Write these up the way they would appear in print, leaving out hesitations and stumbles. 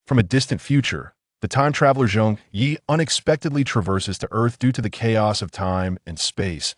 From a distant future, the time traveler Zhong Ye unexpectedly traverses to Earth due to the chaos of time and space.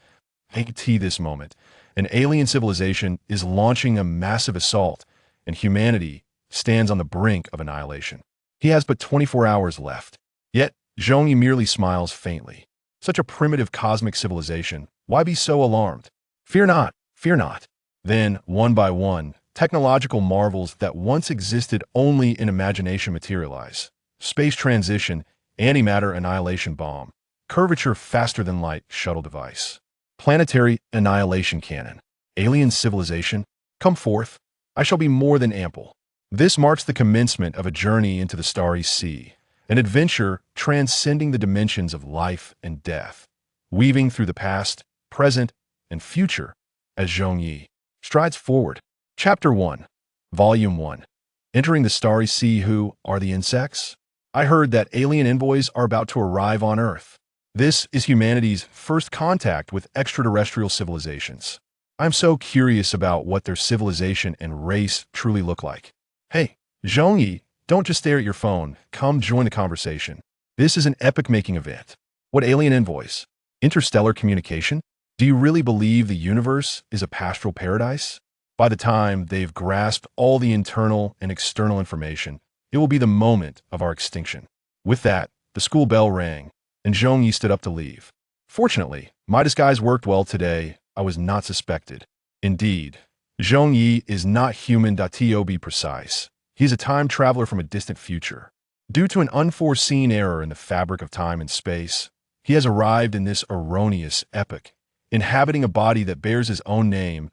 At this moment, an alien civilization is launching a massive assault, and humanity stands on the brink of annihilation. He has but 24 hours left. Yet, Zhong Ye merely smiles faintly. Such a primitive cosmic civilization, why be so alarmed? Fear not, fear not. Then, one by one, technological marvels that once existed only in imagination materialize. Space transition, antimatter annihilation bomb, curvature faster than light shuttle device, planetary annihilation cannon, alien civilization, come forth, I shall be more than ample. This marks the commencement of a journey into the starry sea, an adventure transcending the dimensions of life and death, weaving through the past, present, and future as Zhong Ye strides forward. Chapter 1, Volume 1. Entering the starry sea. Who are the insects? I heard that alien envoys are about to arrive on Earth. This is humanity's first contact with extraterrestrial civilizations. I'm so curious about what their civilization and race truly look like. Hey, Zhong Ye, don't just stare at your phone. Come join the conversation. This is an epic-making event. What alien envoys? Interstellar communication? Do you really believe the universe is a pastoral paradise? By the time they've grasped all the internal and external information, it will be the moment of our extinction. With that, the school bell rang, and Zhong Ye stood up to leave. Fortunately, my disguise worked well today. I was not suspected. Indeed, Zhong Ye is not human. To be precise, he is a time traveler from a distant future. Due to an unforeseen error in the fabric of time and space, he has arrived in this erroneous epoch, inhabiting a body that bears his own name.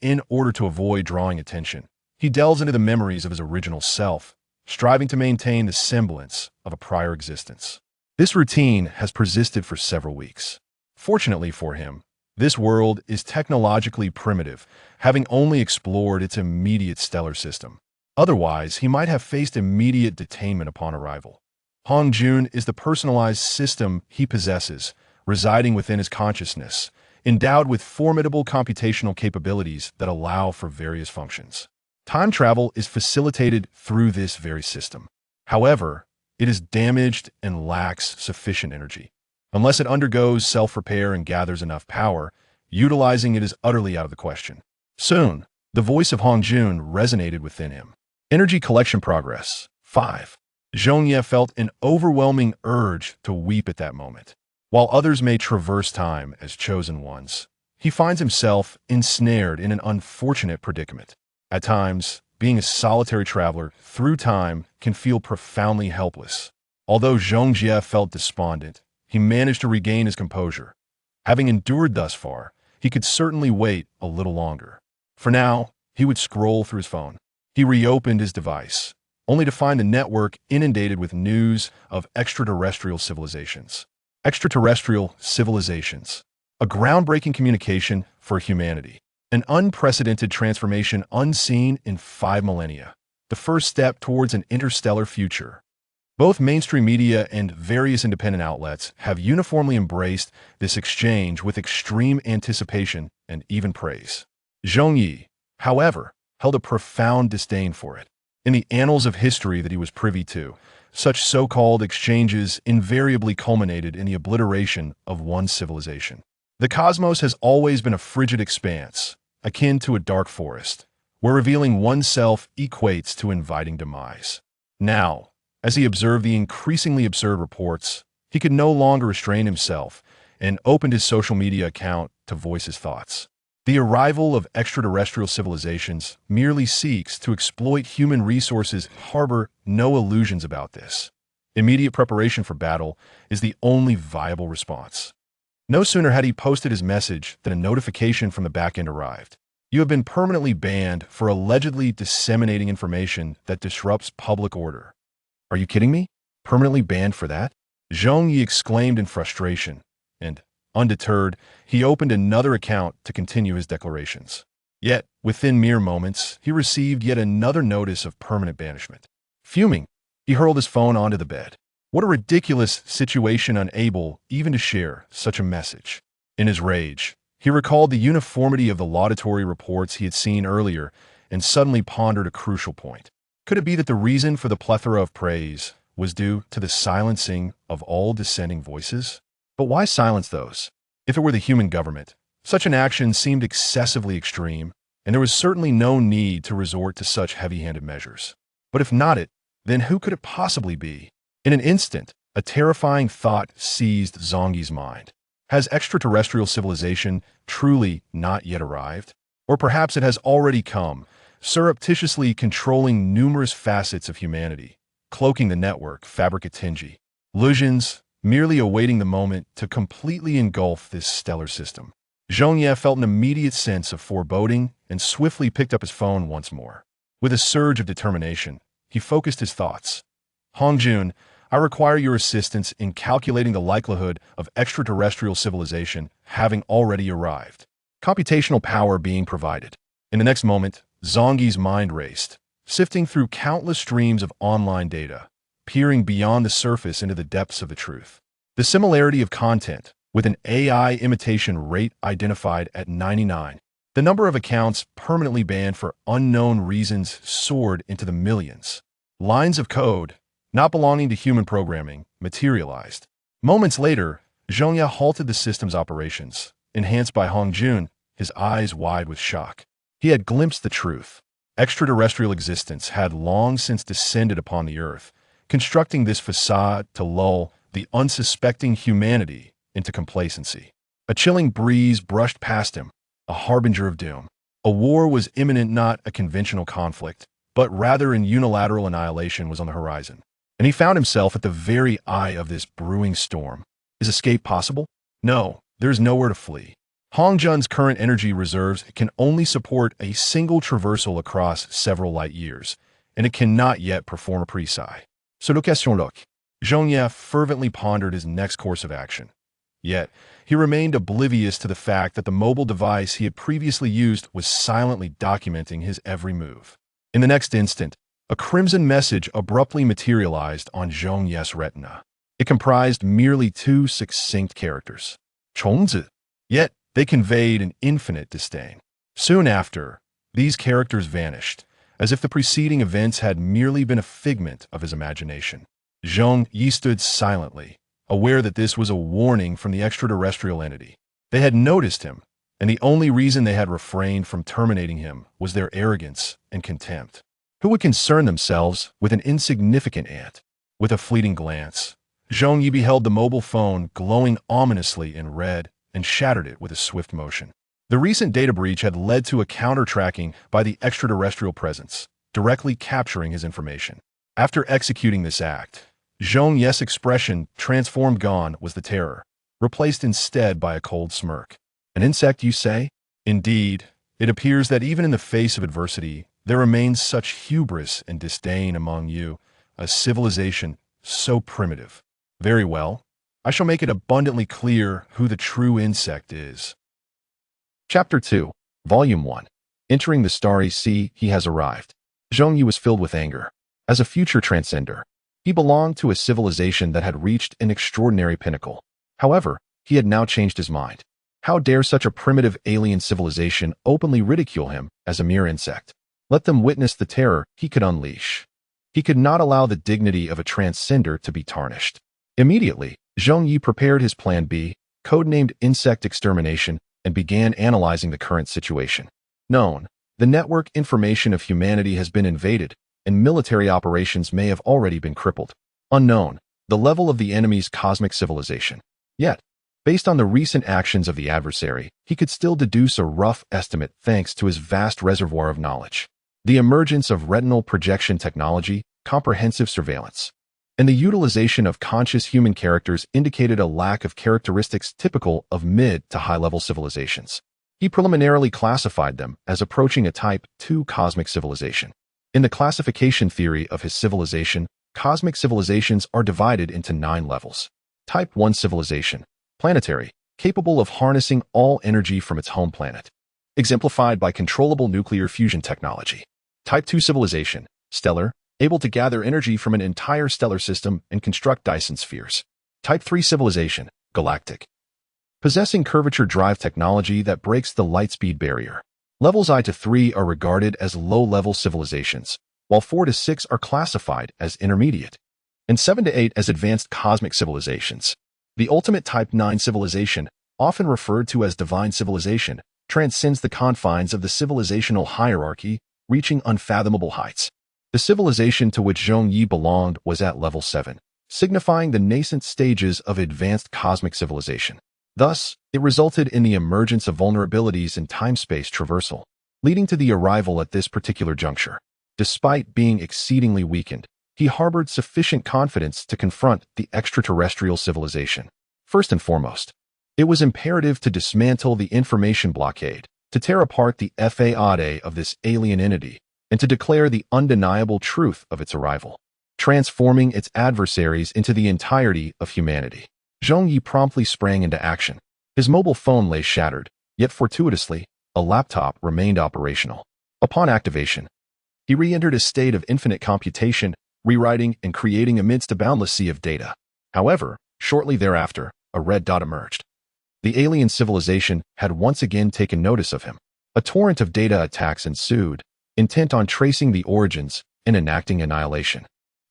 In order to avoid drawing attention, he delves into the memories of his original self, striving to maintain the semblance of a prior existence. This routine has persisted for several weeks. Fortunately for him, this world is technologically primitive, having only explored its immediate stellar system. Otherwise, he might have faced immediate detainment upon arrival. Hong Jun is the personalized system he possesses, residing within his consciousness, endowed with formidable computational capabilities that allow for various functions. Time travel is facilitated through this very system. However, it is damaged and lacks sufficient energy. Unless it undergoes self-repair and gathers enough power, utilizing it is utterly out of the question. Soon, the voice of Hong Jun resonated within him. Energy collection progress. 5. Zhong Ye felt an overwhelming urge to weep at that moment. While others may traverse time as chosen ones, he finds himself ensnared in an unfortunate predicament. At times, being a solitary traveler through time can feel profoundly helpless. Although Zhong Ye felt despondent, he managed to regain his composure. Having endured thus far, he could certainly wait a little longer. For now, he would scroll through his phone. He reopened his device, only to find the network inundated with news of extraterrestrial civilizations. Extraterrestrial civilizations. A groundbreaking communication for humanity. An unprecedented transformation unseen in 5 millennia. The first step towards an interstellar future. Both mainstream media and various independent outlets have uniformly embraced this exchange with extreme anticipation and even praise. Zhong Ye, however, held a profound disdain for it. In the annals of history that he was privy to, such so-called exchanges invariably culminated in the obliteration of one civilization. The cosmos has always been a frigid expanse, akin to a dark forest, where revealing oneself equates to inviting demise. Now, as he observed the increasingly absurd reports, he could no longer restrain himself and opened his social media account to voice his thoughts. The arrival of extraterrestrial civilizations merely seeks to exploit human resources. Harbor no illusions about this. Immediate preparation for battle is the only viable response. No sooner had he posted his message than a notification from the backend arrived. You have been permanently banned for allegedly disseminating information that disrupts public order. Are you kidding me? Permanently banned for that? Zhong Ye exclaimed in frustration, and, undeterred, he opened another account to continue his declarations. Yet, within mere moments, he received yet another notice of permanent banishment. Fuming, he hurled his phone onto the bed. What a ridiculous situation, unable even to share such a message. In his rage, he recalled the uniformity of the laudatory reports he had seen earlier and suddenly pondered a crucial point. Could it be that the reason for the plethora of praise was due to the silencing of all dissenting voices? But why silence those? If it were the human government, such an action seemed excessively extreme, and there was certainly no need to resort to such heavy-handed measures. But if not it, then who could it possibly be? In an instant, a terrifying thought seized Zhong Ye's mind. Has extraterrestrial civilization truly not yet arrived? Or perhaps it has already come, surreptitiously controlling numerous facets of humanity, cloaking the network, fabricatingi, illusions, merely awaiting the moment to completely engulf this stellar system. Zhong Ye felt an immediate sense of foreboding and swiftly picked up his phone once more. With a surge of determination, he focused his thoughts. Hongjun, I require your assistance in calculating the likelihood of extraterrestrial civilization having already arrived. Computational power being provided. In the next moment, Zhong Ye's mind raced, sifting through countless streams of online data, peering beyond the surface into the depths of the truth. The similarity of content, with an AI imitation rate identified at 99. The number of accounts permanently banned for unknown reasons soared into the millions. Lines of code, not belonging to human programming, materialized. Moments later, Zhong Ye halted the system's operations, enhanced by Hongjun, his eyes wide with shock. He had glimpsed the truth. Extraterrestrial existence had long since descended upon the Earth, constructing this facade to lull the unsuspecting humanity into complacency. A chilling breeze brushed past him, a harbinger of doom. A war was imminent, not a conventional conflict, but rather an unilateral annihilation was on the horizon. And he found himself at the very eye of this brewing storm. Is escape possible? No, there is nowhere to flee. Hongjun's current energy reserves can only support a single traversal across several light years, and it cannot yet perform a precise. Sur l'occasion look. Zhong Ye fervently pondered his next course of action. Yet, he remained oblivious to the fact that the mobile device he had previously used was silently documenting his every move. In the next instant, a crimson message abruptly materialized on Zhong Ye's retina. It comprised merely 2 succinct characters. Chongzi. Yet, they conveyed an infinite disdain. Soon after, these characters vanished, as if the preceding events had merely been a figment of his imagination. Zhong Ye stood silently, aware that this was a warning from the extraterrestrial entity. They had noticed him, and the only reason they had refrained from terminating him was their arrogance and contempt. Who would concern themselves with an insignificant ant? With a fleeting glance, Zhong Ye beheld the mobile phone glowing ominously in red and shattered it with a swift motion. The recent data breach had led to a counter-tracking by the extraterrestrial presence, directly capturing his information. After executing this act, Zhong Ye's expression, transformed gone, was the terror, replaced instead by a cold smirk. An insect, you say? Indeed, it appears that even in the face of adversity, there remains such hubris and disdain among you, a civilization so primitive. Very well, I shall make it abundantly clear who the true insect is. Chapter 2, Volume 1. Entering the starry sea, he has arrived. Zhong Ye was filled with anger. As a future transcender, he belonged to a civilization that had reached an extraordinary pinnacle. However, he had now changed his mind. How dare such a primitive alien civilization openly ridicule him as a mere insect? Let them witness the terror he could unleash. He could not allow the dignity of a transcender to be tarnished. Immediately, Zhong Ye prepared his Plan B, codenamed Insect Extermination, and began analyzing the current situation. Known, the network information of humanity has been invaded, and military operations may have already been crippled. Unknown, the level of the enemy's cosmic civilization. Yet, based on the recent actions of the adversary, he could still deduce a rough estimate thanks to his vast reservoir of knowledge. The emergence of retinal projection technology, comprehensive surveillance, and the utilization of conscious human characters indicated a lack of characteristics typical of mid to high-level civilizations. He preliminarily classified them as approaching a Type 2 cosmic civilization. In the classification theory of his civilization, cosmic civilizations are divided into 9 levels. Type 1 civilization, planetary, capable of harnessing all energy from its home planet, exemplified by controllable nuclear fusion technology. Type 2 civilization, stellar, able to gather energy from an entire stellar system and construct Dyson spheres. Type 3 civilization, galactic, possessing curvature drive technology that breaks the light speed barrier. Levels I to 3 are regarded as low-level civilizations, while 4 to 6 are classified as intermediate, and 7 to 8 as advanced cosmic civilizations. The ultimate Type 9 civilization, often referred to as divine civilization, transcends the confines of the civilizational hierarchy, reaching unfathomable heights. The civilization to which Zhong Ye belonged was at level 7, signifying the nascent stages of advanced cosmic civilization. Thus, it resulted in the emergence of vulnerabilities in time-space traversal, leading to the arrival at this particular juncture. Despite being exceedingly weakened, he harbored sufficient confidence to confront the extraterrestrial civilization. First and foremost, it was imperative to dismantle the information blockade, to tear apart the facade of this alien entity, and to declare the undeniable truth of its arrival, transforming its adversaries into the entirety of humanity. Zhong Ye promptly sprang into action. His mobile phone lay shattered, yet fortuitously, a laptop remained operational. Upon activation, he re-entered a state of infinite computation, rewriting and creating amidst a boundless sea of data. However, shortly thereafter, a red dot emerged. The alien civilization had once again taken notice of him. A torrent of data attacks ensued, intent on tracing the origins and enacting annihilation.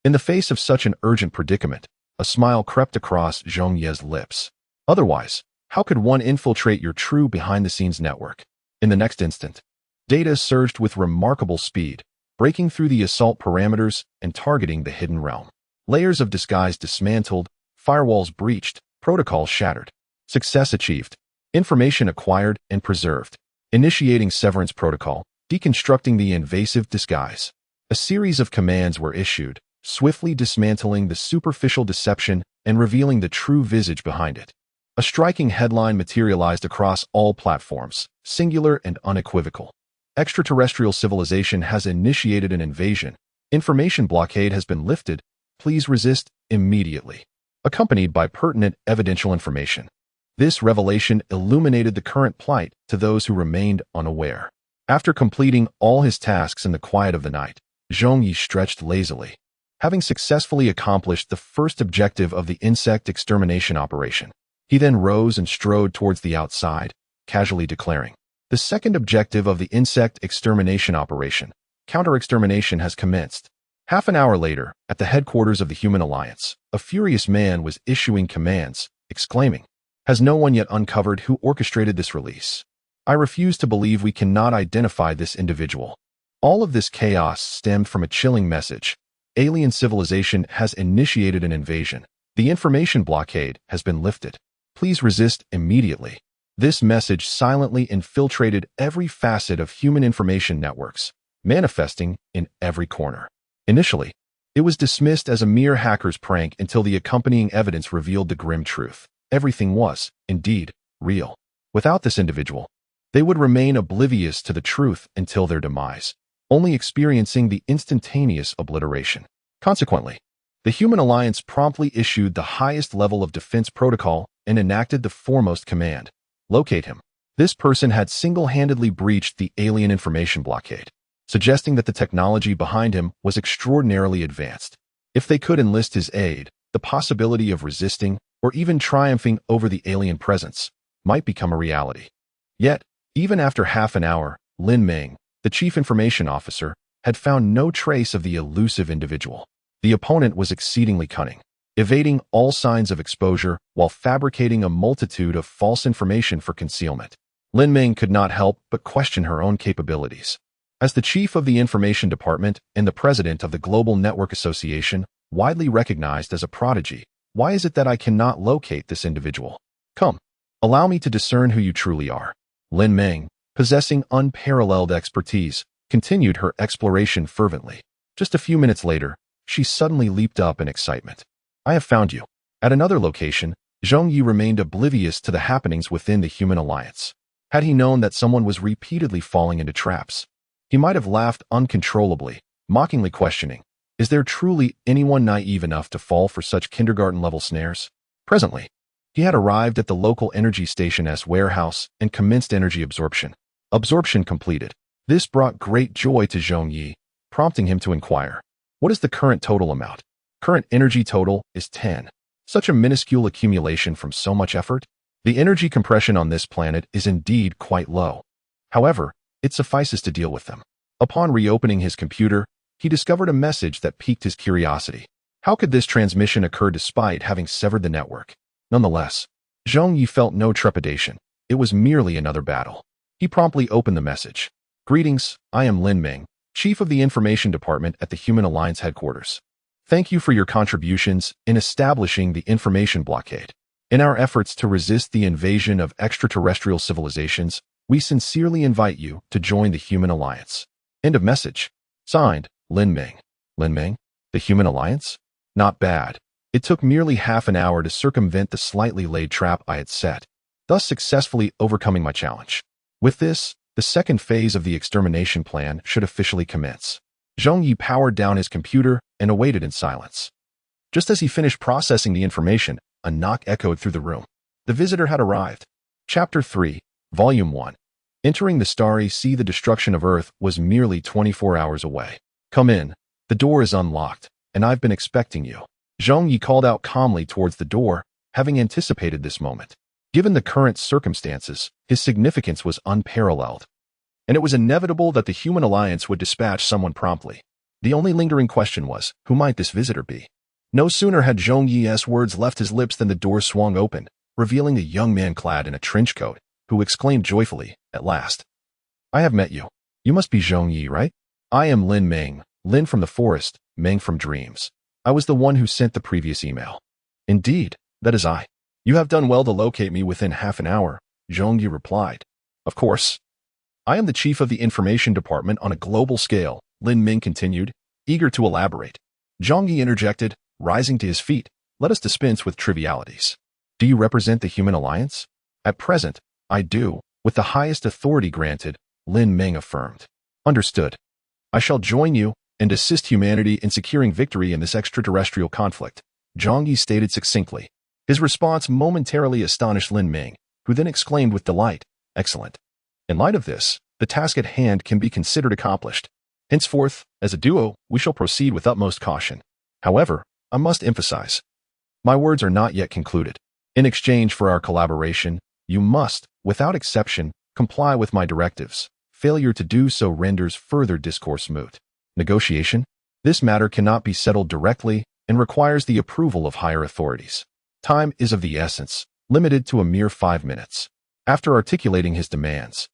In the face of such an urgent predicament, a smile crept across Zhong Ye's lips. Otherwise, how could one infiltrate your true behind-the-scenes network? In the next instant, data surged with remarkable speed, breaking through the assault parameters and targeting the hidden realm. Layers of disguise dismantled, firewalls breached, protocols shattered. Success achieved. Information acquired and preserved. Initiating severance protocol, deconstructing the invasive disguise. A series of commands were issued, swiftly dismantling the superficial deception and revealing the true visage behind it. A striking headline materialized across all platforms, singular and unequivocal. Extraterrestrial civilization has initiated an invasion. Information blockade has been lifted. Please resist immediately. Accompanied by pertinent evidential information. This revelation illuminated the current plight to those who remained unaware. After completing all his tasks in the quiet of the night, Zhong Ye stretched lazily, having successfully accomplished the first objective of the insect extermination operation. He then rose and strode towards the outside, casually declaring, "The second objective of the insect extermination operation, counter-extermination, has commenced." Half an hour later, at the headquarters of the Human Alliance, a furious man was issuing commands, exclaiming, "Has no one yet uncovered who orchestrated this release? I refuse to believe we cannot identify this individual." All of this chaos stemmed from a chilling message. Alien civilization has initiated an invasion. The information blockade has been lifted. Please resist immediately. This message silently infiltrated every facet of human information networks, manifesting in every corner. Initially, it was dismissed as a mere hacker's prank until the accompanying evidence revealed the grim truth. Everything was, indeed, real. Without this individual, they would remain oblivious to the truth until their demise, only experiencing the instantaneous obliteration. Consequently, the Human Alliance promptly issued the highest level of defense protocol and enacted the foremost command: locate him. This person had single-handedly breached the alien information blockade, suggesting that the technology behind him was extraordinarily advanced. If they could enlist his aid, the possibility of resisting or even triumphing over the alien presence might become a reality. Yet, even after half an hour, Lin Meng, the chief information officer, had found no trace of the elusive individual. The opponent was exceedingly cunning, evading all signs of exposure while fabricating a multitude of false information for concealment. Lin Meng could not help but question her own capabilities. As the chief of the information department and the president of the Global Network Association, widely recognized as a prodigy, why is it that I cannot locate this individual? Come, allow me to discern who you truly are. Lin Meng, possessing unparalleled expertise, continued her exploration fervently. Just a few minutes later, she suddenly leaped up in excitement. I have found you. At another location, Zhong Ye remained oblivious to the happenings within the Human Alliance. Had he known that someone was repeatedly falling into traps, he might have laughed uncontrollably, mockingly questioning, is there truly anyone naive enough to fall for such kindergarten-level snares? Presently, he had arrived at the local energy station's warehouse and commenced energy absorption. Absorption completed. This brought great joy to Zhong Ye, prompting him to inquire, what is the current total amount? Current energy total is 10. Such a minuscule accumulation from so much effort? The energy compression on this planet is indeed quite low. However, it suffices to deal with them. Upon reopening his computer, he discovered a message that piqued his curiosity. How could this transmission occur despite having severed the network? Nonetheless, Zhong Ye felt no trepidation. It was merely another battle. He promptly opened the message. Greetings, I am Lin Ming, Chief of the Information Department at the Human Alliance headquarters. Thank you for your contributions in establishing the information blockade. In our efforts to resist the invasion of extraterrestrial civilizations, we sincerely invite you to join the Human Alliance. End of message. Signed, Lin Ming. Lin Ming? The Human Alliance? Not bad. It took merely half an hour to circumvent the slightly laid trap I had set, thus successfully overcoming my challenge. With this, the second phase of the extermination plan should officially commence. Zhong Ye powered down his computer and awaited in silence. Just as he finished processing the information, a knock echoed through the room. The visitor had arrived. Chapter 3, Volume 1. Entering the starry sea, the destruction of Earth was merely 24 hours away. Come in. The door is unlocked, and I've been expecting you. Zhong Ye called out calmly towards the door, having anticipated this moment. Given the current circumstances, his significance was unparalleled. And it was inevitable that the Human Alliance would dispatch someone promptly. The only lingering question was, who might this visitor be? No sooner had Zhong Ye's words left his lips than the door swung open, revealing a young man clad in a trench coat, who exclaimed joyfully, "At last. I have met you. You must be Zhong Ye, right? I am Lin Ming, Lin from the forest, Ming from dreams. I was the one who sent the previous email." "Indeed, that is I. You have done well to locate me within half an hour," Zhong Ye replied. "Of course. I am the chief of the information department on a global scale," Lin Ming continued, eager to elaborate. Zhong Ye interjected, rising to his feet. "Let us dispense with trivialities. Do you represent the Human Alliance?" "At present, I do, with the highest authority granted," Lin Ming affirmed. "Understood. I shall join you and assist humanity in securing victory in this extraterrestrial conflict," Zhong Ye stated succinctly. His response momentarily astonished Lin Ming, who then exclaimed with delight, "Excellent. In light of this, the task at hand can be considered accomplished. Henceforth, as a duo, we shall proceed with utmost caution. However, I must emphasize, my words are not yet concluded. In exchange for our collaboration, you must, without exception, comply with my directives. Failure to do so renders further discourse moot. Negotiation? This matter cannot be settled directly and requires the approval of higher authorities. Time is of the essence, limited to a mere 5 minutes." After articulating his demands,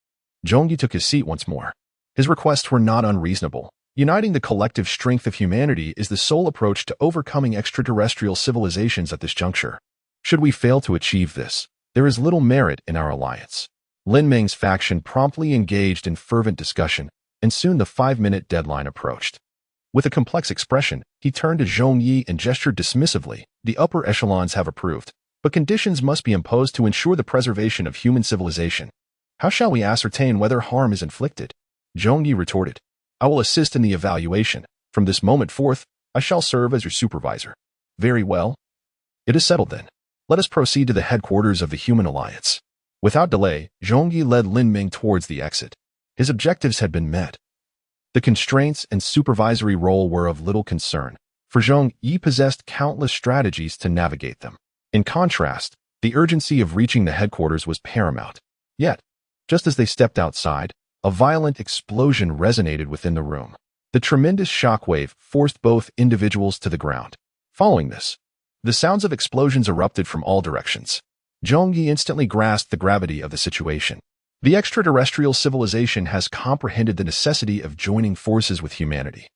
Zhong Ye took his seat once more. His requests were not unreasonable. Uniting the collective strength of humanity is the sole approach to overcoming extraterrestrial civilizations at this juncture. Should we fail to achieve this, there is little merit in our alliance. Lin Ming's faction promptly engaged in fervent discussion, and soon the 5-minute deadline approached. With a complex expression, he turned to Zhong Ye and gestured dismissively. "The upper echelons have approved, but conditions must be imposed to ensure the preservation of human civilization. How shall we ascertain whether harm is inflicted?" Zhong Ye retorted. "I will assist in the evaluation. From this moment forth, I shall serve as your supervisor." "Very well. It is settled then. Let us proceed to the headquarters of the Human Alliance." Without delay, Zhong Ye led Lin Ming towards the exit. His objectives had been met. The constraints and supervisory role were of little concern, for Zhong Ye possessed countless strategies to navigate them. In contrast, the urgency of reaching the headquarters was paramount. Yet, just as they stepped outside, a violent explosion resonated within the room. The tremendous shockwave forced both individuals to the ground. Following this, the sounds of explosions erupted from all directions. Zhong Ye instantly grasped the gravity of the situation. The extraterrestrial civilization has comprehended the necessity of joining forces with humanity.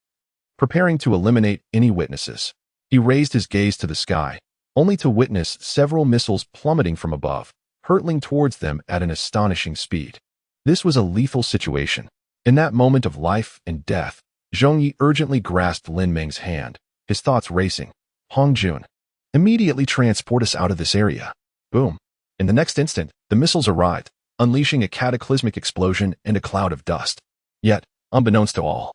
Preparing to eliminate any witnesses, he raised his gaze to the sky, only to witness several missiles plummeting from above, hurtling towards them at an astonishing speed. This was a lethal situation. In that moment of life and death, Zhong Ye urgently grasped Lin Ming's hand, his thoughts racing. "Hong Jun, immediately transport us out of this area." Boom. In the next instant, the missiles arrived, unleashing a cataclysmic explosion and a cloud of dust. Yet, unbeknownst to all,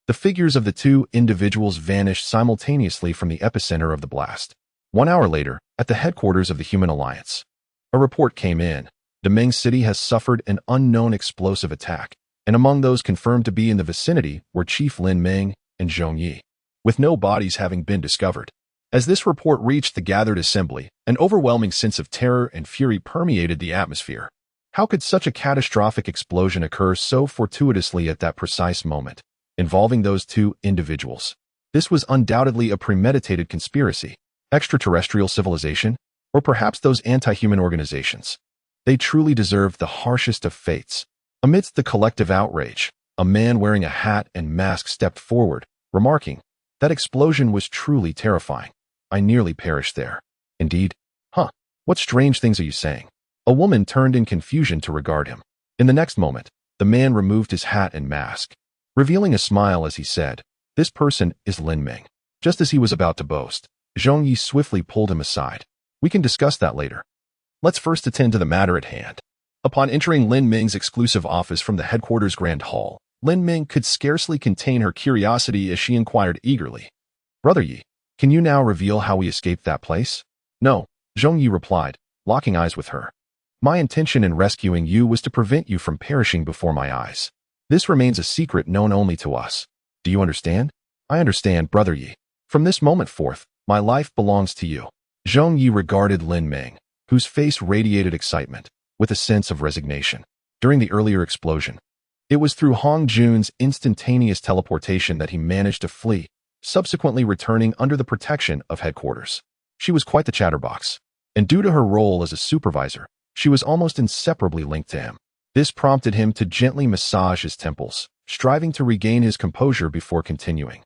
the figures of the two individuals vanished simultaneously from the epicenter of the blast. 1 hour later, at the headquarters of the Human Alliance, a report came in. The Ming city has suffered an unknown explosive attack, and among those confirmed to be in the vicinity were Chief Lin Ming and Zhong Ye, with no bodies having been discovered. As this report reached the gathered assembly, an overwhelming sense of terror and fury permeated the atmosphere. How could such a catastrophic explosion occur so fortuitously at that precise moment? involving those two individuals. This was undoubtedly a premeditated conspiracy. Extraterrestrial civilization? Or perhaps those anti-human organizations? They truly deserved the harshest of fates. Amidst the collective outrage, a man wearing a hat and mask stepped forward, remarking, "That explosion was truly terrifying. I nearly perished there." "Indeed? Huh. What strange things are you saying?" A woman turned in confusion to regard him. In the next moment, the man removed his hat and mask, revealing a smile as he said, "This person is Lin Ming." Just as he was about to boast, Zhong Ye swiftly pulled him aside. "We can discuss that later. Let's first attend to the matter at hand." Upon entering Lin Ming's exclusive office from the headquarters Grand Hall, Lin Ming could scarcely contain her curiosity as she inquired eagerly, "Brother Yi, can you now reveal how we escaped that place?" "No," Zhong Ye replied, locking eyes with her. "My intention in rescuing you was to prevent you from perishing before my eyes. This remains a secret known only to us. Do you understand?" "I understand, Brother Yi. From this moment forth, my life belongs to you." Zhong Ye regarded Lin Ming, whose face radiated excitement, with a sense of resignation. During the earlier explosion, it was through Hong Jun's instantaneous teleportation that he managed to flee, subsequently returning under the protection of headquarters. She was quite the chatterbox, and due to her role as a supervisor, she was almost inseparably linked to him. This prompted him to gently massage his temples, striving to regain his composure before continuing.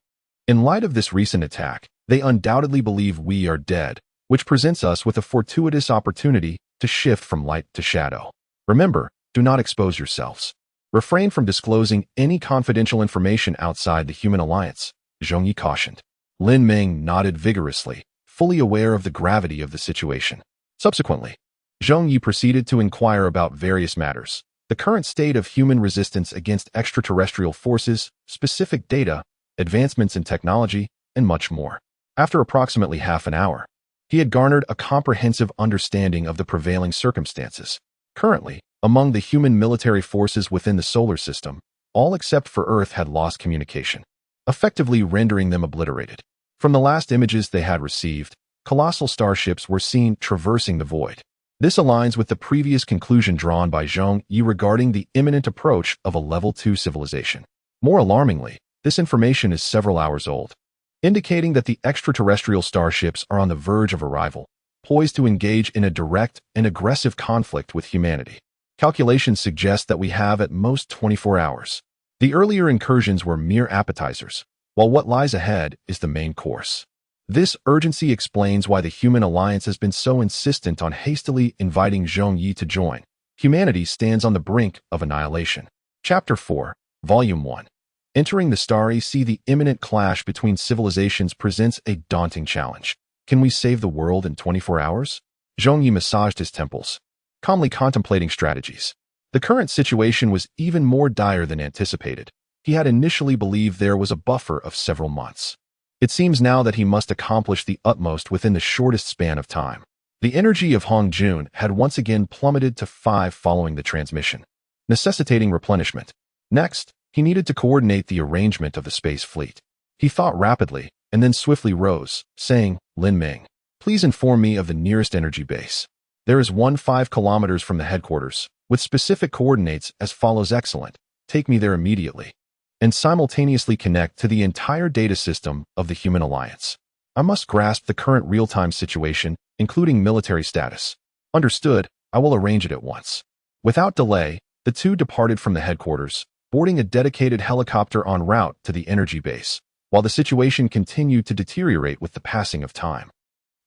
"In light of this recent attack, they undoubtedly believe we are dead, which presents us with a fortuitous opportunity to shift from light to shadow. Remember, do not expose yourselves. Refrain from disclosing any confidential information outside the human alliance," Zhong Ye cautioned. Lin Ming nodded vigorously, fully aware of the gravity of the situation. Subsequently, Zhong Ye proceeded to inquire about various matters: the current state of human resistance against extraterrestrial forces, specific data, advancements in technology, and much more. After approximately half an hour, he had garnered a comprehensive understanding of the prevailing circumstances. Currently, among the human military forces within the solar system, all except for Earth had lost communication, effectively rendering them obliterated. From the last images they had received, colossal starships were seen traversing the void. This aligns with the previous conclusion drawn by Zhong Ye regarding the imminent approach of a Level 2 civilization. More alarmingly, this information is several hours old, indicating that the extraterrestrial starships are on the verge of arrival, poised to engage in a direct and aggressive conflict with humanity. Calculations suggest that we have at most 24 hours. The earlier incursions were mere appetizers, while what lies ahead is the main course. This urgency explains why the human alliance has been so insistent on hastily inviting Zhong Ye to join. Humanity stands on the brink of annihilation. Chapter 4, Volume 1. Entering the starry sea, the imminent clash between civilizations presents a daunting challenge. Can we save the world in 24 hours? Zhong Ye massaged his temples, calmly contemplating strategies. The current situation was even more dire than anticipated. He had initially believed there was a buffer of several months. It seems now that he must accomplish the utmost within the shortest span of time. The energy of Hong Jun had once again plummeted to 5 following the transmission, necessitating replenishment. Next, he needed to coordinate the arrangement of the space fleet. He thought rapidly, and then swiftly rose, saying, "Lin Ming, please inform me of the nearest energy base. There is one 5 kilometers from the headquarters, with specific coordinates as follows: excellent, take me there immediately, and simultaneously connect to the entire data system of the human alliance. I must grasp the current real-time situation, including military status." "Understood, I will arrange it at once." Without delay, the two departed from the headquarters, boarding a dedicated helicopter en route to the energy base, while the situation continued to deteriorate with the passing of time.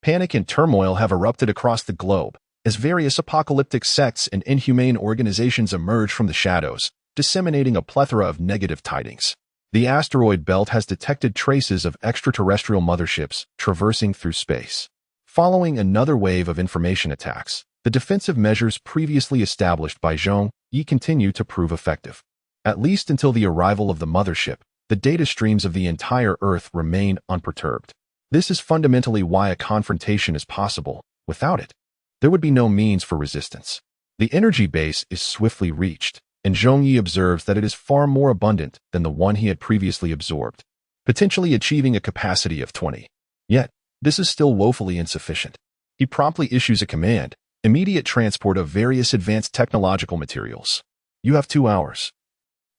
Panic and turmoil have erupted across the globe, as various apocalyptic sects and inhumane organizations emerge from the shadows, disseminating a plethora of negative tidings. The asteroid belt has detected traces of extraterrestrial motherships traversing through space. Following another wave of information attacks, the defensive measures previously established by Zhong Ye continue to prove effective. At least until the arrival of the mothership, the data streams of the entire Earth remain unperturbed. This is fundamentally why a confrontation is possible. Without it, there would be no means for resistance. The energy base is swiftly reached, and Zhong Ye observes that it is far more abundant than the one he had previously absorbed, potentially achieving a capacity of 20. Yet, this is still woefully insufficient. He promptly issues a command: immediate transport of various advanced technological materials. You have 2 hours.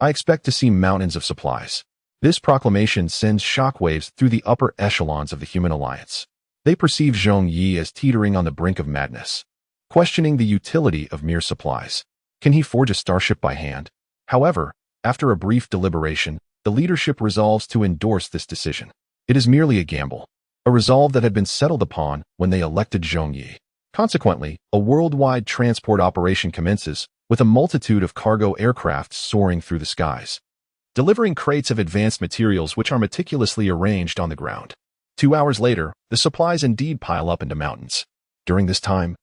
I expect to see mountains of supplies. This proclamation sends shockwaves through the upper echelons of the human alliance. They perceive Zhong Ye as teetering on the brink of madness, questioning the utility of mere supplies. Can he forge a starship by hand? However, after a brief deliberation, the leadership resolves to endorse this decision. It is merely a gamble, a resolve that had been settled upon when they elected Zhong Ye. Consequently, a worldwide transport operation commences, with a multitude of cargo aircraft soaring through the skies, delivering crates of advanced materials which are meticulously arranged on the ground. 2 hours later, the supplies indeed pile up into mountains. During this time,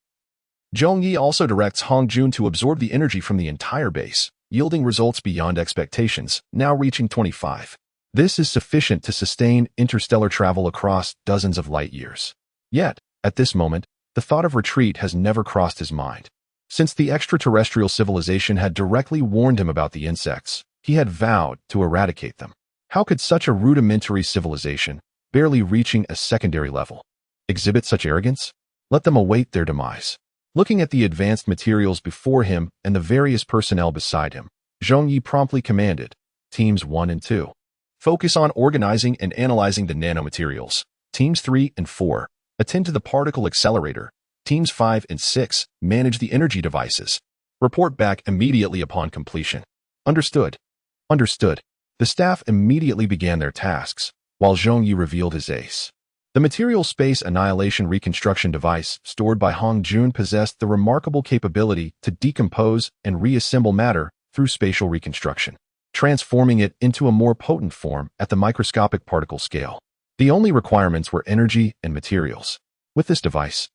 Zhong Ye also directs Hong Jun to absorb the energy from the entire base, yielding results beyond expectations, now reaching 25. This is sufficient to sustain interstellar travel across dozens of light years. Yet, at this moment, the thought of retreat has never crossed his mind. Since the extraterrestrial civilization had directly warned him about the insects, he had vowed to eradicate them. How could such a rudimentary civilization, barely reaching a secondary level, exhibit such arrogance? Let them await their demise. Looking at the advanced materials before him and the various personnel beside him, Zhong Ye promptly commanded, Teams 1 and 2. Focus on organizing and analyzing the nanomaterials. Teams 3 and 4. Attend to the particle accelerator. Teams 5 and 6. Manage the energy devices. Report back immediately upon completion. Understood. Understood. The staff immediately began their tasks, while Zhong Ye revealed his ace. The material space annihilation reconstruction device stored by Hong Jun possessed the remarkable capability to decompose and reassemble matter through spatial reconstruction, transforming it into a more potent form at the microscopic particle scale. The only requirements were energy and materials. With this device,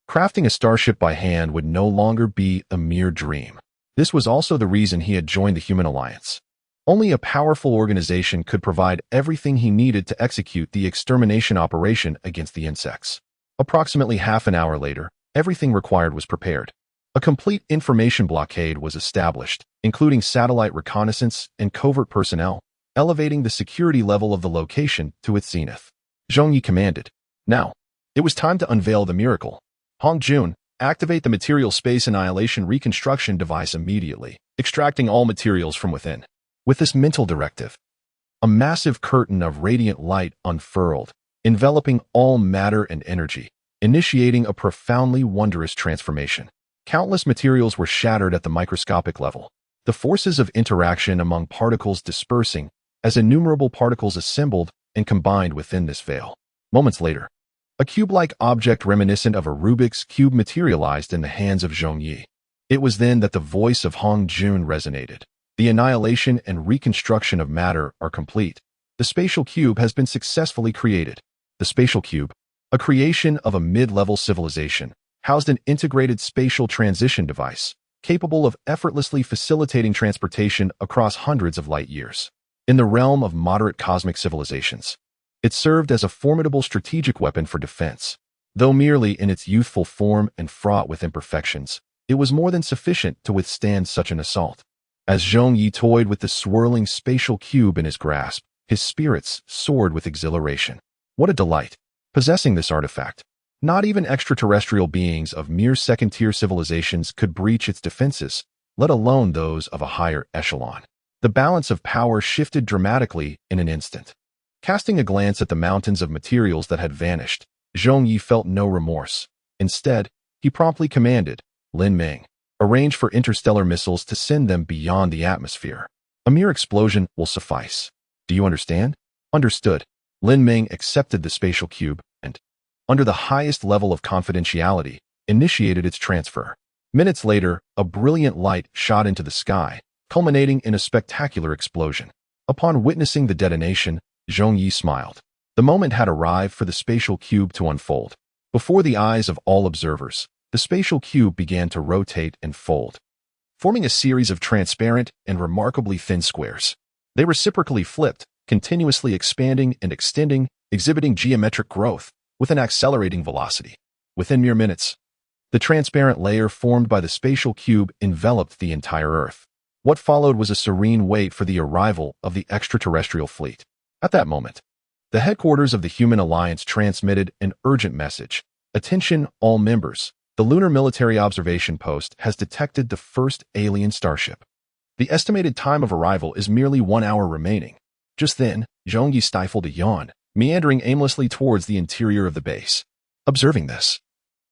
crafting a starship by hand would no longer be a mere dream. This was also the reason he had joined the Human Alliance. Only a powerful organization could provide everything he needed to execute the extermination operation against the insects. Approximately half an hour later, everything required was prepared. A complete information blockade was established, including satellite reconnaissance and covert personnel, elevating the security level of the location to its zenith. Zhong Ye commanded. Now, it was time to unveil the miracle. Hong Jun, activate the material space annihilation reconstruction device immediately, extracting all materials from within. With this mental directive, a massive curtain of radiant light unfurled, enveloping all matter and energy, initiating a profoundly wondrous transformation. Countless materials were shattered at the microscopic level, the forces of interaction among particles dispersing as innumerable particles assembled and combined within this veil. Moments later, a cube-like object reminiscent of a Rubik's Cube materialized in the hands of Zhong Ye. It was then that the voice of Hong Jun resonated. The annihilation and reconstruction of matter are complete. The spatial cube has been successfully created. The spatial cube, a creation of a mid-level civilization, housed an integrated spatial transition device, capable of effortlessly facilitating transportation across hundreds of light years. In the realm of moderate cosmic civilizations, it served as a formidable strategic weapon for defense. Though merely in its youthful form and fraught with imperfections, it was more than sufficient to withstand such an assault. As Zhong Ye toyed with the swirling spatial cube in his grasp, his spirits soared with exhilaration. What a delight! Possessing this artifact, not even extraterrestrial beings of mere second-tier civilizations could breach its defenses, let alone those of a higher echelon. The balance of power shifted dramatically in an instant. Casting a glance at the mountains of materials that had vanished, Zhong Ye felt no remorse. Instead, he promptly commanded, Lin Meng, arrange for interstellar missiles to send them beyond the atmosphere. A mere explosion will suffice. Do you understand? Understood. Lin Meng accepted the spatial cube and, under the highest level of confidentiality, initiated its transfer. Minutes later, a brilliant light shot into the sky, culminating in a spectacular explosion. Upon witnessing the detonation, Zhong Ye smiled. The moment had arrived for the spatial cube to unfold. Before the eyes of all observers, the spatial cube began to rotate and fold, forming a series of transparent and remarkably thin squares. They reciprocally flipped, continuously expanding and extending, exhibiting geometric growth with an accelerating velocity. Within mere minutes, the transparent layer formed by the spatial cube enveloped the entire Earth. What followed was a serene wait for the arrival of the extraterrestrial fleet. At that moment, the headquarters of the Human Alliance transmitted an urgent message. Attention, all members. The Lunar Military Observation Post has detected the first alien starship. The estimated time of arrival is merely 1 hour remaining. Just then, Zhong Ye stifled a yawn, meandering aimlessly towards the interior of the base. Observing this,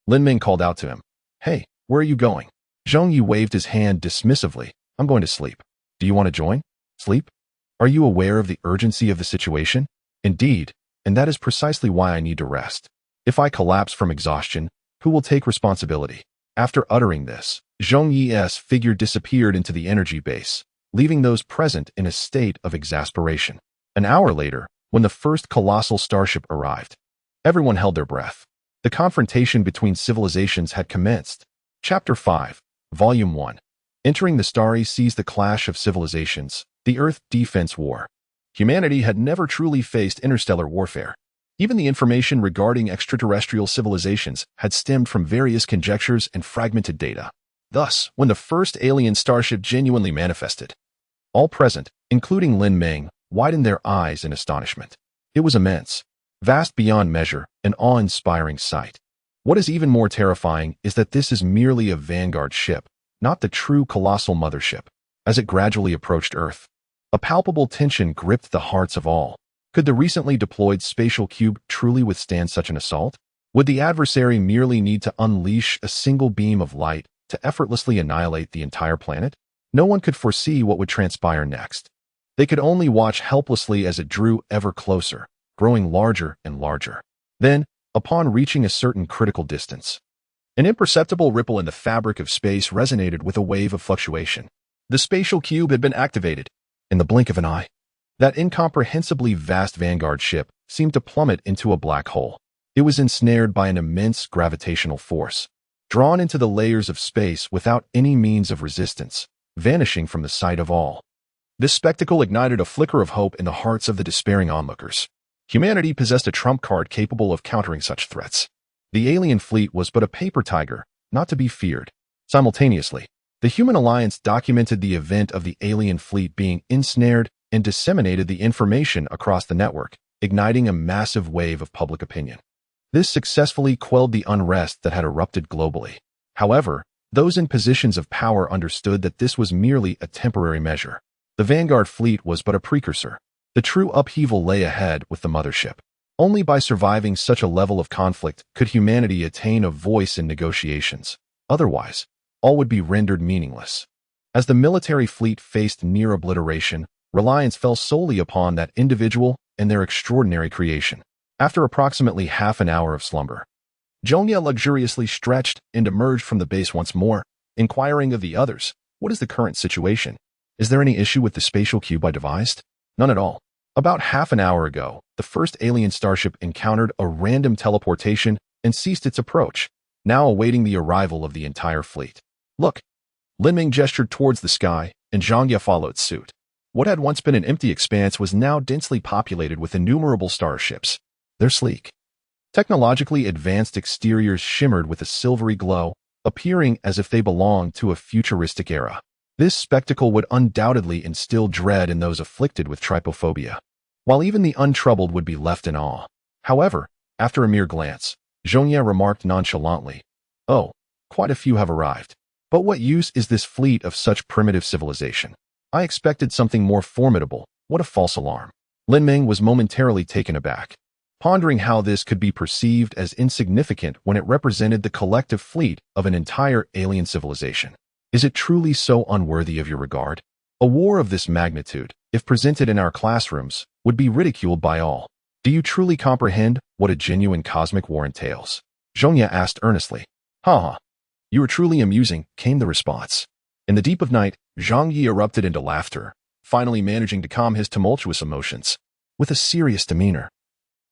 Lin Ming called out to him, "Hey, where are you going?" Zhong Ye waved his hand dismissively. "I'm going to sleep. Do you want to join? Sleep? Are you aware of the urgency of the situation?" "Indeed, and that is precisely why I need to rest. If I collapse from exhaustion, who will take responsibility?" After uttering this, Zhong Ye's figure disappeared into the energy base, leaving those present in a state of exasperation. An hour later, when the first colossal starship arrived, everyone held their breath. The confrontation between civilizations had commenced. Chapter 5, Volume 1. Entering the starry seas, the clash of civilizations, the Earth Defense War. Humanity had never truly faced interstellar warfare. Even the information regarding extraterrestrial civilizations had stemmed from various conjectures and fragmented data. Thus, when the first alien starship genuinely manifested, all present, including Lin Ming, widened their eyes in astonishment. It was immense, vast beyond measure, an awe-inspiring sight. What is even more terrifying is that this is merely a vanguard ship, not the true colossal mothership. As it gradually approached Earth, a palpable tension gripped the hearts of all. Could the recently deployed spatial cube truly withstand such an assault? Would the adversary merely need to unleash a single beam of light to effortlessly annihilate the entire planet? No one could foresee what would transpire next. They could only watch helplessly as it drew ever closer, growing larger and larger. Then, upon reaching a certain critical distance, an imperceptible ripple in the fabric of space resonated with a wave of fluctuation. The spatial cube had been activated. In the blink of an eye, that incomprehensibly vast vanguard ship seemed to plummet into a black hole. It was ensnared by an immense gravitational force, drawn into the layers of space without any means of resistance, vanishing from the sight of all. This spectacle ignited a flicker of hope in the hearts of the despairing onlookers. Humanity possessed a trump card capable of countering such threats. The alien fleet was but a paper tiger, not to be feared. Simultaneously, the human alliance documented the event of the alien fleet being ensnared and disseminated the information across the network, igniting a massive wave of public opinion. This successfully quelled the unrest that had erupted globally. However, those in positions of power understood that this was merely a temporary measure. The Vanguard fleet was but a precursor. The true upheaval lay ahead with the mothership. Only by surviving such a level of conflict could humanity attain a voice in negotiations. Otherwise, all would be rendered meaningless. As the military fleet faced near obliteration, reliance fell solely upon that individual and their extraordinary creation. After approximately half an hour of slumber, Zhong Ye luxuriously stretched and emerged from the base once more, inquiring of the others, "What is the current situation? Is there any issue with the spatial cube I devised?" "None at all. About half an hour ago, the first alien starship encountered a random teleportation and ceased its approach, now awaiting the arrival of the entire fleet." "Look!" Lin Ming gestured towards the sky, and Zhong Ye followed suit. What had once been an empty expanse was now densely populated with innumerable starships. They're sleek. Technologically advanced exteriors shimmered with a silvery glow, appearing as if they belonged to a futuristic era. This spectacle would undoubtedly instill dread in those afflicted with trypophobia, while even the untroubled would be left in awe. However, after a mere glance, Zhong Ye remarked nonchalantly, "Oh, quite a few have arrived. But what use is this fleet of such primitive civilization? I expected something more formidable. What a false alarm." Lin Ming was momentarily taken aback, pondering how this could be perceived as insignificant when it represented the collective fleet of an entire alien civilization. Is it truly so unworthy of your regard? A war of this magnitude, if presented in our classrooms, would be ridiculed by all. Do you truly comprehend what a genuine cosmic war entails? Zhong Ye asked earnestly. "Ha! You are truly amusing," came the response. In the deep of night, Zhong Ye erupted into laughter, finally managing to calm his tumultuous emotions. With a serious demeanor,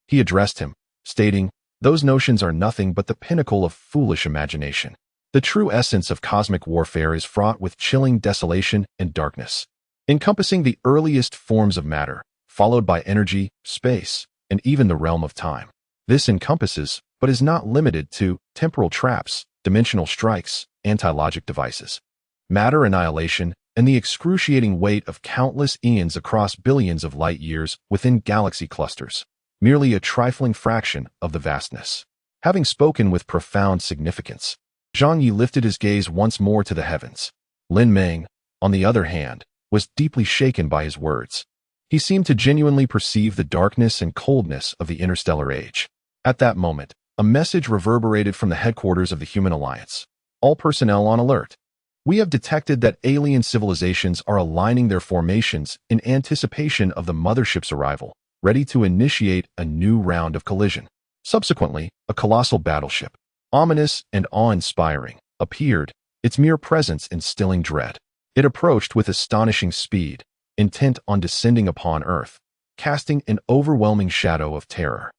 he addressed him, stating, "Those notions are nothing but the pinnacle of foolish imagination. The true essence of cosmic warfare is fraught with chilling desolation and darkness, encompassing the earliest forms of matter, followed by energy, space, and even the realm of time. This encompasses, but is not limited to, temporal traps, dimensional strikes, anti-logic devices, matter annihilation, and the excruciating weight of countless eons across billions of light years within galaxy clusters, merely a trifling fraction of the vastness." Having spoken with profound significance, Zhong Ye lifted his gaze once more to the heavens. Lin Ming, on the other hand, was deeply shaken by his words. He seemed to genuinely perceive the darkness and coldness of the interstellar age. At that moment, a message reverberated from the headquarters of the Human Alliance. All personnel on alert. We have detected that alien civilizations are aligning their formations in anticipation of the mothership's arrival, ready to initiate a new round of collision. Subsequently, a colossal battleship, ominous and awe-inspiring, appeared, its mere presence instilling dread. It approached with astonishing speed, intent on descending upon Earth, casting an overwhelming shadow of terror.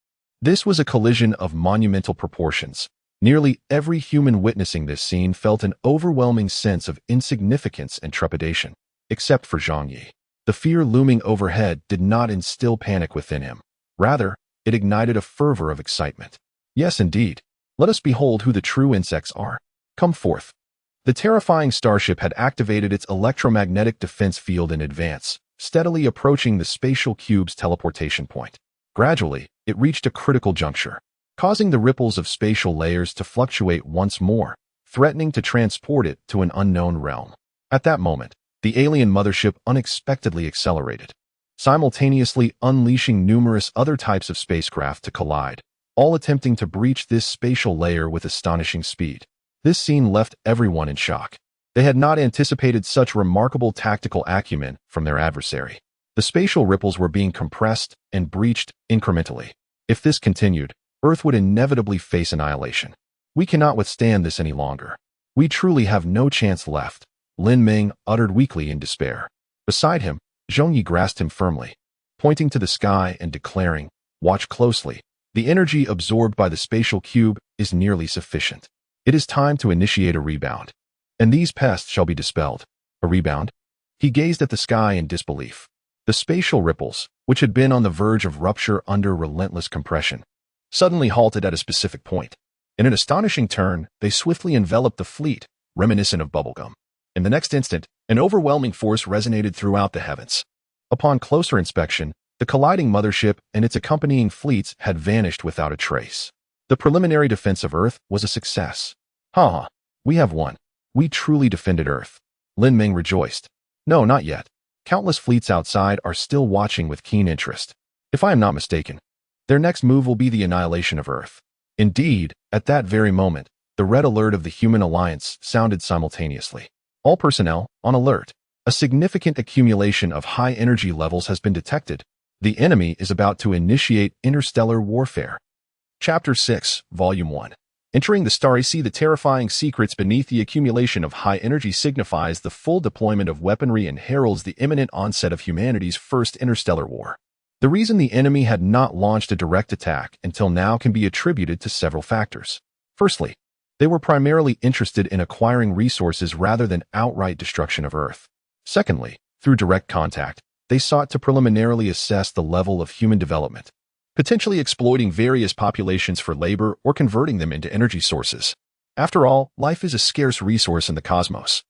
This was a collision of monumental proportions. Nearly every human witnessing this scene felt an overwhelming sense of insignificance and trepidation, except for Zhong Ye. The fear looming overhead did not instill panic within him. Rather, it ignited a fervor of excitement. Yes, indeed. Let us behold who the true insects are. Come forth. The terrifying starship had activated its electromagnetic defense field in advance, steadily approaching the spatial cube's teleportation point. Gradually, it reached a critical juncture, causing the ripples of spatial layers to fluctuate once more, threatening to transport it to an unknown realm. At that moment, the alien mothership unexpectedly accelerated, simultaneously unleashing numerous other types of spacecraft to collide, all attempting to breach this spatial layer with astonishing speed. This scene left everyone in shock. They had not anticipated such remarkable tactical acumen from their adversary. The spatial ripples were being compressed and breached incrementally. If this continued, Earth would inevitably face annihilation. We cannot withstand this any longer. We truly have no chance left, Lin Ming uttered weakly in despair. Beside him, Zhong Ye grasped him firmly, pointing to the sky and declaring, "Watch closely. The energy absorbed by the spatial cube is nearly sufficient. It is time to initiate a rebound, and these pests shall be dispelled." A rebound? He gazed at the sky in disbelief. The spatial ripples, which had been on the verge of rupture under relentless compression, suddenly halted at a specific point. In an astonishing turn, they swiftly enveloped the fleet, reminiscent of bubblegum. In the next instant, an overwhelming force resonated throughout the heavens. Upon closer inspection, the colliding mothership and its accompanying fleets had vanished without a trace. The preliminary defense of Earth was a success. We have won. We truly defended Earth. Lin Ming rejoiced. No, not yet. Countless fleets outside are still watching with keen interest. If I am not mistaken, their next move will be the annihilation of Earth. Indeed, at that very moment, the red alert of the Human Alliance sounded simultaneously. All personnel, on alert. A significant accumulation of high energy levels has been detected. The enemy is about to initiate interstellar warfare. Chapter 6, Volume 1. Entering the starry sea, the terrifying secrets beneath the accumulation of high energy signifies the full deployment of weaponry and heralds the imminent onset of humanity's first interstellar war. The reason the enemy had not launched a direct attack until now can be attributed to several factors. Firstly, they were primarily interested in acquiring resources rather than outright destruction of Earth. Secondly, through direct contact, they sought to preliminarily assess the level of human development, potentially exploiting various populations for labor or converting them into energy sources. After all, life is a scarce resource in the cosmos.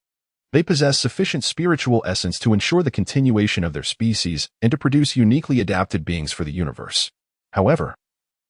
They possess sufficient spiritual essence to ensure the continuation of their species and to produce uniquely adapted beings for the universe. However,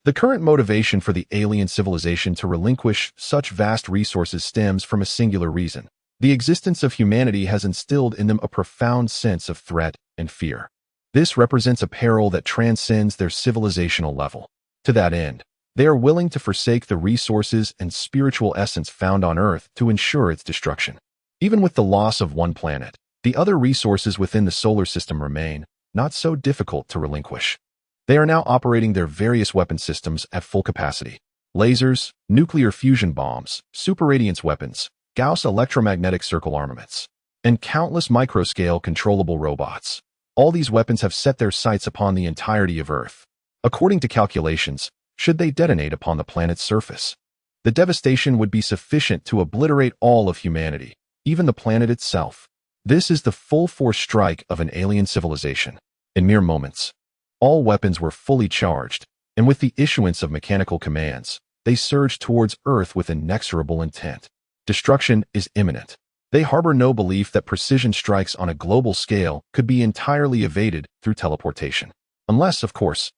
the current motivation for the alien civilization to relinquish such vast resources stems from a singular reason. The existence of humanity has instilled in them a profound sense of threat and fear. This represents a peril that transcends their civilizational level. To that end, they are willing to forsake the resources and spiritual essence found on Earth to ensure its destruction. Even with the loss of one planet, the other resources within the solar system remain not so difficult to relinquish. They are now operating their various weapon systems at full capacity. Lasers, nuclear fusion bombs, superradiance weapons, Gauss electromagnetic circle armaments, and countless microscale controllable robots. All these weapons have set their sights upon the entirety of Earth. According to calculations, should they detonate upon the planet's surface, the devastation would be sufficient to obliterate all of humanity, even the planet itself. This is the full-force strike of an alien civilization. In mere moments, all weapons were fully charged, and with the issuance of mechanical commands, they surged towards Earth with inexorable intent. Destruction is imminent. They harbor no belief that precision strikes on a global scale could be entirely evaded through teleportation. Unless, of course,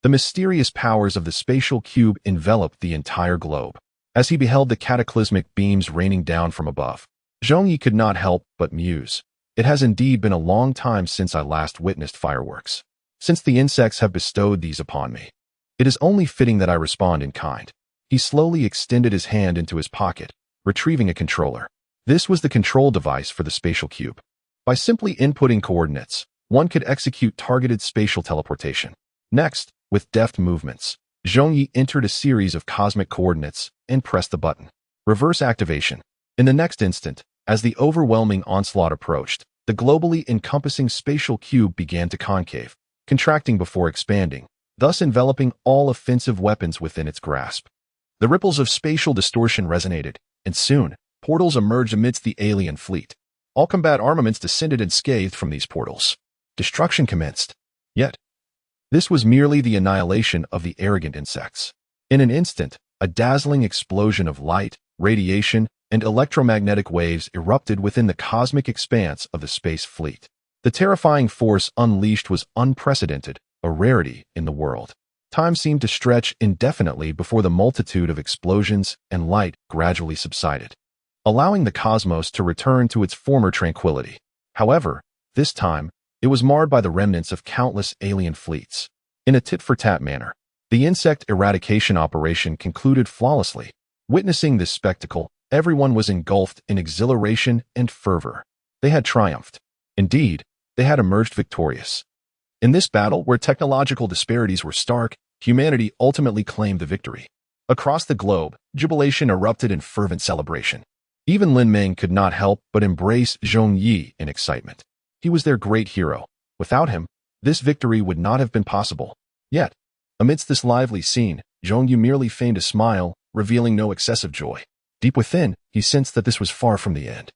the mysterious powers of the spatial cube enveloped the entire globe. As he beheld the cataclysmic beams raining down from above, Zhong Ye could not help but muse. It has indeed been a long time since I last witnessed fireworks. Since the insects have bestowed these upon me, it is only fitting that I respond in kind. He slowly extended his hand into his pocket, retrieving a controller. This was the control device for the spatial cube. By simply inputting coordinates, one could execute targeted spatial teleportation. Next, with deft movements, Zhong Ye entered a series of cosmic coordinates and pressed the button. Reverse activation. In the next instant, as the overwhelming onslaught approached, the globally encompassing spatial cube began to concave, contracting before expanding, thus enveloping all offensive weapons within its grasp. The ripples of spatial distortion resonated, and soon, portals emerged amidst the alien fleet. All combat armaments descended unscathed from these portals. Destruction commenced. Yet, this was merely the annihilation of the arrogant insects. In an instant, a dazzling explosion of light, radiation, and electromagnetic waves erupted within the cosmic expanse of the space fleet. The terrifying force unleashed was unprecedented, a rarity in the world. Time seemed to stretch indefinitely before the multitude of explosions and light gradually subsided, allowing the cosmos to return to its former tranquility. However, this time, it was marred by the remnants of countless alien fleets. In a tit-for-tat manner, the insect eradication operation concluded flawlessly. Witnessing this spectacle, everyone was engulfed in exhilaration and fervor. They had triumphed. Indeed, they had emerged victorious. In this battle, where technological disparities were stark, humanity ultimately claimed the victory. Across the globe, jubilation erupted in fervent celebration. Even Lin Meng could not help but embrace Zhong Ye in excitement. He was their great hero. Without him, this victory would not have been possible. Yet, amidst this lively scene, Zhong Ye merely feigned a smile, revealing no excessive joy. Deep within, he sensed that this was far from the end.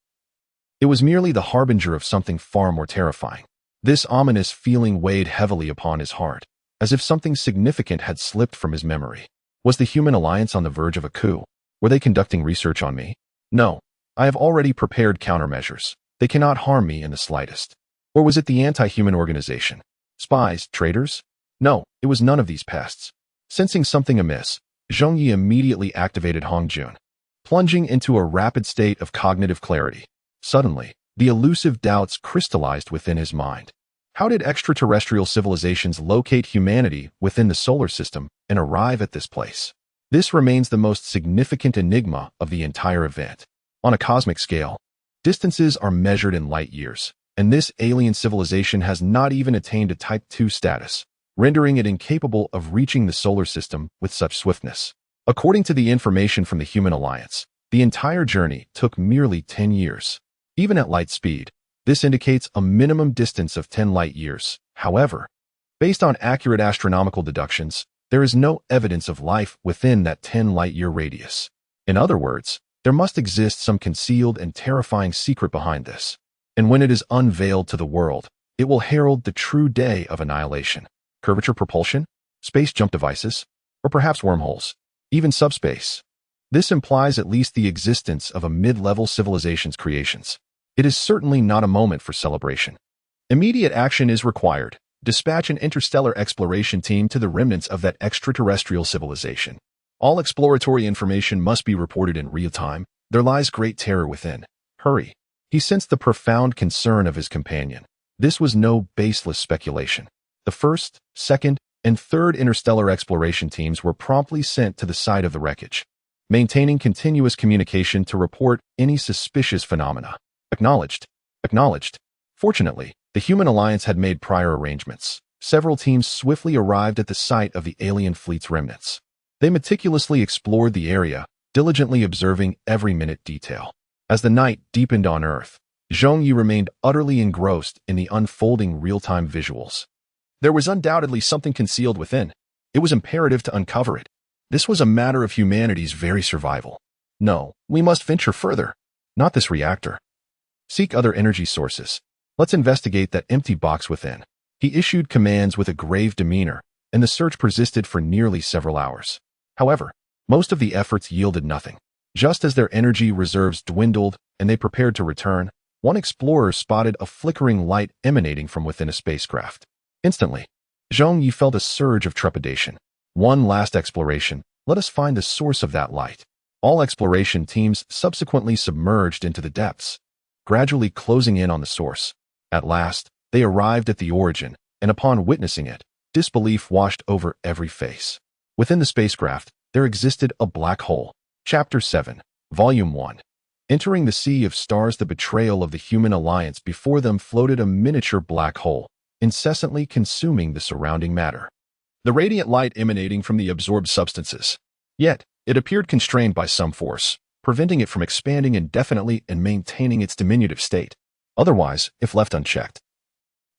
It was merely the harbinger of something far more terrifying. This ominous feeling weighed heavily upon his heart, as if something significant had slipped from his memory. Was the human alliance on the verge of a coup? Were they conducting research on me? No, I have already prepared countermeasures. They cannot harm me in the slightest. Or was it the anti-human organization? Spies, traitors? No, it was none of these pests. Sensing something amiss, Zhong Ye immediately activated Hong Jun, plunging into a rapid state of cognitive clarity. Suddenly, the elusive doubts crystallized within his mind. How did extraterrestrial civilizations locate humanity within the solar system and arrive at this place? This remains the most significant enigma of the entire event. On a cosmic scale, distances are measured in light years, and this alien civilization has not even attained a Type 2 status, rendering it incapable of reaching the solar system with such swiftness. According to the information from the Human Alliance, the entire journey took merely 10 years. Even at light speed, this indicates a minimum distance of 10 light years. However, based on accurate astronomical deductions, there is no evidence of life within that 10 light-year radius. In other words, there must exist some concealed and terrifying secret behind this. And when it is unveiled to the world, it will herald the true day of annihilation. Curvature propulsion, space jump devices, or perhaps wormholes, even subspace. This implies at least the existence of a mid-level civilization's creations. It is certainly not a moment for celebration. Immediate action is required. Dispatch an interstellar exploration team to the remnants of that extraterrestrial civilization. All exploratory information must be reported in real time. There lies great terror within. Hurry. He sensed the profound concern of his companion. This was no baseless speculation. The first, second, and third interstellar exploration teams were promptly sent to the site of the wreckage, maintaining continuous communication to report any suspicious phenomena. Acknowledged. Acknowledged. Fortunately, the Human Alliance had made prior arrangements. Several teams swiftly arrived at the site of the alien fleet's remnants. They meticulously explored the area, diligently observing every minute detail. As the night deepened on Earth, Zhong Ye remained utterly engrossed in the unfolding real-time visuals. There was undoubtedly something concealed within. It was imperative to uncover it. This was a matter of humanity's very survival. No, we must venture further. Not this reactor. Seek other energy sources. Let's investigate that empty box within. He issued commands with a grave demeanor, and the search persisted for nearly several hours. However, most of the efforts yielded nothing. Just as their energy reserves dwindled and they prepared to return, one explorer spotted a flickering light emanating from within a spacecraft. Instantly, Zhong Ye felt a surge of trepidation. One last exploration. Let us find the source of that light. All exploration teams subsequently submerged into the depths. gradually closing in on the source. At last, they arrived at the origin, and upon witnessing it, disbelief washed over every face. Within the spacecraft, there existed a black hole. Chapter 7, Volume 1. Entering the sea of stars, the betrayal of the human alliance. Before them floated a miniature black hole, incessantly consuming the surrounding matter. The radiant light emanating from the absorbed substances. Yet, it appeared constrained by some force, preventing it from expanding indefinitely and maintaining its diminutive state. Otherwise, if left unchecked,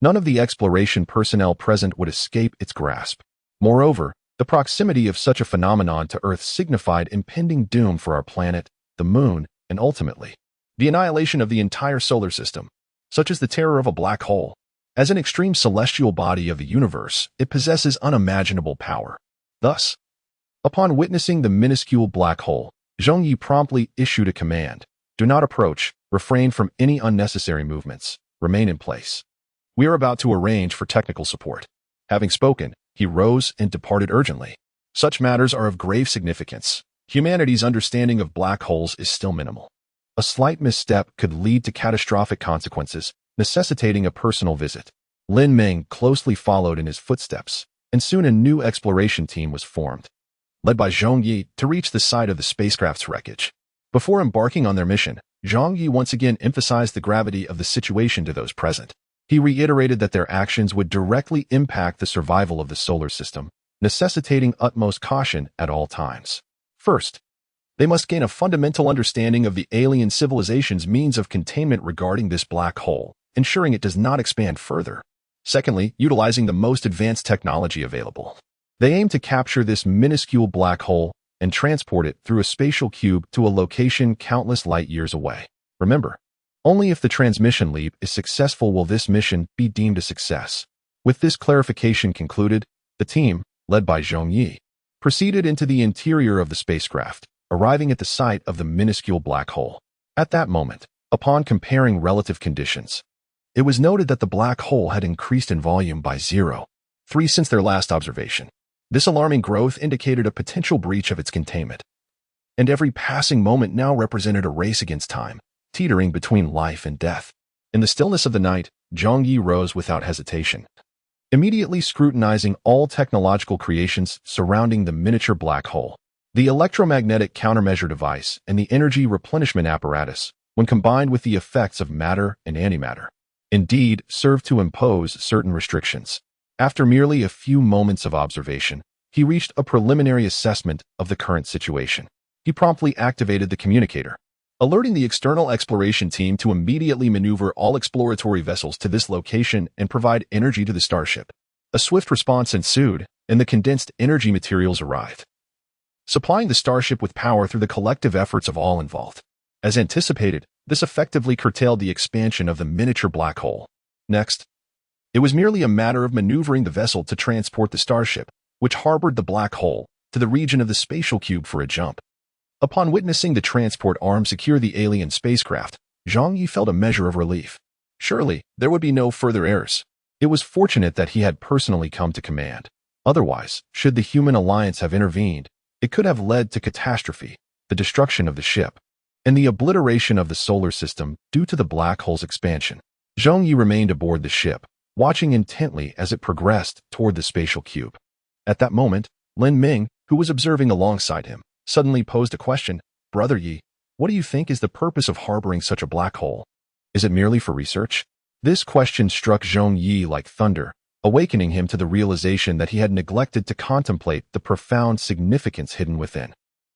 none of the exploration personnel present would escape its grasp. Moreover, the proximity of such a phenomenon to Earth signified impending doom for our planet, the Moon, and ultimately, the annihilation of the entire solar system. Such is the terror of a black hole. As an extreme celestial body of the universe, it possesses unimaginable power. Thus, upon witnessing the minuscule black hole, Zhong Ye promptly issued a command. Do not approach, refrain from any unnecessary movements, remain in place. We are about to arrange for technical support. Having spoken, he rose and departed urgently. Such matters are of grave significance. Humanity's understanding of black holes is still minimal. A slight misstep could lead to catastrophic consequences, necessitating a personal visit. Lin Ming closely followed in his footsteps, and soon a new exploration team was formed, led by Zhong Ye, to reach the site of the spacecraft's wreckage. Before embarking on their mission, Zhong Ye once again emphasized the gravity of the situation to those present. He reiterated that their actions would directly impact the survival of the solar system, necessitating utmost caution at all times. First, they must gain a fundamental understanding of the alien civilization's means of containment regarding this black hole, ensuring it does not expand further. Secondly, utilizing the most advanced technology available. They aim to capture this minuscule black hole and transport it through a spatial cube to a location countless light years away. Remember, only if the transmission leap is successful will this mission be deemed a success. With this clarification concluded, the team, led by Zhong Ye, proceeded into the interior of the spacecraft, arriving at the site of the minuscule black hole. At that moment, upon comparing relative conditions, it was noted that the black hole had increased in volume by 0.3 since their last observation. This alarming growth indicated a potential breach of its containment, and every passing moment now represented a race against time, teetering between life and death. In the stillness of the night, Zhong Ye rose without hesitation, immediately scrutinizing all technological creations surrounding the miniature black hole. The electromagnetic countermeasure device and the energy replenishment apparatus, when combined with the effects of matter and antimatter, indeed served to impose certain restrictions. After merely a few moments of observation, he reached a preliminary assessment of the current situation. He promptly activated the communicator, alerting the external exploration team to immediately maneuver all exploratory vessels to this location and provide energy to the starship. A swift response ensued, and the condensed energy materials arrived, supplying the starship with power through the collective efforts of all involved. As anticipated, this effectively curtailed the expansion of the miniature black hole. Next, it was merely a matter of maneuvering the vessel to transport the starship, which harbored the black hole, to the region of the spatial cube for a jump. Upon witnessing the transport arm secure the alien spacecraft, Zhong Ye felt a measure of relief. Surely, there would be no further errors. It was fortunate that he had personally come to command. Otherwise, should the human alliance have intervened, it could have led to catastrophe, the destruction of the ship, and the obliteration of the solar system due to the black hole's expansion. Zhong Ye remained aboard the ship, watching intently as it progressed toward the spatial cube. At that moment, Lin Ming, who was observing alongside him, suddenly posed a question. Brother Yi, what do you think is the purpose of harboring such a black hole? Is it merely for research? This question struck Zhong Ye like thunder, awakening him to the realization that he had neglected to contemplate the profound significance hidden within.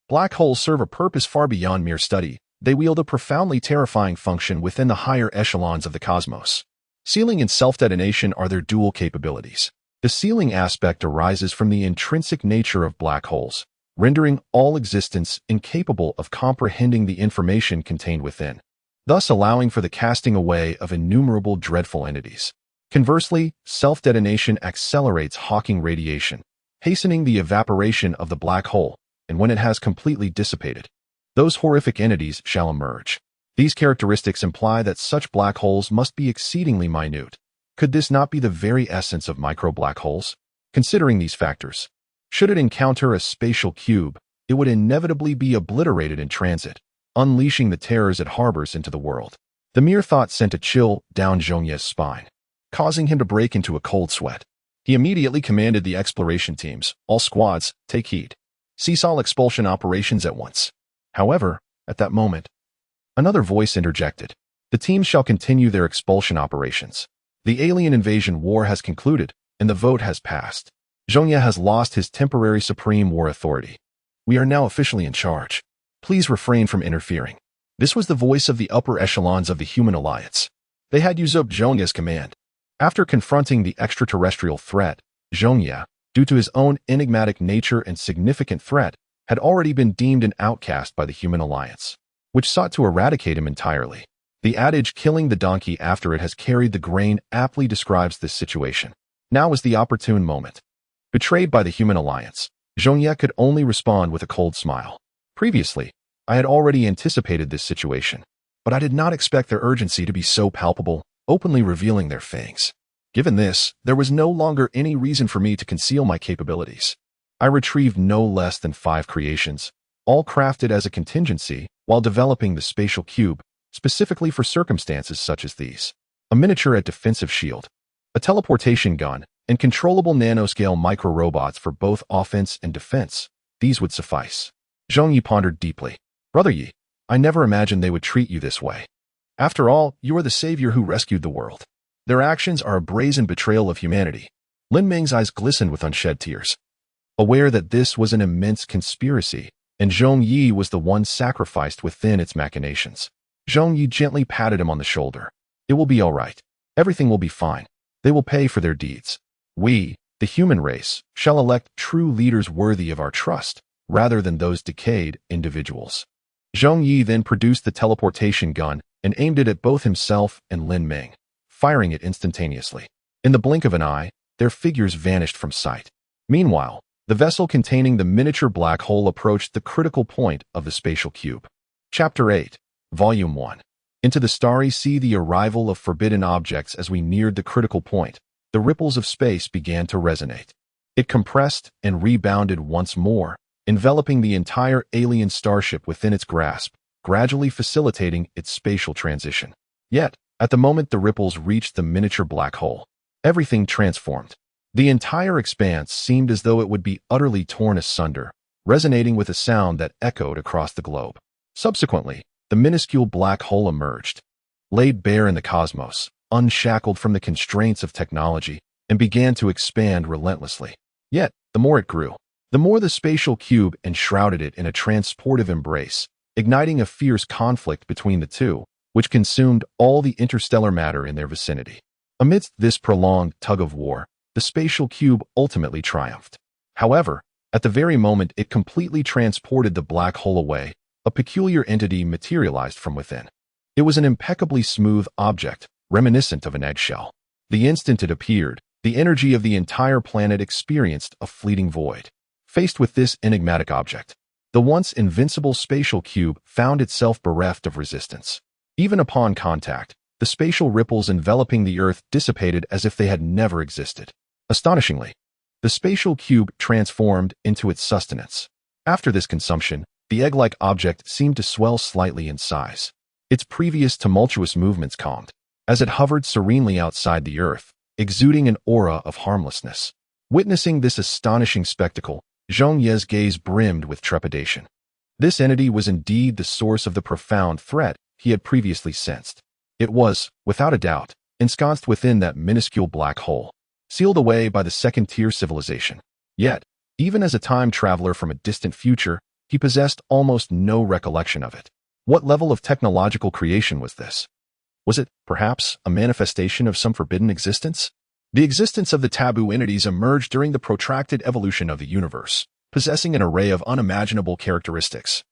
Black holes serve a purpose far beyond mere study. They wield a profoundly terrifying function within the higher echelons of the cosmos. Sealing and self-detonation are their dual capabilities. The sealing aspect arises from the intrinsic nature of black holes, rendering all existence incapable of comprehending the information contained within, thus allowing for the casting away of innumerable dreadful entities. Conversely, self-detonation accelerates Hawking radiation, hastening the evaporation of the black hole, and when it has completely dissipated, those horrific entities shall emerge. These characteristics imply that such black holes must be exceedingly minute. Could this not be the very essence of micro-black holes? Considering these factors, should it encounter a spatial cube, it would inevitably be obliterated in transit, unleashing the terrors it harbors into the world. The mere thought sent a chill down Zhong Ye's spine, causing him to break into a cold sweat. He immediately commanded the exploration teams, all squads, take heed. Cease all expulsion operations at once. However, at that moment, another voice interjected. The teams shall continue their expulsion operations. The alien invasion war has concluded, and the vote has passed. Zhong Ye has lost his temporary supreme war authority. We are now officially in charge. Please refrain from interfering. This was the voice of the upper echelons of the human alliance. They had usurped Zhong Ye's command. After confronting the extraterrestrial threat, Zhong Ye, due to his own enigmatic nature and significant threat, had already been deemed an outcast by the human alliance, which sought to eradicate him entirely. The adage killing the donkey after it has carried the grain aptly describes this situation. Now was the opportune moment. Betrayed by the human alliance, Zhong Ye could only respond with a cold smile. Previously, I had already anticipated this situation, but I did not expect their urgency to be so palpable, openly revealing their fangs. Given this, there was no longer any reason for me to conceal my capabilities. I retrieved no less than 5 creations, all crafted as a contingency while developing the spatial cube, specifically for circumstances such as these. A miniature defensive shield, a teleportation gun, and controllable nanoscale micro-robots for both offense and defense. These would suffice. Zhong Ye pondered deeply. Brother Ye, I never imagined they would treat you this way. After all, you are the savior who rescued the world. Their actions are a brazen betrayal of humanity. Lin Ming's eyes glistened with unshed tears. Aware that this was an immense conspiracy, and Zhong Ye was the one sacrificed within its machinations. Zhong Ye gently patted him on the shoulder. It will be all right. Everything will be fine. They will pay for their deeds. We, the human race, shall elect true leaders worthy of our trust, rather than those decayed individuals. Zhong Ye then produced the teleportation gun and aimed it at both himself and Lin Ming, firing it instantaneously. In the blink of an eye, their figures vanished from sight. Meanwhile, the vessel containing the miniature black hole approached the critical point of the spatial cube. Chapter 8, Volume 1. Into the starry sea, the arrival of forbidden objects. As we neared the critical point, the ripples of space began to resonate. It compressed and rebounded once more, enveloping the entire alien starship within its grasp, gradually facilitating its spatial transition. Yet, at the moment the ripples reached the miniature black hole, everything transformed. The entire expanse seemed as though it would be utterly torn asunder, resonating with a sound that echoed across the globe. Subsequently, the minuscule black hole emerged, laid bare in the cosmos, unshackled from the constraints of technology, and began to expand relentlessly. Yet, the more it grew, the more the spatial cube enshrouded it in a transportive embrace, igniting a fierce conflict between the two, which consumed all the interstellar matter in their vicinity. Amidst this prolonged tug-of-war, the spatial cube ultimately triumphed. However, at the very moment it completely transported the black hole away, a peculiar entity materialized from within. It was an impeccably smooth object, reminiscent of an eggshell. The instant it appeared, the energy of the entire planet experienced a fleeting void. Faced with this enigmatic object, the once invincible spatial cube found itself bereft of resistance. Even upon contact, the spatial ripples enveloping the Earth dissipated as if they had never existed. Astonishingly, the spatial cube transformed into its sustenance. After this consumption, the egg-like object seemed to swell slightly in size. Its previous tumultuous movements calmed, as it hovered serenely outside the Earth, exuding an aura of harmlessness. Witnessing this astonishing spectacle, Zhong Ye's gaze brimmed with trepidation. This entity was indeed the source of the profound threat he had previously sensed. It was, without a doubt, ensconced within that minuscule black hole, sealed away by the second-tier civilization. Yet, even as a time traveler from a distant future, he possessed almost no recollection of it. What level of technological creation was this? Was it, perhaps, a manifestation of some forbidden existence? The existence of the taboo entities emerged during the protracted evolution of the universe, possessing an array of unimaginable characteristics,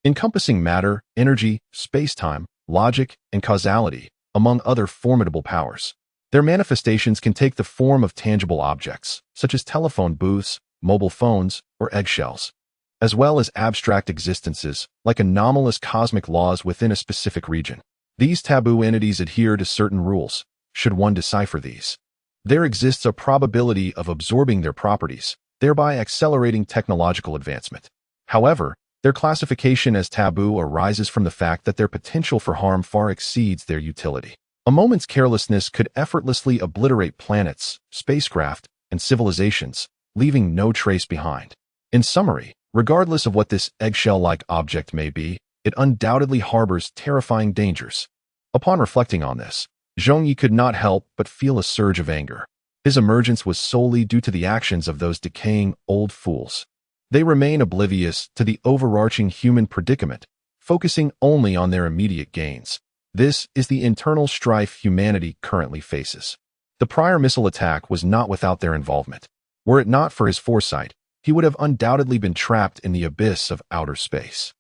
encompassing matter, energy, space-time, logic, and causality, among other formidable powers. Their manifestations can take the form of tangible objects, such as telephone booths, mobile phones, or eggshells, as well as abstract existences, like anomalous cosmic laws within a specific region. These taboo entities adhere to certain rules. Should one decipher these, there exists a probability of absorbing their properties, thereby accelerating technological advancement. However, Their classification as taboo arises from the fact that their potential for harm far exceeds their utility. A moment's carelessness could effortlessly obliterate planets, spacecraft, and civilizations, leaving no trace behind. In summary, regardless of what this eggshell-like object may be, it undoubtedly harbors terrifying dangers. Upon reflecting on this, Zhong Ye could not help but feel a surge of anger. His emergence was solely due to the actions of those decaying old fools. They remain oblivious to the overarching human predicament, focusing only on their immediate gains. This is the internal strife humanity currently faces. The prior missile attack was not without their involvement. Were it not for his foresight, he would have undoubtedly been trapped in the abyss of outer space.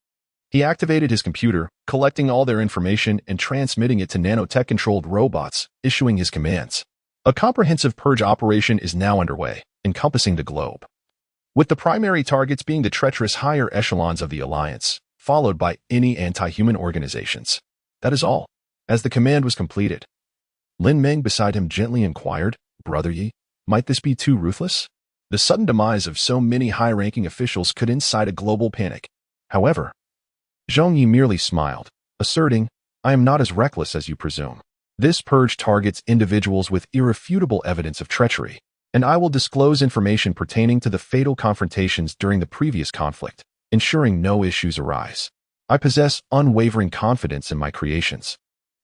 He activated his computer, collecting all their information and transmitting it to nanotech-controlled robots, issuing his commands. A comprehensive purge operation is now underway, encompassing the globe, with the primary targets being the treacherous higher echelons of the Alliance, followed by any anti-human organizations. That is all. As the command was completed, Lin Meng beside him gently inquired, "Brother Yi, might this be too ruthless?" The sudden demise of so many high-ranking officials could incite a global panic. However, Zhong Ye merely smiled, asserting, "I am not as reckless as you presume. This purge targets individuals with irrefutable evidence of treachery, and I will disclose information pertaining to the fatal confrontations during the previous conflict, ensuring no issues arise. I possess unwavering confidence in my creations.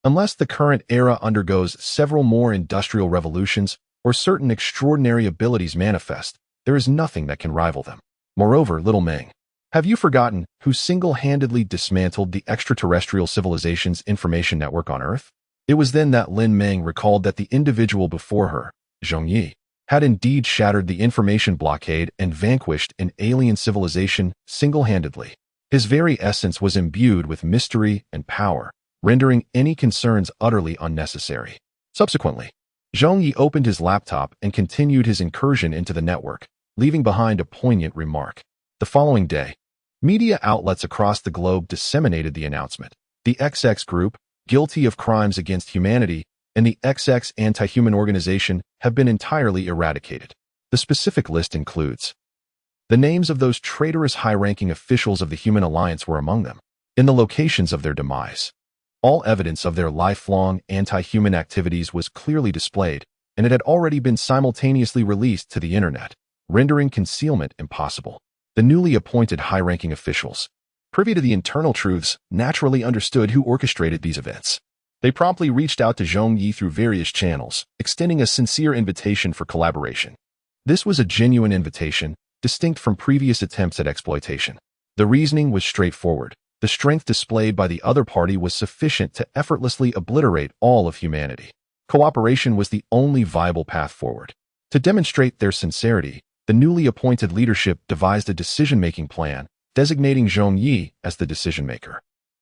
Unless the current era undergoes several more industrial revolutions or certain extraordinary abilities manifest, there is nothing that can rival them. Moreover, little Meng, have you forgotten who single-handedly dismantled the extraterrestrial civilization's information network on Earth?" It was then that Lin Meng recalled that the individual before her, Zhong Ye, had indeed shattered the information blockade and vanquished an alien civilization single-handedly. His very essence was imbued with mystery and power, rendering any concerns utterly unnecessary. Subsequently, Zhong Ye opened his laptop and continued his incursion into the network, leaving behind a poignant remark. The following day, media outlets across the globe disseminated the announcement. The XX Group, guilty of crimes against humanity, and the XX anti-human organization have been entirely eradicated. The specific list includes the names of those traitorous high-ranking officials of the Human Alliance were among them, in the locations of their demise. All evidence of their lifelong anti-human activities was clearly displayed, and it had already been simultaneously released to the internet, rendering concealment impossible. The newly appointed high-ranking officials, privy to the internal truths, naturally understood who orchestrated these events. They promptly reached out to Zhong Ye through various channels, extending a sincere invitation for collaboration. This was a genuine invitation, distinct from previous attempts at exploitation. The reasoning was straightforward. The strength displayed by the other party was sufficient to effortlessly obliterate all of humanity. Cooperation was the only viable path forward. To demonstrate their sincerity, the newly appointed leadership devised a decision-making plan, designating Zhong Ye as the decision-maker.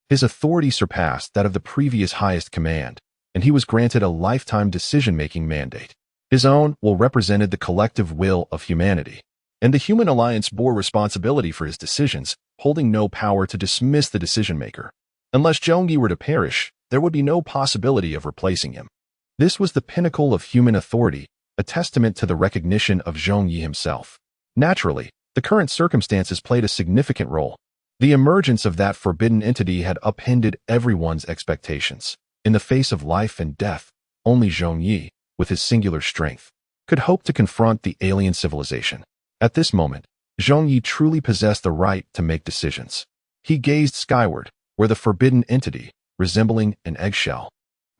His authority surpassed that of the previous highest command, and he was granted a lifetime decision-making mandate. His own will represented the collective will of humanity, and the Human Alliance bore responsibility for his decisions, holding no power to dismiss the decision-maker. Unless Zhong Ye were to perish, there would be no possibility of replacing him. This was the pinnacle of human authority, a testament to the recognition of Zhong Ye himself. Naturally, the current circumstances played a significant role. The emergence of that forbidden entity had upended everyone's expectations. In the face of life and death, only Zhong Ye, with his singular strength, could hope to confront the alien civilization. At this moment, Zhong Ye truly possessed the right to make decisions. He gazed skyward, where the forbidden entity, resembling an eggshell,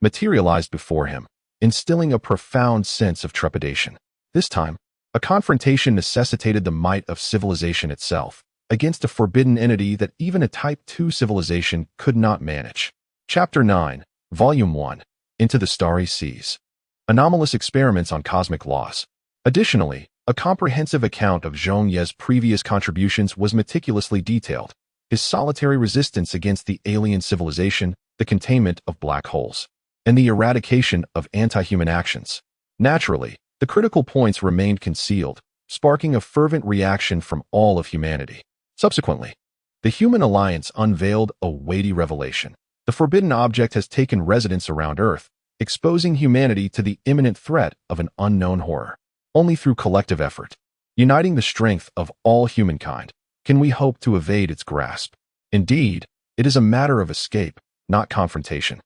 materialized before him, instilling a profound sense of trepidation. This time, a confrontation necessitated the might of civilization itself, against a forbidden entity that even a Type II civilization could not manage. Chapter 9, Volume 1, Into the Starry Seas. Anomalous Experiments on Cosmic Laws. Additionally, a comprehensive account of Zhong Ye's previous contributions was meticulously detailed. His solitary resistance against the alien civilization, the containment of black holes, and the eradication of anti-human actions. Naturally, the critical points remained concealed, sparking a fervent reaction from all of humanity. Subsequently, the Human Alliance unveiled a weighty revelation. The forbidden object has taken residence around Earth, exposing humanity to the imminent threat of an unknown horror. Only through collective effort, uniting the strength of all humankind, can we hope to evade its grasp? Indeed, it is a matter of escape, not confrontation.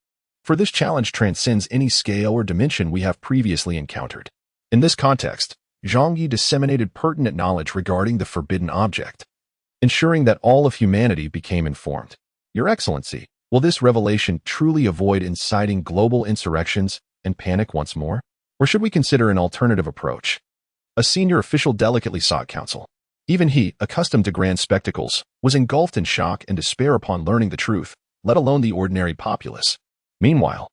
For this challenge transcends any scale or dimension we have previously encountered. In this context, Zhong Ye disseminated pertinent knowledge regarding the forbidden object, ensuring that all of humanity became informed. Your Excellency, will this revelation truly avoid inciting global insurrections and panic once more? Or should we consider an alternative approach? A senior official delicately sought counsel. Even he, accustomed to grand spectacles, was engulfed in shock and despair upon learning the truth, let alone the ordinary populace. Meanwhile,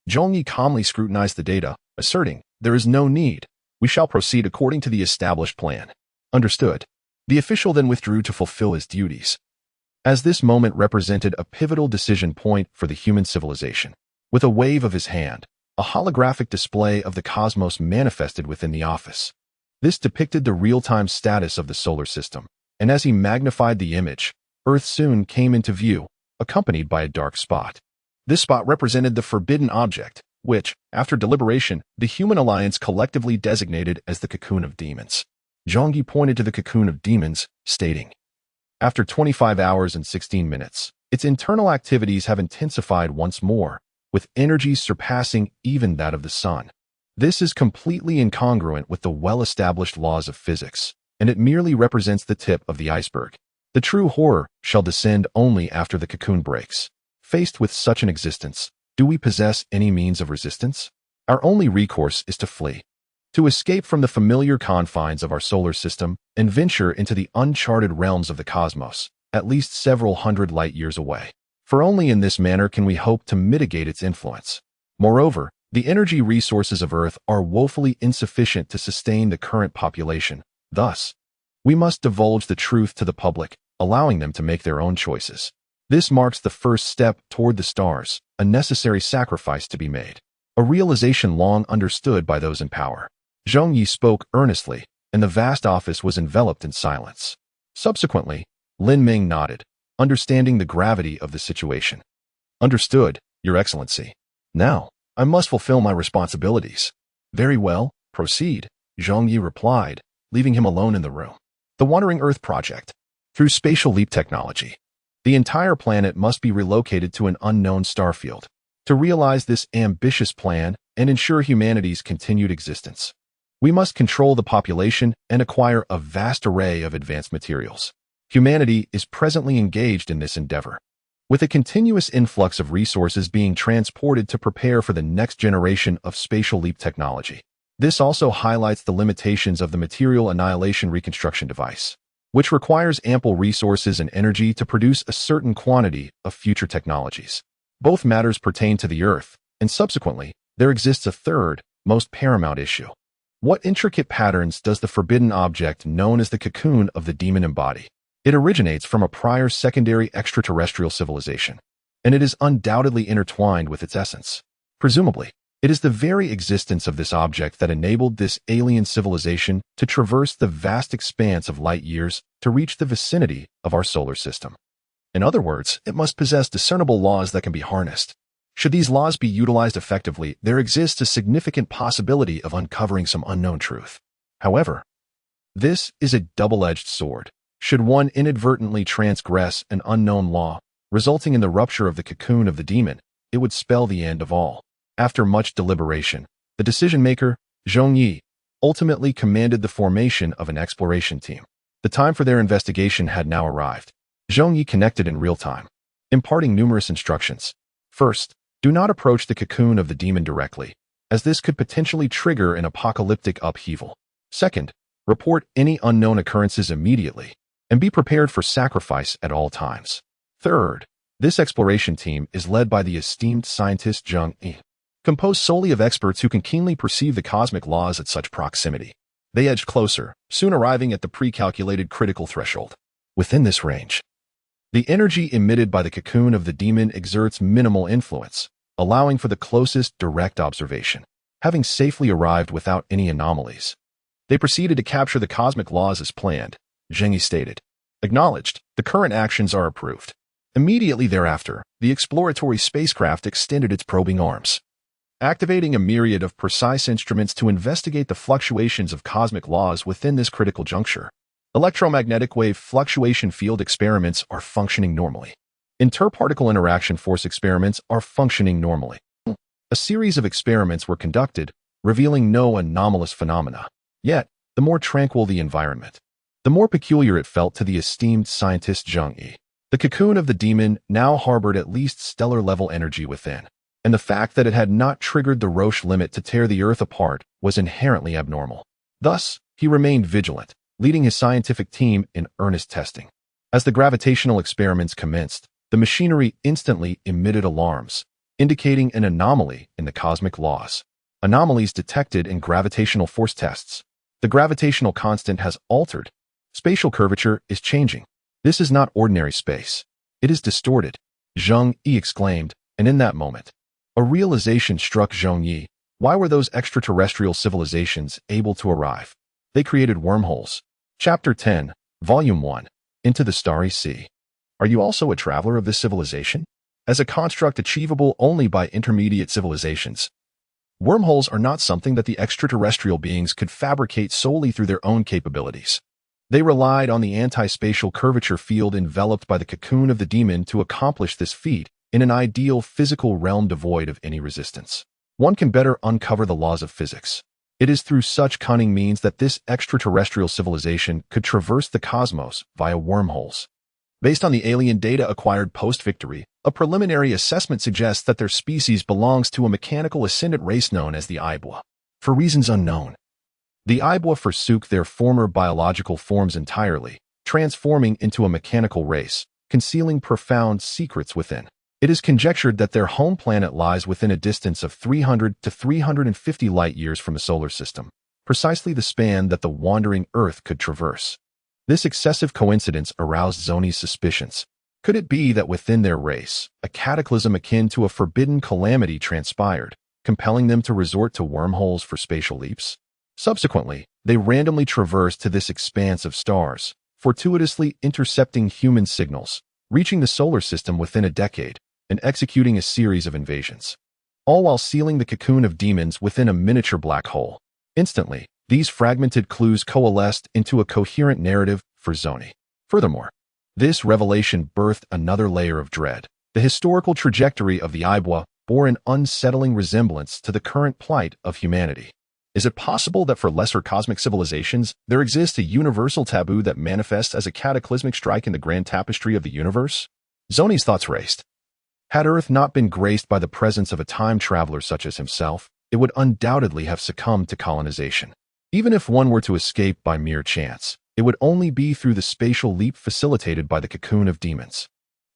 Zhong Ye calmly scrutinized the data, asserting, "There is no need. We shall proceed according to the established plan." Understood. The official then withdrew to fulfill his duties. As this moment represented a pivotal decision point for the human civilization, with a wave of his hand, a holographic display of the cosmos manifested within the office. This depicted the real-time status of the solar system, and as he magnified the image, Earth soon came into view, accompanied by a dark spot. This spot represented the forbidden object, which, after deliberation, the human alliance collectively designated as the Cocoon of Demons. Zhong Ye pointed to the Cocoon of Demons, stating, "After 25 hours and 16 minutes, its internal activities have intensified once more, with energy surpassing even that of the sun. This is completely incongruent with the well-established laws of physics, and it merely represents the tip of the iceberg. The true horror shall descend only after the cocoon breaks. Faced with such an existence, do we possess any means of resistance? Our only recourse is to flee, to escape from the familiar confines of our solar system and venture into the uncharted realms of the cosmos, at least several hundred light years away. For only in this manner can we hope to mitigate its influence. Moreover, the energy resources of Earth are woefully insufficient to sustain the current population. Thus, we must divulge the truth to the public, allowing them to make their own choices. This marks the first step toward the stars, a necessary sacrifice to be made, a realization long understood by those in power." Zhong Ye spoke earnestly, and the vast office was enveloped in silence. Subsequently, Lin Ming nodded, understanding the gravity of the situation. "Understood, Your Excellency. Now, I must fulfill my responsibilities." "Very well, proceed," Zhong Ye replied, leaving him alone in the room. The Wandering Earth Project. Through spatial leap technology, the entire planet must be relocated to an unknown starfield. To realize this ambitious plan and ensure humanity's continued existence, we must control the population and acquire a vast array of advanced materials. Humanity is presently engaged in this endeavor, with a continuous influx of resources being transported to prepare for the next generation of spatial leap technology. This also highlights the limitations of the material annihilation reconstruction device, which requires ample resources and energy to produce a certain quantity of future technologies. Both matters pertain to the Earth, and subsequently, there exists a third, most paramount issue. What intricate patterns does the forbidden object known as the Cocoon of the Demon embody? It originates from a prior secondary extraterrestrial civilization, and it is undoubtedly intertwined with its essence. Presumably, it is the very existence of this object that enabled this alien civilization to traverse the vast expanse of light years to reach the vicinity of our solar system. In other words, it must possess discernible laws that can be harnessed. Should these laws be utilized effectively, there exists a significant possibility of uncovering some unknown truth. However, this is a double-edged sword. Should one inadvertently transgress an unknown law, resulting in the rupture of the cocoon of the demon, it would spell the end of all. After much deliberation, the decision-maker, Zhong Ye, ultimately commanded the formation of an exploration team. The time for their investigation had now arrived. Zhong Ye connected in real time, imparting numerous instructions. First, do not approach the cocoon of the demon directly, as this could potentially trigger an apocalyptic upheaval. Second, report any unknown occurrences immediately, and be prepared for sacrifice at all times. Third, this exploration team is led by the esteemed scientist Zhong Ye, composed solely of experts who can keenly perceive the cosmic laws at such proximity. They edged closer, soon arriving at the pre-calculated critical threshold. Within this range, the energy emitted by the cocoon of the demon exerts minimal influence, allowing for the closest direct observation. Having safely arrived without any anomalies, they proceeded to capture the cosmic laws as planned. Zhong Ye stated. Acknowledged, the current actions are approved. Immediately thereafter, the exploratory spacecraft extended its probing arms, activating a myriad of precise instruments to investigate the fluctuations of cosmic laws within this critical juncture. Electromagnetic wave fluctuation field experiments are functioning normally. Interparticle interaction force experiments are functioning normally. A series of experiments were conducted, revealing no anomalous phenomena. Yet, the more tranquil the environment, the more peculiar it felt to the esteemed scientist Zhong Ye. The cocoon of the demon now harbored at least stellar-level energy within, and the fact that it had not triggered the Roche limit to tear the Earth apart was inherently abnormal. Thus, he remained vigilant, leading his scientific team in earnest testing. As the gravitational experiments commenced, the machinery instantly emitted alarms, indicating an anomaly in the cosmic laws. Anomalies detected in gravitational force tests. The gravitational constant has altered. Spatial curvature is changing. This is not ordinary space. It is distorted, Zhong Ye exclaimed, and in that moment, a realization struck Zhong Ye. Why were those extraterrestrial civilizations able to arrive? They created wormholes. Chapter 10, Volume 1, Into the Starry Sea. Are you also a traveler of this civilization? As a construct achievable only by intermediate civilizations, wormholes are not something that the extraterrestrial beings could fabricate solely through their own capabilities. They relied on the anti-spatial curvature field enveloped by the cocoon of the demon to accomplish this feat in an ideal physical realm devoid of any resistance. One can better uncover the laws of physics. It is through such cunning means that this extraterrestrial civilization could traverse the cosmos via wormholes. Based on the alien data acquired post-victory, a preliminary assessment suggests that their species belongs to a mechanical ascendant race known as the Ibwa. For reasons unknown, the Ibwa forsook their former biological forms entirely, transforming into a mechanical race, concealing profound secrets within. It is conjectured that their home planet lies within a distance of 300 to 350 light-years from the solar system, precisely the span that the wandering Earth could traverse. This excessive coincidence aroused Zhong Ye's suspicions. Could it be that within their race, a cataclysm akin to a forbidden calamity transpired, compelling them to resort to wormholes for spatial leaps? Subsequently, they randomly traversed to this expanse of stars, fortuitously intercepting human signals, reaching the solar system within a decade, and executing a series of invasions, all while sealing the cocoon of demons within a miniature black hole. Instantly, these fragmented clues coalesced into a coherent narrative for Zhong Ye. Furthermore, this revelation birthed another layer of dread. The historical trajectory of the Ibwa bore an unsettling resemblance to the current plight of humanity. Is it possible that for lesser cosmic civilizations, there exists a universal taboo that manifests as a cataclysmic strike in the grand tapestry of the universe? Zhong Ye's thoughts raced. Had Earth not been graced by the presence of a time traveler such as himself, it would undoubtedly have succumbed to colonization. Even if one were to escape by mere chance, it would only be through the spatial leap facilitated by the cocoon of demons.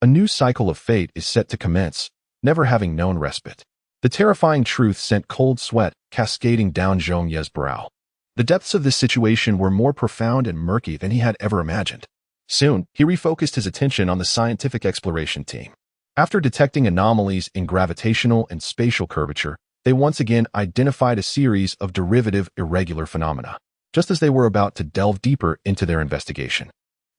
A new cycle of fate is set to commence, never having known respite. The terrifying truth sent cold sweat cascading down Zhong Ye's brow. The depths of this situation were more profound and murky than he had ever imagined. Soon, he refocused his attention on the scientific exploration team. After detecting anomalies in gravitational and spatial curvature, they once again identified a series of derivative irregular phenomena, just as they were about to delve deeper into their investigation.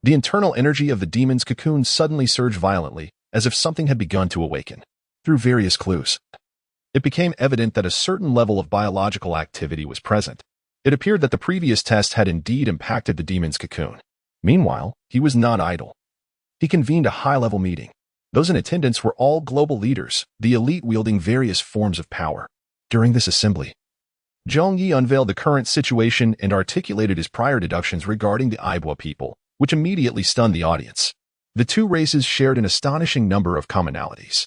The internal energy of the demon's cocoon suddenly surged violently, as if something had begun to awaken. Through various clues, it became evident that a certain level of biological activity was present. It appeared that the previous test had indeed impacted the demon's cocoon. Meanwhile, he was not idle. He convened a high-level meeting. Those in attendance were all global leaders, the elite wielding various forms of power. During this assembly, Zhong Ye unveiled the current situation and articulated his prior deductions regarding the Ibwa people, which immediately stunned the audience. The two races shared an astonishing number of commonalities.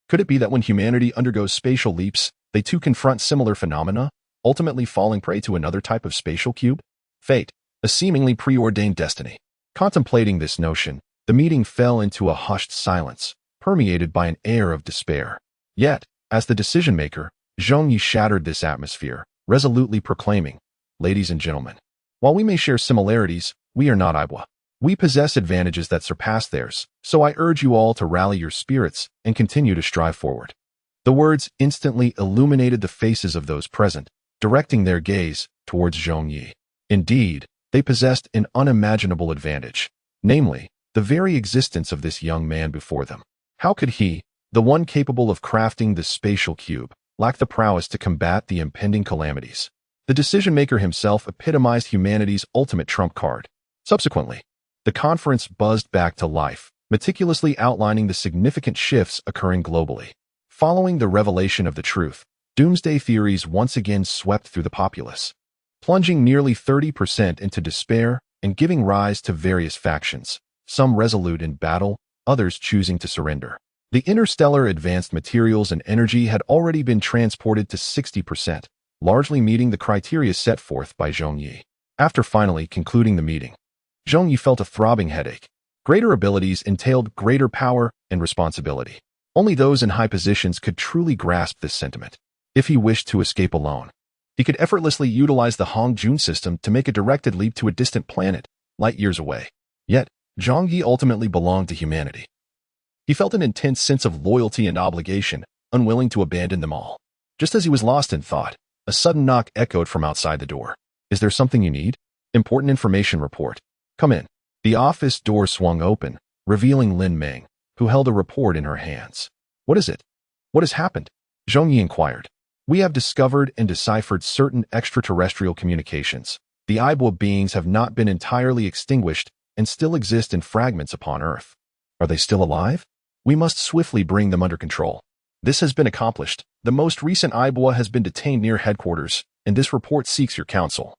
Could it be that when humanity undergoes spatial leaps, they too confront similar phenomena, ultimately falling prey to another type of spatial cube? Fate, a seemingly preordained destiny. Contemplating this notion, the meeting fell into a hushed silence, permeated by an air of despair. Yet, as the decision-maker, Zhong Ye shattered this atmosphere, resolutely proclaiming, "Ladies and gentlemen, while we may share similarities, we are not Ibwa. We possess advantages that surpass theirs, so I urge you all to rally your spirits and continue to strive forward." The words instantly illuminated the faces of those present, directing their gaze towards Zhong Ye. Indeed, they possessed an unimaginable advantage, namely, the very existence of this young man before them. How could he, the one capable of crafting the spatial cube, lack the prowess to combat the impending calamities? The decision-maker himself epitomized humanity's ultimate trump card. Subsequently, the conference buzzed back to life, meticulously outlining the significant shifts occurring globally. Following the revelation of the truth, doomsday theories once again swept through the populace, plunging nearly 30% into despair and giving rise to various factions, some resolute in battle, others choosing to surrender. The interstellar advanced materials and energy had already been transported to 60%, largely meeting the criteria set forth by Zhong Ye. After finally concluding the meeting, Zhong Ye felt a throbbing headache. Greater abilities entailed greater power and responsibility. Only those in high positions could truly grasp this sentiment. If he wished to escape alone, he could effortlessly utilize the Hong-Jun system to make a directed leap to a distant planet, light years away. Yet, Zhong Ye ultimately belonged to humanity. He felt an intense sense of loyalty and obligation, unwilling to abandon them all. Just as he was lost in thought, a sudden knock echoed from outside the door. "Is there something you need?" "Important information report." "Come in." The office door swung open, revealing Lin Meng, who held a report in her hands. "What is it? What has happened?" Zhong Ye inquired. "We have discovered and deciphered certain extraterrestrial communications. The Ibwa beings have not been entirely extinguished and still exist in fragments upon Earth." "Are they still alive?" "We must swiftly bring them under control." "This has been accomplished. The most recent Ibwa has been detained near headquarters, and this report seeks your counsel."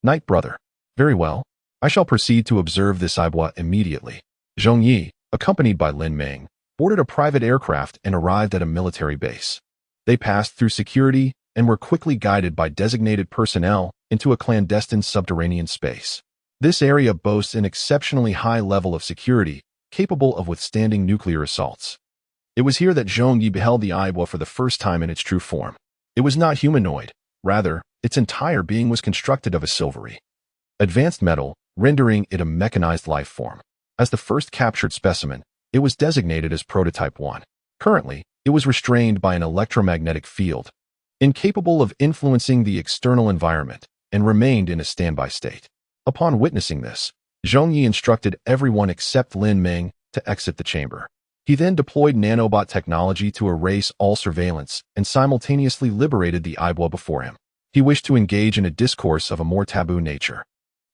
"Knight brother." "Very well. I shall proceed to observe this Ibwa immediately." Zhong Ye, accompanied by Lin Meng, boarded a private aircraft and arrived at a military base. They passed through security and were quickly guided by designated personnel into a clandestine subterranean space. This area boasts an exceptionally high level of security, capable of withstanding nuclear assaults. It was here that Zhong Ye beheld the Ibwa for the first time in its true form. It was not humanoid. Rather, its entire being was constructed of a silvery, advanced metal, rendering it a mechanized life form. As the first captured specimen, it was designated as Prototype 1. Currently, it was restrained by an electromagnetic field, incapable of influencing the external environment, and remained in a standby state. Upon witnessing this, Zhong Ye instructed everyone except Lin Meng to exit the chamber. He then deployed nanobot technology to erase all surveillance and simultaneously liberated the Ibwa before him. He wished to engage in a discourse of a more taboo nature.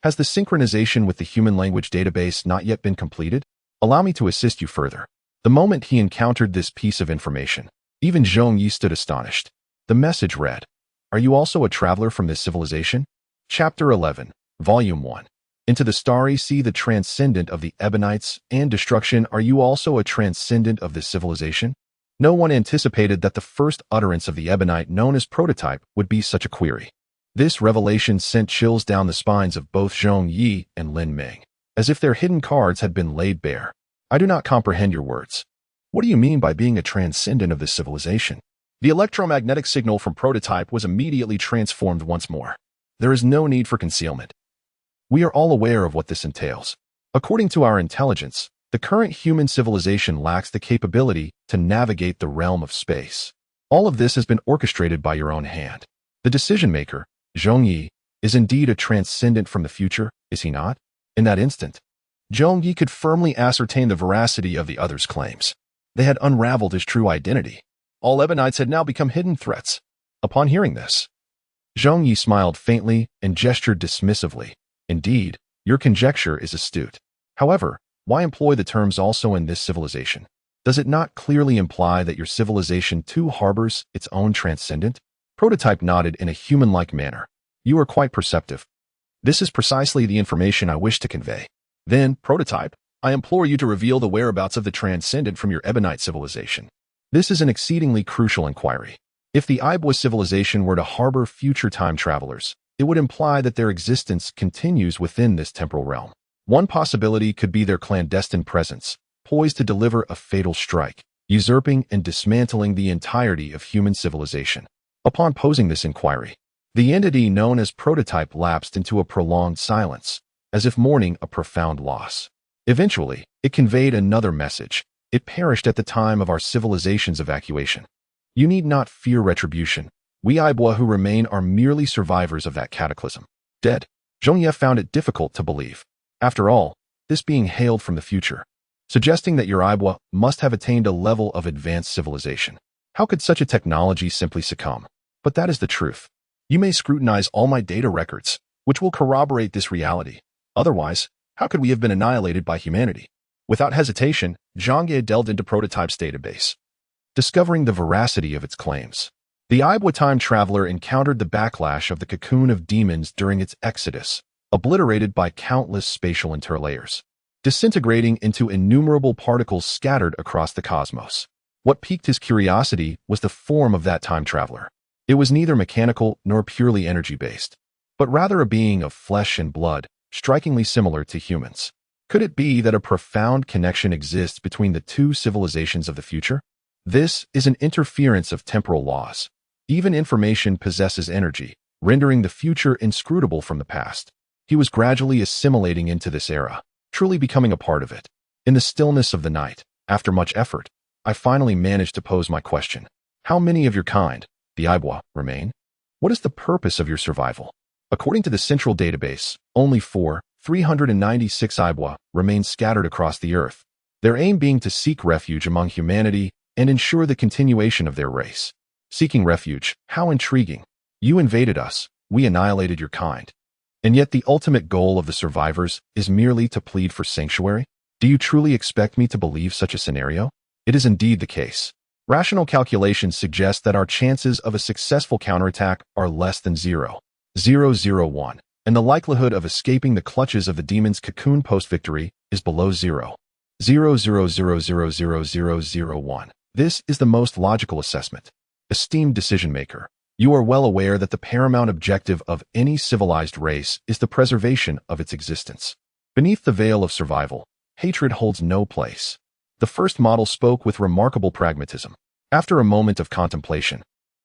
"Has the synchronization with the human language database not yet been completed? Allow me to assist you further." The moment he encountered this piece of information, even Zhong Ye stood astonished. The message read, "Are you also a traveler from this civilization?" Chapter 11, Volume 1. Into the starry sea, the transcendent of the Ebonites and destruction. Are you also a transcendent of this civilization? No one anticipated that the first utterance of the Ebonite known as Prototype would be such a query. This revelation sent chills down the spines of both Zhong Ye and Lin Meng, as if their hidden cards had been laid bare. "I do not comprehend your words. What do you mean by being a transcendent of this civilization?" The electromagnetic signal from Prototype was immediately transformed once more. "There is no need for concealment. We are all aware of what this entails. According to our intelligence, the current human civilization lacks the capability to navigate the realm of space. All of this has been orchestrated by your own hand. The decision-maker, Zhong Ye, is indeed a transcendent from the future, is he not?" In that instant, Zhong Ye could firmly ascertain the veracity of the other's claims. They had unraveled his true identity. All Ebonites had now become hidden threats. Upon hearing this, Zhong Ye smiled faintly and gestured dismissively. "Indeed, your conjecture is astute. However, why employ the terms also in this civilization? Does it not clearly imply that your civilization too harbors its own transcendent?" Prototype nodded in a human-like manner. "You are quite perceptive. This is precisely the information I wish to convey." "Then, Prototype, I implore you to reveal the whereabouts of the transcendent from your Ebonite civilization. This is an exceedingly crucial inquiry. If the Ibwa civilization were to harbor future time travelers, it would imply that their existence continues within this temporal realm. One possibility could be their clandestine presence, poised to deliver a fatal strike, usurping and dismantling the entirety of human civilization." Upon posing this inquiry, the entity known as Prototype lapsed into a prolonged silence, as if mourning a profound loss. Eventually, it conveyed another message. "It perished at the time of our civilization's evacuation. You need not fear retribution. We Ibwa who remain are merely survivors of that cataclysm." Dead. Zhong Ye found it difficult to believe. After all, this being hailed from the future, suggesting that your Ibwa must have attained a level of advanced civilization. How could such a technology simply succumb? But that is the truth. You may scrutinize all my data records, which will corroborate this reality. Otherwise, How could we have been annihilated by humanity? Without hesitation, Zhong Ye delved into Prototype's database, discovering the veracity of its claims. The Ibwa time traveler encountered the backlash of the cocoon of demons during its exodus, obliterated by countless spatial interlayers, disintegrating into innumerable particles scattered across the cosmos. What piqued his curiosity was the form of that time traveler. It was neither mechanical nor purely energy-based, but rather a being of flesh and blood, strikingly similar to humans. Could it be that a profound connection exists between the two civilizations of the future? This is an interference of temporal laws. Even information possesses energy, rendering the future inscrutable from the past. He was gradually assimilating into this era, truly becoming a part of it. In the stillness of the night, after much effort, I finally managed to pose my question. How many of your kind, the Ibwa, remain? What is the purpose of your survival? According to the central database, only 396 Ibwa remain scattered across the earth, their aim being to seek refuge among humanity and ensure the continuation of their race. Seeking refuge, how intriguing. You invaded us, we annihilated your kind. And yet the ultimate goal of the survivors is merely to plead for sanctuary? Do you truly expect me to believe such a scenario? It is indeed the case. Rational calculations suggest that our chances of a successful counterattack are less than 0.001, and the likelihood of escaping the clutches of the demon's cocoon post-victory is below 0.0000001. This is the most logical assessment. Esteemed decision-maker, you are well aware that the paramount objective of any civilized race is the preservation of its existence. Beneath the veil of survival, hatred holds no place. The first model spoke with remarkable pragmatism. After a moment of contemplation,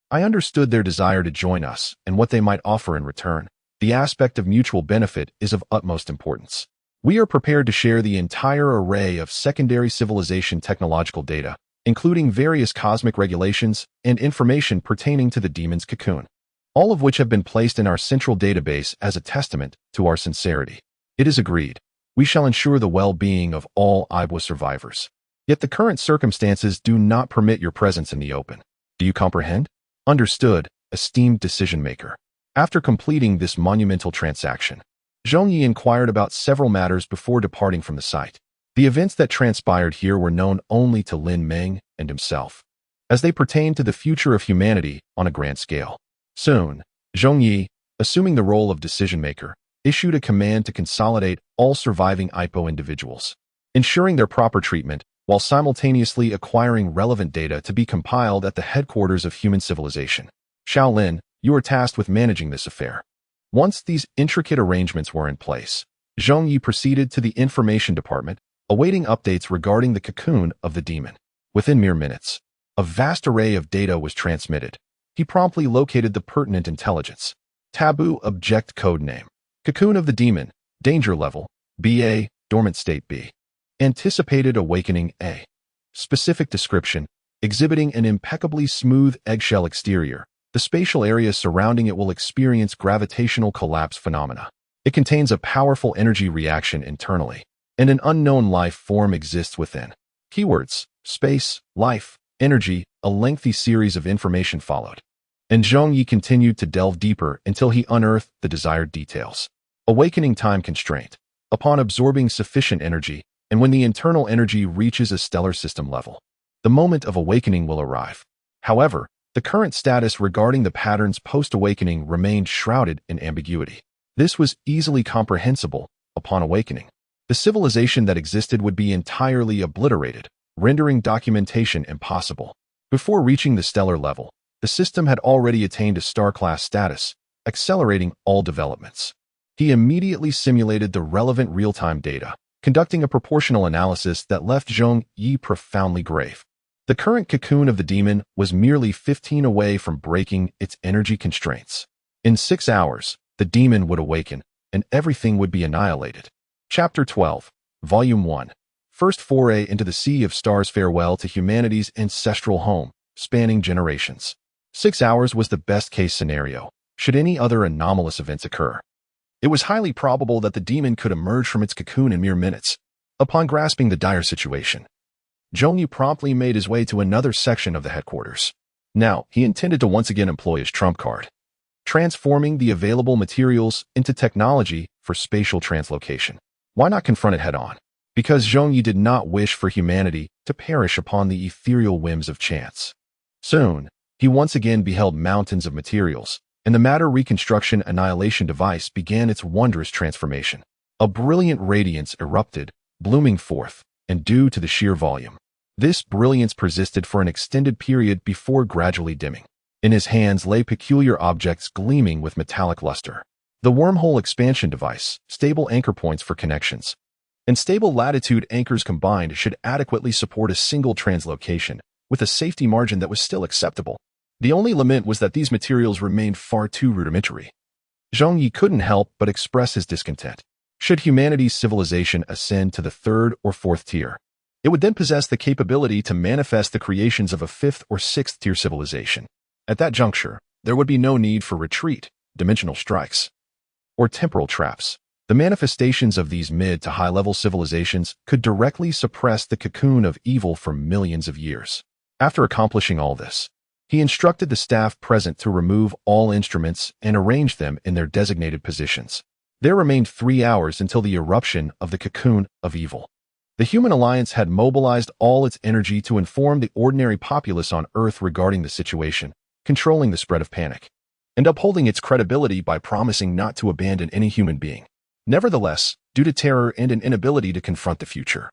I understood their desire to join us and what they might offer in return. The aspect of mutual benefit is of utmost importance. We are prepared to share the entire array of secondary civilization technological data, including various cosmic regulations and information pertaining to the demon's cocoon, all of which have been placed in our central database as a testament to our sincerity. It is agreed. We shall ensure the well-being of all Ibwa survivors. Yet the current circumstances do not permit your presence in the open. Do you comprehend? Understood, esteemed decision-maker. After completing this monumental transaction, Zhong Ye inquired about several matters before departing from the site. The events that transpired here were known only to Lin Meng and himself, as they pertain to the future of humanity on a grand scale. Soon, Zhong Ye, assuming the role of decision-maker, issued a command to consolidate all surviving IPO individuals, ensuring their proper treatment while simultaneously acquiring relevant data to be compiled at the headquarters of human civilization. Shaolin, you are tasked with managing this affair. Once these intricate arrangements were in place, Zhong Ye proceeded to the information department, awaiting updates regarding the cocoon of the demon. Within mere minutes, a vast array of data was transmitted. He promptly located the pertinent intelligence. Taboo object code name. Cocoon of the demon. Danger level. BA. Dormant state B. Anticipated awakening A. Specific description. Exhibiting an impeccably smooth eggshell exterior. The spatial area surrounding it will experience gravitational collapse phenomena. It contains a powerful energy reaction internally, and an unknown life form exists within. Keywords: space, life, energy. A lengthy series of information followed, and Zhong Ye continued to delve deeper until he unearthed the desired details. Awakening time constraint. Upon absorbing sufficient energy, and when the internal energy reaches a stellar system level, the moment of awakening will arrive. However, the current status regarding the patterns post-awakening remained shrouded in ambiguity. This was easily comprehensible. Upon awakening, the civilization that existed would be entirely obliterated, rendering documentation impossible. Before reaching the stellar level, the system had already attained a star-class status, accelerating all developments. He immediately simulated the relevant real-time data, conducting a proportional analysis that left Zhong Ye profoundly grave. The current cocoon of the demon was merely 15 away from breaking its energy constraints. In 6 hours, the demon would awaken, and everything would be annihilated. Chapter 12, Volume 1. First foray into the Sea of Stars. Farewell to humanity's ancestral home, spanning generations. 6 hours was the best-case scenario, should any other anomalous events occur. It was highly probable that the demon could emerge from its cocoon in mere minutes. Upon grasping the dire situation, Zhong Ye promptly made his way to another section of the headquarters. Now, he intended to once again employ his trump card, transforming the available materials into technology for spatial translocation. Why not confront it head-on? Because Zhong Ye did not wish for humanity to perish upon the ethereal whims of chance. Soon, he once again beheld mountains of materials, and the matter reconstruction annihilation device began its wondrous transformation. A brilliant radiance erupted, blooming forth, and due to the sheer volume. This brilliance persisted for an extended period before gradually dimming. In his hands lay peculiar objects gleaming with metallic luster. The wormhole expansion device, stable anchor points for connections, and stable latitude anchors combined should adequately support a single translocation, with a safety margin that was still acceptable. The only lament was that these materials remained far too rudimentary. Zhong Ye couldn't help but express his discontent. Should humanity's civilization ascend to the third or fourth tier, it would then possess the capability to manifest the creations of a fifth or sixth tier civilization. At that juncture, there would be no need for retreat, dimensional strikes, or temporal traps. The manifestations of these mid to high-level civilizations could directly suppress the cocoon of evil for millions of years. After accomplishing all this, he instructed the staff present to remove all instruments and arrange them in their designated positions. There remained 3 hours until the eruption of the cocoon of evil. The Human Alliance had mobilized all its energy to inform the ordinary populace on Earth regarding the situation, controlling the spread of panic, and upholding its credibility by promising not to abandon any human being. Nevertheless, due to terror and an inability to confront the future,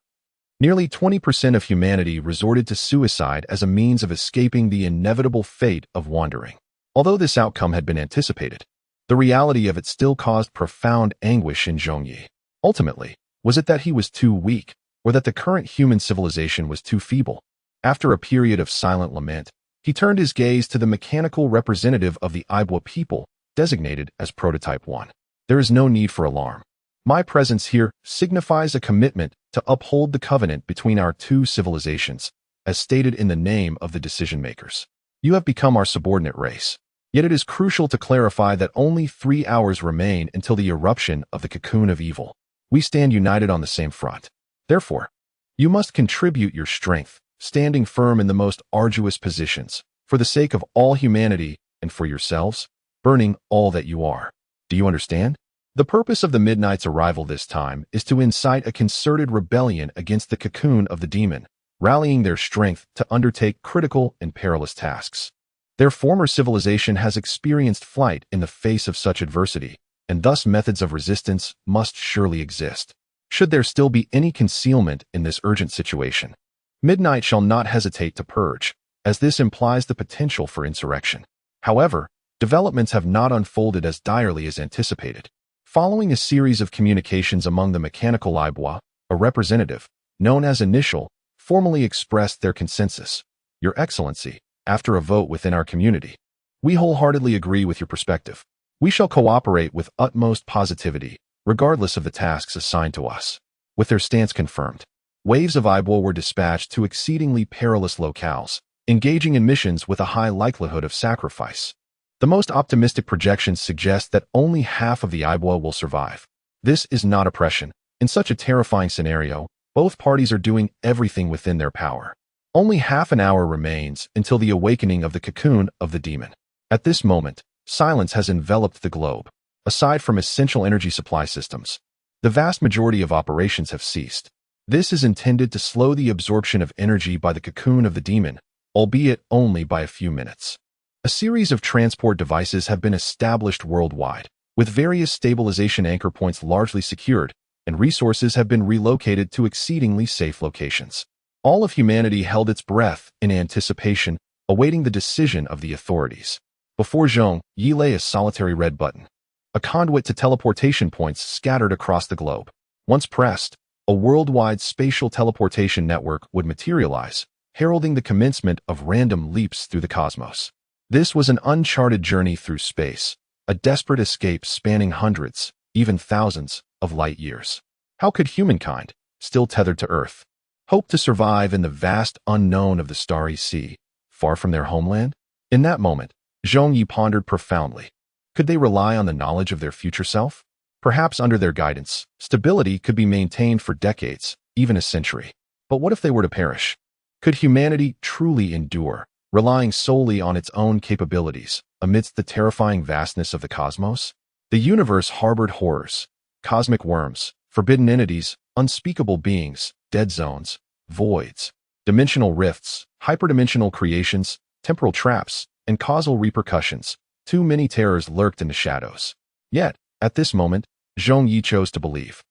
nearly 20% of humanity resorted to suicide as a means of escaping the inevitable fate of wandering. Although this outcome had been anticipated, the reality of it still caused profound anguish in Zhong Ye. Ultimately, was it that he was too weak, or that the current human civilization was too feeble? After a period of silent lament, he turned his gaze to the mechanical representative of the Aibwa people, designated as Prototype 1. There is no need for alarm. My presence here signifies a commitment to uphold the covenant between our two civilizations, as stated in the name of the decision-makers. You have become our subordinate race. Yet it is crucial to clarify that only 3 hours remain until the eruption of the cocoon of evil. We stand united on the same front. Therefore, you must contribute your strength, standing firm in the most arduous positions, for the sake of all humanity and for yourselves, burning all that you are. Do you understand? The purpose of the Midnight's arrival this time is to incite a concerted rebellion against the cocoon of the demon, rallying their strength to undertake critical and perilous tasks. Their former civilization has experienced flight in the face of such adversity, and thus methods of resistance must surely exist. Should there still be any concealment in this urgent situation, Midnight shall not hesitate to purge, as this implies the potential for insurrection. However, developments have not unfolded as direly as anticipated. Following a series of communications among the mechanical Aibwa, a representative, known as Initial, formally expressed their consensus. Your Excellency, after a vote within our community, we wholeheartedly agree with your perspective. We shall cooperate with utmost positivity, regardless of the tasks assigned to us. With their stance confirmed, waves of Aibwa were dispatched to exceedingly perilous locales, engaging in missions with a high likelihood of sacrifice. The most optimistic projections suggest that only half of the Aibwa will survive. This is not oppression. In such a terrifying scenario, both parties are doing everything within their power. Only half an hour remains until the awakening of the cocoon of the demon. At this moment, silence has enveloped the globe. Aside from essential energy supply systems, the vast majority of operations have ceased. This is intended to slow the absorption of energy by the cocoon of the demon, albeit only by a few minutes. A series of transport devices have been established worldwide, with various stabilization anchor points largely secured, and resources have been relocated to exceedingly safe locations. All of humanity held its breath in anticipation, awaiting the decision of the authorities. Before Zhong Ye lay a solitary red button, a conduit to teleportation points scattered across the globe. Once pressed, a worldwide spatial teleportation network would materialize, heralding the commencement of random leaps through the cosmos. This was an uncharted journey through space, a desperate escape spanning hundreds, even thousands, of light years. How could humankind, still tethered to Earth, hope to survive in the vast unknown of the starry sea, far from their homeland? In that moment, Zhong Ye pondered profoundly. Could they rely on the knowledge of their future self? Perhaps under their guidance, stability could be maintained for decades, even a century. But what if they were to perish? Could humanity truly endure, relying solely on its own capabilities, amidst the terrifying vastness of the cosmos? The universe harbored horrors, cosmic worms, forbidden entities, unspeakable beings, dead zones, voids, dimensional rifts, hyperdimensional creations, temporal traps, and causal repercussions. Too many terrors lurked in the shadows. Yet, at this moment, Zhong Ye chose to believe.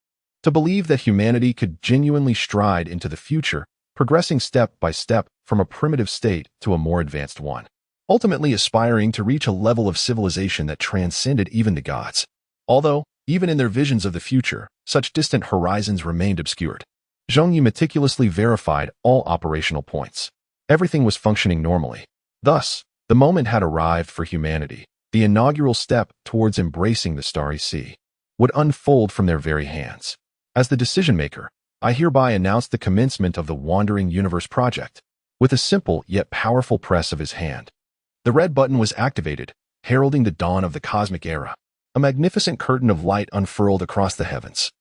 To believe that humanity could genuinely stride into the future, progressing step by step from a primitive state to a more advanced one, ultimately aspiring to reach a level of civilization that transcended even the gods. Although, even in their visions of the future, such distant horizons remained obscured. Zhong Ye meticulously verified all operational points. Everything was functioning normally. Thus, the moment had arrived for humanity. The inaugural step towards embracing the starry sea would unfold from their very hands. As the decision-maker, I hereby announce the commencement of the Wandering Universe Project. With a simple yet powerful press of his hand, the red button was activated, heralding the dawn of the cosmic era. A magnificent curtain of light unfurled across the heavens,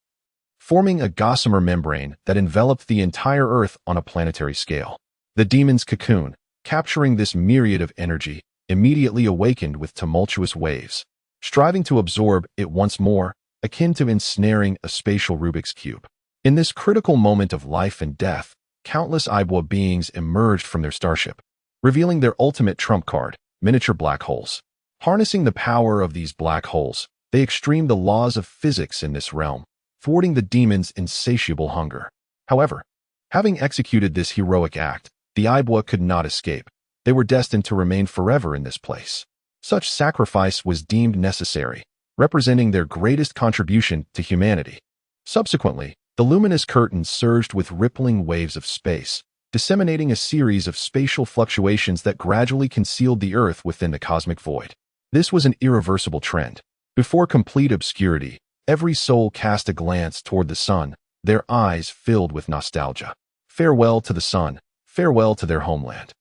forming a gossamer membrane that enveloped the entire Earth on a planetary scale. The demon's cocoon, capturing this myriad of energy, immediately awakened with tumultuous waves, striving to absorb it once more, akin to ensnaring a spatial Rubik's Cube. In this critical moment of life and death, countless Ibwa beings emerged from their starship, revealing their ultimate trump card, miniature black holes. Harnessing the power of these black holes, they extreme the laws of physics in this realm, thwarting the demon's insatiable hunger. However, having executed this heroic act, the Ibwa could not escape. They were destined to remain forever in this place. Such sacrifice was deemed necessary, representing their greatest contribution to humanity. Subsequently, the luminous curtain surged with rippling waves of space, disseminating a series of spatial fluctuations that gradually concealed the Earth within the cosmic void. This was an irreversible trend. Before complete obscurity, every soul cast a glance toward the sun, their eyes filled with nostalgia. Farewell to the sun, farewell to their homeland.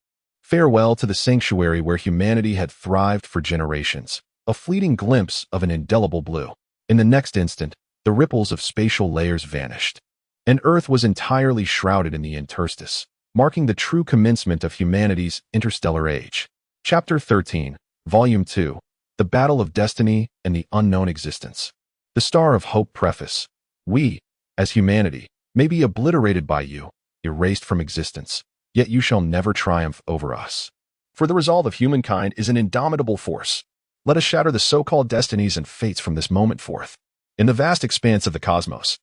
Farewell to the sanctuary where humanity had thrived for generations. A fleeting glimpse of an indelible blue. In the next instant, the ripples of spatial layers vanished, and Earth was entirely shrouded in the interstice, marking the true commencement of humanity's interstellar age. Chapter 13, Volume 2, The Battle of Destiny and the Unknown Existence. The Star of Hope Preface. We, as humanity, may be obliterated by you, erased from existence, yet you shall never triumph over us. For the resolve of humankind is an indomitable force. Let us shatter the so-called destinies and fates from this moment forth. In the vast expanse of the cosmos,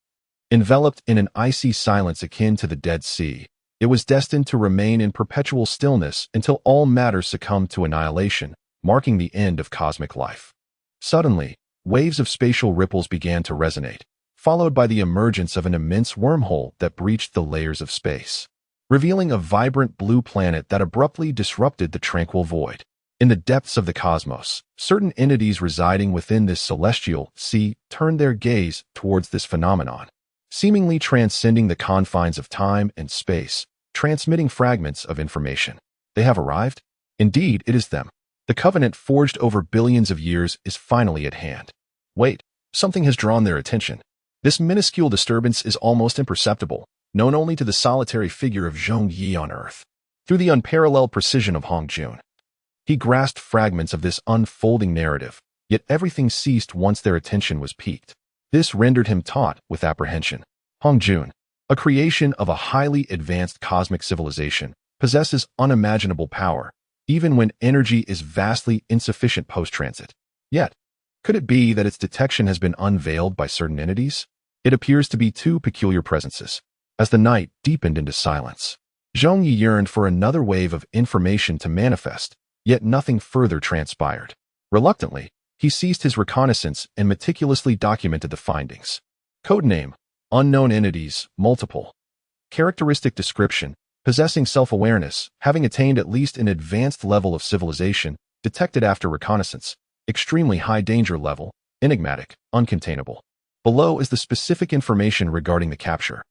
enveloped in an icy silence akin to the Dead Sea, it was destined to remain in perpetual stillness until all matter succumbed to annihilation, marking the end of cosmic life. Suddenly, waves of spatial ripples began to resonate, followed by the emergence of an immense wormhole that breached the layers of space, revealing a vibrant blue planet that abruptly disrupted the tranquil void. In the depths of the cosmos, certain entities residing within this celestial sea turned their gaze towards this phenomenon, seemingly transcending the confines of time and space, transmitting fragments of information. They have arrived? Indeed, it is them. The covenant forged over billions of years is finally at hand. Wait, something has drawn their attention. This minuscule disturbance is almost imperceptible, known only to the solitary figure of Zhong Ye on Earth. Through the unparalleled precision of Hong Jun, he grasped fragments of this unfolding narrative, yet everything ceased once their attention was piqued. This rendered him taut with apprehension. Hong Jun, a creation of a highly advanced cosmic civilization, possesses unimaginable power, even when energy is vastly insufficient post-transit. Yet, could it be that its detection has been unveiled by certain entities? It appears to be two peculiar presences. As the night deepened into silence, Zhong Ye yearned for another wave of information to manifest, yet nothing further transpired. Reluctantly, he ceased his reconnaissance and meticulously documented the findings. Codename: Unknown Entities, Multiple. Characteristic description: possessing self-awareness, having attained at least an advanced level of civilization, detected after reconnaissance. Extremely high danger level, enigmatic, uncontainable. Below is the specific information regarding the capture.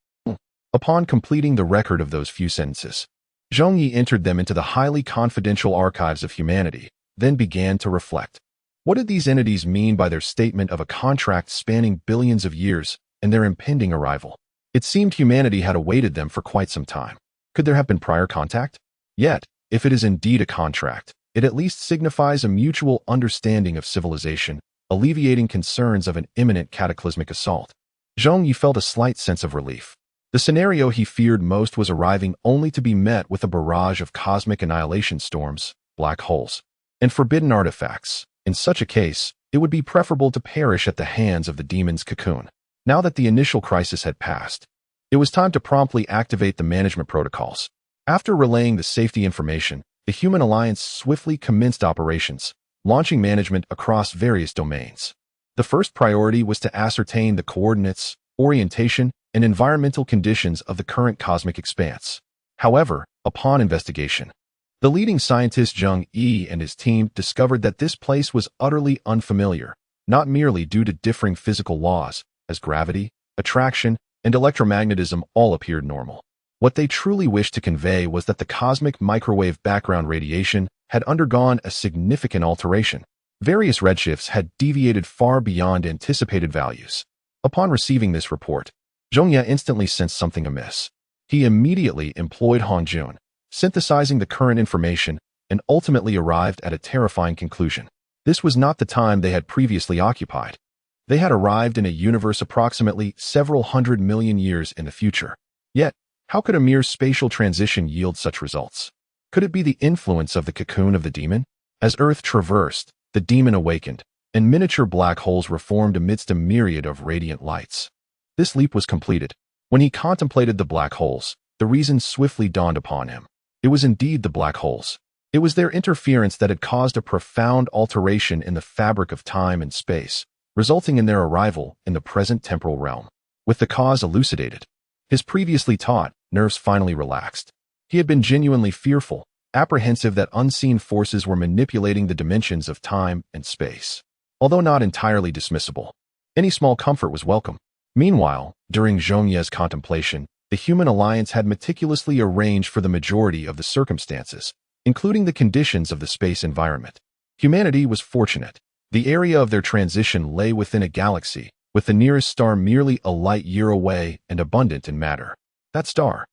Upon completing the record of those few sentences, Zhong Ye entered them into the highly confidential archives of humanity, then began to reflect. What did these entities mean by their statement of a contract spanning billions of years and their impending arrival? It seemed humanity had awaited them for quite some time. Could there have been prior contact? Yet, if it is indeed a contract, it at least signifies a mutual understanding of civilization, alleviating concerns of an imminent cataclysmic assault. Zhong Ye felt a slight sense of relief. The scenario he feared most was arriving only to be met with a barrage of cosmic annihilation storms, black holes, and forbidden artifacts. In such a case, it would be preferable to perish at the hands of the demon's cocoon. Now that the initial crisis had passed, it was time to promptly activate the management protocols. After relaying the safety information, the Human Alliance swiftly commenced operations, launching management across various domains. The first priority was to ascertain the coordinates, orientation, and environmental conditions of the current cosmic expanse. However, upon investigation, the leading scientist Zhong Ye and his team discovered that this place was utterly unfamiliar, not merely due to differing physical laws, as gravity, attraction, and electromagnetism all appeared normal. What they truly wished to convey was that the cosmic microwave background radiation had undergone a significant alteration. Various redshifts had deviated far beyond anticipated values. Upon receiving this report, Zhong Ye instantly sensed something amiss. He immediately employed Hanjun, synthesizing the current information, and ultimately arrived at a terrifying conclusion. This was not the time they had previously occupied. They had arrived in a universe approximately several hundred million years in the future. Yet, how could a mere spatial transition yield such results? Could it be the influence of the cocoon of the demon? As Earth traversed, the demon awakened, and miniature black holes reformed amidst a myriad of radiant lights. This leap was completed. When he contemplated the black holes, the reason swiftly dawned upon him. It was indeed the black holes. It was their interference that had caused a profound alteration in the fabric of time and space, resulting in their arrival in the present temporal realm. With the cause elucidated, his previously taut nerves finally relaxed. He had been genuinely fearful, apprehensive that unseen forces were manipulating the dimensions of time and space. Although not entirely dismissible, any small comfort was welcome. Meanwhile, during Zhong Ye's contemplation, the Human Alliance had meticulously arranged for the majority of the circumstances, including the conditions of the space environment. Humanity was fortunate. The area of their transition lay within a galaxy, with the nearest star merely a light year away and abundant in matter. That star,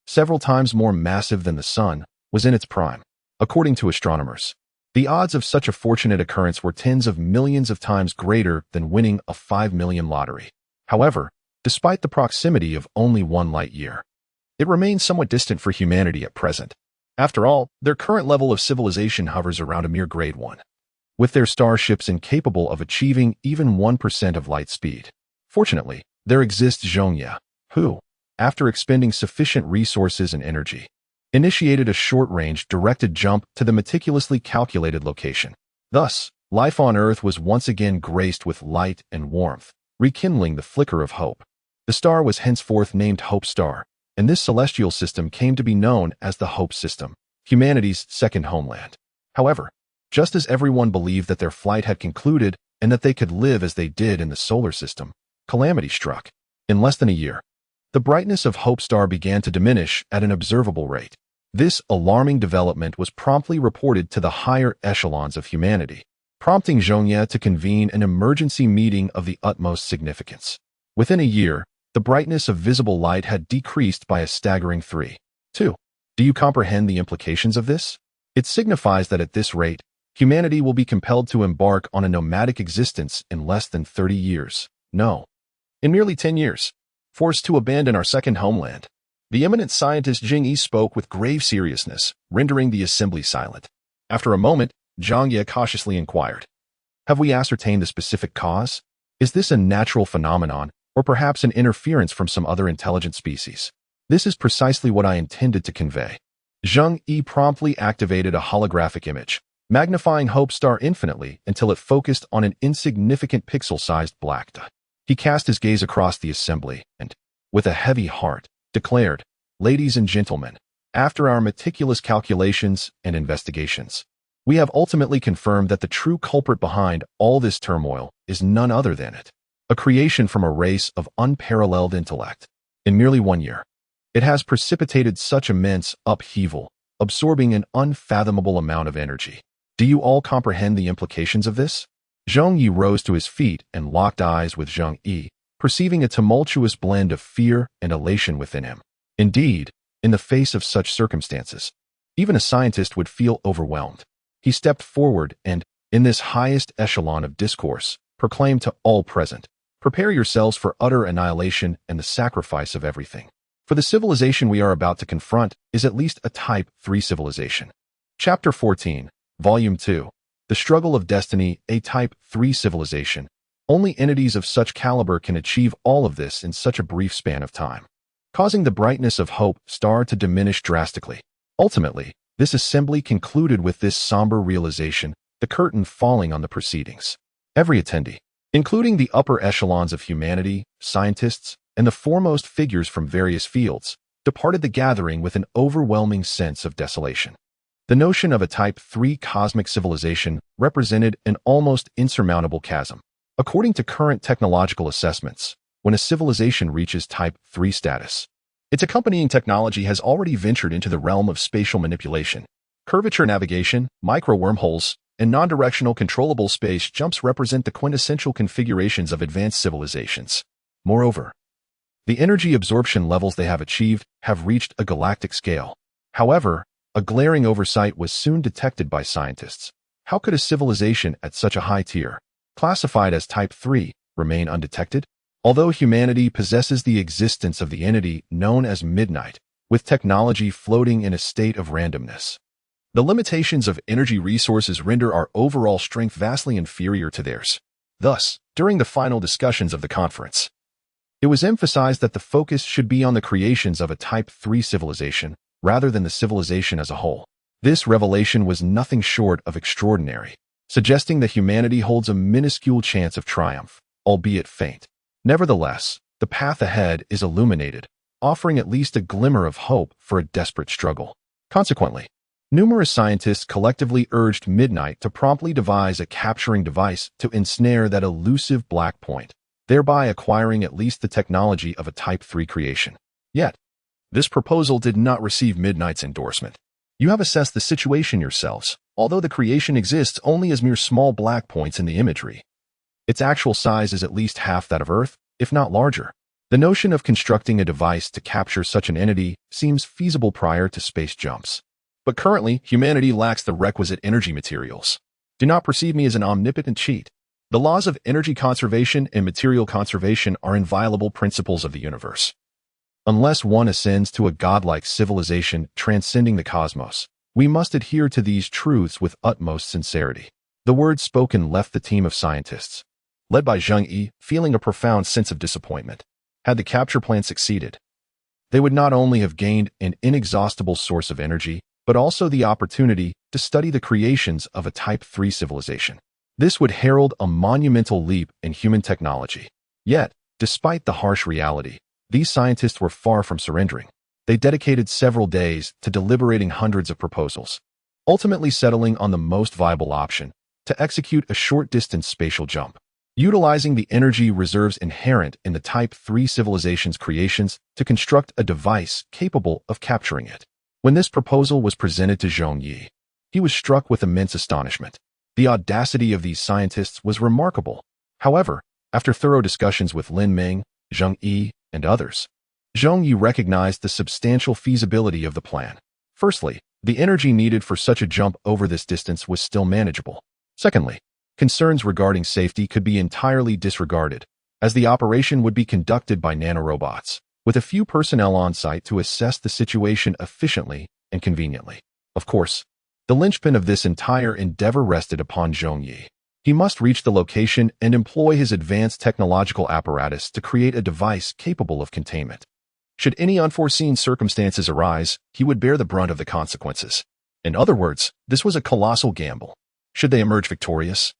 several times more massive than the Sun, was in its prime. According to astronomers, the odds of such a fortunate occurrence were tens of millions of times greater than winning a 5 million lottery. However, despite the proximity of only 1 light year, it remains somewhat distant for humanity at present. After all, their current level of civilization hovers around a mere grade 1, with their starships incapable of achieving even 1% of light speed. Fortunately, there exists Zhong Ye, who, after expending sufficient resources and energy, initiated a short-range directed jump to the meticulously calculated location. Thus, life on Earth was once again graced with light and warmth, rekindling the flicker of hope. The star was henceforth named Hope Star, and this celestial system came to be known as the Hope System, humanity's second homeland. However, just as everyone believed that their flight had concluded and that they could live as they did in the solar system, calamity struck. In less than a year, the brightness of Hope Star began to diminish at an observable rate. This alarming development was promptly reported to the higher echelons of humanity, prompting Zhong Ye to convene an emergency meeting of the utmost significance. Within a year, the brightness of visible light had decreased by a staggering 3.2. Do you comprehend the implications of this? It signifies that at this rate, humanity will be compelled to embark on a nomadic existence in less than 30 years. No, in merely 10 years. Forced to abandon our second homeland. The eminent scientist Zhong Ye spoke with grave seriousness, rendering the assembly silent. After a moment, Zhong Ye cautiously inquired, "Have we ascertained the specific cause? Is this a natural phenomenon, or perhaps an interference from some other intelligent species?" "This is precisely what I intended to convey." Zhong Ye promptly activated a holographic image, magnifying Hope Star infinitely until it focused on an insignificant pixel-sized black dot. He cast his gaze across the assembly and, with a heavy heart, declared, "Ladies and gentlemen, after our meticulous calculations and investigations, we have ultimately confirmed that the true culprit behind all this turmoil is none other than a creation from a race of unparalleled intellect. In merely 1 year, it has precipitated such immense upheaval, absorbing an unfathomable amount of energy. Do you all comprehend the implications of this?" Zhong Ye rose to his feet and locked eyes with Zhong Ye, perceiving a tumultuous blend of fear and elation within him. Indeed, in the face of such circumstances, even a scientist would feel overwhelmed. He stepped forward and, in this highest echelon of discourse, proclaimed to all present, Prepare yourselves for utter annihilation and the sacrifice of everything. For the civilization we are about to confront is at least a Type 3 civilization. Chapter 14, Volume 2. The Struggle of Destiny, a Type 3 civilization. Only entities of such caliber can achieve all of this in such a brief span of time, causing the brightness of Hope Star to diminish drastically. Ultimately, this assembly concluded with this somber realization, the curtain falling on the proceedings. Every attendee, including the upper echelons of humanity, scientists, and the foremost figures from various fields, departed the gathering with an overwhelming sense of desolation. The notion of a Type 3 cosmic civilization represented an almost insurmountable chasm. According to current technological assessments, when a civilization reaches Type 3 status, its accompanying technology has already ventured into the realm of spatial manipulation. Curvature navigation, micro-wormholes, and non-directional controllable space jumps represent the quintessential configurations of advanced civilizations. Moreover, the energy absorption levels they have achieved have reached a galactic scale. However, a glaring oversight was soon detected by scientists. How could a civilization at such a high tier, classified as Type 3, remain undetected? Although humanity possesses the existence of the entity known as Midnight, with technology floating in a state of randomness, the limitations of energy resources render our overall strength vastly inferior to theirs. Thus, during the final discussions of the conference, it was emphasized that the focus should be on the creations of a Type 3 civilization, rather than the civilization as a whole. This revelation was nothing short of extraordinary, suggesting that humanity holds a minuscule chance of triumph, albeit faint. Nevertheless, the path ahead is illuminated, offering at least a glimmer of hope for a desperate struggle. Consequently, numerous scientists collectively urged Midnight to promptly devise a capturing device to ensnare that elusive black point, thereby acquiring at least the technology of a Type 3 creation. Yet, this proposal did not receive Midnight's endorsement. You have assessed the situation yourselves. Although the creation exists only as mere small black points in the imagery, its actual size is at least half that of Earth, if not larger. The notion of constructing a device to capture such an entity seems feasible prior to space jumps. But currently, humanity lacks the requisite energy materials. Do not perceive me as an omnipotent cheat. The laws of energy conservation and material conservation are inviolable principles of the universe. Unless one ascends to a godlike civilization transcending the cosmos, we must adhere to these truths with utmost sincerity. The words spoken left the team of scientists, led by Zhong Ye, feeling a profound sense of disappointment. Had the capture plan succeeded, they would not only have gained an inexhaustible source of energy, but also the opportunity to study the creations of a Type 3 civilization. This would herald a monumental leap in human technology. Yet, despite the harsh reality, these scientists were far from surrendering. They dedicated several days to deliberating hundreds of proposals, ultimately settling on the most viable option, to execute a short-distance spatial jump. Utilizing the energy reserves inherent in the Type 3 civilization's creations to construct a device capable of capturing it. When this proposal was presented to Zhong Ye, he was struck with immense astonishment. The audacity of these scientists was remarkable. However, after thorough discussions with Lin Ming, Zhong Ye, and others, Zhong Ye recognized the substantial feasibility of the plan. Firstly, the energy needed for such a jump over this distance was still manageable. Secondly, concerns regarding safety could be entirely disregarded, as the operation would be conducted by nanorobots, with a few personnel on site to assess the situation efficiently and conveniently. Of course, the linchpin of this entire endeavor rested upon Zhong Ye. He must reach the location and employ his advanced technological apparatus to create a device capable of containment. Should any unforeseen circumstances arise, he would bear the brunt of the consequences. In other words, this was a colossal gamble. Should they emerge victorious,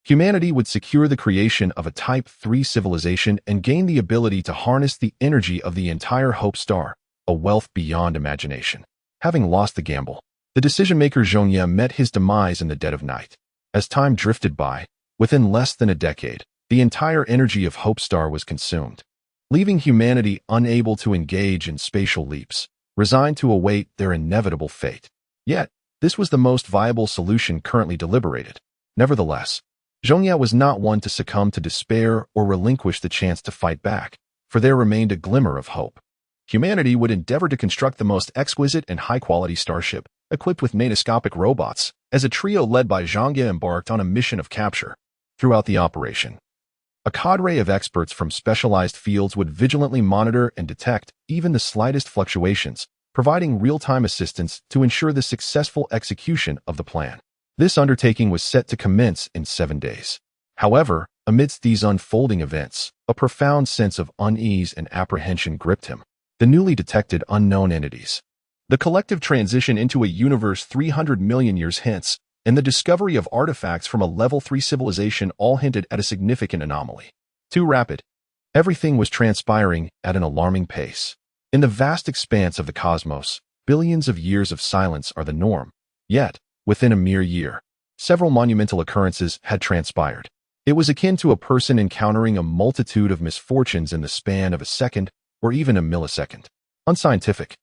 humanity would secure the creation of a Type 3 civilization and gain the ability to harness the energy of the entire Hope Star, a wealth beyond imagination. Having lost the gamble, the decision-maker Zhong Ye met his demise in the dead of night. As time drifted by, within less than a decade, the entire energy of Hope Star was consumed, leaving humanity unable to engage in spatial leaps, resigned to await their inevitable fate. Yet, this was the most viable solution currently deliberated. Nevertheless, Zhong Ye was not one to succumb to despair or relinquish the chance to fight back, for there remained a glimmer of hope. Humanity would endeavor to construct the most exquisite and high-quality starship, equipped with nanoscopic robots, as a trio led by Zhong Ye embarked on a mission of capture. Throughout the operation, A cadre of experts from specialized fields would vigilantly monitor and detect even the slightest fluctuations, providing real-time assistance to ensure the successful execution of the plan. This undertaking was set to commence in 7 days. However, amidst these unfolding events, a profound sense of unease and apprehension gripped him. The newly detected unknown entities, the collective transition into a universe 300 million years hence, and the discovery of artifacts from a Level 3 civilization all hinted at a significant anomaly. Too rapid. Everything was transpiring at an alarming pace. In the vast expanse of the cosmos, billions of years of silence are the norm. Yet, within a mere year, several monumental occurrences had transpired. It was akin to a person encountering a multitude of misfortunes in the span of a second or even a millisecond. Unscientific.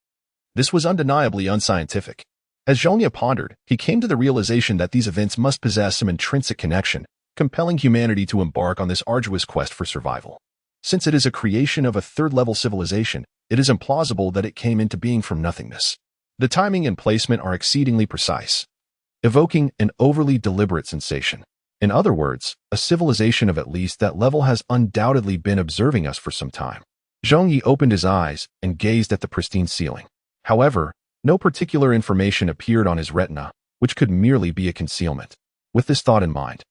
This was undeniably unscientific. As Zhong Ye pondered, he came to the realization that these events must possess some intrinsic connection, compelling humanity to embark on this arduous quest for survival. Since it is a creation of a third-level civilization, it is implausible that it came into being from nothingness. The timing and placement are exceedingly precise, evoking an overly deliberate sensation. In other words, a civilization of at least that level has undoubtedly been observing us for some time. Zhong Ye opened his eyes and gazed at the pristine ceiling. However, no particular information appeared on his retina, which could merely be a concealment. With this thought in mind,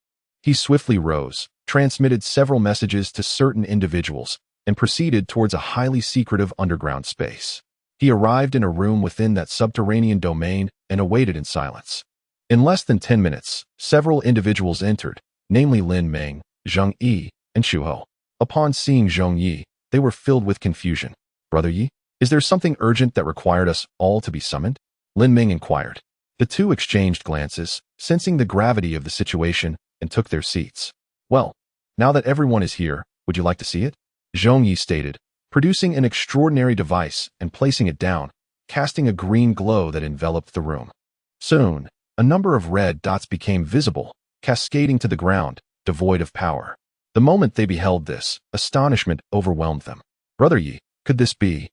he swiftly rose, transmitted several messages to certain individuals, and proceeded towards a highly secretive underground space. He arrived in a room within that subterranean domain and awaited in silence. In less than 10 minutes, several individuals entered, namely Lin Meng, Zhong Ye, and Xu Ho. Upon seeing Zhong Ye, they were filled with confusion. "Brother Ye, is there something urgent that required us all to be summoned?" Lin Meng inquired. The two exchanged glances, sensing the gravity of the situation, and took their seats. "Well, now that everyone is here, would you like to see it?" Zhong Ye stated, producing an extraordinary device and placing it down, casting a green glow that enveloped the room. Soon, a number of red dots became visible, cascading to the ground, devoid of power. The moment they beheld this, astonishment overwhelmed them. "Brother Ye, could this be?"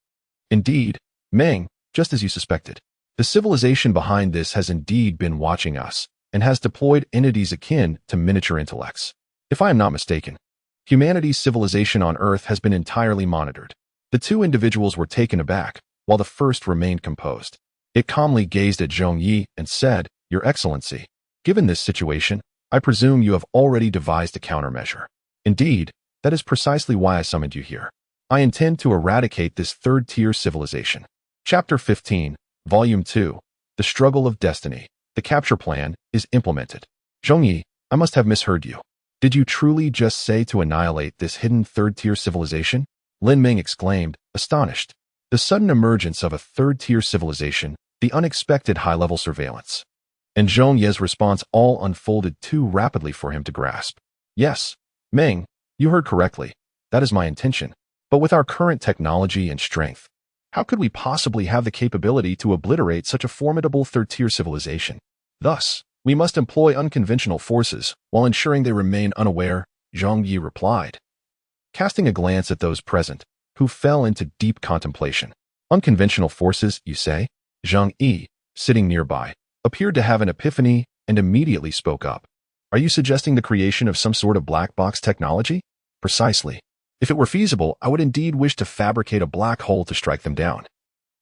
"Indeed, Meng, just as you suspected. The civilization behind this has indeed been watching us, and has deployed entities akin to miniature intellects. If I am not mistaken, humanity's civilization on Earth has been entirely monitored." The two individuals were taken aback, while the first remained composed. It calmly gazed at Zhong Ye and said, "Your Excellency, given this situation, I presume you have already devised a countermeasure." "Indeed, that is precisely why I summoned you here. I intend to eradicate this third-tier civilization." Chapter 15, Volume 2, The Struggle of Destiny. The capture plan is implemented. "Zhong Ye, I must have misheard you. Did you truly just say to annihilate this hidden third-tier civilization?" Lin Meng exclaimed, astonished. The sudden emergence of a third-tier civilization, the unexpected high-level surveillance, and Zhong Ye's response all unfolded too rapidly for him to grasp. "Yes, Meng, you heard correctly. That is my intention. But with our current technology and strength, how could we possibly have the capability to obliterate such a formidable third-tier civilization? Thus, we must employ unconventional forces while ensuring they remain unaware," Zhong Ye replied, casting a glance at those present, who fell into deep contemplation. "Unconventional forces, you say?" Zhong Ye, sitting nearby, appeared to have an epiphany and immediately spoke up. "Are you suggesting the creation of some sort of black box technology?" "Precisely. If it were feasible, I would indeed wish to fabricate a black hole to strike them down,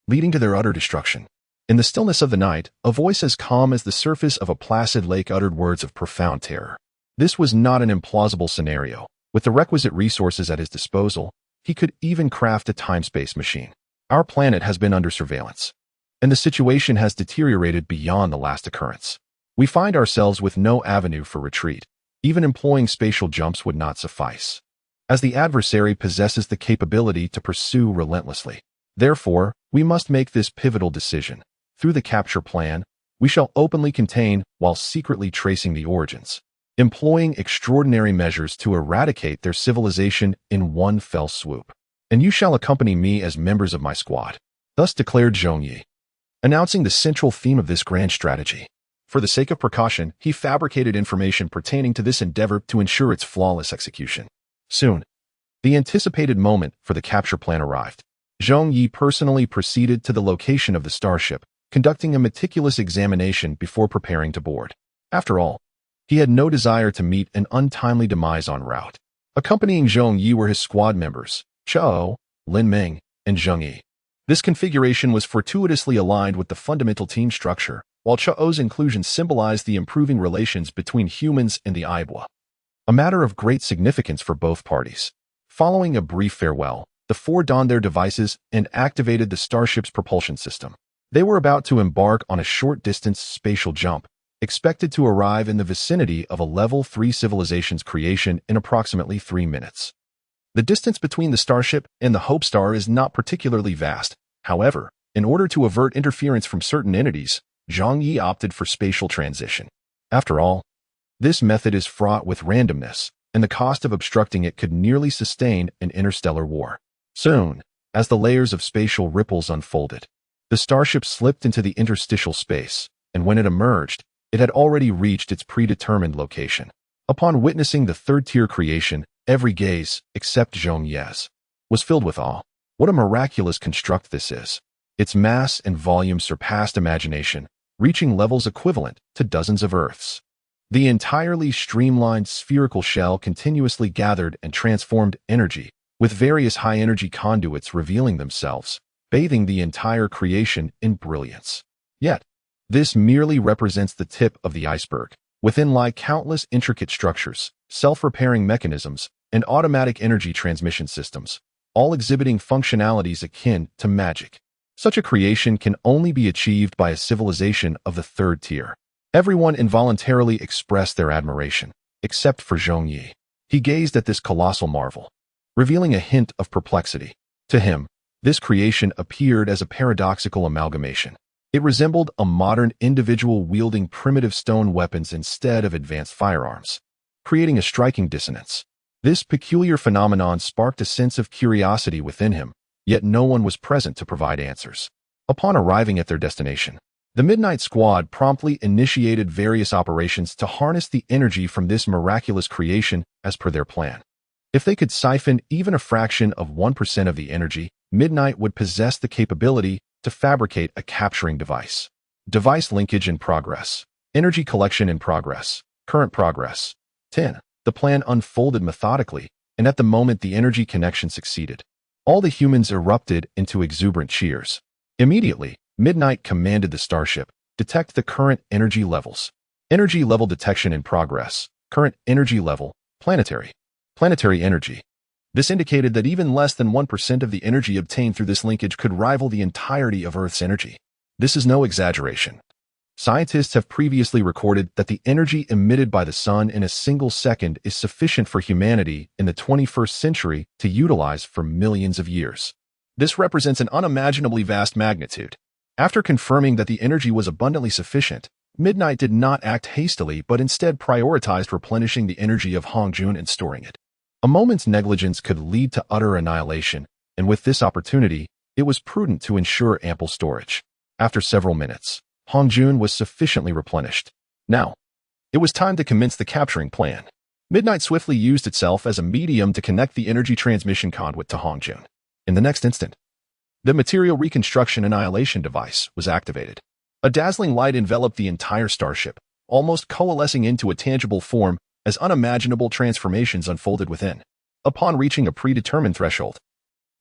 leading to their utter destruction." In the stillness of the night, a voice as calm as the surface of a placid lake uttered words of profound terror. This was not an implausible scenario. With the requisite resources at his disposal, he could even craft a time-space machine. "Our planet has been under surveillance, and the situation has deteriorated beyond the last occurrence. We find ourselves with no avenue for retreat. Even employing spatial jumps would not suffice, as the adversary possesses the capability to pursue relentlessly. Therefore, we must make this pivotal decision. Through the capture plan, we shall openly contain while secretly tracing the origins, employing extraordinary measures to eradicate their civilization in one fell swoop. And you shall accompany me as members of my squad." Thus declared Zhong Ye, announcing the central theme of this grand strategy. For the sake of precaution, he fabricated information pertaining to this endeavor to ensure its flawless execution. Soon, the anticipated moment for the capture plan arrived. Zhong Ye personally proceeded to the location of the starship, conducting a meticulous examination before preparing to board. After all, he had no desire to meet an untimely demise en route. Accompanying Zhong Ye were his squad members, Chao, Lin Ming, and Zhong Ye. This configuration was fortuitously aligned with the fundamental team structure, while Chao's inclusion symbolized the improving relations between humans and the Aibwa, a matter of great significance for both parties. Following a brief farewell, the four donned their devices and activated the starship's propulsion system. They were about to embark on a short-distance spatial jump, expected to arrive in the vicinity of a Level 3 civilization's creation in approximately 3 minutes. The distance between the starship and the Hope Star is not particularly vast. However, in order to avert interference from certain entities, Zhong Ye opted for spatial transition. After all, this method is fraught with randomness, and the cost of obstructing it could nearly sustain an interstellar war. Soon, as the layers of spatial ripples unfolded, the starship slipped into the interstitial space, and when it emerged, it had already reached its predetermined location. Upon witnessing the third-tier creation, every gaze, except Zhong Ye's, was filled with awe. What a miraculous construct this is! Its mass and volume surpassed imagination, reaching levels equivalent to dozens of Earths. The entirely streamlined spherical shell continuously gathered and transformed energy, with various high-energy conduits revealing themselves, bathing the entire creation in brilliance. Yet, this merely represents the tip of the iceberg. Within lie countless intricate structures, self-repairing mechanisms, and automatic energy transmission systems, all exhibiting functionalities akin to magic. Such a creation can only be achieved by a civilization of the third tier. Everyone involuntarily expressed their admiration, except for Zhong Ye. He gazed at this colossal marvel, revealing a hint of perplexity. To him, this creation appeared as a paradoxical amalgamation. It resembled a modern individual wielding primitive stone weapons instead of advanced firearms, creating a striking dissonance. This peculiar phenomenon sparked a sense of curiosity within him, yet no one was present to provide answers. Upon arriving at their destination, the Midnight Squad promptly initiated various operations to harness the energy from this miraculous creation as per their plan. If they could siphon even a fraction of 1% of the energy, Midnight would possess the capability to fabricate a capturing device. Device linkage in progress. Energy collection in progress. Current progress. 10. The plan unfolded methodically, and at the moment the energy connection succeeded, all the humans erupted into exuberant cheers. Immediately, Midnight commanded the starship, detect the current energy levels. Energy level detection in progress. Current energy level, planetary. Planetary energy. This indicated that even less than 1% of the energy obtained through this linkage could rival the entirety of Earth's energy. This is no exaggeration. Scientists have previously recorded that the energy emitted by the sun in a single second is sufficient for humanity in the 21st century to utilize for millions of years. This represents an unimaginably vast magnitude. After confirming that the energy was abundantly sufficient, Midnight did not act hastily but instead prioritized replenishing the energy of Hongjun and storing it. A moment's negligence could lead to utter annihilation, and with this opportunity, it was prudent to ensure ample storage. After several minutes, Hongjun was sufficiently replenished. Now, it was time to commence the capturing plan. Midnight swiftly used itself as a medium to connect the energy transmission conduit to Hongjun. In the next instant, the material reconstruction annihilation device was activated. A dazzling light enveloped the entire starship, almost coalescing into a tangible form as unimaginable transformations unfolded within. Upon reaching a predetermined threshold,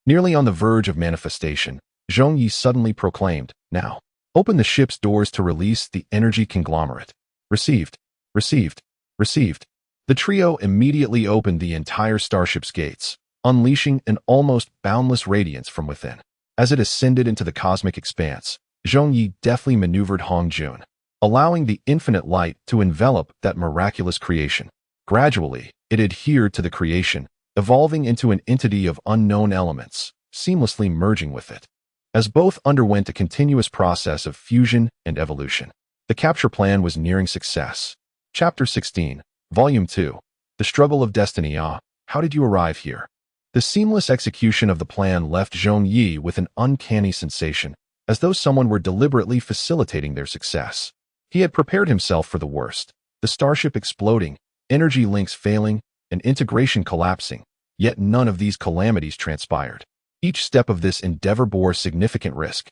nearly on the verge of manifestation, Zhong Ye suddenly proclaimed, "Now, open the ship's doors to release the energy conglomerate." Received, received, received. The trio immediately opened the entire starship's gates, unleashing an almost boundless radiance from within. As it ascended into the cosmic expanse, Zhong Ye deftly maneuvered Hongjun, allowing the infinite light to envelop that miraculous creation. Gradually, it adhered to the creation, evolving into an entity of unknown elements, seamlessly merging with it. As both underwent a continuous process of fusion and evolution, the capture plan was nearing success. Chapter 16, Volume 2, The Struggle of Destiny. How did you arrive here? The seamless execution of the plan left Zhong Ye with an uncanny sensation, as though someone were deliberately facilitating their success. He had prepared himself for the worst, the starship exploding, energy links failing, and integration collapsing, yet none of these calamities transpired. Each step of this endeavor bore significant risk,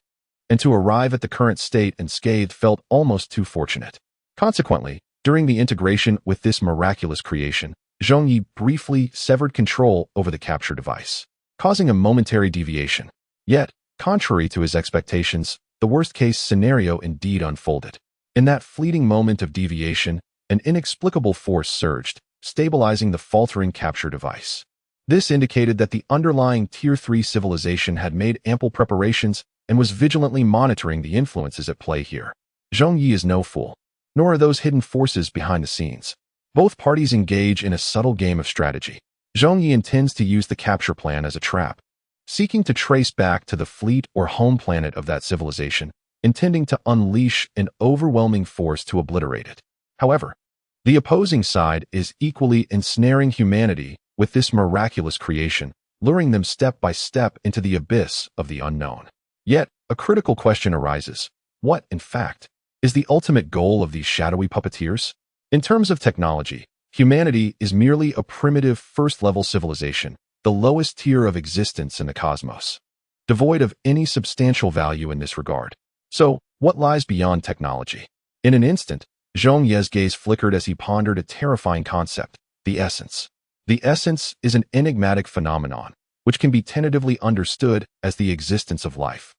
and to arrive at the current state unscathed felt almost too fortunate. Consequently, during the integration with this miraculous creation, Zhong Ye briefly severed control over the capture device, causing a momentary deviation. Yet, contrary to his expectations, the worst-case scenario indeed unfolded. In that fleeting moment of deviation, an inexplicable force surged, stabilizing the faltering capture device. This indicated that the underlying Tier 3 civilization had made ample preparations and was vigilantly monitoring the influences at play here. Zhong Ye is no fool, nor are those hidden forces behind the scenes. Both parties engage in a subtle game of strategy. Zhong Ye intends to use the capture plan as a trap, seeking to trace back to the fleet or home planet of that civilization, intending to unleash an overwhelming force to obliterate it. However, the opposing side is equally ensnaring humanity with this miraculous creation, luring them step by step into the abyss of the unknown. Yet, a critical question arises. What, in fact, is the ultimate goal of these shadowy puppeteers? In terms of technology, humanity is merely a primitive first-level civilization, the lowest tier of existence in the cosmos, devoid of any substantial value in this regard. So, what lies beyond technology? In an instant, Zhong Ye's gaze flickered as he pondered a terrifying concept, the essence. The essence is an enigmatic phenomenon, which can be tentatively understood as the existence of life,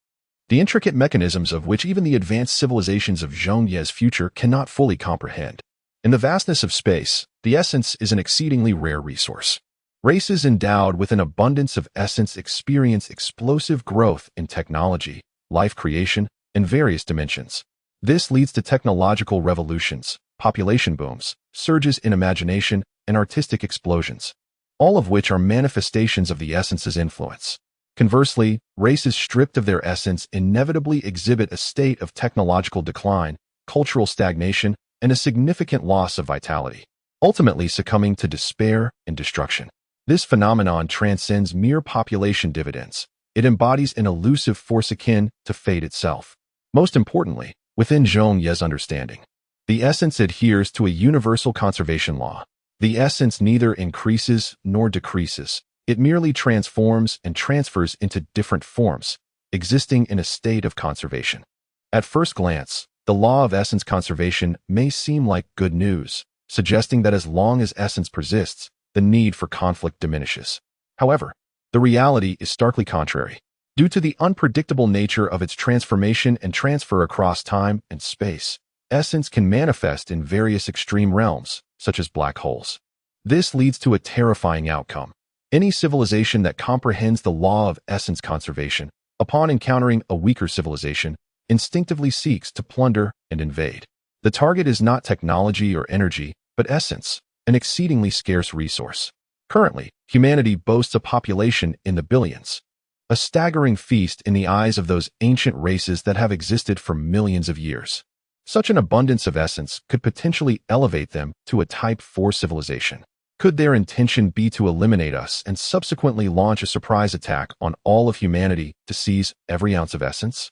the intricate mechanisms of which even the advanced civilizations of Zhong Ye's future cannot fully comprehend. In the vastness of space, the essence is an exceedingly rare resource. Races endowed with an abundance of essence experience explosive growth in technology, life creation, and various dimensions. This leads to technological revolutions, population booms, surges in imagination, and artistic explosions, all of which are manifestations of the essence's influence. Conversely, races stripped of their essence inevitably exhibit a state of technological decline, cultural stagnation, and a significant loss of vitality, ultimately succumbing to despair and destruction. This phenomenon transcends mere population dividends. It embodies an elusive force akin to fate itself. Most importantly, within Zhong Ye's understanding, the essence adheres to a universal conservation law. The essence neither increases nor decreases. It merely transforms and transfers into different forms, existing in a state of conservation. At first glance, the law of essence conservation may seem like good news, suggesting that as long as essence persists, the need for conflict diminishes. However, the reality is starkly contrary. Due to the unpredictable nature of its transformation and transfer across time and space, essence can manifest in various extreme realms, such as black holes. This leads to a terrifying outcome. Any civilization that comprehends the law of essence conservation, upon encountering a weaker civilization, instinctively seeks to plunder and invade. The target is not technology or energy, but essence, an exceedingly scarce resource. Currently, humanity boasts a population in the billions, a staggering feast in the eyes of those ancient races that have existed for millions of years. Such an abundance of essence could potentially elevate them to a Type 4 civilization. Could their intention be to eliminate us and subsequently launch a surprise attack on all of humanity to seize every ounce of essence?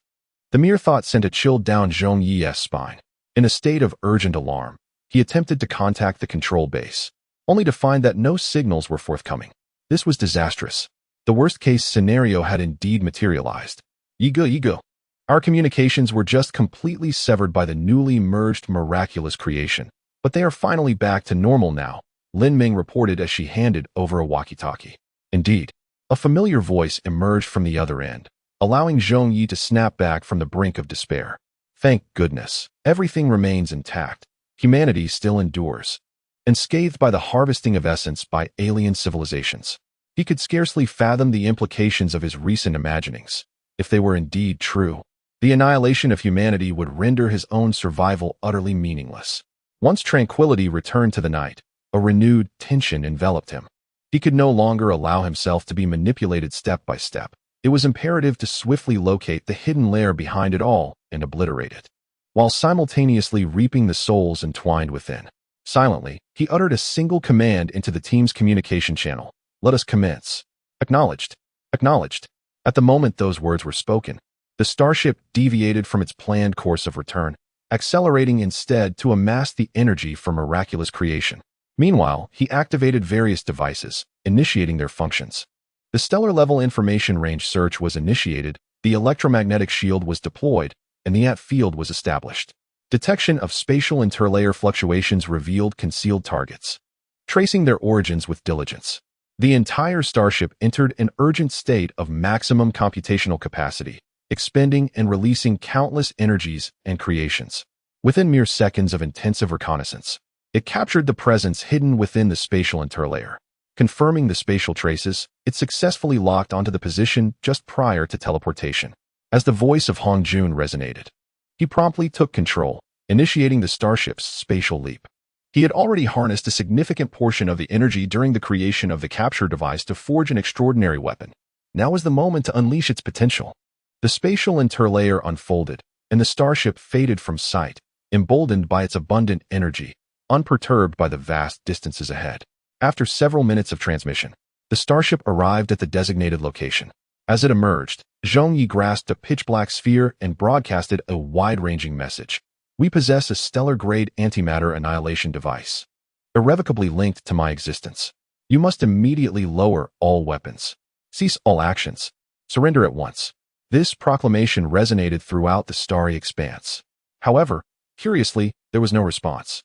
The mere thought sent a chill down Zhong Ye's spine. In a state of urgent alarm, he attempted to contact the control base, only to find that no signals were forthcoming. This was disastrous. The worst-case scenario had indeed materialized. Ego. Our communications were just completely severed by the newly merged miraculous creation, but they are finally back to normal now, Lin Ming reported as she handed over a walkie-talkie. Indeed, a familiar voice emerged from the other end, allowing Zhong Ye to snap back from the brink of despair. Thank goodness, everything remains intact. Humanity still endures, unscathed by the harvesting of essence by alien civilizations. He could scarcely fathom the implications of his recent imaginings. If they were indeed true, the annihilation of humanity would render his own survival utterly meaningless. Once tranquility returned to the night, a renewed tension enveloped him. He could no longer allow himself to be manipulated step by step. It was imperative to swiftly locate the hidden lair behind it all and obliterate it, while simultaneously reaping the souls entwined within. Silently, he uttered a single command into the team's communication channel. Let us commence. Acknowledged. Acknowledged. At the moment those words were spoken, the starship deviated from its planned course of return, accelerating instead to amass the energy for miraculous creation. Meanwhile, he activated various devices, initiating their functions. The stellar-level information range search was initiated, the electromagnetic shield was deployed, and the AT field was established. Detection of spatial interlayer fluctuations revealed concealed targets. tracing their origins with diligence. The entire starship entered an urgent state of maximum computational capacity, expending and releasing countless energies and creations. Within mere seconds of intensive reconnaissance, it captured the presence hidden within the spatial interlayer. Confirming the spatial traces, it successfully locked onto the position just prior to teleportation. As the voice of Hong Jun resonated, he promptly took control, initiating the starship's spatial leap. He had already harnessed a significant portion of the energy during the creation of the capture device to forge an extraordinary weapon. Now was the moment to unleash its potential. The spatial interlayer unfolded, and the starship faded from sight, emboldened by its abundant energy, unperturbed by the vast distances ahead. After several minutes of transmission, the starship arrived at the designated location. As it emerged, Zhong Ye grasped a pitch-black sphere and broadcasted a wide-ranging message. We possess a stellar-grade antimatter annihilation device, irrevocably linked to my existence. You must immediately lower all weapons. Cease all actions. Surrender at once. This proclamation resonated throughout the starry expanse. However, curiously, there was no response.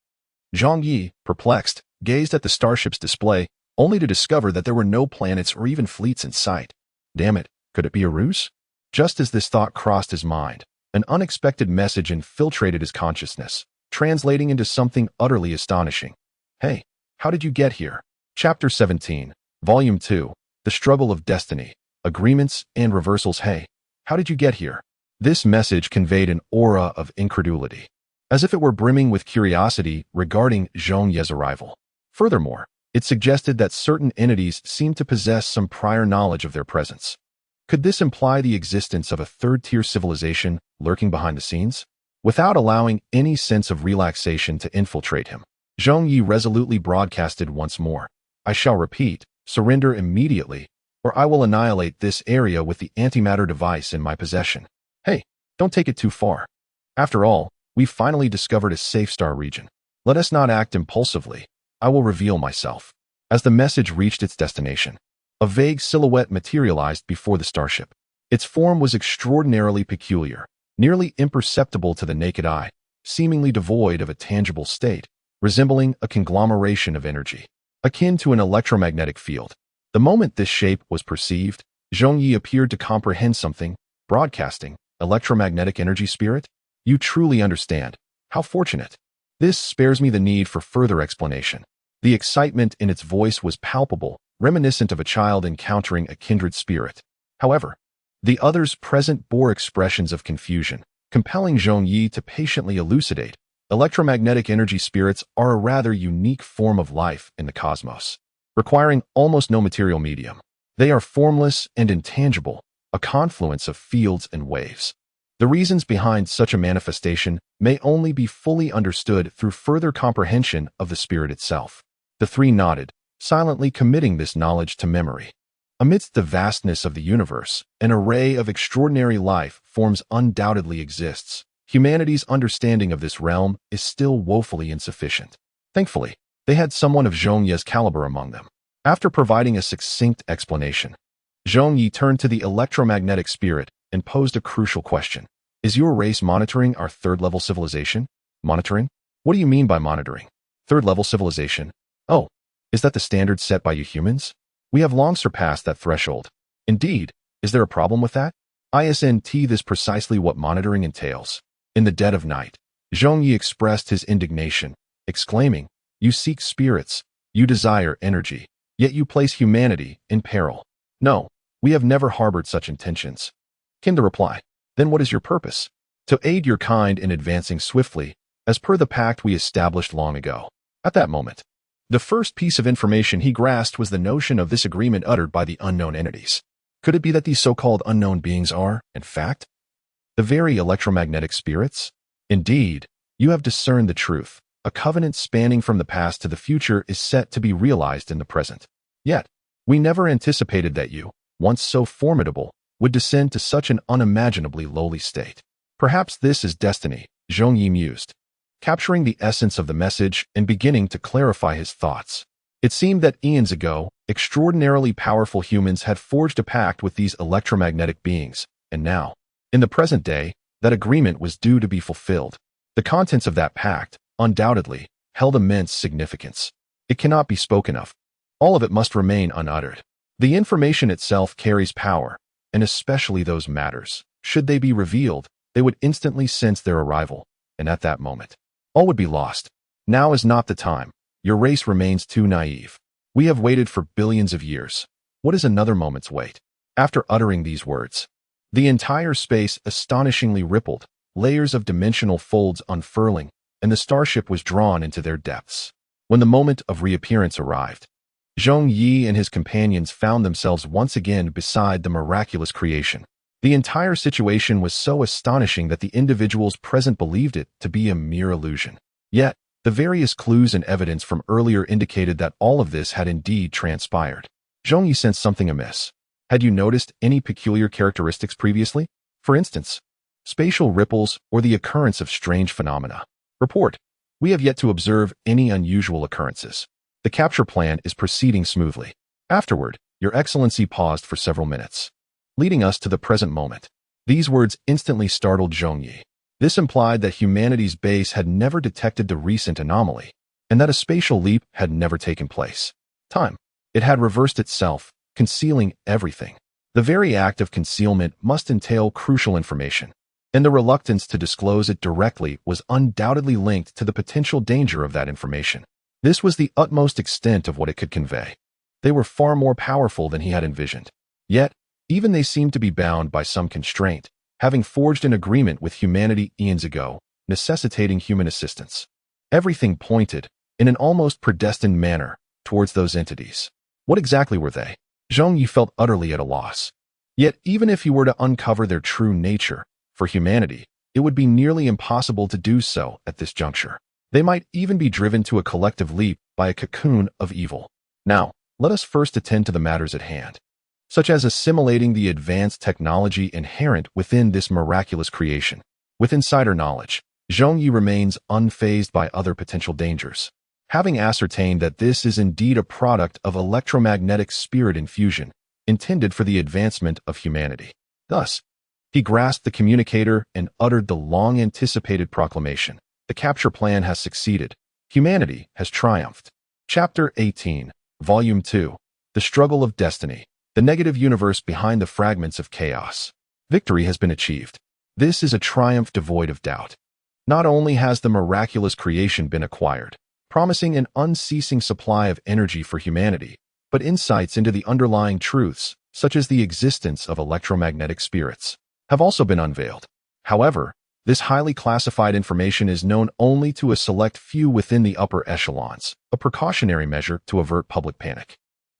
Zhong Ye, perplexed, gazed at the starship's display, only to discover that there were no planets or even fleets in sight. Damn it, could it be a ruse? Just as this thought crossed his mind, an unexpected message infiltrated his consciousness, translating into something utterly astonishing. Hey, how did you get here? Chapter 17, Volume 2, The Struggle of Destiny, Agreements and Reversals. Hey, how did you get here? This message conveyed an aura of incredulity, as if it were brimming with curiosity regarding Zhong Ye's arrival. Furthermore, it suggested that certain entities seemed to possess some prior knowledge of their presence. Could this imply the existence of a third-tier civilization lurking behind the scenes? Without allowing any sense of relaxation to infiltrate him, Zhong Ye resolutely broadcasted once more. I shall repeat, surrender immediately, or I will annihilate this area with the antimatter device in my possession. Hey, don't take it too far. After all, we've finally discovered a safe star region. Let us not act impulsively. I will reveal myself. As the message reached its destination, a vague silhouette materialized before the starship. Its form was extraordinarily peculiar, nearly imperceptible to the naked eye, seemingly devoid of a tangible state, resembling a conglomeration of energy, akin to an electromagnetic field. The moment this shape was perceived, Zhong Ye appeared to comprehend something. Broadcasting, electromagnetic energy spirit? You truly understand. How fortunate. This spares me the need for further explanation. The excitement in its voice was palpable, reminiscent of a child encountering a kindred spirit. However, the others present bore expressions of confusion, compelling Zhong Ye to patiently elucidate. Electromagnetic energy spirits are a rather unique form of life in the cosmos, requiring almost no material medium. They are formless and intangible, a confluence of fields and waves. The reasons behind such a manifestation may only be fully understood through further comprehension of the spirit itself. The three nodded, silently committing this knowledge to memory. Amidst the vastness of the universe, an array of extraordinary life forms undoubtedly exists. Humanity's understanding of this realm is still woefully insufficient. Thankfully, they had someone of Zhong Ye's caliber among them. After providing a succinct explanation, Zhong Ye turned to the electromagnetic spirit and posed a crucial question. Is your race monitoring our third-level civilization? Monitoring? What do you mean by monitoring? Third-level civilization? Oh, is that the standard set by you humans? We have long surpassed that threshold. Indeed, is there a problem with that? Isn't this precisely what monitoring entails? In the dead of night, Zhong Ye expressed his indignation, exclaiming, You seek spirits, you desire energy, yet you place humanity in peril. No, we have never harbored such intentions. Came the reply. Then what is your purpose? To aid your kind in advancing swiftly, as per the pact we established long ago. At that moment, the first piece of information he grasped was the notion of this agreement uttered by the unknown entities. Could it be that these so-called unknown beings are, in fact, the very electromagnetic spirits? Indeed, you have discerned the truth. A covenant spanning from the past to the future is set to be realized in the present. Yet, we never anticipated that you, once so formidable, would descend to such an unimaginably lowly state. Perhaps this is destiny, Zhong Ye mused, capturing the essence of the message and beginning to clarify his thoughts. It seemed that eons ago, extraordinarily powerful humans had forged a pact with these electromagnetic beings, and now, in the present day, that agreement was due to be fulfilled. The contents of that pact, undoubtedly, held immense significance. It cannot be spoken of. All of it must remain unuttered. The information itself carries power, and especially those matters. Should they be revealed, they would instantly sense their arrival, and at that moment, all would be lost. Now is not the time. Your race remains too naive. We have waited for billions of years. What is another moment's wait? After uttering these words, the entire space astonishingly rippled, layers of dimensional folds unfurling, and the starship was drawn into their depths. When the moment of reappearance arrived, Zhong Ye and his companions found themselves once again beside the miraculous creation. The entire situation was so astonishing that the individuals present believed it to be a mere illusion. Yet, the various clues and evidence from earlier indicated that all of this had indeed transpired. Zhong Ye sensed something amiss. Had you noticed any peculiar characteristics previously? For instance, spatial ripples or the occurrence of strange phenomena. Report. We have yet to observe any unusual occurrences. The capture plan is proceeding smoothly. Afterward, Your Excellency paused for several minutes, leading us to the present moment. These words instantly startled Zhong Ye. This implied that humanity's base had never detected the recent anomaly, and that a spatial leap had never taken place. Time. It had reversed itself, concealing everything. The very act of concealment must entail crucial information, and the reluctance to disclose it directly was undoubtedly linked to the potential danger of that information. This was the utmost extent of what it could convey. They were far more powerful than he had envisioned. Yet, even they seemed to be bound by some constraint, having forged an agreement with humanity eons ago, necessitating human assistance. Everything pointed, in an almost predestined manner, towards those entities. What exactly were they? Zhong Ye felt utterly at a loss. Yet, even if he were to uncover their true nature, for humanity, it would be nearly impossible to do so at this juncture. They might even be driven to a collective leap by a cocoon of evil. Now, let us first attend to the matters at hand, such as assimilating the advanced technology inherent within this miraculous creation. With insider knowledge, Zhong Ye remains unfazed by other potential dangers. Having ascertained that this is indeed a product of electromagnetic spirit infusion, intended for the advancement of humanity. Thus, he grasped the communicator and uttered the long-anticipated proclamation. The capture plan has succeeded. Humanity has triumphed. Chapter 18, Volume 2, The Struggle of Destiny, the negative universe behind the fragments of chaos. Victory has been achieved. This is a triumph devoid of doubt. Not only has the miraculous creation been acquired, promising an unceasing supply of energy for humanity, but insights into the underlying truths, such as the existence of electromagnetic spirits, have also been unveiled. However, this highly classified information is known only to a select few within the upper echelons, a precautionary measure to avert public panic,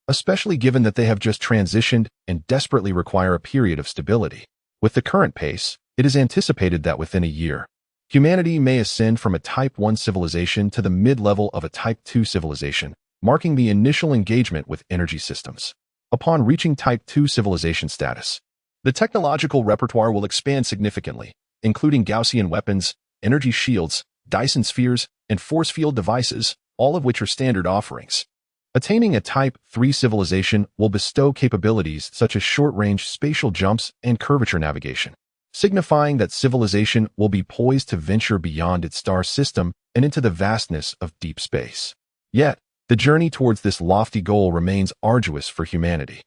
especially given that they have just transitioned and desperately require a period of stability. With the current pace, it is anticipated that within a year, humanity may ascend from a Type 1 civilization to the mid-level of a Type 2 civilization, marking the initial engagement with energy systems. Upon reaching Type 2 civilization status, the technological repertoire will expand significantly, including Gaussian weapons, energy shields, Dyson spheres, and force field devices, all of which are standard offerings. Attaining a Type 3 civilization will bestow capabilities such as short-range spatial jumps and curvature navigation, signifying that civilization will be poised to venture beyond its star system and into the vastness of deep space. Yet, the journey towards this lofty goal remains arduous for humanity.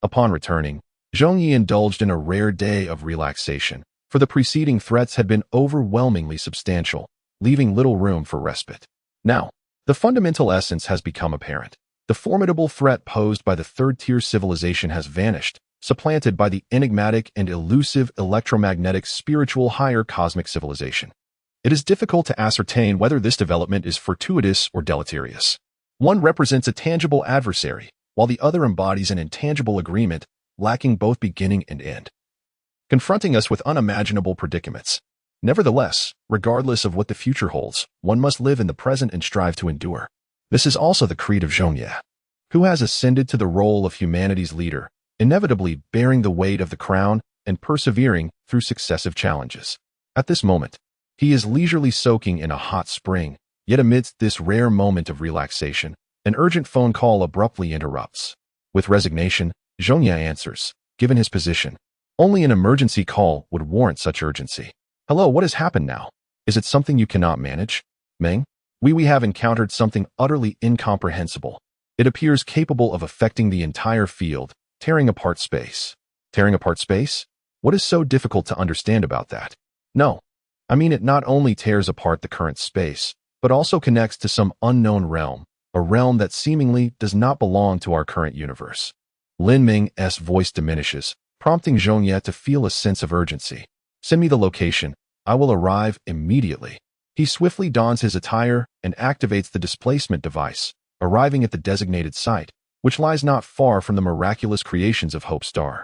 Upon returning, Zhong Ye indulged in a rare day of relaxation, for the preceding threats had been overwhelmingly substantial, leaving little room for respite. Now, the fundamental essence has become apparent. The formidable threat posed by the third-tier civilization has vanished, supplanted by the enigmatic and elusive electromagnetic spiritual higher cosmic civilization. It is difficult to ascertain whether this development is fortuitous or deleterious. One represents a tangible adversary, while the other embodies an intangible agreement, lacking both beginning and end, confronting us with unimaginable predicaments. Nevertheless, regardless of what the future holds, one must live in the present and strive to endure. This is also the creed of Zhong Ye, who has ascended to the role of humanity's leader, inevitably bearing the weight of the crown and persevering through successive challenges. At this moment, he is leisurely soaking in a hot spring, yet amidst this rare moment of relaxation, an urgent phone call abruptly interrupts. With resignation, Zhong Ye answers. Given his position, only an emergency call would warrant such urgency. Hello, what has happened now? Is it something you cannot manage? Meng? We have encountered something utterly incomprehensible. It appears capable of affecting the entire field, tearing apart space. Tearing apart space? What is so difficult to understand about that? No. I mean, it not only tears apart the current space, but also connects to some unknown realm, a realm that seemingly does not belong to our current universe. Lin Ming's voice diminishes, prompting Zhong Ye to feel a sense of urgency. Send me the location. I will arrive immediately. He swiftly dons his attire and activates the displacement device, arriving at the designated site, which lies not far from the miraculous creations of Hope Star.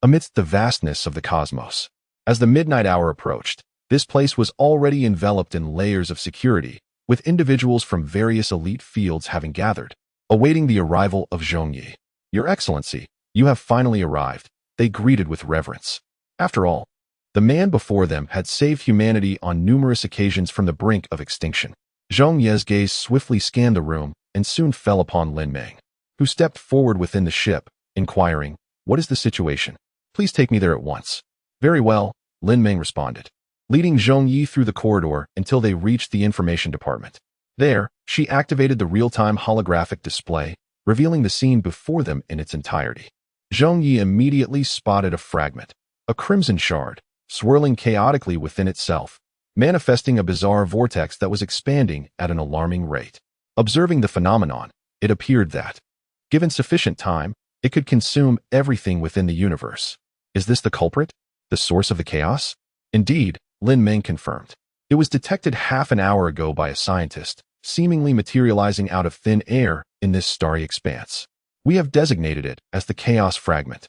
Amidst the vastness of the cosmos, as the midnight hour approached, this place was already enveloped in layers of security, with individuals from various elite fields having gathered, awaiting the arrival of Zhong Ye. Your Excellency, you have finally arrived, they greeted with reverence. After all, the man before them had saved humanity on numerous occasions from the brink of extinction. Zhong Ye's gaze swiftly scanned the room and soon fell upon Lin Ming, who stepped forward within the ship, inquiring, "What is the situation? Please take me there at once." "Very well," Lin Ming responded, leading Zhong Ye through the corridor until they reached the information department. There, she activated the real-time holographic display, revealing the scene before them in its entirety. Zhong Ye immediately spotted a fragment, a crimson shard, swirling chaotically within itself, manifesting a bizarre vortex that was expanding at an alarming rate. Observing the phenomenon, it appeared that, given sufficient time, it could consume everything within the universe. Is this the culprit? The source of the chaos? Indeed, Lin Ming confirmed. It was detected half an hour ago by a scientist, seemingly materializing out of thin air in this starry expanse. We have designated it as the chaos fragment.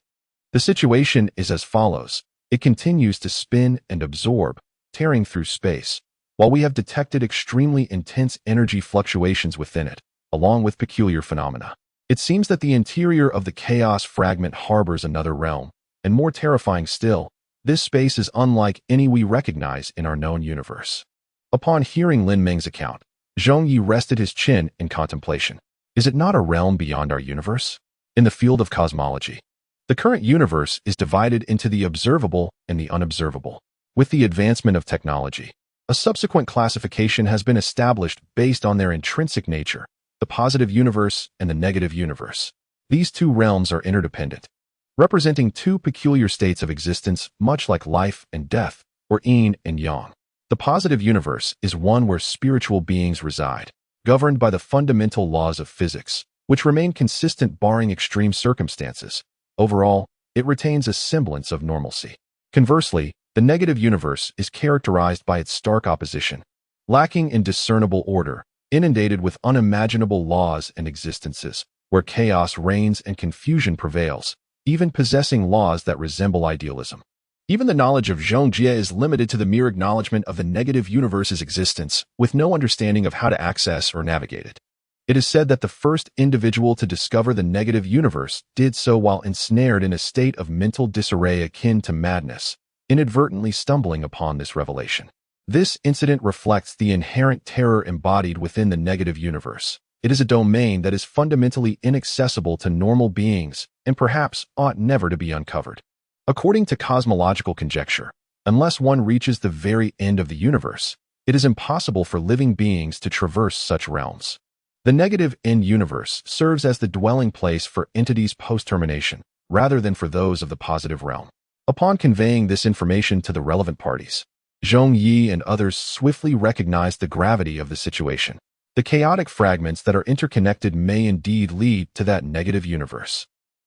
The situation is as follows. It continues to spin and absorb, tearing through space, while we have detected extremely intense energy fluctuations within it, along with peculiar phenomena. It seems that the interior of the chaos fragment harbors another realm, and more terrifying still, this space is unlike any we recognize in our known universe. Upon hearing Lin Ming's account, Zhong Ye rested his chin in contemplation. Is it not a realm beyond our universe? In the field of cosmology, the current universe is divided into the observable and the unobservable. With the advancement of technology, a subsequent classification has been established based on their intrinsic nature, the positive universe and the negative universe. These two realms are interdependent, representing two peculiar states of existence much like life and death, or yin and yang. The positive universe is one where spiritual beings reside, governed by the fundamental laws of physics, which remain consistent barring extreme circumstances. Overall, it retains a semblance of normalcy. Conversely, the negative universe is characterized by its stark opposition, lacking in discernible order, inundated with unimaginable laws and existences, where chaos reigns and confusion prevails, even possessing laws that resemble idealism. Even the knowledge of Zhong Ye is limited to the mere acknowledgement of the negative universe's existence, with no understanding of how to access or navigate it. It is said that the first individual to discover the negative universe did so while ensnared in a state of mental disarray akin to madness, inadvertently stumbling upon this revelation. This incident reflects the inherent terror embodied within the negative universe. It is a domain that is fundamentally inaccessible to normal beings and perhaps ought never to be uncovered. According to cosmological conjecture, unless one reaches the very end of the universe, it is impossible for living beings to traverse such realms. The negative end universe serves as the dwelling place for entities post-termination, rather than for those of the positive realm. Upon conveying this information to the relevant parties, Zhong Ye and others swiftly recognized the gravity of the situation. The chaotic fragments that are interconnected may indeed lead to that negative universe.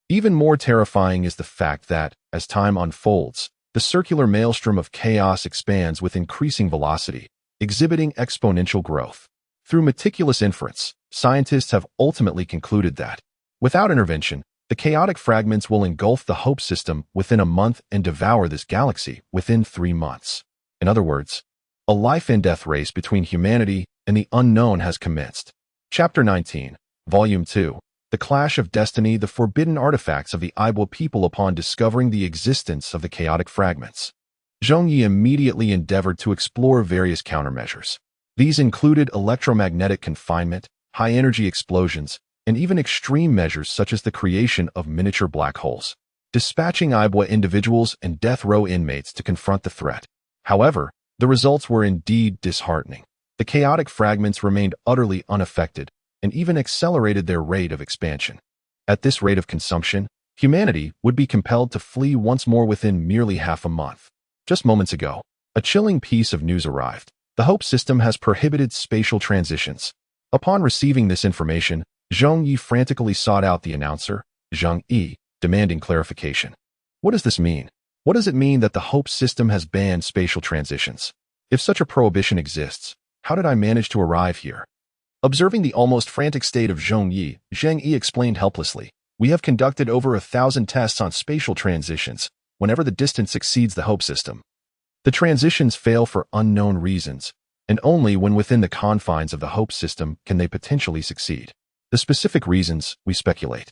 Even more terrifying is the fact that, as time unfolds, the circular maelstrom of chaos expands with increasing velocity, exhibiting exponential growth. Through meticulous inference, scientists have ultimately concluded that, without intervention, the chaotic fragments will engulf the Hope system within a month and devour this galaxy within 3 months. In other words, a life-and-death race between humanity and the unknown has commenced. Chapter 19, Volume 2, The Clash of Destiny, the forbidden artifacts of the Aibwa people upon discovering the existence of the chaotic fragments. Zhong Ye immediately endeavored to explore various countermeasures. These included electromagnetic confinement, high-energy explosions, and even extreme measures such as the creation of miniature black holes, dispatching Aibwa individuals and death row inmates to confront the threat. However, the results were indeed disheartening. The chaotic fragments remained utterly unaffected and even accelerated their rate of expansion. At this rate of consumption, humanity would be compelled to flee once more within merely half a month. Just moments ago, a chilling piece of news arrived. The Hope system has prohibited spatial transitions. Upon receiving this information, Zhong Ye frantically sought out the announcer, Zhong Ye, demanding clarification. What does this mean? What does it mean that the Hope system has banned spatial transitions? If such a prohibition exists, how did I manage to arrive here? Observing the almost frantic state of Zhong Ye, Zhang Yi explained helplessly, "We have conducted over 1,000 tests on spatial transitions whenever the distance exceeds the Hope system. The transitions fail for unknown reasons, and only when within the confines of the Hope system can they potentially succeed. The specific reasons, we speculate,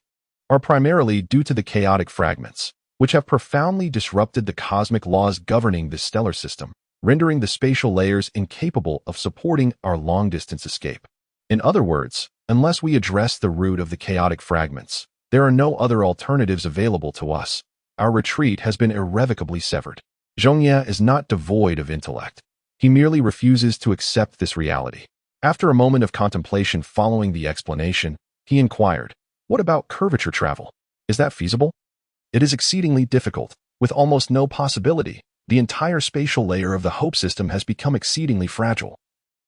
are primarily due to the chaotic fragments, which have profoundly disrupted the cosmic laws governing this stellar system, rendering the spatial layers incapable of supporting our long-distance escape. In other words, unless we address the root of the chaotic fragments, there are no other alternatives available to us. Our retreat has been irrevocably severed." Zhong Ye is not devoid of intellect. He merely refuses to accept this reality. After a moment of contemplation following the explanation, he inquired, "What about curvature travel? Is that feasible?" "It is exceedingly difficult, with almost no possibility. The entire spatial layer of the Hope system has become exceedingly fragile,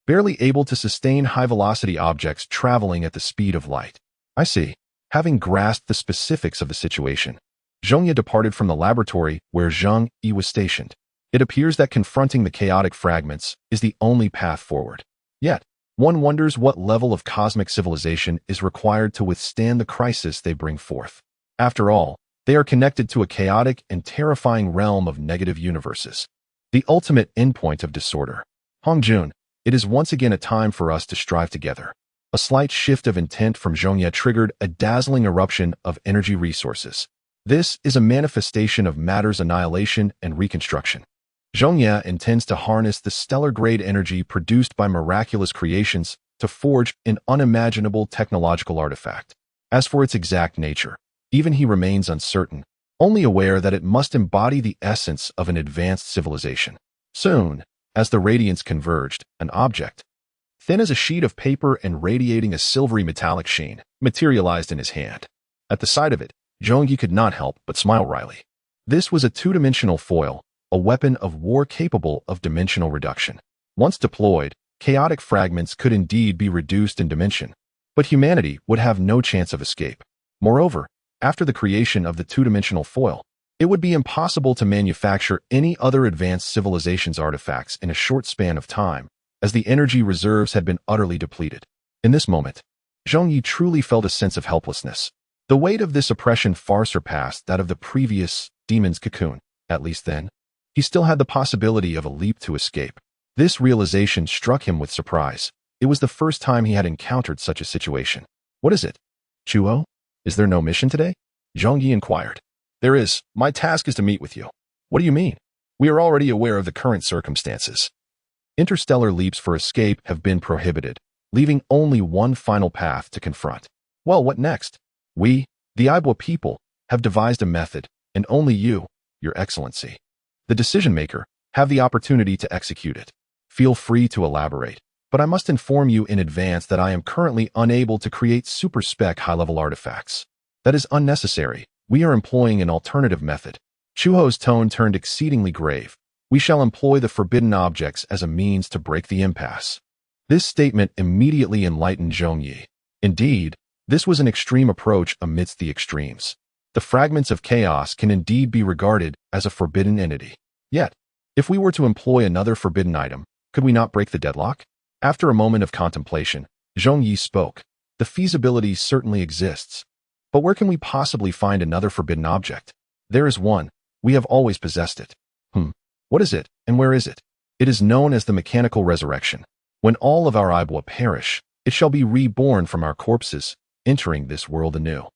barely able to sustain high-velocity objects traveling at the speed of light." "I see." Having grasped the specifics of the situation, Zhong Ye departed from the laboratory where Zhang Yi was stationed. It appears that confronting the chaotic fragments is the only path forward. Yet, one wonders what level of cosmic civilization is required to withstand the crisis they bring forth. After all, they are connected to a chaotic and terrifying realm of negative universes, the ultimate endpoint of disorder. Hongjun, it is once again a time for us to strive together. A slight shift of intent from Zhong Ye triggered a dazzling eruption of energy resources. This is a manifestation of matter's annihilation and reconstruction. Zhong Ye intends to harness the stellar-grade energy produced by miraculous creations to forge an unimaginable technological artifact. As for its exact nature, even he remains uncertain, only aware that it must embody the essence of an advanced civilization. Soon, as the radiance converged, an object, thin as a sheet of paper and radiating a silvery metallic sheen, materialized in his hand. At the sight of it, Zhong Ye could not help but smile wryly. This was a two-dimensional foil, a weapon of war capable of dimensional reduction. Once deployed, chaotic fragments could indeed be reduced in dimension, but humanity would have no chance of escape. Moreover, after the creation of the two-dimensional foil, it would be impossible to manufacture any other advanced civilization's artifacts in a short span of time, as the energy reserves had been utterly depleted. In this moment, Zhong Ye truly felt a sense of helplessness. The weight of this oppression far surpassed that of the previous demon's cocoon. At least then, he still had the possibility of a leap to escape. This realization struck him with surprise. It was the first time he had encountered such a situation. "What is it? Chuo? Is there no mission today?" Zhong Yi inquired. "There is. My task is to meet with you." "What do you mean?" "We are already aware of the current circumstances. Interstellar leaps for escape have been prohibited, leaving only one final path to confront." "Well, what next?" "We, the Ibwa people, have devised a method, and only you, Your Excellency, the decision-maker, have the opportunity to execute it. Feel free to elaborate, but I must inform you in advance that I am currently unable to create super-spec high-level artifacts. That is unnecessary. We are employing an alternative method." Chuho's tone turned exceedingly grave. "We shall employ the forbidden objects as a means to break the impasse." This statement immediately enlightened Zhong Ye. Indeed, this was an extreme approach amidst the extremes. The fragments of chaos can indeed be regarded as a forbidden entity. Yet, if we were to employ another forbidden item, could we not break the deadlock? After a moment of contemplation, Zhong Yi spoke. "The feasibility certainly exists. But where can we possibly find another forbidden object?" "There is one. We have always possessed it." "What is it, and where is it?" "It is known as the mechanical resurrection. When all of our Ibwa perish, it shall be reborn from our corpses, entering this world anew."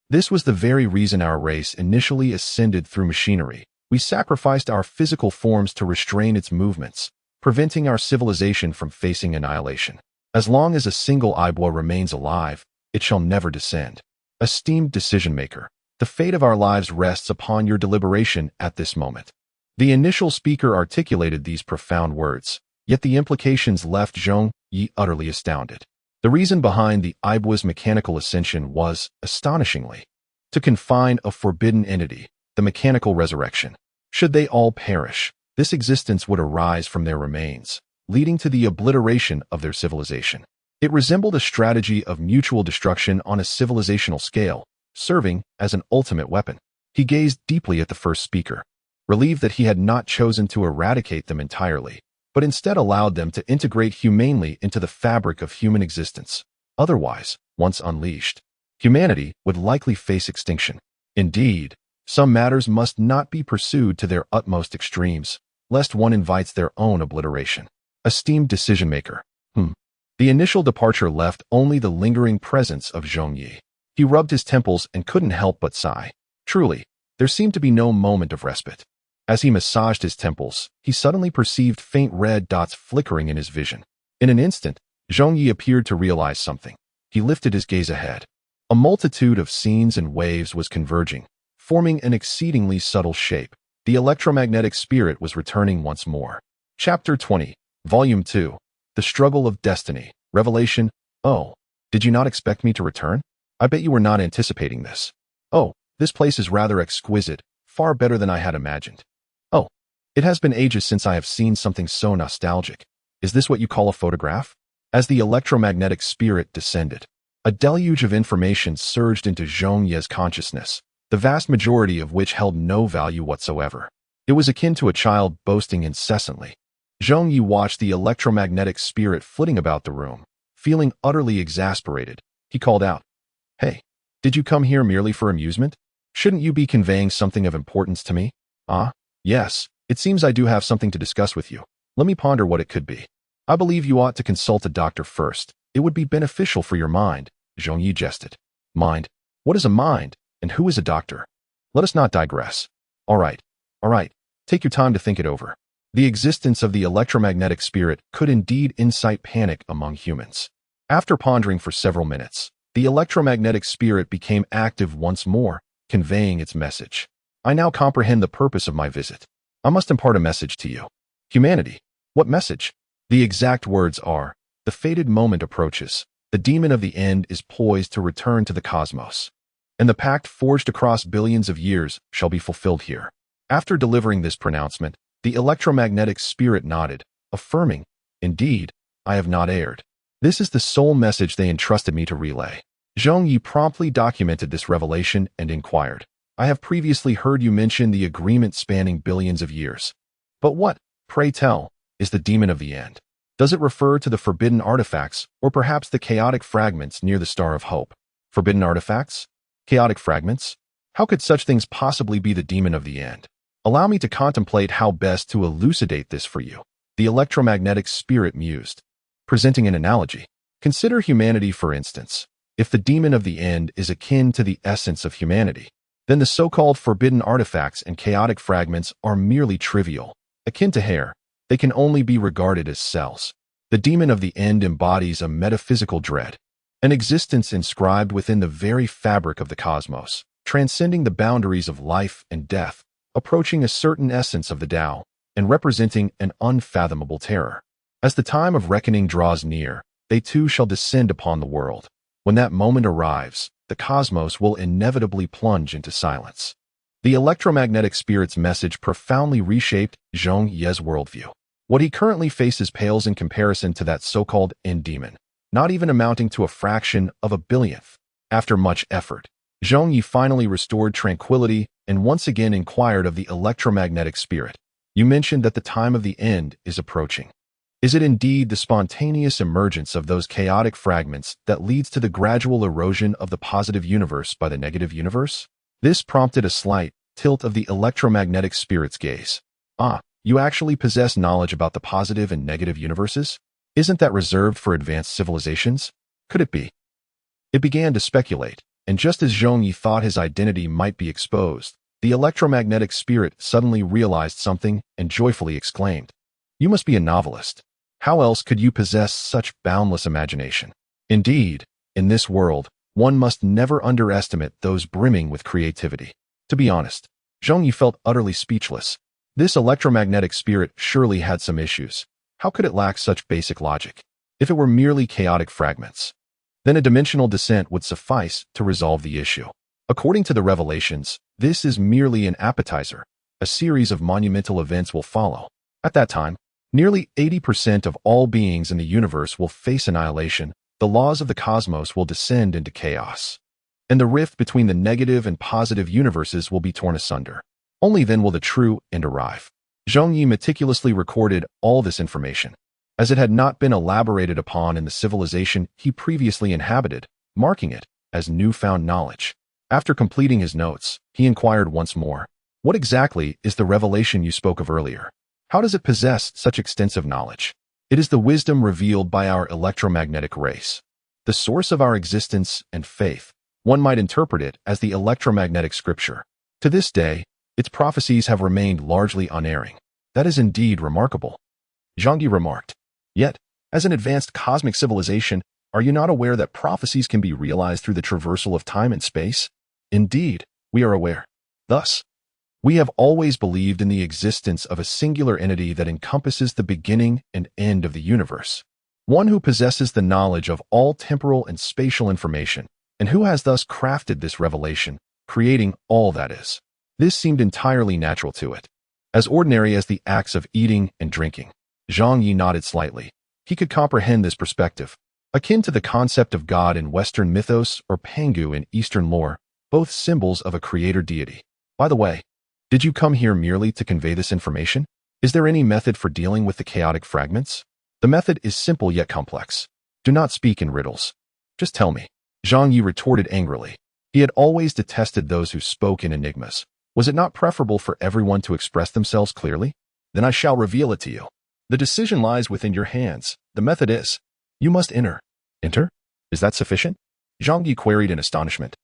This was the very reason our race initially ascended through machinery. We sacrificed our physical forms to restrain its movements, preventing our civilization from facing annihilation. As long as a single Ibwa remains alive, it shall never descend. Esteemed decision-maker, the fate of our lives rests upon your deliberation at this moment. The initial speaker articulated these profound words, yet the implications left Zhong Ye utterly astounded. The reason behind the Ibwa's mechanical ascension was, astonishingly, to confine a forbidden entity, the mechanical resurrection. Should they all perish, this existence would arise from their remains, leading to the obliteration of their civilization. It resembled a strategy of mutual destruction on a civilizational scale, serving as an ultimate weapon. He gazed deeply at the first speaker, relieved that he had not chosen to eradicate them entirely, but instead allowed them to integrate humanely into the fabric of human existence. Otherwise, once unleashed, humanity would likely face extinction. Indeed, some matters must not be pursued to their utmost extremes, lest one invites their own obliteration. Esteemed decision-maker. The initial departure left only the lingering presence of Zhong Ye. He rubbed his temples and couldn't help but sigh. Truly, there seemed to be no moment of respite. As he massaged his temples, he suddenly perceived faint red dots flickering in his vision. In an instant, Zhong Ye appeared to realize something. He lifted his gaze ahead. A multitude of scenes and waves was converging, forming an exceedingly subtle shape. The electromagnetic spirit was returning once more. Chapter 20, Volume 2, The Struggle of Destiny, Revelation. Oh, did you not expect me to return? I bet you were not anticipating this. Oh, this place is rather exquisite, far better than I had imagined. Oh, it has been ages since I have seen something so nostalgic. Is this what you call a photograph? As the electromagnetic spirit descended, a deluge of information surged into Zhong Ye's consciousness, the vast majority of which held no value whatsoever. It was akin to a child boasting incessantly. Zhong Ye watched the electromagnetic spirit flitting about the room. Feeling utterly exasperated, he called out, "Hey, did you come here merely for amusement? Shouldn't you be conveying something of importance to me?" "Ah, yes, it seems I do have something to discuss with you. Let me ponder what it could be. I believe you ought to consult a doctor first. It would be beneficial for your mind," Zhong Ye jested. "Mind? What is a mind, and who is a doctor? Let us not digress. All right, take your time to think it over." The existence of the electromagnetic spirit could indeed incite panic among humans. After pondering for several minutes, the electromagnetic spirit became active once more, conveying its message. "I now comprehend the purpose of my visit. I must impart a message to you. Humanity." "What message?" The exact words are, "The fated moment approaches. The demon of the end is poised to return to the cosmos, and the pact forged across billions of years shall be fulfilled here." After delivering this pronouncement, the electromagnetic spirit nodded, affirming, "Indeed, I have not erred. This is the sole message they entrusted me to relay." Zhong Ye promptly documented this revelation and inquired, "I have previously heard you mention the agreement spanning billions of years. But what, pray tell, is the demon of the end? Does it refer to the forbidden artifacts, or perhaps the chaotic fragments near the Star of Hope?" "Forbidden artifacts? Chaotic fragments? How could such things possibly be the demon of the end? Allow me to contemplate how best to elucidate this for you," the electromagnetic spirit mused, presenting an analogy. "Consider humanity, for instance. If the demon of the end is akin to the essence of humanity, then the so-called forbidden artifacts and chaotic fragments are merely trivial. Akin to hair, they can only be regarded as cells. The demon of the end embodies a metaphysical dread, an existence inscribed within the very fabric of the cosmos, transcending the boundaries of life and death, approaching a certain essence of the Tao, and representing an unfathomable terror. As the time of reckoning draws near, they too shall descend upon the world. When that moment arrives, the cosmos will inevitably plunge into silence." The electromagnetic spirit's message profoundly reshaped Zhong Ye's worldview. What he currently faces pales in comparison to that so-called end demon, not even amounting to a fraction of a billionth. After much effort, Zhong Ye finally restored tranquility and once again inquired of the electromagnetic spirit, "You mentioned that the time of the end is approaching. Is it indeed the spontaneous emergence of those chaotic fragments that leads to the gradual erosion of the positive universe by the negative universe?" This prompted a slight tilt of the electromagnetic spirit's gaze. "Ah, you actually possess knowledge about the positive and negative universes? Isn't that reserved for advanced civilizations? Could it be?" It began to speculate, and just as Zhong Ye thought his identity might be exposed, the electromagnetic spirit suddenly realized something and joyfully exclaimed, "You must be a novelist. How else could you possess such boundless imagination? Indeed, in this world, one must never underestimate those brimming with creativity." To be honest, Zhong Ye felt utterly speechless. This electromagnetic spirit surely had some issues. How could it lack such basic logic? If it were merely chaotic fragments, then a dimensional descent would suffice to resolve the issue. According to the revelations, this is merely an appetizer. A series of monumental events will follow. At that time, nearly 80% of all beings in the universe will face annihilation. The laws of the cosmos will descend into chaos, and the rift between the negative and positive universes will be torn asunder. Only then will the true end arrive. Zhong Ye meticulously recorded all this information, as it had not been elaborated upon in the civilization he previously inhabited, marking it as newfound knowledge. After completing his notes, he inquired once more, "What exactly is the revelation you spoke of earlier? How does it possess such extensive knowledge?" "It is the wisdom revealed by our electromagnetic race, the source of our existence and faith. One might interpret it as the electromagnetic scripture. To this day, its prophecies have remained largely unerring." "That is indeed remarkable," Zhong Ye remarked. "Yet, as an advanced cosmic civilization, are you not aware that prophecies can be realized through the traversal of time and space?" "Indeed, we are aware. Thus, we have always believed in the existence of a singular entity that encompasses the beginning and end of the universe, one who possesses the knowledge of all temporal and spatial information, and who has thus crafted this revelation, creating all that is." This seemed entirely natural to it, as ordinary as the acts of eating and drinking. Zhong Ye nodded slightly. He could comprehend this perspective, akin to the concept of God in Western mythos or Pangu in Eastern lore, both symbols of a creator deity. "By the way, did you come here merely to convey this information? Is there any method for dealing with the chaotic fragments?" "The method is simple yet complex. Do not speak in riddles. Just tell me," Zhong Ye retorted angrily. He had always detested those who spoke in enigmas. Was it not preferable for everyone to express themselves clearly? "Then I shall reveal it to you. The decision lies within your hands. The method is, you must enter." "Enter? Is that sufficient?" Zhong Ye queried in astonishment.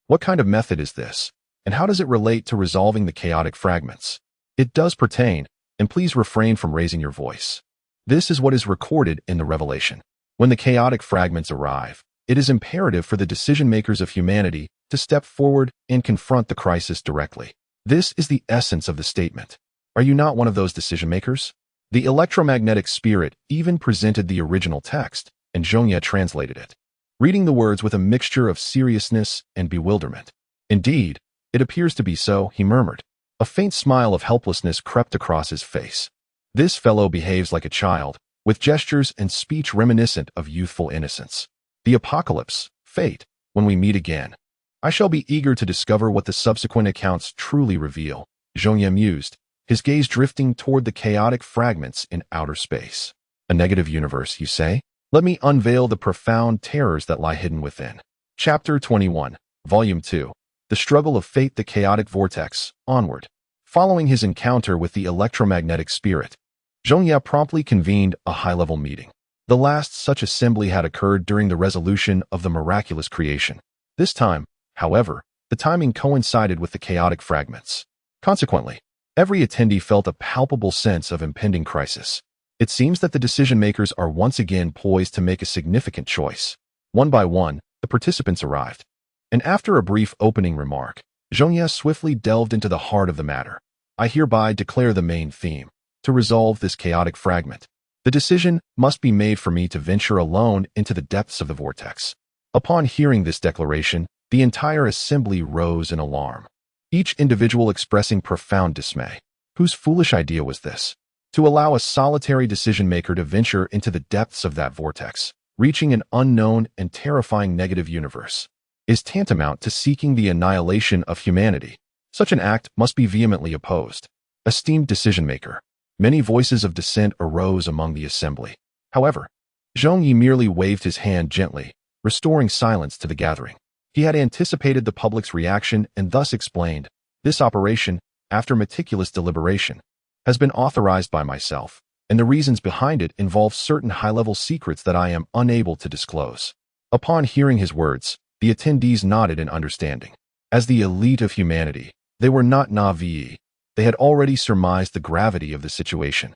"What kind of method is this, and how does it relate to resolving the chaotic fragments?" "It does pertain, and please refrain from raising your voice. This is what is recorded in the revelation. When the chaotic fragments arrive, it is imperative for the decision-makers of humanity to step forward and confront the crisis directly. This is the essence of the statement. Are you not one of those decision-makers?" The electromagnetic spirit even presented the original text, and Zhong Ye translated it, reading the words with a mixture of seriousness and bewilderment. "Indeed, it appears to be so," he murmured. A faint smile of helplessness crept across his face. "This fellow behaves like a child, with gestures and speech reminiscent of youthful innocence. The apocalypse, fate, when we meet again. I shall be eager to discover what the subsequent accounts truly reveal," Zhong Ye mused, his gaze drifting toward the chaotic fragments in outer space. "A negative universe, you say? Let me unveil the profound terrors that lie hidden within." Chapter 21, Volume 2, The Struggle of Fate, the Chaotic Vortex, Onward. Following his encounter with the electromagnetic spirit, Zhong Ye promptly convened a high-level meeting. The last such assembly had occurred during the resolution of the miraculous creation. This time, however, the timing coincided with the chaotic fragments. Consequently, every attendee felt a palpable sense of impending crisis. It seems that the decision-makers are once again poised to make a significant choice. One by one, the participants arrived, and after a brief opening remark, Zhong Ye swiftly delved into the heart of the matter. "I hereby declare the main theme. To resolve this chaotic fragment, the decision must be made for me to venture alone into the depths of the vortex." Upon hearing this declaration, the entire assembly rose in alarm, each individual expressing profound dismay. Whose foolish idea was this? To allow a solitary decision-maker to venture into the depths of that vortex, reaching an unknown and terrifying negative universe, is tantamount to seeking the annihilation of humanity. Such an act must be vehemently opposed. Esteemed decision-maker, many voices of dissent arose among the assembly. However, Zhong Ye merely waved his hand gently, restoring silence to the gathering. He had anticipated the public's reaction and thus explained, "This operation, after meticulous deliberation, has been authorized by myself, and the reasons behind it involve certain high-level secrets that I am unable to disclose." Upon hearing his words, the attendees nodded in understanding. As the elite of humanity, they were not naive. They had already surmised the gravity of the situation.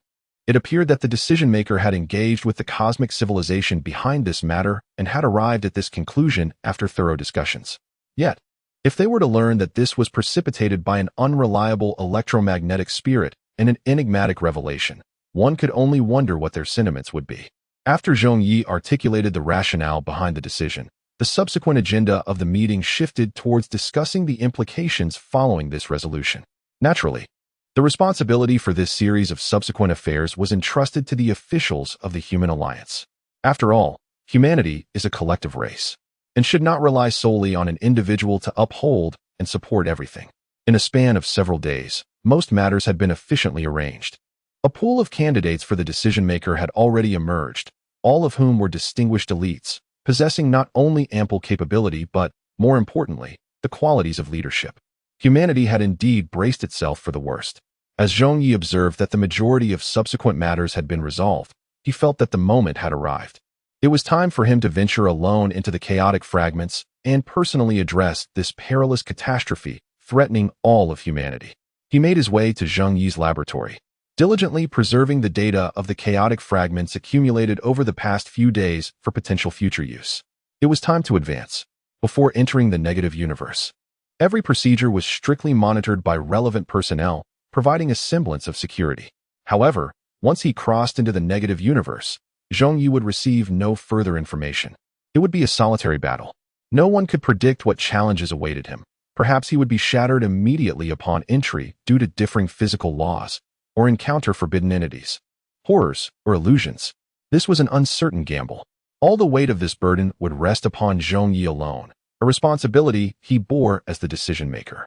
It appeared that the decision-maker had engaged with the cosmic civilization behind this matter and had arrived at this conclusion after thorough discussions. Yet, if they were to learn that this was precipitated by an unreliable electromagnetic spirit and an enigmatic revelation, one could only wonder what their sentiments would be. After Zhong Ye articulated the rationale behind the decision, the subsequent agenda of the meeting shifted towards discussing the implications following this resolution. Naturally, the responsibility for this series of subsequent affairs was entrusted to the officials of the Human Alliance. After all, humanity is a collective race and should not rely solely on an individual to uphold and support everything. In a span of several days, most matters had been efficiently arranged. A pool of candidates for the decision-maker had already emerged, all of whom were distinguished elites, possessing not only ample capability but, more importantly, the qualities of leadership. Humanity had indeed braced itself for the worst. As Zhong Ye observed that the majority of subsequent matters had been resolved, he felt that the moment had arrived. It was time for him to venture alone into the chaotic fragments and personally address this perilous catastrophe threatening all of humanity. He made his way to Zhong Ye's laboratory, diligently preserving the data of the chaotic fragments accumulated over the past few days for potential future use. It was time to advance. Before entering the negative universe, every procedure was strictly monitored by relevant personnel, providing a semblance of security. However, once he crossed into the negative universe, Zhong Ye would receive no further information. It would be a solitary battle. No one could predict what challenges awaited him. Perhaps he would be shattered immediately upon entry due to differing physical laws, or encounter forbidden entities, horrors, or illusions. This was an uncertain gamble. All the weight of this burden would rest upon Zhong Ye alone, a responsibility he bore as the decision-maker.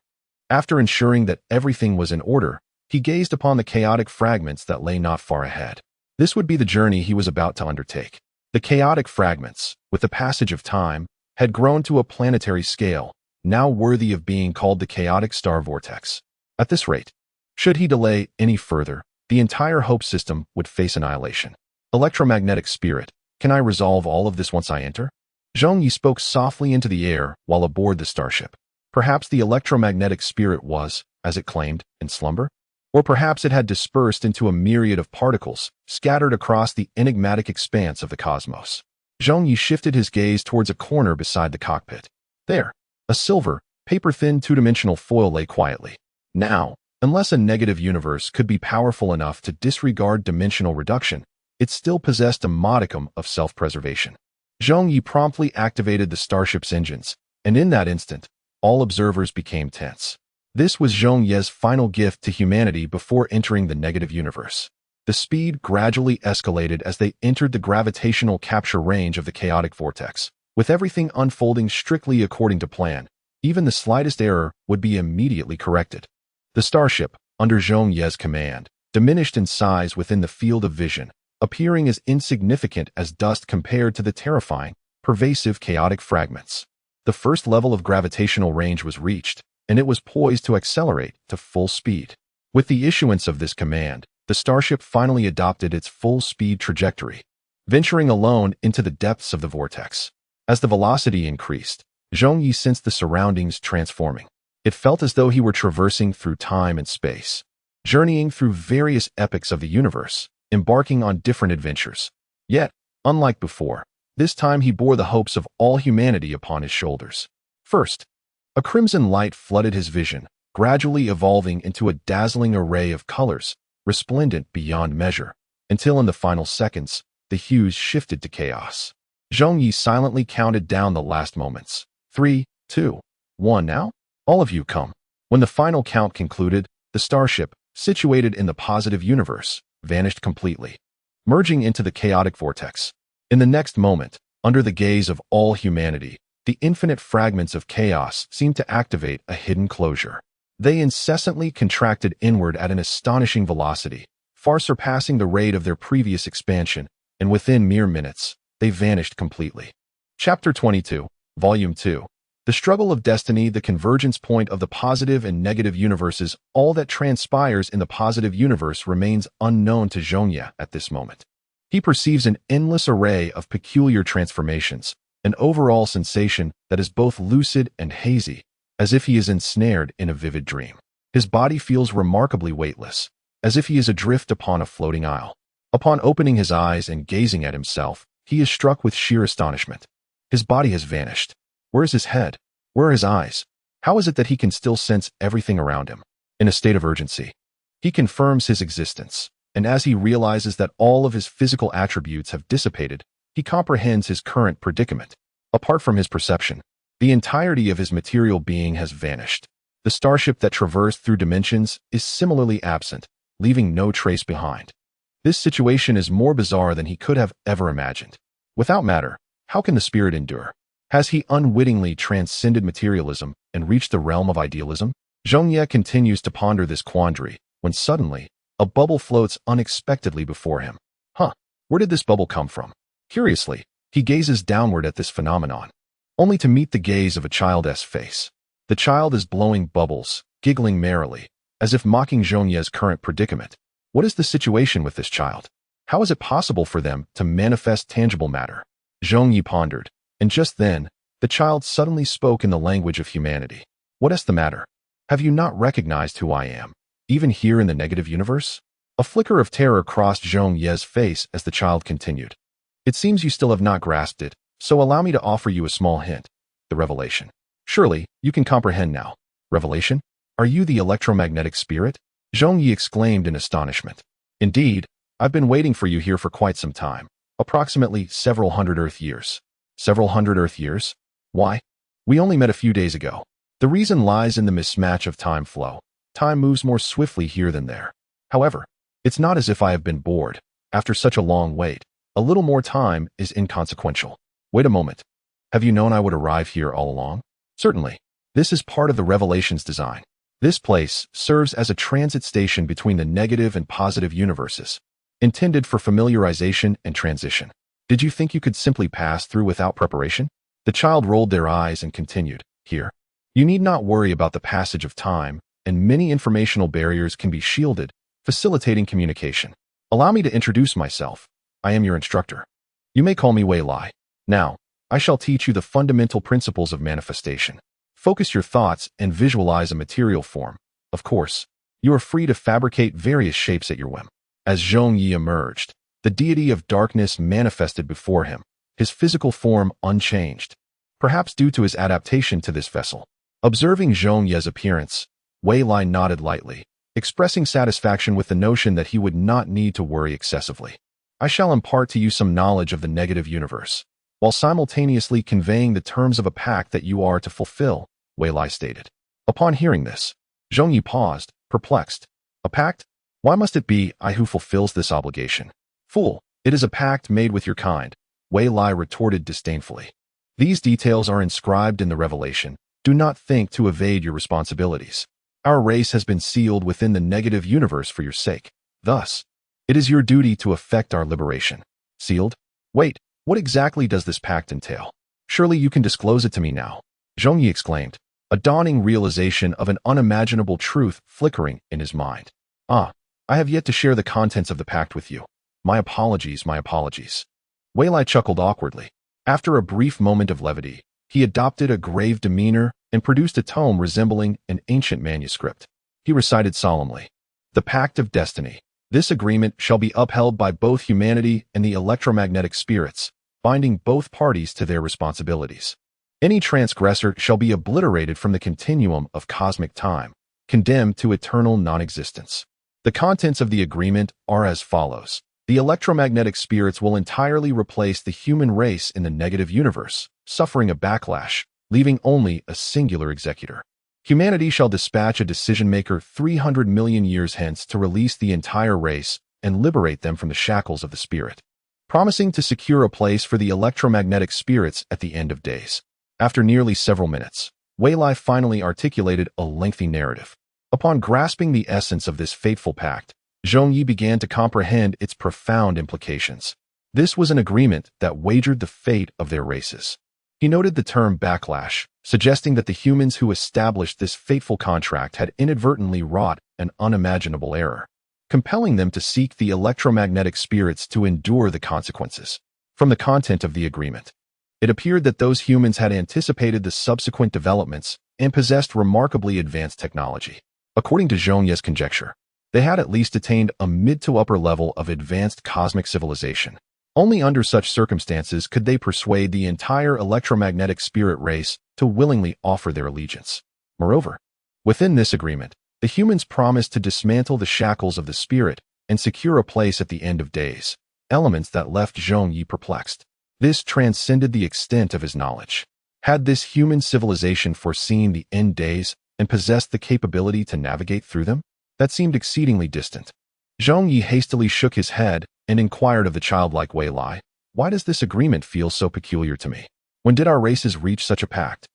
After ensuring that everything was in order, he gazed upon the chaotic fragments that lay not far ahead. This would be the journey he was about to undertake. The chaotic fragments, with the passage of time, had grown to a planetary scale, now worthy of being called the chaotic star vortex. At this rate, should he delay any further, the entire Hope system would face annihilation. Electromagnetic spirit, can I resolve all of this once I enter? Zhong Ye spoke softly into the air while aboard the starship. Perhaps the electromagnetic spirit was, as it claimed, in slumber? Or perhaps it had dispersed into a myriad of particles, scattered across the enigmatic expanse of the cosmos. Zhong Ye shifted his gaze towards a corner beside the cockpit. There, a silver, paper-thin two-dimensional foil lay quietly. Now, unless a negative universe could be powerful enough to disregard dimensional reduction, it still possessed a modicum of self-preservation. Zhong Ye promptly activated the starship's engines, and in that instant, all observers became tense. This was Zhong Ye's final gift to humanity before entering the negative universe. The speed gradually escalated as they entered the gravitational capture range of the chaotic vortex. With everything unfolding strictly according to plan, even the slightest error would be immediately corrected. The starship, under Zhong Ye's command, diminished in size within the field of vision, appearing as insignificant as dust compared to the terrifying, pervasive chaotic fragments. The first level of gravitational range was reached, and it was poised to accelerate to full speed. With the issuance of this command, the starship finally adopted its full-speed trajectory, venturing alone into the depths of the vortex. As the velocity increased, Zhong Ye sensed the surroundings transforming. It felt as though he were traversing through time and space, journeying through various epochs of the universe, embarking on different adventures. Yet, unlike before, this time he bore the hopes of all humanity upon his shoulders. First, a crimson light flooded his vision, gradually evolving into a dazzling array of colors, resplendent beyond measure, until in the final seconds, the hues shifted to chaos. Zhong Ye silently counted down the last moments. 3, 2, 1 now? All of you come. When the final count concluded, the starship, situated in the positive universe, vanished completely, merging into the chaotic vortex. In the next moment, under the gaze of all humanity, the infinite fragments of chaos seemed to activate a hidden closure. They incessantly contracted inward at an astonishing velocity, far surpassing the rate of their previous expansion, and within mere minutes, they vanished completely. Chapter 22, Volume 2. The Struggle of Destiny, the convergence point of the positive and negative universes. All that transpires in the positive universe remains unknown to Zhong Ye at this moment. He perceives an endless array of peculiar transformations, an overall sensation that is both lucid and hazy, as if he is ensnared in a vivid dream. His body feels remarkably weightless, as if he is adrift upon a floating isle. Upon opening his eyes and gazing at himself, he is struck with sheer astonishment. His body has vanished. Where is his head? Where are his eyes? How is it that he can still sense everything around him? In a state of urgency, he confirms his existence. and as he realizes that all of his physical attributes have dissipated, he comprehends his current predicament. Apart from his perception, the entirety of his material being has vanished. The starship that traversed through dimensions is similarly absent, leaving no trace behind. This situation is more bizarre than he could have ever imagined. Without matter, how can the spirit endure? Has he unwittingly transcended materialism and reached the realm of idealism? Zhong Ye continues to ponder this quandary when suddenly, a bubble floats unexpectedly before him. Where did this bubble come from? Curiously, he gazes downward at this phenomenon, only to meet the gaze of a child's face. The child is blowing bubbles, giggling merrily, as if mocking Zhong Ye's current predicament. What is the situation with this child? How is it possible for them to manifest tangible matter? Zhong Ye pondered, and just then, the child suddenly spoke in the language of humanity. What is the matter? Have you not recognized who I am, even here in the negative universe? A flicker of terror crossed Zhong Ye's face as the child continued. It seems you still have not grasped it, so allow me to offer you a small hint. The revelation. Surely, you can comprehend now. Revelation? Are you the electromagnetic spirit? Zhong Ye exclaimed in astonishment. Indeed, I've been waiting for you here for quite some time, approximately several hundred Earth years. Several hundred Earth years? Why? We only met a few days ago. The reason lies in the mismatch of time flow. Time moves more swiftly here than there. However, it's not as if I have been bored. After such a long wait, a little more time is inconsequential. Wait a moment. Have you known I would arrive here all along? Certainly. This is part of the Revelation's design. This place serves as a transit station between the negative and positive universes, intended for familiarization and transition. Did you think you could simply pass through without preparation? The child rolled their eyes and continued, Here. You need not worry about the passage of time, and many informational barriers can be shielded, facilitating communication. Allow me to introduce myself. I am your instructor. You may call me Wei Lai. Now, I shall teach you the fundamental principles of manifestation. Focus your thoughts and visualize a material form. Of course, you are free to fabricate various shapes at your whim. As Zhong Ye emerged, the deity of darkness manifested before him, his physical form unchanged, perhaps due to his adaptation to this vessel. Observing Zhong Ye's appearance, Wei Lai nodded lightly, expressing satisfaction with the notion that he would not need to worry excessively. I shall impart to you some knowledge of the negative universe, while simultaneously conveying the terms of a pact that you are to fulfill, Wei Lai stated. Upon hearing this, Zhong Ye paused, perplexed. A pact? Why must it be I who fulfills this obligation? Fool, it is a pact made with your kind, Wei Lai retorted disdainfully. These details are inscribed in the Revelation. Do not think to evade your responsibilities. Our race has been sealed within the negative universe for your sake. Thus, it is your duty to effect our liberation. Sealed? Wait, what exactly does this pact entail? Surely you can disclose it to me now. Zhong Ye exclaimed, a dawning realization of an unimaginable truth flickering in his mind. I have yet to share the contents of the pact with you. My apologies, my apologies. Wei Lai chuckled awkwardly. After a brief moment of levity, he adopted a grave demeanor and produced a tome resembling an ancient manuscript. He recited solemnly, The Pact of Destiny. This agreement shall be upheld by both humanity and the electromagnetic spirits, binding both parties to their responsibilities. Any transgressor shall be obliterated from the continuum of cosmic time, condemned to eternal non-existence. The contents of the agreement are as follows. The electromagnetic spirits will entirely replace the human race in the negative universe, suffering a backlash, leaving only a singular executor. Humanity shall dispatch a decision-maker 300 million years hence to release the entire race and liberate them from the shackles of the spirit, promising to secure a place for the electromagnetic spirits at the end of days. After nearly several minutes, Wei Lai finally articulated a lengthy narrative. Upon grasping the essence of this fateful pact, Zhong Ye began to comprehend its profound implications. This was an agreement that wagered the fate of their races. He noted the term backlash, suggesting that the humans who established this fateful contract had inadvertently wrought an unimaginable error, compelling them to seek the electromagnetic spirits to endure the consequences. From the content of the agreement, it appeared that those humans had anticipated the subsequent developments and possessed remarkably advanced technology. According to Zhong Ye's conjecture, they had at least attained a mid to upper level of advanced cosmic civilization. Only under such circumstances could they persuade the entire electromagnetic spirit race to willingly offer their allegiance. Moreover, within this agreement, the humans promised to dismantle the shackles of the spirit, and secure a place at the end of days, elements that left Zhong Ye perplexed. This transcended the extent of his knowledge. Had this human civilization foreseen the end days and possessed the capability to navigate through them? That seemed exceedingly distant. Zhong Ye hastily shook his head and inquired of the childlike Wei Lai, "Why does this agreement feel so peculiar to me? When did our races reach such a pact?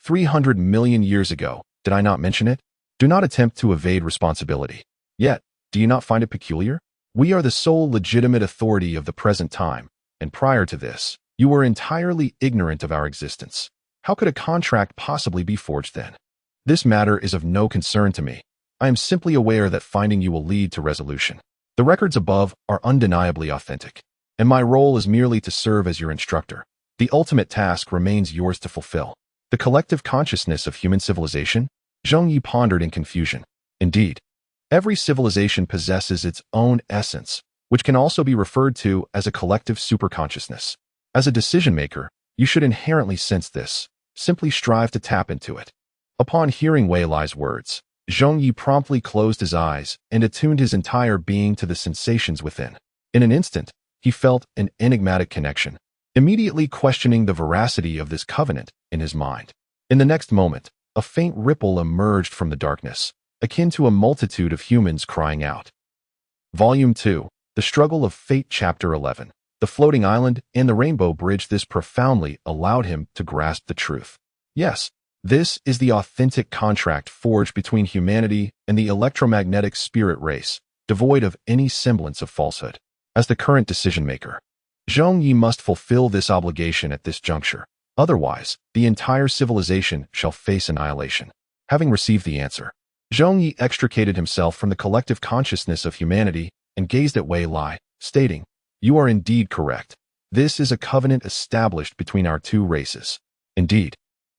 300 million years ago, did I not mention it? Do not attempt to evade responsibility. Yet, do you not find it peculiar? We are the sole legitimate authority of the present time, and prior to this, you were entirely ignorant of our existence. How could a contract possibly be forged then? This matter is of no concern to me. I am simply aware that finding you will lead to resolution. The records above are undeniably authentic, and my role is merely to serve as your instructor. The ultimate task remains yours to fulfill. The collective consciousness of human civilization? Zhong Ye pondered in confusion. Indeed, every civilization possesses its own essence, which can also be referred to as a collective superconsciousness. As a decision-maker, you should inherently sense this. Simply strive to tap into it. Upon hearing Wei Lai's words, Zhong Ye promptly closed his eyes and attuned his entire being to the sensations within. In an instant, he felt an enigmatic connection, immediately questioning the veracity of this covenant in his mind. In the next moment, a faint ripple emerged from the darkness, akin to a multitude of humans crying out. Volume 2, The Struggle of Fate, Chapter 11. The Floating Island and the Rainbow Bridge. This profoundly allowed him to grasp the truth. Yes, this is the authentic contract forged between humanity and the electromagnetic spirit race, devoid of any semblance of falsehood. As the current decision-maker, Zhong Ye must fulfill this obligation at this juncture. Otherwise, the entire civilization shall face annihilation. Having received the answer, Zhong Ye extricated himself from the collective consciousness of humanity and gazed at Wei Lai, stating, "You are indeed correct. This is a covenant established between our two races. Indeed,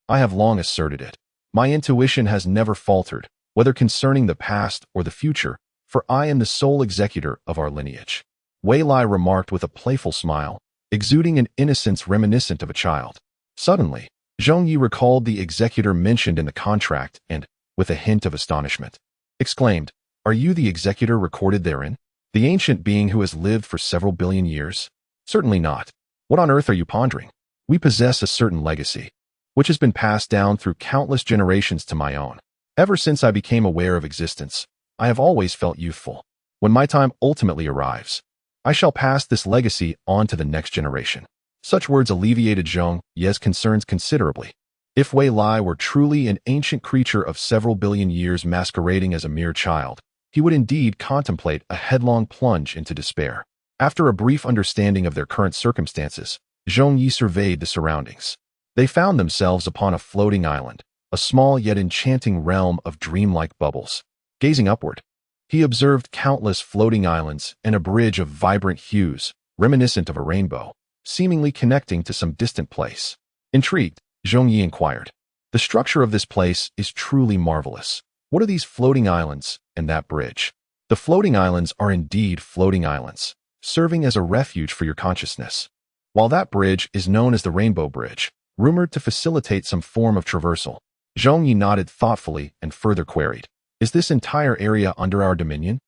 I have long asserted it. My intuition has never faltered, whether concerning the past or the future, for I am the sole executor of our lineage." Wei Lai remarked with a playful smile, exuding an innocence reminiscent of a child. Suddenly, Zhong Ye recalled the executor mentioned in the contract and, with a hint of astonishment, exclaimed, "Are you the executor recorded therein? The ancient being who has lived for several billion years? Certainly not. What on earth are you pondering? We possess a certain legacy, which has been passed down through countless generations to my own. Ever since I became aware of existence, I have always felt youthful. When my time ultimately arrives, I shall pass this legacy on to the next generation." Such words alleviated Zhong Ye's concerns considerably. If Wei Lai were truly an ancient creature of several billion years masquerading as a mere child, he would indeed contemplate a headlong plunge into despair. After a brief understanding of their current circumstances, Zhong Ye surveyed the surroundings. They found themselves upon a floating island, a small yet enchanting realm of dreamlike bubbles. Gazing upward, he observed countless floating islands and a bridge of vibrant hues, reminiscent of a rainbow, seemingly connecting to some distant place. Intrigued, Zhong Ye inquired, "The structure of this place is truly marvelous. What are these floating islands and that bridge?" "The floating islands are indeed floating islands, serving as a refuge for your consciousness, while that bridge is known as the Rainbow Bridge, rumored to facilitate some form of traversal." Zhong Ye nodded thoughtfully and further queried, "Is this entire area under our dominion?"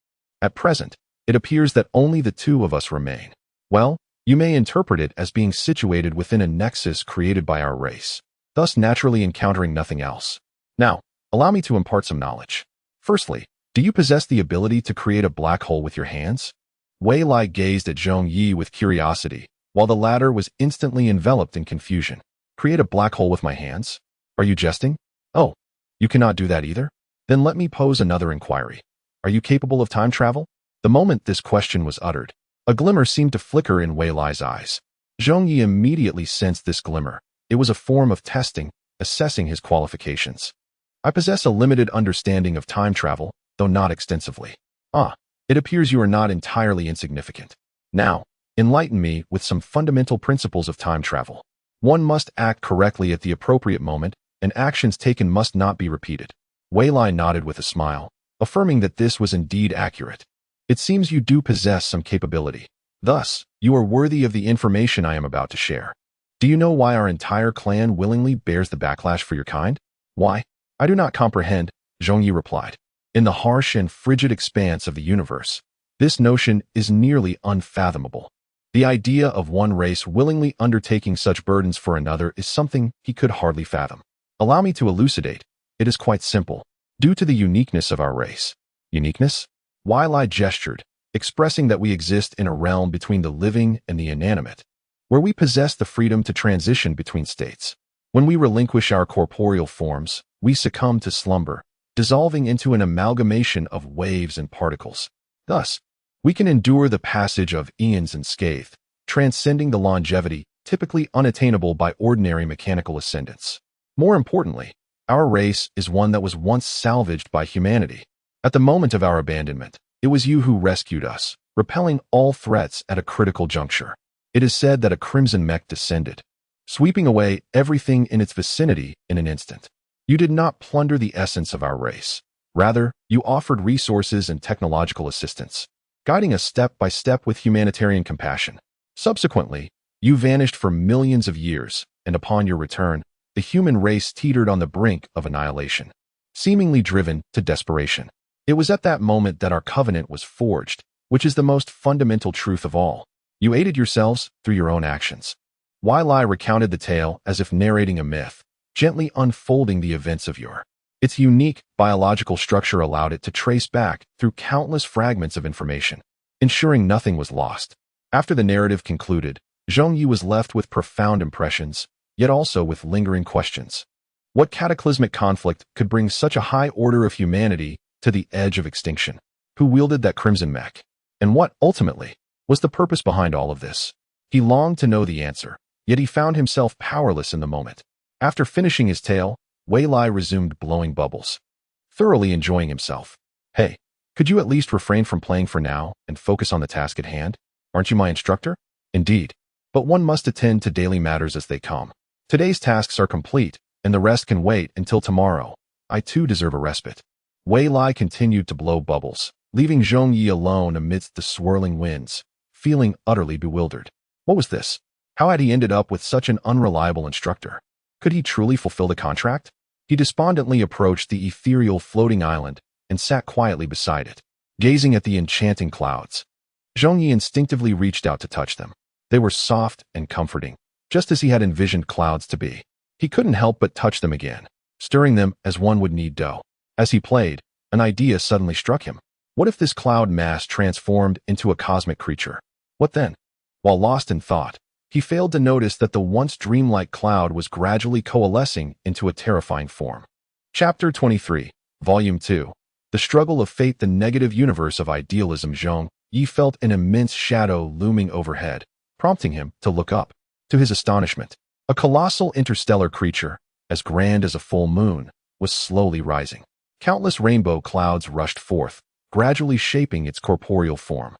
"At present, it appears that only the two of us remain." "Well, you may interpret it as being situated within a nexus created by our race, thus naturally encountering nothing else. Now, allow me to impart some knowledge. Firstly, do you possess the ability to create a black hole with your hands?" Wei Lai gazed at Zhong Ye with curiosity, while the latter was instantly enveloped in confusion. "Create a black hole with my hands? Are you jesting? Oh, you cannot do that either? Then let me pose another inquiry. Are you capable of time travel?" The moment this question was uttered, a glimmer seemed to flicker in Wei Lai's eyes. Zhong Ye immediately sensed this glimmer. It was a form of testing, assessing his qualifications. "I possess a limited understanding of time travel, though not extensively." "Ah, it appears you are not entirely insignificant. Now, enlighten me with some fundamental principles of time travel." "One must act correctly at the appropriate moment, and actions taken must not be repeated." Wei Lai nodded with a smile, affirming that this was indeed accurate. "It seems you do possess some capability. Thus, you are worthy of the information I am about to share. Do you know why our entire clan willingly bears the backlash for your kind?" "Why? I do not comprehend," Zhong Ye replied. "In the harsh and frigid expanse of the universe, This notion is nearly unfathomable. The idea of one race willingly undertaking such burdens for another is something he could hardly fathom. Allow me to elucidate. It is quite simple. Due to the uniqueness of our race. Uniqueness? Wei gestured, expressing that we exist in a realm between the living and the inanimate, where we possess the freedom to transition between states. When we relinquish our corporeal forms, we succumb to slumber, dissolving into an amalgamation of waves and particles. Thus, we can endure the passage of eons unscathed, transcending the longevity typically unattainable by ordinary mechanical ascendants. More importantly, our race is one that was once salvaged by humanity. At the moment of our abandonment, it was you who rescued us, repelling all threats at a critical juncture. It is said that a crimson mech descended, sweeping away everything in its vicinity in an instant. You did not plunder the essence of our race. Rather, you offered resources and technological assistance, guiding us step by step with humanitarian compassion. Subsequently, you vanished for millions of years, and upon your return, the human race teetered on the brink of annihilation, seemingly driven to desperation. It was at that moment that our covenant was forged, which is the most fundamental truth of all. You aided yourselves through your own actions. Wei recounted the tale as if narrating a myth, gently unfolding the events of yore. Its unique biological structure allowed it to trace back through countless fragments of information, ensuring nothing was lost. After the narrative concluded, Zhong Ye was left with profound impressions, yet also with lingering questions. What cataclysmic conflict could bring such a high order of humanity to the edge of extinction? Who wielded that crimson mech? And what, ultimately, was the purpose behind all of this? He longed to know the answer, yet he found himself powerless in the moment. After finishing his tale, Wei resumed blowing bubbles, thoroughly enjoying himself. Hey, could you at least refrain from playing for now and focus on the task at hand? Aren't you my instructor? Indeed. But one must attend to daily matters as they come. Today's tasks are complete, and the rest can wait until tomorrow. I too deserve a respite. Wei continued to blow bubbles, leaving Zhong Ye alone amidst the swirling winds, feeling utterly bewildered. What was this? How had he ended up with such an unreliable instructor? Could he truly fulfill the contract? He despondently approached the ethereal floating island and sat quietly beside it, gazing at the enchanting clouds. Zhong Ye instinctively reached out to touch them. They were soft and comforting, just as he had envisioned clouds to be. He couldn't help but touch them again, stirring them as one would knead dough. As he played, an idea suddenly struck him. What if this cloud mass transformed into a cosmic creature? What then? While lost in thought, he failed to notice that the once dreamlike cloud was gradually coalescing into a terrifying form. Chapter 23, Volume 2. The Struggle of Fate. The negative universe of idealism. Zhong Ye felt an immense shadow looming overhead, prompting him to look up. To his astonishment, a colossal interstellar creature, as grand as a full moon, was slowly rising. Countless rainbow clouds rushed forth, gradually shaping its corporeal form.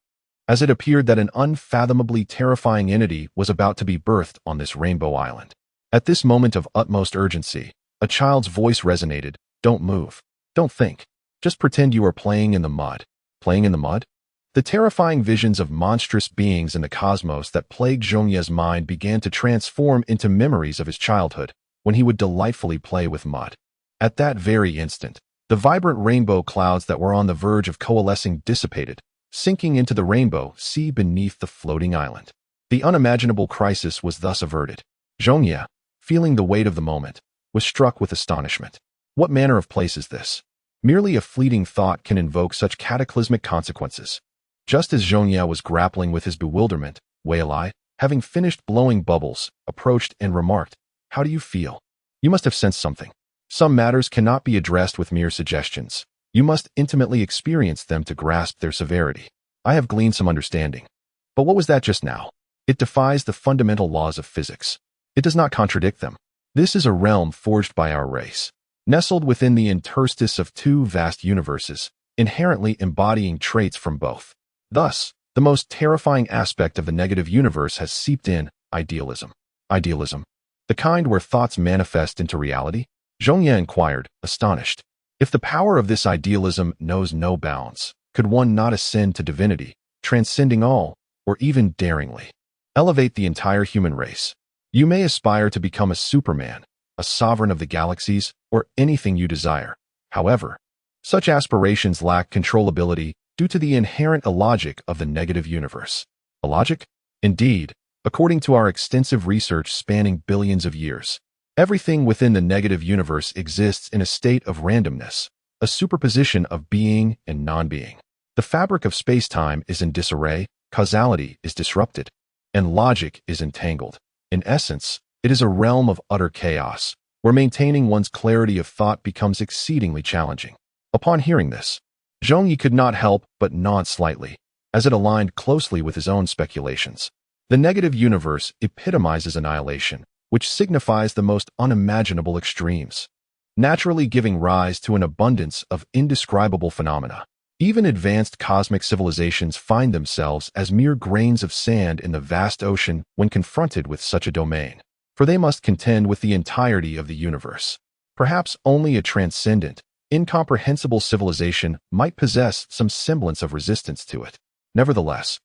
As it appeared that an unfathomably terrifying entity was about to be birthed on this rainbow island. At this moment of utmost urgency, a child's voice resonated. Don't move. Don't think. Just pretend you are playing in the mud. Playing in the mud? The terrifying visions of monstrous beings in the cosmos that plagued Zhong Ye's mind began to transform into memories of his childhood, when he would delightfully play with mud. At that very instant, the vibrant rainbow clouds that were on the verge of coalescing dissipated, sinking into the rainbow sea beneath the floating island. The unimaginable crisis was thus averted. Zhong Ye, feeling the weight of the moment, was struck with astonishment. What manner of place is this? Merely a fleeting thought can invoke such cataclysmic consequences. Just as Zhong Ye was grappling with his bewilderment, Wei, having finished blowing bubbles, approached and remarked, "How do you feel? You must have sensed something. Some matters cannot be addressed with mere suggestions. You must intimately experience them to grasp their severity. I have gleaned some understanding. But what was that just now? It defies the fundamental laws of physics. It does not contradict them. This is a realm forged by our race, nestled within the interstice of two vast universes, inherently embodying traits from both. Thus, the most terrifying aspect of the negative universe has seeped in: idealism. Idealism? The kind where thoughts manifest into reality? Zhong Ye inquired, astonished. If the power of this idealism knows no bounds, could one not ascend to divinity, transcending all, or even daringly elevate the entire human race? You may aspire to become a Superman, a sovereign of the galaxies, or anything you desire. However, such aspirations lack controllability due to the inherent illogic of the negative universe. Illogic? Indeed, according to our extensive research spanning billions of years. Everything within the negative universe exists in a state of randomness, a superposition of being and non-being. The fabric of space-time is in disarray, causality is disrupted, and logic is entangled. In essence, it is a realm of utter chaos, where maintaining one's clarity of thought becomes exceedingly challenging. Upon hearing this, Zhong Ye could not help but nod slightly, as it aligned closely with his own speculations. The negative universe epitomizes annihilation, which signifies the most unimaginable extremes, naturally giving rise to an abundance of indescribable phenomena. Even advanced cosmic civilizations find themselves as mere grains of sand in the vast ocean when confronted with such a domain, for they must contend with the entirety of the universe. Perhaps only a transcendent, incomprehensible civilization might possess some semblance of resistance to it. Nevertheless,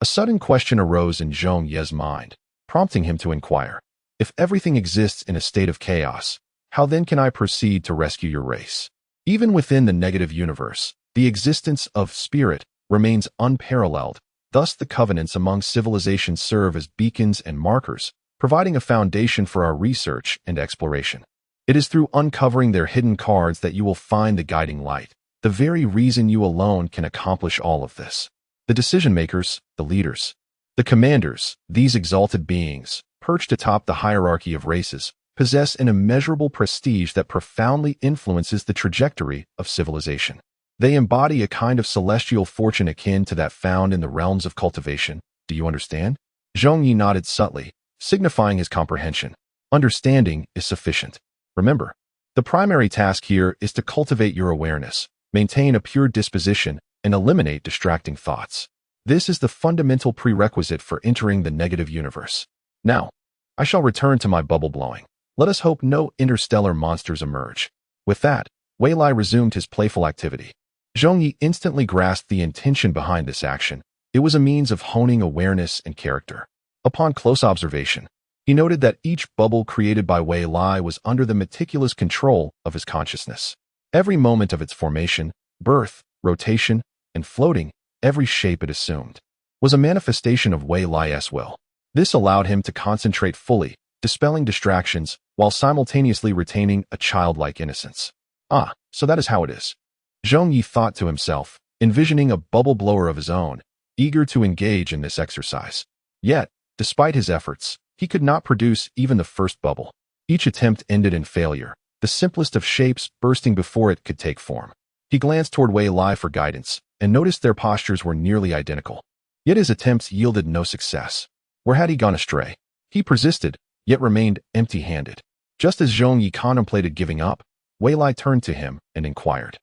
a sudden question arose in Zhong Ye's mind, prompting him to inquire, if everything exists in a state of chaos, how then can I proceed to rescue your race? Even within the negative universe, the existence of spirit remains unparalleled. Thus, the covenants among civilizations serve as beacons and markers, providing a foundation for our research and exploration. It is through uncovering their hidden cards that you will find the guiding light, the very reason you alone can accomplish all of this. The decision-makers, the leaders, the commanders, these exalted beings, perched atop the hierarchy of races, possess an immeasurable prestige that profoundly influences the trajectory of civilization. They embody a kind of celestial fortune akin to that found in the realms of cultivation. Do you understand? Zhong Ye nodded subtly, signifying his comprehension. Understanding is sufficient. Remember, the primary task here is to cultivate your awareness, maintain a pure disposition, and eliminate distracting thoughts. This is the fundamental prerequisite for entering the negative universe. Now, I shall return to my bubble blowing. Let us hope no interstellar monsters emerge. With that, Wei Lai resumed his playful activity. Zhong Ye instantly grasped the intention behind this action. It was a means of honing awareness and character. Upon close observation, he noted that each bubble created by Wei Lai was under the meticulous control of his consciousness. Every moment of its formation, birth, rotation, and floating, every shape it assumed, was a manifestation of Wei Lai's will. This allowed him to concentrate fully, dispelling distractions, while simultaneously retaining a childlike innocence. Ah, so that is how it is. Zhong Ye thought to himself, envisioning a bubble blower of his own, eager to engage in this exercise. Yet, despite his efforts, he could not produce even the first bubble. Each attempt ended in failure, the simplest of shapes bursting before it could take form. He glanced toward Wei Lai for guidance, and noticed their postures were nearly identical. Yet his attempts yielded no success. Where had he gone astray? He persisted, yet remained empty-handed. Just as Zhong Ye contemplated giving up, Wei Lai turned to him and inquired,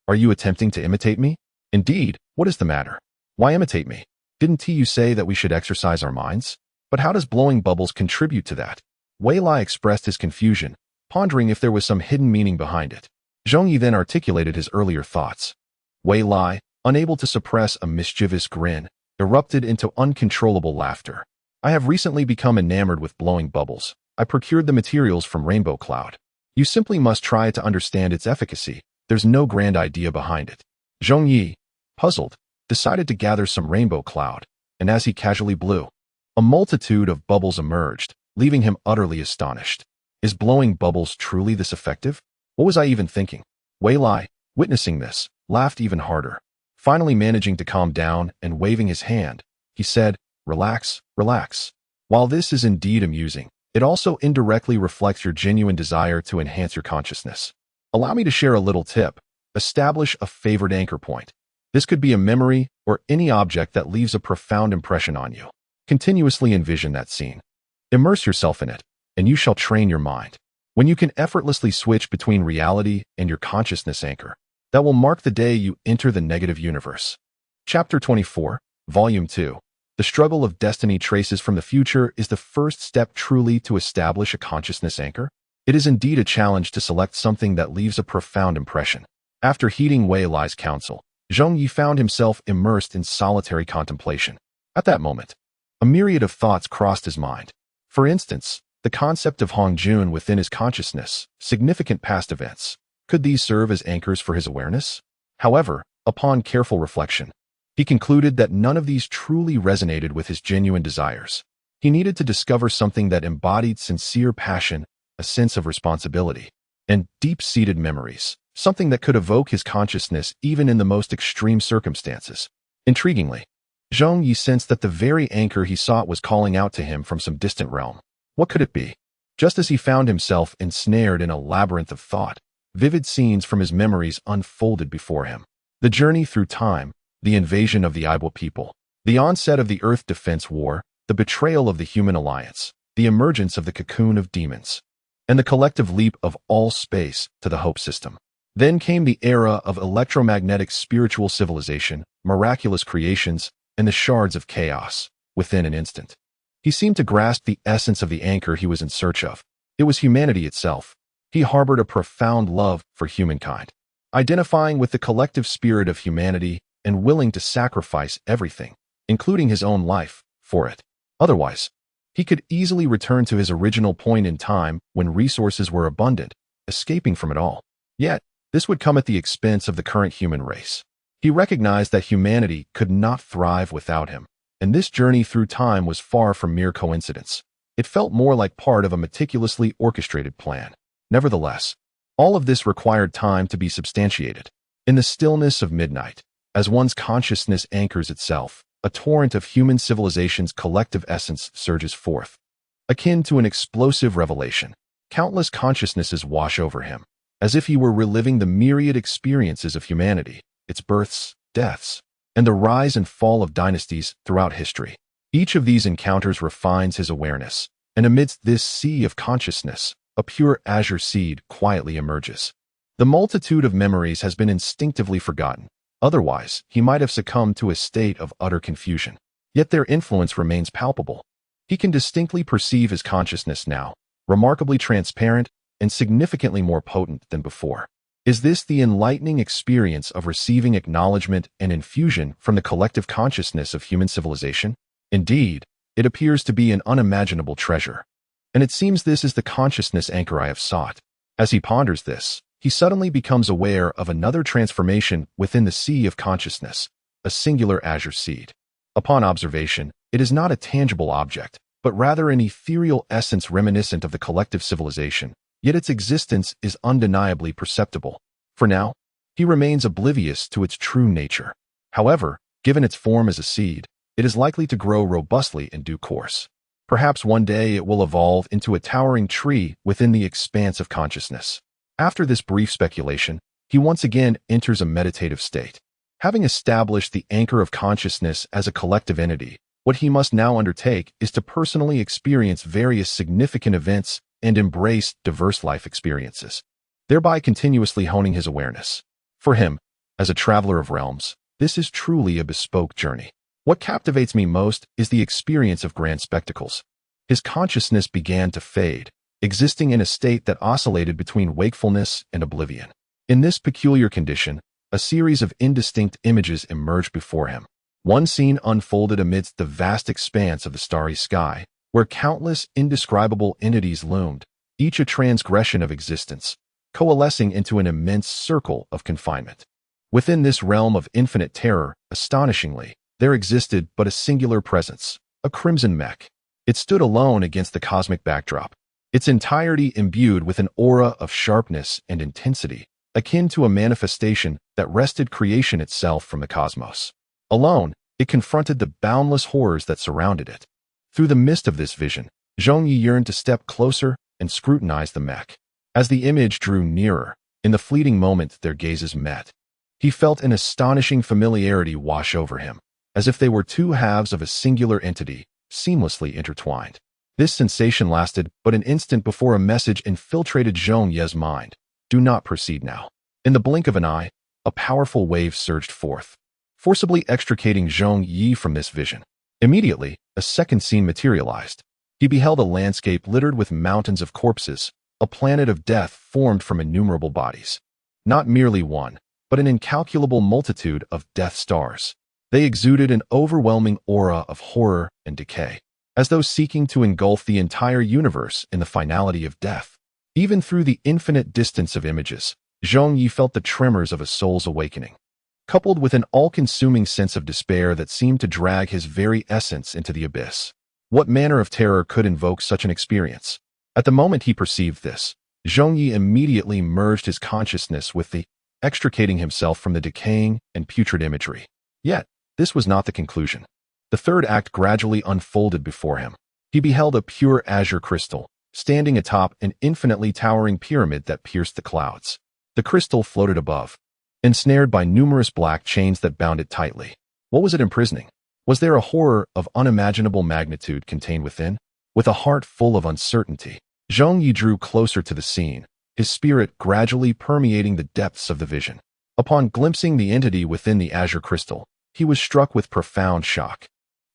"Are you attempting to imitate me?" "Indeed, what is the matter? Why imitate me? Didn't you say that we should exercise our minds? But how does blowing bubbles contribute to that?" Wei Lai expressed his confusion, pondering if there was some hidden meaning behind it. Zhong Ye then articulated his earlier thoughts. Wei Lai, unable to suppress a mischievous grin, erupted into uncontrollable laughter. "I have recently become enamored with blowing bubbles. I procured the materials from Rainbow Cloud. You simply must try to understand its efficacy. There's no grand idea behind it." Zhong Ye, puzzled, decided to gather some Rainbow Cloud, and as he casually blew, a multitude of bubbles emerged, leaving him utterly astonished. Is blowing bubbles truly this effective? What was I even thinking? Wei Lai, witnessing this, laughed even harder. Finally managing to calm down and waving his hand, he said, "Relax, relax. While this is indeed amusing, it also indirectly reflects your genuine desire to enhance your consciousness. Allow me to share a little tip. Establish a favorite anchor point. This could be a memory or any object that leaves a profound impression on you. Continuously envision that scene. Immerse yourself in it, and you shall train your mind. When you can effortlessly switch between reality and your consciousness anchor, that will mark the day you enter the negative universe." Chapter 24, Volume 2. The struggle of destiny traces from the future is the first step truly to establish a consciousness anchor. It is indeed a challenge to select something that leaves a profound impression. After heeding Wei Lai's counsel, Zhong Ye found himself immersed in solitary contemplation. At that moment, a myriad of thoughts crossed his mind. For instance, the concept of Hong Jun within his consciousness, significant past events. Could these serve as anchors for his awareness? However, Upon careful reflection, he concluded that none of these truly resonated with his genuine desires. He needed to discover something that embodied sincere passion, a sense of responsibility, and deep-seated memories, something that could evoke his consciousness even in the most extreme circumstances. Intriguingly, Zhong Ye sensed that the very anchor he sought was calling out to him from some distant realm. What could it be? Just as he found himself ensnared in a labyrinth of thought, vivid scenes from his memories unfolded before him. The journey through time, the invasion of the Aibo people, the onset of the Earth Defense War, the betrayal of the human alliance, the emergence of the cocoon of demons, and the collective leap of all space to the Hope System. Then came the era of electromagnetic spiritual civilization, miraculous creations, and the shards of chaos, within an instant. He seemed to grasp the essence of the anchor he was in search of. It was humanity itself. He harbored a profound love for humankind, identifying with the collective spirit of humanity and willing to sacrifice everything, including his own life, for it. Otherwise, he could easily return to his original point in time when resources were abundant, escaping from it all. Yet, this would come at the expense of the current human race. He recognized that humanity could not thrive without him, and this journey through time was far from mere coincidence. It felt more like part of a meticulously orchestrated plan. Nevertheless, all of this required time to be substantiated. In the stillness of midnight, as one's consciousness anchors itself, a torrent of human civilization's collective essence surges forth. Akin to an explosive revelation, countless consciousnesses wash over him, as if he were reliving the myriad experiences of humanity, its births, deaths, and the rise and fall of dynasties throughout history. Each of these encounters refines his awareness, and amidst this sea of consciousness, a pure azure seed quietly emerges. The multitude of memories has been instinctively forgotten. Otherwise, he might have succumbed to a state of utter confusion. Yet their influence remains palpable. He can distinctly perceive his consciousness now, remarkably transparent and significantly more potent than before. Is this the enlightening experience of receiving acknowledgement and infusion from the collective consciousness of human civilization? Indeed, it appears to be an unimaginable treasure. And it seems this is the consciousness anchor I have sought. As he ponders this, he suddenly becomes aware of another transformation within the sea of consciousness, a singular azure seed. Upon observation, it is not a tangible object, but rather an ethereal essence reminiscent of the collective civilization, yet its existence is undeniably perceptible. For now, he remains oblivious to its true nature. However, given its form as a seed, it is likely to grow robustly in due course. Perhaps one day it will evolve into a towering tree within the expanse of consciousness. After this brief speculation, he once again enters a meditative state. Having established the anchor of consciousness as a collective entity, what he must now undertake is to personally experience various significant events and embrace diverse life experiences, thereby continuously honing his awareness. For him, as a traveler of realms, this is truly a bespoke journey. What captivates me most is the experience of grand spectacles. His consciousness began to fade, existing in a state that oscillated between wakefulness and oblivion. In this peculiar condition, a series of indistinct images emerged before him. One scene unfolded amidst the vast expanse of the starry sky, where countless indescribable entities loomed, each a transgression of existence, coalescing into an immense circle of confinement. Within this realm of infinite terror, astonishingly, there existed but a singular presence, a crimson mech. It stood alone against the cosmic backdrop, its entirety imbued with an aura of sharpness and intensity, akin to a manifestation that wrested creation itself from the cosmos. Alone, it confronted the boundless horrors that surrounded it. Through the mist of this vision, Zhong Ye yearned to step closer and scrutinize the mech. As the image drew nearer, in the fleeting moment their gazes met, he felt an astonishing familiarity wash over him, as if they were two halves of a singular entity, seamlessly intertwined. This sensation lasted but an instant before a message infiltrated Zhong Ye's mind. Do not proceed now. In the blink of an eye, a powerful wave surged forth, forcibly extricating Zhong Ye from this vision. Immediately, a second scene materialized. He beheld a landscape littered with mountains of corpses, a planet of death formed from innumerable bodies. Not merely one, but an incalculable multitude of death stars. They exuded an overwhelming aura of horror and decay, as though seeking to engulf the entire universe in the finality of death. Even through the infinite distance of images, Zhong Ye felt the tremors of a soul's awakening. coupled with an all-consuming sense of despair that seemed to drag his very essence into the abyss. What manner of terror could invoke such an experience? At the moment he perceived this, Zhong Ye immediately merged his consciousness with the, extricating himself from the decaying and putrid imagery. Yet, this was not the conclusion. The third act gradually unfolded before him. He beheld a pure azure crystal, standing atop an infinitely towering pyramid that pierced the clouds. The crystal floated above, ensnared by numerous black chains that bound it tightly. What was it imprisoning? Was there a horror of unimaginable magnitude contained within? With a heart full of uncertainty, Zhong Ye drew closer to the scene, his spirit gradually permeating the depths of the vision. Upon glimpsing the entity within the azure crystal, he was struck with profound shock.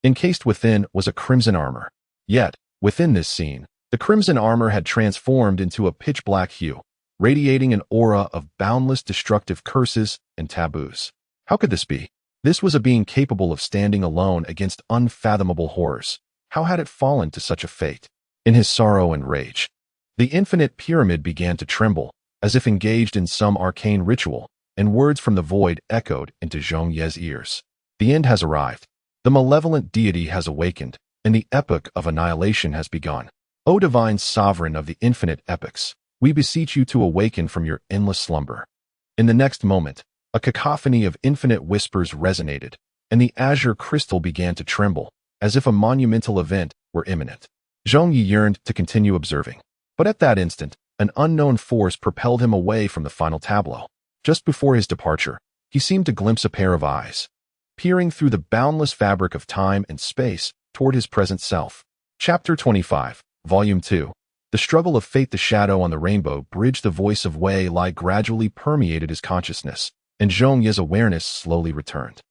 Encased within was a crimson armor. Yet, within this scene, the crimson armor had transformed into a pitch-black hue, radiating an aura of boundless destructive curses and taboos. How could this be? This was a being capable of standing alone against unfathomable horrors. How had it fallen to such a fate? In his sorrow and rage, the infinite pyramid began to tremble, as if engaged in some arcane ritual, and words from the void echoed into Zhong Ye's ears. The end has arrived. The malevolent deity has awakened, and the epoch of annihilation has begun. O divine sovereign of the infinite epochs, we beseech you to awaken from your endless slumber. In the next moment, a cacophony of infinite whispers resonated, and the azure crystal began to tremble, as if a monumental event were imminent. Zhong Ye yearned to continue observing, but at that instant, an unknown force propelled him away from the final tableau. Just before his departure, he seemed to glimpse a pair of eyes, peering through the boundless fabric of time and space toward his present self. Chapter 25, Volume 2. The struggle of fate. The shadow on the rainbow bridge. The voice of Wei Lai gradually permeated his consciousness, and Zhong Ye's awareness slowly returned.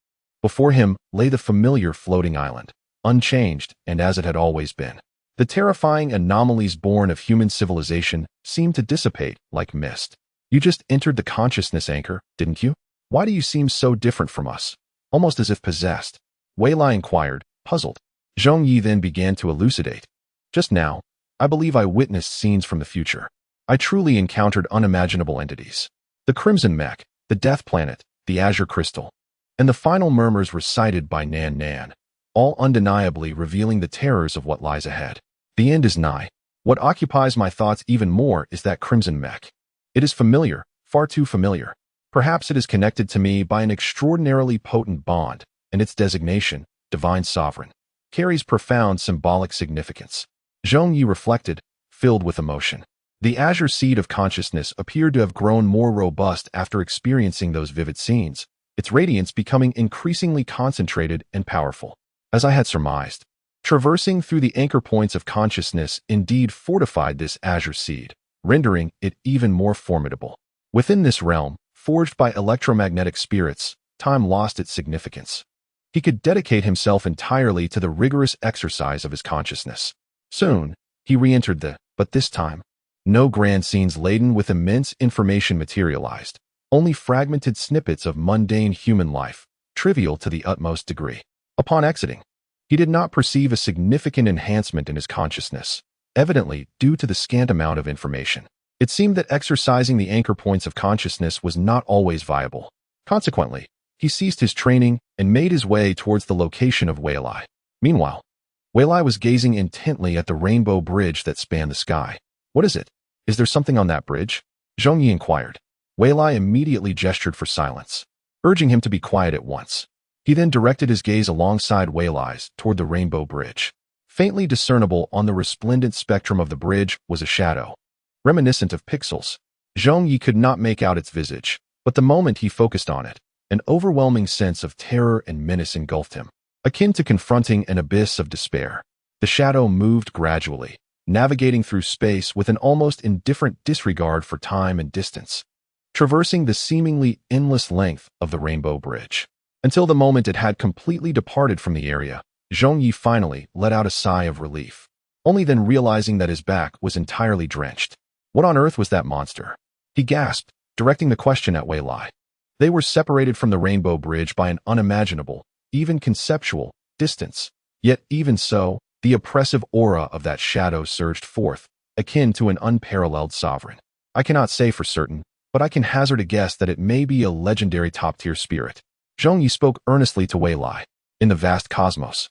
Before him lay the familiar floating island, unchanged and as it had always been. The terrifying anomalies born of human civilization seemed to dissipate like mist. You just entered the consciousness anchor, didn't you? Why do you seem so different from us? Almost as if possessed. Wei Lai inquired, puzzled. Zhong Ye then began to elucidate. Just now, I believe I witnessed scenes from the future. I truly encountered unimaginable entities. The Crimson Mech, the Death Planet, the Azure Crystal, and the final murmurs recited by Nan Nan, all undeniably revealing the terrors of what lies ahead. The end is nigh. What occupies my thoughts even more is that Crimson Mech. It is familiar, far too familiar. Perhaps it is connected to me by an extraordinarily potent bond, and its designation, Divine Sovereign, carries profound symbolic significance. Zhong Ye reflected, filled with emotion. The azure seed of consciousness appeared to have grown more robust after experiencing those vivid scenes, its radiance becoming increasingly concentrated and powerful. As I had surmised, traversing through the anchor points of consciousness indeed fortified this azure seed, rendering it even more formidable. Within this realm, forged by electromagnetic spirits, time lost its significance. He could dedicate himself entirely to the rigorous exercise of his consciousness. Soon, he re-entered but this time, no grand scenes laden with immense information materialized, only fragmented snippets of mundane human life, trivial to the utmost degree. Upon exiting, he did not perceive a significant enhancement in his consciousness, evidently due to the scant amount of information. It seemed that exercising the anchor points of consciousness was not always viable. Consequently, he ceased his training and made his way towards the location of Wei Lai. Meanwhile, Wei Lai was gazing intently at the rainbow bridge that spanned the sky. What is it? Is there something on that bridge? Zhong Ye inquired. Wei Lai immediately gestured for silence, urging him to be quiet at once. He then directed his gaze alongside Wei Lai's toward the rainbow bridge. Faintly discernible on the resplendent spectrum of the bridge was a shadow, reminiscent of pixels. Zhong Ye could not make out its visage, but the moment he focused on it, an overwhelming sense of terror and menace engulfed him. Akin to confronting an abyss of despair, the shadow moved gradually, navigating through space with an almost indifferent disregard for time and distance, traversing the seemingly endless length of the rainbow bridge. Until the moment it had completely departed from the area, Zhong Ye finally let out a sigh of relief, only then realizing that his back was entirely drenched. What on earth was that monster? He gasped, directing the question at Wei Lai. They were separated from the rainbow bridge by an unimaginable, even conceptual, distance. Yet even so, the oppressive aura of that shadow surged forth, akin to an unparalleled sovereign. I cannot say for certain, but I can hazard a guess that it may be a legendary top-tier spirit. Zhong Ye spoke earnestly to Wei Lai. In the vast cosmos,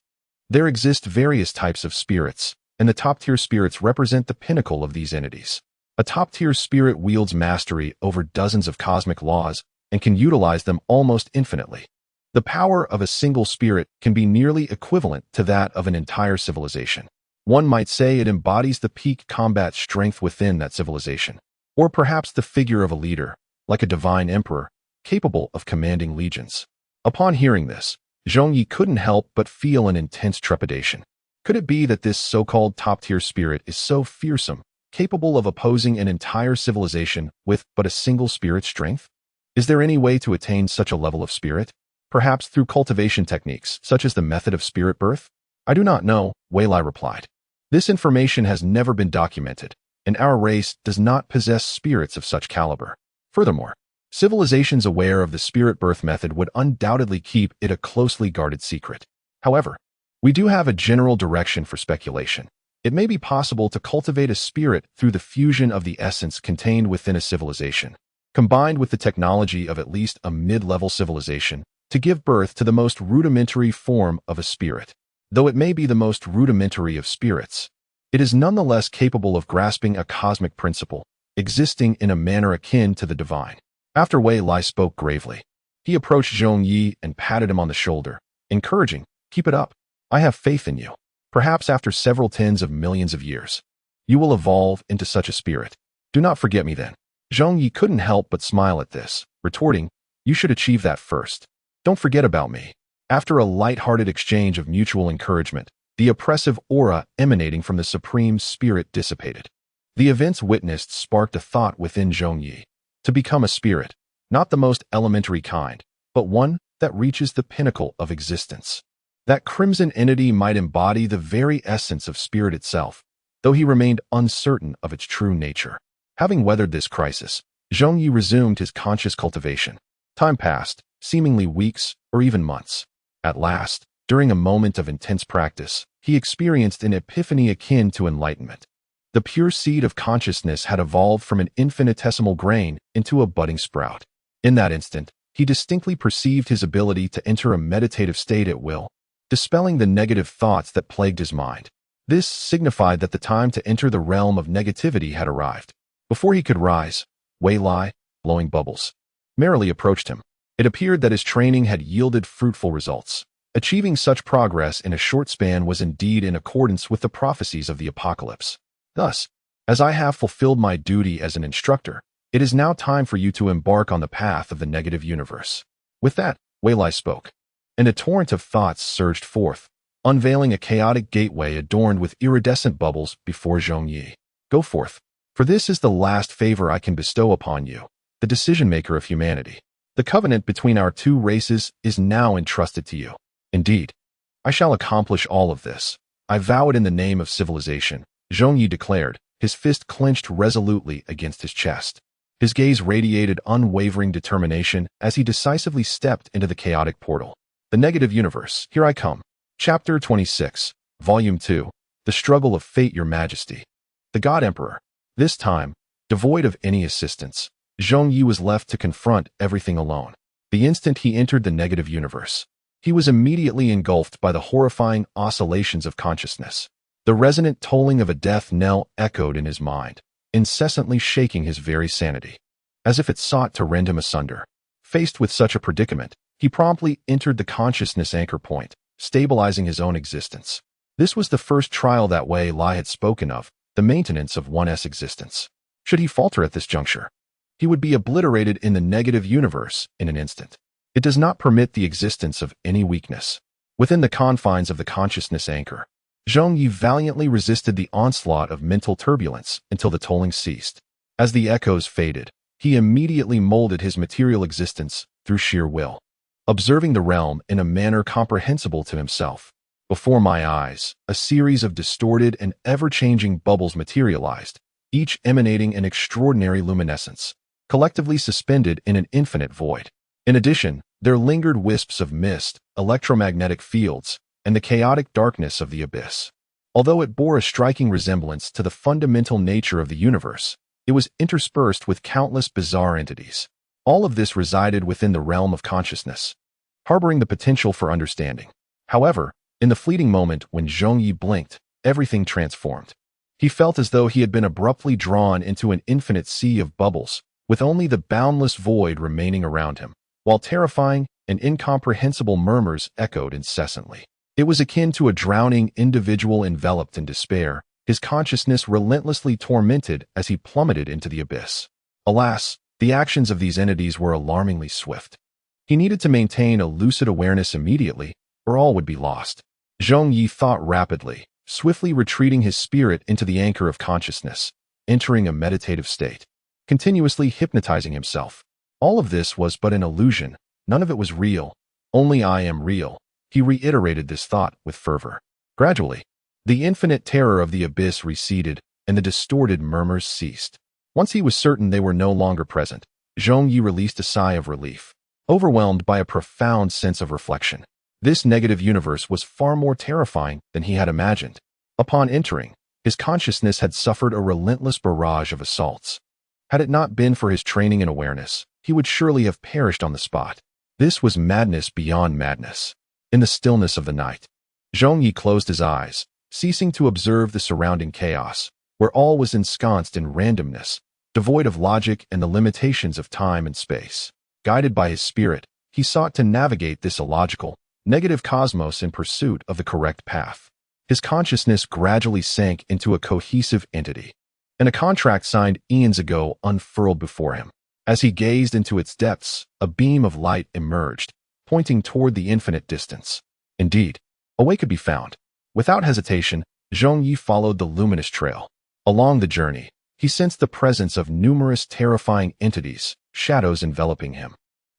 there exist various types of spirits, and the top-tier spirits represent the pinnacle of these entities. A top-tier spirit wields mastery over dozens of cosmic laws and can utilize them almost infinitely. The power of a single spirit can be nearly equivalent to that of an entire civilization. One might say it embodies the peak combat strength within that civilization, or perhaps the figure of a leader, like a divine emperor, capable of commanding legions. Upon hearing this, Zhong Ye couldn't help but feel an intense trepidation. Could it be that this so-called top-tier spirit is so fearsome, capable of opposing an entire civilization with but a single spirit strength? Is there any way to attain such a level of spirit? Perhaps through cultivation techniques, such as the method of spirit birth? I do not know, Wei Lai replied. This information has never been documented, and our race does not possess spirits of such caliber. Furthermore, civilizations aware of the spirit birth method would undoubtedly keep it a closely guarded secret. However, we do have a general direction for speculation. It may be possible to cultivate a spirit through the fusion of the essence contained within a civilization, combined with the technology of at least a mid-level civilization, to give birth to the most rudimentary form of a spirit. Though it may be the most rudimentary of spirits, it is nonetheless capable of grasping a cosmic principle, existing in a manner akin to the divine. After Wei Lai spoke gravely, he approached Zhong Ye and patted him on the shoulder, encouraging, "Keep it up. I have faith in you. Perhaps after several tens of millions of years, you will evolve into such a spirit. Do not forget me then." Zhong Ye couldn't help but smile at this, retorting, "You should achieve that first. Don't forget about me." After a light-hearted exchange of mutual encouragement, the oppressive aura emanating from the Supreme Spirit dissipated. The events witnessed sparked a thought within Zhong Ye. To become a spirit, not the most elementary kind, but one that reaches the pinnacle of existence. That crimson entity might embody the very essence of spirit itself, though he remained uncertain of its true nature. Having weathered this crisis, Zhong Ye resumed his conscious cultivation. Time passed, seemingly weeks or even months. At last, during a moment of intense practice, he experienced an epiphany akin to enlightenment. The pure seed of consciousness had evolved from an infinitesimal grain into a budding sprout. In that instant, he distinctly perceived his ability to enter a meditative state at will, dispelling the negative thoughts that plagued his mind. This signified that the time to enter the realm of negativity had arrived. Before he could rise, Wei Lai, blowing bubbles, merrily approached him. It appeared that his training had yielded fruitful results. Achieving such progress in a short span was indeed in accordance with the prophecies of the apocalypse. Thus, as I have fulfilled my duty as an instructor, it is now time for you to embark on the path of the negative universe. With that, Wei Lai spoke, and a torrent of thoughts surged forth, unveiling a chaotic gateway adorned with iridescent bubbles before Zhong Ye. Go forth, for this is the last favor I can bestow upon you, the decision-maker of humanity. The covenant between our two races is now entrusted to you. Indeed, I shall accomplish all of this. I vow it in the name of civilization, Zhong Ye declared, his fist clenched resolutely against his chest. His gaze radiated unwavering determination as he decisively stepped into the chaotic portal. The Negative Universe, Here I Come. Chapter 26, Volume 2, The Struggle of Fate, Your Majesty. The God Emperor. This time, devoid of any assistance, Zhong Ye was left to confront everything alone. The instant he entered the Negative Universe, he was immediately engulfed by the horrifying oscillations of consciousness. The resonant tolling of a death knell echoed in his mind, incessantly shaking his very sanity, as if it sought to rend him asunder. Faced with such a predicament, he promptly entered the consciousness anchor point, stabilizing his own existence. This was the first trial that Wei Lai had spoken of, the maintenance of one's existence. Should he falter at this juncture, he would be obliterated in the Negative Universe in an instant. It does not permit the existence of any weakness. Within the confines of the consciousness anchor, Zhong Ye valiantly resisted the onslaught of mental turbulence until the tolling ceased. As the echoes faded, he immediately molded his material existence through sheer will, observing the realm in a manner comprehensible to himself. Before my eyes, a series of distorted and ever-changing bubbles materialized, each emanating an extraordinary luminescence, collectively suspended in an infinite void. In addition, there lingered wisps of mist, electromagnetic fields, and the chaotic darkness of the abyss. Although it bore a striking resemblance to the fundamental nature of the universe, it was interspersed with countless bizarre entities. All of this resided within the realm of consciousness, harboring the potential for understanding. However, in the fleeting moment when Zhong Ye blinked, everything transformed. He felt as though he had been abruptly drawn into an infinite sea of bubbles, with only the boundless void remaining around him, while terrifying and incomprehensible murmurs echoed incessantly. It was akin to a drowning individual enveloped in despair, his consciousness relentlessly tormented as he plummeted into the abyss. Alas, the actions of these entities were alarmingly swift. He needed to maintain a lucid awareness immediately, or all would be lost. Zhong Ye thought rapidly, swiftly retreating his spirit into the anchor of consciousness, entering a meditative state, continuously hypnotizing himself. All of this was but an illusion, none of it was real. Only I am real. He reiterated this thought with fervor. Gradually, the infinite terror of the abyss receded, and the distorted murmurs ceased. Once he was certain they were no longer present, Zhong Ye released a sigh of relief, overwhelmed by a profound sense of reflection. This negative universe was far more terrifying than he had imagined. Upon entering, his consciousness had suffered a relentless barrage of assaults. Had it not been for his training and awareness, he would surely have perished on the spot. This was madness beyond madness. In the stillness of the night, Zhong Ye closed his eyes, ceasing to observe the surrounding chaos, where all was ensconced in randomness, devoid of logic and the limitations of time and space. Guided by his spirit, he sought to navigate this illogical, negative cosmos in pursuit of the correct path. His consciousness gradually sank into a cohesive entity, and a contract signed eons ago unfurled before him. As he gazed into its depths, a beam of light emerged, pointing toward the infinite distance. Indeed, a way could be found. Without hesitation, Zhong Ye followed the luminous trail. Along the journey, he sensed the presence of numerous terrifying entities, shadows enveloping him,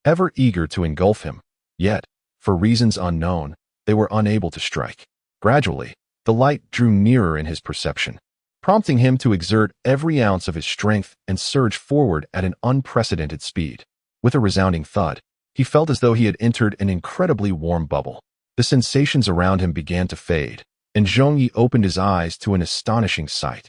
ever eager to engulf him. Yet, for reasons unknown, they were unable to strike. Gradually, the light drew nearer in his perception, prompting him to exert every ounce of his strength and surge forward at an unprecedented speed. With a resounding thud, he felt as though he had entered an incredibly warm bubble. The sensations around him began to fade, and Zhong Ye opened his eyes to an astonishing sight.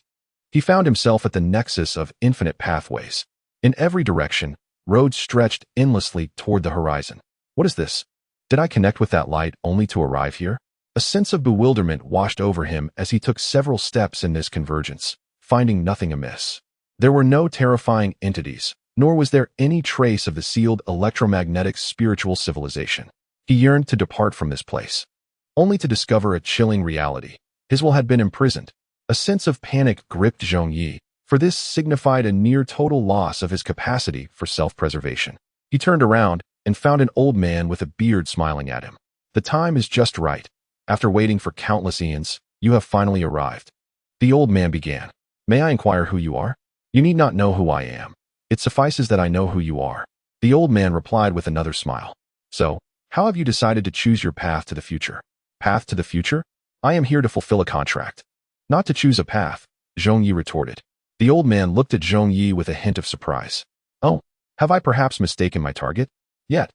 He found himself at the nexus of infinite pathways. In every direction, roads stretched endlessly toward the horizon. What is this? Did I connect with that light only to arrive here? A sense of bewilderment washed over him as he took several steps in this convergence, finding nothing amiss. There were no terrifying entities, nor was there any trace of the sealed electromagnetic spiritual civilization. He yearned to depart from this place, only to discover a chilling reality. His will had been imprisoned. A sense of panic gripped Zhong Ye, for this signified a near-total loss of his capacity for self-preservation. He turned around and found an old man with a beard smiling at him. The time is just right. After waiting for countless eons, you have finally arrived. The old man began. May I inquire who you are? You need not know who I am. It suffices that I know who you are. The old man replied with another smile. So, how have you decided to choose your path to the future? Path to the future? I am here to fulfill a contract. Not to choose a path, Zhong Ye retorted. The old man looked at Zhong Ye with a hint of surprise. Oh, have I perhaps mistaken my target? Yet,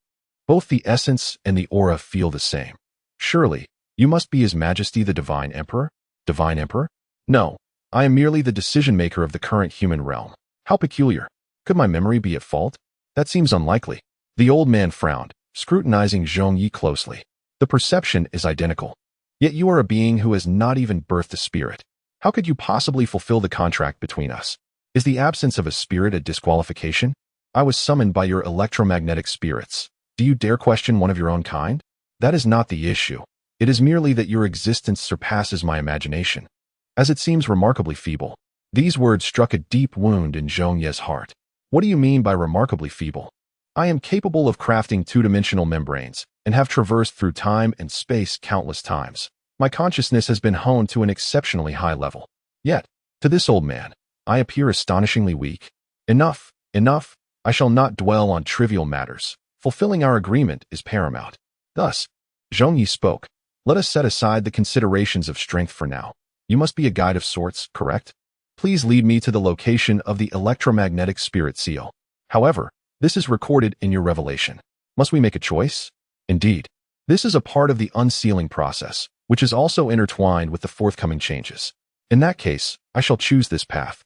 both the essence and the aura feel the same. Surely, you must be His Majesty the Divine Emperor? Divine Emperor? No, I am merely the decision-maker of the current human realm. How peculiar. Could my memory be at fault? That seems unlikely. The old man frowned, scrutinizing Zhong Ye closely. The perception is identical. Yet you are a being who has not even birthed a spirit. How could you possibly fulfill the contract between us? Is the absence of a spirit a disqualification? I was summoned by your electromagnetic spirits. Do you dare question one of your own kind? That is not the issue. It is merely that your existence surpasses my imagination, as it seems remarkably feeble. These words struck a deep wound in Zhong Ye's heart. What do you mean by remarkably feeble? I am capable of crafting two-dimensional membranes and have traversed through time and space countless times. My consciousness has been honed to an exceptionally high level. Yet, to this old man, I appear astonishingly weak. Enough, enough. I shall not dwell on trivial matters. Fulfilling our agreement is paramount. Thus, Zhong Ye spoke. Let us set aside the considerations of strength for now. You must be a guide of sorts, correct? Please lead me to the location of the electromagnetic spirit seal. However, this is recorded in your revelation. Must we make a choice? Indeed. This is a part of the unsealing process, which is also intertwined with the forthcoming changes. In that case, I shall choose this path.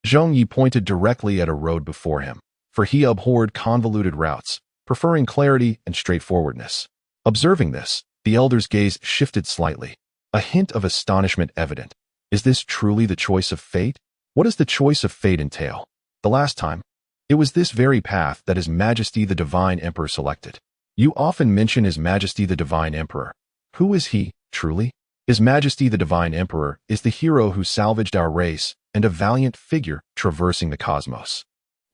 Zhong Ye pointed directly at a road before him, for he abhorred convoluted routes, preferring clarity and straightforwardness. Observing this, the elder's gaze shifted slightly, a hint of astonishment evident. Is this truly the choice of fate? What does the choice of fate entail? The last time, it was this very path that His Majesty the Divine Emperor selected. You often mention His Majesty the Divine Emperor. Who is he, truly? His Majesty the Divine Emperor is the hero who salvaged our race and a valiant figure traversing the cosmos.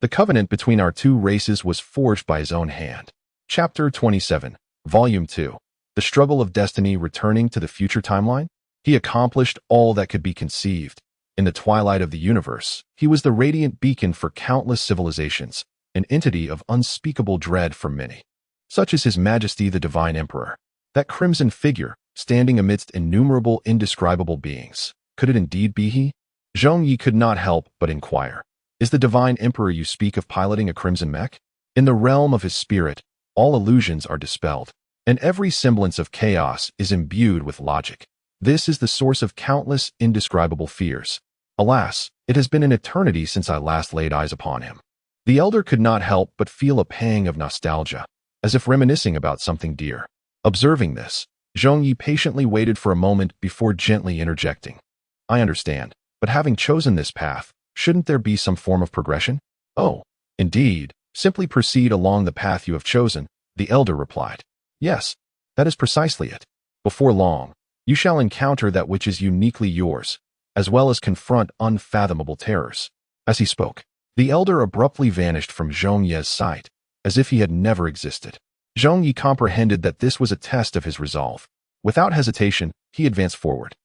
The covenant between our two races was forged by his own hand. Chapter 27, Volume 2. The Struggle of Destiny returning to the future timeline? He accomplished all that could be conceived. In the twilight of the universe, he was the radiant beacon for countless civilizations, an entity of unspeakable dread for many. Such is His Majesty the Divine Emperor. That crimson figure, standing amidst innumerable indescribable beings. Could it indeed be he? Zhong Ye could not help but inquire. Is the Divine Emperor you speak of piloting a crimson mech? In the realm of his spirit, all illusions are dispelled, and every semblance of chaos is imbued with logic. This is the source of countless indescribable fears. Alas, it has been an eternity since I last laid eyes upon him. The elder could not help but feel a pang of nostalgia, as if reminiscing about something dear. Observing this, Zhong Ye patiently waited for a moment before gently interjecting. I understand, but having chosen this path, shouldn't there be some form of progression? Oh, indeed, simply proceed along the path you have chosen, the elder replied. Yes, that is precisely it. Before long, you shall encounter that which is uniquely yours, as well as confront unfathomable terrors. As he spoke, the elder abruptly vanished from Zhong Ye's sight, as if he had never existed. Zhong Ye comprehended that this was a test of his resolve. Without hesitation, he advanced forward.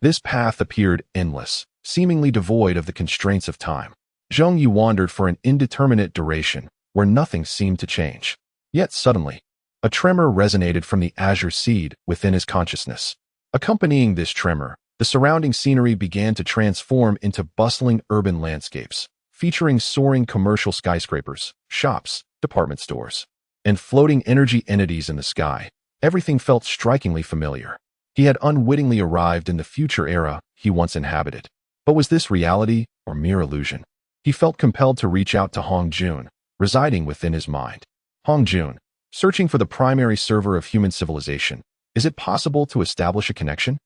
This path appeared endless, seemingly devoid of the constraints of time. Zhong Ye wandered for an indeterminate duration, where nothing seemed to change. Yet suddenly, a tremor resonated from the azure seed within his consciousness. Accompanying this tremor, the surrounding scenery began to transform into bustling urban landscapes, featuring soaring commercial skyscrapers, shops, department stores, and floating energy entities in the sky. Everything felt strikingly familiar. He had unwittingly arrived in the future era he once inhabited. But was this reality or mere illusion? He felt compelled to reach out to Hong Jun, residing within his mind. Hong Jun, searching for the primary server of human civilization. Is it possible to establish a connection?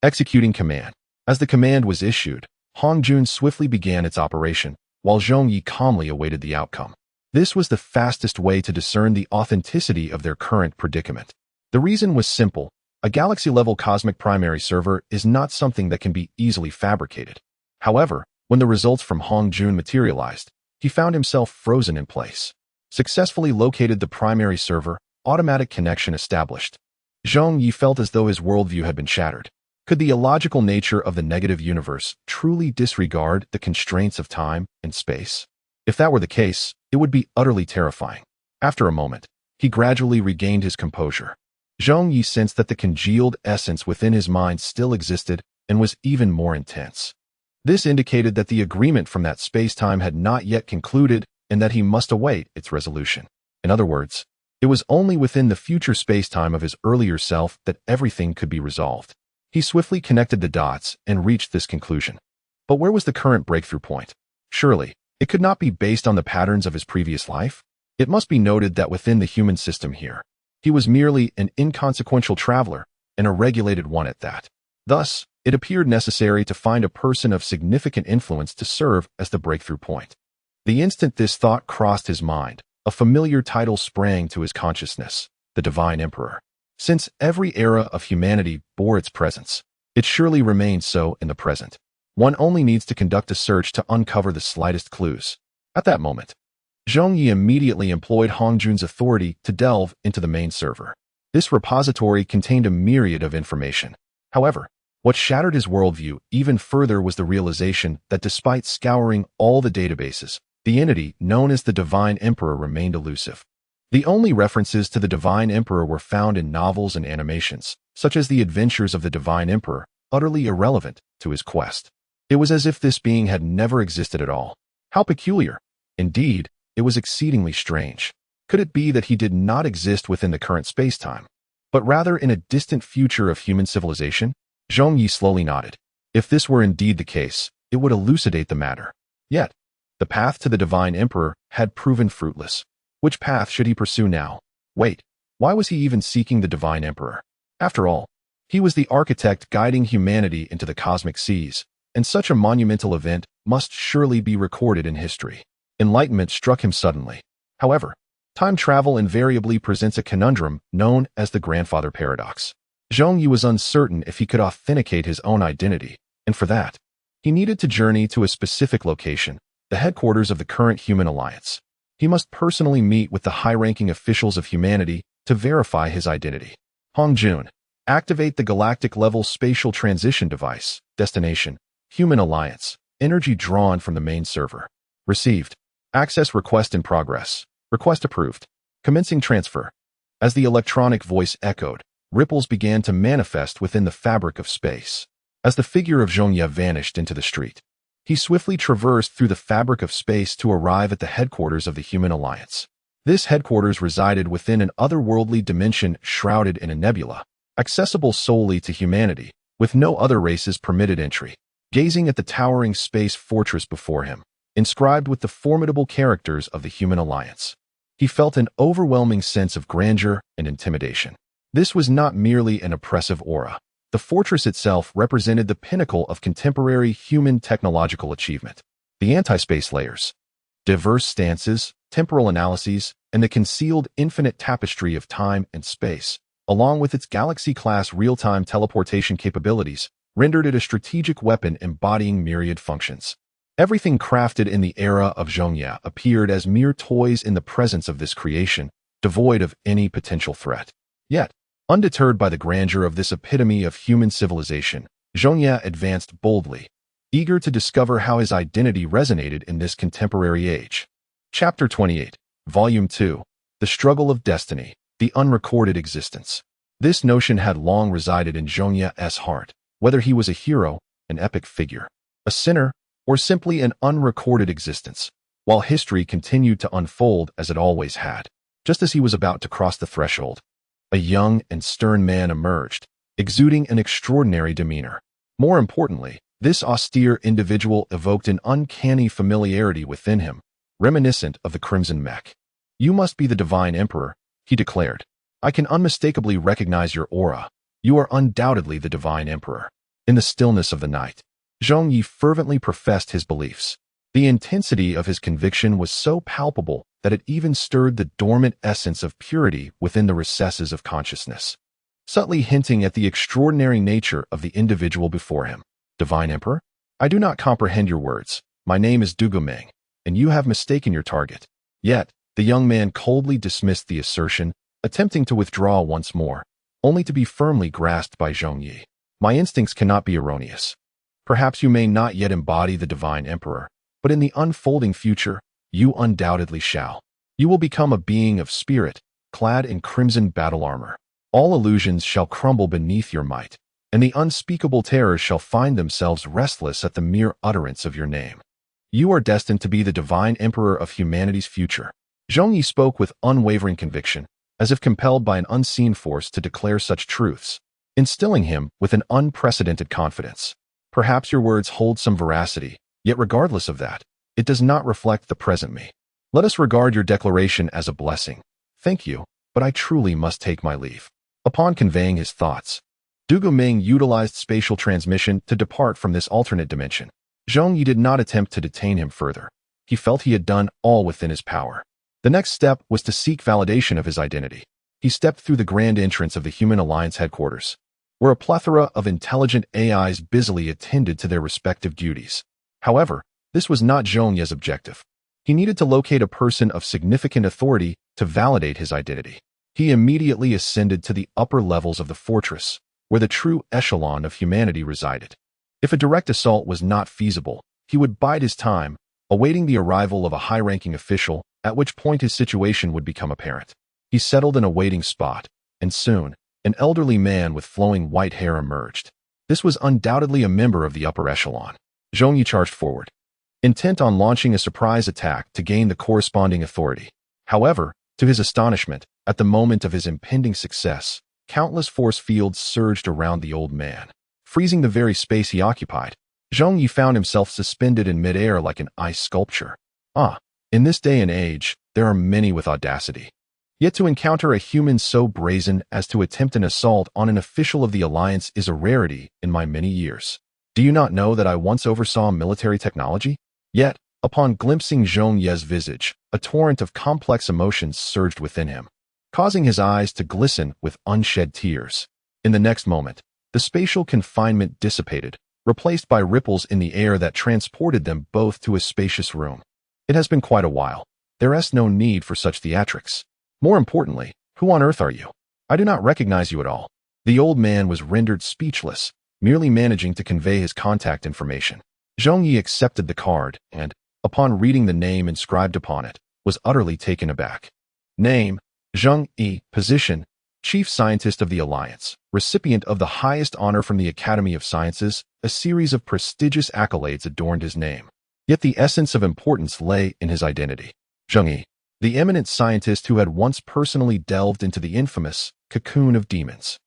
Executing command. As the command was issued, Hong Jun swiftly began its operation, while Zhong Ye calmly awaited the outcome. This was the fastest way to discern the authenticity of their current predicament. The reason was simple. A galaxy-level cosmic primary server is not something that can be easily fabricated. However, when the results from Hong Jun materialized, he found himself frozen in place. Successfully located the primary server, automatic connection established. Zhong Ye felt as though his worldview had been shattered. Could the illogical nature of the negative universe truly disregard the constraints of time and space? If that were the case, it would be utterly terrifying. After a moment, he gradually regained his composure. Zhong Ye sensed that the congealed essence within his mind still existed and was even more intense. This indicated that the agreement from that space-time had not yet concluded and that he must await its resolution. In other words, it was only within the future space-time of his earlier self that everything could be resolved. He swiftly connected the dots and reached this conclusion. But where was the current breakthrough point? Surely, it could not be based on the patterns of his previous life. It must be noted that within the human system here, he was merely an inconsequential traveler, and a regulated one at that. Thus, it appeared necessary to find a person of significant influence to serve as the breakthrough point. The instant this thought crossed his mind, a familiar title sprang to his consciousness, the Divine Emperor. Since every era of humanity bore its presence, it surely remains so in the present. One only needs to conduct a search to uncover the slightest clues. At that moment, Zhong Ye immediately employed Hong Jun's authority to delve into the main server. This repository contained a myriad of information. However, what shattered his worldview even further was the realization that despite scouring all the databases, the entity known as the Divine Emperor remained elusive. The only references to the Divine Emperor were found in novels and animations, such as The Adventures of the Divine Emperor, utterly irrelevant to his quest. It was as if this being had never existed at all. How peculiar! Indeed, it was exceedingly strange. Could it be that he did not exist within the current space-time, but rather in a distant future of human civilization? Zhong Ye slowly nodded. If this were indeed the case, it would elucidate the matter. Yet, the path to the Divine Emperor had proven fruitless. Which path should he pursue now? Wait, Why was he even seeking the Divine Emperor? After all, he was the architect guiding humanity into the cosmic seas, and such a monumental event must surely be recorded in history. Enlightenment struck him suddenly. However, time travel invariably presents a conundrum known as the grandfather paradox. Zhong Ye was uncertain if he could authenticate his own identity, and for that, he needed to journey to a specific location, the headquarters of the current human alliance. He must personally meet with the high-ranking officials of humanity to verify his identity. Hongjun, activate the galactic-level spatial transition device. Destination: Human Alliance. Energy drawn from the main server. Received. Access request in progress. Request approved. Commencing transfer. As the electronic voice echoed, ripples began to manifest within the fabric of space. As the figure of Zhong Ye vanished into the street, he swiftly traversed through the fabric of space to arrive at the headquarters of the Human Alliance. This headquarters resided within an otherworldly dimension shrouded in a nebula, accessible solely to humanity, with no other races permitted entry. Gazing at the towering space fortress before him, inscribed with the formidable characters of the Human Alliance, he felt an overwhelming sense of grandeur and intimidation. This was not merely an oppressive aura. The fortress itself represented the pinnacle of contemporary human technological achievement. The anti-space layers, diverse stances, temporal analyses, and the concealed infinite tapestry of time and space, along with its galaxy-class real-time teleportation capabilities, rendered it a strategic weapon embodying myriad functions. Everything crafted in the era of Zhong Ye appeared as mere toys in the presence of this creation, devoid of any potential threat. Yet, undeterred by the grandeur of this epitome of human civilization, Zhong Ye advanced boldly, eager to discover how his identity resonated in this contemporary age. Chapter 28, Volume 2, The Struggle of Destiny, The Unrecorded Existence. This notion had long resided in Zhong Ye's heart, whether he was a hero, an epic figure, a sinner, or simply an unrecorded existence, while history continued to unfold as it always had. Just as he was about to cross the threshold, a young and stern man emerged, exuding an extraordinary demeanor. More importantly, this austere individual evoked an uncanny familiarity within him, reminiscent of the Crimson Mech. "You must be the Divine Emperor," he declared. "I can unmistakably recognize your aura. You are undoubtedly the Divine Emperor." In the stillness of the night, Zhong Ye fervently professed his beliefs. The intensity of his conviction was so palpable that it even stirred the dormant essence of purity within the recesses of consciousness, subtly hinting at the extraordinary nature of the individual before him. "Divine Emperor? I do not comprehend your words. My name is Doomsday, and you have mistaken your target." Yet, the young man coldly dismissed the assertion, attempting to withdraw once more, only to be firmly grasped by Zhong Ye. "My instincts cannot be erroneous. Perhaps you may not yet embody the Divine Emperor, but in the unfolding future, you undoubtedly shall. You will become a being of spirit, clad in crimson battle armor. All illusions shall crumble beneath your might, and the unspeakable terrors shall find themselves restless at the mere utterance of your name. You are destined to be the Divine Emperor of humanity's future." Zhong Ye spoke with unwavering conviction, as if compelled by an unseen force to declare such truths, instilling him with an unprecedented confidence. "Perhaps your words hold some veracity, yet regardless of that, it does not reflect the present me. Let us regard your declaration as a blessing. Thank you, but I truly must take my leave." Upon conveying his thoughts, Du Guoming utilized spatial transmission to depart from this alternate dimension. Zhong Ye did not attempt to detain him further. He felt he had done all within his power. The next step was to seek validation of his identity. He stepped through the grand entrance of the Human Alliance headquarters, where a plethora of intelligent AIs busily attended to their respective duties. However, this was not Zhong Ye's objective. He needed to locate a person of significant authority to validate his identity. He immediately ascended to the upper levels of the fortress, where the true echelon of humanity resided. If a direct assault was not feasible, he would bide his time, awaiting the arrival of a high-ranking official, at which point his situation would become apparent. He settled in a waiting spot, and soon, an elderly man with flowing white hair emerged. This was undoubtedly a member of the upper echelon. Zhong Ye charged forward, intent on launching a surprise attack to gain the corresponding authority. However, to his astonishment, at the moment of his impending success, countless force fields surged around the old man, freezing the very space he occupied. Zhong Ye found himself suspended in midair like an ice sculpture. In this day and age, there are many with audacity. Yet to encounter a human so brazen as to attempt an assault on an official of the Alliance is a rarity in my many years. Do you not know that I once oversaw military technology? Yet, upon glimpsing Zhong Ye's visage, a torrent of complex emotions surged within him, causing his eyes to glisten with unshed tears. In the next moment, the spatial confinement dissipated, replaced by ripples in the air that transported them both to a spacious room. It has been quite a while. There is no need for such theatrics. More importantly, who on earth are you? I do not recognize you at all. The old man was rendered speechless, merely managing to convey his contact information. Zhong Ye accepted the card and, upon reading the name inscribed upon it, was utterly taken aback. Name: Zhong Ye. Position: Chief Scientist of the Alliance, recipient of the highest honor from the Academy of Sciences. A series of prestigious accolades adorned his name. Yet the essence of importance lay in his identity. Zhong Ye, the eminent scientist who had once personally delved into the infamous cocoon of demons.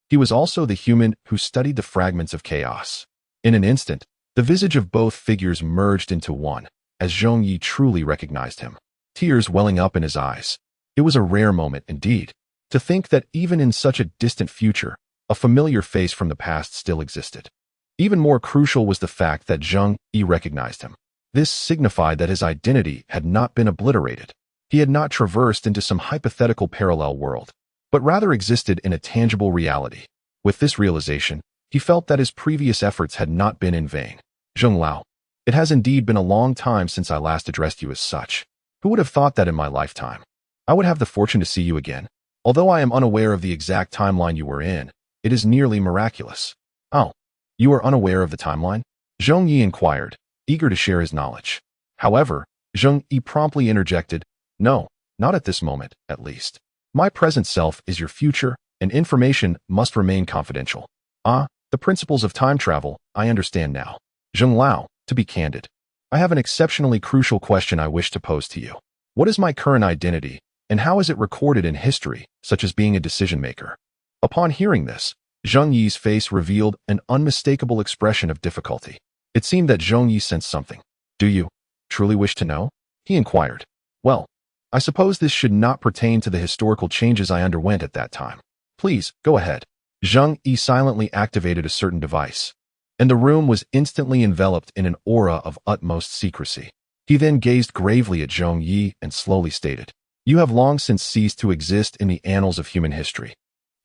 He was also the human who studied the fragments of chaos. In an instant, the visage of both figures merged into one, as Zhong Ye truly recognized him, tears welling up in his eyes. It was a rare moment indeed, to think that even in such a distant future, a familiar face from the past still existed. Even more crucial was the fact that Zhong Ye recognized him. This signified that his identity had not been obliterated. He had not traversed into some hypothetical parallel world, but rather existed in a tangible reality. With this realization, he felt that his previous efforts had not been in vain. Zhong Lao, it has indeed been a long time since I last addressed you as such. Who would have thought that in my lifetime I would have the fortune to see you again? Although I am unaware of the exact timeline you were in, it is nearly miraculous. Oh, you are unaware of the timeline? Zhong Ye inquired, eager to share his knowledge. However, Zhong Ye promptly interjected, no, not at this moment, at least. My present self is your future, and information must remain confidential. Ah, the principles of time travel, I understand now. Zhong Lao, to be candid, I have an exceptionally crucial question I wish to pose to you. What is my current identity, and how is it recorded in history, such as being a decision-maker? Upon hearing this, Zhong Ye's face revealed an unmistakable expression of difficulty. It seemed that Zhong Ye sensed something. Do you truly wish to know? He inquired. Well, I suppose this should not pertain to the historical changes I underwent at that time. Please, go ahead. Zhong Ye silently activated a certain device, and the room was instantly enveloped in an aura of utmost secrecy. He then gazed gravely at Zhong Ye and slowly stated, You have long since ceased to exist in the annals of human history.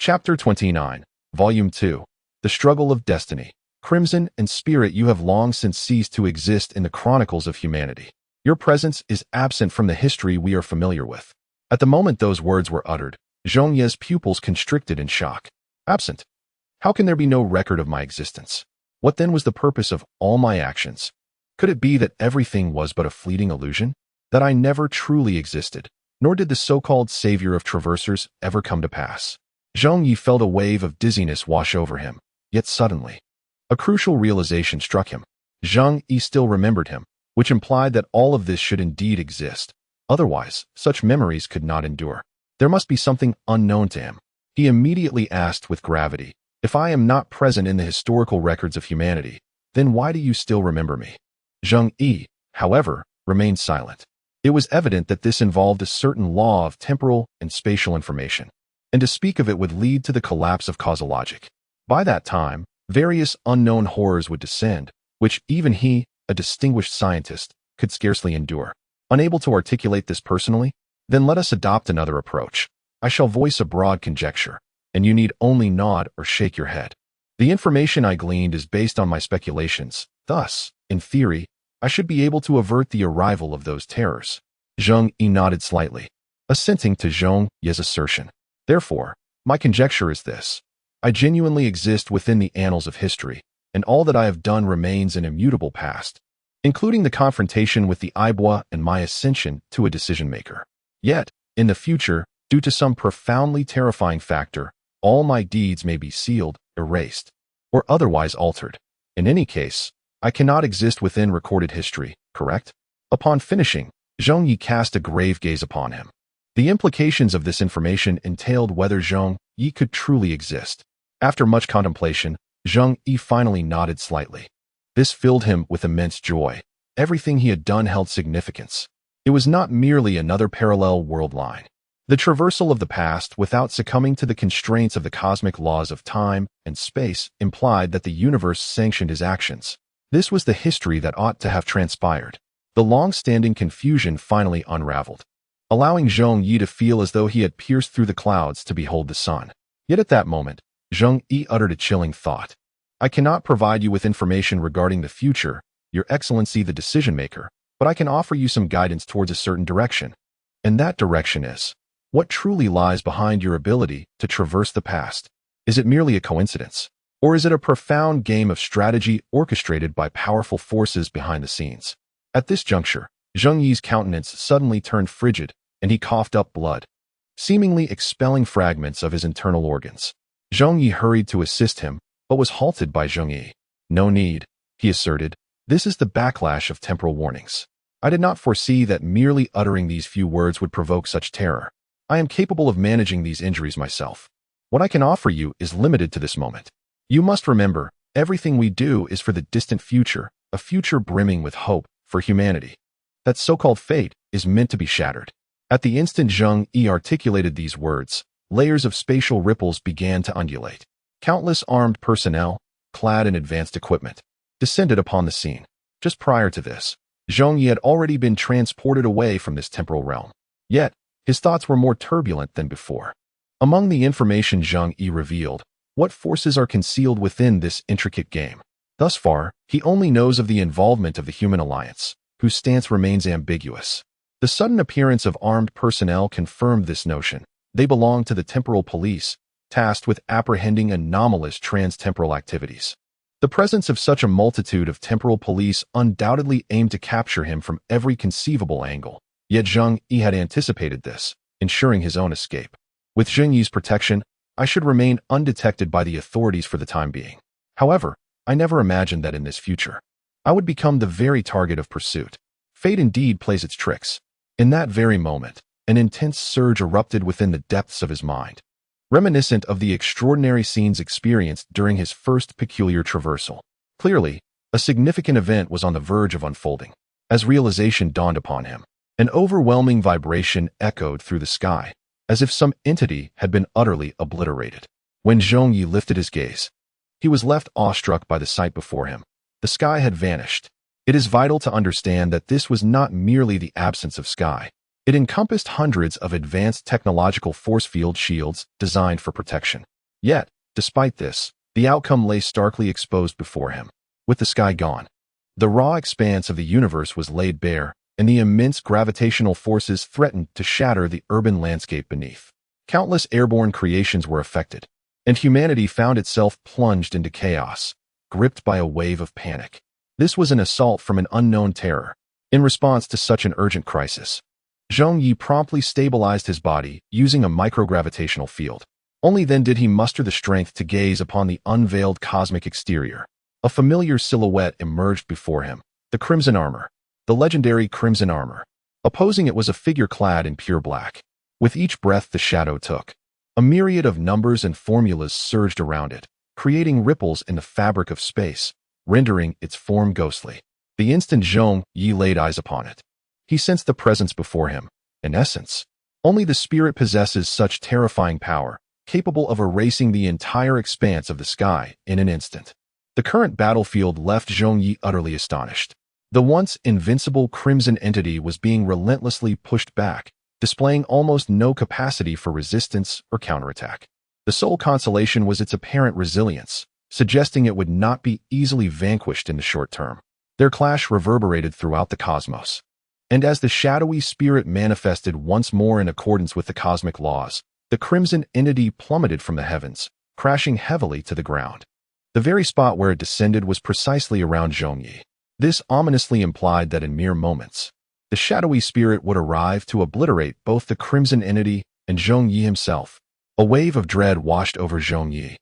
Chapter 29, Volume 2, The Struggle of Destiny. Crimson and Spirit, you have long since ceased to exist in the chronicles of humanity. Your presence is absent from the history we are familiar with. At the moment those words were uttered, Zhong Ye's pupils constricted in shock. Absent? How can there be no record of my existence? What then was the purpose of all my actions? Could it be that everything was but a fleeting illusion? That I never truly existed, nor did the so-called savior of traversers ever come to pass? Zhong Ye felt a wave of dizziness wash over him, yet suddenly, a crucial realization struck him. Zhong Ye still remembered him, which implied that all of this should indeed exist. Otherwise, such memories could not endure. There must be something unknown to him. He immediately asked with gravity, If I am not present in the historical records of humanity, then why do you still remember me? Zhong Ye, however, remained silent. It was evident that this involved a certain law of temporal and spatial information, and to speak of it would lead to the collapse of causal logic. By that time, various unknown horrors would descend, which even he, a distinguished scientist, could scarcely endure. Unable to articulate this personally? Then let us adopt another approach. I shall voice a broad conjecture, and you need only nod or shake your head. The information I gleaned is based on my speculations. Thus, in theory, I should be able to avert the arrival of those terrors. Zhong Ye nodded slightly, assenting to Zhong Ye's assertion. Therefore, my conjecture is this. I genuinely exist within the annals of history, and all that I have done remains an immutable past, including the confrontation with the Ibwa and my ascension to a decision-maker. Yet, in the future, due to some profoundly terrifying factor, all my deeds may be sealed, erased, or otherwise altered. In any case, I cannot exist within recorded history, correct? Upon finishing, Zhong Ye cast a grave gaze upon him. The implications of this information entailed whether Zhong Ye could truly exist. After much contemplation, Zhong Ye finally nodded slightly. This filled him with immense joy. Everything he had done held significance. It was not merely another parallel world line. The traversal of the past without succumbing to the constraints of the cosmic laws of time and space implied that the universe sanctioned his actions. This was the history that ought to have transpired. The long-standing confusion finally unraveled, allowing Zhong Ye to feel as though he had pierced through the clouds to behold the sun. Yet at that moment, Zhong Ye uttered a chilling thought. I cannot provide you with information regarding the future, Your Excellency the decision-maker, but I can offer you some guidance towards a certain direction. And that direction is, what truly lies behind your ability to traverse the past? Is it merely a coincidence? Or is it a profound game of strategy orchestrated by powerful forces behind the scenes? At this juncture, Zhong Ye's countenance suddenly turned frigid, and he coughed up blood, seemingly expelling fragments of his internal organs. Zhong Ye hurried to assist him, but was halted by Zhong Ye. No need, he asserted. This is the backlash of temporal warnings. I did not foresee that merely uttering these few words would provoke such terror. I am capable of managing these injuries myself. What I can offer you is limited to this moment. You must remember, everything we do is for the distant future, a future brimming with hope for humanity. That so-called fate is meant to be shattered. At the instant Zhong Ye articulated these words, layers of spatial ripples began to undulate. Countless armed personnel, clad in advanced equipment, descended upon the scene. Just prior to this, Zhong Ye had already been transported away from this temporal realm. Yet, his thoughts were more turbulent than before. Among the information Zhong Ye revealed, what forces are concealed within this intricate game? Thus far, he only knows of the involvement of the human alliance, whose stance remains ambiguous. The sudden appearance of armed personnel confirmed this notion. They belong to the temporal police, tasked with apprehending anomalous trans-temporal activities. The presence of such a multitude of temporal police undoubtedly aimed to capture him from every conceivable angle. Yet Zhong Ye had anticipated this, ensuring his own escape. With Zhong Ye's protection, I should remain undetected by the authorities for the time being. However, I never imagined that in this future, I would become the very target of pursuit. Fate indeed plays its tricks. In that very moment, an intense surge erupted within the depths of his mind, reminiscent of the extraordinary scenes experienced during his first peculiar traversal. Clearly, a significant event was on the verge of unfolding. As realization dawned upon him, an overwhelming vibration echoed through the sky, as if some entity had been utterly obliterated. When Zhong Ye lifted his gaze, he was left awestruck by the sight before him. The sky had vanished. It is vital to understand that this was not merely the absence of sky. It encompassed hundreds of advanced technological force field shields designed for protection. Yet, despite this, the outcome lay starkly exposed before him. With the sky gone, the raw expanse of the universe was laid bare, and the immense gravitational forces threatened to shatter the urban landscape beneath. Countless airborne creations were affected, and humanity found itself plunged into chaos, gripped by a wave of panic. This was an assault from an unknown terror. In response to such an urgent crisis, Zhong Ye promptly stabilized his body using a microgravitational field. Only then did he muster the strength to gaze upon the unveiled cosmic exterior. A familiar silhouette emerged before him, the Crimson Armor. The legendary Crimson Armor. Opposing it was a figure clad in pure black. With each breath the shadow took, a myriad of numbers and formulas surged around it, creating ripples in the fabric of space, rendering its form ghostly. The instant Zhong Ye laid eyes upon it, he sensed the presence before him. In essence, only the spirit possesses such terrifying power, capable of erasing the entire expanse of the sky in an instant. The current battlefield left Zhong Ye utterly astonished. The once invincible crimson entity was being relentlessly pushed back, displaying almost no capacity for resistance or counterattack. The sole consolation was its apparent resilience, suggesting it would not be easily vanquished in the short term. Their clash reverberated throughout the cosmos. And as the shadowy spirit manifested once more in accordance with the cosmic laws, the crimson entity plummeted from the heavens, crashing heavily to the ground. The very spot where it descended was precisely around Zhong Ye. This ominously implied that in mere moments, the shadowy spirit would arrive to obliterate both the crimson entity and Zhong Ye himself. A wave of dread washed over Zhong Ye,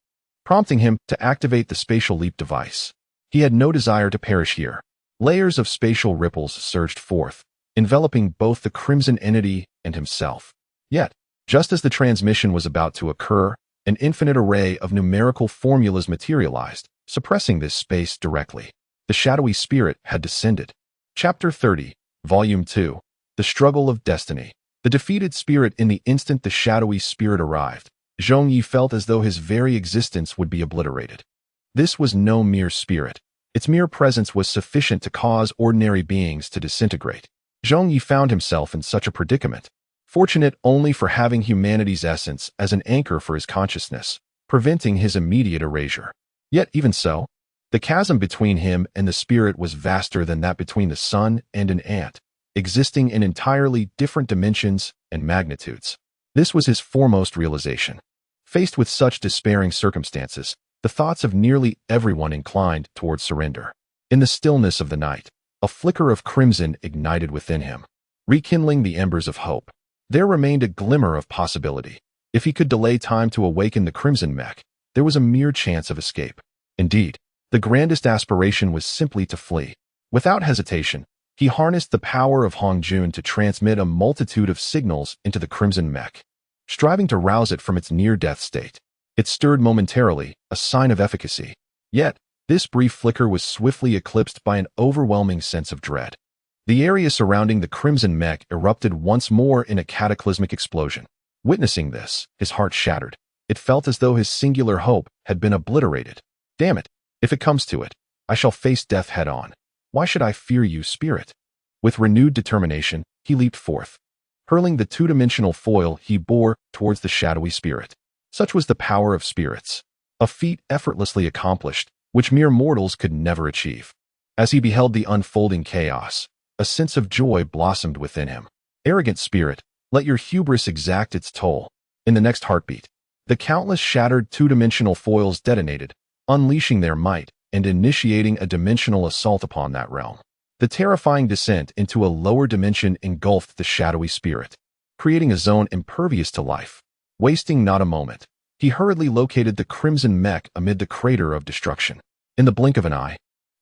prompting him to activate the spatial leap device. He had no desire to perish here. Layers of spatial ripples surged forth, enveloping both the crimson entity and himself. Yet, just as the transmission was about to occur, an infinite array of numerical formulas materialized, suppressing this space directly. The shadowy spirit had descended. Chapter 30, Volume 2, The Struggle of Destiny. The defeated spirit in the instant the shadowy spirit arrived, Zhong Ye felt as though his very existence would be obliterated. This was no mere spirit. Its mere presence was sufficient to cause ordinary beings to disintegrate. Zhong Ye found himself in such a predicament, fortunate only for having humanity's essence as an anchor for his consciousness, preventing his immediate erasure. Yet even so, the chasm between him and the spirit was vaster than that between the sun and an ant, existing in entirely different dimensions and magnitudes. This was his foremost realization. Faced with such despairing circumstances, the thoughts of nearly everyone inclined toward surrender. In the stillness of the night, a flicker of crimson ignited within him, rekindling the embers of hope. There remained a glimmer of possibility. If he could delay time to awaken the crimson mech, there was a mere chance of escape. Indeed, the grandest aspiration was simply to flee. Without hesitation, he harnessed the power of Hongjun to transmit a multitude of signals into the crimson mech, striving to rouse it from its near-death state. It stirred momentarily, a sign of efficacy. Yet, this brief flicker was swiftly eclipsed by an overwhelming sense of dread. The area surrounding the crimson mech erupted once more in a cataclysmic explosion. Witnessing this, his heart shattered. It felt as though his singular hope had been obliterated. Damn it! If it comes to it, I shall face death head-on. Why should I fear you, spirit? With renewed determination, he leaped forth. Hurling the two-dimensional foil he bore towards the shadowy spirit. Such was the power of spirits, a feat effortlessly accomplished, which mere mortals could never achieve. As he beheld the unfolding chaos, a sense of joy blossomed within him. Arrogant spirit, let your hubris exact its toll. In the next heartbeat, the countless shattered two-dimensional foils detonated, unleashing their might and initiating a dimensional assault upon that realm. The terrifying descent into a lower dimension engulfed the shadowy spirit, creating a zone impervious to life. Wasting not a moment, he hurriedly located the crimson mech amid the crater of destruction. In the blink of an eye,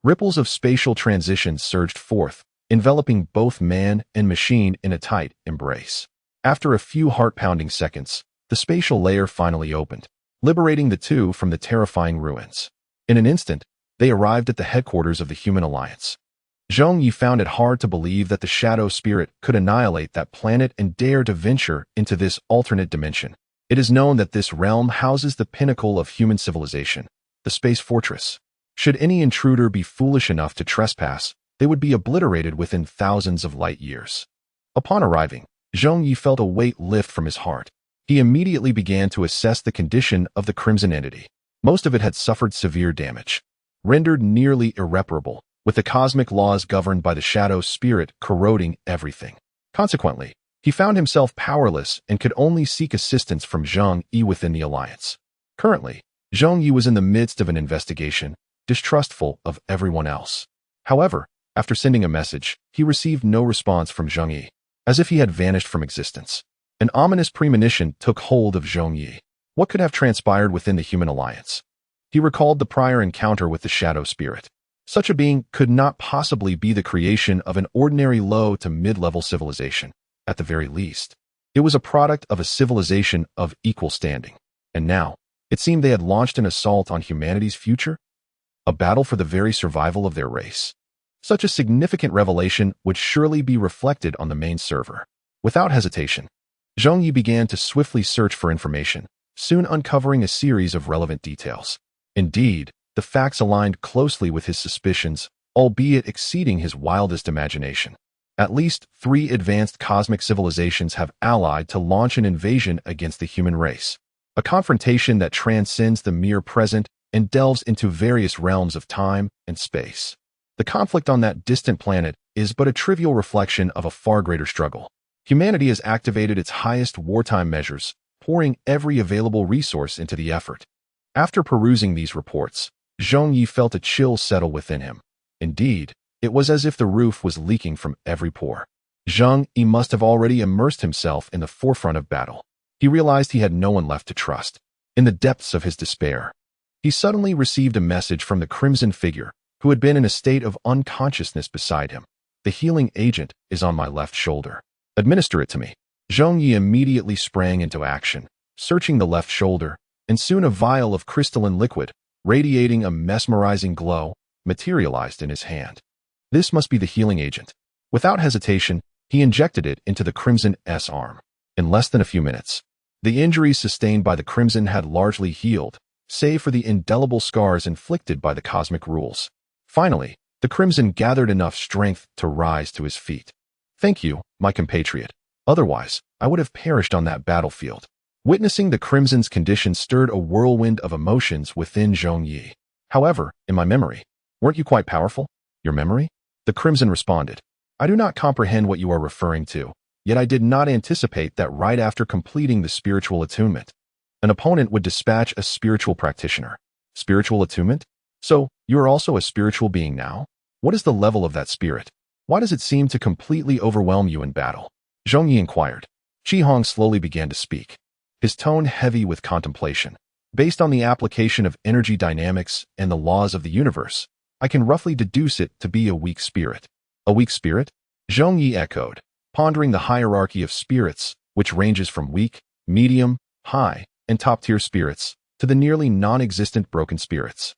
ripples of spatial transition surged forth, enveloping both man and machine in a tight embrace. After a few heart-pounding seconds, the spatial layer finally opened, liberating the two from the terrifying ruins. In an instant, they arrived at the headquarters of the Human Alliance. Zhong Ye found it hard to believe that the shadow spirit could annihilate that planet and dare to venture into this alternate dimension. It is known that this realm houses the pinnacle of human civilization, the space fortress. Should any intruder be foolish enough to trespass, they would be obliterated within thousands of light years. Upon arriving, Zhong Ye felt a weight lift from his heart. He immediately began to assess the condition of the crimson entity. Most of it had suffered severe damage, rendered nearly irreparable, with the cosmic laws governed by the shadow spirit corroding everything. Consequently, he found himself powerless and could only seek assistance from Zhong Ye within the alliance. Currently, Zhong Ye was in the midst of an investigation, distrustful of everyone else. However, after sending a message, he received no response from Zhong Ye, as if he had vanished from existence. An ominous premonition took hold of Zhong Ye. What could have transpired within the Human Alliance? He recalled the prior encounter with the shadow spirit. Such a being could not possibly be the creation of an ordinary low to mid-level civilization. At the very least, it was a product of a civilization of equal standing. And now, it seemed they had launched an assault on humanity's future, a battle for the very survival of their race. Such a significant revelation would surely be reflected on the main server. Without hesitation, Zhong Ye began to swiftly search for information, soon uncovering a series of relevant details. Indeed, the facts aligned closely with his suspicions, albeit exceeding his wildest imagination. At least 3 advanced cosmic civilizations have allied to launch an invasion against the human race, a confrontation that transcends the mere present and delves into various realms of time and space. The conflict on that distant planet is but a trivial reflection of a far greater struggle. Humanity has activated its highest wartime measures, pouring every available resource into the effort. After perusing these reports, Zhong Ye felt a chill settle within him. Indeed, it was as if the roof was leaking from every pore. Zhong Ye must have already immersed himself in the forefront of battle. He realized he had no one left to trust. In the depths of his despair, he suddenly received a message from the crimson figure, who had been in a state of unconsciousness beside him. The healing agent is on my left shoulder. Administer it to me. Zhong Ye immediately sprang into action, searching the left shoulder, and soon a vial of crystalline liquid, radiating a mesmerizing glow, materialized in his hand. This must be the healing agent. Without hesitation, He injected it into the Crimson's arm. In less than a few minutes, the injuries sustained by the Crimson had largely healed, save for the indelible scars inflicted by the cosmic rules. Finally, the Crimson gathered enough strength to rise to his feet. "Thank you, my compatriot. Otherwise, I would have perished on that battlefield." Witnessing the Crimson's condition stirred a whirlwind of emotions within Zhong Ye. "However, in my memory, weren't you quite powerful?" "Your memory?" The Crimson responded. "I do not comprehend what you are referring to, yet I did not anticipate that right after completing the spiritual attunement, an opponent would dispatch a spiritual practitioner." "Spiritual attunement? So, you are also a spiritual being now? What is the level of that spirit? Why does it seem to completely overwhelm you in battle?" Zhong Ye inquired. Chi Hong slowly began to speak, his tone heavy with contemplation. "Based on the application of energy dynamics and the laws of the universe, I can roughly deduce it to be a weak spirit." "A weak spirit?" Zhong Ye echoed, pondering the hierarchy of spirits, which ranges from weak, medium, high, and top-tier spirits to the nearly non-existent broken spirits.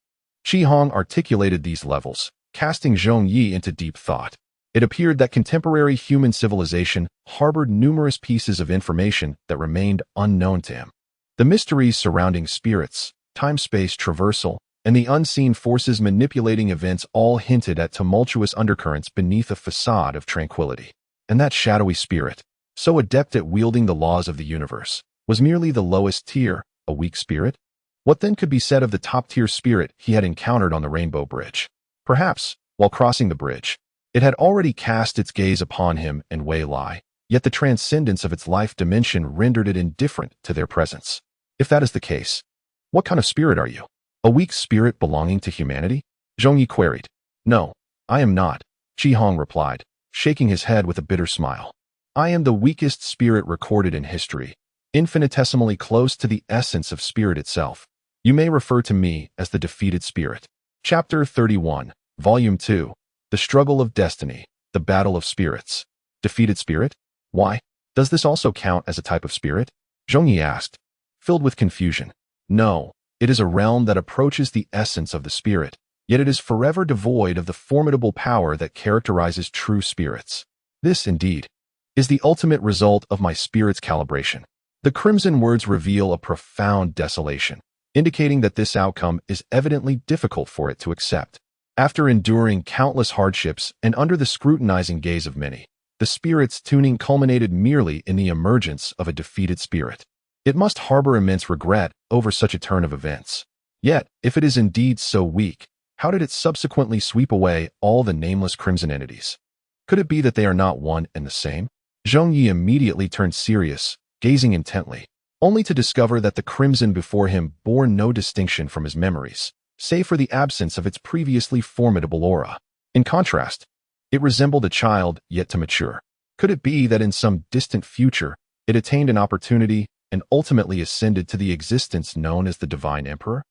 Chi Hong articulated these levels, casting Zhong Ye into deep thought. It appeared that contemporary human civilization harbored numerous pieces of information that remained unknown to him. The mysteries surrounding spirits, time-space traversal, and the unseen forces manipulating events all hinted at tumultuous undercurrents beneath a facade of tranquility. And that shadowy spirit, so adept at wielding the laws of the universe, was merely the lowest tier, a weak spirit? What then could be said of the top-tier spirit he had encountered on the Rainbow Bridge? Perhaps, while crossing the bridge, it had already cast its gaze upon him and Wei Lai, yet the transcendence of its life dimension rendered it indifferent to their presence. If that is the case, what kind of spirit are you? A weak spirit belonging to humanity? Zhong Yi queried. "No, I am not," Chi Hong replied, shaking his head with a bitter smile. "I am the weakest spirit recorded in history, infinitesimally close to the essence of spirit itself. You may refer to me as the defeated spirit." Chapter 31, Volume 2, The Struggle of Destiny, The Battle of Spirits. Defeated spirit? Why? Does this also count as a type of spirit? Zhong Yi asked, filled with confusion. No, it is a realm that approaches the essence of the spirit, yet it is forever devoid of the formidable power that characterizes true spirits. This, indeed, is the ultimate result of my spirit's calibration. The crimson words reveal a profound desolation, indicating that this outcome is evidently difficult for it to accept. After enduring countless hardships and under the scrutinizing gaze of many, the spirit's tuning culminated merely in the emergence of a defeated spirit. It must harbor immense regret over such a turn of events. Yet, if it is indeed so weak, how did it subsequently sweep away all the nameless crimson entities? Could it be that they are not one and the same? Zhong Yi immediately turned serious, gazing intently, only to discover that the crimson before him bore no distinction from his memories, save for the absence of its previously formidable aura. In contrast, it resembled a child yet to mature. Could it be that in some distant future, it attained an opportunity and ultimately ascended to the existence known as the Divine Emperor?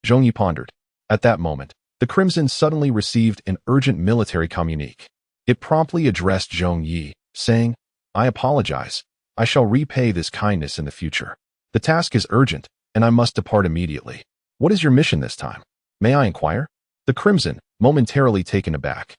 Zhong Yi pondered. At that moment, the Crimson suddenly received an urgent military communique. It promptly addressed Zhong Yi, saying, "I apologize. I shall repay this kindness in the future. The task is urgent, and I must depart immediately. What is your mission this time? May I inquire?" The Crimson, momentarily taken aback,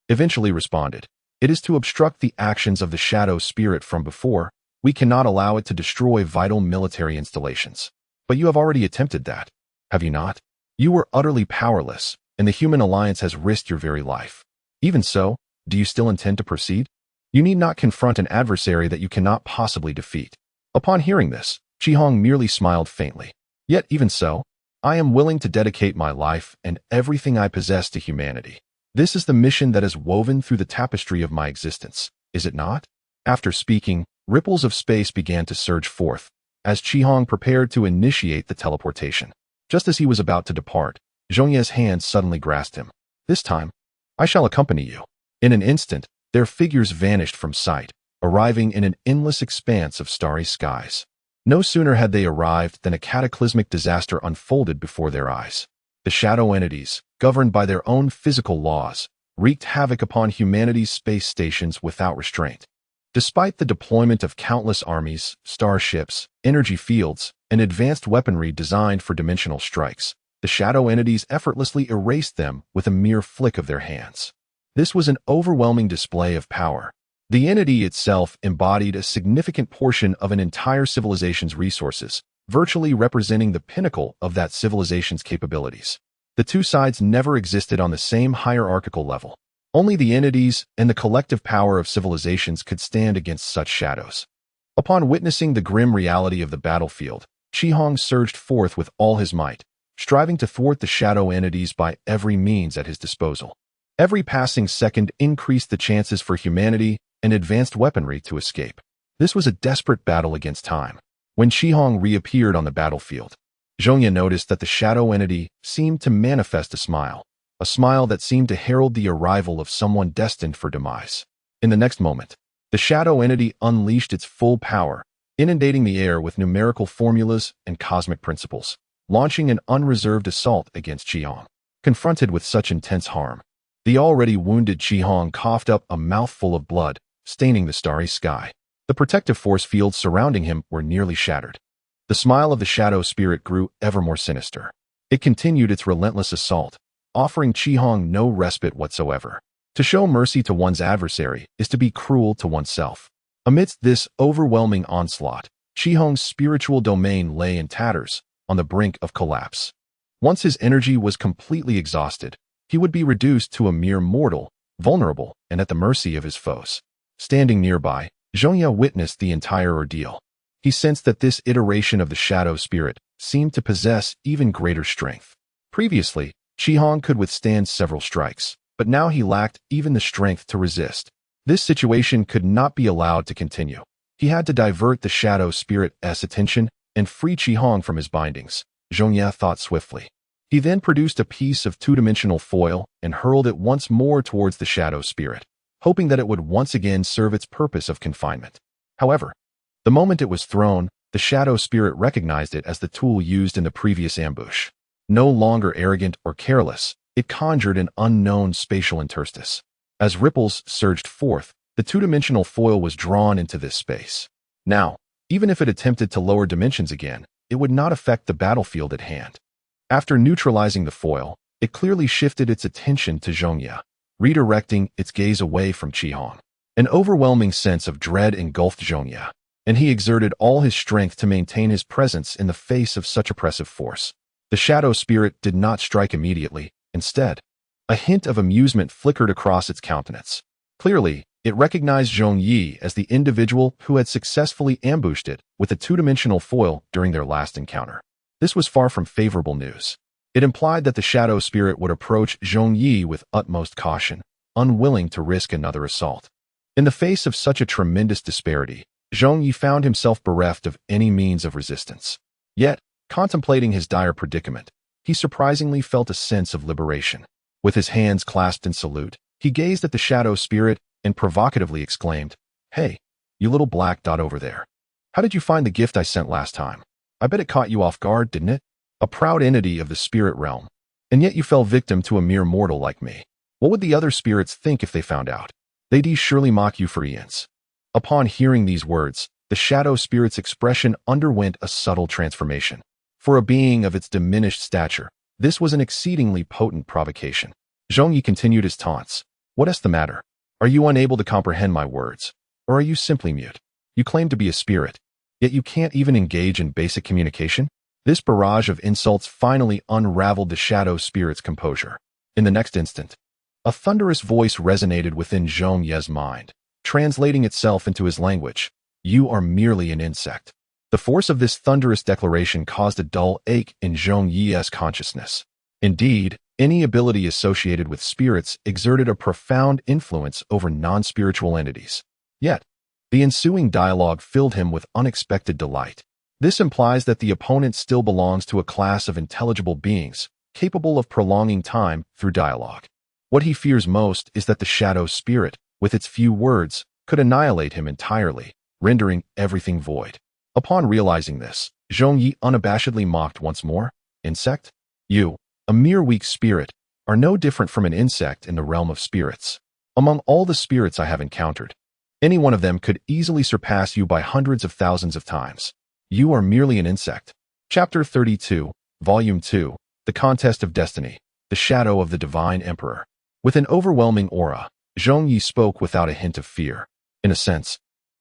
eventually responded, "It is to obstruct the actions of the shadow spirit from before. We cannot allow it to destroy vital military installations. But you have already attempted that, have you not? You were utterly powerless, and the human alliance has risked your very life. Even so, do you still intend to proceed? You need not confront an adversary that you cannot possibly defeat." Upon hearing this, Chi Hong merely smiled faintly. "Yet even so, I am willing to dedicate my life and everything I possess to humanity. This is the mission that is woven through the tapestry of my existence, is it not?" After speaking, ripples of space began to surge forth, as Chi Hong prepared to initiate the teleportation. Just as he was about to depart, Zhong Ye's hand suddenly grasped him. "This time, I shall accompany you." In an instant, their figures vanished from sight, arriving in an endless expanse of starry skies. No sooner had they arrived than a cataclysmic disaster unfolded before their eyes. The shadow entities, governed by their own physical laws, wreaked havoc upon humanity's space stations without restraint. Despite the deployment of countless armies, starships, energy fields, and advanced weaponry designed for dimensional strikes, the shadow entities effortlessly erased them with a mere flick of their hands. This was an overwhelming display of power. The entity itself embodied a significant portion of an entire civilization's resources, virtually representing the pinnacle of that civilization's capabilities. The two sides never existed on the same hierarchical level. Only the entities and the collective power of civilizations could stand against such shadows. Upon witnessing the grim reality of the battlefield, Qihong surged forth with all his might, striving to thwart the shadow entities by every means at his disposal. Every passing second increased the chances for humanity and advanced weaponry to escape. This was a desperate battle against time. When Qihong reappeared on the battlefield, Zhong Ye noticed that the shadow entity seemed to manifest a smile that seemed to herald the arrival of someone destined for demise. In the next moment, the shadow entity unleashed its full power, inundating the air with numerical formulas and cosmic principles, launching an unreserved assault against Qihong. Confronted with such intense harm, the already wounded Qihong coughed up a mouthful of blood, staining the starry sky. The protective force fields surrounding him were nearly shattered. The smile of the shadow spirit grew ever more sinister. It continued its relentless assault, offering Qihong no respite whatsoever. To show mercy to one's adversary is to be cruel to oneself. Amidst this overwhelming onslaught, Qihong's spiritual domain lay in tatters, on the brink of collapse. Once his energy was completely exhausted, he would be reduced to a mere mortal, vulnerable and at the mercy of his foes. Standing nearby, Zhong Ye witnessed the entire ordeal. He sensed that this iteration of the shadow spirit seemed to possess even greater strength. Previously, Qihong could withstand several strikes, but now he lacked even the strength to resist. This situation could not be allowed to continue. He had to divert the shadow spirit's attention and free Qihong from his bindings. Zhong Ye thought swiftly. He then produced a piece of two-dimensional foil and hurled it once more towards the shadow spirit, hoping that it would once again serve its purpose of confinement. However, the moment it was thrown, the shadow spirit recognized it as the tool used in the previous ambush. No longer arrogant or careless, it conjured an unknown spatial interstice. As ripples surged forth, the two-dimensional foil was drawn into this space. Now, even if it attempted to lower dimensions again, it would not affect the battlefield at hand. After neutralizing the foil, it clearly shifted its attention to Zhong Ye, redirecting its gaze away from Qihong. An overwhelming sense of dread engulfed Zhong Ye, and he exerted all his strength to maintain his presence in the face of such oppressive force. The shadow spirit did not strike immediately. Instead, a hint of amusement flickered across its countenance. Clearly, it recognized Zhong Ye as the individual who had successfully ambushed it with a two-dimensional foil during their last encounter. This was far from favorable news. It implied that the shadow spirit would approach Zhong Ye with utmost caution, unwilling to risk another assault. In the face of such a tremendous disparity, Zhong Ye found himself bereft of any means of resistance. Yet, contemplating his dire predicament, he surprisingly felt a sense of liberation. With his hands clasped in salute, he gazed at the shadow spirit and provocatively exclaimed, "Hey, you little black dot over there. How did you find the gift I sent last time? I bet it caught you off guard, didn't it? A proud entity of the spirit realm. And yet you fell victim to a mere mortal like me. What would the other spirits think if they found out? They'd surely mock you for eons." Upon hearing these words, the shadow spirit's expression underwent a subtle transformation. For a being of its diminished stature, this was an exceedingly potent provocation. Zhong Ye continued his taunts. "What's the matter? Are you unable to comprehend my words? Or are you simply mute? You claim to be a spirit, yet you can't even engage in basic communication?" This barrage of insults finally unraveled the shadow spirit's composure. In the next instant, a thunderous voice resonated within Zhong Ye's mind, translating itself into his language. "You are merely an insect." The force of this thunderous declaration caused a dull ache in Zhong Ye's consciousness. Indeed, any ability associated with spirits exerted a profound influence over non-spiritual entities. Yet, the ensuing dialogue filled him with unexpected delight. This implies that the opponent still belongs to a class of intelligible beings, capable of prolonging time through dialogue. What he fears most is that the shadow spirit, with its few words, could annihilate him entirely, rendering everything void. Upon realizing this, Zhong Ye unabashedly mocked once more. "Insect? You, a mere weak spirit, are no different from an insect in the realm of spirits. Among all the spirits I have encountered, any one of them could easily surpass you by hundreds of thousands of times. You are merely an insect." Chapter 32, Volume 2, The Contest of Destiny, The Shadow of the Divine Emperor. With an overwhelming aura, Zhong Ye spoke without a hint of fear. In a sense,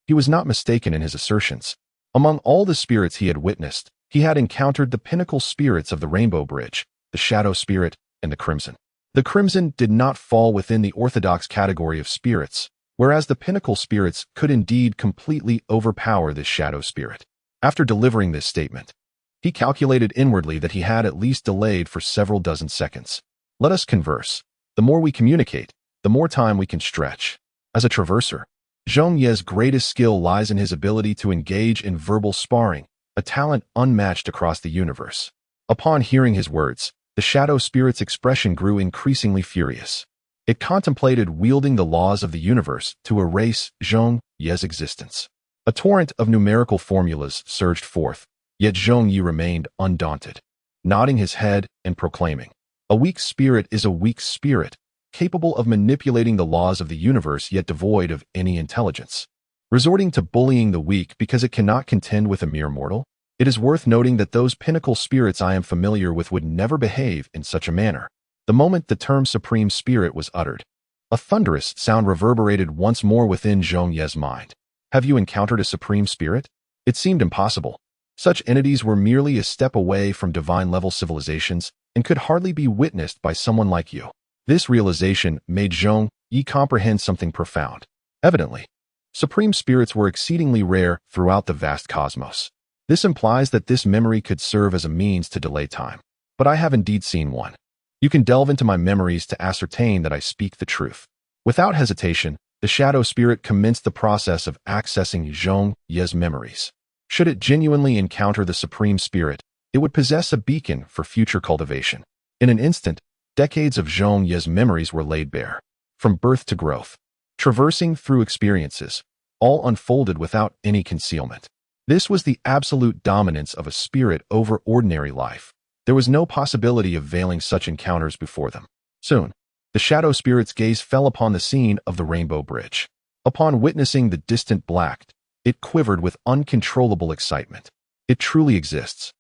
he was not mistaken in his assertions. Among all the spirits he had witnessed, he had encountered the pinnacle spirits of the Rainbow Bridge, the Shadow Spirit, and the Crimson. The Crimson did not fall within the orthodox category of spirits, whereas the pinnacle spirits could indeed completely overpower this Shadow Spirit. After delivering this statement, he calculated inwardly that he had at least delayed for several dozen seconds. Let us converse. The more we communicate, the more time we can stretch. As a traverser, Zhong Ye's greatest skill lies in his ability to engage in verbal sparring, a talent unmatched across the universe. Upon hearing his words, the Shadow Spirit's expression grew increasingly furious. It contemplated wielding the laws of the universe to erase Zhong Ye's existence. A torrent of numerical formulas surged forth, yet Zhong Ye remained undaunted, nodding his head and proclaiming, "A weak spirit is a weak spirit, capable of manipulating the laws of the universe yet devoid of any intelligence. Resorting to bullying the weak because it cannot contend with a mere mortal? It is worth noting that those pinnacle spirits I am familiar with would never behave in such a manner." The moment the term Supreme Spirit was uttered, a thunderous sound reverberated once more within Zhong Ye's mind. Have you encountered a Supreme Spirit? It seemed impossible. Such entities were merely a step away from divine-level civilizations and could hardly be witnessed by someone like you. This realization made Zhong Ye comprehend something profound. Evidently, Supreme Spirits were exceedingly rare throughout the vast cosmos. This implies that this memory could serve as a means to delay time. But I have indeed seen one. You can delve into my memories to ascertain that I speak the truth. Without hesitation, the Shadow Spirit commenced the process of accessing Zhong Ye's memories. Should it genuinely encounter the Supreme Spirit, it would possess a beacon for future cultivation. In an instant, decades of Zhong Ye's memories were laid bare. From birth to growth, traversing through experiences, all unfolded without any concealment. This was the absolute dominance of a spirit over ordinary life. There was no possibility of veiling such encounters before them. Soon, the Shadow Spirit's gaze fell upon the scene of the Rainbow Bridge. Upon witnessing the distant black, it quivered with uncontrollable excitement. It truly exists.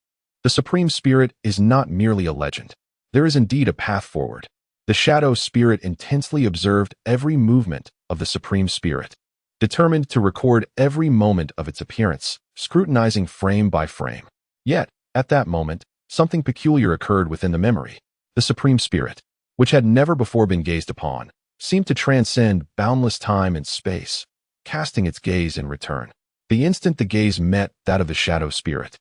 The Supreme Spirit is not merely a legend. There is indeed a path forward. The Shadow Spirit intensely observed every movement of the Supreme Spirit, determined to record every moment of its appearance, scrutinizing frame by frame. Yet, at that moment, something peculiar occurred within the memory. The Supreme Spirit, which had never before been gazed upon, seemed to transcend boundless time and space, casting its gaze in return. The instant the gaze met that of the Shadow Spirit,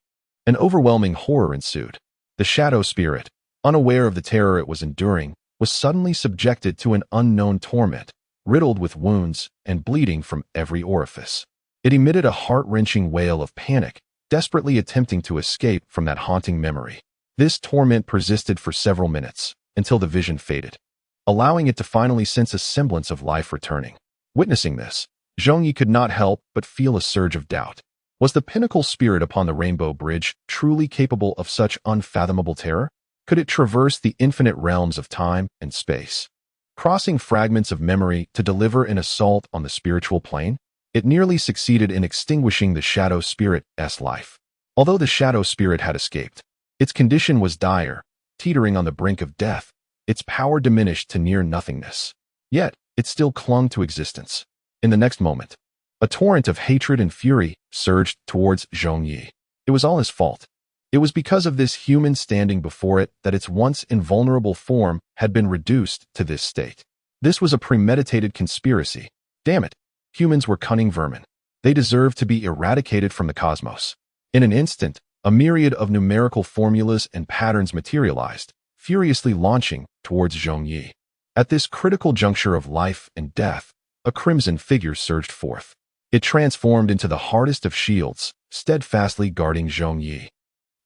an overwhelming horror ensued. The Shadow Spirit, unaware of the terror it was enduring, was suddenly subjected to an unknown torment, riddled with wounds and bleeding from every orifice. It emitted a heart-wrenching wail of panic, desperately attempting to escape from that haunting memory. This torment persisted for several minutes, until the vision faded, allowing it to finally sense a semblance of life returning. Witnessing this, Zhong Ye could not help but feel a surge of doubt. Was the pinnacle spirit upon the Rainbow Bridge truly capable of such unfathomable terror? Could it traverse the infinite realms of time and space, crossing fragments of memory to deliver an assault on the spiritual plane? It nearly succeeded in extinguishing the Shadow Spirit's life. Although the Shadow Spirit had escaped, its condition was dire, teetering on the brink of death, its power diminished to near nothingness. Yet, it still clung to existence. In the next moment, a torrent of hatred and fury surged towards Zhong Ye. It was all his fault. It was because of this human standing before it that its once invulnerable form had been reduced to this state. This was a premeditated conspiracy. Damn it. Humans were cunning vermin. They deserved to be eradicated from the cosmos. In an instant, a myriad of numerical formulas and patterns materialized, furiously launching towards Zhong Ye. At this critical juncture of life and death, a crimson figure surged forth. It transformed into the hardest of shields, steadfastly guarding Zhong Ye,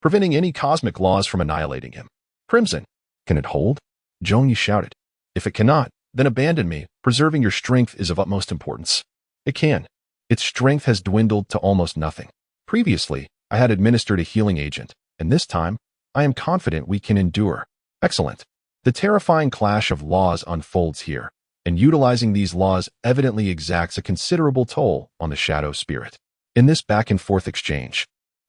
preventing any cosmic laws from annihilating him. Crimson, can it hold? Zhong Ye shouted. If it cannot, then abandon me. Preserving your strength is of utmost importance. It can. Its strength has dwindled to almost nothing. Previously, I had administered a healing agent, and this time, I am confident we can endure. Excellent. The terrifying clash of laws unfolds here, and utilizing these laws evidently exacts a considerable toll on the Shadow Spirit. In this back-and-forth exchange,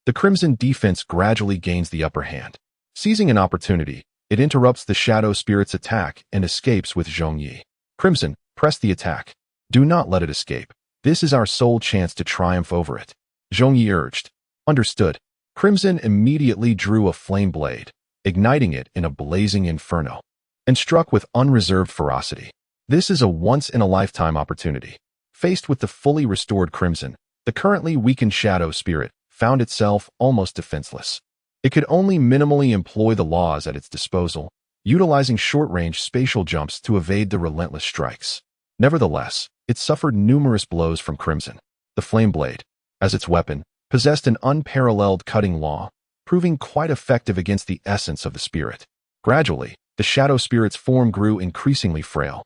the Crimson defense gradually gains the upper hand. Seizing an opportunity, it interrupts the Shadow Spirit's attack and escapes with Zhong Ye. Crimson, press the attack. Do not let it escape. This is our sole chance to triumph over it. Zhong Ye urged. Understood. Crimson immediately drew a flame blade, igniting it in a blazing inferno, and struck with unreserved ferocity. This is a once-in-a-lifetime opportunity. Faced with the fully restored Crimson, the currently weakened Shadow Spirit found itself almost defenseless. It could only minimally employ the laws at its disposal, utilizing short-range spatial jumps to evade the relentless strikes. Nevertheless, it suffered numerous blows from Crimson. The Flame Blade, as its weapon, possessed an unparalleled cutting law, proving quite effective against the essence of the spirit. Gradually, the Shadow Spirit's form grew increasingly frail,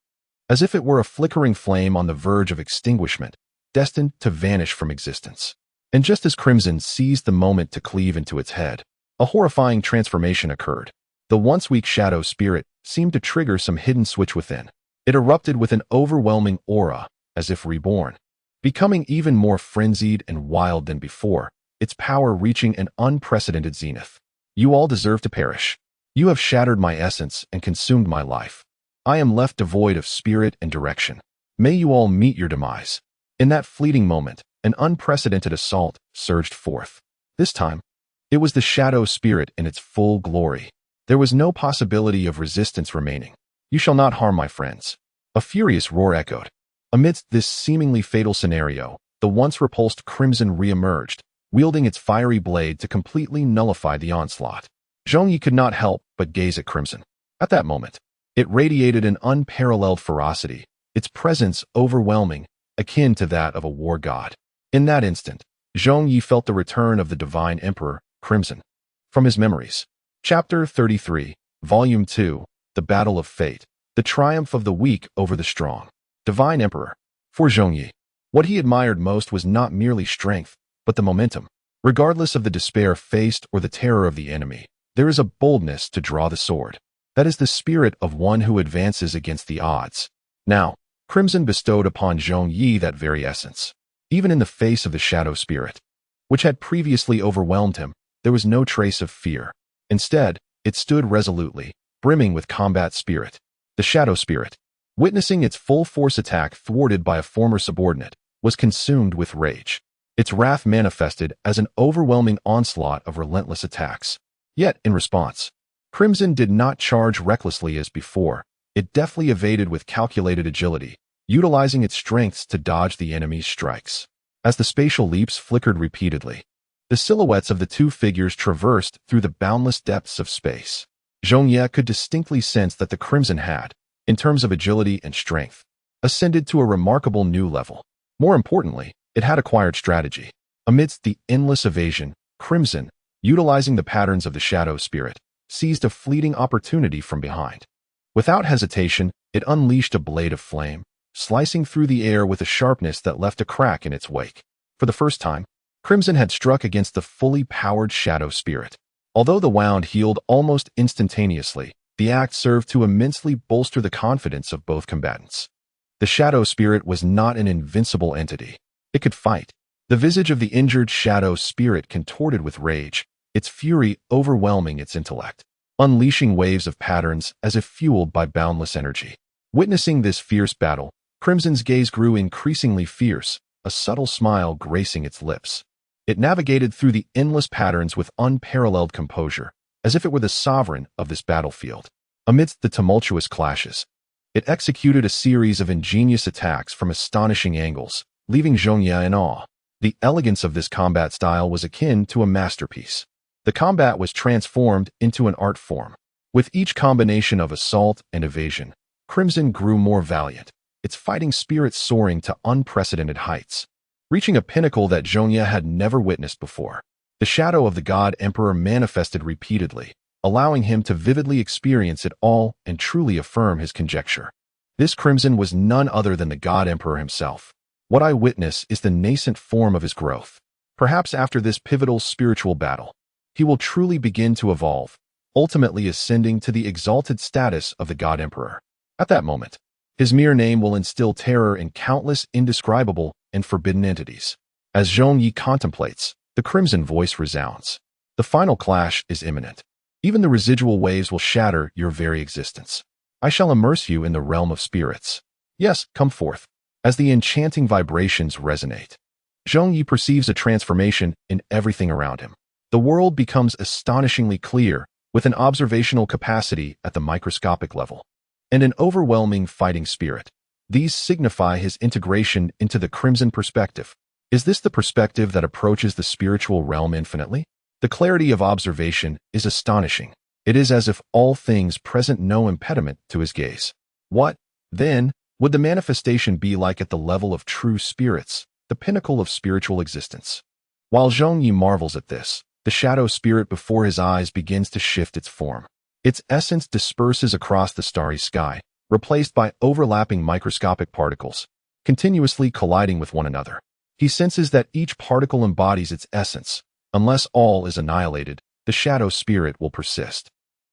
as if it were a flickering flame on the verge of extinguishment, destined to vanish from existence. And just as Crimson seized the moment to cleave into its head, a horrifying transformation occurred. The once weak Shadow Spirit seemed to trigger some hidden switch within. It erupted with an overwhelming aura, as if reborn, becoming even more frenzied and wild than before, its power reaching an unprecedented zenith. You all deserve to perish. You have shattered my essence and consumed my life. I am left devoid of spirit and direction. May you all meet your demise. In that fleeting moment, an unprecedented assault surged forth. This time, it was the Shadow Spirit in its full glory. There was no possibility of resistance remaining. You shall not harm my friends. A furious roar echoed. Amidst this seemingly fatal scenario, the once repulsed Crimson re-emerged, wielding its fiery blade to completely nullify the onslaught. Zhong Ye could not help but gaze at Crimson. At that moment, it radiated an unparalleled ferocity, its presence overwhelming, akin to that of a war god. In that instant, Zhong Ye felt the return of the Divine Emperor, Crimson, from his memories. Chapter 33, Volume 2, The Battle of Fate, The Triumph of the Weak over the Strong. Divine Emperor. For Zhong Ye, what he admired most was not merely strength, but the momentum. Regardless of the despair faced or the terror of the enemy, there is a boldness to draw the sword. That is the spirit of one who advances against the odds. Now, Crimson bestowed upon Zhong Ye that very essence. Even in the face of the Shadow Spirit, which had previously overwhelmed him, there was no trace of fear. Instead, it stood resolutely, brimming with combat spirit. The Shadow Spirit, witnessing its full force attack thwarted by a former subordinate, was consumed with rage. Its wrath manifested as an overwhelming onslaught of relentless attacks. Yet, in response, Crimson did not charge recklessly as before. It deftly evaded with calculated agility, utilizing its strengths to dodge the enemy's strikes. As the spatial leaps flickered repeatedly, the silhouettes of the two figures traversed through the boundless depths of space. Zhong Ye could distinctly sense that the Crimson had, in terms of agility and strength, ascended to a remarkable new level. More importantly, it had acquired strategy. Amidst the endless evasion, Crimson, utilizing the patterns of the Shadow Spirit, seized a fleeting opportunity from behind. Without hesitation, it unleashed a blade of flame, slicing through the air with a sharpness that left a crack in its wake. For the first time, Crimson had struck against the fully powered Shadow Spirit. Although the wound healed almost instantaneously, the act served to immensely bolster the confidence of both combatants. The Shadow Spirit was not an invincible entity. It could fight. The visage of the injured Shadow Spirit contorted with rage, its fury overwhelming its intellect, unleashing waves of patterns as if fueled by boundless energy. Witnessing this fierce battle, Crimson's gaze grew increasingly fierce, a subtle smile gracing its lips. It navigated through the endless patterns with unparalleled composure, as if it were the sovereign of this battlefield. Amidst the tumultuous clashes, it executed a series of ingenious attacks from astonishing angles, leaving Zhong Ye in awe. The elegance of this combat style was akin to a masterpiece. The combat was transformed into an art form. With each combination of assault and evasion, Crimson grew more valiant, its fighting spirit soaring to unprecedented heights, reaching a pinnacle that Zhong Ye had never witnessed before. The shadow of the God Emperor manifested repeatedly, allowing him to vividly experience it all and truly affirm his conjecture. This Crimson was none other than the God Emperor himself. What I witness is the nascent form of his growth. Perhaps after this pivotal spiritual battle, he will truly begin to evolve, ultimately ascending to the exalted status of the God Emperor. At that moment, his mere name will instill terror in countless indescribable and forbidden entities. As Zhong Ye contemplates, the crimson voice resounds. The final clash is imminent. Even the residual waves will shatter your very existence. I shall immerse you in the realm of spirits. Yes, come forth. as the enchanting vibrations resonate. Zhong Ye perceives a transformation in everything around him. The world becomes astonishingly clear, with an observational capacity at the microscopic level, and an overwhelming fighting spirit. These signify his integration into the crimson perspective. Is this the perspective that approaches the spiritual realm infinitely? The clarity of observation is astonishing. It is as if all things present no impediment to his gaze. What, then, would the manifestation be like at the level of true spirits, the pinnacle of spiritual existence? While Zhong Ye marvels at this, the shadow spirit before his eyes begins to shift its form. Its essence disperses across the starry sky, replaced by overlapping microscopic particles, continuously colliding with one another. He senses that each particle embodies its essence. Unless all is annihilated, the shadow spirit will persist.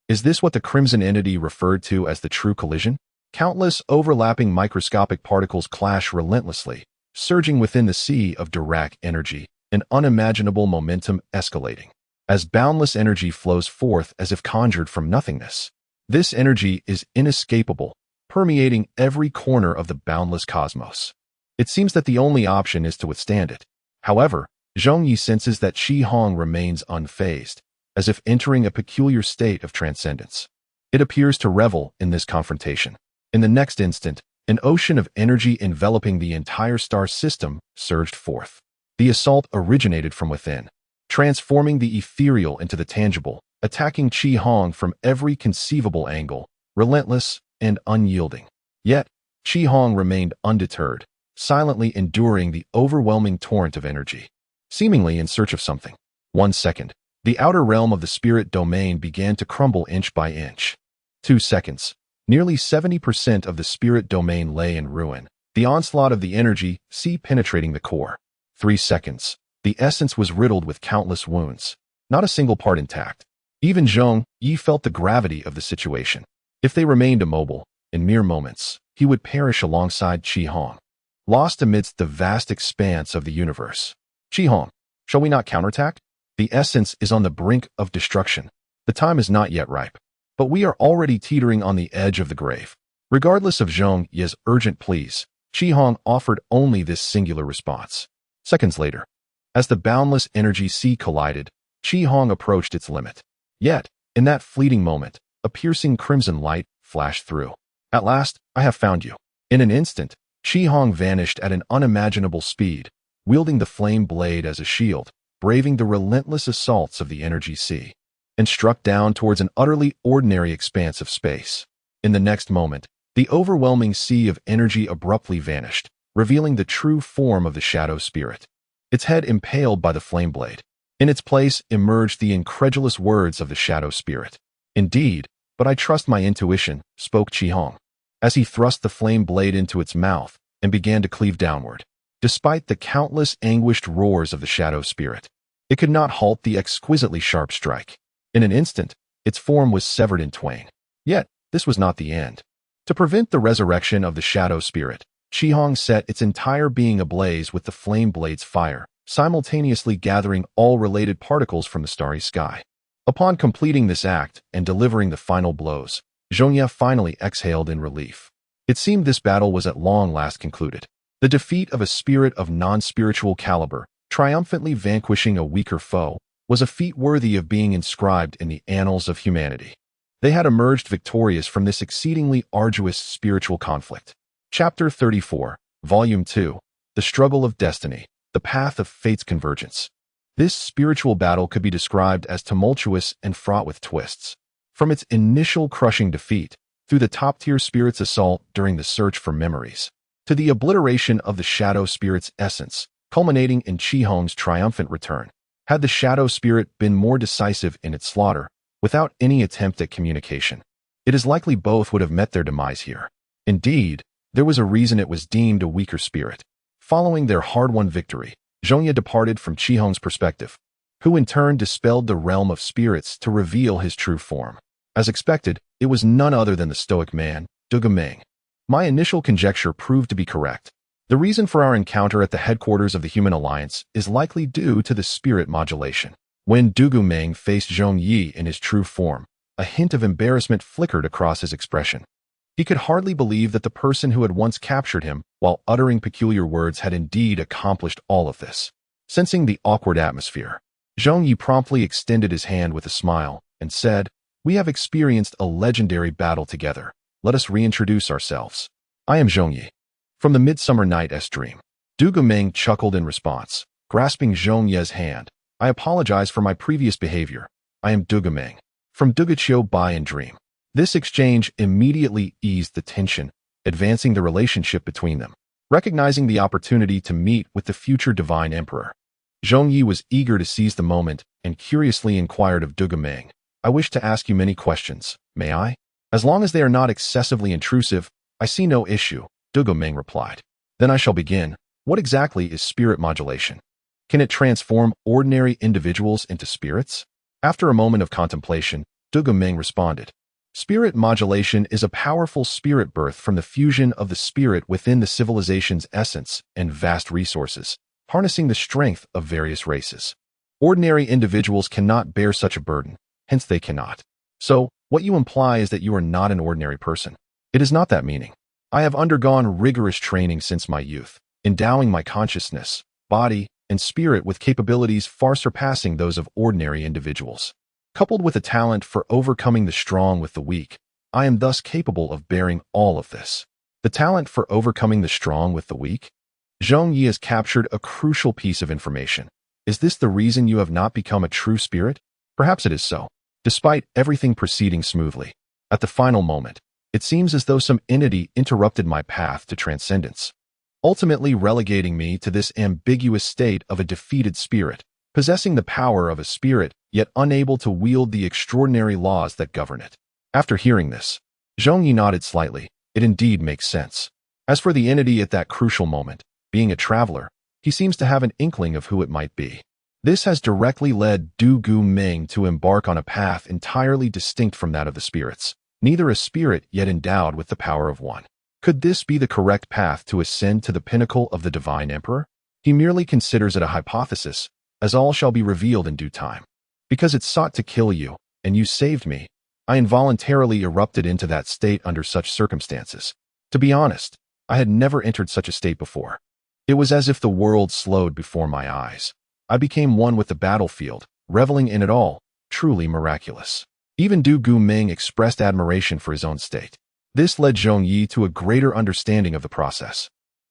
Is this what the crimson entity referred to as the true collision? Countless overlapping microscopic particles clash relentlessly, surging within the sea of Dirac energy, an unimaginable momentum escalating, as boundless energy flows forth as if conjured from nothingness. This energy is inescapable, permeating every corner of the boundless cosmos. It seems that the only option is to withstand it. However, Zhong Ye senses that Qi Hong remains unfazed, as if entering a peculiar state of transcendence. It appears to revel in this confrontation. In the next instant, an ocean of energy enveloping the entire star system surged forth. The assault originated from within, transforming the ethereal into the tangible, attacking Qi Hong from every conceivable angle, relentless and unyielding. Yet, Qi Hong remained undeterred, silently enduring the overwhelming torrent of energy, seemingly in search of something. 1 second, the outer realm of the spirit domain began to crumble inch by inch. 2 seconds, nearly 70% of the spirit domain lay in ruin, the onslaught of the energy sea penetrating the core. 3 seconds, the essence was riddled with countless wounds, not a single part intact. Even Zhong Ye felt the gravity of the situation. If they remained immobile, in mere moments, he would perish alongside Qi Hong, lost amidst the vast expanse of the universe. Qi Hong, shall we not counterattack? The essence is on the brink of destruction. The time is not yet ripe, but we are already teetering on the edge of the grave. Regardless of Zhong Ye's urgent pleas, Qi Hong offered only this singular response. Seconds later, as the boundless energy sea collided, Qi Hong approached its limit. Yet, in that fleeting moment, a piercing crimson light flashed through. At last, I have found you. In an instant, Qi Hong vanished at an unimaginable speed, wielding the flame blade as a shield, braving the relentless assaults of the energy sea, and struck down towards an utterly ordinary expanse of space. In the next moment, the overwhelming sea of energy abruptly vanished, revealing the true form of the shadow spirit, its head impaled by the flame blade. In its place emerged the incredulous words of the shadow spirit. Indeed, but I trust my intuition, spoke Qi Hong, as he thrust the flame blade into its mouth and began to cleave downward. Despite the countless anguished roars of the shadow spirit, it could not halt the exquisitely sharp strike. In an instant, its form was severed in twain. Yet, this was not the end. To prevent the resurrection of the shadow spirit, Qi Hong set its entire being ablaze with the flame blade's fire, simultaneously gathering all related particles from the starry sky. Upon completing this act and delivering the final blows, Zhong Ye finally exhaled in relief. It seemed this battle was at long last concluded. The defeat of a spirit of non-spiritual caliber, triumphantly vanquishing a weaker foe, was a feat worthy of being inscribed in the annals of humanity. They had emerged victorious from this exceedingly arduous spiritual conflict. Chapter 34, Volume 2, The Struggle of Destiny, The Path of Fate's Convergence. This spiritual battle could be described as tumultuous and fraught with twists. From its initial crushing defeat, through the top-tier spirit's assault during the search for memories, to the obliteration of the shadow spirit's essence, culminating in Qi Hong's triumphant return. Had the shadow spirit been more decisive in its slaughter, without any attempt at communication, it is likely both would have met their demise here. Indeed, there was a reason it was deemed a weaker spirit. Following their hard-won victory, Zhong Ye departed from Qi Hong's perspective, who in turn dispelled the realm of spirits to reveal his true form. As expected, it was none other than the stoic man, Dugu Meng. My initial conjecture proved to be correct. The reason for our encounter at the headquarters of the Human Alliance is likely due to the spirit modulation. When Dugu Meng faced Zhong Ye in his true form, a hint of embarrassment flickered across his expression. He could hardly believe that the person who had once captured him while uttering peculiar words had indeed accomplished all of this. Sensing the awkward atmosphere, Zhong Ye promptly extended his hand with a smile and said, "We have experienced a legendary battle together. Let us reintroduce ourselves. I am Zhong Ye, from the Midsummer Night's Dream." Du Guoming chuckled in response, grasping Zhong Ye's hand. "I apologize for my previous behavior. I am Du Guoming, from Duguqiu Bai and Dream." This exchange immediately eased the tension, advancing the relationship between them. Recognizing the opportunity to meet with the future Divine Emperor, Zhong Ye was eager to seize the moment and curiously inquired of Du Guoming, "I wish to ask you many questions. May I? As long as they are not excessively intrusive, I see no issue," Du Guoming replied. "Then I shall begin. What exactly is spirit modulation? Can it transform ordinary individuals into spirits?" After a moment of contemplation, Du Guoming responded, "Spirit modulation is a powerful spirit birth from the fusion of the spirit within the civilization's essence and vast resources, harnessing the strength of various races. Ordinary individuals cannot bear such a burden, hence they cannot. So, what you imply is that you are not an ordinary person. It is not that meaning. I have undergone rigorous training since my youth, endowing my consciousness, body, and spirit with capabilities far surpassing those of ordinary individuals. Coupled with a talent for overcoming the strong with the weak, I am thus capable of bearing all of this." The talent for overcoming the strong with the weak? Zhong Ye has captured a crucial piece of information. Is this the reason you have not become a true spirit? Perhaps it is so. Despite everything proceeding smoothly, at the final moment, it seems as though some entity interrupted my path to transcendence, ultimately relegating me to this ambiguous state of a defeated spirit, possessing the power of a spirit, yet unable to wield the extraordinary laws that govern it. After hearing this, Zhong Ye nodded slightly. It indeed makes sense. As for the entity at that crucial moment, being a traveler, he seems to have an inkling of who it might be. This has directly led Du Guoming to embark on a path entirely distinct from that of the spirits, neither a spirit yet endowed with the power of one. Could this be the correct path to ascend to the pinnacle of the Divine Emperor? He merely considers it a hypothesis, as all shall be revealed in due time. Because it sought to kill you, and you saved me, I involuntarily erupted into that state under such circumstances. To be honest, I had never entered such a state before. It was as if the world slowed before my eyes. I became one with the battlefield, reveling in it all, truly miraculous. Even Du Guoming expressed admiration for his own state. This led Zhong Ye to a greater understanding of the process.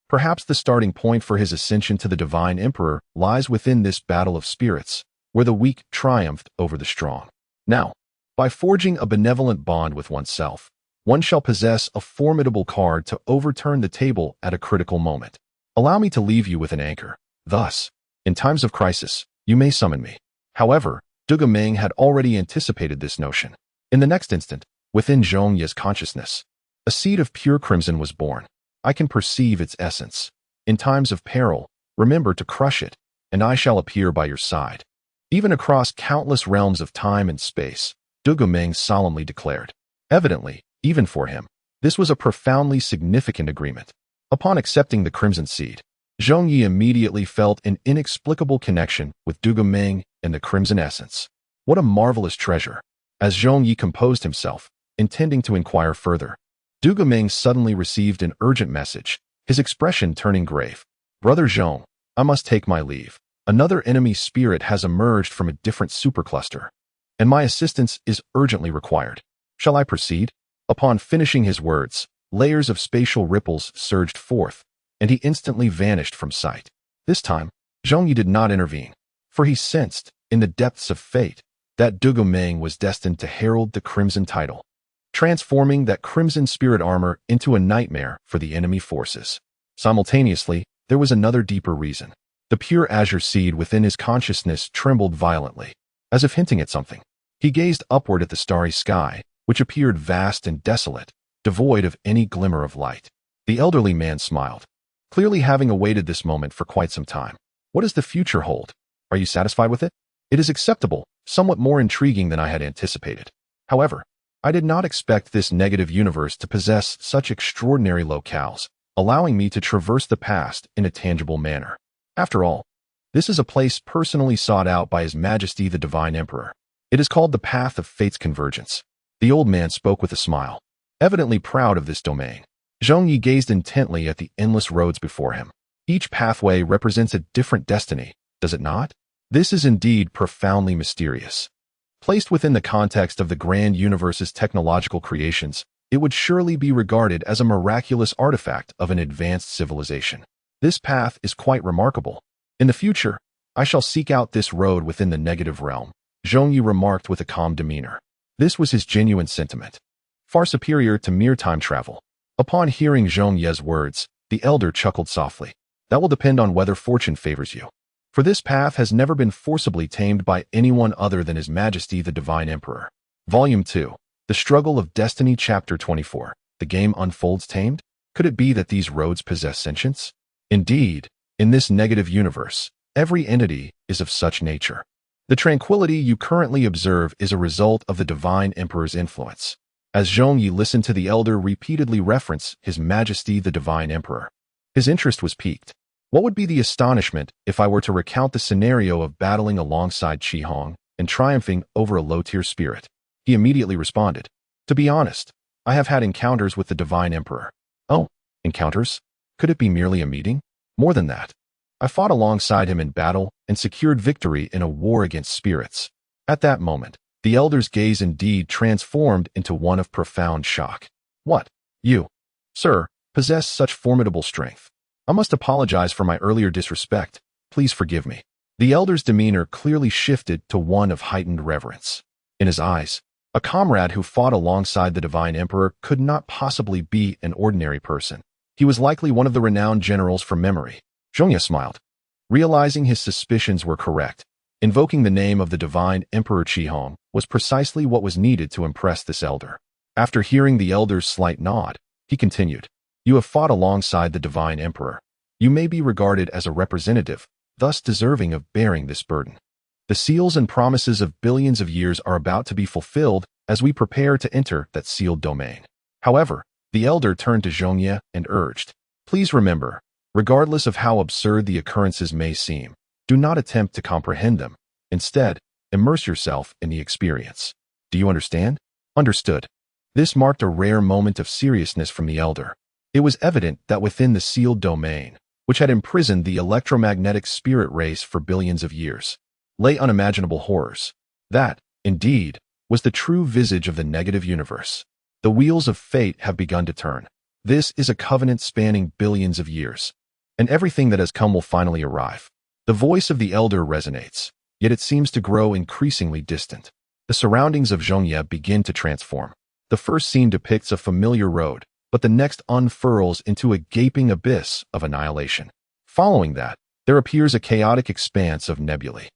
Perhaps the starting point for his ascension to the Divine Emperor lies within this battle of spirits, where the weak triumphed over the strong. Now, by forging a benevolent bond with oneself, one shall possess a formidable card to overturn the table at a critical moment. Allow me to leave you with an anchor. Thus, in times of crisis, you may summon me. However, Du Guoming had already anticipated this notion. In the next instant, within Zhong Ye's consciousness, a seed of pure crimson was born. I can perceive its essence. In times of peril, remember to crush it, and I shall appear by your side. Even across countless realms of time and space, Du Guoming solemnly declared. Evidently, even for him, this was a profoundly significant agreement. Upon accepting the crimson seed, Zhong Ye immediately felt an inexplicable connection with Du Guoming and the crimson essence. What a marvelous treasure! As Zhong Ye composed himself, intending to inquire further, Du Guoming suddenly received an urgent message, his expression turning grave. "Brother Zhong, I must take my leave. Another enemy spirit has emerged from a different supercluster, and my assistance is urgently required. Shall I proceed?" Upon finishing his words, layers of spatial ripples surged forth, and he instantly vanished from sight. This time, Zhong Ye did not intervene, for he sensed, in the depths of fate, that Du Guoming was destined to herald the crimson title, transforming that crimson spirit armor into a nightmare for the enemy forces. Simultaneously, there was another deeper reason. The pure azure seed within his consciousness trembled violently, as if hinting at something. He gazed upward at the starry sky, which appeared vast and desolate, devoid of any glimmer of light. The elderly man smiled, clearly having awaited this moment for quite some time. "What does the future hold? Are you satisfied with it?" "It is acceptable, somewhat more intriguing than I had anticipated. However, I did not expect this negative universe to possess such extraordinary locales, allowing me to traverse the past in a tangible manner. After all, this is a place personally sought out by His Majesty the Divine Emperor. It is called the Path of Fate's Convergence." The old man spoke with a smile. Evidently proud of this domain, Zhong Ye gazed intently at the endless roads before him. Each pathway represents a different destiny, does it not? This is indeed profoundly mysterious. Placed within the context of the grand universe's technological creations, it would surely be regarded as a miraculous artifact of an advanced civilization. This path is quite remarkable. In the future, I shall seek out this road within the negative realm, Zhong Ye remarked with a calm demeanor. This was his genuine sentiment, far superior to mere time travel. Upon hearing Zhong Ye's words, the elder chuckled softly. That will depend on whether fortune favors you. For this path has never been forcibly tamed by anyone other than His Majesty the Divine Emperor. Volume 2. The Struggle of Destiny Chapter 24. The game unfolds tamed? Could it be that these roads possess sentience? Indeed, in this negative universe, every entity is of such nature. The tranquility you currently observe is a result of the Divine Emperor's influence. As Zhong Ye listened to the elder repeatedly reference His Majesty the Divine Emperor, his interest was piqued. What would be the astonishment if I were to recount the scenario of battling alongside Qi Hong and triumphing over a low-tier spirit? He immediately responded. To be honest, I have had encounters with the Divine Emperor. Oh, encounters? Could it be merely a meeting? More than that. I fought alongside him in battle and secured victory in a war against spirits. At that moment, the elder's gaze indeed transformed into one of profound shock. What? You, sir, possess such formidable strength. I must apologize for my earlier disrespect. Please forgive me. The elder's demeanor clearly shifted to one of heightened reverence. In his eyes, a comrade who fought alongside the Divine Emperor could not possibly be an ordinary person. He was likely one of the renowned generals from memory. Zhong Ye smiled, realizing his suspicions were correct. Invoking the name of the Divine Emperor Qi Hong was precisely what was needed to impress this elder. After hearing the elder's slight nod, he continued. You have fought alongside the Divine Emperor. You may be regarded as a representative, thus deserving of bearing this burden. The seals and promises of billions of years are about to be fulfilled as we prepare to enter that sealed domain. However, the elder turned to Zhong Ye and urged, please remember, regardless of how absurd the occurrences may seem, do not attempt to comprehend them. Instead, immerse yourself in the experience. Do you understand? Understood. This marked a rare moment of seriousness from the elder. It was evident that within the sealed domain, which had imprisoned the electromagnetic spirit race for billions of years, lay unimaginable horrors. That, indeed, was the true visage of the negative universe. The wheels of fate have begun to turn. This is a covenant spanning billions of years, and everything that has come will finally arrive. The voice of the elder resonates, yet it seems to grow increasingly distant. The surroundings of Zhong Ye begin to transform. The first scene depicts a familiar road, but the next unfurls into a gaping abyss of annihilation. Following that, there appears a chaotic expanse of nebulae.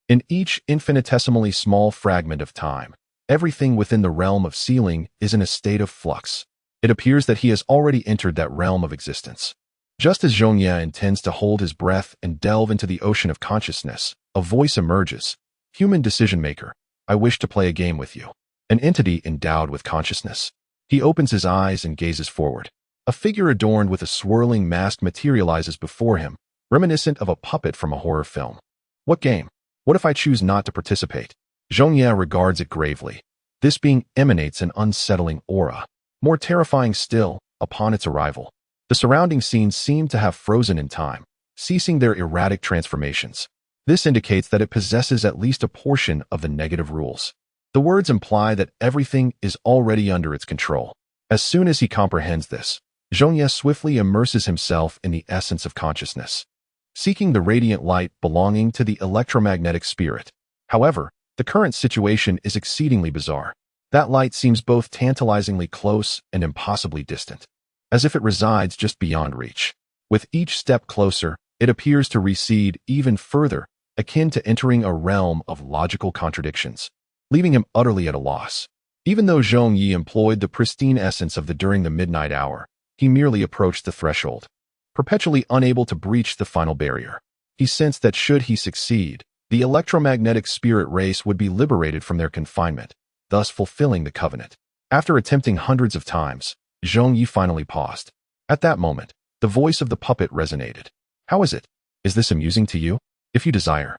In each infinitesimally small fragment of time, everything within the realm of sealing is in a state of flux. It appears that he has already entered that realm of existence. Just as Zhong Ye intends to hold his breath and delve into the ocean of consciousness, a voice emerges. Human decision-maker, I wish to play a game with you. An entity endowed with consciousness. He opens his eyes and gazes forward. A figure adorned with a swirling mask materializes before him, reminiscent of a puppet from a horror film. What game? What if I choose not to participate? Zhong Ye regards it gravely. This being emanates an unsettling aura. More terrifying still, upon its arrival, the surrounding scenes seem to have frozen in time, ceasing their erratic transformations. This indicates that it possesses at least a portion of the negative rules. The words imply that everything is already under its control. As soon as he comprehends this, Zhong Ye swiftly immerses himself in the essence of consciousness, seeking the radiant light belonging to the electromagnetic spirit. However, the current situation is exceedingly bizarre. That light seems both tantalizingly close and impossibly distant, as if it resides just beyond reach. With each step closer, it appears to recede even further, akin to entering a realm of logical contradictions, leaving him utterly at a loss. Even though Zhong Ye employed the pristine essence of the during the midnight hour, he merely approached the threshold, perpetually unable to breach the final barrier. He sensed that should he succeed, the electromagnetic spirit race would be liberated from their confinement, thus fulfilling the covenant. After attempting hundreds of times, Zhong Ye finally paused. At that moment, the voice of the puppet resonated. How is it? Is this amusing to you? If you desire,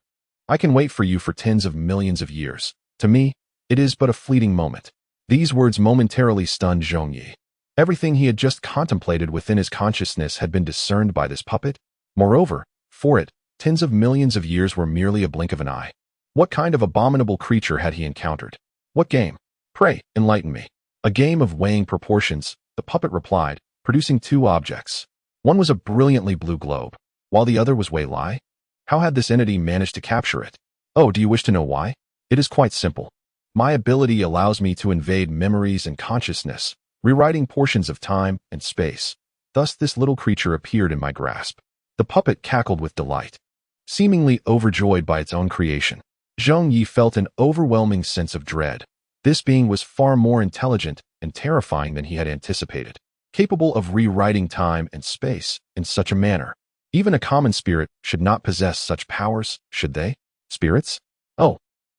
I can wait for you for tens of millions of years. To me, it is but a fleeting moment. These words momentarily stunned Zhong Ye. Everything he had just contemplated within his consciousness had been discerned by this puppet. Moreover, for it, tens of millions of years were merely a blink of an eye. What kind of abominable creature had he encountered? What game? Pray, enlighten me. A game of weighing proportions, the puppet replied, producing two objects. One was a brilliantly blue globe, while the other was Wei Lai. How had this entity managed to capture it? Oh, do you wish to know why? It is quite simple. My ability allows me to invade memories and consciousness, rewriting portions of time and space. Thus this little creature appeared in my grasp. The puppet cackled with delight. Seemingly overjoyed by its own creation, Zhong Ye felt an overwhelming sense of dread. This being was far more intelligent and terrifying than he had anticipated, capable of rewriting time and space in such a manner. Even a common spirit should not possess such powers, should they? Spirits? Oh,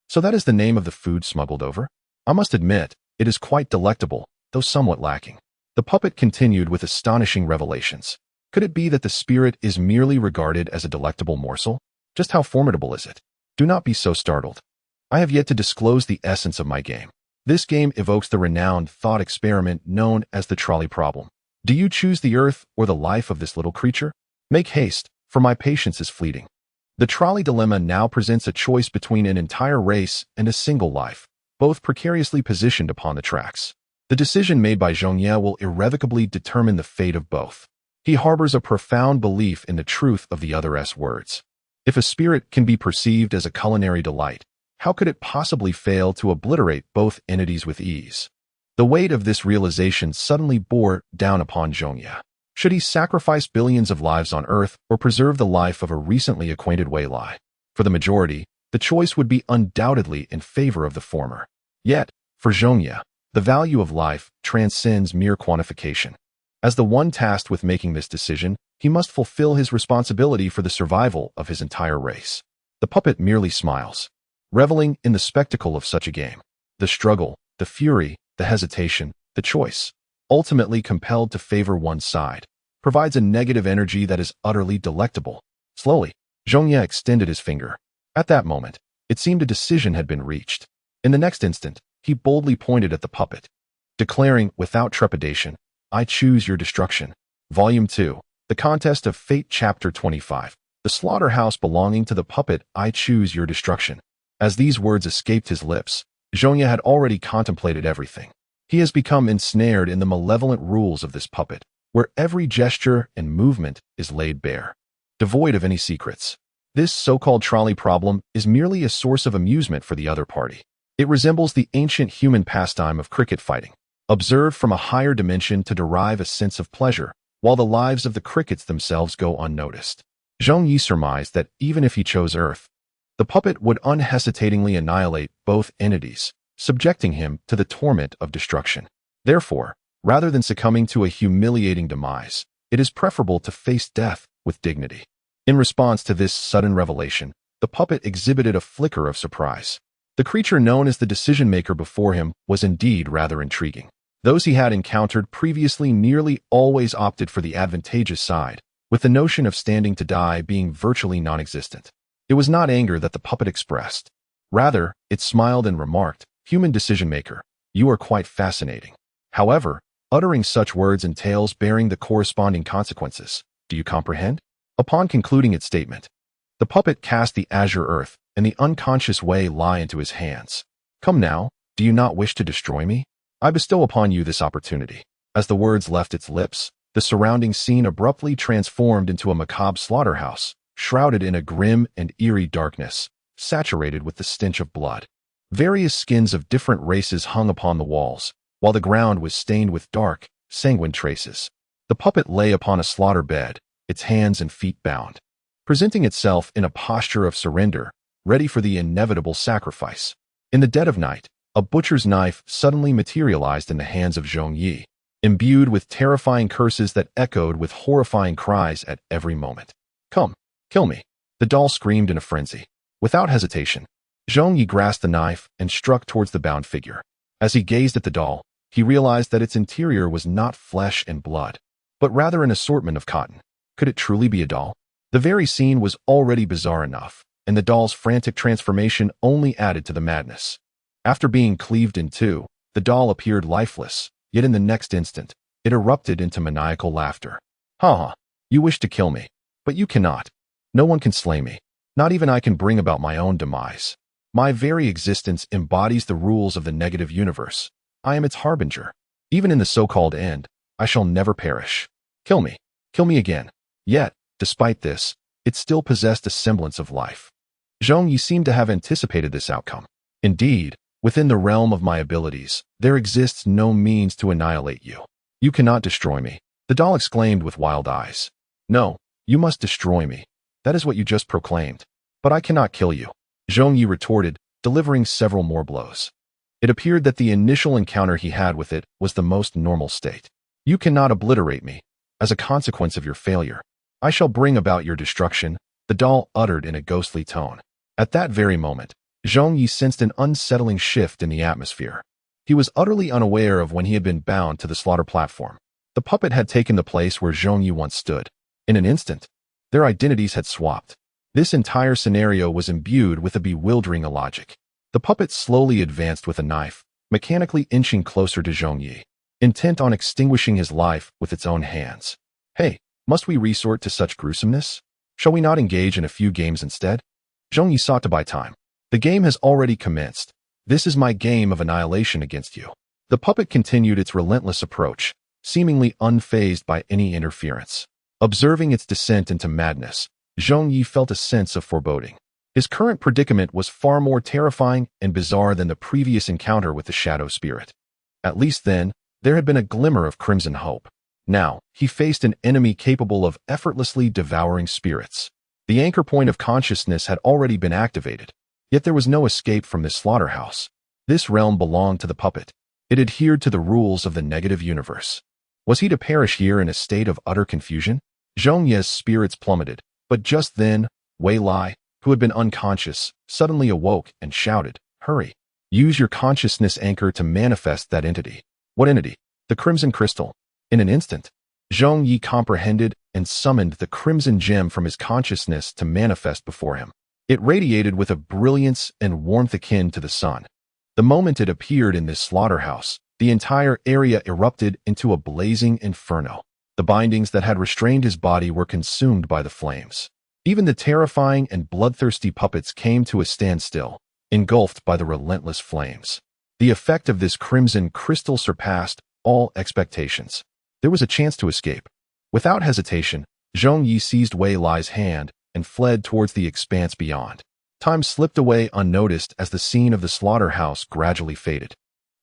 so that is the name of the food smuggled over? I must admit, it is quite delectable, though somewhat lacking. The puppet continued with astonishing revelations. Could it be that the spirit is merely regarded as a delectable morsel? Just how formidable is it? Do not be so startled. I have yet to disclose the essence of my game. This game evokes the renowned thought experiment known as the trolley problem. Do you choose the earth or the life of this little creature? Make haste, for my patience is fleeting. The trolley dilemma now presents a choice between an entire race and a single life, both precariously positioned upon the tracks. The decision made by Zhong Ye will irrevocably determine the fate of both. He harbors a profound belief in the truth of the other's words. If a spirit can be perceived as a culinary delight, how could it possibly fail to obliterate both entities with ease? The weight of this realization suddenly bore down upon Zhong Ye. Should he sacrifice billions of lives on Earth or preserve the life of a recently acquainted Wei Lai? For the majority, the choice would be undoubtedly in favor of the former. Yet, for Zhong Ye, the value of life transcends mere quantification. As the one tasked with making this decision, he must fulfill his responsibility for the survival of his entire race. The puppet merely smiles, reveling in the spectacle of such a game. The struggle, the fury, the hesitation, the choice, ultimately compelled to favor one side, provides a negative energy that is utterly delectable. Slowly, Zhong Ye extended his finger. At that moment, it seemed a decision had been reached. In the next instant, he boldly pointed at the puppet, declaring without trepidation, I choose your destruction. Volume 2, The Contest of Fate, Chapter 25. The slaughterhouse belonging to the puppet, I choose your destruction. As these words escaped his lips, Zhong Ye had already contemplated everything. He has become ensnared in the malevolent rules of this puppet, where every gesture and movement is laid bare, devoid of any secrets. This so-called trolley problem is merely a source of amusement for the other party. It resembles the ancient human pastime of cricket fighting, observed from a higher dimension to derive a sense of pleasure, while the lives of the crickets themselves go unnoticed. Zhong Ye surmised that even if he chose Earth, the puppet would unhesitatingly annihilate both entities, subjecting him to the torment of destruction. Therefore, rather than succumbing to a humiliating demise, it is preferable to face death with dignity. In response to this sudden revelation, the puppet exhibited a flicker of surprise. The creature known as the decision-maker before him was indeed rather intriguing. Those he had encountered previously nearly always opted for the advantageous side, with the notion of standing to die being virtually non-existent. It was not anger that the puppet expressed. Rather, it smiled and remarked, Human decision-maker, you are quite fascinating. However, uttering such words entails bearing the corresponding consequences. Do you comprehend? Upon concluding its statement, the puppet cast the azure earth and the unconscious Wei Lai into his hands. Come now, do you not wish to destroy me? I bestow upon you this opportunity. As the words left its lips, the surrounding scene abruptly transformed into a macabre slaughterhouse, shrouded in a grim and eerie darkness, saturated with the stench of blood. Various skins of different races hung upon the walls, while the ground was stained with dark, sanguine traces. The puppet lay upon a slaughter bed, its hands and feet bound, presenting itself in a posture of surrender, ready for the inevitable sacrifice. In the dead of night, a butcher's knife suddenly materialized in the hands of Zhong Ye, imbued with terrifying curses that echoed with horrifying cries at every moment. Come, kill me, the doll screamed in a frenzy. Without hesitation, Zhong Ye grasped the knife and struck towards the bound figure. As he gazed at the doll, he realized that its interior was not flesh and blood, but rather an assortment of cotton. Could it truly be a doll? The very scene was already bizarre enough, and the doll's frantic transformation only added to the madness. After being cleaved in two, the The doll appeared lifeless, yet in the next instant, it erupted into maniacal laughter. Ha! You wish to kill me, but you cannot. No one can slay me. Not even I can bring about my own demise. My very existence embodies the rules of the negative universe. I am its harbinger. Even in the so-called end, I shall never perish. Kill me. Kill me again. Yet, despite this, it still possessed a semblance of life. Zhong Ye seemed to have anticipated this outcome. Indeed, within the realm of my abilities, there exists no means to annihilate you. You cannot destroy me, the doll exclaimed with wild eyes. No, you must destroy me. That is what you just proclaimed. But I cannot kill you, Zhong Ye retorted, delivering several more blows. It appeared that the initial encounter he had with it was the most normal state. You cannot obliterate me. As a consequence of your failure, I shall bring about your destruction, the doll uttered in a ghostly tone. At that very moment, Zhong Ye sensed an unsettling shift in the atmosphere. He was utterly unaware of when he had been bound to the slaughter platform. The puppet had taken the place where Zhong Ye once stood. In an instant, their identities had swapped. This entire scenario was imbued with a bewildering illogic. The puppet slowly advanced with a knife, mechanically inching closer to Zhong Ye, intent on extinguishing his life with its own hands. Hey, must we resort to such gruesomeness? Shall we not engage in a few games instead? Zhong Ye sought to buy time. The game has already commenced. This is my game of annihilation against you. The puppet continued its relentless approach, seemingly unfazed by any interference. Observing its descent into madness, Zhong Ye felt a sense of foreboding. His current predicament was far more terrifying and bizarre than the previous encounter with the shadow spirit. At least then, there had been a glimmer of crimson hope. Now, he faced an enemy capable of effortlessly devouring spirits. The anchor point of consciousness had already been activated, yet there was no escape from this slaughterhouse. This realm belonged to the puppet. It adhered to the rules of the negative universe. Was he to perish here in a state of utter confusion? Zhong Ye's spirits plummeted, but just then, Wei Lai, who had been unconscious, suddenly awoke and shouted, "Hurry! Use your consciousness anchor to manifest that entity." What entity? The crimson crystal. In an instant, Zhong Ye comprehended and summoned the crimson gem from his consciousness to manifest before him. It radiated with a brilliance and warmth akin to the sun. The moment it appeared in this slaughterhouse, the entire area erupted into a blazing inferno. The bindings that had restrained his body were consumed by the flames. Even the terrifying and bloodthirsty puppets came to a standstill, engulfed by the relentless flames. The effect of this crimson crystal surpassed all expectations. There was a chance to escape. Without hesitation, Zhong Ye seized Wei Lai's hand and fled towards the expanse beyond. Time slipped away unnoticed as the scene of the slaughterhouse gradually faded,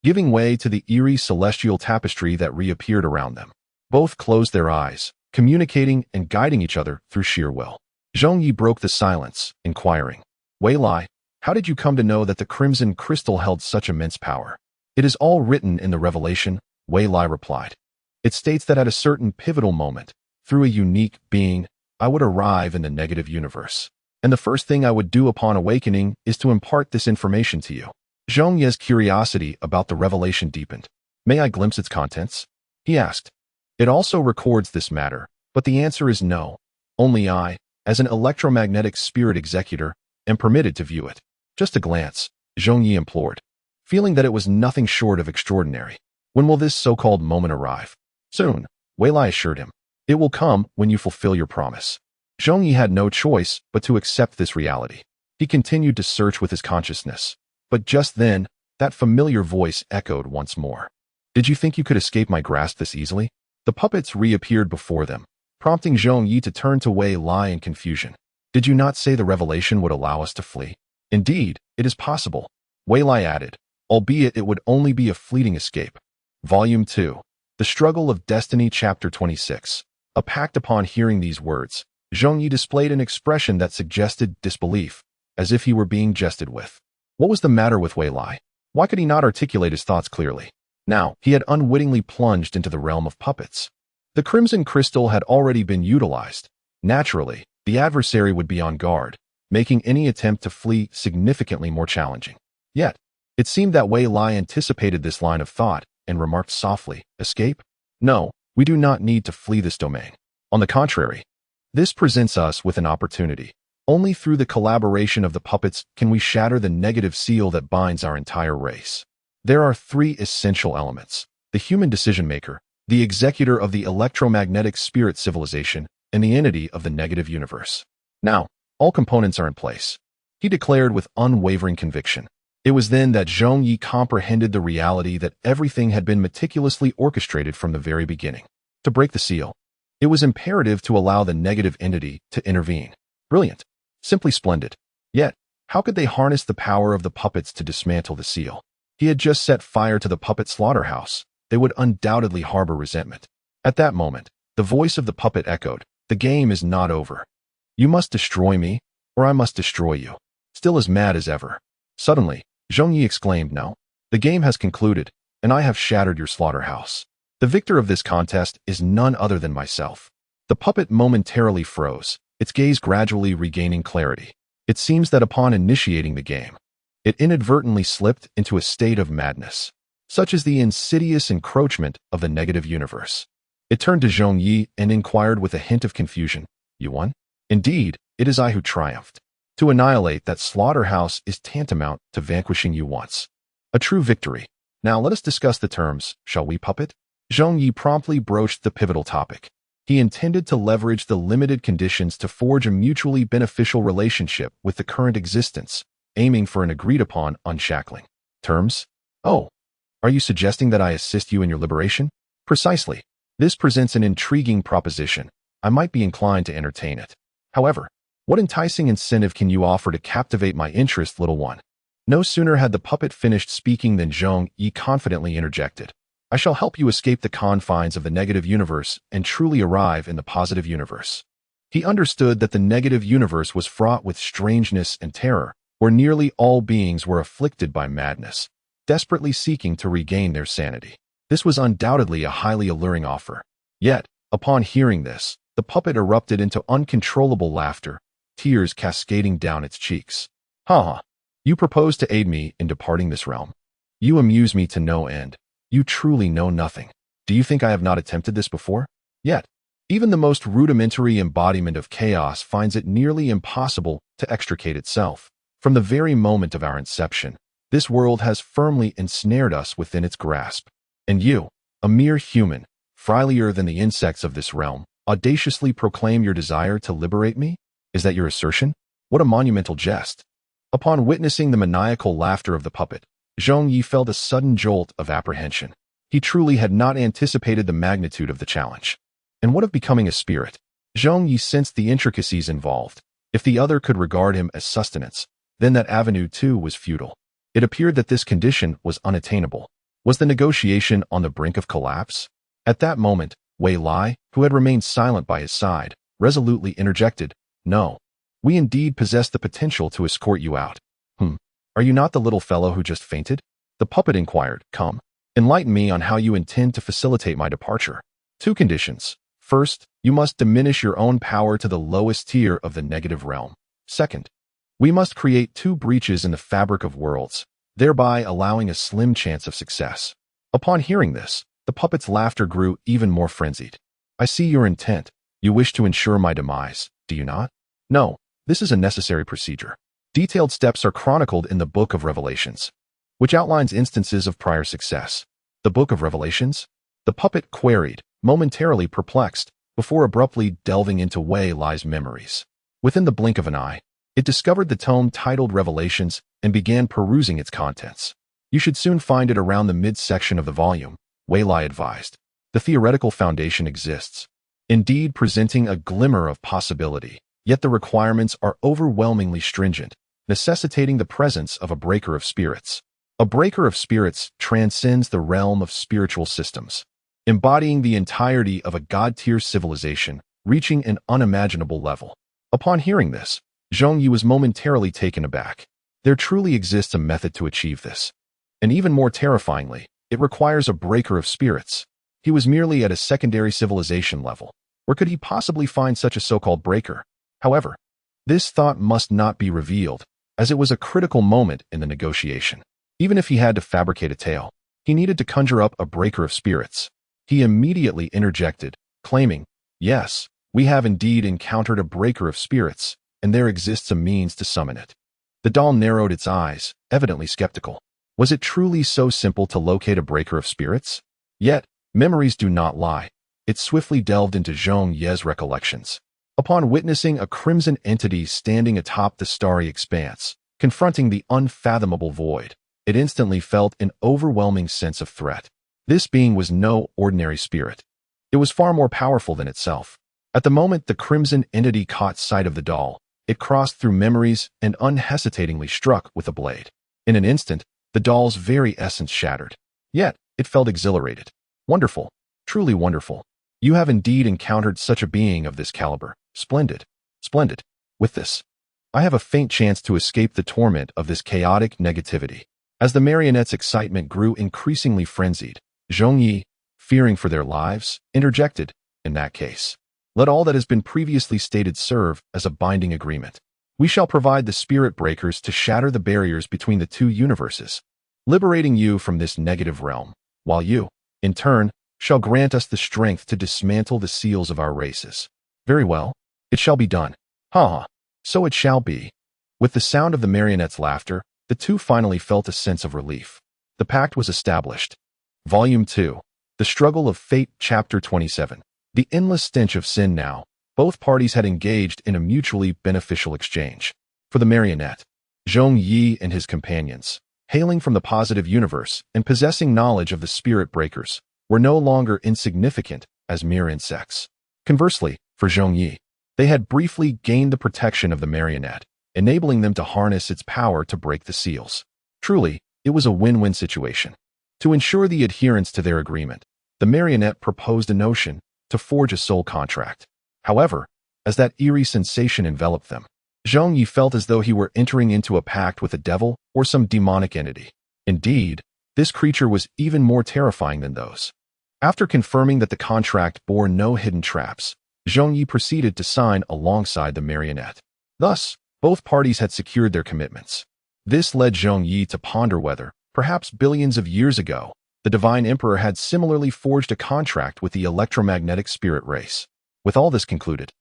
giving way to the eerie celestial tapestry that reappeared around them. Both closed their eyes, communicating and guiding each other through sheer will. Zhong Ye broke the silence, inquiring, "Wei Lai, how did you come to know that the crimson crystal held such immense power?" "It is all written in the Revelation," Wei Lai replied. "It states that at a certain pivotal moment, through a unique being, I would arrive in the negative universe. And the first thing I would do upon awakening is to impart this information to you." Zhong Ye's curiosity about the revelation deepened. "May I glimpse its contents?" he asked. "It also records this matter, but the answer is no. Only I, as an electromagnetic spirit executor, am permitted to view it." "Just a glance," Zhong Ye implored, feeling that it was nothing short of extraordinary. "When will this so-called moment arrive?" "Soon," Wei Lai assured him. "It will come when you fulfill your promise." Zhong Ye had no choice but to accept this reality. He continued to search with his consciousness. But just then, that familiar voice echoed once more. "Did you think you could escape my grasp this easily?" The puppets reappeared before them, prompting Zhong Ye to turn to Wei Lai in confusion. "Did you not say the revelation would allow us to flee?" "Indeed, it is possible," Wei Lai added, "albeit it would only be a fleeting escape." Volume 2. The Struggle of Destiny, Chapter 26. A pact. Upon hearing these words, Zhong Ye displayed an expression that suggested disbelief, as if he were being jested with. What was the matter with Wei Lai? Why could he not articulate his thoughts clearly? Now, he had unwittingly plunged into the realm of puppets. The crimson crystal had already been utilized. Naturally, the adversary would be on guard, making any attempt to flee significantly more challenging. Yet, it seemed that Wei Lai anticipated this line of thought and remarked softly, "Escape? No, we do not need to flee this domain. On the contrary, this presents us with an opportunity. Only through the collaboration of the puppets can we shatter the negative seal that binds our entire race." There are three essential elements: the human decision-maker, the executor of the electromagnetic spirit civilization, and the entity of the negative universe. Now, all components are in place, he declared with unwavering conviction. It was then that Zhong Ye comprehended the reality that everything had been meticulously orchestrated from the very beginning. To break the seal, it was imperative to allow the negative entity to intervene. Brilliant. Simply splendid. Yet, how could they harness the power of the puppets to dismantle the seal? He had just set fire to the puppet slaughterhouse. They would undoubtedly harbor resentment. At that moment, the voice of the puppet echoed, "The game is not over. You must destroy me, or I must destroy you." Still as mad as ever. Suddenly, Zhong Ye exclaimed, "No. The game has concluded, and I have shattered your slaughterhouse. The victor of this contest is none other than myself." The puppet momentarily froze, its gaze gradually regaining clarity. It seems that upon initiating the game, it inadvertently slipped into a state of madness. Such is the insidious encroachment of the negative universe. It turned to Zhong Ye and inquired with a hint of confusion, "You won?" "Indeed, it is I who triumphed. To annihilate that slaughterhouse is tantamount to vanquishing you once. A true victory. Now let us discuss the terms, shall we, puppet?" Zhong Ye promptly broached the pivotal topic. He intended to leverage the limited conditions to forge a mutually beneficial relationship with the current existence, aiming for an agreed-upon unshackling. Terms? Oh, are you suggesting that I assist you in your liberation? Precisely. This presents an intriguing proposition. I might be inclined to entertain it. However, what enticing incentive can you offer to captivate my interest, little one? No sooner had the puppet finished speaking than Zhong Ye confidently interjected. "I shall help you escape the confines of the negative universe and truly arrive in the positive universe." He understood that the negative universe was fraught with strangeness and terror, where nearly all beings were afflicted by madness, desperately seeking to regain their sanity. This was undoubtedly a highly alluring offer. Yet, upon hearing this, the puppet erupted into uncontrollable laughter, tears cascading down its cheeks. "Ha ha! You propose to aid me in departing this realm? You amuse me to no end. You truly know nothing. Do you think I have not attempted this before? Yet, even the most rudimentary embodiment of chaos finds it nearly impossible to extricate itself. From the very moment of our inception, this world has firmly ensnared us within its grasp. And you, a mere human, frilier than the insects of this realm, audaciously proclaim your desire to liberate me? Is that your assertion? What a monumental jest!" Upon witnessing the maniacal laughter of the puppet, Zhong Ye felt a sudden jolt of apprehension. He truly had not anticipated the magnitude of the challenge. And what of becoming a spirit? Zhong Ye sensed the intricacies involved. If the other could regard him as sustenance, then that avenue too was futile. It appeared that this condition was unattainable. Was the negotiation on the brink of collapse? At that moment, Wei Lai, who had remained silent by his side, resolutely interjected, "No. We indeed possess the potential to escort you out." Are you not the little fellow who just fainted?" The puppet inquired. "Come, enlighten me on how you intend to facilitate my departure." "Two conditions. First, you must diminish your own power to the lowest tier of the negative realm. Second, we must create two breaches in the fabric of worlds, thereby allowing a slim chance of success." Upon hearing this, the puppet's laughter grew even more frenzied. "I see your intent. You wish to ensure my demise, do you not?" "No, this is a necessary procedure. Detailed steps are chronicled in the Book of Revelations, which outlines instances of prior success." "The Book of Revelations?" the puppet queried, momentarily perplexed, before abruptly delving into Wei Lai's memories. Within the blink of an eye, it discovered the tome titled Revelations and began perusing its contents. "You should soon find it around the midsection of the volume," Wei Lai advised. "The theoretical foundation exists, indeed presenting a glimmer of possibility, yet the requirements are overwhelmingly stringent, necessitating the presence of a breaker of spirits. A breaker of spirits transcends the realm of spiritual systems, embodying the entirety of a god-tier civilization, reaching an unimaginable level." Upon hearing this, Zhong Ye was momentarily taken aback. There truly exists a method to achieve this. And even more terrifyingly, it requires a breaker of spirits. He was merely at a secondary civilization level. Where could he possibly find such a so-called breaker? However, this thought must not be revealed, as it was a critical moment in the negotiation. Even if he had to fabricate a tale, he needed to conjure up a breaker of spirits. He immediately interjected, claiming, "Yes, we have indeed encountered a breaker of spirits, and there exists a means to summon it." The doll narrowed its eyes, evidently skeptical. Was it truly so simple to locate a breaker of spirits? Yet, memories do not lie. It swiftly delved into Zhong Ye's recollections. Upon witnessing a crimson entity standing atop the starry expanse, confronting the unfathomable void, it instantly felt an overwhelming sense of threat. This being was no ordinary spirit. It was far more powerful than itself. At the moment the crimson entity caught sight of the doll, it crossed through memories and unhesitatingly struck with a blade. In an instant, the doll's very essence shattered. Yet, it felt exhilarated. Wonderful. Truly wonderful. You have indeed encountered such a being of this caliber. Splendid. Splendid. With this, I have a faint chance to escape the torment of this chaotic negativity. As the marionette's excitement grew increasingly frenzied, Zhong Ye, fearing for their lives, interjected, in that case, let all that has been previously stated serve as a binding agreement. We shall provide the spirit breakers to shatter the barriers between the two universes, liberating you from this negative realm, while you, in turn, shall grant us the strength to dismantle the seals of our races. Very well. It shall be done. Ha ha. So it shall be. With the sound of the marionette's laughter, the two finally felt a sense of relief. The pact was established. Volume 2. The Struggle of Fate, Chapter 27. The endless stench of sin now. Both parties had engaged in a mutually beneficial exchange. For the marionette, Zhong Ye and his companions, hailing from the positive universe and possessing knowledge of the spirit breakers, were no longer insignificant as mere insects. Conversely, for Zhong Ye, they had briefly gained the protection of the marionette, enabling them to harness its power to break the seals. Truly, it was a win-win situation. To ensure the adherence to their agreement, the marionette proposed a notion to forge a soul contract. However, as that eerie sensation enveloped them, Zhong Ye felt as though he were entering into a pact with a devil or some demonic entity. Indeed, this creature was even more terrifying than those. After confirming that the contract bore no hidden traps, Zhong Ye proceeded to sign alongside the marionette. Thus, both parties had secured their commitments. This led Zhong Ye to ponder whether, perhaps billions of years ago, the Divine Emperor had similarly forged a contract with the electromagnetic spirit race. With all this concluded,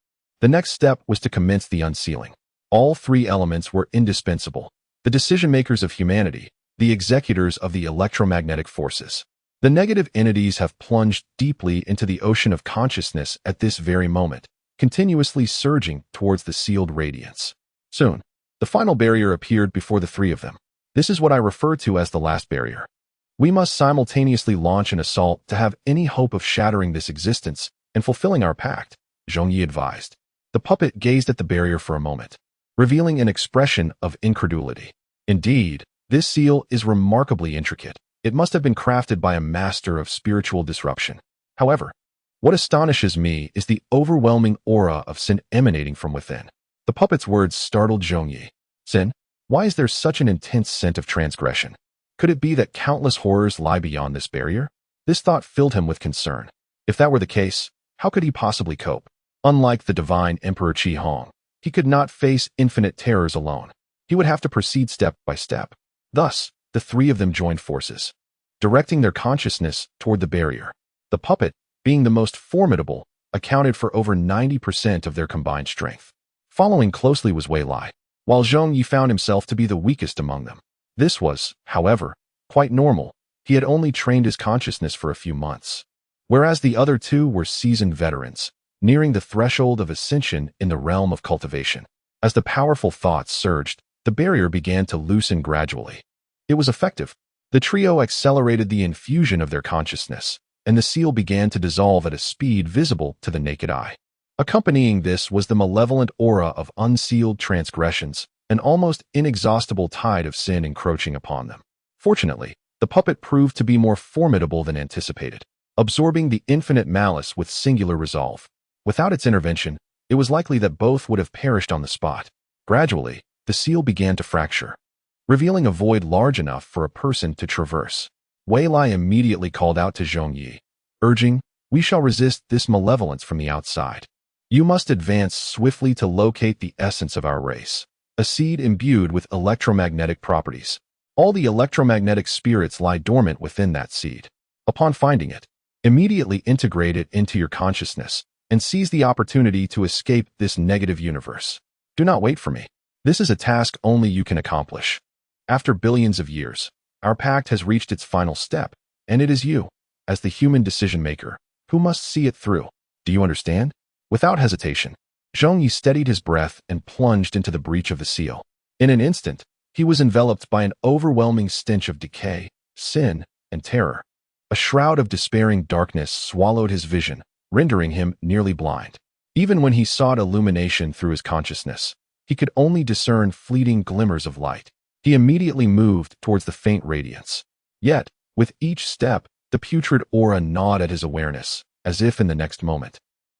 the next step was to commence the unsealing. All three elements were indispensable: the decision-makers of humanity, the executors of the electromagnetic forces. The negative entities have plunged deeply into the ocean of consciousness at this very moment, continuously surging towards the sealed radiance. Soon, the final barrier appeared before the three of them. This is what I refer to as the last barrier. We must simultaneously launch an assault to have any hope of shattering this existence and fulfilling our pact, Zhong Ye advised. The puppet gazed at the barrier for a moment, revealing an expression of incredulity. Indeed, this seal is remarkably intricate. It must have been crafted by a master of spiritual disruption. However, what astonishes me is the overwhelming aura of sin emanating from within. The puppet's words startled Zhong Ye. Sin? Why is there such an intense scent of transgression? Could it be that countless horrors lie beyond this barrier? This thought filled him with concern. If that were the case, how could he possibly cope? Unlike the divine Emperor Qi Hong, he could not face infinite terrors alone. He would have to proceed step by step. Thus, the three of them joined forces, directing their consciousness toward the barrier. The puppet, being the most formidable, accounted for over 90% of their combined strength. Following closely was Wei Lai, while Zhong Ye found himself to be the weakest among them. This was, however, quite normal. He had only trained his consciousness for a few months, whereas the other two were seasoned veterans, nearing the threshold of ascension in the realm of cultivation. As the powerful thoughts surged, the barrier began to loosen gradually. It was effective. The trio accelerated the infusion of their consciousness, and the seal began to dissolve at a speed visible to the naked eye. Accompanying this was the malevolent aura of unsealed transgressions, an almost inexhaustible tide of sin encroaching upon them. Fortunately, the puppet proved to be more formidable than anticipated, absorbing the infinite malice with singular resolve. Without its intervention, it was likely that both would have perished on the spot. Gradually, the seal began to fracture, revealing a void large enough for a person to traverse. Wei Lai immediately called out to Zhong Ye, urging, "We shall resist this malevolence from the outside. You must advance swiftly to locate the essence of our race, a seed imbued with electromagnetic properties. All the electromagnetic spirits lie dormant within that seed. Upon finding it, immediately integrate it into your consciousness and seize the opportunity to escape this negative universe. Do not wait for me. This is a task only you can accomplish. After billions of years, Our pact has reached its final step, and it is you, as the human decision-maker, who must see it through. Do you understand? Without hesitation, Zhong Ye steadied his breath and plunged into the breach of the seal. In an instant, he was enveloped by an overwhelming stench of decay, sin, and terror. A shroud of despairing darkness swallowed his vision, rendering him nearly blind. Even when he sought illumination through his consciousness, he could only discern fleeting glimmers of light. He immediately moved towards the faint radiance. Yet, with each step, the putrid aura gnawed at his awareness, as if in the next moment,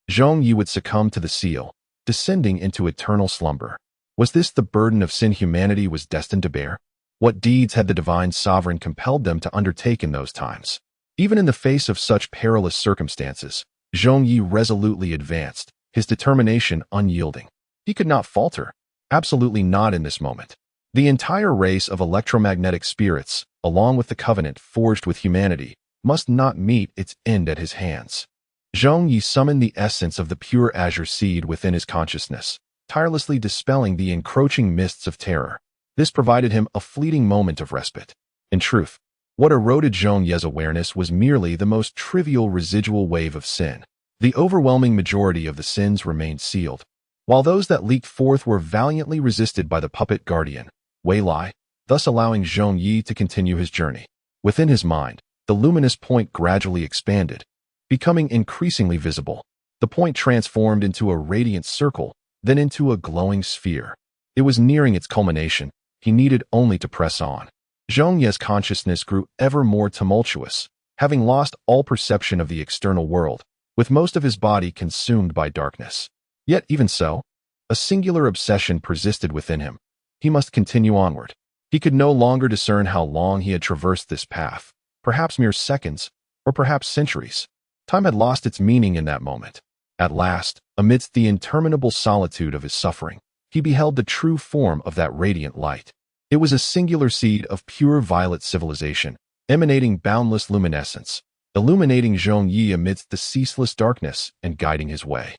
Zhong Ye would succumb to the seal, descending into eternal slumber. Was this the burden of sin humanity was destined to bear? What deeds had the divine sovereign compelled them to undertake in those times? Even in the face of such perilous circumstances, Zhong Ye resolutely advanced, his determination unyielding. He could not falter. Absolutely not in this moment. The entire race of electromagnetic spirits, along with the covenant forged with humanity, must not meet its end at his hands. Zhong Ye summoned the essence of the pure azure seed within his consciousness, tirelessly dispelling the encroaching mists of terror. This provided him a fleeting moment of respite. In truth, what eroded Zhong Ye's awareness was merely the most trivial residual wave of sin. The overwhelming majority of the sins remained sealed, while those that leaked forth were valiantly resisted by the puppet guardian, Wei Lai, thus allowing Zhong Ye to continue his journey. Within his mind, the luminous point gradually expanded, becoming increasingly visible. The point transformed into a radiant circle, then into a glowing sphere. It was nearing its culmination. He needed only to press on. Zhong Ye's consciousness grew ever more tumultuous, having lost all perception of the external world, with most of his body consumed by darkness. Yet even so, a singular obsession persisted within him. He must continue onward. He could no longer discern how long he had traversed this path, perhaps mere seconds, or perhaps centuries. Time had lost its meaning in that moment. At last, amidst the interminable solitude of his suffering, he beheld the true form of that radiant light. It was a singular seed of pure violet civilization, emanating boundless luminescence, illuminating Zhong Ye amidst the ceaseless darkness and guiding his way.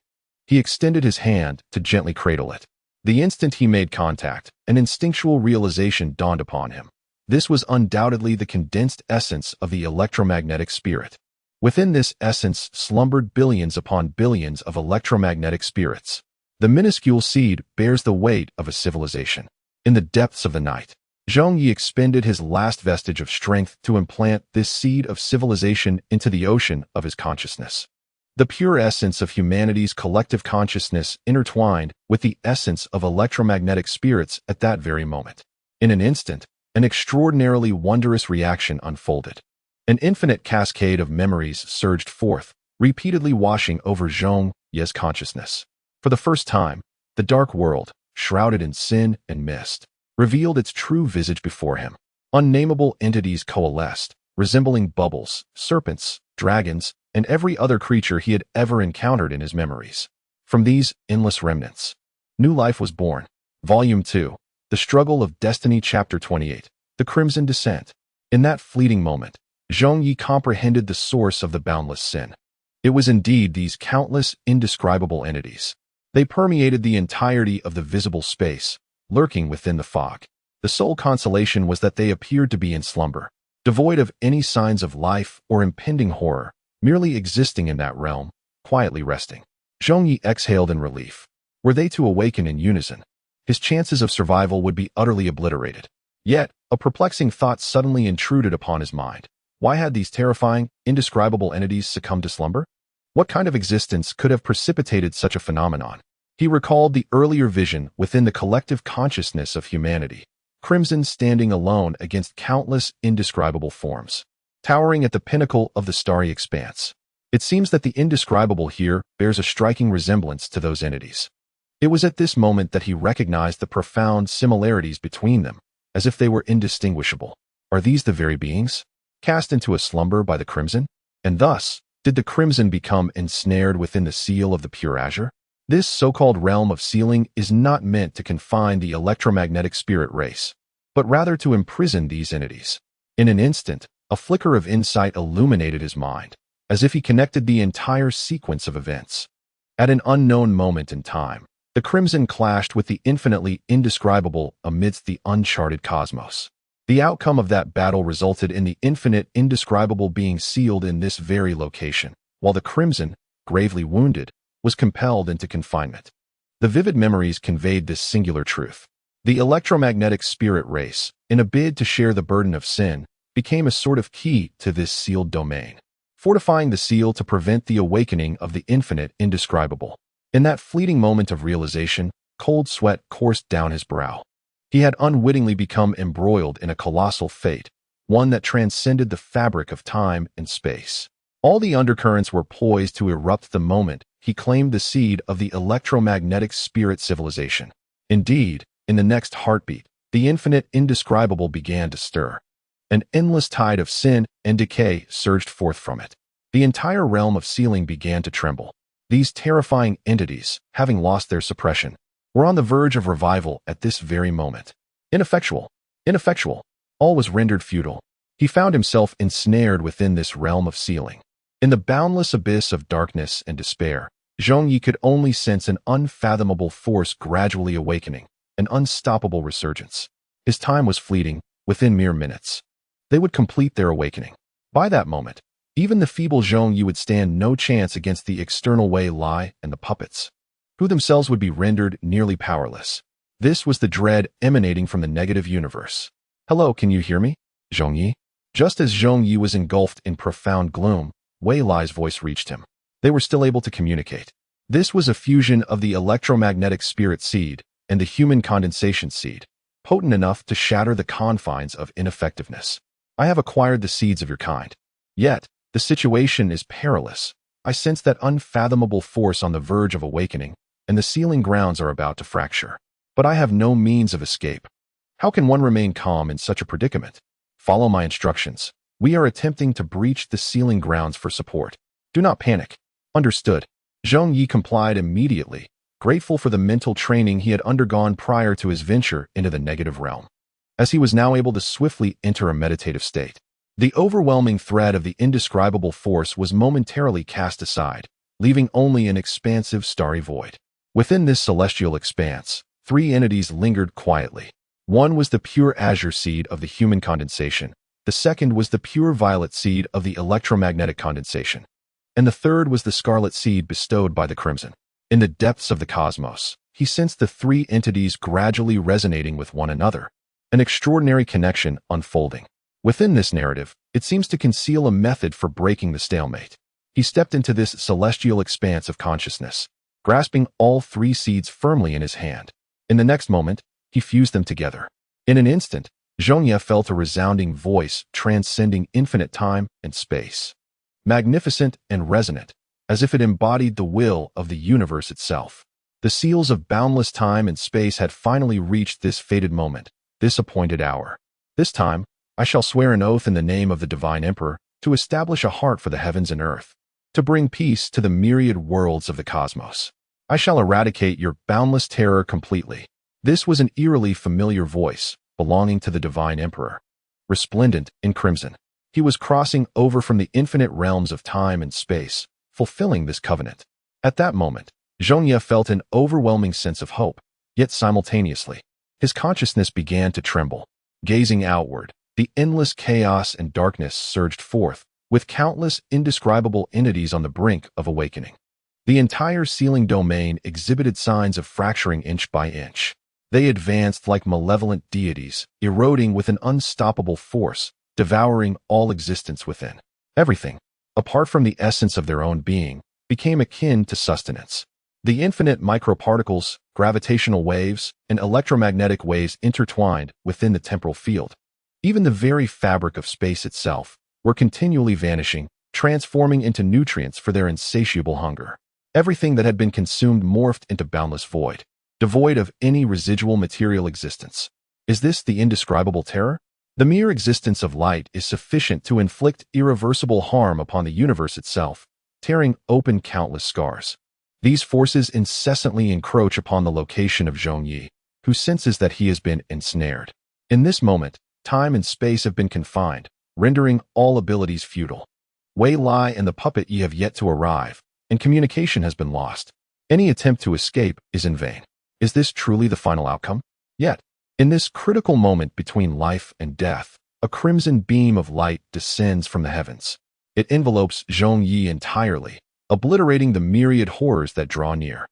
He extended his hand to gently cradle it. The instant he made contact, an instinctual realization dawned upon him. This was undoubtedly the condensed essence of the electromagnetic spirit. Within this essence slumbered billions upon billions of electromagnetic spirits. The minuscule seed bears the weight of a civilization. In the depths of the night, Zhong Ye expended his last vestige of strength to implant this seed of civilization into the ocean of his consciousness. The pure essence of humanity's collective consciousness intertwined with the essence of electromagnetic spirits at that very moment. In an instant, an extraordinarily wondrous reaction unfolded. An infinite cascade of memories surged forth, repeatedly washing over Zhong Ye's consciousness. For the first time, the dark world, shrouded in sin and mist, revealed its true visage before him. Unnameable entities coalesced, resembling bubbles, serpents, dragons, and every other creature he had ever encountered in his memories. From these endless remnants, new life was born. Volume 2, The Struggle of Destiny, Chapter 28, The Crimson Descent. In that fleeting moment, Zhong Ye comprehended the source of the boundless sin. It was indeed these countless, indescribable entities. They permeated the entirety of the visible space, lurking within the fog. The sole consolation was that they appeared to be in slumber, devoid of any signs of life or impending horror, merely existing in that realm, quietly resting. Zhong Ye exhaled in relief. Were they to awaken in unison, his chances of survival would be utterly obliterated. Yet, a perplexing thought suddenly intruded upon his mind. Why had these terrifying, indescribable entities succumbed to slumber? What kind of existence could have precipitated such a phenomenon? He recalled the earlier vision within the collective consciousness of humanity. Crimson standing alone against countless indescribable forms, towering at the pinnacle of the starry expanse. It seems that the indescribable here bears a striking resemblance to those entities. It was at this moment that he recognized the profound similarities between them, as if they were indistinguishable. Are these the very beings cast into a slumber by the crimson? And thus, did the crimson become ensnared within the seal of the pure azure? This so-called realm of sealing is not meant to confine the electromagnetic spirit race, but rather to imprison these entities. In an instant, a flicker of insight illuminated his mind, as if he connected the entire sequence of events. At an unknown moment in time, the crimson clashed with the infinitely indescribable amidst the uncharted cosmos. The outcome of that battle resulted in the infinite indescribable being sealed in this very location, while the Crimson, gravely wounded, was compelled into confinement. The vivid memories conveyed this singular truth. The electromagnetic spirit race, in a bid to share the burden of sin, became a sort of key to this sealed domain, fortifying the seal to prevent the awakening of the infinite indescribable. In that fleeting moment of realization, cold sweat coursed down his brow. He had unwittingly become embroiled in a colossal fate, one that transcended the fabric of time and space. All the undercurrents were poised to erupt the moment he claimed the seed of the electromagnetic spirit civilization. Indeed, in the next heartbeat, the infinite indescribable began to stir. An endless tide of sin and decay surged forth from it. The entire realm of sealing began to tremble. These terrifying entities, having lost their suppression, were on the verge of revival at this very moment. Ineffectual. All was rendered futile. He found himself ensnared within this realm of sealing. In the boundless abyss of darkness and despair, Zhong Ye could only sense an unfathomable force gradually awakening, an unstoppable resurgence. His time was fleeting, within mere minutes. They would complete their awakening. By that moment, even the feeble Zhong Ye would stand no chance against the external Wei Lai and the puppets, who themselves would be rendered nearly powerless. This was the dread emanating from the negative universe. "Hello, can you hear me, Zhong Ye?" Just as Zhong Ye was engulfed in profound gloom, Wei Lai's voice reached him. They were still able to communicate. This was a fusion of the electromagnetic spirit seed and the human condensation seed, potent enough to shatter the confines of ineffectiveness. "I have acquired the seeds of your kind. Yet, the situation is perilous. I sense that unfathomable force on the verge of awakening, and the sealing grounds are about to fracture. But I have no means of escape. How can one remain calm in such a predicament? Follow my instructions. We are attempting to breach the sealing grounds for support. Do not panic." "Understood." Zhong Ye complied immediately, grateful for the mental training he had undergone prior to his venture into the negative realm. As he was now able to swiftly enter a meditative state, the overwhelming threat of the indescribable force was momentarily cast aside, leaving only an expansive starry void. Within this celestial expanse, three entities lingered quietly. One was the pure azure seed of the human condensation, the second was the pure violet seed of the electromagnetic condensation, and the third was the scarlet seed bestowed by the crimson. In the depths of the cosmos, he sensed the three entities gradually resonating with one another, an extraordinary connection unfolding. Within this narrative, it seems to conceal a method for breaking the stalemate. He stepped into this celestial expanse of consciousness, grasping all three seeds firmly in his hand. In the next moment, he fused them together. In an instant, Zhong Ye felt a resounding voice transcending infinite time and space. Magnificent and resonant, as if it embodied the will of the universe itself. The seals of boundless time and space had finally reached this fated moment, this appointed hour. "This time, I shall swear an oath in the name of the Divine Emperor to establish a heart for the heavens and earth, to bring peace to the myriad worlds of the cosmos. I shall eradicate your boundless terror completely." This was an eerily familiar voice, belonging to the Divine Emperor. Resplendent in crimson, he was crossing over from the infinite realms of time and space, fulfilling this covenant. At that moment, Zhong Ye felt an overwhelming sense of hope, yet simultaneously, his consciousness began to tremble. Gazing outward, the endless chaos and darkness surged forth, with countless indescribable entities on the brink of awakening. The entire sealing domain exhibited signs of fracturing inch by inch. They advanced like malevolent deities, eroding with an unstoppable force, devouring all existence within. Everything, apart from the essence of their own being, became akin to sustenance. The infinite microparticles, gravitational waves, and electromagnetic waves intertwined within the temporal field. Even the very fabric of space itself were continually vanishing, transforming into nutrients for their insatiable hunger. Everything that had been consumed morphed into boundless void, devoid of any residual material existence. Is this the indescribable terror? The mere existence of light is sufficient to inflict irreversible harm upon the universe itself, tearing open countless scars. These forces incessantly encroach upon the location of Zhong Ye, who senses that he has been ensnared. In this moment, time and space have been confined, rendering all abilities futile. Wei Lai and the puppet Yi have yet to arrive, and communication has been lost. Any attempt to escape is in vain. Is this truly the final outcome? Yet, In this critical moment between life and death, a crimson beam of light descends from the heavens. It envelopes Zhong Ye entirely, obliterating the myriad horrors that draw near.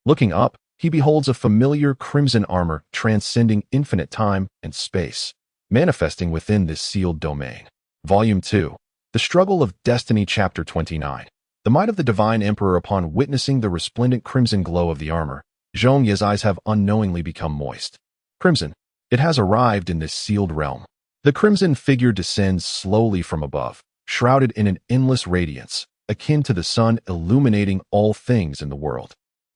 Looking up, he beholds a familiar crimson armor transcending infinite time and space, manifesting within this sealed domain. Volume 2. The Struggle of Destiny, Chapter 29. The might of the Divine Emperor. Upon witnessing the resplendent crimson glow of the armor, Zhong Ye's eyes have unknowingly become moist. Crimson. It has arrived in this sealed realm. The crimson figure descends slowly from above, shrouded in an endless radiance, akin to the sun illuminating all things in the world.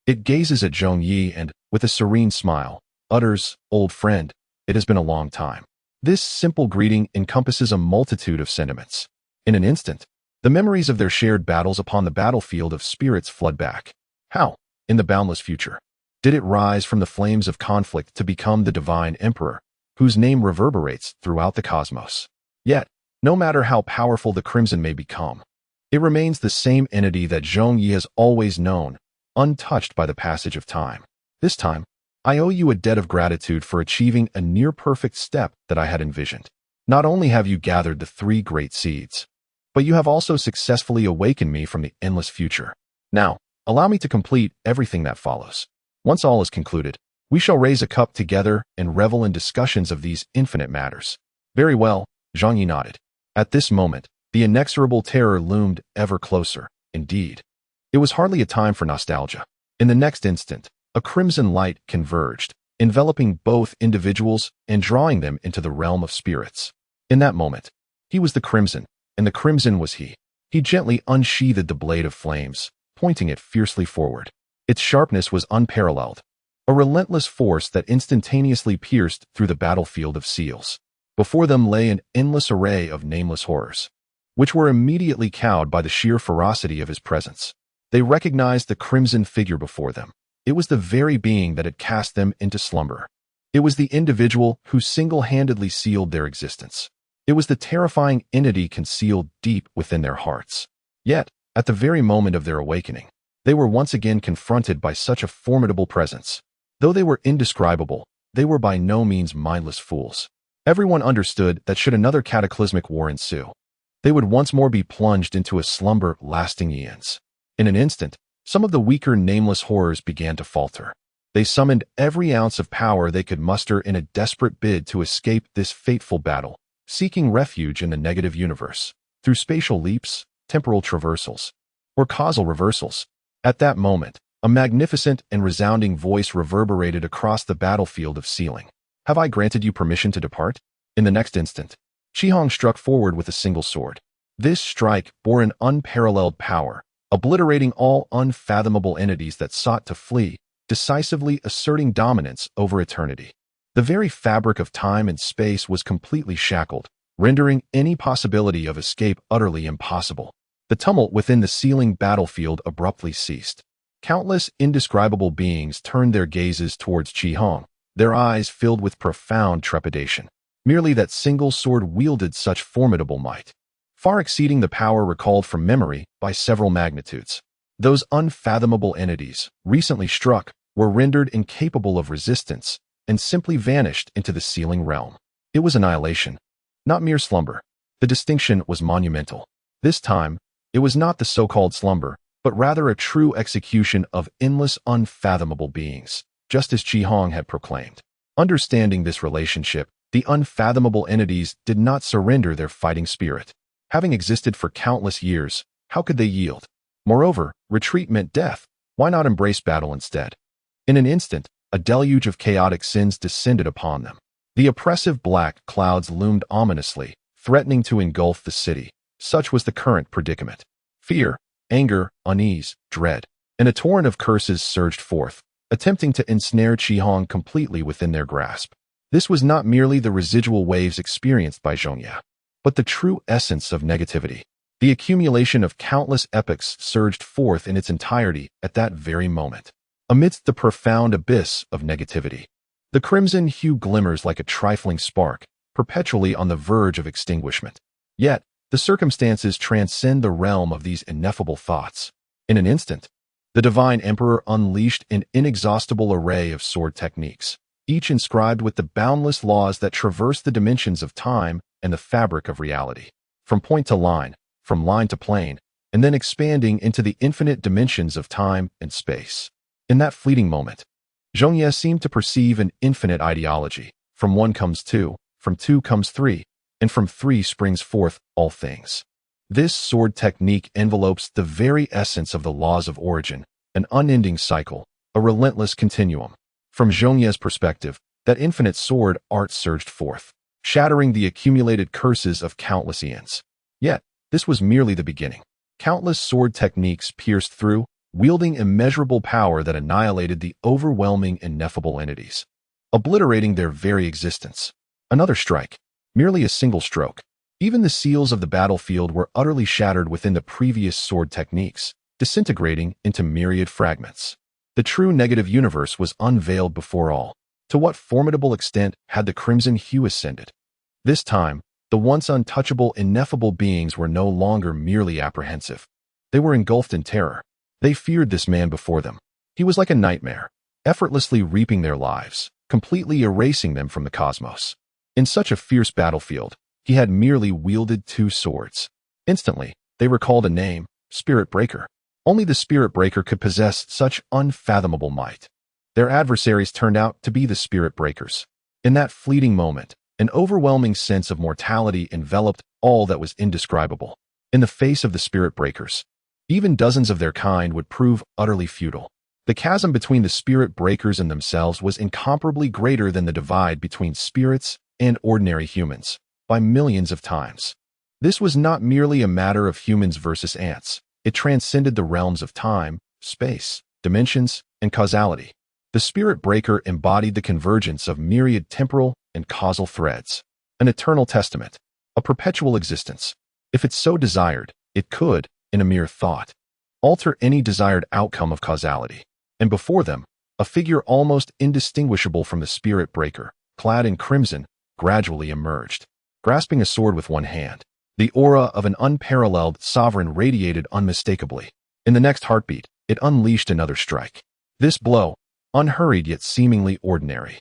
It gazes at Zhong Ye and, with a serene smile, utters, "Old friend, it has been a long time." This simple greeting encompasses a multitude of sentiments. In an instant, the memories of their shared battles upon the battlefield of spirits flood back. How, in the boundless future, did it rise from the flames of conflict to become the Divine Emperor, whose name reverberates throughout the cosmos? Yet, no matter how powerful the Crimson may become, it remains the same entity that Zhong Ye has always known, untouched by the passage of time. This time, I owe you a debt of gratitude for achieving a near-perfect step that I had envisioned. Not only have you gathered the 3 great seeds, but you have also successfully awakened me from the endless future. Now, allow me to complete everything that follows. Once all is concluded, we shall raise a cup together and revel in discussions of these infinite matters. Very well, Zhong Ye nodded. At this moment, the inexorable terror loomed ever closer. Indeed, it was hardly a time for nostalgia. In the next instant, a crimson light converged, enveloping both individuals and drawing them into the realm of spirits. In that moment, he was the Crimson, and the Crimson was he. He gently unsheathed the blade of flames, pointing it fiercely forward. Its sharpness was unparalleled, a relentless force that instantaneously pierced through the battlefield of seals. Before them lay an endless array of nameless horrors, which were immediately cowed by the sheer ferocity of his presence. They recognized the crimson figure before them. It was the very being that had cast them into slumber. It was the individual who single-handedly sealed their existence. It was the terrifying entity concealed deep within their hearts. Yet, at the very moment of their awakening, they were once again confronted by such a formidable presence. Though they were indescribable, they were by no means mindless fools. Everyone understood that should another cataclysmic war ensue, they would once more be plunged into a slumber lasting eons. In an instant, some of the weaker nameless horrors began to falter. They summoned every ounce of power they could muster in a desperate bid to escape this fateful battle, seeking refuge in the negative universe, through spatial leaps, temporal traversals, or causal reversals. At that moment, a magnificent and resounding voice reverberated across the battlefield of sealing. "Have I granted you permission to depart?" In the next instant, Qihong struck forward with a single sword. This strike bore an unparalleled power, obliterating all unfathomable entities that sought to flee, decisively asserting dominance over eternity. The very fabric of time and space was completely shackled, rendering any possibility of escape utterly impossible. The tumult within the sealing battlefield abruptly ceased. Countless indescribable beings turned their gazes towards Qihong, their eyes filled with profound trepidation. Merely that single sword wielded such formidable might, far exceeding the power recalled from memory by several magnitudes. Those unfathomable entities, recently struck, were rendered incapable of resistance and simply vanished into the sealing realm. It was annihilation, not mere slumber. The distinction was monumental. This time, it was not the so-called slumber, but rather a true execution of endless unfathomable beings, just as Qihong had proclaimed. Understanding this relationship, the unfathomable entities did not surrender their fighting spirit. Having existed for countless years, how could they yield? Moreover, retreat meant death. Why not embrace battle instead? In an instant, a deluge of chaotic sins descended upon them. The oppressive black clouds loomed ominously, threatening to engulf the city. Such was the current predicament. Fear, anger, unease, dread, and a torrent of curses surged forth, attempting to ensnare Qihong completely within their grasp. This was not merely the residual waves experienced by Zhong Ye, but the true essence of negativity. The accumulation of countless epochs surged forth in its entirety at that very moment. Amidst the profound abyss of negativity, the crimson hue glimmers like a trifling spark, perpetually on the verge of extinguishment. Yet, the circumstances transcend the realm of these ineffable thoughts. In an instant, the Divine Emperor unleashed an inexhaustible array of sword techniques. each inscribed with the boundless laws that traverse the dimensions of time and the fabric of reality. From point to line, from line to plane, and then expanding into the infinite dimensions of time and space. In that fleeting moment, Zhong Ye seemed to perceive an infinite ideology. From one comes two, from two comes three, and from three springs forth all things. This sword technique envelopes the very essence of the laws of origin, an unending cycle, a relentless continuum. From Zhong Ye's perspective, that infinite sword art surged forth, shattering the accumulated curses of countless eons. Yet, this was merely the beginning. Countless sword techniques pierced through, wielding immeasurable power that annihilated the overwhelming ineffable entities, obliterating their very existence. Another strike, merely a single stroke. Even the seals of the battlefield were utterly shattered within the previous sword techniques, disintegrating into myriad fragments. The true negative universe was unveiled before all. To what formidable extent had the crimson hue ascended? This time, the once untouchable, ineffable beings were no longer merely apprehensive. They were engulfed in terror. They feared this man before them. He was like a nightmare, effortlessly reaping their lives, completely erasing them from the cosmos. In such a fierce battlefield, he had merely wielded two swords. Instantly, they recalled a name, Spirit Breaker. Only the Spirit Breaker could possess such unfathomable might. Their adversaries turned out to be the Spirit Breakers. In that fleeting moment, an overwhelming sense of mortality enveloped all that was indescribable. In the face of the Spirit Breakers, even dozens of their kind would prove utterly futile. The chasm between the Spirit Breakers and themselves was incomparably greater than the divide between spirits and ordinary humans, by millions of times. This was not merely a matter of humans versus ants. It transcended the realms of time, space, dimensions, and causality. The Spirit Breaker embodied the convergence of myriad temporal and causal threads, an eternal testament, a perpetual existence. If it so desired, it could, in a mere thought, alter any desired outcome of causality. And before them, a figure almost indistinguishable from the Spirit Breaker, clad in crimson, gradually emerged, grasping a sword with one hand. The aura of an unparalleled sovereign radiated unmistakably. In the next heartbeat, it unleashed another strike. This blow, unhurried yet seemingly ordinary,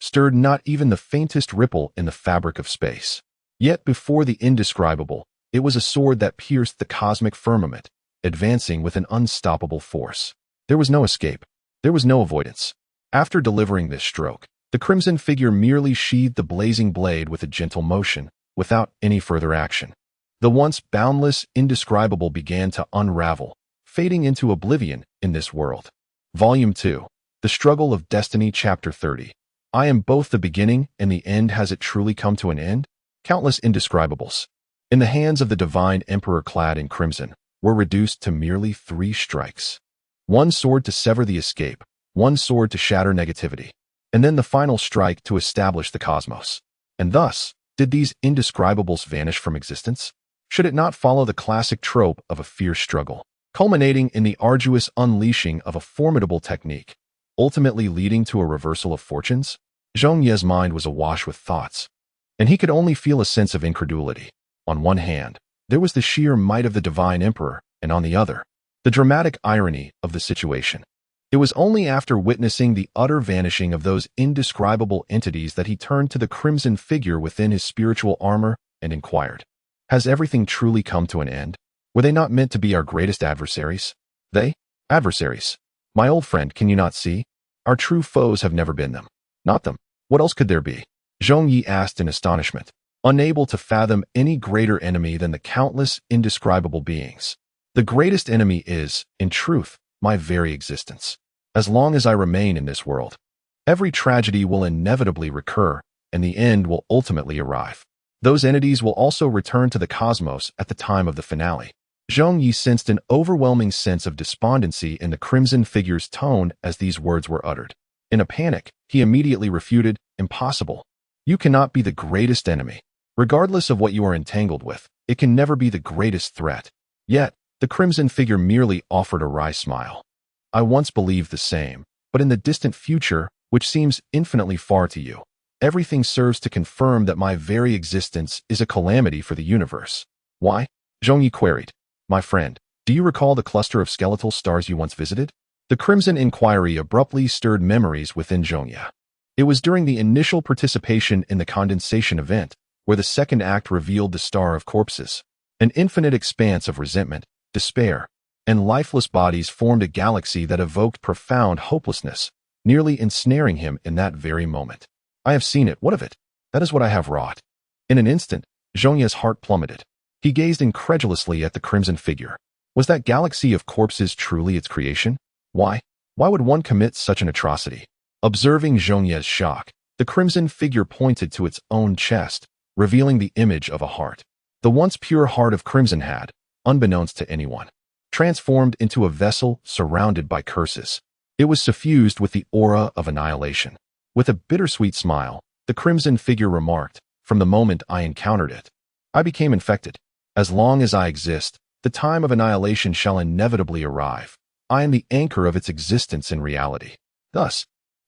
stirred not even the faintest ripple in the fabric of space. Yet before the indescribable, it was a sword that pierced the cosmic firmament, advancing with an unstoppable force. There was no escape. There was no avoidance. After delivering this stroke, the crimson figure merely sheathed the blazing blade with a gentle motion, without any further action. The once boundless, indescribable began to unravel, fading into oblivion in this world. Volume 2. The Struggle of Destiny, Chapter 30. I am both the beginning and the end. Has it truly come to an end? Countless indescribables, in the hands of the divine emperor clad in crimson, were reduced to merely 3 strikes. One sword to sever the escape, one sword to shatter negativity, and then the final strike to establish the cosmos. And thus, did these indescribables vanish from existence? Should it not follow the classic trope of a fierce struggle, culminating in the arduous unleashing of a formidable technique, ultimately leading to a reversal of fortunes? Zhong Ye's mind was awash with thoughts, and he could only feel a sense of incredulity. On one hand, there was the sheer might of the divine emperor, and on the other, the dramatic irony of the situation. It was only after witnessing the utter vanishing of those indescribable entities that he turned to the crimson figure within his spiritual armor and inquired, "Has everything truly come to an end? Were they not meant to be our greatest adversaries?" They? Adversaries? My old friend, can you not see? Our true foes have never been them. Not them. What else could there be? Zhong Ye asked in astonishment, unable to fathom any greater enemy than the countless indescribable beings. The greatest enemy is, in truth, my very existence. As long as I remain in this world, every tragedy will inevitably recur, and the end will ultimately arrive. Those entities will also return to the cosmos at the time of the finale. Zhong Ye sensed an overwhelming sense of despondency in the crimson figure's tone as these words were uttered. In a panic, he immediately refuted, "Impossible. You cannot be the greatest enemy. Regardless of what you are entangled with, it can never be the greatest threat." Yet, the crimson figure merely offered a wry smile. "I once believed the same, but in the distant future, which seems infinitely far to you, everything serves to confirm that my very existence is a calamity for the universe." "Why?" Zhong Ye queried. "My friend, do you recall the cluster of skeletal stars you once visited?" The crimson inquiry abruptly stirred memories within Zhong Ye. It was during the initial participation in the condensation event, where the second act revealed the star of corpses. An infinite expanse of resentment, despair, and lifeless bodies formed a galaxy that evoked profound hopelessness, nearly ensnaring him in that very moment. I have seen it. What of it? That is what I have wrought. In an instant, Zhong Ye's heart plummeted. He gazed incredulously at the crimson figure. Was that galaxy of corpses truly its creation? Why? Why would one commit such an atrocity? Observing Zhong Ye's shock, the crimson figure pointed to its own chest, revealing the image of a heart. The once pure heart of crimson had, unbeknownst to anyone, transformed into a vessel surrounded by curses. It was suffused with the aura of annihilation. With a bittersweet smile, the crimson figure remarked, "From the moment I encountered it, I became infected. As long as I exist, the time of annihilation shall inevitably arrive. I am the anchor of its existence in reality. Thus,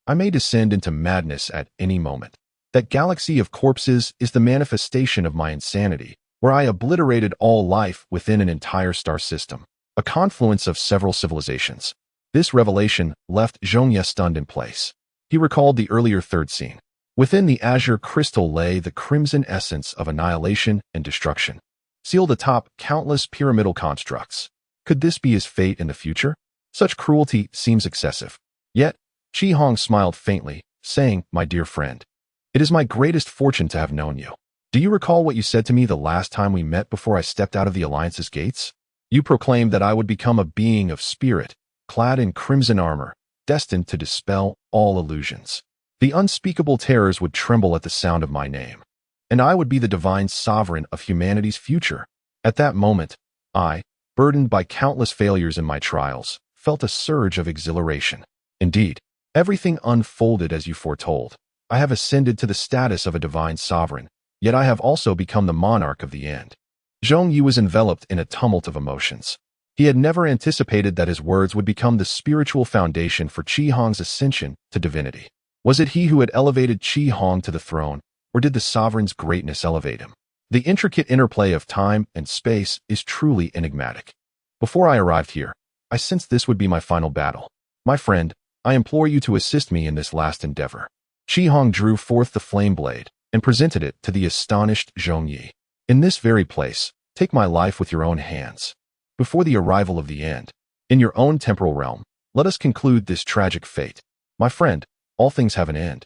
I may descend into madness at any moment. That galaxy of corpses is the manifestation of my insanity, where I obliterated all life within an entire star system, a confluence of several civilizations." This revelation left Zhong Ye stunned in place. He recalled the earlier third scene. Within the azure crystal lay the crimson essence of annihilation and destruction, sealed atop countless pyramidal constructs. Could this be his fate in the future? Such cruelty seems excessive. Yet, Chi Hong smiled faintly, saying, "My dear friend, it is my greatest fortune to have known you. Do you recall what you said to me the last time we met before I stepped out of the Alliance's gates? You proclaimed that I would become a being of spirit, clad in crimson armor, destined to dispel all illusions. The unspeakable terrors would tremble at the sound of my name, and I would be the divine sovereign of humanity's future." At that moment, I, burdened by countless failures in my trials, felt a surge of exhilaration. Indeed, everything unfolded as you foretold. I have ascended to the status of a divine sovereign, yet I have also become the monarch of the end. Zhong Ye was enveloped in a tumult of emotions. He had never anticipated that his words would become the spiritual foundation for Chi Hong's ascension to divinity. Was it he who had elevated Chi Hong to the throne, or did the sovereign's greatness elevate him? The intricate interplay of time and space is truly enigmatic. Before I arrived here, I sensed this would be my final battle. My friend, I implore you to assist me in this last endeavor. Chi Hong drew forth the flame blade and presented it to the astonished Zhong Ye. In this very place, take my life with your own hands. Before the arrival of the end, in your own temporal realm, let us conclude this tragic fate. My friend, all things have an end.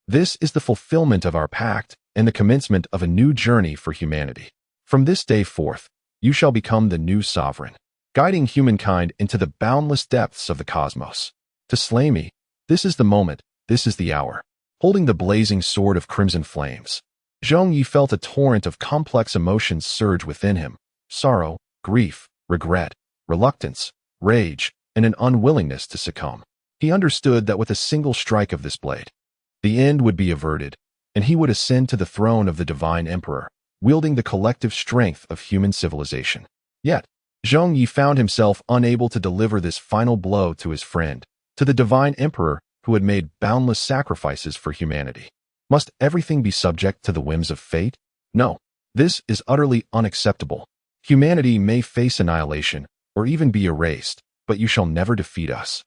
This is the fulfillment of our pact and the commencement of a new journey for humanity. From this day forth, you shall become the new sovereign, guiding humankind into the boundless depths of the cosmos. To slay me, this is the moment, this is the hour. Holding the blazing sword of crimson flames, Zhong Ye felt a torrent of complex emotions surge within him: sorrow, grief, regret, reluctance, rage, and an unwillingness to succumb. He understood that with a single strike of this blade, the end would be averted, and he would ascend to the throne of the divine emperor, wielding the collective strength of human civilization. Yet, Zhong Ye found himself unable to deliver this final blow to his friend, to the divine emperor who had made boundless sacrifices for humanity. Must everything be subject to the whims of fate? No, this is utterly unacceptable. Humanity may face annihilation, or even be erased, but you shall never defeat us.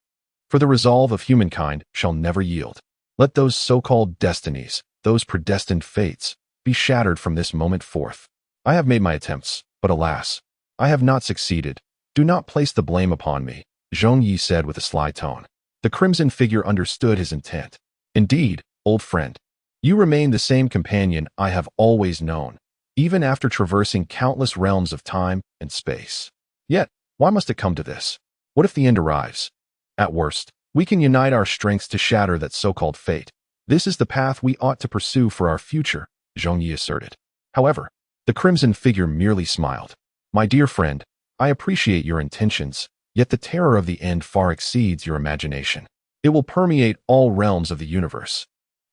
For the resolve of humankind shall never yield. Let those so-called destinies, those predestined fates, be shattered from this moment forth. I have made my attempts, but alas, I have not succeeded. Do not place the blame upon me, Zhong Ye said with a sly tone. The crimson figure understood his intent. Indeed, old friend, you remain the same companion I have always known, even after traversing countless realms of time and space. Yet, why must it come to this? What if the end arrives? At worst, we can unite our strengths to shatter that so-called fate. This is the path we ought to pursue for our future, Zhong Ye asserted. However, the crimson figure merely smiled. My dear friend, I appreciate your intentions, yet the terror of the end far exceeds your imagination. It will permeate all realms of the universe,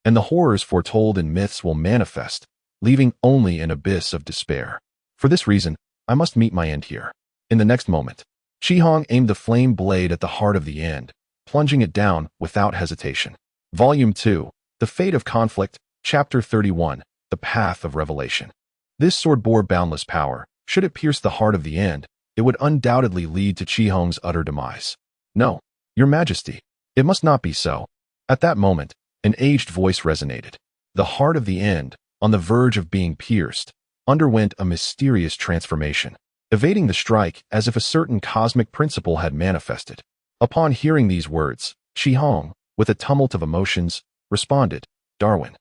and the horrors foretold in myths will manifest, leaving only an abyss of despair. For this reason, I must meet my end here. In the next moment, Chi Hong aimed the flame blade at the heart of the end, plunging it down without hesitation. Volume 2, The Fate of Conflict, Chapter 31, The Path of Revelation. This sword bore boundless power. Should it pierce the heart of the end, it would undoubtedly lead to Chi Hong's utter demise. No, Your Majesty, it must not be so. At that moment, An aged voice resonated. The heart of the end, on the verge of being pierced, underwent a mysterious transformation, evading the strike as if a certain cosmic principle had manifested. Upon hearing these words, Chi Hong, with a tumult of emotions, responded, "Darwin,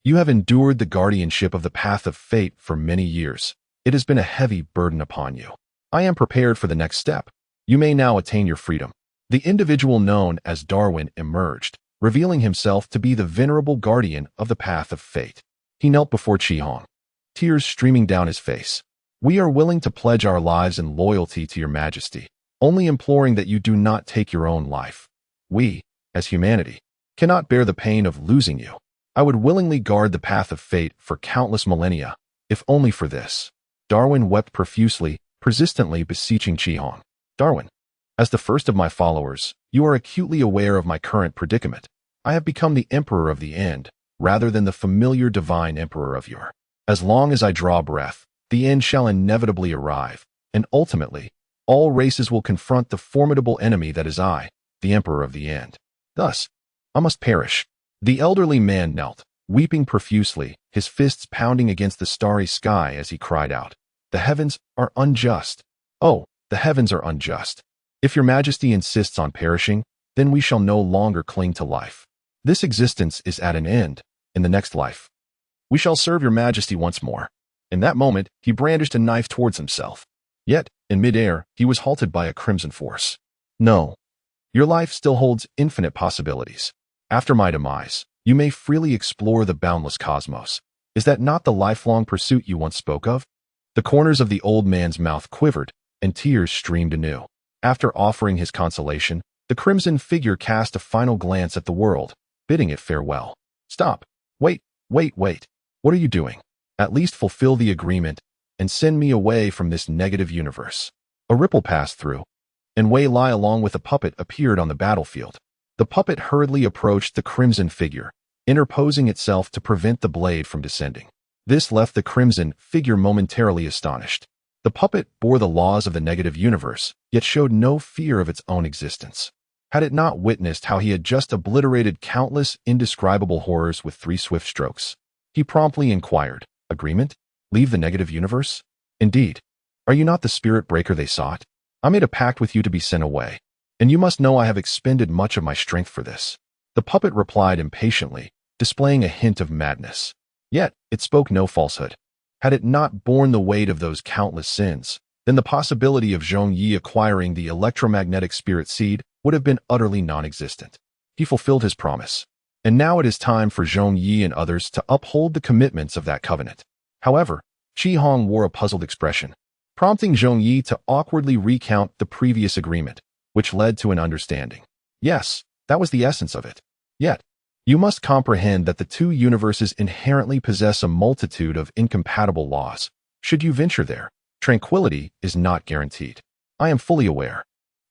you have endured the guardianship of the path of fate for many years. It has been a heavy burden upon you. I am prepared for the next step. You may now attain your freedom." The individual known as Darwin emerged, revealing himself to be the venerable guardian of the path of fate. He knelt before Chi Hong, tears streaming down his face. "We are willing to pledge our lives in loyalty to your majesty, only imploring that you do not take your own life. We, as humanity, cannot bear the pain of losing you. I would willingly guard the path of fate for countless millennia, if only for this." Darwin wept profusely, persistently beseeching Chi Hong. "Darwin, as the first of my followers, you are acutely aware of my current predicament. I have become the emperor of the end, rather than the familiar divine emperor of yore. As long as I draw breath, the end shall inevitably arrive, and ultimately, all races will confront the formidable enemy that is I, the emperor of the end. Thus, I must perish." The elderly man knelt, weeping profusely, his fists pounding against the starry sky as he cried out, "The heavens are unjust. Oh, the heavens are unjust. If your majesty insists on perishing, then we shall no longer cling to life. This existence is at an end. In the next life, we shall serve your majesty once more." In that moment, he brandished a knife towards himself. Yet, in midair, he was halted by a crimson force. "No. Your life still holds infinite possibilities. After my demise, you may freely explore the boundless cosmos. Is that not the lifelong pursuit you once spoke of?" The corners of the old man's mouth quivered, and tears streamed anew. After offering his consolation, the crimson figure cast a final glance at the world, bidding it farewell. "Stop. Wait. What are you doing? At least fulfill the agreement and send me away from this negative universe." A ripple passed through, and Wei Lai along with a puppet appeared on the battlefield. The puppet hurriedly approached the crimson figure, interposing itself to prevent the blade from descending. This left the crimson figure momentarily astonished. The puppet bore the laws of the negative universe, yet showed no fear of its own existence. Had it not witnessed how he had just obliterated countless indescribable horrors with 3 swift strokes? He promptly inquired, "Agreement? Leave the negative universe? Indeed. Are you not the spirit breaker they sought? I made a pact with you to be sent away, and you must know I have expended much of my strength for this." The puppet replied impatiently, displaying a hint of madness. Yet, it spoke no falsehood. Had it not borne the weight of those countless sins, then the possibility of Zhong Ye acquiring the electromagnetic spirit seed would have been utterly non-existent. He fulfilled his promise, and now it is time for Zhong Ye and others to uphold the commitments of that covenant. However, Chi Hong wore a puzzled expression, prompting Zhong Ye to awkwardly recount the previous agreement, which led to an understanding. Yes, that was the essence of it. Yet, you must comprehend that the two universes inherently possess a multitude of incompatible laws. Should you venture there, tranquility is not guaranteed. I am fully aware.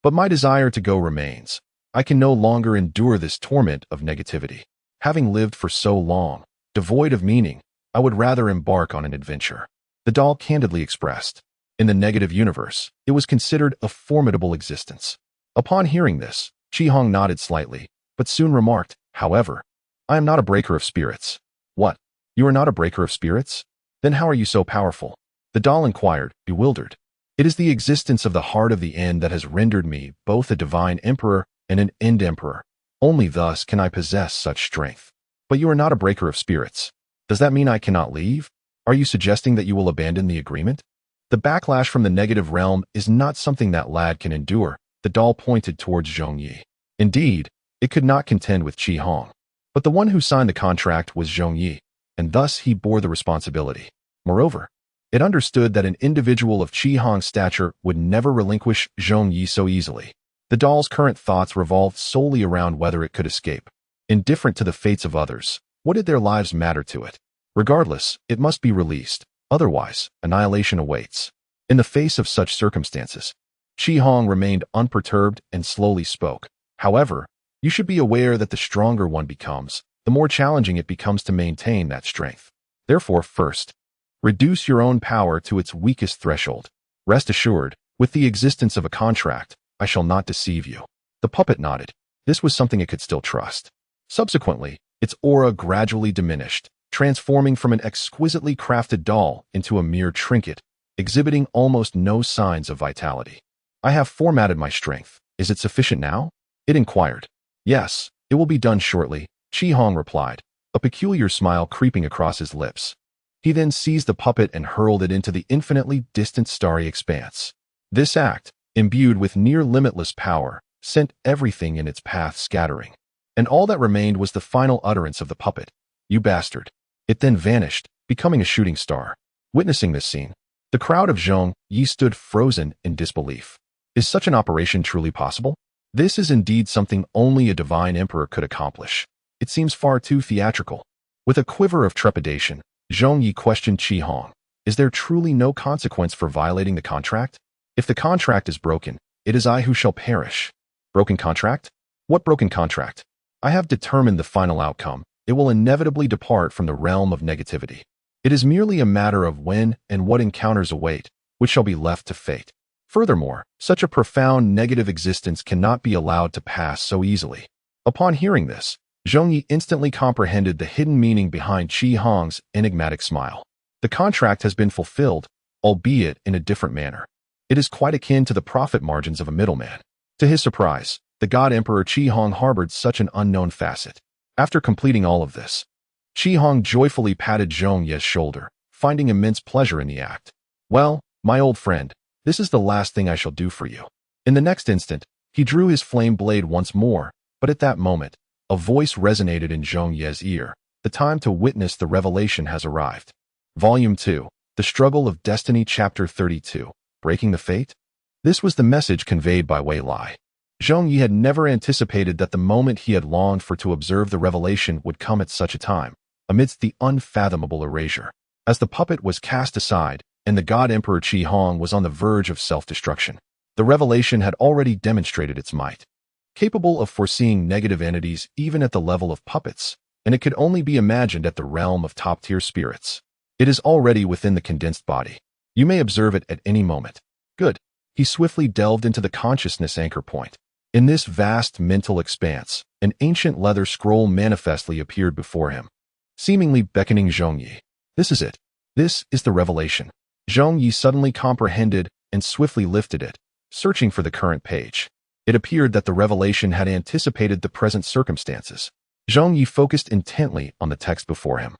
But my desire to go remains. I can no longer endure this torment of negativity. Having lived for so long, devoid of meaning, I would rather embark on an adventure. The doll candidly expressed. In the negative universe, it was considered a formidable existence. Upon hearing this, Chi Hong nodded slightly, but soon remarked, "However, I am not a breaker of spirits." "What? You are not a breaker of spirits? Then how are you so powerful?" The doll inquired, bewildered. "It is the existence of the heart of the end that has rendered me both a divine emperor and an end emperor. Only thus can I possess such strength." "But you are not a breaker of spirits. Does that mean I cannot leave? Are you suggesting that you will abandon the agreement?" "The backlash from the negative realm is not something that lad can endure." The doll pointed towards Zhong Ye. Indeed, it could not contend with Chi Hong. But the one who signed the contract was Zhong Ye, and thus he bore the responsibility. Moreover, it understood that an individual of Chi Hong's stature would never relinquish Zhong Ye so easily. The doll's current thoughts revolved solely around whether it could escape. Indifferent to the fates of others, what did their lives matter to it? Regardless, it must be released. Otherwise, annihilation awaits. In the face of such circumstances, Chi Hong remained unperturbed and slowly spoke. "However, you should be aware that the stronger one becomes, the more challenging it becomes to maintain that strength. Therefore, first, reduce your own power to its weakest threshold. Rest assured, with the existence of a contract, I shall not deceive you." The puppet nodded. This was something it could still trust. Subsequently, Its aura gradually diminished, transforming from an exquisitely crafted doll into a mere trinket, exhibiting almost no signs of vitality. I have formatted my strength. Is it sufficient now? It inquired. Yes, it will be done shortly, Chi Hong replied, a peculiar smile creeping across his lips. He then seized the puppet and hurled it into the infinitely distant starry expanse. This act, imbued with near-limitless power, sent everything in its path scattering. And all that remained was the final utterance of the puppet. You bastard. It then vanished, becoming a shooting star. Witnessing this scene, the crowd of Zhong Ye stood frozen in disbelief. Is such an operation truly possible? This is indeed something only a divine emperor could accomplish. It seems far too theatrical. With a quiver of trepidation, Zhong Ye questioned Chi Hong. Is there truly no consequence for violating the contract? If the contract is broken, it is I who shall perish. Broken contract? What broken contract? I have determined the final outcome. It will inevitably depart from the realm of negativity. It is merely a matter of when and what encounters await, which shall be left to fate. Furthermore, such a profound negative existence cannot be allowed to pass so easily. Upon hearing this, Zhong Ye instantly comprehended the hidden meaning behind Chi Hong's enigmatic smile. The contract has been fulfilled, albeit in a different manner. It is quite akin to the profit margins of a middleman. To his surprise, the God Emperor Chi Hong harbored such an unknown facet. After completing all of this, Chi Hong joyfully patted Zhong Ye's shoulder, finding immense pleasure in the act. Well, my old friend, this is the last thing I shall do for you. In the next instant, he drew his flame blade once more, but at that moment, a voice resonated in Zhong Ye's ear. The time to witness the revelation has arrived. Volume 2, The Struggle of Destiny, Chapter 32, Breaking the Fate? This was the message conveyed by Wei Lai. Zhong Ye had never anticipated that the moment he had longed for to observe the revelation would come at such a time, amidst the unfathomable erasure. As the puppet was cast aside, and the God Emperor Chi Hong was on the verge of self-destruction, the revelation had already demonstrated its might. Capable of foreseeing negative entities even at the level of puppets, and it could only be imagined at the realm of top-tier spirits. It is already within the condensed body. You may observe it at any moment. Good. He swiftly delved into the consciousness anchor point. In this vast mental expanse, an ancient leather scroll manifestly appeared before him, seemingly beckoning Zhong Ye. This is it. This is the revelation. Zhong Ye suddenly comprehended and swiftly lifted it, searching for the current page. It appeared that the revelation had anticipated the present circumstances. Zhong Ye focused intently on the text before him.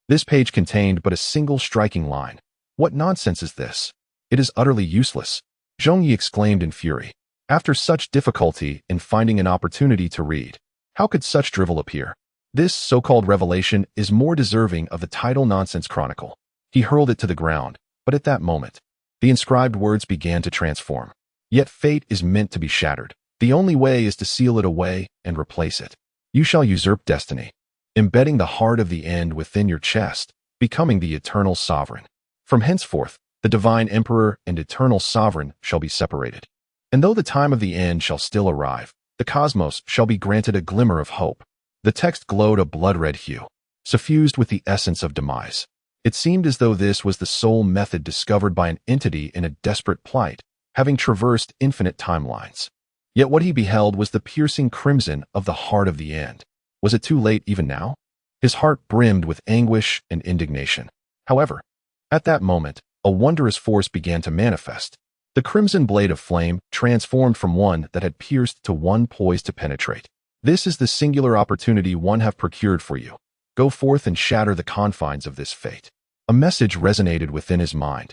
This page contained but a single striking line. What nonsense is this? It is utterly useless, Zhong Ye exclaimed in fury. After such difficulty in finding an opportunity to read, how could such drivel appear? This so-called revelation is more deserving of the title Nonsense Chronicle. He hurled it to the ground, but at that moment, the inscribed words began to transform. Yet fate is meant to be shattered. The only way is to seal it away and replace it. You shall usurp destiny, embedding the heart of the end within your chest, becoming the eternal sovereign. From henceforth, the divine emperor and eternal sovereign shall be separated. And though the time of the end shall still arrive, the cosmos shall be granted a glimmer of hope. The text glowed a blood-red hue, suffused with the essence of demise. It seemed as though this was the sole method discovered by an entity in a desperate plight, having traversed infinite timelines. Yet what he beheld was the piercing crimson of the heart of the end. Was it too late even now? His heart brimmed with anguish and indignation. However, at that moment, a wondrous force began to manifest. The crimson blade of flame transformed from one that had pierced to one poised to penetrate. This is the singular opportunity one have procured for you. Go forth and shatter the confines of this fate. A message resonated within his mind,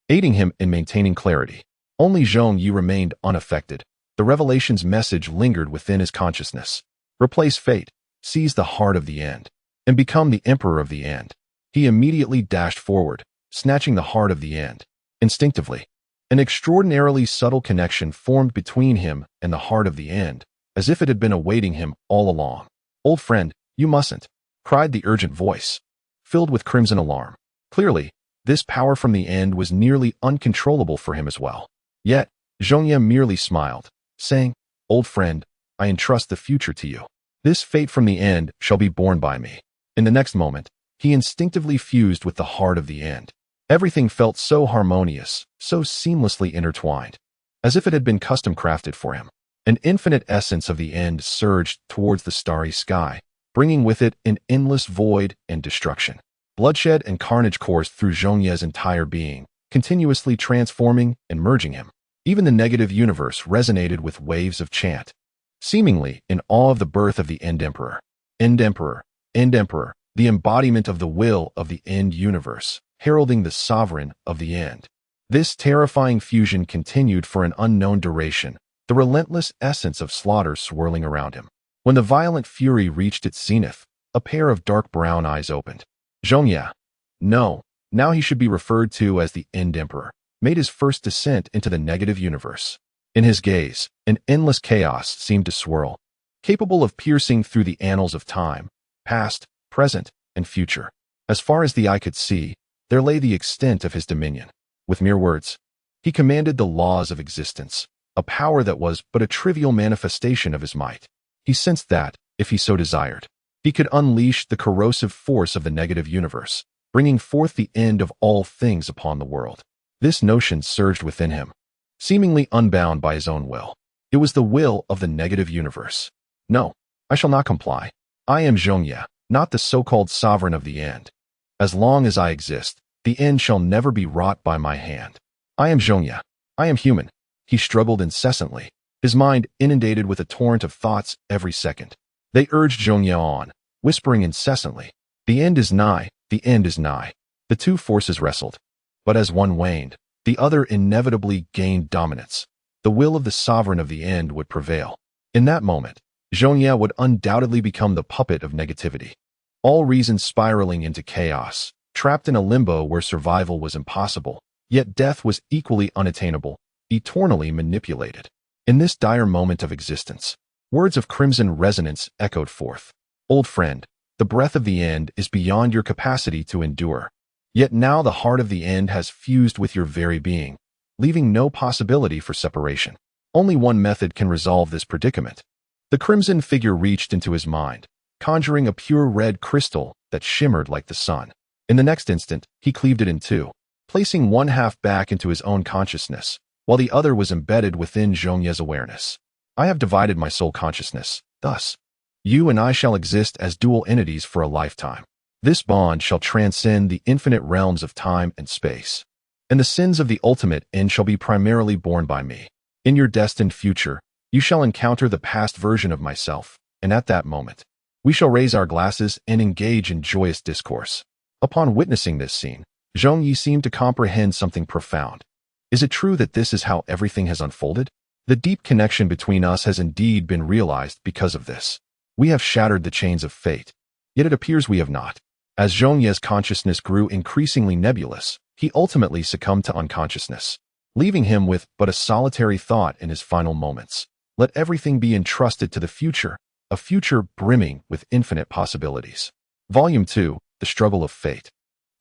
aiding him in maintaining clarity. Only Zhong Ye remained unaffected. The revelation's message lingered within his consciousness. Replace fate, seize the heart of the end, and become the emperor of the end. He immediately dashed forward, snatching the heart of the end. Instinctively, an extraordinarily subtle connection formed between him and the heart of the end, as if it had been awaiting him all along. Old friend, you mustn't, cried the urgent voice, filled with crimson alarm. Clearly, this power from the end was nearly uncontrollable for him as well. Yet, Zhong Ye merely smiled, saying, Old friend, I entrust the future to you. This fate from the end shall be borne by me. In the next moment, he instinctively fused with the heart of the end. Everything felt so harmonious, so seamlessly intertwined, as if it had been custom crafted for him. An infinite essence of the end surged towards the starry sky, bringing with it an endless void and destruction. Bloodshed and carnage coursed through Zhong Ye's entire being, continuously transforming and merging him. Even the negative universe resonated with waves of chant, seemingly in awe of the birth of the End Emperor. End Emperor, End Emperor, the embodiment of the will of the End Universe, heralding the sovereign of the End. This terrifying fusion continued for an unknown duration, the relentless essence of slaughter swirling around him. When the violent fury reached its zenith, a pair of dark brown eyes opened. Zhong Ye, no, now he should be referred to as the End Emperor, made his first descent into the negative universe. In his gaze, an endless chaos seemed to swirl, capable of piercing through the annals of time, past, present, and future. As far as the eye could see, there lay the extent of his dominion. With mere words, he commanded the laws of existence, a power that was but a trivial manifestation of his might. He sensed that, if he so desired, he could unleash the corrosive force of the negative universe, bringing forth the end of all things upon the world. This notion surged within him, seemingly unbound by his own will. It was the will of the negative universe. No, I shall not comply. I am Zhong Ye, not the so-called sovereign of the End. As long as I exist, the end shall never be wrought by my hand. I am Zhong Ye. I am human. He struggled incessantly, his mind inundated with a torrent of thoughts every second. They urged Zhong Ye on, whispering incessantly, "The end is nigh, the end is nigh." The two forces wrestled, but as one waned, the other inevitably gained dominance. The will of the sovereign of the End would prevail. In that moment, Zhong Ye would undoubtedly become the puppet of negativity, all reason spiraling into chaos, trapped in a limbo where survival was impossible, yet death was equally unattainable, eternally manipulated. In this dire moment of existence, words of crimson resonance echoed forth. Old friend, the breath of the End is beyond your capacity to endure. Yet now the heart of the End has fused with your very being, leaving no possibility for separation. Only one method can resolve this predicament. The crimson figure reached into his mind, conjuring a pure red crystal that shimmered like the sun. In the next instant, he cleaved it in two, placing one half back into his own consciousness, while the other was embedded within Zhong Ye's awareness. I have divided my soul consciousness, thus, you and I shall exist as dual entities for a lifetime. This bond shall transcend the infinite realms of time and space, and the sins of the ultimate End shall be primarily borne by me. In your destined future, you shall encounter the past version of myself, and at that moment, we shall raise our glasses and engage in joyous discourse. Upon witnessing this scene, Zhong Ye seemed to comprehend something profound. Is it true that this is how everything has unfolded? The deep connection between us has indeed been realized because of this. We have shattered the chains of fate, yet it appears we have not. As Zhong Ye's consciousness grew increasingly nebulous, he ultimately succumbed to unconsciousness, leaving him with but a solitary thought in his final moments. Let everything be entrusted to the future, a future brimming with infinite possibilities. Volume 2, The Struggle of Fate.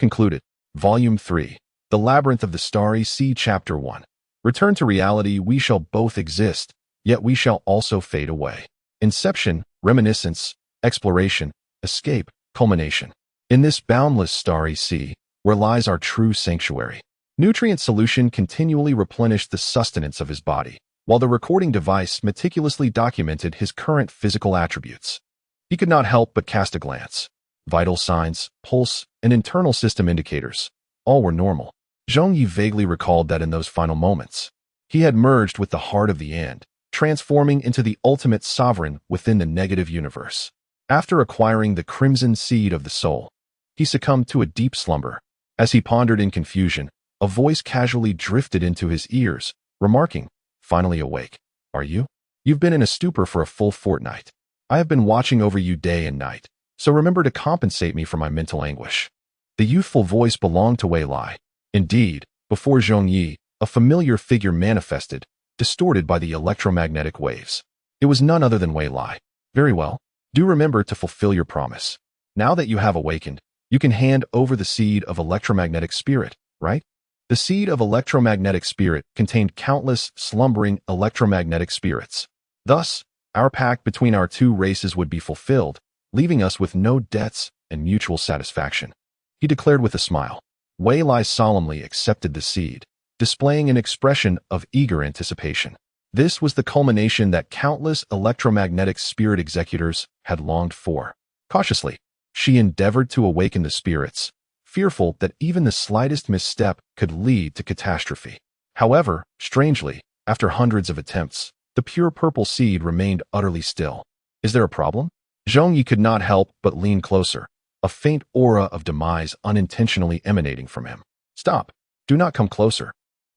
Concluded. Volume 3, The Labyrinth of the Starry Sea. Chapter 1. Return to reality. We shall both exist, yet we shall also fade away. Inception, reminiscence, exploration, escape, culmination. In this boundless starry sea, where lies our true sanctuary, Nutrient Solution continually replenished the sustenance of his body, while the recording device meticulously documented his current physical attributes. He could not help but cast a glance. Vital signs, pulse, and internal system indicators, all were normal. Zhong Ye vaguely recalled that in those final moments, he had merged with the heart of the End, transforming into the ultimate sovereign within the negative universe. After acquiring the crimson seed of the soul, he succumbed to a deep slumber. As he pondered in confusion, a voice casually drifted into his ears, remarking, "Finally awake, are you? You've been in a stupor for a full fortnight. I have been watching over you day and night, so remember to compensate me for my mental anguish." The youthful voice belonged to Wei Lai. Indeed, before Zhong Ye, a familiar figure manifested, distorted by the electromagnetic waves. It was none other than Wei Lai. "Very well. Do remember to fulfill your promise. Now that you have awakened, you can hand over the seed of electromagnetic spirit, right?" The seed of electromagnetic spirit contained countless slumbering electromagnetic spirits. Thus, our pact between our two races would be fulfilled, leaving us with no debts and mutual satisfaction. He declared with a smile. Wei Lai solemnly accepted the seed, displaying an expression of eager anticipation. This was the culmination that countless electromagnetic spirit executors had longed for. Cautiously, she endeavored to awaken the spirits, fearful that even the slightest misstep could lead to catastrophe. However, strangely, after hundreds of attempts, the pure purple seed remained utterly still. Is there a problem? Zhong Ye could not help but lean closer, a faint aura of demise unintentionally emanating from him. Stop. Do not come closer.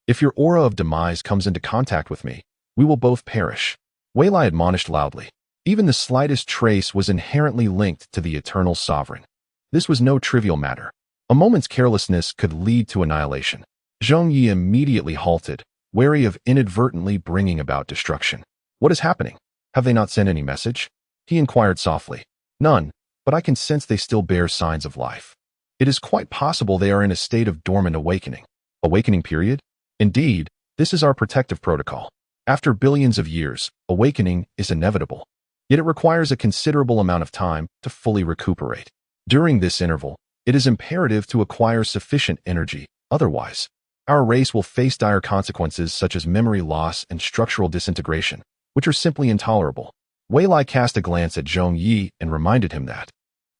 If your aura of demise comes into contact with me, we will both perish. Wei Lai admonished loudly. Even the slightest trace was inherently linked to the eternal sovereign. This was no trivial matter. A moment's carelessness could lead to annihilation. Zhong Ye immediately halted, wary of inadvertently bringing about destruction. What is happening? Have they not sent any message? He inquired softly. None, but I can sense they still bear signs of life. It is quite possible they are in a state of dormant awakening. Awakening period? Indeed, this is our protective protocol. After billions of years, awakening is inevitable. Yet it requires a considerable amount of time to fully recuperate. During this interval, it is imperative to acquire sufficient energy, otherwise, our race will face dire consequences such as memory loss and structural disintegration, which are simply intolerable. Wei Lai cast a glance at Zhong Ye and reminded him that,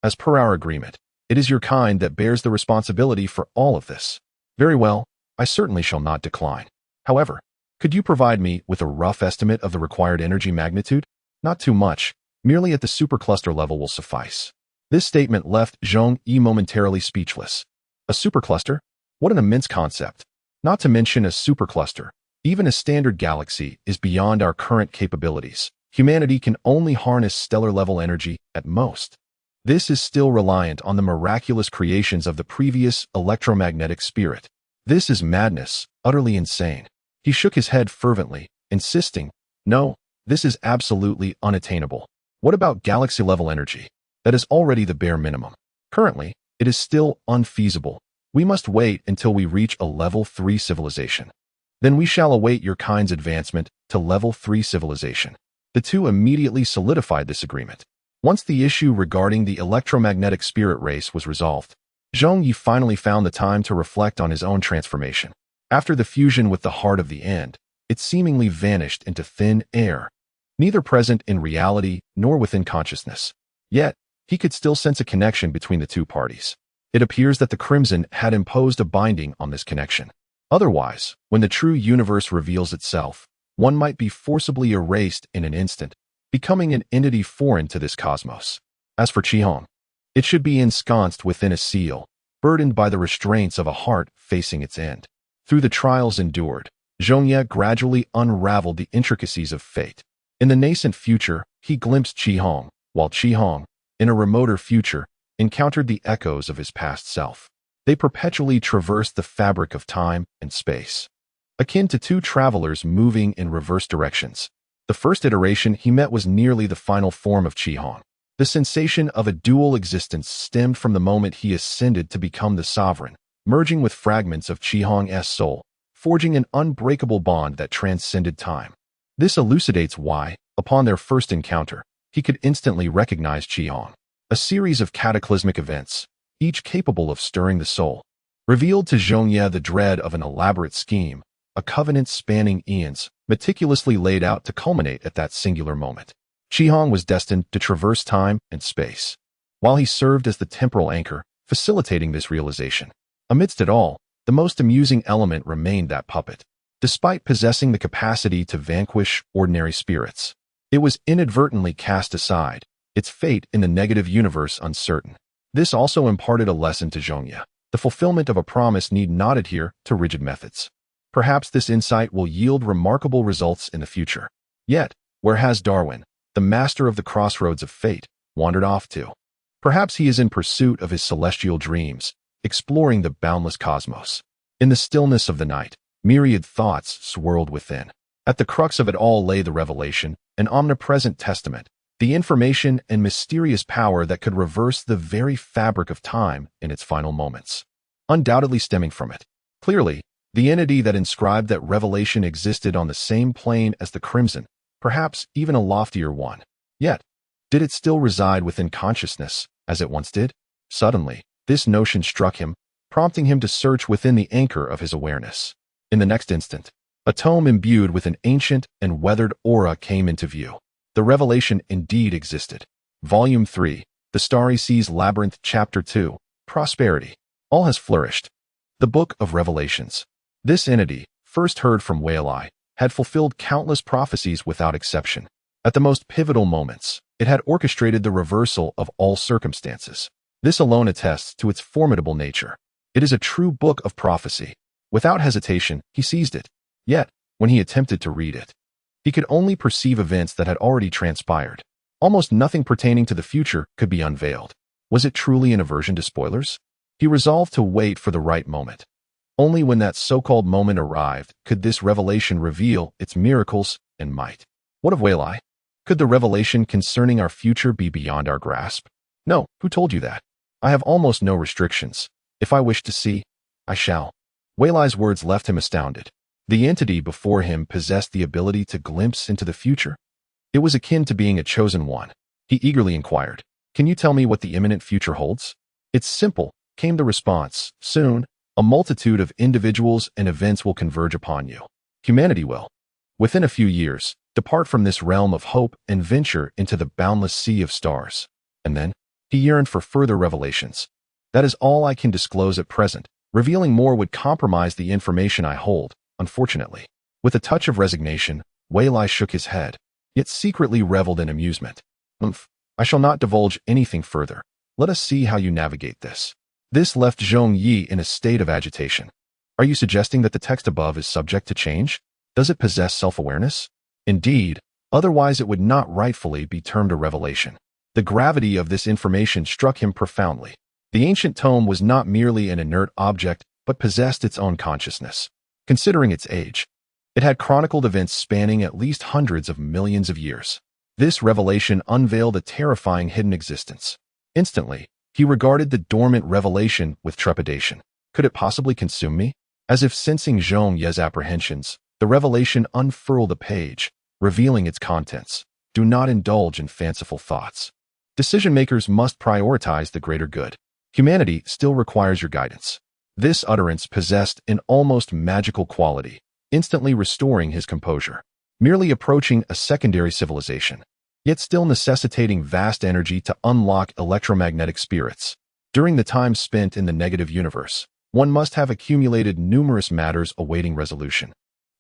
as per our agreement, it is your kind that bears the responsibility for all of this. Very well, I certainly shall not decline. However, could you provide me with a rough estimate of the required energy magnitude? Not too much, merely at the supercluster level will suffice. This statement left Zhong Ye momentarily speechless. A supercluster? What an immense concept. Not to mention a supercluster. Even a standard galaxy is beyond our current capabilities. Humanity can only harness stellar-level energy at most. This is still reliant on the miraculous creations of the previous electromagnetic spirit. This is madness, utterly insane. He shook his head fervently, insisting, no, this is absolutely unattainable. What about galaxy-level energy? That is already the bare minimum. Currently, it is still unfeasible. We must wait until we reach a level 3 civilization. Then we shall await your kind's advancement to level 3 civilization. The two immediately solidified this agreement. Once the issue regarding the electromagnetic spirit race was resolved, Zhong Ye finally found the time to reflect on his own transformation. After the fusion with the heart of the end, it seemingly vanished into thin air, neither present in reality nor within consciousness. Yet, he could still sense a connection between the two parties. It appears that the Crimson had imposed a binding on this connection. Otherwise, when the true universe reveals itself, one might be forcibly erased in an instant, becoming an entity foreign to this cosmos. As for Qihong, it should be ensconced within a seal, burdened by the restraints of a heart facing its end. Through the trials endured, Zhong Ye gradually unraveled the intricacies of fate. In the nascent future, he glimpsed Qihong, while Qihong, in a remoter future, encountered the echoes of his past self. They perpetually traversed the fabric of time and space, akin to two travelers moving in reverse directions. The first iteration he met was nearly the final form of Qihong. The sensation of a dual existence stemmed from the moment he ascended to become the sovereign, merging with fragments of Qihong's soul, forging an unbreakable bond that transcended time. This elucidates why, upon their first encounter, he could instantly recognize Qihong. A series of cataclysmic events, each capable of stirring the soul, revealed to Zhong Ye the dread of an elaborate scheme, a covenant spanning eons, meticulously laid out to culminate at that singular moment. Qihong was destined to traverse time and space, while he served as the temporal anchor, facilitating this realization. Amidst it all, the most amusing element remained that puppet. Despite possessing the capacity to vanquish ordinary spirits, it was inadvertently cast aside, its fate in the negative universe uncertain. This also imparted a lesson to Zhong Ye. The fulfillment of a promise need not adhere to rigid methods. Perhaps this insight will yield remarkable results in the future. Yet, where has Darwin, the master of the crossroads of fate, wandered off to? Perhaps he is in pursuit of his celestial dreams, exploring the boundless cosmos. In the stillness of the night, myriad thoughts swirled within. At the crux of it all lay the revelation, an omnipresent testament, the information and mysterious power that could reverse the very fabric of time in its final moments. Undoubtedly stemming from it. Clearly, the entity that inscribed that revelation existed on the same plane as the Crimson, perhaps even a loftier one. Yet, did it still reside within consciousness, as it once did? Suddenly, this notion struck him, prompting him to search within the anchor of his awareness. In the next instant, a tome imbued with an ancient and weathered aura came into view. The revelation indeed existed. Volume 3, The Starry Seas Labyrinth Chapter 2, Prosperity. All has flourished. The Book of Revelations. This entity, first heard from Wei, had fulfilled countless prophecies without exception. At the most pivotal moments, it had orchestrated the reversal of all circumstances. This alone attests to its formidable nature. It is a true book of prophecy. Without hesitation, he seized it. Yet, when he attempted to read it, he could only perceive events that had already transpired. Almost nothing pertaining to the future could be unveiled. Was it truly an aversion to spoilers? He resolved to wait for the right moment. Only when that so-called moment arrived could this revelation reveal its miracles and might. What of Wei? Could the revelation concerning our future be beyond our grasp? No, who told you that? I have almost no restrictions. If I wish to see, I shall. Wei's words left him astounded. The entity before him possessed the ability to glimpse into the future. It was akin to being a chosen one. He eagerly inquired, "Can you tell me what the imminent future holds?" "It's simple," came the response. "Soon, a multitude of individuals and events will converge upon you. Humanity will, within a few years, depart from this realm of hope and venture into the boundless sea of stars." And then, he yearned for further revelations. "That is all I can disclose at present. Revealing more would compromise the information I hold, unfortunately." With a touch of resignation, Wei shook his head, yet secretly reveled in amusement. I shall not divulge anything further. Let us see how you navigate this." This left Zhong Ye in a state of agitation. "Are you suggesting that the text above is subject to change? Does it possess self-awareness?" "Indeed, otherwise it would not rightfully be termed a revelation." The gravity of this information struck him profoundly. The ancient tome was not merely an inert object, but possessed its own consciousness. Considering its age, it had chronicled events spanning at least hundreds of millions of years. This revelation unveiled a terrifying hidden existence. Instantly, he regarded the dormant revelation with trepidation. Could it possibly consume me? As if sensing Zhong Ye's apprehensions, the revelation unfurled a page, revealing its contents. "Do not indulge in fanciful thoughts. Decision-makers must prioritize the greater good. Humanity still requires your guidance." This utterance possessed an almost magical quality, instantly restoring his composure. Merely approaching a secondary civilization, yet still necessitating vast energy to unlock electromagnetic spirits. During the time spent in the negative universe, one must have accumulated numerous matters awaiting resolution,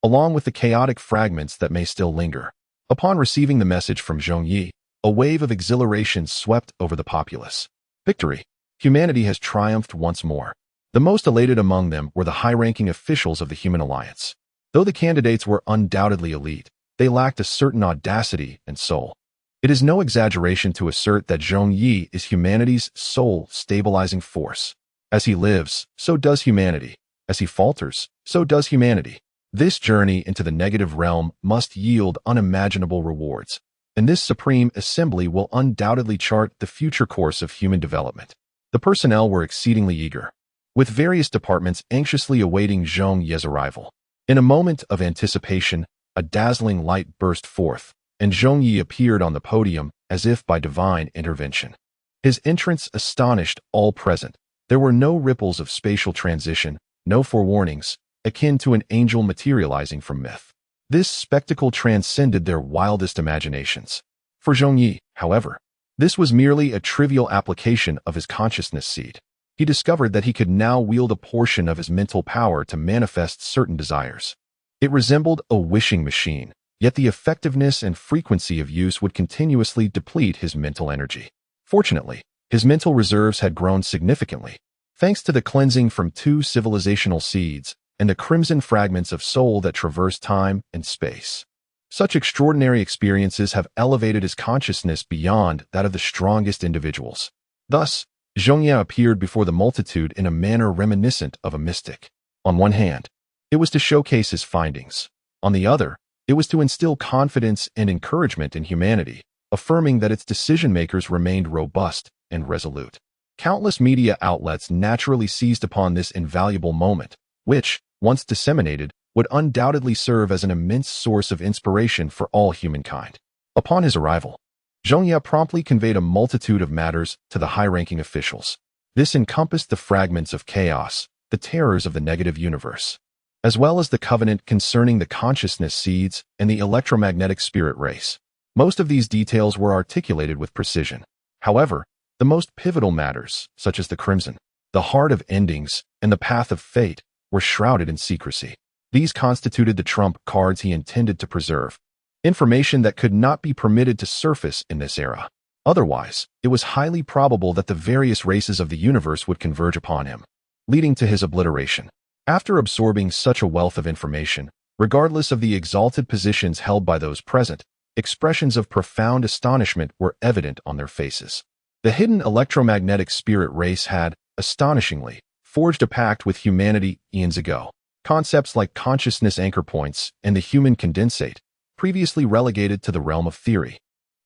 along with the chaotic fragments that may still linger. Upon receiving the message from Zhong Ye, a wave of exhilaration swept over the populace. Victory! Humanity has triumphed once more. The most elated among them were the high-ranking officials of the Human Alliance. Though the candidates were undoubtedly elite, they lacked a certain audacity and soul. It is no exaggeration to assert that Zhong Ye is humanity's sole stabilizing force. As he lives, so does humanity. As he falters, so does humanity. This journey into the negative realm must yield unimaginable rewards, and this supreme assembly will undoubtedly chart the future course of human development. The personnel were exceedingly eager, with various departments anxiously awaiting Zhong Ye's arrival. In a moment of anticipation, a dazzling light burst forth, and Zhong Ye appeared on the podium as if by divine intervention. His entrance astonished all present. There were no ripples of spatial transition, no forewarnings, akin to an angel materializing from myth. This spectacle transcended their wildest imaginations. For Zhong Ye, however, this was merely a trivial application of his consciousness seed. He discovered that he could now wield a portion of his mental power to manifest certain desires. It resembled a wishing machine, yet the effectiveness and frequency of use would continuously deplete his mental energy. Fortunately, his mental reserves had grown significantly, thanks to the cleansing from 2 civilizational seeds and the crimson fragments of soul that traverse time and space. Such extraordinary experiences have elevated his consciousness beyond that of the strongest individuals. Thus, Zhong Ye appeared before the multitude in a manner reminiscent of a mystic. On one hand, it was to showcase his findings. On the other, it was to instill confidence and encouragement in humanity, affirming that its decision-makers remained robust and resolute. Countless media outlets naturally seized upon this invaluable moment, which, once disseminated, would undoubtedly serve as an immense source of inspiration for all humankind. Upon his arrival, Zhong Ye promptly conveyed a multitude of matters to the high-ranking officials. This encompassed the fragments of chaos, the terrors of the negative universe, as well as the covenant concerning the consciousness seeds and the electromagnetic spirit race. Most of these details were articulated with precision. However, The most pivotal matters, such as the Crimson, the heart of endings, and the path of fate, were shrouded in secrecy. These constituted the trump cards he intended to preserve, information that could not be permitted to surface in this era. Otherwise, it was highly probable that the various races of the universe would converge upon him, leading to his obliteration. After absorbing such a wealth of information, regardless of the exalted positions held by those present, expressions of profound astonishment were evident on their faces. The hidden electromagnetic spirit race had, astonishingly, forged a pact with humanity eons ago. Concepts like consciousness anchor points and the human condensate, previously relegated to the realm of theory,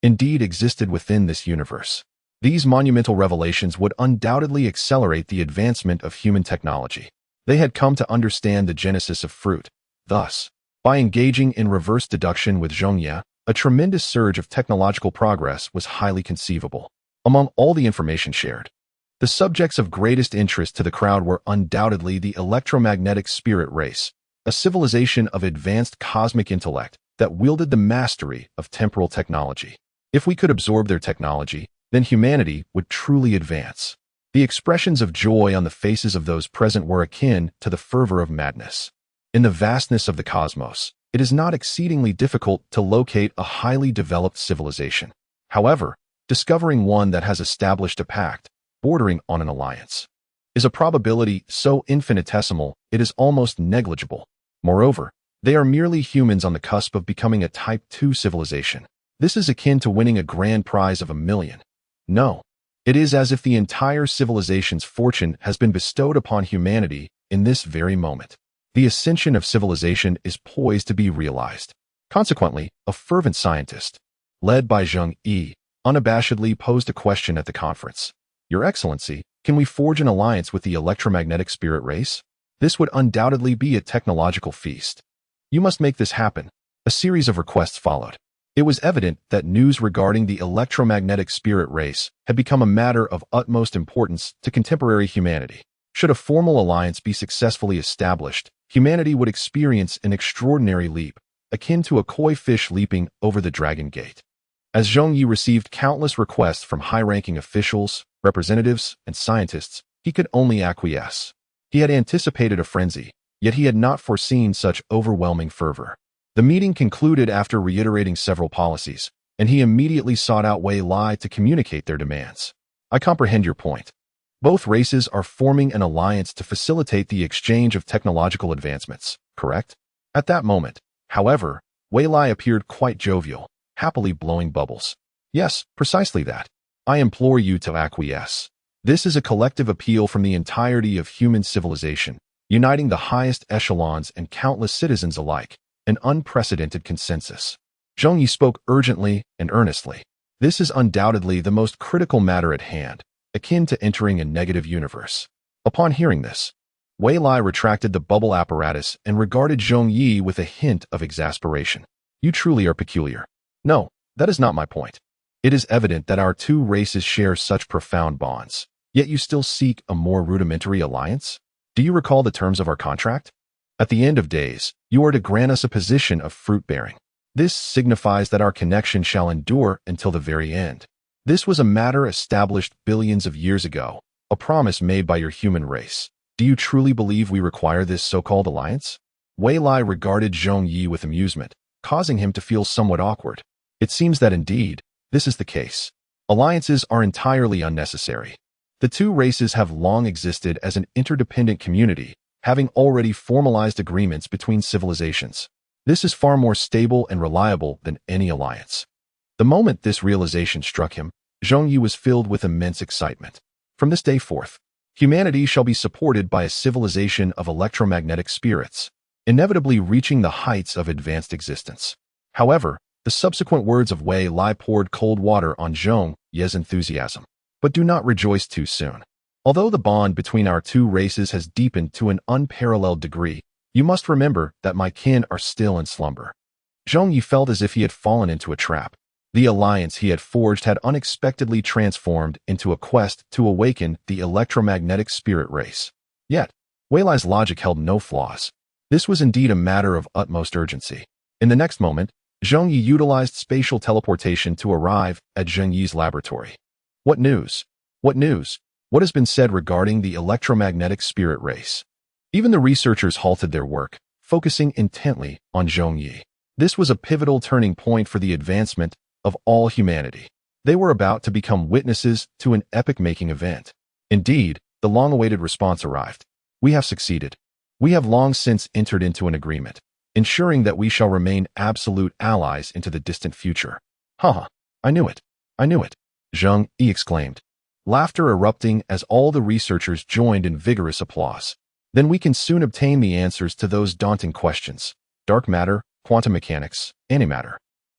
indeed existed within this universe. These monumental revelations would undoubtedly accelerate the advancement of human technology. They had come to understand the genesis of fruit. Thus, by engaging in reverse deduction with Zhong Ye, a tremendous surge of technological progress was highly conceivable. Among all the information shared, the subjects of greatest interest to the crowd were undoubtedly the electromagnetic spirit race, a civilization of advanced cosmic intellect that wielded the mastery of temporal technology. If we could absorb their technology, then humanity would truly advance. The expressions of joy on the faces of those present were akin to the fervor of madness. In the vastness of the cosmos, it is not exceedingly difficult to locate a highly developed civilization. However, discovering one that has established a pact, bordering on an alliance, is a probability so infinitesimal it is almost negligible. Moreover, they are merely humans on the cusp of becoming a Type 2 civilization. This is akin to winning a grand prize of 1,000,000. No, it is as if the entire civilization's fortune has been bestowed upon humanity in this very moment. The ascension of civilization is poised to be realized. Consequently, a fervent scientist, led by Zhong Ye, unabashedly posed a question at the conference. Your Excellency, can we forge an alliance with the electromagnetic spirit race? This would undoubtedly be a technological feast. You must make this happen. A series of requests followed. It was evident that news regarding the electromagnetic spirit race had become a matter of utmost importance to contemporary humanity. Should a formal alliance be successfully established, humanity would experience an extraordinary leap, akin to a koi fish leaping over the Dragon Gate. As Zhong Ye received countless requests from high-ranking officials, representatives, and scientists, he could only acquiesce. He had anticipated a frenzy, yet he had not foreseen such overwhelming fervor. The meeting concluded after reiterating several policies, and he immediately sought out Wei Lai to communicate their demands. I comprehend your point. Both races are forming an alliance to facilitate the exchange of technological advancements, correct? At that moment, however, Wei Lai appeared quite jovial, happily blowing bubbles. Yes, precisely that. I implore you to acquiesce. This is a collective appeal from the entirety of human civilization, uniting the highest echelons and countless citizens alike, an unprecedented consensus. Zhong Ye spoke urgently and earnestly. This is undoubtedly the most critical matter at hand, akin to entering a negative universe. Upon hearing this, Wei Lai retracted the bubble apparatus and regarded Zhong Ye with a hint of exasperation. You truly are peculiar. No, that is not my point. It is evident that our two races share such profound bonds, yet you still seek a more rudimentary alliance? Do you recall the terms of our contract? At the end of days, you are to grant us a position of fruit-bearing. This signifies that our connection shall endure until the very end. This was a matter established billions of years ago, a promise made by your human race. Do you truly believe we require this so-called alliance? Wei Lai regarded Zhong Ye with amusement, causing him to feel somewhat awkward. It seems that indeed, this is the case. Alliances are entirely unnecessary. The two races have long existed as an interdependent community, having already formalized agreements between civilizations. This is far more stable and reliable than any alliance. The moment this realization struck him, Zhong Ye was filled with immense excitement. From this day forth, humanity shall be supported by a civilization of electromagnetic spirits, inevitably reaching the heights of advanced existence. However, the subsequent words of Wei Lai poured cold water on Zhong Ye's enthusiasm. But do not rejoice too soon. Although the bond between our two races has deepened to an unparalleled degree, you must remember that my kin are still in slumber. Zhong Ye felt as if he had fallen into a trap. The alliance he had forged had unexpectedly transformed into a quest to awaken the electromagnetic spirit race. Yet, Wei Lai's logic held no flaws. This was indeed a matter of utmost urgency. In the next moment, Zhong Ye utilized spatial teleportation to arrive at Zhong Ye's laboratory. What news? What news? What has been said regarding the electromagnetic spirit race? Even the researchers halted their work, focusing intently on Zhong Ye. This was a pivotal turning point for the advancement of all humanity. They were about to become witnesses to an epoch-making event. Indeed, the long-awaited response arrived. We have succeeded. We have long since entered into an agreement, ensuring that we shall remain absolute allies into the distant future. Haha, I knew it. I knew it, Zhong Ye exclaimed, laughter erupting as all the researchers joined in vigorous applause. Then we can soon obtain the answers to those daunting questions: dark matter, quantum mechanics, antimatter,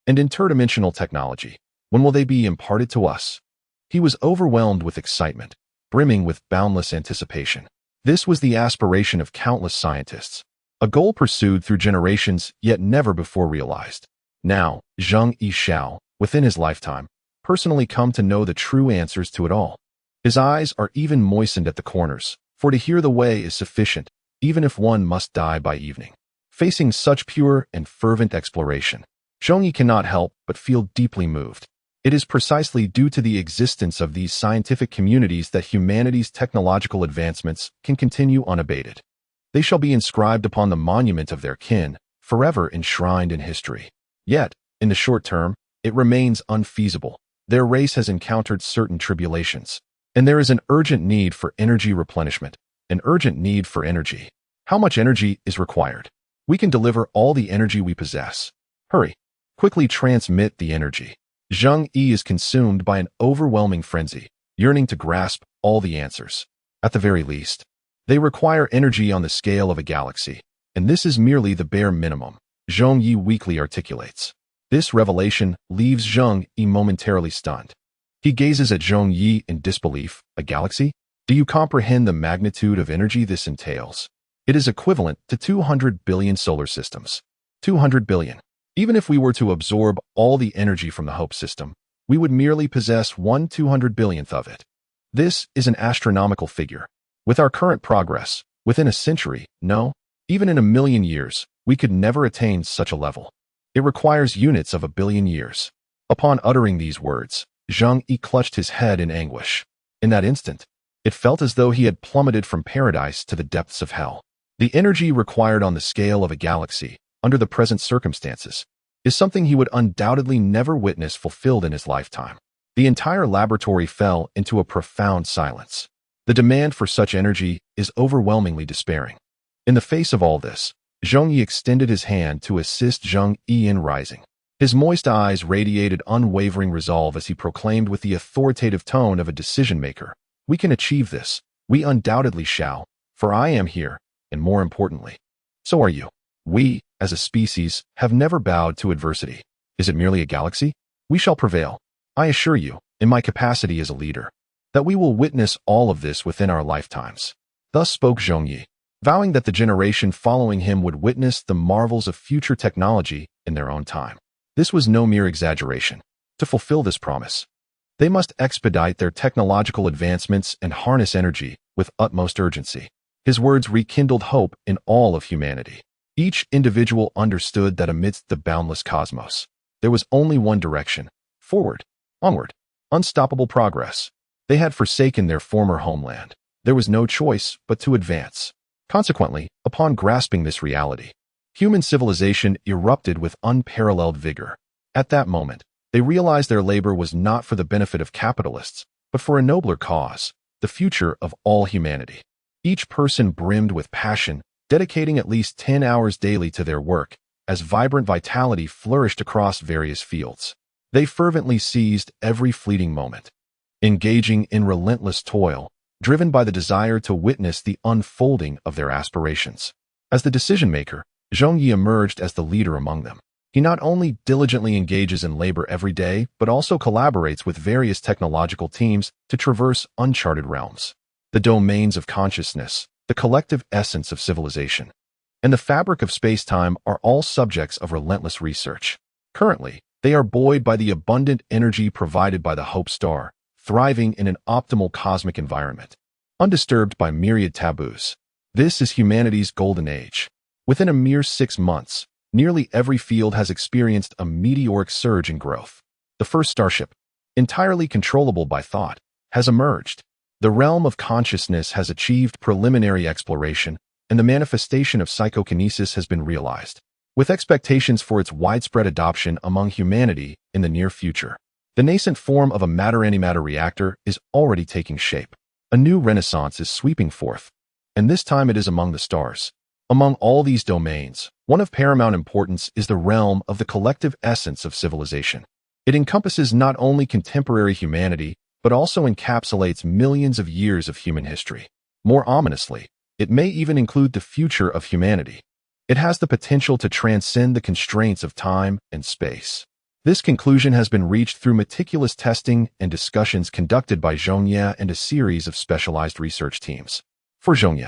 and interdimensional technology. When will they be imparted to us? He was overwhelmed with excitement, brimming with boundless anticipation. This was the aspiration of countless scientists, a goal pursued through generations yet never before realized. Now, Zhong Ye shall, within his lifetime, personally come to know the true answers to it all. His eyes are even moistened at the corners, for to hear the way is sufficient, even if one must die by evening. Facing such pure and fervent exploration, Zhong Ye cannot help but feel deeply moved. It is precisely due to the existence of these scientific communities that humanity's technological advancements can continue unabated. They shall be inscribed upon the monument of their kin, forever enshrined in history. Yet, in the short term, it remains unfeasible. Their race has encountered certain tribulations, and there is an urgent need for energy replenishment, an urgent need for energy. How much energy is required? We can deliver all the energy we possess. Hurry, quickly transmit the energy. Zhong Ye is consumed by an overwhelming frenzy, yearning to grasp all the answers. At the very least, they require energy on the scale of a galaxy, and this is merely the bare minimum, Zhong Ye weakly articulates. This revelation leaves Zhong Ye momentarily stunned. He gazes at Zhong Ye in disbelief. A galaxy? Do you comprehend the magnitude of energy this entails? It is equivalent to 200 billion solar systems. 200 billion. Even if we were to absorb all the energy from the Hope system, we would merely possess 1/200 billionth of it. This is an astronomical figure. With our current progress, within a century, no, even in 1,000,000 years, we could never attain such a level. It requires units of 1 billion years. Upon uttering these words, Zhong Ye clutched his head in anguish. In that instant, it felt as though he had plummeted from paradise to the depths of hell. The energy required on the scale of a galaxy, under the present circumstances, is something he would undoubtedly never witness fulfilled in his lifetime. The entire laboratory fell into a profound silence. The demand for such energy is overwhelmingly despairing. In the face of all this, Zhong Ye extended his hand to assist Zhong Ye in rising. His moist eyes radiated unwavering resolve as he proclaimed with the authoritative tone of a decision-maker, "We can achieve this. We undoubtedly shall, for I am here, and more importantly, so are you. We, as a species, have never bowed to adversity. Is it merely a galaxy? We shall prevail. I assure you, in my capacity as a leader, that we will witness all of this within our lifetimes." Thus spoke Zhong Ye, vowing that the generation following him would witness the marvels of future technology in their own time. This was no mere exaggeration. To fulfill this promise, they must expedite their technological advancements and harness energy with utmost urgency. His words rekindled hope in all of humanity. Each individual understood that amidst the boundless cosmos, there was only one direction: forward, onward, unstoppable progress. They had forsaken their former homeland. There was no choice but to advance. Consequently, upon grasping this reality, human civilization erupted with unparalleled vigor. At that moment, they realized their labor was not for the benefit of capitalists, but for a nobler cause, the future of all humanity. Each person brimmed with passion, dedicating at least 10 hours daily to their work, as vibrant vitality flourished across various fields. They fervently seized every fleeting moment, engaging in relentless toil, driven by the desire to witness the unfolding of their aspirations. As the decision-maker, Zhong Ye emerged as the leader among them. He not only diligently engages in labor every day, but also collaborates with various technological teams to traverse uncharted realms. The domains of consciousness, the collective essence of civilization, and the fabric of space-time are all subjects of relentless research. Currently, they are buoyed by the abundant energy provided by the Hope Star, thriving in an optimal cosmic environment, undisturbed by myriad taboos. This is humanity's golden age. Within a mere 6 months, nearly every field has experienced a meteoric surge in growth. The first starship, entirely controllable by thought, has emerged. The realm of consciousness has achieved preliminary exploration, and the manifestation of psychokinesis has been realized, with expectations for its widespread adoption among humanity in the near future. The nascent form of a matter-antimatter reactor is already taking shape. A new renaissance is sweeping forth, and this time it is among the stars. Among all these domains, one of paramount importance is the realm of the collective essence of civilization. It encompasses not only contemporary humanity, but also encapsulates millions of years of human history. More ominously, it may even include the future of humanity. It has the potential to transcend the constraints of time and space. This conclusion has been reached through meticulous testing and discussions conducted by Zhong Ye and a series of specialized research teams. For Zhong Ye,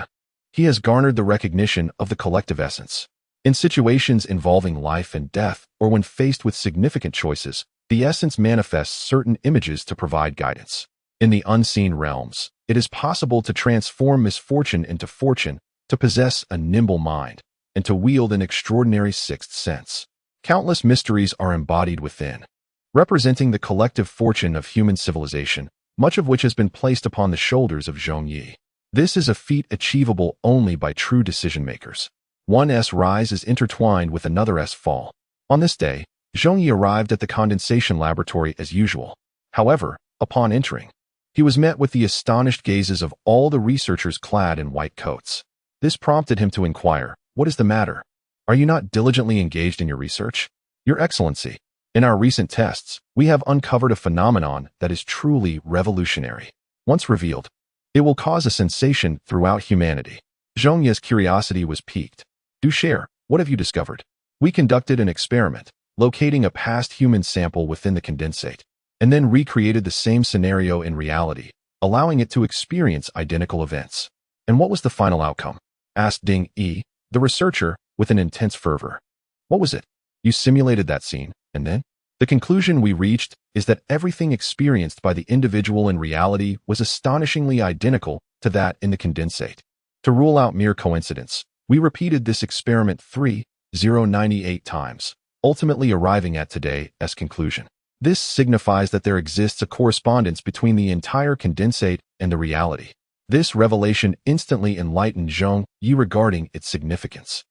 he has garnered the recognition of the collective essence. In situations involving life and death, or when faced with significant choices, the essence manifests certain images to provide guidance. In the unseen realms, it is possible to transform misfortune into fortune, to possess a nimble mind, and to wield an extraordinary sixth sense. Countless mysteries are embodied within, representing the collective fortune of human civilization, much of which has been placed upon the shoulders of Zhong Ye. This is a feat achievable only by true decision-makers. One S rise is intertwined with another S fall. On this day, Zhong Ye arrived at the condensation laboratory as usual. However, upon entering, he was met with the astonished gazes of all the researchers clad in white coats. This prompted him to inquire, "What is the matter? Are you not diligently engaged in your research?" "Your Excellency, in our recent tests, we have uncovered a phenomenon that is truly revolutionary. Once revealed, it will cause a sensation throughout humanity." Zhong Ye's curiosity was piqued. "Do share, what have you discovered?" "We conducted an experiment, locating a past human sample within the condensate, and then recreated the same scenario in reality, allowing it to experience identical events." "And what was the final outcome?" asked Ding Yi, the researcher, with an intense fervor. "What was it? You simulated that scene, and then?" "The conclusion we reached is that everything experienced by the individual in reality was astonishingly identical to that in the condensate. To rule out mere coincidence, we repeated this experiment 3,098 times, ultimately arriving at today's conclusion. This signifies that there exists a correspondence between the entire condensate and the reality." This revelation instantly enlightened Zhong Ye regarding its significance.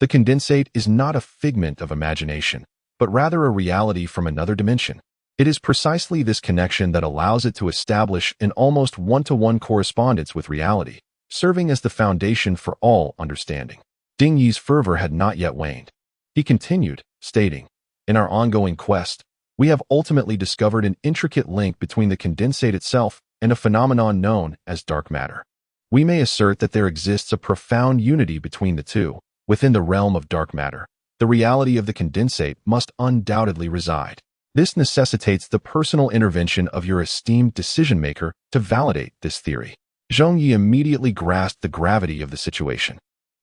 The condensate is not a figment of imagination, but rather a reality from another dimension. It is precisely this connection that allows it to establish an almost one-to-one correspondence with reality, serving as the foundation for all understanding. Ding Yi's fervor had not yet waned. He continued, stating, "In our ongoing quest, we have ultimately discovered an intricate link between the condensate itself and a phenomenon known as dark matter. We may assert that there exists a profound unity between the two. Within the realm of dark matter, the reality of the condensate must undoubtedly reside. This necessitates the personal intervention of your esteemed decision-maker to validate this theory." Zhong Ye immediately grasped the gravity of the situation.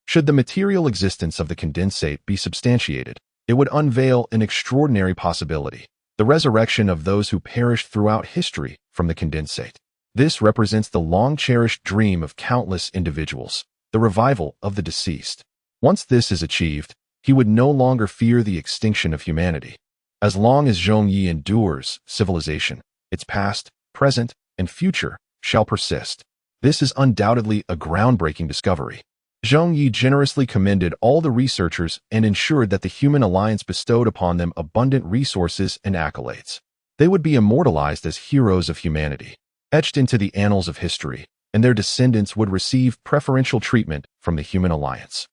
Should the material existence of the condensate be substantiated, it would unveil an extraordinary possibility: the resurrection of those who perished throughout history from the condensate. This represents the long-cherished dream of countless individuals, the revival of the deceased. Once this is achieved, he would no longer fear the extinction of humanity. As long as Zhong Ye endures, civilization, its past, present, and future, shall persist. This is undoubtedly a groundbreaking discovery. Zhong Ye generously commended all the researchers and ensured that the human alliance bestowed upon them abundant resources and accolades. They would be immortalized as heroes of humanity, etched into the annals of history, and their descendants would receive preferential treatment from the human alliance.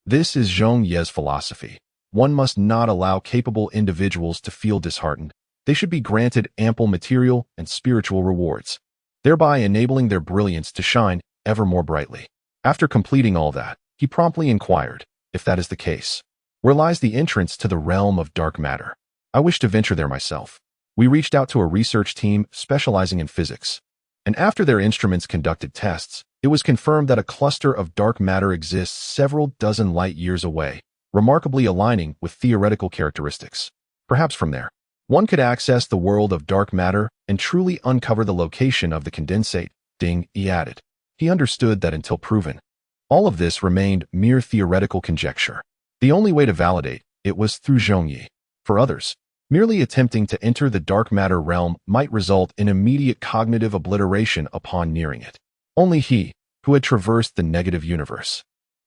This is Zhong Ye's philosophy. One must not allow capable individuals to feel disheartened. They should be granted ample material and spiritual rewards, thereby enabling their brilliance to shine ever more brightly. After completing all that, he promptly inquired, "If that is the case, where lies the entrance to the realm of dark matter? I wish to venture there myself." We reached out to a research team specializing in physics, and after their instruments conducted tests, it was confirmed that a cluster of dark matter exists several dozen light-years away, remarkably aligning with theoretical characteristics. Perhaps from there, one could access the world of dark matter and truly uncover the location of the condensate, Ding Yi added. He understood that until proven, all of this remained mere theoretical conjecture. The only way to validate it was through Zhong Ye. For others, Merely attempting to enter the dark matter realm might result in immediate cognitive obliteration upon nearing it. Only he, who had traversed the negative universe,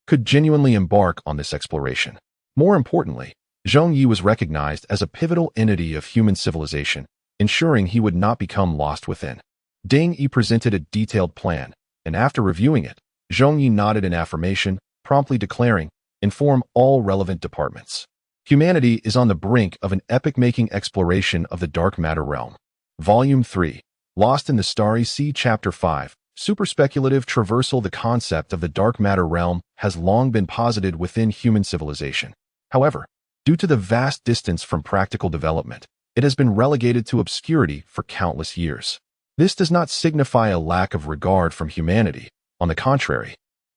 could genuinely embark on this exploration. More importantly, Zhong Ye was recognized as a pivotal entity of human civilization, ensuring he would not become lost within. Ding Yi presented a detailed plan, and after reviewing it, Zhong Ye nodded in affirmation, promptly declaring, "Inform all relevant departments. Humanity is on the brink of an epic-making exploration of the dark matter realm." Volume 3, Lost in the Starry Sea, Chapter 5, Super Speculative Traversal. The concept of the dark matter realm has long been posited within human civilization. However, due to the vast distance from practical development, it has been relegated to obscurity for countless years. This does not signify a lack of regard from humanity. On the contrary,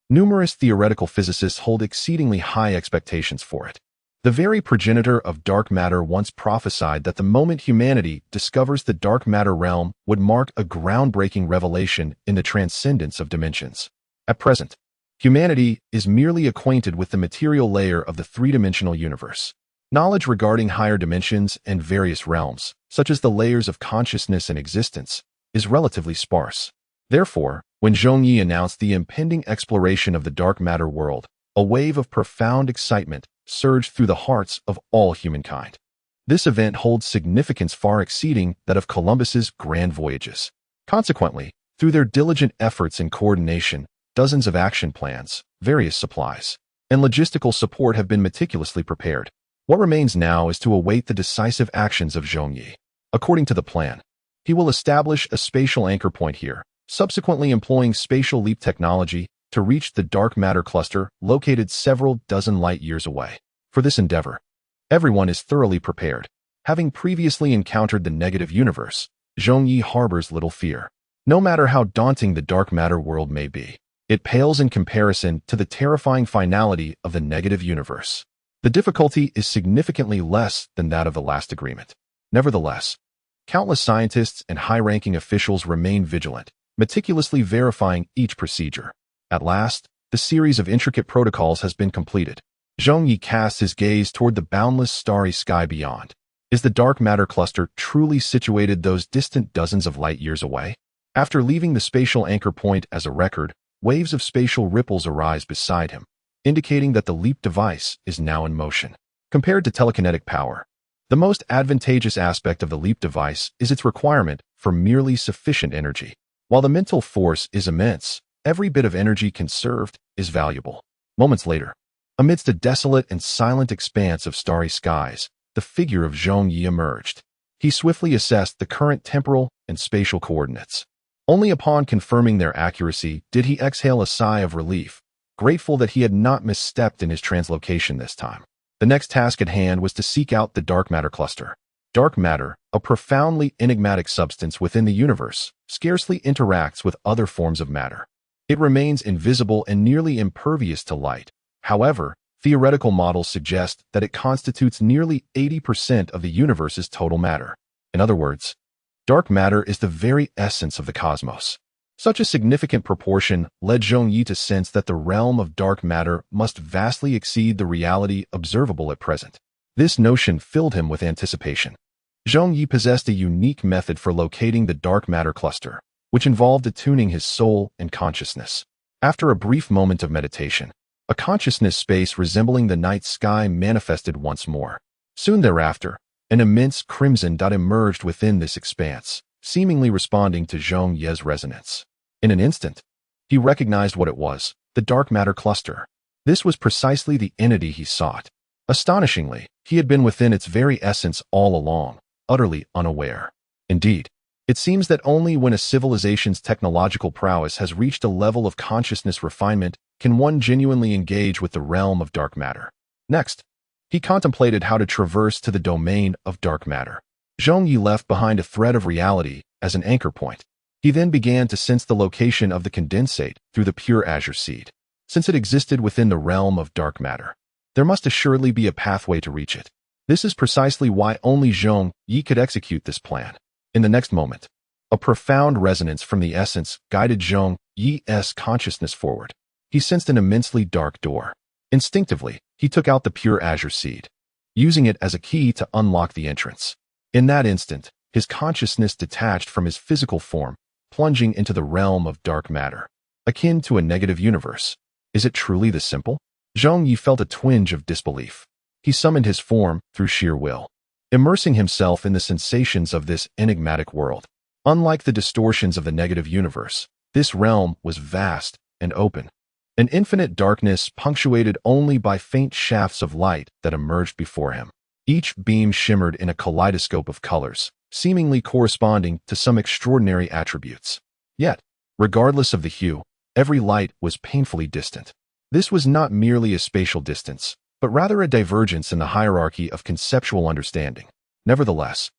numerous theoretical physicists hold exceedingly high expectations for it. The very progenitor of dark matter once prophesied that the moment humanity discovers the dark matter realm would mark a groundbreaking revelation in the transcendence of dimensions. At present, humanity is merely acquainted with the material layer of the three-dimensional universe. Knowledge regarding higher dimensions and various realms, such as the layers of consciousness and existence, is relatively sparse. Therefore, when Zhong Ye announced the impending exploration of the dark matter world, a wave of profound excitement surged through the hearts of all humankind. This event holds significance far exceeding that of Columbus's grand voyages. Consequently, through their diligent efforts and coordination, dozens of action plans, various supplies, and logistical support have been meticulously prepared. What remains now is to await the decisive actions of Zhong Ye. According to the plan, he will establish a spatial anchor point here, subsequently employing spatial leap technology to reach the dark matter cluster located several dozen light-years away. For this endeavor, everyone is thoroughly prepared. Having previously encountered the negative universe, Zhong Ye harbors little fear. No matter how daunting the dark matter world may be, it pales in comparison to the terrifying finality of the negative universe. The difficulty is significantly less than that of the last agreement. Nevertheless, countless scientists and high-ranking officials remain vigilant, meticulously verifying each procedure. At last, the series of intricate protocols has been completed. Zhong Ye casts his gaze toward the boundless starry sky beyond. Is the dark matter cluster truly situated those distant dozens of light-years away? After leaving the spatial anchor point as a record, waves of spatial ripples arise beside him, indicating that the leap device is now in motion. Compared to telekinetic power, the most advantageous aspect of the leap device is its requirement for merely sufficient energy. While the mental force is immense, every bit of energy conserved is valuable. Moments later, amidst a desolate and silent expanse of starry skies, the figure of Zhong Ye emerged. He swiftly assessed the current temporal and spatial coordinates. Only upon confirming their accuracy did he exhale a sigh of relief, grateful that he had not misstepped in his translocation this time. The next task at hand was to seek out the dark matter cluster. Dark matter, a profoundly enigmatic substance within the universe, scarcely interacts with other forms of matter. It remains invisible and nearly impervious to light. However, theoretical models suggest that it constitutes nearly 80% of the universe's total matter. In other words, dark matter is the very essence of the cosmos. Such a significant proportion led Zhong Ye to sense that the realm of dark matter must vastly exceed the reality observable at present. This notion filled him with anticipation. Zhong Ye possessed a unique method for locating the dark matter cluster, which involved attuning his soul and consciousness. After a brief moment of meditation, a consciousness space resembling the night sky manifested once more. Soon thereafter, an immense crimson dot emerged within this expanse, seemingly responding to Zhong Ye's resonance. In an instant, he recognized what it was, the dark matter cluster. This was precisely the entity he sought. Astonishingly, he had been within its very essence all along, utterly unaware. Indeed, it seems that only when a civilization's technological prowess has reached a level of consciousness refinement can one genuinely engage with the realm of dark matter. Next, he contemplated how to traverse to the domain of dark matter. Zhong Ye left behind a thread of reality as an anchor point. He then began to sense the location of the condensate through the pure azure seed. Since it existed within the realm of dark matter, there must assuredly be a pathway to reach it. This is precisely why only Zhong Ye could execute this plan. In the next moment, a profound resonance from the essence guided Zhong Ye's consciousness forward. He sensed an immensely dark door. Instinctively, he took out the pure azure seed. using it as a key to unlock the entrance. In that instant, his consciousness detached from his physical form, plunging into the realm of dark matter, akin to a negative universe. Is it truly this simple? Zhong Ye felt a twinge of disbelief. He summoned his form through sheer will, immersing himself in the sensations of this enigmatic world. Unlike the distortions of the negative universe, this realm was vast and open. An infinite darkness punctuated only by faint shafts of light that emerged before him. Each beam shimmered in a kaleidoscope of colors, seemingly corresponding to some extraordinary attributes. Yet, regardless of the hue, every light was painfully distant. This was not merely a spatial distance, but rather a divergence in the hierarchy of conceptual understanding. Nevertheless,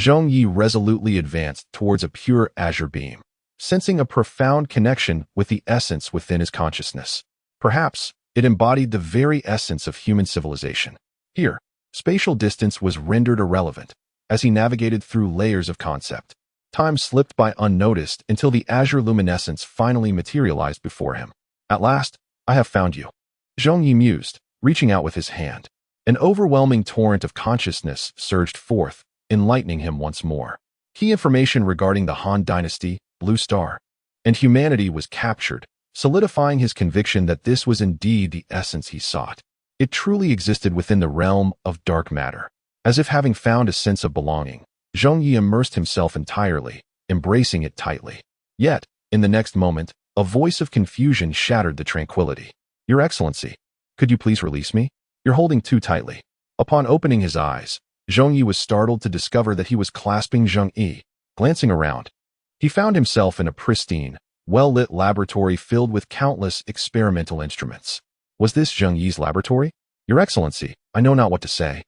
Zhong Ye resolutely advanced towards a pure azure beam, sensing a profound connection with the essence within his consciousness. Perhaps it embodied the very essence of human civilization. Here, spatial distance was rendered irrelevant. As he navigated through layers of concept, time slipped by unnoticed until the azure luminescence finally materialized before him. At last, I have found you, Zhong Ye mused, reaching out with his hand. An overwhelming torrent of consciousness surged forth, enlightening him once more. Key information regarding the Han Dynasty, Blue Star, and humanity was captured, solidifying his conviction that this was indeed the essence he sought. It truly existed within the realm of dark matter. As if having found a sense of belonging, Zhong Ye immersed himself entirely, embracing it tightly. Yet, in the next moment, a voice of confusion shattered the tranquility. Your Excellency, could you please release me? You're holding too tightly. Upon opening his eyes, Zhong Ye was startled to discover that he was clasping Zhong Ye. Glancing around, he found himself in a pristine, well-lit laboratory filled with countless experimental instruments. Was this Zhong Ye's laboratory? Your Excellency, I know not what to say.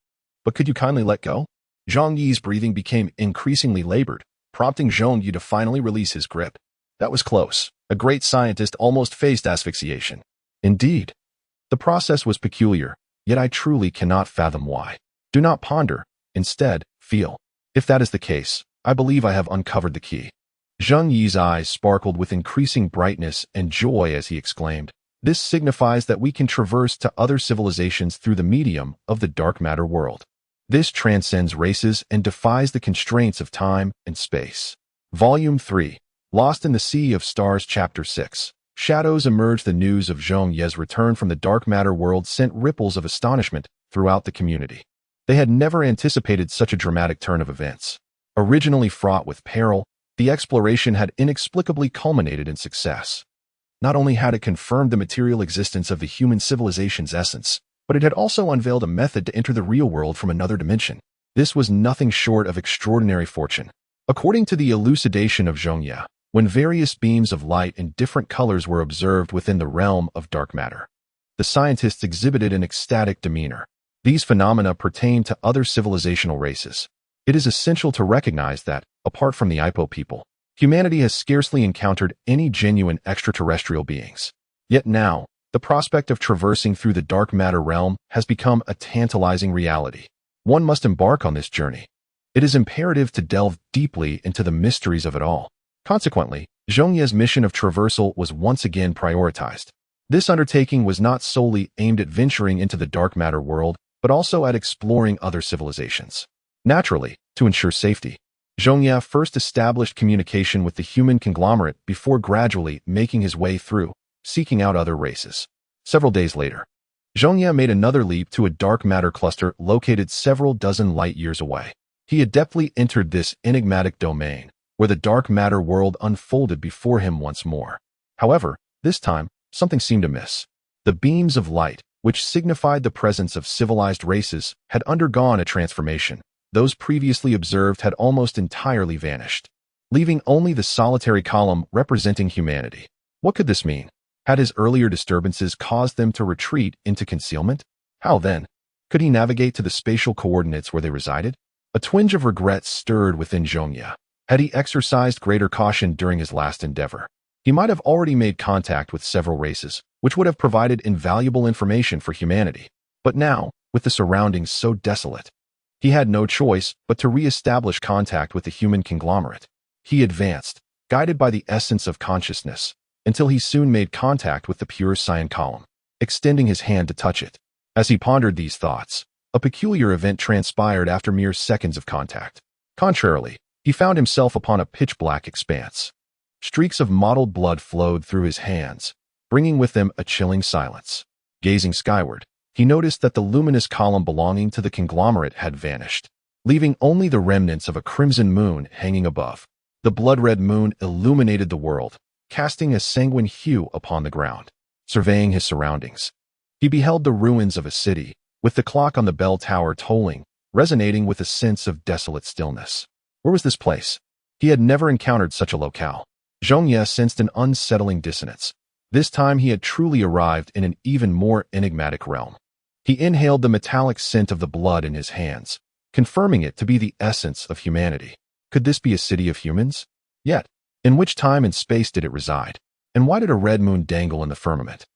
But could you kindly let go? Zhong Ye's breathing became increasingly labored, prompting Zhong Ye to finally release his grip. That was close. A great scientist almost faced asphyxiation. Indeed. The process was peculiar, yet I truly cannot fathom why. Do not ponder. Instead, feel. If that is the case, I believe I have uncovered the key. Zhong Ye's eyes sparkled with increasing brightness and joy as he exclaimed, "This signifies that we can traverse to other civilizations through the medium of the dark matter world. This transcends races and defies the constraints of time and space." Volume 3, Lost in the Sea of Stars, Chapter 6. Shadows emerged. The news of Zhong Ye's return from the dark matter world sent ripples of astonishment throughout the community. They had never anticipated such a dramatic turn of events. Originally fraught with peril, the exploration had inexplicably culminated in success. Not only had it confirmed the material existence of the human civilization's essence, but it had also unveiled a method to enter the real world from another dimension. This was nothing short of extraordinary fortune. According to the elucidation of Zhong Ye, when various beams of light in different colors were observed within the realm of dark matter, the scientists exhibited an ecstatic demeanor. These phenomena pertain to other civilizational races. It is essential to recognize that, apart from the Ipo people, humanity has scarcely encountered any genuine extraterrestrial beings. Yet now, the prospect of traversing through the dark matter realm has become a tantalizing reality. One must embark on this journey. It is imperative to delve deeply into the mysteries of it all. Consequently, Zhong Ye's mission of traversal was once again prioritized. This undertaking was not solely aimed at venturing into the dark matter world, but also at exploring other civilizations. Naturally, to ensure safety, Zhong Ye first established communication with the human conglomerate before gradually making his way through, seeking out other races. Several days later, Zhong Ye made another leap to a dark matter cluster located several dozen light-years away. He adeptly entered this enigmatic domain, where the dark matter world unfolded before him once more. However, this time, something seemed amiss. The beams of light, which signified the presence of civilized races, had undergone a transformation. Those previously observed had almost entirely vanished, leaving only the solitary column representing humanity. What could this mean? Had his earlier disturbances caused them to retreat into concealment? How then? Could he navigate to the spatial coordinates where they resided? A twinge of regret stirred within Zhong Ye. Had he exercised greater caution during his last endeavor, he might have already made contact with several races, which would have provided invaluable information for humanity. But now, with the surroundings so desolate, he had no choice but to re-establish contact with the human conglomerate. He advanced, guided by the essence of consciousness, until he soon made contact with the pure cyan column, extending his hand to touch it. As he pondered these thoughts, A peculiar event transpired after mere seconds of contact. Contrarily, he found himself upon a pitch-black expanse. Streaks of mottled blood flowed through his hands, bringing with them a chilling silence. Gazing skyward, he noticed that the luminous column belonging to the conglomerate had vanished, leaving only the remnants of a crimson moon hanging above. The blood-red moon illuminated the world, casting a sanguine hue upon the ground. Surveying his surroundings, he beheld the ruins of a city, with the clock on the bell tower tolling, resonating with a sense of desolate stillness. Where was this place? He had never encountered such a locale. Zhong Ye sensed an unsettling dissonance. This time he had truly arrived in an even more enigmatic realm. He inhaled the metallic scent of the blood in his hands, confirming it to be the essence of humanity. Could this be a city of humans? Yet, in which time and space did it reside? And why did a red moon dangle in the firmament?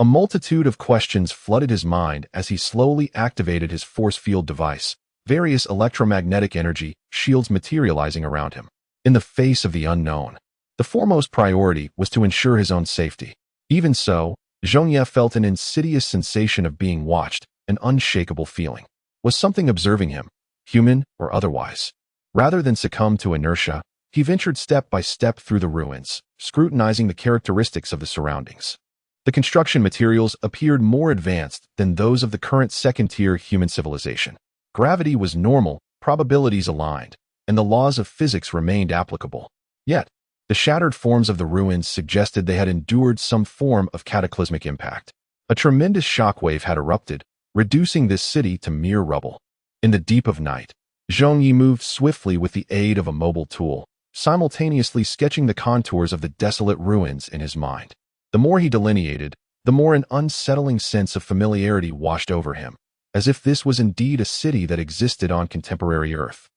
A multitude of questions flooded his mind as he slowly activated his force field device, various electromagnetic energy shields materializing around him. In the face of the unknown, the foremost priority was to ensure his own safety. Even so, Zhong Ye felt an insidious sensation of being watched, an unshakable feeling. Was something observing him, human or otherwise? Rather than succumb to inertia, he ventured step by step through the ruins, scrutinizing the characteristics of the surroundings. The construction materials appeared more advanced than those of the current second-tier human civilization. Gravity was normal, probabilities aligned, and the laws of physics remained applicable. Yet, the shattered forms of the ruins suggested they had endured some form of cataclysmic impact. A tremendous shockwave had erupted, reducing this city to mere rubble. In the deep of night, Zhong Ye moved swiftly with the aid of a mobile tool, simultaneously sketching the contours of the desolate ruins in his mind. The more he delineated, the more an unsettling sense of familiarity washed over him, as if this was indeed a city that existed on contemporary Earth.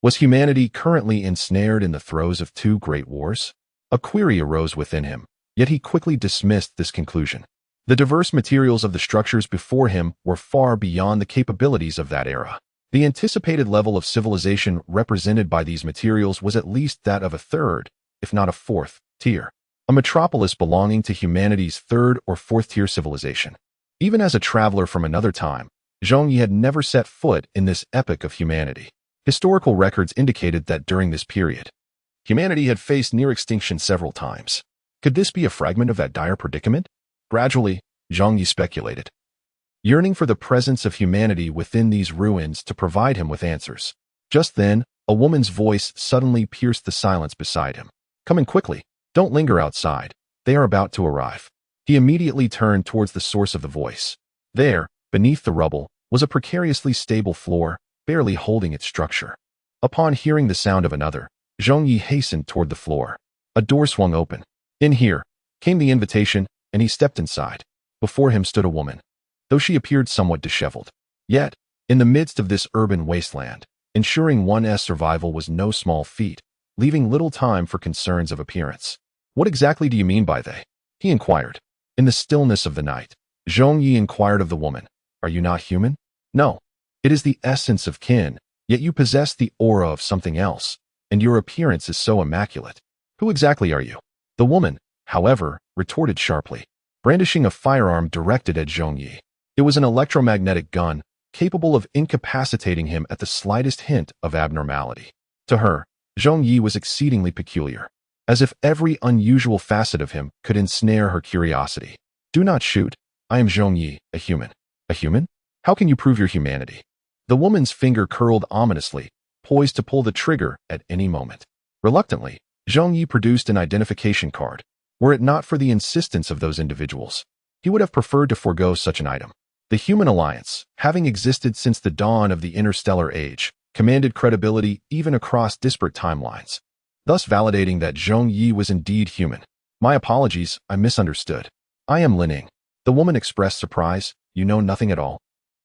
Was humanity currently ensnared in the throes of two great wars? A query arose within him, yet he quickly dismissed this conclusion. The diverse materials of the structures before him were far beyond the capabilities of that era. The anticipated level of civilization represented by these materials was at least that of a third, if not a fourth, tier. A metropolis belonging to humanity's third or fourth-tier civilization. Even as a traveler from another time, Zhong Ye had never set foot in this epoch of humanity. Historical records indicated that during this period, humanity had faced near extinction several times. Could this be a fragment of that dire predicament? Gradually, Zhong Ye speculated, yearning for the presence of humanity within these ruins to provide him with answers. Just then, a woman's voice suddenly pierced the silence beside him. "Come in quickly. Don't linger outside. They are about to arrive." He immediately turned towards the source of the voice. There, beneath the rubble, was a precariously stable floor, barely holding its structure. Upon hearing the sound of another, Zhong Ye hastened toward the floor. A door swung open. "In here," came the invitation, and he stepped inside. Before him stood a woman, though she appeared somewhat disheveled. Yet, in the midst of this urban wasteland, ensuring one's survival was no small feat, leaving little time for concerns of appearance. "What exactly do you mean by they?" he inquired. In the stillness of the night, Zhong Ye inquired of the woman, "Are you not human?" "No. It is the essence of kin, yet you possess the aura of something else, and your appearance is so immaculate. Who exactly are you?" The woman, however, retorted sharply, brandishing a firearm directed at Zhong Ye. It was an electromagnetic gun, capable of incapacitating him at the slightest hint of abnormality. To her, Zhong Ye was exceedingly peculiar, as if every unusual facet of him could ensnare her curiosity. "Do not shoot. I am Zhong Ye, a human." "A human? How can you prove your humanity?" The woman's finger curled ominously, poised to pull the trigger at any moment. Reluctantly, Zhong Ye produced an identification card. Were it not for the insistence of those individuals, he would have preferred to forego such an item. The human alliance, having existed since the dawn of the interstellar age, commanded credibility even across disparate timelines, thus validating that Zhong Ye was indeed human. "My apologies, I misunderstood. I am Lining." The woman expressed surprise. "You know nothing at all?"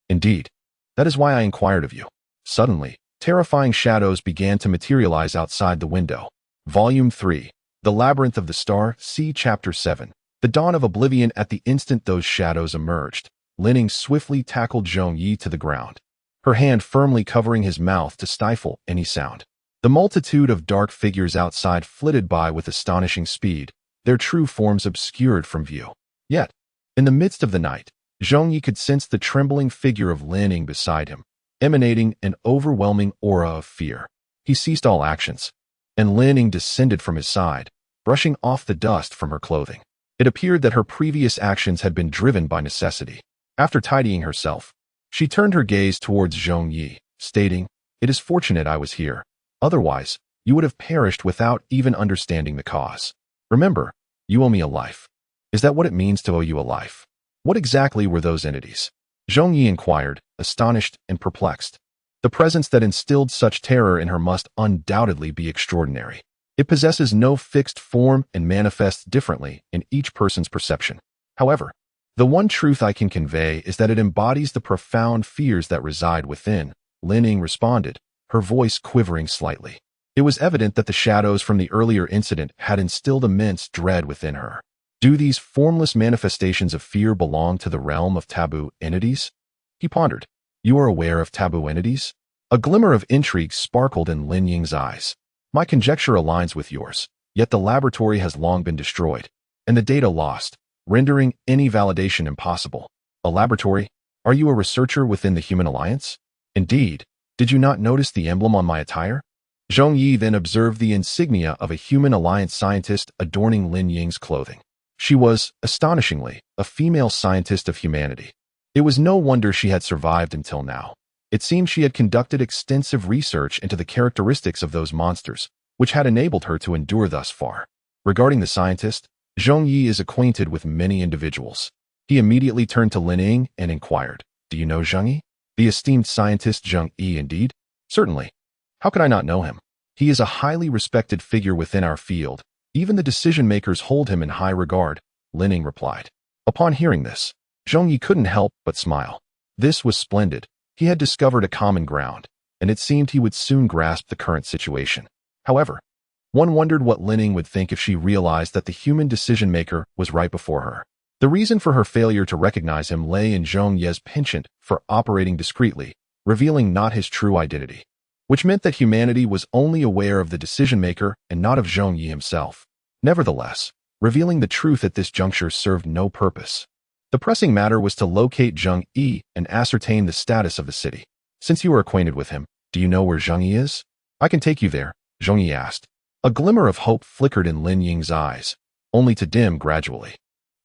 "Indeed. That is why I inquired of you." Suddenly, terrifying shadows began to materialize outside the window. Volume 3. The Labyrinth of the Star, see Chapter 7. The Dawn of Oblivion. At the instant those shadows emerged, Lining swiftly tackled Zhong Ye to the ground, her hand firmly covering his mouth to stifle any sound. The multitude of dark figures outside flitted by with astonishing speed, their true forms obscured from view. Yet, in the midst of the night, Zhong Ye could sense the trembling figure of Lin Ying beside him, emanating an overwhelming aura of fear. He ceased all actions, and Lin Ying descended from his side, brushing off the dust from her clothing. It appeared that her previous actions had been driven by necessity. After tidying herself, she turned her gaze towards Zhong Ye, stating, "It is fortunate I was here. Otherwise, you would have perished without even understanding the cause. Remember, you owe me a life." "Is that what it means to owe you a life? What exactly were those entities?" Zhong Ye inquired, astonished and perplexed. The presence that instilled such terror in her must undoubtedly be extraordinary. It possesses no fixed form and manifests differently in each person's perception. However, the one truth I can convey is that it embodies the profound fears that reside within. Lin Ying responded, her voice quivering slightly. It was evident that the shadows from the earlier incident had instilled immense dread within her. Do these formless manifestations of fear belong to the realm of taboo entities? He pondered. You are aware of taboo entities? A glimmer of intrigue sparkled in Lin Ying's eyes. My conjecture aligns with yours, yet the laboratory has long been destroyed, and the data lost, rendering any validation impossible. A laboratory? Are you a researcher within the Human Alliance? Indeed. Did you not notice the emblem on my attire? Zhong Ye then observed the insignia of a Human Alliance scientist adorning Lin Ying's clothing. She was, astonishingly, a female scientist of humanity. It was no wonder she had survived until now. It seemed she had conducted extensive research into the characteristics of those monsters, which had enabled her to endure thus far. Regarding the scientist, Zhong Ye is acquainted with many individuals. He immediately turned to Lin Ying and inquired, "Do you know Zhong Ye?" "The esteemed scientist Zhong Ye, indeed?" "Certainly. How could I not know him? He is a highly respected figure within our field. Even the decision-makers hold him in high regard," Lin Ying replied. Upon hearing this, Zhong Ye couldn't help but smile. This was splendid. He had discovered a common ground, and it seemed he would soon grasp the current situation. However, one wondered what Lin Ying would think if she realized that the human decision-maker was right before her. The reason for her failure to recognize him lay in Zhong Ye's penchant for operating discreetly, revealing not his true identity, which meant that humanity was only aware of the decision-maker and not of Zhong Ye himself. Nevertheless, revealing the truth at this juncture served no purpose. The pressing matter was to locate Zhong Ye and ascertain the status of the city. "Since you are acquainted with him, do you know where Zhong Ye is?" "I can take you there," Zhong Ye asked. A glimmer of hope flickered in Lin Ying's eyes, only to dim gradually.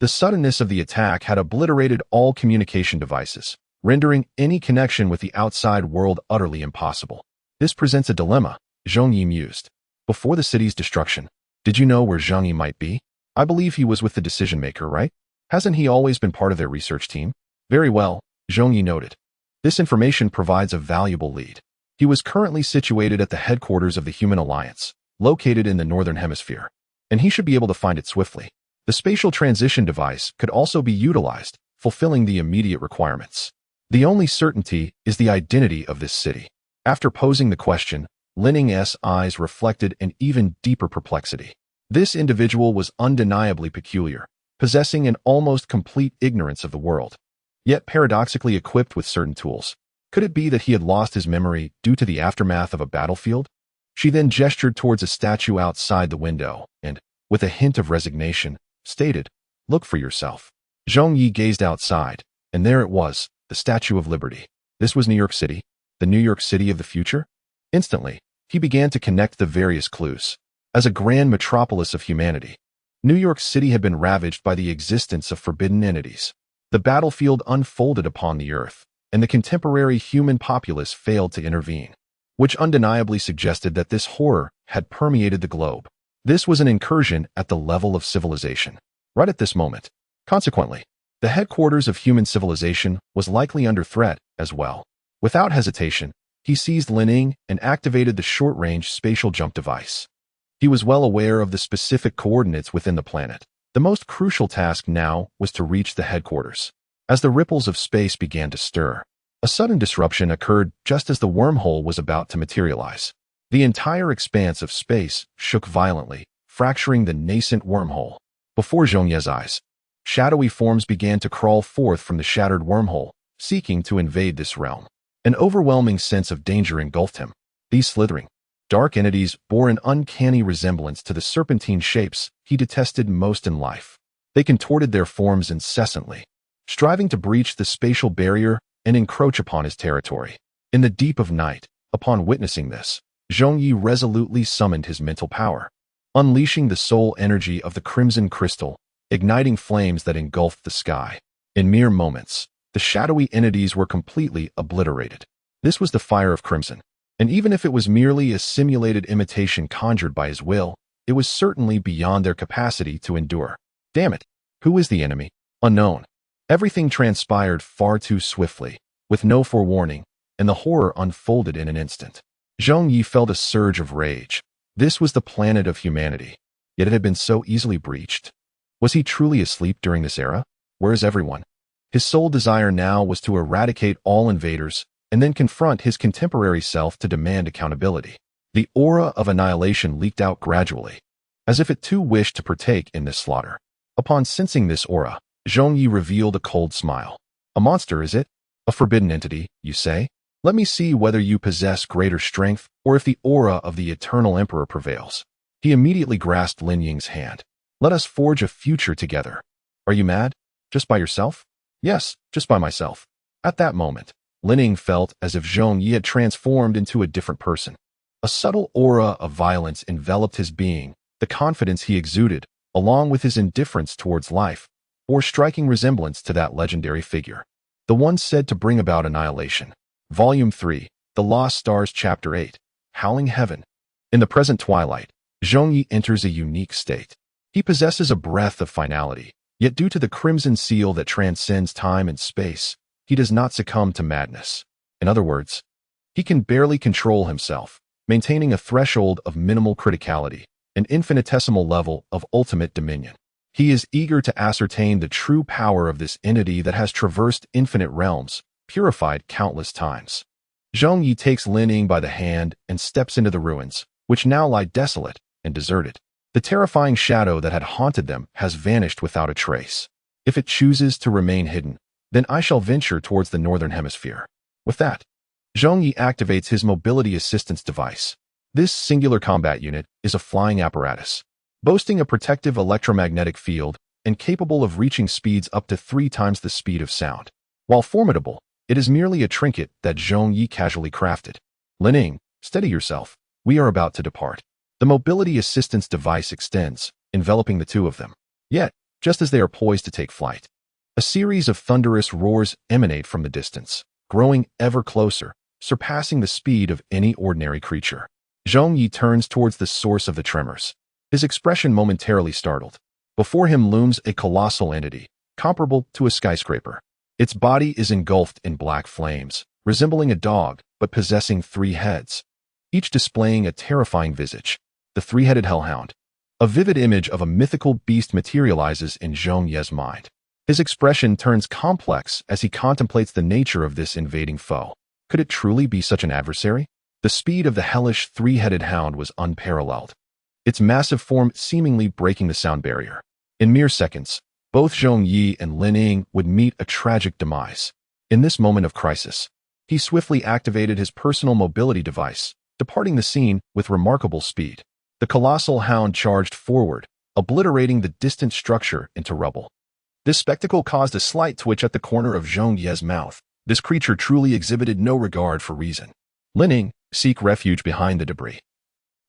The suddenness of the attack had obliterated all communication devices, rendering any connection with the outside world utterly impossible. "This presents a dilemma," Zhong Ye mused. "Before the city's destruction, did you know where Zhong Ye might be? I believe he was with the decision-maker, right? Hasn't he always been part of their research team?" "Very well," Zhong Ye noted. "This information provides a valuable lead. He was currently situated at the headquarters of the Human Alliance, located in the Northern Hemisphere, and he should be able to find it swiftly. The spatial transition device could also be utilized, fulfilling the immediate requirements. The only certainty is the identity of this city." After posing the question, Lin Ying's eyes reflected an even deeper perplexity. This individual was undeniably peculiar, possessing an almost complete ignorance of the world, yet paradoxically equipped with certain tools. Could it be that he had lost his memory due to the aftermath of a battlefield? She then gestured towards a statue outside the window and, with a hint of resignation, stated, "Look for yourself." Zhong Ye gazed outside, and there it was, the Statue of Liberty. This was New York City, the New York City of the future? Instantly, he began to connect the various clues. As a grand metropolis of humanity, New York City had been ravaged by the existence of forbidden entities. The battlefield unfolded upon the earth, and the contemporary human populace failed to intervene, which undeniably suggested that this horror had permeated the globe. This was an incursion at the level of civilization, right at this moment. Consequently, the headquarters of human civilization was likely under threat as well. Without hesitation, he seized Lin Ying and activated the short-range spatial jump device. He was well aware of the specific coordinates within the planet. The most crucial task now was to reach the headquarters. As the ripples of space began to stir, a sudden disruption occurred just as the wormhole was about to materialize. The entire expanse of space shook violently, fracturing the nascent wormhole. Before Zhong Ye's eyes, shadowy forms began to crawl forth from the shattered wormhole, seeking to invade this realm. An overwhelming sense of danger engulfed him. These slithering, dark entities bore an uncanny resemblance to the serpentine shapes he detested most in life. They contorted their forms incessantly, striving to breach the spatial barrier and encroach upon his territory. In the deep of night, upon witnessing this, Zhong Ye resolutely summoned his mental power, unleashing the soul energy of the crimson crystal, igniting flames that engulfed the sky. In mere moments, the shadowy entities were completely obliterated. This was the fire of crimson, and even if it was merely a simulated imitation conjured by his will, it was certainly beyond their capacity to endure. Damn it! Who is the enemy? Unknown. Everything transpired far too swiftly, with no forewarning, and the horror unfolded in an instant. Zhong Ye felt a surge of rage. This was the planet of humanity, yet it had been so easily breached. Was he truly asleep during this era? Where is everyone? His sole desire now was to eradicate all invaders and then confront his contemporary self to demand accountability. The aura of annihilation leaked out gradually, as if it too wished to partake in this slaughter. Upon sensing this aura, Zhong Ye revealed a cold smile. A monster, is it? A forbidden entity, you say? Let me see whether you possess greater strength or if the aura of the eternal emperor prevails. He immediately grasped Lin Ying's hand. Let us forge a future together. Are you mad? Just by yourself? Yes, just by myself. At that moment, Lin Ying felt as if Zhong Ye had transformed into a different person. A subtle aura of violence enveloped his being. The confidence he exuded, along with his indifference towards life, bore striking resemblance to that legendary figure, the one said to bring about annihilation. Volume 3, The Lost Stars, Chapter 8, Howling Heaven. In the present twilight, Zhong Ye enters a unique state. He possesses a breath of finality, yet due to the crimson seal that transcends time and space, he does not succumb to madness. In other words, he can barely control himself, maintaining a threshold of minimal criticality, an infinitesimal level of ultimate dominion. He is eager to ascertain the true power of this entity that has traversed infinite realms, purified countless times. Zhong Ye takes Lin Ying by the hand and steps into the ruins, which now lie desolate and deserted. The terrifying shadow that had haunted them has vanished without a trace. If it chooses to remain hidden, then I shall venture towards the northern hemisphere. With that, Zhong Ye activates his mobility assistance device. This singular combat unit is a flying apparatus, boasting a protective electromagnetic field and capable of reaching speeds up to 3 times the speed of sound. While formidable, it is merely a trinket that Zhong Ye casually crafted. Lin Ying, steady yourself. We are about to depart. The mobility assistance device extends, enveloping the two of them. Yet, just as they are poised to take flight, a series of thunderous roars emanate from the distance, growing ever closer, surpassing the speed of any ordinary creature. Zhong Ye turns towards the source of the tremors, his expression momentarily startled. Before him looms a colossal entity, comparable to a skyscraper. Its body is engulfed in black flames, resembling a dog, but possessing 3 heads, each displaying a terrifying visage. The 3-headed hellhound. A vivid image of a mythical beast materializes in Zhong Ye's mind. His expression turns complex as he contemplates the nature of this invading foe. Could it truly be such an adversary? The speed of the hellish 3-headed hound was unparalleled, its massive form seemingly breaking the sound barrier. In mere seconds, both Zhong Ye and Lin Ying would meet a tragic demise. In this moment of crisis, he swiftly activated his personal mobility device, departing the scene with remarkable speed. The colossal hound charged forward, obliterating the distant structure into rubble. This spectacle caused a slight twitch at the corner of Zhong Ye's mouth. This creature truly exhibited no regard for reason. Lin Ying, seek refuge behind the debris.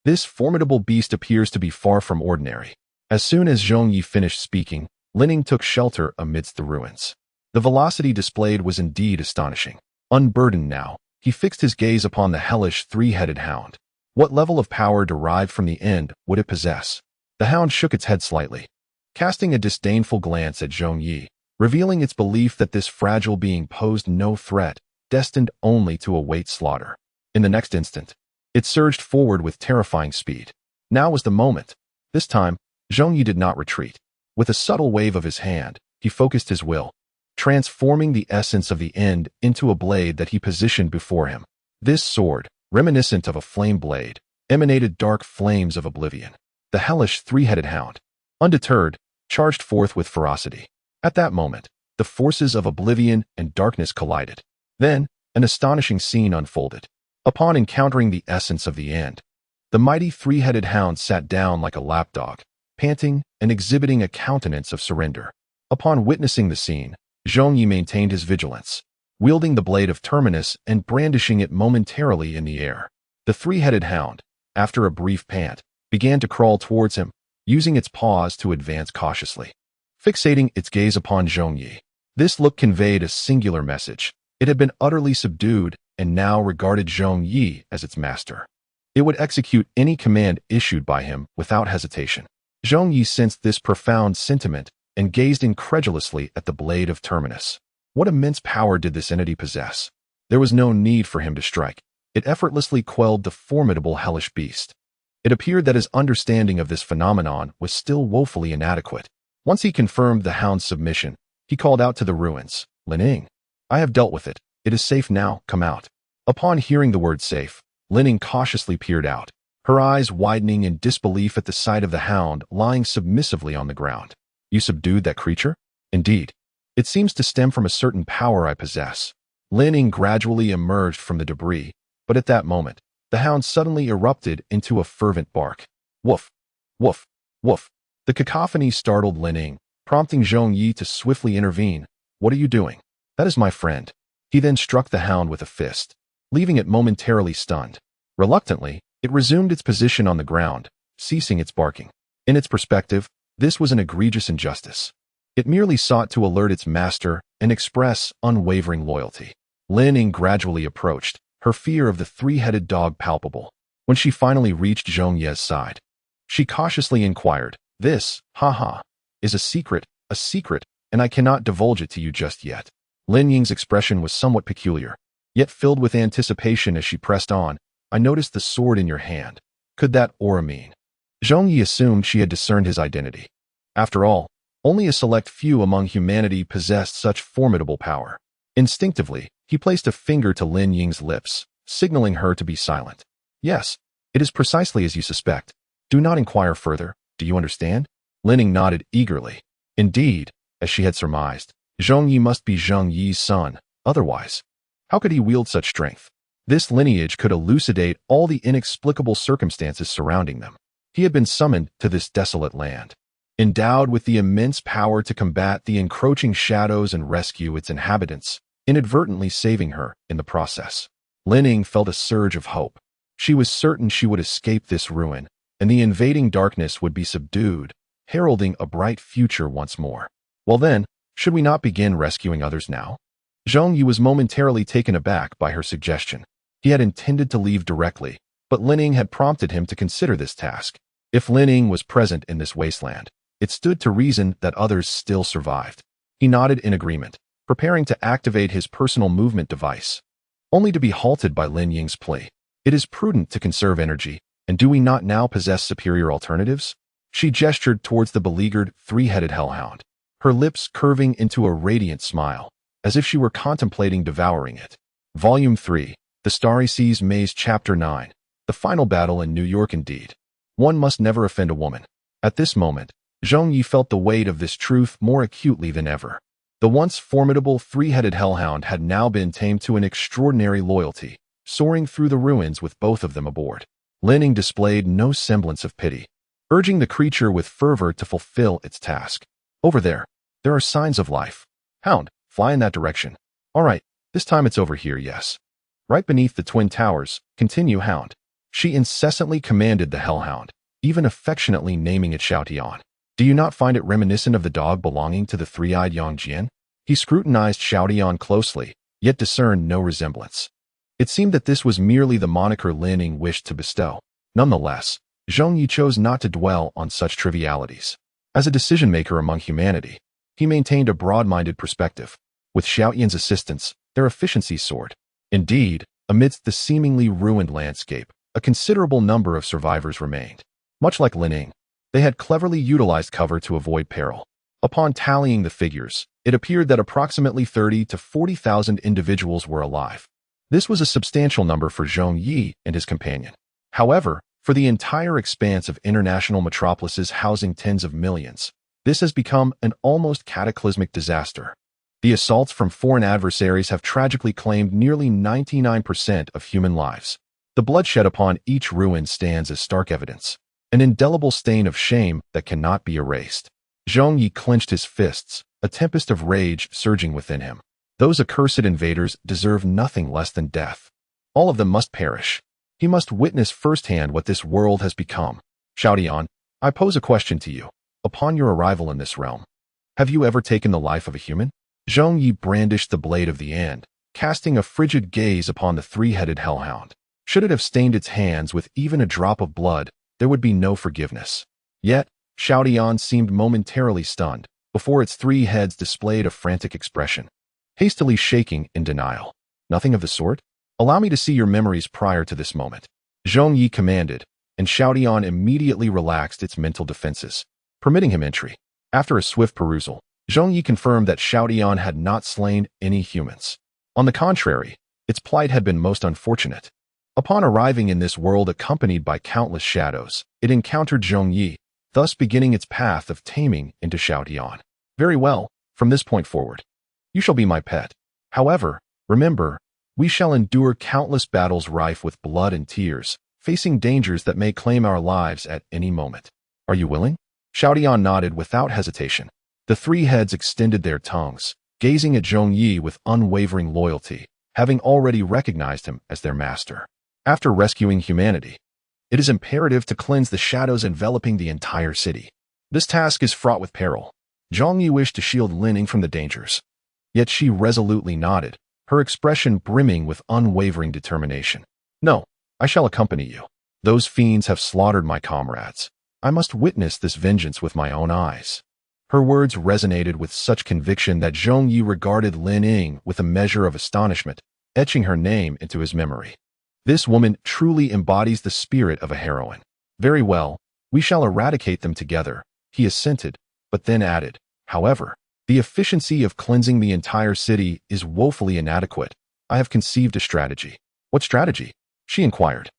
This formidable beast appears to be far from ordinary. As soon as Zhong Ye finished speaking, Lin Ying took shelter amidst the ruins. The velocity displayed was indeed astonishing. Unburdened now, he fixed his gaze upon the hellish 3-headed hound. What level of power derived from the end would it possess? The hound shook its head slightly, casting a disdainful glance at Zhong Ye, revealing its belief that this fragile being posed no threat, destined only to await slaughter. In the next instant, it surged forward with terrifying speed. Now was the moment. This time, Zhong Ye did not retreat. With a subtle wave of his hand, he focused his will, transforming the essence of the end into a blade that he positioned before him. This sword, reminiscent of a flame blade, emanated dark flames of oblivion. The hellish 3-headed hound, undeterred, charged forth with ferocity. At that moment, the forces of oblivion and darkness collided. Then, an astonishing scene unfolded. Upon encountering the essence of the end, the mighty 3-headed hound sat down like a lapdog, panting and exhibiting a countenance of surrender. Upon witnessing the scene, Zhong Ye maintained his vigilance, wielding the blade of Terminus and brandishing it momentarily in the air. The three-headed hound, after a brief pant, began to crawl towards him, using its paws to advance cautiously. Fixating its gaze upon Zhong Ye, this look conveyed a singular message. It had been utterly subdued and now regarded Zhong Ye as its master. It would execute any command issued by him without hesitation. Zhong Ye sensed this profound sentiment and gazed incredulously at the blade of Terminus. What immense power did this entity possess? There was no need for him to strike. It effortlessly quelled the formidable hellish beast. It appeared that his understanding of this phenomenon was still woefully inadequate. Once he confirmed the hound's submission, he called out to the ruins, "Lining, I have dealt with it. It is safe now, come out." Upon hearing the word safe, Lining cautiously peered out, her eyes widening in disbelief at the sight of the hound lying submissively on the ground. "You subdued that creature?" "Indeed. It seems to stem from a certain power I possess." Lining gradually emerged from the debris, but at that moment, the hound suddenly erupted into a fervent bark. Woof, woof, woof. The cacophony startled Lining, prompting Zhong Ye to swiftly intervene. "What are you doing?" "That is my friend." He then struck the hound with a fist, leaving it momentarily stunned. Reluctantly, it resumed its position on the ground, ceasing its barking. In its perspective, this was an egregious injustice. It merely sought to alert its master and express unwavering loyalty. Lining gradually approached, her fear of the three-headed dog palpable. When she finally reached Zhong Ye's side, she cautiously inquired, "This, is a secret, and I cannot divulge it to you just yet." Lin Ying's expression was somewhat peculiar, yet filled with anticipation as she pressed on. "I noticed the sword in your hand. Could that aura mean?" Zhong Ye assumed she had discerned his identity. After all, only a select few among humanity possessed such formidable power. Instinctively, he placed a finger to Lin Ying's lips, signaling her to be silent. "Yes, it is precisely as you suspect. Do not inquire further. Do you understand?" Lin Ying nodded eagerly. Indeed, as she had surmised, Zhong Ye must be Zhong Yi's son. Otherwise, how could he wield such strength? This lineage could elucidate all the inexplicable circumstances surrounding them. He had been summoned to this desolate land, endowed with the immense power to combat the encroaching shadows and rescue its inhabitants, inadvertently saving her in the process. Lin Ying felt a surge of hope. She was certain she would escape this ruin, and the invading darkness would be subdued, heralding a bright future once more. Well then, should we not begin rescuing others now? Zhong Ye was momentarily taken aback by her suggestion. He had intended to leave directly, but Lin Ying had prompted him to consider this task. If Lin Ying was present in this wasteland, it stood to reason that others still survived. He nodded in agreement, preparing to activate his personal movement device, only to be halted by Lin Ying's plea. "It is prudent to conserve energy, and do we not now possess superior alternatives?" She gestured towards the beleaguered, three-headed hellhound, her lips curving into a radiant smile, as if she were contemplating devouring it. Volume 3, The Starry Seas Maze Chapter 9, The Final Battle in New York. Indeed, one must never offend a woman. At this moment, Zhong Ye felt the weight of this truth more acutely than ever. The once formidable three-headed hellhound had now been tamed to an extraordinary loyalty, soaring through the ruins with both of them aboard. Lin Ying displayed no semblance of pity, urging the creature with fervor to fulfill its task. "Over there are signs of life. Hound, fly in that direction." "All right, this time it's over here, yes." "Right beneath the twin towers, continue, hound." She incessantly commanded the hellhound, even affectionately naming it Xiaotian. "Do you not find it reminiscent of the dog belonging to the three-eyed Yangjian?" He scrutinized Xiaotian closely, yet discerned no resemblance. It seemed that this was merely the moniker Lin Ying wished to bestow. Nonetheless, Zhong Ye chose not to dwell on such trivialities. As a decision-maker among humanity, he maintained a broad-minded perspective. With Xiaotian's assistance, their efficiency soared. Indeed, amidst the seemingly ruined landscape, a considerable number of survivors remained. Much like Lin Ying, they had cleverly utilized cover to avoid peril. Upon tallying the figures, it appeared that approximately 30 to 40,000 individuals were alive. This was a substantial number for Zhong Ye and his companion. However, for the entire expanse of international metropolises housing tens of millions, this has become an almost cataclysmic disaster. The assaults from foreign adversaries have tragically claimed nearly 99% of human lives. The bloodshed upon each ruin stands as stark evidence, an indelible stain of shame that cannot be erased. Zhong Ye clenched his fists, a tempest of rage surging within him. Those accursed invaders deserve nothing less than death. All of them must perish. He must witness firsthand what this world has become. Xiaodian, I pose a question to you. Upon your arrival in this realm, have you ever taken the life of a human? Zhong Ye brandished the blade of the end, casting a frigid gaze upon the three-headed hellhound. Should it have stained its hands with even a drop of blood, there would be no forgiveness. Yet, Xiaodian seemed momentarily stunned, before its three heads displayed a frantic expression, hastily shaking in denial. Nothing of the sort? Allow me to see your memories prior to this moment. Zhong Ye commanded, and Xiaodian immediately relaxed its mental defenses, permitting him entry. After a swift perusal, Zhong Ye confirmed that Xiaodian had not slain any humans. On the contrary, its plight had been most unfortunate. Upon arriving in this world accompanied by countless shadows, it encountered Zhong Ye, thus beginning its path of taming into Xiaodian. Very well, from this point forward, you shall be my pet. However, remember, we shall endure countless battles rife with blood and tears, facing dangers that may claim our lives at any moment. Are you willing? Xiaodian nodded without hesitation. The three heads extended their tongues, gazing at Zhong Ye with unwavering loyalty, having already recognized him as their master. After rescuing humanity, it is imperative to cleanse the shadows enveloping the entire city. This task is fraught with peril. Zhong Ye wished to shield Lining from the dangers. Yet she resolutely nodded, her expression brimming with unwavering determination. No, I shall accompany you. Those fiends have slaughtered my comrades. I must witness this vengeance with my own eyes. Her words resonated with such conviction that Zhong Ye regarded Lin Ying with a measure of astonishment, etching her name into his memory. This woman truly embodies the spirit of a heroine. Very well, we shall eradicate them together, he assented, but then added, however, the efficiency of cleansing the entire city is woefully inadequate. I have conceived a strategy. What strategy? She inquired.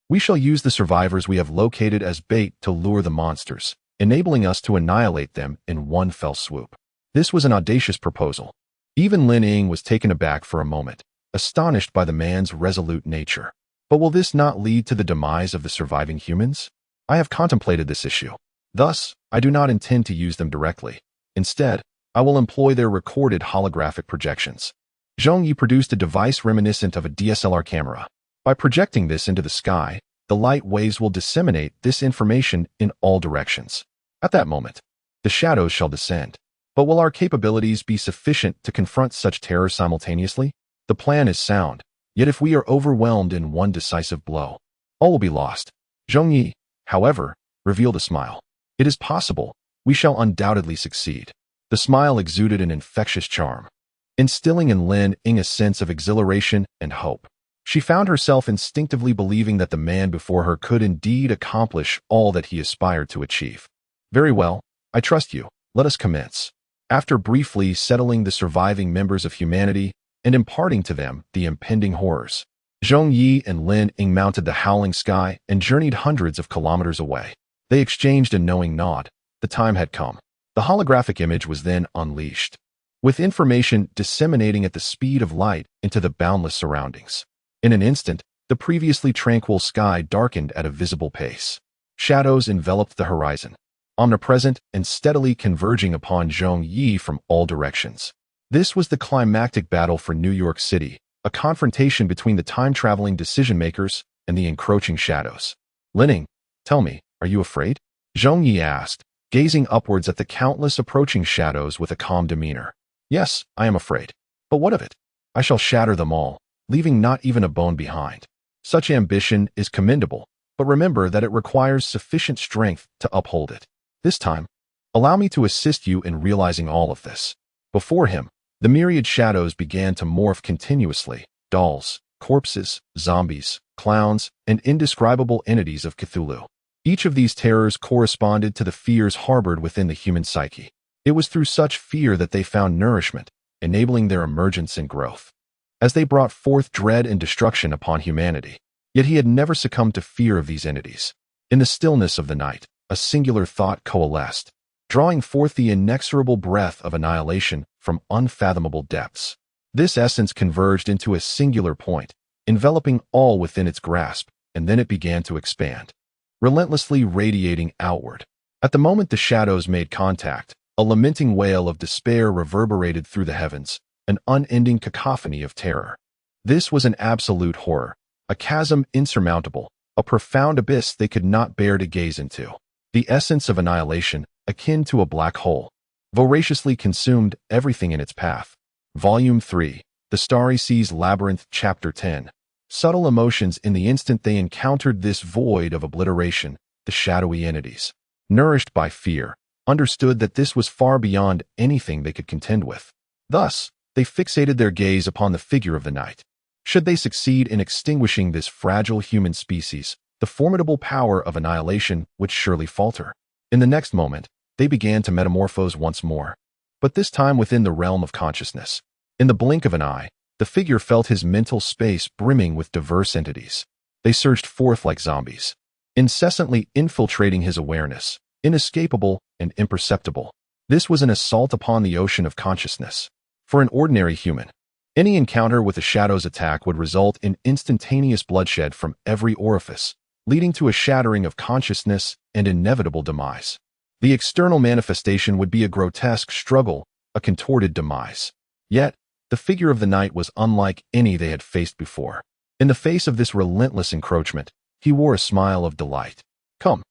We shall use the survivors we have located as bait to lure the monsters, enabling us to annihilate them in one fell swoop. This was an audacious proposal. Even Lin Ying was taken aback for a moment, astonished by the man's resolute nature. But will this not lead to the demise of the surviving humans? I have contemplated this issue. Thus, I do not intend to use them directly. Instead, I will employ their recorded holographic projections. Zhong Ye produced a device reminiscent of a DSLR camera. By projecting this into the sky, the light waves will disseminate this information in all directions. At that moment, the shadows shall descend. But will our capabilities be sufficient to confront such terror simultaneously? The plan is sound, yet if we are overwhelmed in one decisive blow, all will be lost. Zhong Ye, however, revealed a smile. It is possible. We shall undoubtedly succeed. The smile exuded an infectious charm, instilling in Lin Ying a sense of exhilaration and hope. She found herself instinctively believing that the man before her could indeed accomplish all that he aspired to achieve. Very well, I trust you. Let us commence. After briefly settling the surviving members of humanity and imparting to them the impending horrors, Zhong Ye and Lin Ying mounted the howling sky and journeyed hundreds of kilometers away. They exchanged a knowing nod. The time had come. The holographic image was then unleashed, with information disseminating at the speed of light into the boundless surroundings. In an instant, the previously tranquil sky darkened at a visible pace. Shadows enveloped the horizon, omnipresent and steadily converging upon Zhong Ye from all directions. This was the climactic battle for New York City, a confrontation between the time-traveling decision-makers and the encroaching shadows. Lin Ying, tell me, are you afraid? Zhong Ye asked, gazing upwards at the countless approaching shadows with a calm demeanor. Yes, I am afraid. But what of it? I shall shatter them all, leaving not even a bone behind. Such ambition is commendable, but remember that it requires sufficient strength to uphold it. This time, allow me to assist you in realizing all of this. Before him, the myriad shadows began to morph continuously, dolls, corpses, zombies, clowns, and indescribable entities of Cthulhu. Each of these terrors corresponded to the fears harbored within the human psyche. It was through such fear that they found nourishment, enabling their emergence and growth, as they brought forth dread and destruction upon humanity. Yet he had never succumbed to fear of these entities. In the stillness of the night, a singular thought coalesced, drawing forth the inexorable breath of annihilation from unfathomable depths. This essence converged into a singular point, enveloping all within its grasp, and then it began to expand, relentlessly radiating outward. At the moment the shadows made contact, A lamenting wail of despair reverberated through the heavens, an unending cacophony of terror. This was an absolute horror, a chasm insurmountable, a profound abyss they could not bear to gaze into. The essence of annihilation, akin to a black hole, voraciously consumed everything in its path. Volume 3, The Starry Seas Labyrinth, Chapter 10. Subtle emotions in the instant they encountered this void of obliteration, the shadowy entities, nourished by fear, understood that this was far beyond anything they could contend with. Thus, they fixated their gaze upon the figure of the night. Should they succeed in extinguishing this fragile human species, the formidable power of annihilation would surely falter. In the next moment, they began to metamorphose once more, but this time within the realm of consciousness. In the blink of an eye, the figure felt his mental space brimming with diverse entities. They surged forth like zombies, incessantly infiltrating his awareness, inescapable and imperceptible. This was an assault upon the ocean of consciousness. For an ordinary human, any encounter with the shadow's attack would result in instantaneous bloodshed from every orifice, leading to a shattering of consciousness and inevitable demise. The external manifestation would be a grotesque struggle, a contorted demise. Yet, the figure of the night was unlike any they had faced before. In the face of this relentless encroachment, he wore a smile of delight. Come,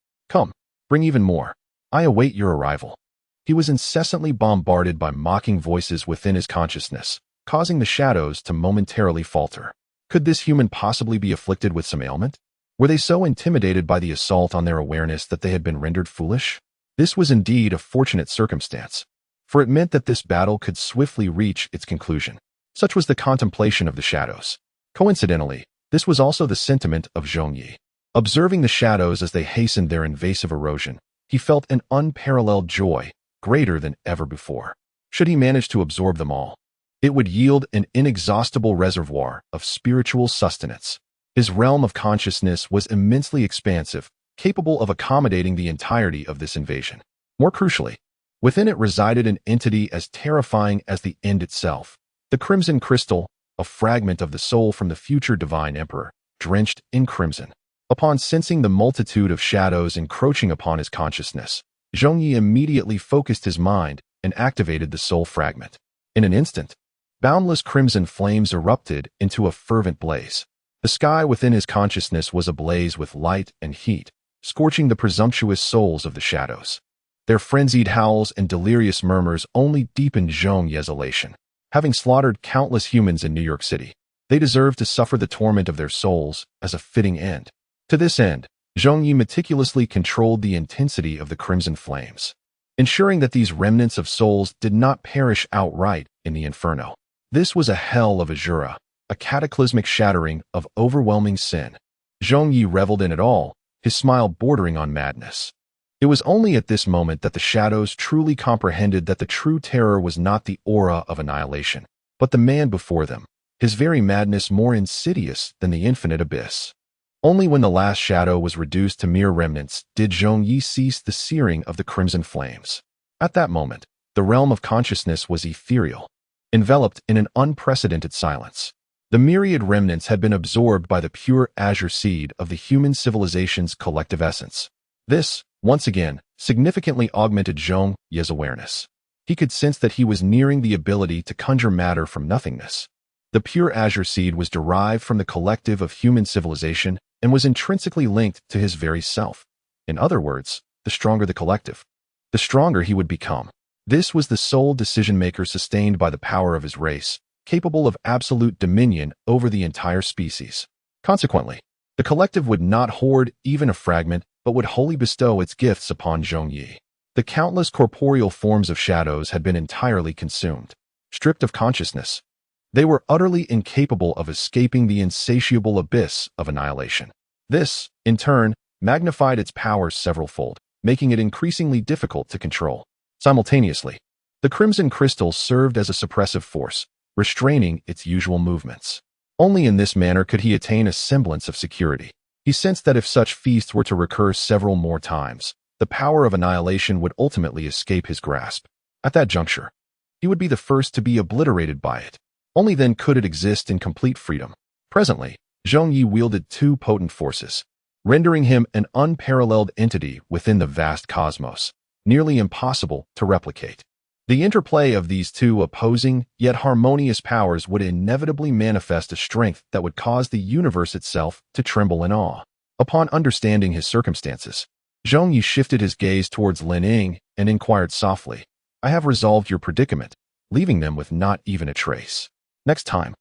bring even more. I await your arrival. He was incessantly bombarded by mocking voices within his consciousness, causing the shadows to momentarily falter. Could this human possibly be afflicted with some ailment? Were they so intimidated by the assault on their awareness that they had been rendered foolish? This was indeed a fortunate circumstance, for it meant that this battle could swiftly reach its conclusion. Such was the contemplation of the shadows. Coincidentally, this was also the sentiment of Zhong Ye. Observing the shadows as they hastened their invasive erosion, he felt an unparalleled joy, greater than ever before. Should he manage to absorb them all, it would yield an inexhaustible reservoir of spiritual sustenance. His realm of consciousness was immensely expansive, capable of accommodating the entirety of this invasion. More crucially, within it resided an entity as terrifying as the end itself, the crimson crystal, a fragment of the soul from the future divine emperor, drenched in crimson. Upon sensing the multitude of shadows encroaching upon his consciousness, Zhong Ye immediately focused his mind and activated the soul fragment. In an instant, boundless crimson flames erupted into a fervent blaze. The sky within his consciousness was ablaze with light and heat, scorching the presumptuous souls of the shadows. Their frenzied howls and delirious murmurs only deepened Zhong Ye's elation. Having slaughtered countless humans in New York City, they deserved to suffer the torment of their souls as a fitting end. To this end, Zhong Ye meticulously controlled the intensity of the crimson flames, ensuring that these remnants of souls did not perish outright in the inferno. This was a hell of azura, a cataclysmic shattering of overwhelming sin. Zhong Ye reveled in it all, his smile bordering on madness. It was only at this moment that the shadows truly comprehended that the true terror was not the aura of annihilation, but the man before them, his very madness more insidious than the infinite abyss. Only when the last shadow was reduced to mere remnants did Zhong Ye cease the searing of the crimson flames. At that moment, the realm of consciousness was ethereal, enveloped in an unprecedented silence. The myriad remnants had been absorbed by the pure azure seed of the human civilization's collective essence. This, once again, significantly augmented Zhong Ye's awareness. He could sense that he was nearing the ability to conjure matter from nothingness. The pure azure seed was derived from the collective of human civilization and was intrinsically linked to his very self. In other words, the stronger the collective, the stronger he would become. This was the sole decision-maker sustained by the power of his race, capable of absolute dominion over the entire species. Consequently, the collective would not hoard even a fragment, but would wholly bestow its gifts upon Zhong Ye. The countless corporeal forms of shadows had been entirely consumed. Stripped of consciousness, they were utterly incapable of escaping the insatiable abyss of annihilation. This, in turn, magnified its powers severalfold, making it increasingly difficult to control. Simultaneously, the crimson crystal served as a suppressive force, restraining its usual movements. Only in this manner could he attain a semblance of security. He sensed that if such feasts were to recur several more times, the power of annihilation would ultimately escape his grasp. At that juncture, he would be the first to be obliterated by it. Only then could it exist in complete freedom. Presently, Zhong Ye wielded two potent forces, rendering him an unparalleled entity within the vast cosmos. nearly impossible to replicate. The interplay of these two opposing yet harmonious powers would inevitably manifest a strength that would cause the universe itself to tremble in awe. Upon understanding his circumstances, Zhong Ye shifted his gaze towards Lin Ying and inquired softly, "I have resolved your predicament, leaving them with not even a trace. Next time,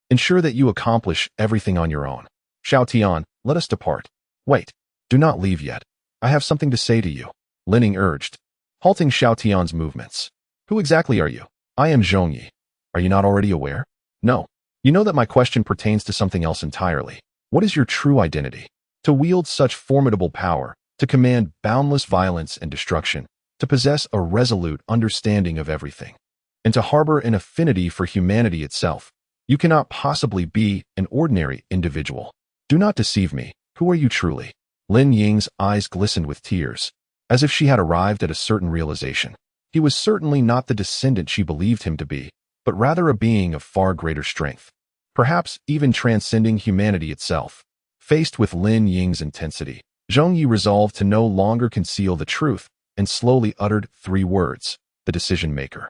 ensure that you accomplish everything on your own. Xiao Tian, let us depart." "Wait, do not leave yet. I have something to say to you," Lin Ying urged, halting Xiao Tian's movements. "Who exactly are you?" "I am Zhong Ye. Are you not already aware?" "No. You know that my question pertains to something else entirely. What is your true identity? To wield such formidable power, to command boundless violence and destruction, to possess a resolute understanding of everything, and to harbor an affinity for humanity itself, you cannot possibly be an ordinary individual. Do not deceive me. Who are you truly?" Lin Ying's eyes glistened with tears, as if she had arrived at a certain realization. He was certainly not the descendant she believed him to be, but rather a being of far greater strength, perhaps even transcending humanity itself. Faced with Lin Ying's intensity, Zhong Ye resolved to no longer conceal the truth and slowly uttered 3 words, "The decision maker."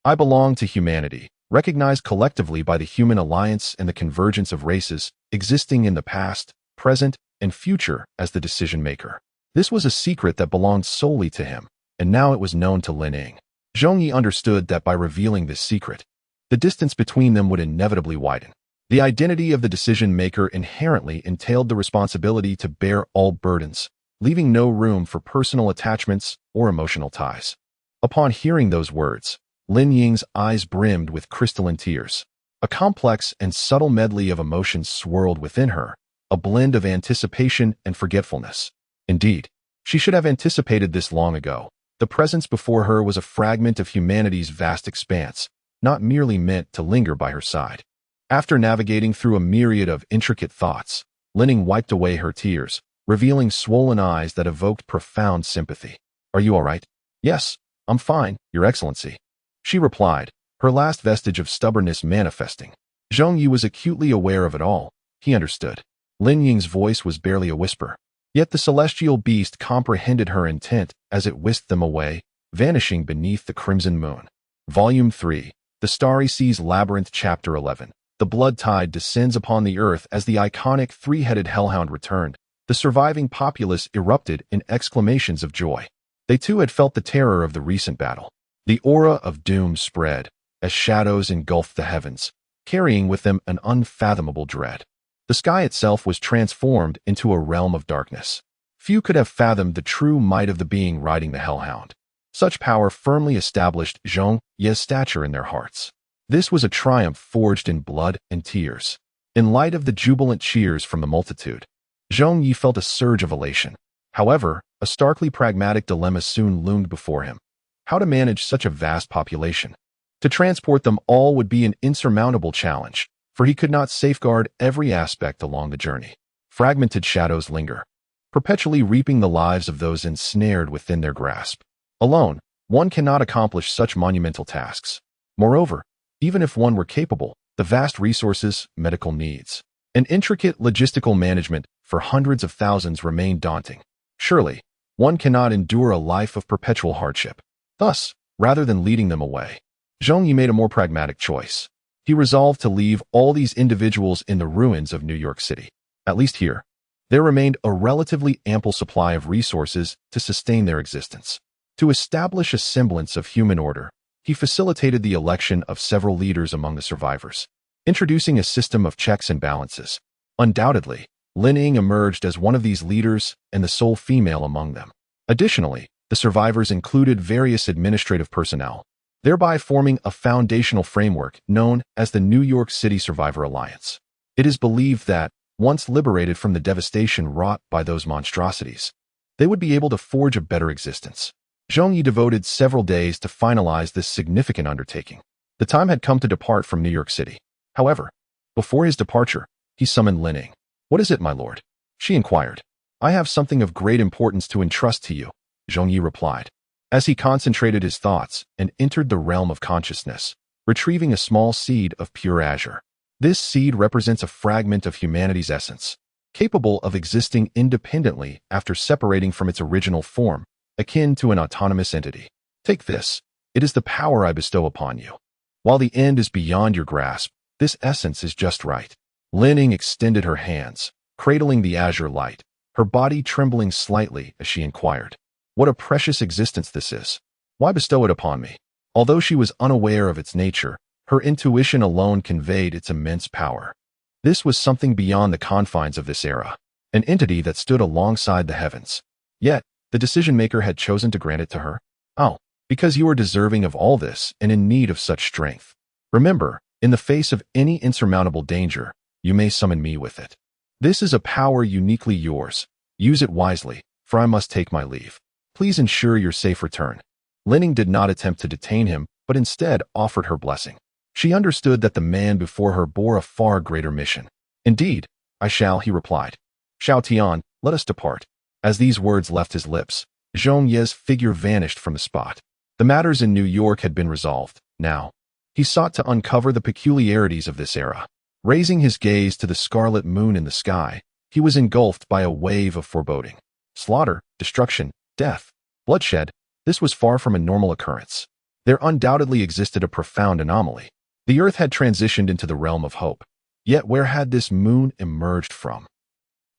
"I belong to humanity, recognized collectively by the human alliance and the convergence of races, existing in the past, present, and future as the decision maker." This was a secret that belonged solely to him, and now it was known to Lin Ying. Zhong Ye understood that by revealing this secret, the distance between them would inevitably widen. The identity of the decision-maker inherently entailed the responsibility to bear all burdens, leaving no room for personal attachments or emotional ties. Upon hearing those words, Lin Ying's eyes brimmed with crystalline tears. A complex and subtle medley of emotions swirled within her, a blend of anticipation and forgetfulness. Indeed, she should have anticipated this long ago. The presence before her was a fragment of humanity's vast expanse, not merely meant to linger by her side. After navigating through a myriad of intricate thoughts, Lin Ying wiped away her tears, revealing swollen eyes that evoked profound sympathy. "Are you all right?" "Yes, I'm fine, Your Excellency," she replied, her last vestige of stubbornness manifesting. Zhong Ye was acutely aware of it all. He understood. Lin Ying's voice was barely a whisper. Yet the celestial beast comprehended her intent as it whisked them away, vanishing beneath the crimson moon. Volume 3, The Starry Seas Labyrinth, Chapter 11. The blood tide descends upon the earth as the iconic 3-headed hellhound returned. The surviving populace erupted in exclamations of joy. They too had felt the terror of the recent battle. The aura of doom spread as shadows engulfed the heavens, carrying with them an unfathomable dread. The sky itself was transformed into a realm of darkness. Few could have fathomed the true might of the being riding the hellhound. Such power firmly established Zhong Ye's stature in their hearts. This was a triumph forged in blood and tears. In light of the jubilant cheers from the multitude, Zhong Ye felt a surge of elation. However, a starkly pragmatic dilemma soon loomed before him. How to manage such a vast population? To transport them all would be an insurmountable challenge, for he could not safeguard every aspect along the journey. Fragmented shadows linger, perpetually reaping the lives of those ensnared within their grasp. Alone, one cannot accomplish such monumental tasks. Moreover, even if one were capable, the vast resources, medical needs, and intricate logistical management for hundreds of thousands remain daunting. Surely, one cannot endure a life of perpetual hardship. Thus, rather than leading them away, Zhong Ye made a more pragmatic choice. He resolved to leave all these individuals in the ruins of New York City. At least here, there remained a relatively ample supply of resources to sustain their existence. To establish a semblance of human order, he facilitated the election of several leaders among the survivors, introducing a system of checks and balances. Undoubtedly, Lin Ying emerged as one of these leaders and the sole female among them. Additionally, the survivors included various administrative personnel, thereby forming a foundational framework known as the New York City Survivor Alliance. It is believed that, once liberated from the devastation wrought by those monstrosities, they would be able to forge a better existence. Zhong Ye devoted several days to finalize this significant undertaking. The time had come to depart from New York City. However, before his departure, he summoned Lin Ying. "What is it, my lord?" she inquired. "I have something of great importance to entrust to you," Zhong Ye replied, as he concentrated his thoughts and entered the realm of consciousness, retrieving a small seed of pure azure. This seed represents a fragment of humanity's essence, capable of existing independently after separating from its original form, akin to an autonomous entity. Take this. It is the power I bestow upon you. While the end is beyond your grasp, this essence is just right. Lining extended her hands, cradling the azure light, her body trembling slightly as she inquired, "What a precious existence this is. Why bestow it upon me?" Although she was unaware of its nature, her intuition alone conveyed its immense power. This was something beyond the confines of this era, an entity that stood alongside the heavens. Yet, the decision-maker had chosen to grant it to her. Oh, because you are deserving of all this and in need of such strength. Remember, in the face of any insurmountable danger, you may summon me with it. This is a power uniquely yours. Use it wisely, for I must take my leave. Please ensure your safe return. Lining did not attempt to detain him, but instead offered her blessing. She understood that the man before her bore a far greater mission. "Indeed, I shall," he replied. "Xiao Tian, let us depart." As these words left his lips, Zhong Ye's figure vanished from the spot. The matters in New York had been resolved. Now, he sought to uncover the peculiarities of this era. Raising his gaze to the scarlet moon in the sky, he was engulfed by a wave of foreboding. Slaughter, destruction, death, bloodshed, this was far from a normal occurrence. There undoubtedly existed a profound anomaly. The Earth had transitioned into the realm of hope. Yet where had this moon emerged from?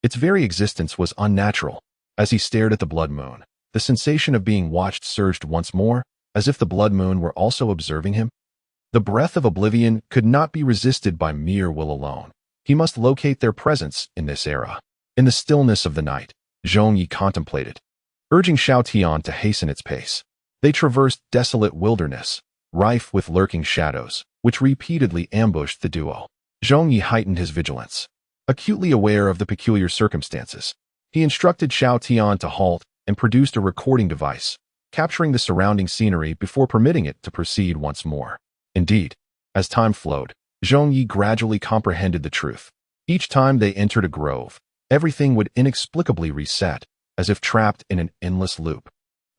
Its very existence was unnatural. As he stared at the blood moon, the sensation of being watched surged once more, as if the blood moon were also observing him. The breath of oblivion could not be resisted by mere will alone. He must locate their presence in this era. In the stillness of the night, Zhong Ye contemplated, urging Xiao Tian to hasten its pace. They traversed desolate wilderness, rife with lurking shadows, which repeatedly ambushed the duo. Zhong Ye heightened his vigilance. Acutely aware of the peculiar circumstances, he instructed Xiao Tian to halt and produced a recording device, capturing the surrounding scenery before permitting it to proceed once more. Indeed, as time flowed, Zhong Ye gradually comprehended the truth. Each time they entered a grove, everything would inexplicably reset, as if trapped in an endless loop.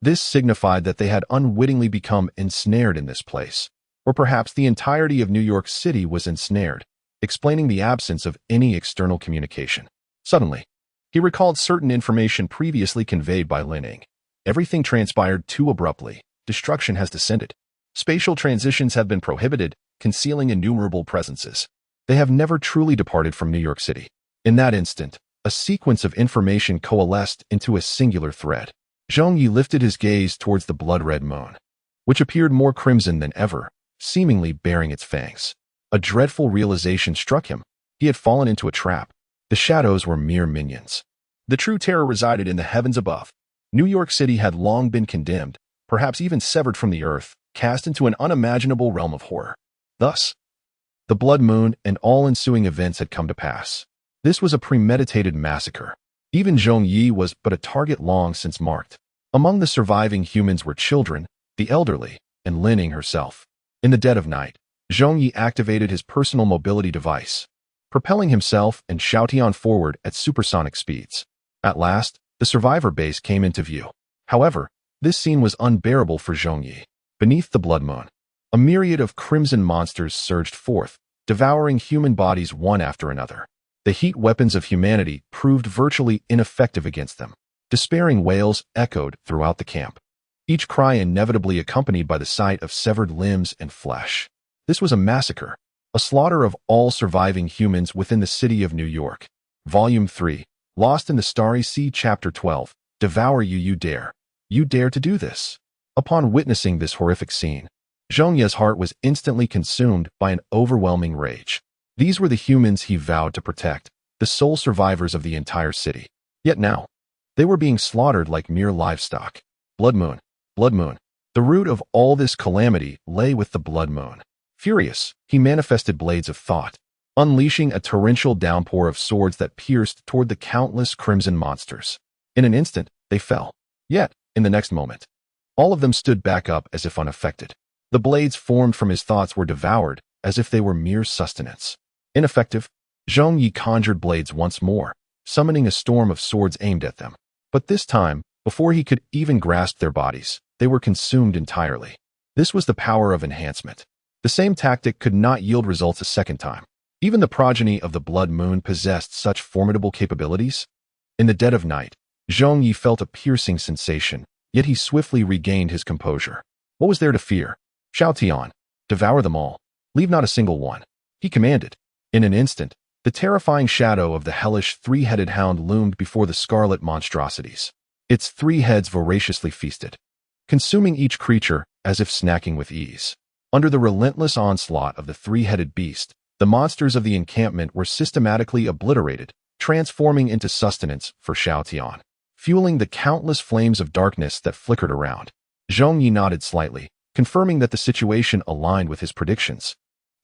This signified that they had unwittingly become ensnared in this place, or perhaps the entirety of New York City was ensnared, explaining the absence of any external communication. Suddenly, he recalled certain information previously conveyed by Lining. Everything transpired too abruptly. Destruction has descended. Spatial transitions have been prohibited, concealing innumerable presences. They have never truly departed from New York City. In that instant, a sequence of information coalesced into a singular thread. Zhong Ye lifted his gaze towards the blood-red moon, which appeared more crimson than ever, seemingly baring its fangs. A dreadful realization struck him. He had fallen into a trap. The shadows were mere minions. The true terror resided in the heavens above. New York City had long been condemned, perhaps even severed from the earth, cast into an unimaginable realm of horror. Thus, the blood moon and all ensuing events had come to pass. This was a premeditated massacre. Even Zhong Ye was but a target long since marked. Among the surviving humans were children, the elderly, and Lining herself. In the dead of night, Zhong Ye activated his personal mobility device, propelling himself and Xiao Tian forward at supersonic speeds. At last, the survivor base came into view. However, this scene was unbearable for Zhong Ye. Beneath the blood moon, a myriad of crimson monsters surged forth, devouring human bodies one after another. The heat weapons of humanity proved virtually ineffective against them. Despairing wails echoed throughout the camp, each cry inevitably accompanied by the sight of severed limbs and flesh. This was a massacre, a slaughter of all surviving humans within the city of New York. Volume 3, Lost in the Starry Sea, Chapter 12, Devour You, You Dare. You dare to do this? Upon witnessing this horrific scene, Zhong Ye's heart was instantly consumed by an overwhelming rage. These were the humans he vowed to protect, the sole survivors of the entire city. Yet now, they were being slaughtered like mere livestock. Blood moon, blood moon. The root of all this calamity lay with the blood moon. Furious, he manifested blades of thought, unleashing a torrential downpour of swords that pierced toward the countless crimson monsters. In an instant, they fell. Yet, in the next moment, all of them stood back up as if unaffected. The blades formed from his thoughts were devoured as if they were mere sustenance. Ineffective, Zhong Ye conjured blades once more, summoning a storm of swords aimed at them. But this time, before he could even grasp their bodies, they were consumed entirely. This was the power of enhancement. The same tactic could not yield results a second time. Even the progeny of the blood moon possessed such formidable capabilities. In the dead of night, Zhong Ye felt a piercing sensation, yet he swiftly regained his composure. What was there to fear? Xiao Tian, devour them all. Leave not a single one, he commanded. In an instant, the terrifying shadow of the hellish three-headed hound loomed before the scarlet monstrosities. Its 3 heads voraciously feasted, consuming each creature as if snacking with ease. Under the relentless onslaught of the 3-headed beast, the monsters of the encampment were systematically obliterated, transforming into sustenance for Xiao Tian, fueling the countless flames of darkness that flickered around. Zhong Ye nodded slightly, confirming that the situation aligned with his predictions.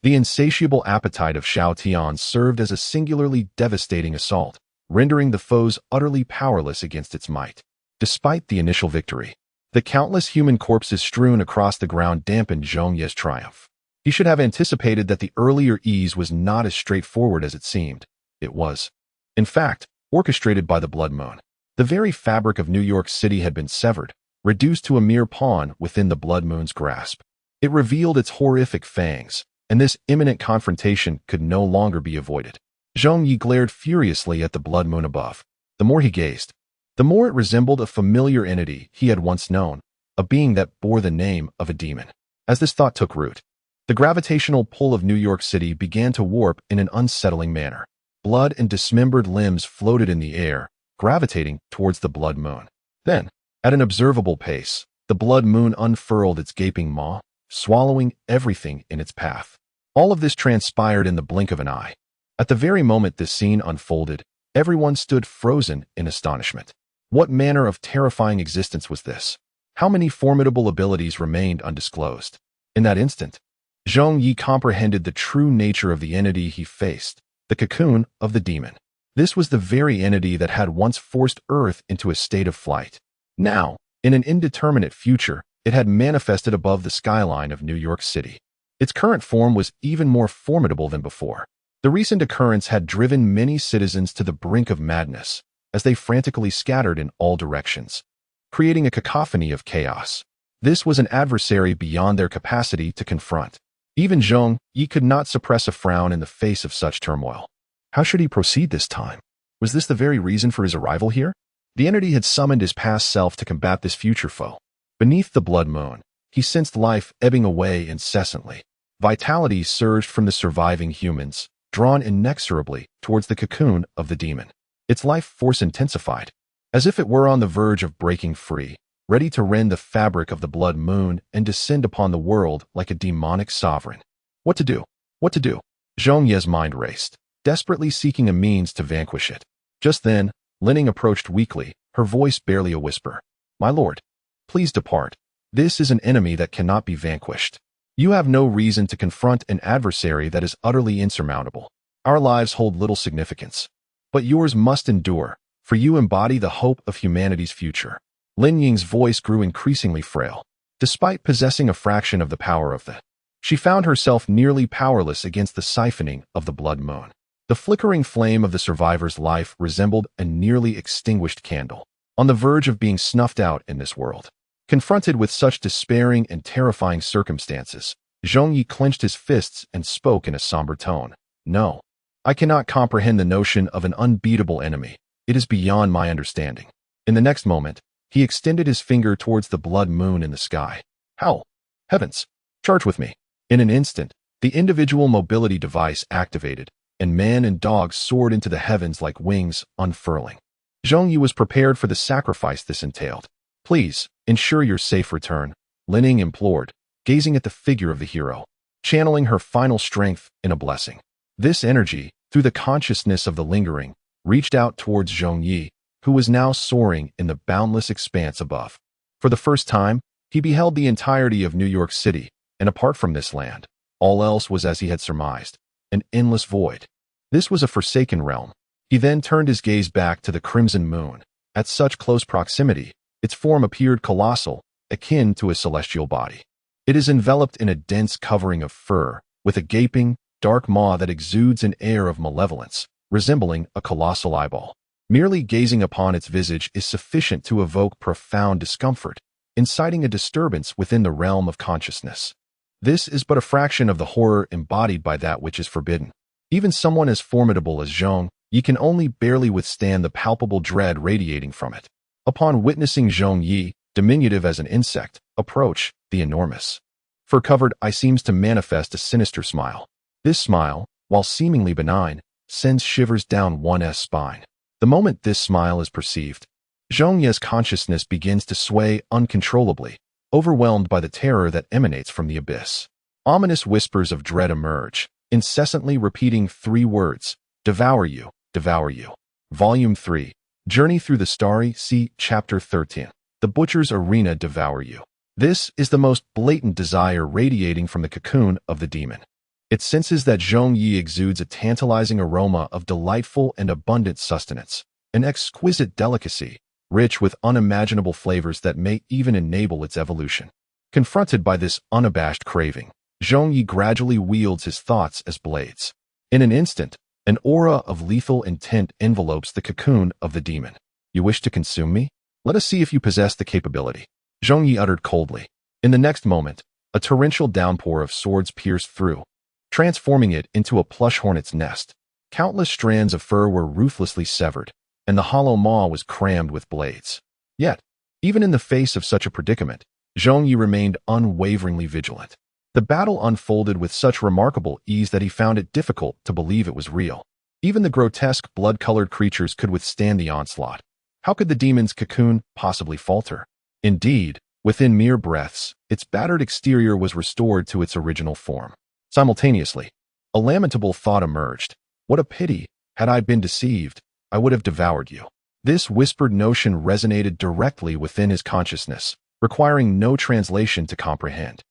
The insatiable appetite of Xiao Tian served as a singularly devastating assault, rendering the foes utterly powerless against its might. Despite the initial victory, the countless human corpses strewn across the ground dampened Zhong Ye's triumph. He should have anticipated that the earlier ease was not as straightforward as it seemed. It was, in fact, orchestrated by the Blood Moon. The very fabric of New York City had been severed, reduced to a mere pawn within the Blood Moon's grasp. It revealed its horrific fangs, and this imminent confrontation could no longer be avoided. Zhong Ye glared furiously at the Blood Moon above. The more he gazed, the more it resembled a familiar entity he had once known, a being that bore the name of a demon. As this thought took root, the gravitational pull of New York City began to warp in an unsettling manner. Blood and dismembered limbs floated in the air, gravitating towards the Blood Moon. Then, at an observable pace, the Blood Moon unfurled its gaping maw, swallowing everything in its path. All of this transpired in the blink of an eye. At the very moment this scene unfolded, everyone stood frozen in astonishment. What manner of terrifying existence was this? How many formidable abilities remained undisclosed? In that instant, Zhong Ye comprehended the true nature of the entity he faced, the cocoon of the demon. This was the very entity that had once forced Earth into a state of flight. Now, in an indeterminate future, it had manifested above the skyline of New York City. Its current form was even more formidable than before. The recent occurrence had driven many citizens to the brink of madness, as they frantically scattered in all directions, creating a cacophony of chaos. This was an adversary beyond their capacity to confront. Even Zhong Ye could not suppress a frown in the face of such turmoil. How should he proceed this time? Was this the very reason for his arrival here? The entity had summoned his past self to combat this future foe. Beneath the Blood Moon, he sensed life ebbing away incessantly. Vitality surged from the surviving humans, drawn inexorably towards the cocoon of the demon. Its life force intensified, as if it were on the verge of breaking free, ready to rend the fabric of the Blood Moon and descend upon the world like a demonic sovereign. What to do? What to do? Zhong Ye's mind raced, desperately seeking a means to vanquish it. Just then, Linning approached weakly, her voice barely a whisper. My lord, please depart. This is an enemy that cannot be vanquished. You have no reason to confront an adversary that is utterly insurmountable. Our lives hold little significance. But yours must endure, for you embody the hope of humanity's future. Lin Ying's voice grew increasingly frail. Despite possessing a fraction of the power of she found herself nearly powerless against the siphoning of the Blood Moon. The flickering flame of the survivor's life resembled a nearly extinguished candle, on the verge of being snuffed out in this world. Confronted with such despairing and terrifying circumstances, Zhong Ye clenched his fists and spoke in a somber tone. No, I cannot comprehend the notion of an unbeatable enemy. It is beyond my understanding. In the next moment, he extended his finger towards the Blood Moon in the sky. Howl! Heavens! Charge with me! In an instant, the individual mobility device activated, and man and dog soared into the heavens like wings unfurling. Zhong Ye was prepared for the sacrifice this entailed. Please, ensure your safe return, Lin Ying implored, gazing at the figure of the hero, channeling her final strength in a blessing. This energy, through the consciousness of the lingering, reached out towards Zhong Ye, who was now soaring in the boundless expanse above. For the first time, he beheld the entirety of New York City, and apart from this land, all else was as he had surmised, an endless void. This was a forsaken realm. He then turned his gaze back to the crimson moon. At such close proximity, its form appeared colossal, akin to a celestial body. It is enveloped in a dense covering of fur, with a gaping, dark maw that exudes an air of malevolence, resembling a colossal eyeball. Merely gazing upon its visage is sufficient to evoke profound discomfort, inciting a disturbance within the realm of consciousness. This is but a fraction of the horror embodied by that which is forbidden. Even someone as formidable as Zhong Ye can only barely withstand the palpable dread radiating from it. Upon witnessing Zhong Ye, diminutive as an insect, approach the enormous. Fur-covered eye seems to manifest a sinister smile. This smile, while seemingly benign, sends shivers down one's spine. The moment this smile is perceived, Zhong Ye's consciousness begins to sway uncontrollably, overwhelmed by the terror that emanates from the abyss. Ominous whispers of dread emerge, incessantly repeating three words: devour you, devour you. Volume 3, Journey Through the Starry Sea, Chapter 13. The Butcher's Arena devour you. This is the most blatant desire radiating from the cocoon of the demon. It senses that Zhong Ye exudes a tantalizing aroma of delightful and abundant sustenance, an exquisite delicacy, rich with unimaginable flavors that may even enable its evolution. Confronted by this unabashed craving, Zhong Ye gradually wields his thoughts as blades. In an instant, an aura of lethal intent envelopes the cocoon of the demon. You wish to consume me? Let us see if you possess the capability. Zhong Ye uttered coldly. In the next moment, a torrential downpour of swords pierced through, transforming it into a plush hornet's nest. Countless strands of fur were ruthlessly severed, and the hollow maw was crammed with blades. Yet, even in the face of such a predicament, Zhong Ye remained unwaveringly vigilant. The battle unfolded with such remarkable ease that he found it difficult to believe it was real. Even the grotesque, blood-colored creatures could withstand the onslaught. How could the demon's cocoon possibly falter? Indeed, within mere breaths, its battered exterior was restored to its original form. Simultaneously, a lamentable thought emerged. What a pity! Had I been deceived, I would have devoured you. This whispered notion resonated directly within his consciousness, requiring no translation to comprehend.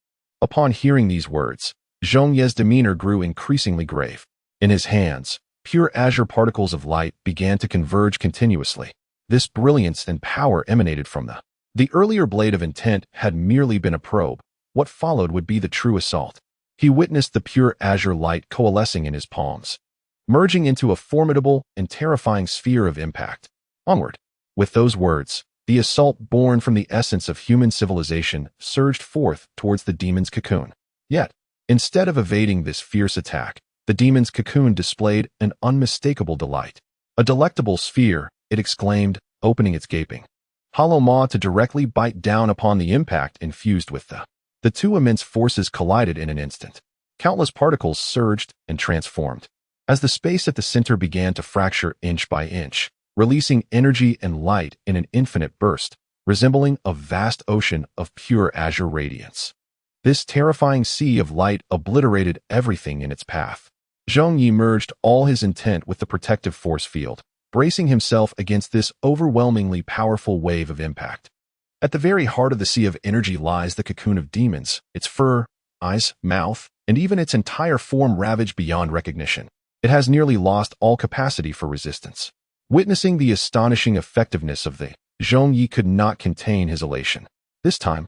Upon hearing these words, Zhong Ye's demeanor grew increasingly grave. In his hands, pure azure particles of light began to converge continuously. This brilliance and power emanated from the earlier blade of intent had merely been a probe. What followed would be the true assault. He witnessed the pure azure light coalescing in his palms, merging into a formidable and terrifying sphere of impact. Onward. With those words, the assault born from the essence of human civilization surged forth towards the demon's cocoon. Yet, instead of evading this fierce attack, the demon's cocoon displayed an unmistakable delight. A delectable sphere, it exclaimed, opening its gaping hollow maw to directly bite down upon the impact infused with the two immense forces collided in an instant. Countless particles surged and transformed, as the space at the center began to fracture inch by inch, releasing energy and light in an infinite burst, resembling a vast ocean of pure azure radiance. This terrifying sea of light obliterated everything in its path. Zhong Ye merged all his intent with the protective force field, bracing himself against this overwhelmingly powerful wave of impact. At the very heart of the sea of energy lies the cocoon of demons, its fur, eyes, mouth, and even its entire form ravaged beyond recognition. It has nearly lost all capacity for resistance. Witnessing the astonishing effectiveness of Zhong Ye could not contain his elation. This time,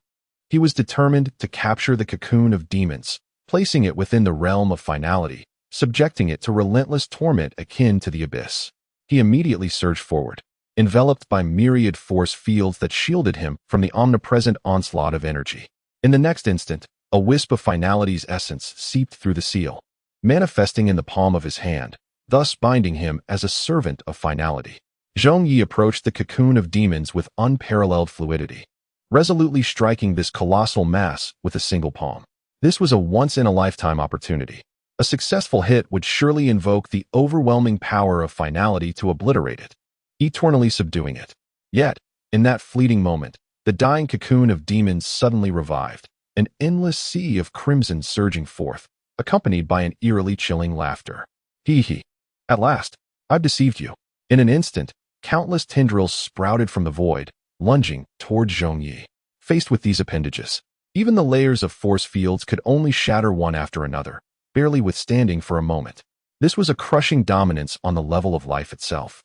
he was determined to capture the cocoon of demons, placing it within the realm of finality, subjecting it to relentless torment akin to the abyss. He immediately surged forward, enveloped by myriad force fields that shielded him from the omnipresent onslaught of energy. In the next instant, a wisp of finality's essence seeped through the seal, manifesting in the palm of his hand, thus binding him as a servant of finality. Zhong Ye approached the cocoon of demons with unparalleled fluidity, resolutely striking this colossal mass with a single palm. This was a once-in-a-lifetime opportunity. A successful hit would surely invoke the overwhelming power of finality to obliterate it, eternally subduing it. Yet, in that fleeting moment, the dying cocoon of demons suddenly revived, an endless sea of crimson surging forth, accompanied by an eerily chilling laughter. Hee. At last, I've deceived you. In an instant, countless tendrils sprouted from the void, lunging toward Zhong Ye. Faced with these appendages, even the layers of force fields could only shatter one after another, barely withstanding for a moment. This was a crushing dominance on the level of life itself.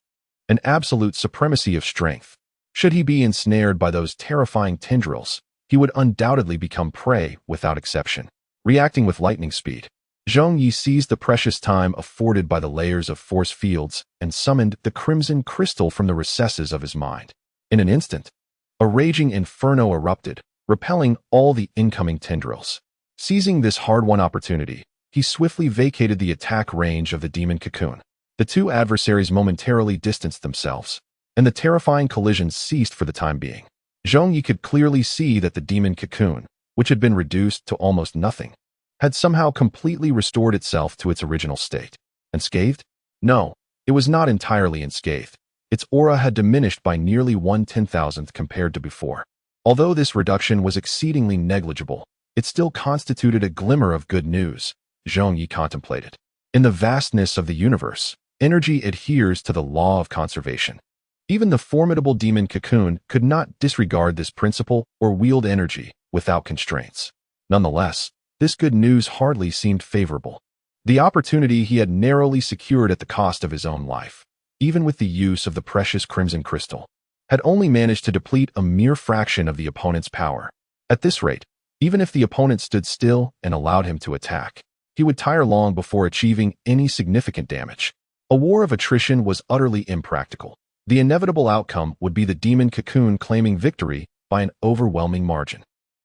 An absolute supremacy of strength. Should he be ensnared by those terrifying tendrils, he would undoubtedly become prey without exception. Reacting with lightning speed, Zhong Ye seized the precious time afforded by the layers of force fields and summoned the crimson crystal from the recesses of his mind. In an instant, a raging inferno erupted, repelling all the incoming tendrils. Seizing this hard-won opportunity, he swiftly vacated the attack range of the demon cocoon. The two adversaries momentarily distanced themselves, and the terrifying collision ceased for the time being. Zhong Ye could clearly see that the demon cocoon, which had been reduced to almost nothing, had somehow completely restored itself to its original state. Unscathed? No, it was not entirely unscathed. Its aura had diminished by nearly 1/10,000th compared to before. Although this reduction was exceedingly negligible, it still constituted a glimmer of good news, Zhong Ye contemplated. In the vastness of the universe, energy adheres to the law of conservation. Even the formidable demon cocoon could not disregard this principle or wield energy without constraints. Nonetheless, this good news hardly seemed favorable. The opportunity he had narrowly secured at the cost of his own life, even with the use of the precious crimson crystal, had only managed to deplete a mere fraction of the opponent's power. At this rate, even if the opponent stood still and allowed him to attack, he would tire long before achieving any significant damage. A war of attrition was utterly impractical. The inevitable outcome would be the demon cocoon claiming victory by an overwhelming margin.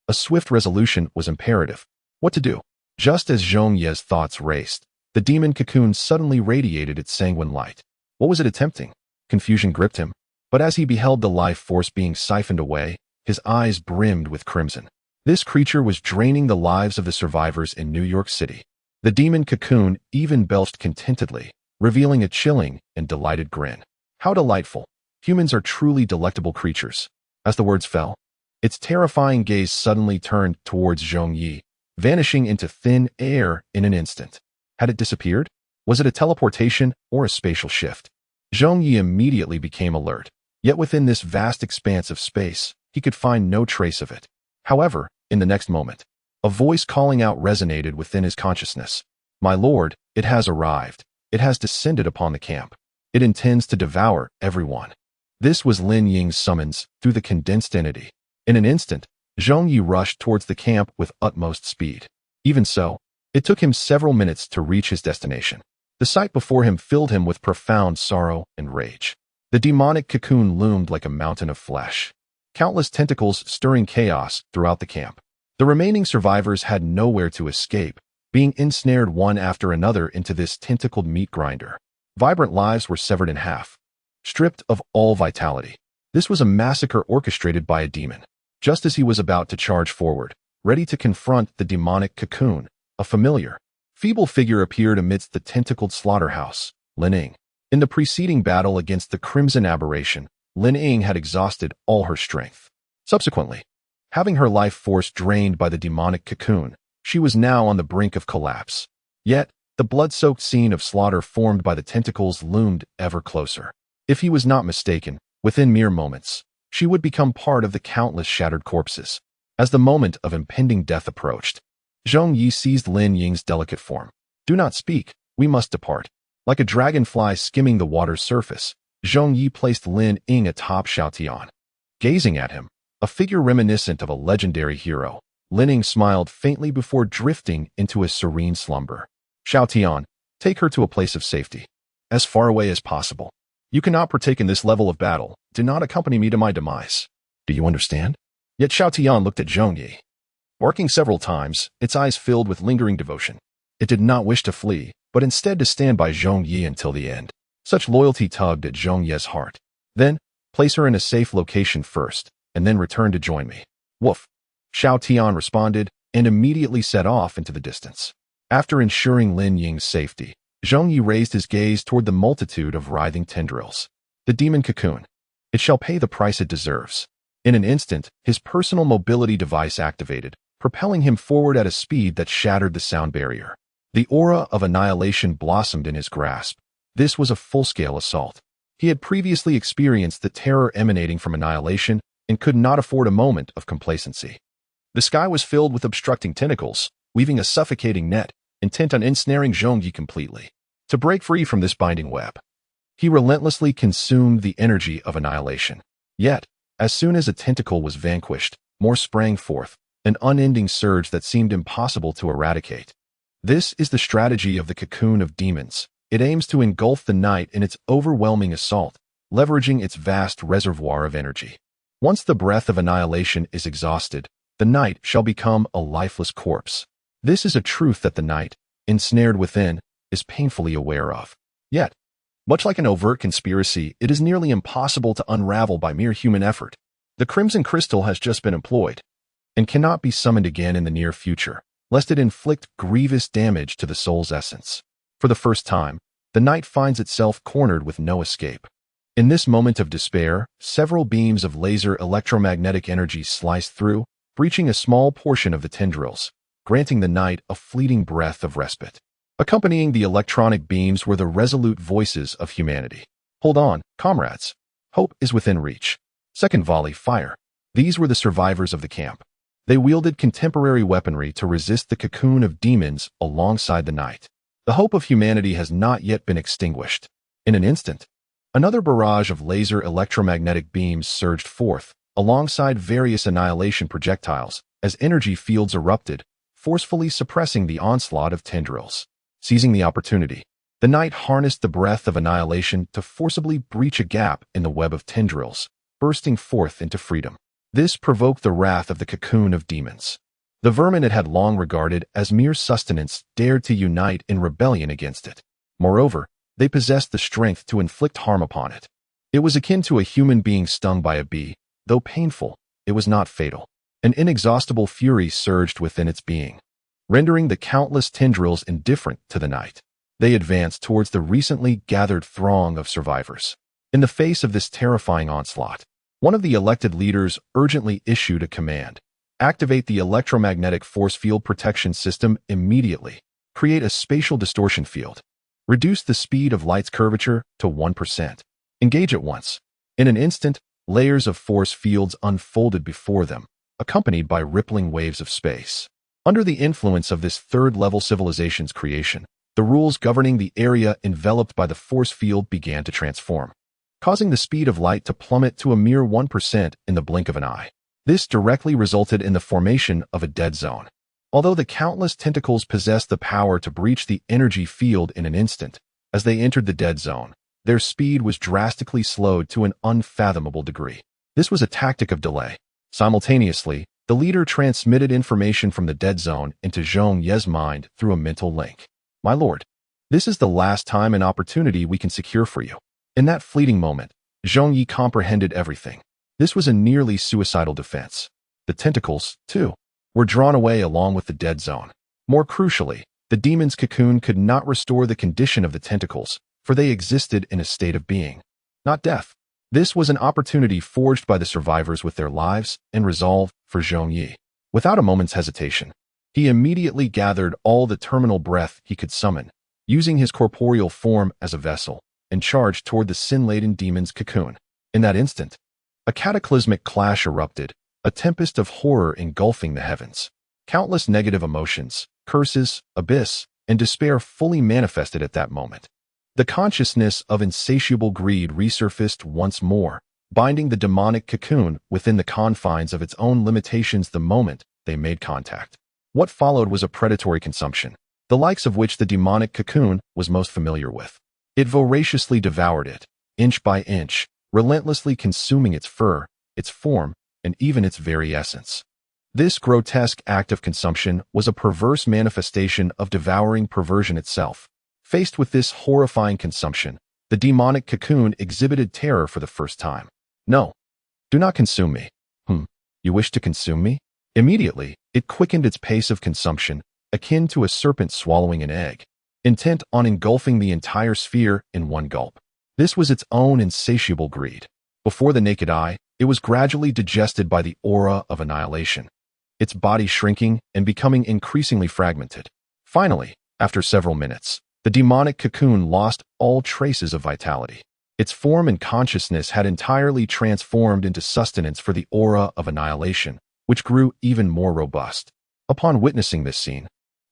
A swift resolution was imperative. What to do? Just as Zhong Ye's thoughts raced, the demon cocoon suddenly radiated its sanguine light. What was it attempting? Confusion gripped him, but as he beheld the life force being siphoned away, his eyes brimmed with crimson. This creature was draining the lives of the survivors in New York City. The demon cocoon even belched contentedly, revealing a chilling and delighted grin. How delightful! Humans are truly delectable creatures. As the words fell, its terrifying gaze suddenly turned towards Zhong Ye, vanishing into thin air in an instant. Had it disappeared? Was it a teleportation or a spatial shift? Zhong Ye immediately became alert, yet within this vast expanse of space, he could find no trace of it. However, in the next moment, a voice calling out resonated within his consciousness. My lord, it has arrived. It has descended upon the camp. It intends to devour everyone. This was Lin Ying's summons through the condensed entity. In an instant, Zhong Ye rushed towards the camp with utmost speed. Even so, it took him several minutes to reach his destination. The sight before him filled him with profound sorrow and rage. The demonic cocoon loomed like a mountain of flesh, countless tentacles stirring chaos throughout the camp. The remaining survivors had nowhere to escape, being ensnared one after another into this tentacled meat grinder. Vibrant lives were severed in half, stripped of all vitality. This was a massacre orchestrated by a demon. Just as he was about to charge forward, ready to confront the demonic cocoon, a familiar, feeble figure appeared amidst the tentacled slaughterhouse, Lin Ying. In the preceding battle against the Crimson Aberration, Lin Ying had exhausted all her strength. Subsequently, having her life force drained by the demonic cocoon, she was now on the brink of collapse. Yet, the blood-soaked scene of slaughter formed by the tentacles loomed ever closer. If he was not mistaken, within mere moments, she would become part of the countless shattered corpses. As the moment of impending death approached, Zhong Ye seized Lin Ying's delicate form. Do not speak, we must depart. Like a dragonfly skimming the water's surface, Zhong Ye placed Lin Ying atop Xiao Tian. Gazing at him, a figure reminiscent of a legendary hero, Lin Ying smiled faintly before drifting into a serene slumber. Xiao Tian, take her to a place of safety, as far away as possible. You cannot partake in this level of battle. Do not accompany me to my demise. Do you understand? Yet Xiao Tian looked at Zhong Ye. Barking several times, its eyes filled with lingering devotion. It did not wish to flee, but instead to stand by Zhong Ye until the end. Such loyalty tugged at Zhong Ye's heart. Then, place her in a safe location first, and then return to join me. Woof. Xiao Tian responded, and immediately set off into the distance. After ensuring Lin Ying's safety, Zhong Ye raised his gaze toward the multitude of writhing tendrils. The demon cocoon. It shall pay the price it deserves. In an instant, his personal mobility device activated, propelling him forward at a speed that shattered the sound barrier. The aura of annihilation blossomed in his grasp. This was a full-scale assault. He had previously experienced the terror emanating from annihilation and could not afford a moment of complacency. The sky was filled with obstructing tentacles, weaving a suffocating net, intent on ensnaring Zhong Ye completely. To break free from this binding web, he relentlessly consumed the energy of annihilation. Yet, as soon as a tentacle was vanquished, more sprang forth, an unending surge that seemed impossible to eradicate. This is the strategy of the cocoon of demons. It aims to engulf the night in its overwhelming assault, leveraging its vast reservoir of energy. Once the breath of annihilation is exhausted, the night shall become a lifeless corpse. This is a truth that the night, ensnared within, is painfully aware of. Yet, much like an overt conspiracy, it is nearly impossible to unravel by mere human effort. The crimson crystal has just been employed and cannot be summoned again in the near future, lest it inflict grievous damage to the soul's essence. For the first time, the knight finds itself cornered with no escape. In this moment of despair, several beams of laser electromagnetic energy slice through, breaching a small portion of the tendrils, granting the knight a fleeting breath of respite. Accompanying the electronic beams were the resolute voices of humanity. Hold on, comrades. Hope is within reach. Second volley, fire. These were the survivors of the camp. They wielded contemporary weaponry to resist the cocoon of demons alongside the knight. The hope of humanity has not yet been extinguished. In an instant, another barrage of laser electromagnetic beams surged forth, alongside various annihilation projectiles, as energy fields erupted, forcefully suppressing the onslaught of tendrils. Seizing the opportunity, the knight harnessed the breath of annihilation to forcibly breach a gap in the web of tendrils, bursting forth into freedom. This provoked the wrath of the cocoon of demons. The vermin it had long regarded as mere sustenance dared to unite in rebellion against it. Moreover, they possessed the strength to inflict harm upon it. It was akin to a human being stung by a bee. Though painful, it was not fatal. An inexhaustible fury surged within its being, rendering the countless tendrils indifferent to the knight. They advanced towards the recently gathered throng of survivors. In the face of this terrifying onslaught, one of the elected leaders urgently issued a command. Activate the electromagnetic force field protection system immediately. Create a spatial distortion field. Reduce the speed of light's curvature to 1%. Engage at once. In an instant, layers of force fields unfolded before them, accompanied by rippling waves of space. Under the influence of this third-level civilization's creation, the rules governing the area enveloped by the force field began to transform, causing the speed of light to plummet to a mere 1% in the blink of an eye. This directly resulted in the formation of a dead zone. Although the countless tentacles possessed the power to breach the energy field in an instant, as they entered the dead zone, their speed was drastically slowed to an unfathomable degree. This was a tactic of delay. Simultaneously, the leader transmitted information from the dead zone into Zhong Ye's mind through a mental link. My lord, this is the last time and opportunity we can secure for you. In that fleeting moment, Zhong Ye comprehended everything. This was a nearly suicidal defense. The tentacles, too, were drawn away along with the dead zone. More crucially, the demon's cocoon could not restore the condition of the tentacles, for they existed in a state of being, not death. This was an opportunity forged by the survivors with their lives and resolve for Zhong Ye. Without a moment's hesitation, he immediately gathered all the terminal breath he could summon, using his corporeal form as a vessel, and charged toward the sin-laden demon's cocoon. In that instant, a cataclysmic clash erupted, a tempest of horror engulfing the heavens. Countless negative emotions, curses, abyss, and despair fully manifested at that moment. The consciousness of insatiable greed resurfaced once more, binding the demonic cocoon within the confines of its own limitations the moment they made contact. What followed was a predatory consumption, the likes of which the demonic cocoon was most familiar with. It voraciously devoured it, inch by inch, relentlessly consuming its fur, its form, and even its very essence. This grotesque act of consumption was a perverse manifestation of devouring perversion itself. Faced with this horrifying consumption, the demonic cocoon exhibited terror for the first time. No, do not consume me. You wish to consume me? Immediately, it quickened its pace of consumption, akin to a serpent swallowing an egg, intent on engulfing the entire sphere in one gulp. This was its own insatiable greed. Before the naked eye, it was gradually digested by the aura of annihilation, its body shrinking and becoming increasingly fragmented. Finally, after several minutes, the demonic cocoon lost all traces of vitality. Its form and consciousness had entirely transformed into sustenance for the aura of annihilation, which grew even more robust. Upon witnessing this scene,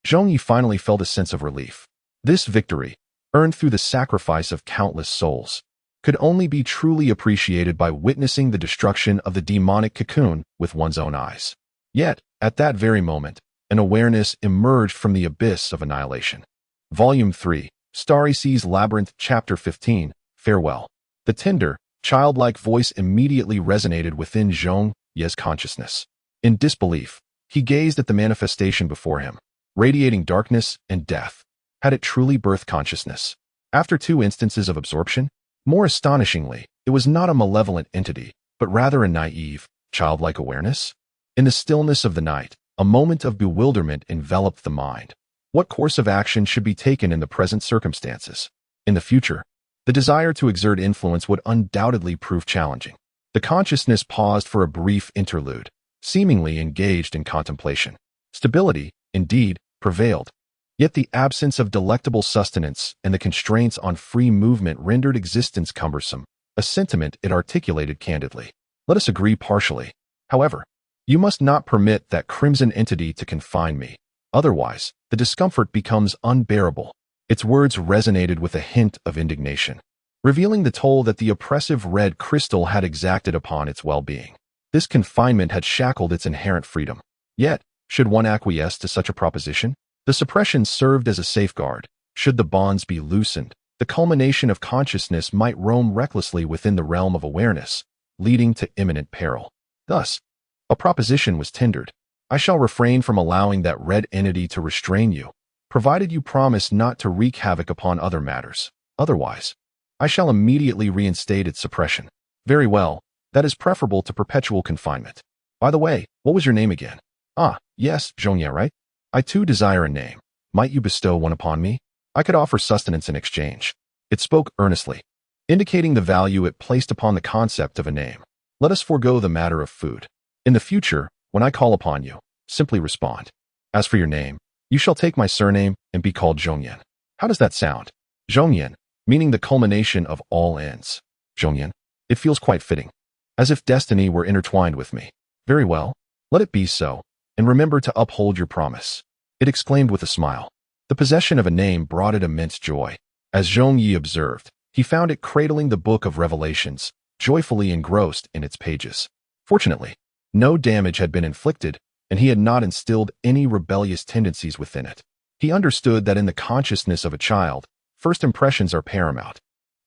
Zhong Ye finally felt a sense of relief. This victory, earned through the sacrifice of countless souls, could only be truly appreciated by witnessing the destruction of the demonic cocoon with one's own eyes. Yet, at that very moment, an awareness emerged from the abyss of annihilation. Volume 3, Starry Seas Labyrinth, Chapter 15, Farewell. The tender, childlike voice immediately resonated within Zhong Ye's consciousness. In disbelief, he gazed at the manifestation before him, radiating darkness and death. Had it truly birthed consciousness? After 2 instances of absorption? More astonishingly, it was not a malevolent entity, but rather a naive, childlike awareness? In the stillness of the night, a moment of bewilderment enveloped the mind. What course of action should be taken in the present circumstances? In the future, the desire to exert influence would undoubtedly prove challenging. The consciousness paused for a brief interlude, seemingly engaged in contemplation. Stability, indeed, prevailed. Yet the absence of delectable sustenance and the constraints on free movement rendered existence cumbersome, a sentiment it articulated candidly. Let us agree partially. However, you must not permit that crimson entity to confine me. Otherwise, the discomfort becomes unbearable. Its words resonated with a hint of indignation, revealing the toll that the oppressive red crystal had exacted upon its well-being. This confinement had shackled its inherent freedom. Yet, should one acquiesce to such a proposition? The suppression served as a safeguard. Should the bonds be loosened, the culmination of consciousness might roam recklessly within the realm of awareness, leading to imminent peril. Thus, a proposition was tendered. I shall refrain from allowing that red entity to restrain you, provided you promise not to wreak havoc upon other matters. Otherwise, I shall immediately reinstate its suppression. Very well, that is preferable to perpetual confinement. By the way, what was your name again? Ah, yes, Zhong Ye, right? I too desire a name. Might you bestow one upon me? I could offer sustenance in exchange. It spoke earnestly, indicating the value it placed upon the concept of a name. Let us forego the matter of food. In the future, when I call upon you, simply respond. As for your name, you shall take my surname and be called Zhong Ye. How does that sound? Zhong Ye, meaning the culmination of all ends. Zhong Ye, it feels quite fitting, as if destiny were intertwined with me. Very well, let it be so, and remember to uphold your promise. It exclaimed with a smile. The possession of a name brought it immense joy. As Zhong Ye observed, he found it cradling the book of Revelations, joyfully engrossed in its pages. Fortunately, no damage had been inflicted, and he had not instilled any rebellious tendencies within it. He understood that in the consciousness of a child, first impressions are paramount,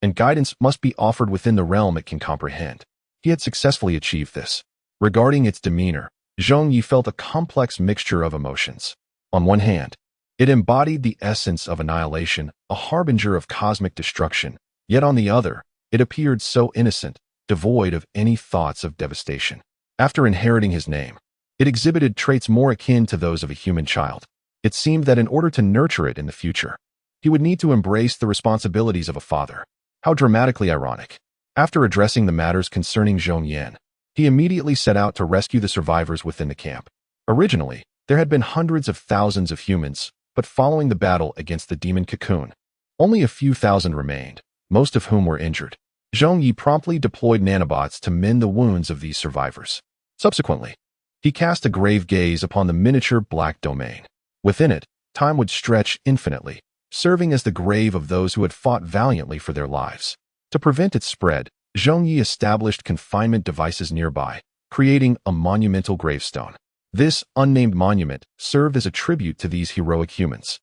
and guidance must be offered within the realm it can comprehend. He had successfully achieved this. Regarding its demeanor, Zhong Ye felt a complex mixture of emotions. On one hand, it embodied the essence of annihilation, a harbinger of cosmic destruction, yet on the other, it appeared so innocent, devoid of any thoughts of devastation. After inheriting his name, it exhibited traits more akin to those of a human child. It seemed that in order to nurture it in the future, he would need to embrace the responsibilities of a father. How dramatically ironic. After addressing the matters concerning Zhong Ye, he immediately set out to rescue the survivors within the camp. Originally, there had been hundreds of thousands of humans, but following the battle against the demon cocoon, only a few thousand remained, most of whom were injured. Zhong Ye promptly deployed nanobots to mend the wounds of these survivors. Subsequently, he cast a grave gaze upon the miniature black domain. Within it, time would stretch infinitely, serving as the grave of those who had fought valiantly for their lives. To prevent its spread, Zhong Ye established confinement devices nearby, creating a monumental gravestone. This unnamed monument served as a tribute to these heroic humans,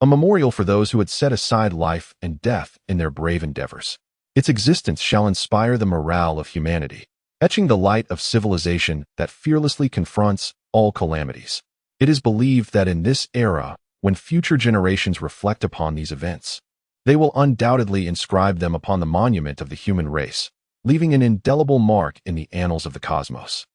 a memorial for those who had set aside life and death in their brave endeavors. Its existence shall inspire the morale of humanity, etching the light of civilization that fearlessly confronts all calamities. It is believed that in this era, when future generations reflect upon these events, they will undoubtedly inscribe them upon the monument of the human race, leaving an indelible mark in the annals of the cosmos.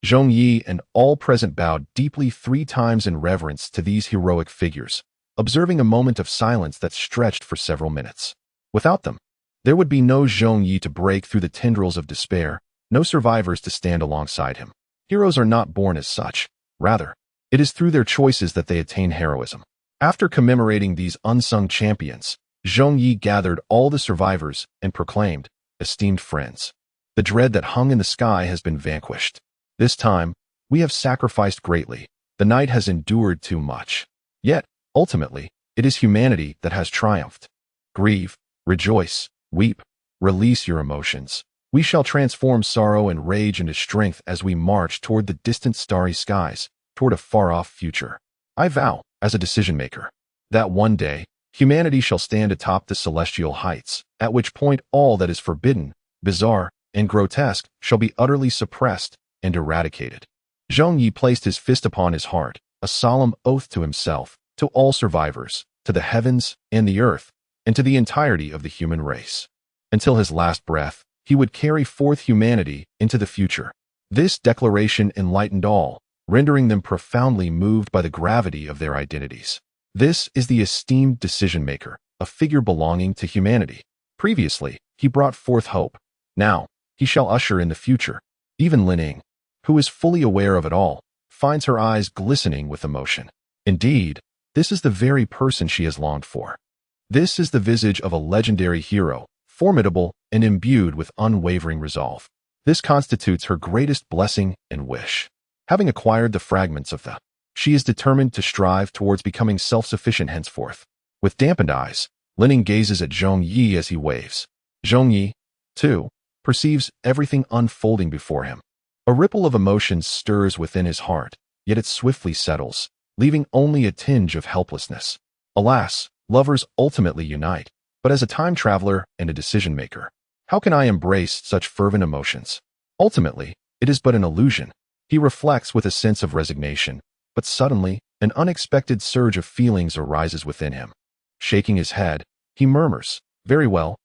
Zhong Ye and all present bowed deeply 3 times in reverence to these heroic figures, observing a moment of silence that stretched for several minutes. Without them, there would be no Zhong Ye to break through the tendrils of despair, no survivors to stand alongside him. Heroes are not born as such. Rather, it is through their choices that they attain heroism. After commemorating these unsung champions, Zhong Ye gathered all the survivors and proclaimed, "Esteemed friends, the dread that hung in the sky has been vanquished. This time, we have sacrificed greatly. The night has endured too much. Yet, ultimately, it is humanity that has triumphed. Grieve, rejoice, weep, release your emotions. We shall transform sorrow and rage into strength as we march toward the distant starry skies, toward a far-off future. I vow, as a decision-maker, that one day, humanity shall stand atop the celestial heights, at which point all that is forbidden, bizarre, and grotesque shall be utterly suppressed and eradicated." Zhong Ye placed his fist upon his heart, a solemn oath to himself, to all survivors, to the heavens and the earth, and to the entirety of the human race. Until his last breath, he would carry forth humanity into the future, This declaration enlightened all, rendering them profoundly moved by the gravity of their identities. This is the esteemed decision-maker, a figure belonging to humanity. Previously, he brought forth hope. Now, he shall usher in the future. Even Lin Ying, who is fully aware of it all, finds her eyes glistening with emotion. Indeed, this is the very person she has longed for. This is the visage of a legendary hero, formidable and imbued with unwavering resolve. This constitutes her greatest blessing and wish. Having acquired the fragments of the, she is determined to strive towards becoming self-sufficient henceforth. With dampened eyes, Lin Ying gazes at Zhong Ye as he waves. Zhong Ye, too, perceives everything unfolding before him. A ripple of emotion stirs within his heart, yet it swiftly settles, leaving only a tinge of helplessness. Alas, lovers ultimately unite, but as a time traveler and a decision-maker, how can I embrace such fervent emotions? Ultimately, it is but an illusion. He reflects with a sense of resignation, but suddenly, an unexpected surge of feelings arises within him. Shaking his head, he murmurs, very well,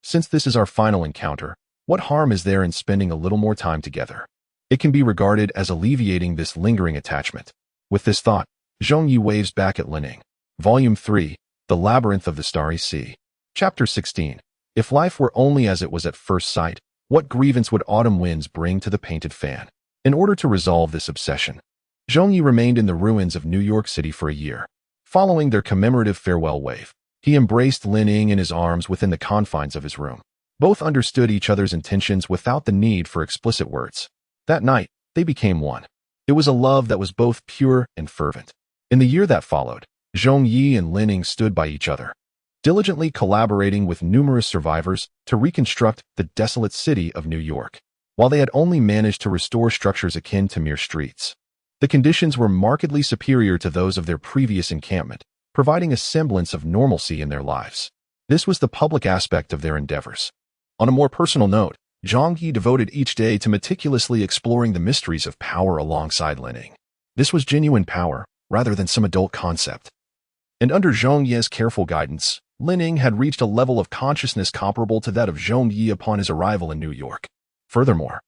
since this is our final encounter, what harm is there in spending a little more time together? It can be regarded as alleviating this lingering attachment. With this thought, Zhong Ye waves back at Lin Ying. Volume 3, The Labyrinth of the Starry Sea. Chapter 16. If life were only as it was at first sight, what grievance would autumn winds bring to the painted fan? In order to resolve this obsession, Zhong Ye remained in the ruins of New York City for a year. Following their commemorative farewell wave, he embraced Lin Ying in his arms within the confines of his room. Both understood each other's intentions without the need for explicit words. That night, they became one. It was a love that was both pure and fervent. In the year that followed, Zhong Ye and Lin Ying stood by each other, diligently collaborating with numerous survivors to reconstruct the desolate city of New York. While they had only managed to restore structures akin to mere streets, the conditions were markedly superior to those of their previous encampment, providing a semblance of normalcy in their lives. This was the public aspect of their endeavors. On a more personal note, Zhong Ye devoted each day to meticulously exploring the mysteries of power alongside Lin Ying. This was genuine power, rather than some adult concept. And under Zhong Ye's careful guidance, Lin Ying had reached a level of consciousness comparable to that of Zhong Ye upon his arrival in New York. Furthermore,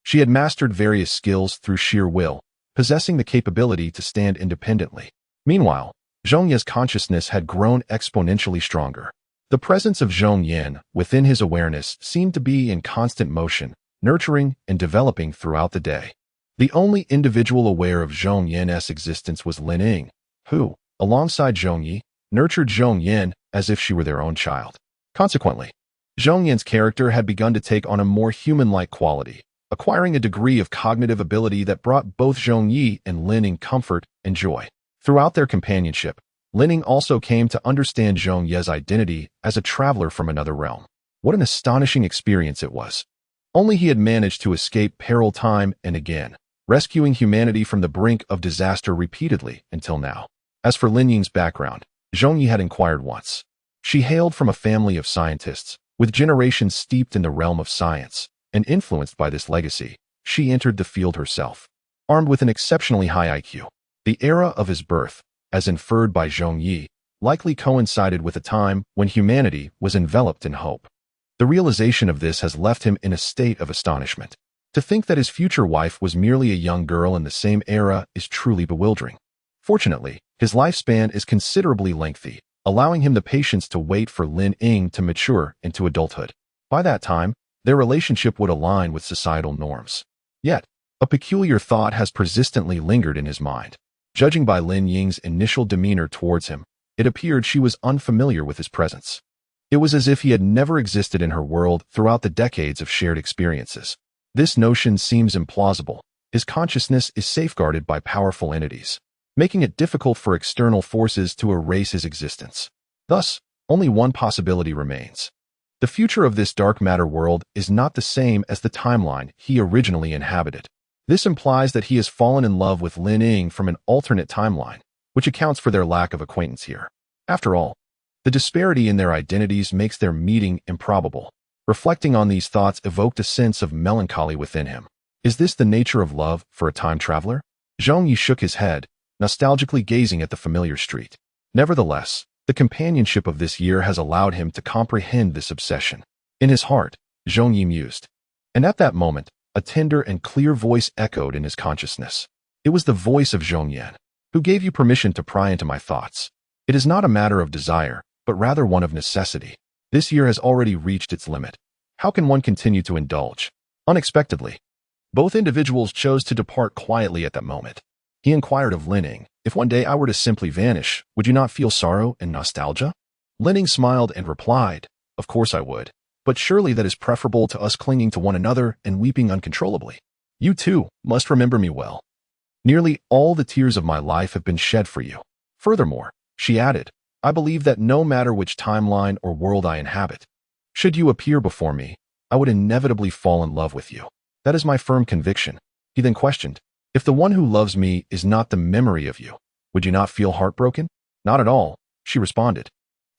she had mastered various skills through sheer will, possessing the capability to stand independently. Meanwhile, Zhong Ye's consciousness had grown exponentially stronger. The presence of Zhong Ye within his awareness seemed to be in constant motion, nurturing and developing throughout the day. The only individual aware of Zhong Ye's existence was Lin Ying, who, alongside Zhong Ye, nurtured Zhong Ye as if she were their own child. Consequently, Zhong Ye's character had begun to take on a more human-like quality, acquiring a degree of cognitive ability that brought both Zhong Ye and Lin Ying comfort and joy. Throughout their companionship, Lin Ying also came to understand Zhong Ye's identity as a traveler from another realm. What an astonishing experience it was. Only he had managed to escape peril time and again, rescuing humanity from the brink of disaster repeatedly until now. As for Lin Ying's background, Zhong Ye had inquired once. She hailed from a family of scientists, with generations steeped in the realm of science, and influenced by this legacy, she entered the field herself. Armed with an exceptionally high IQ, the era of his birth, as inferred by Zhong Ye, likely coincided with a time when humanity was enveloped in hope. The realization of this has left him in a state of astonishment. To think that his future wife was merely a young girl in the same era is truly bewildering. Fortunately, his lifespan is considerably lengthy, allowing him the patience to wait for Lin Ying to mature into adulthood. By that time, their relationship would align with societal norms. Yet, a peculiar thought has persistently lingered in his mind. Judging by Lin Ying's initial demeanor towards him, it appeared she was unfamiliar with his presence. It was as if he had never existed in her world throughout the decades of shared experiences. This notion seems implausible. His consciousness is safeguarded by powerful entities, making it difficult for external forces to erase his existence. Thus, only one possibility remains. The future of this dark matter world is not the same as the timeline he originally inhabited. This implies that he has fallen in love with Lin Ying from an alternate timeline, which accounts for their lack of acquaintance here. After all, the disparity in their identities makes their meeting improbable. Reflecting on these thoughts evoked a sense of melancholy within him. Is this the nature of love for a time traveler? Zhong Ye shook his head, nostalgically gazing at the familiar street. Nevertheless, the companionship of this year has allowed him to comprehend this obsession. In his heart, Zhong Ye mused. And at that moment, A tender and clear voice echoed in his consciousness. It was the voice of Zhong Ye. Who gave you permission to pry into my thoughts? It is not a matter of desire, but rather one of necessity. This year has already reached its limit. How can one continue to indulge? Unexpectedly, both individuals chose to depart quietly at that moment. He inquired of Linning, if one day I were to simply vanish, would you not feel sorrow and nostalgia? Linning smiled and replied, of course I would, but surely that is preferable to us clinging to one another and weeping uncontrollably. You too must remember me well. Nearly all the tears of my life have been shed for you. Furthermore, she added, I believe that no matter which timeline or world I inhabit, should you appear before me, I would inevitably fall in love with you. That is my firm conviction. He then questioned, if the one who loves me is not the memory of you, would you not feel heartbroken? Not at all, she responded.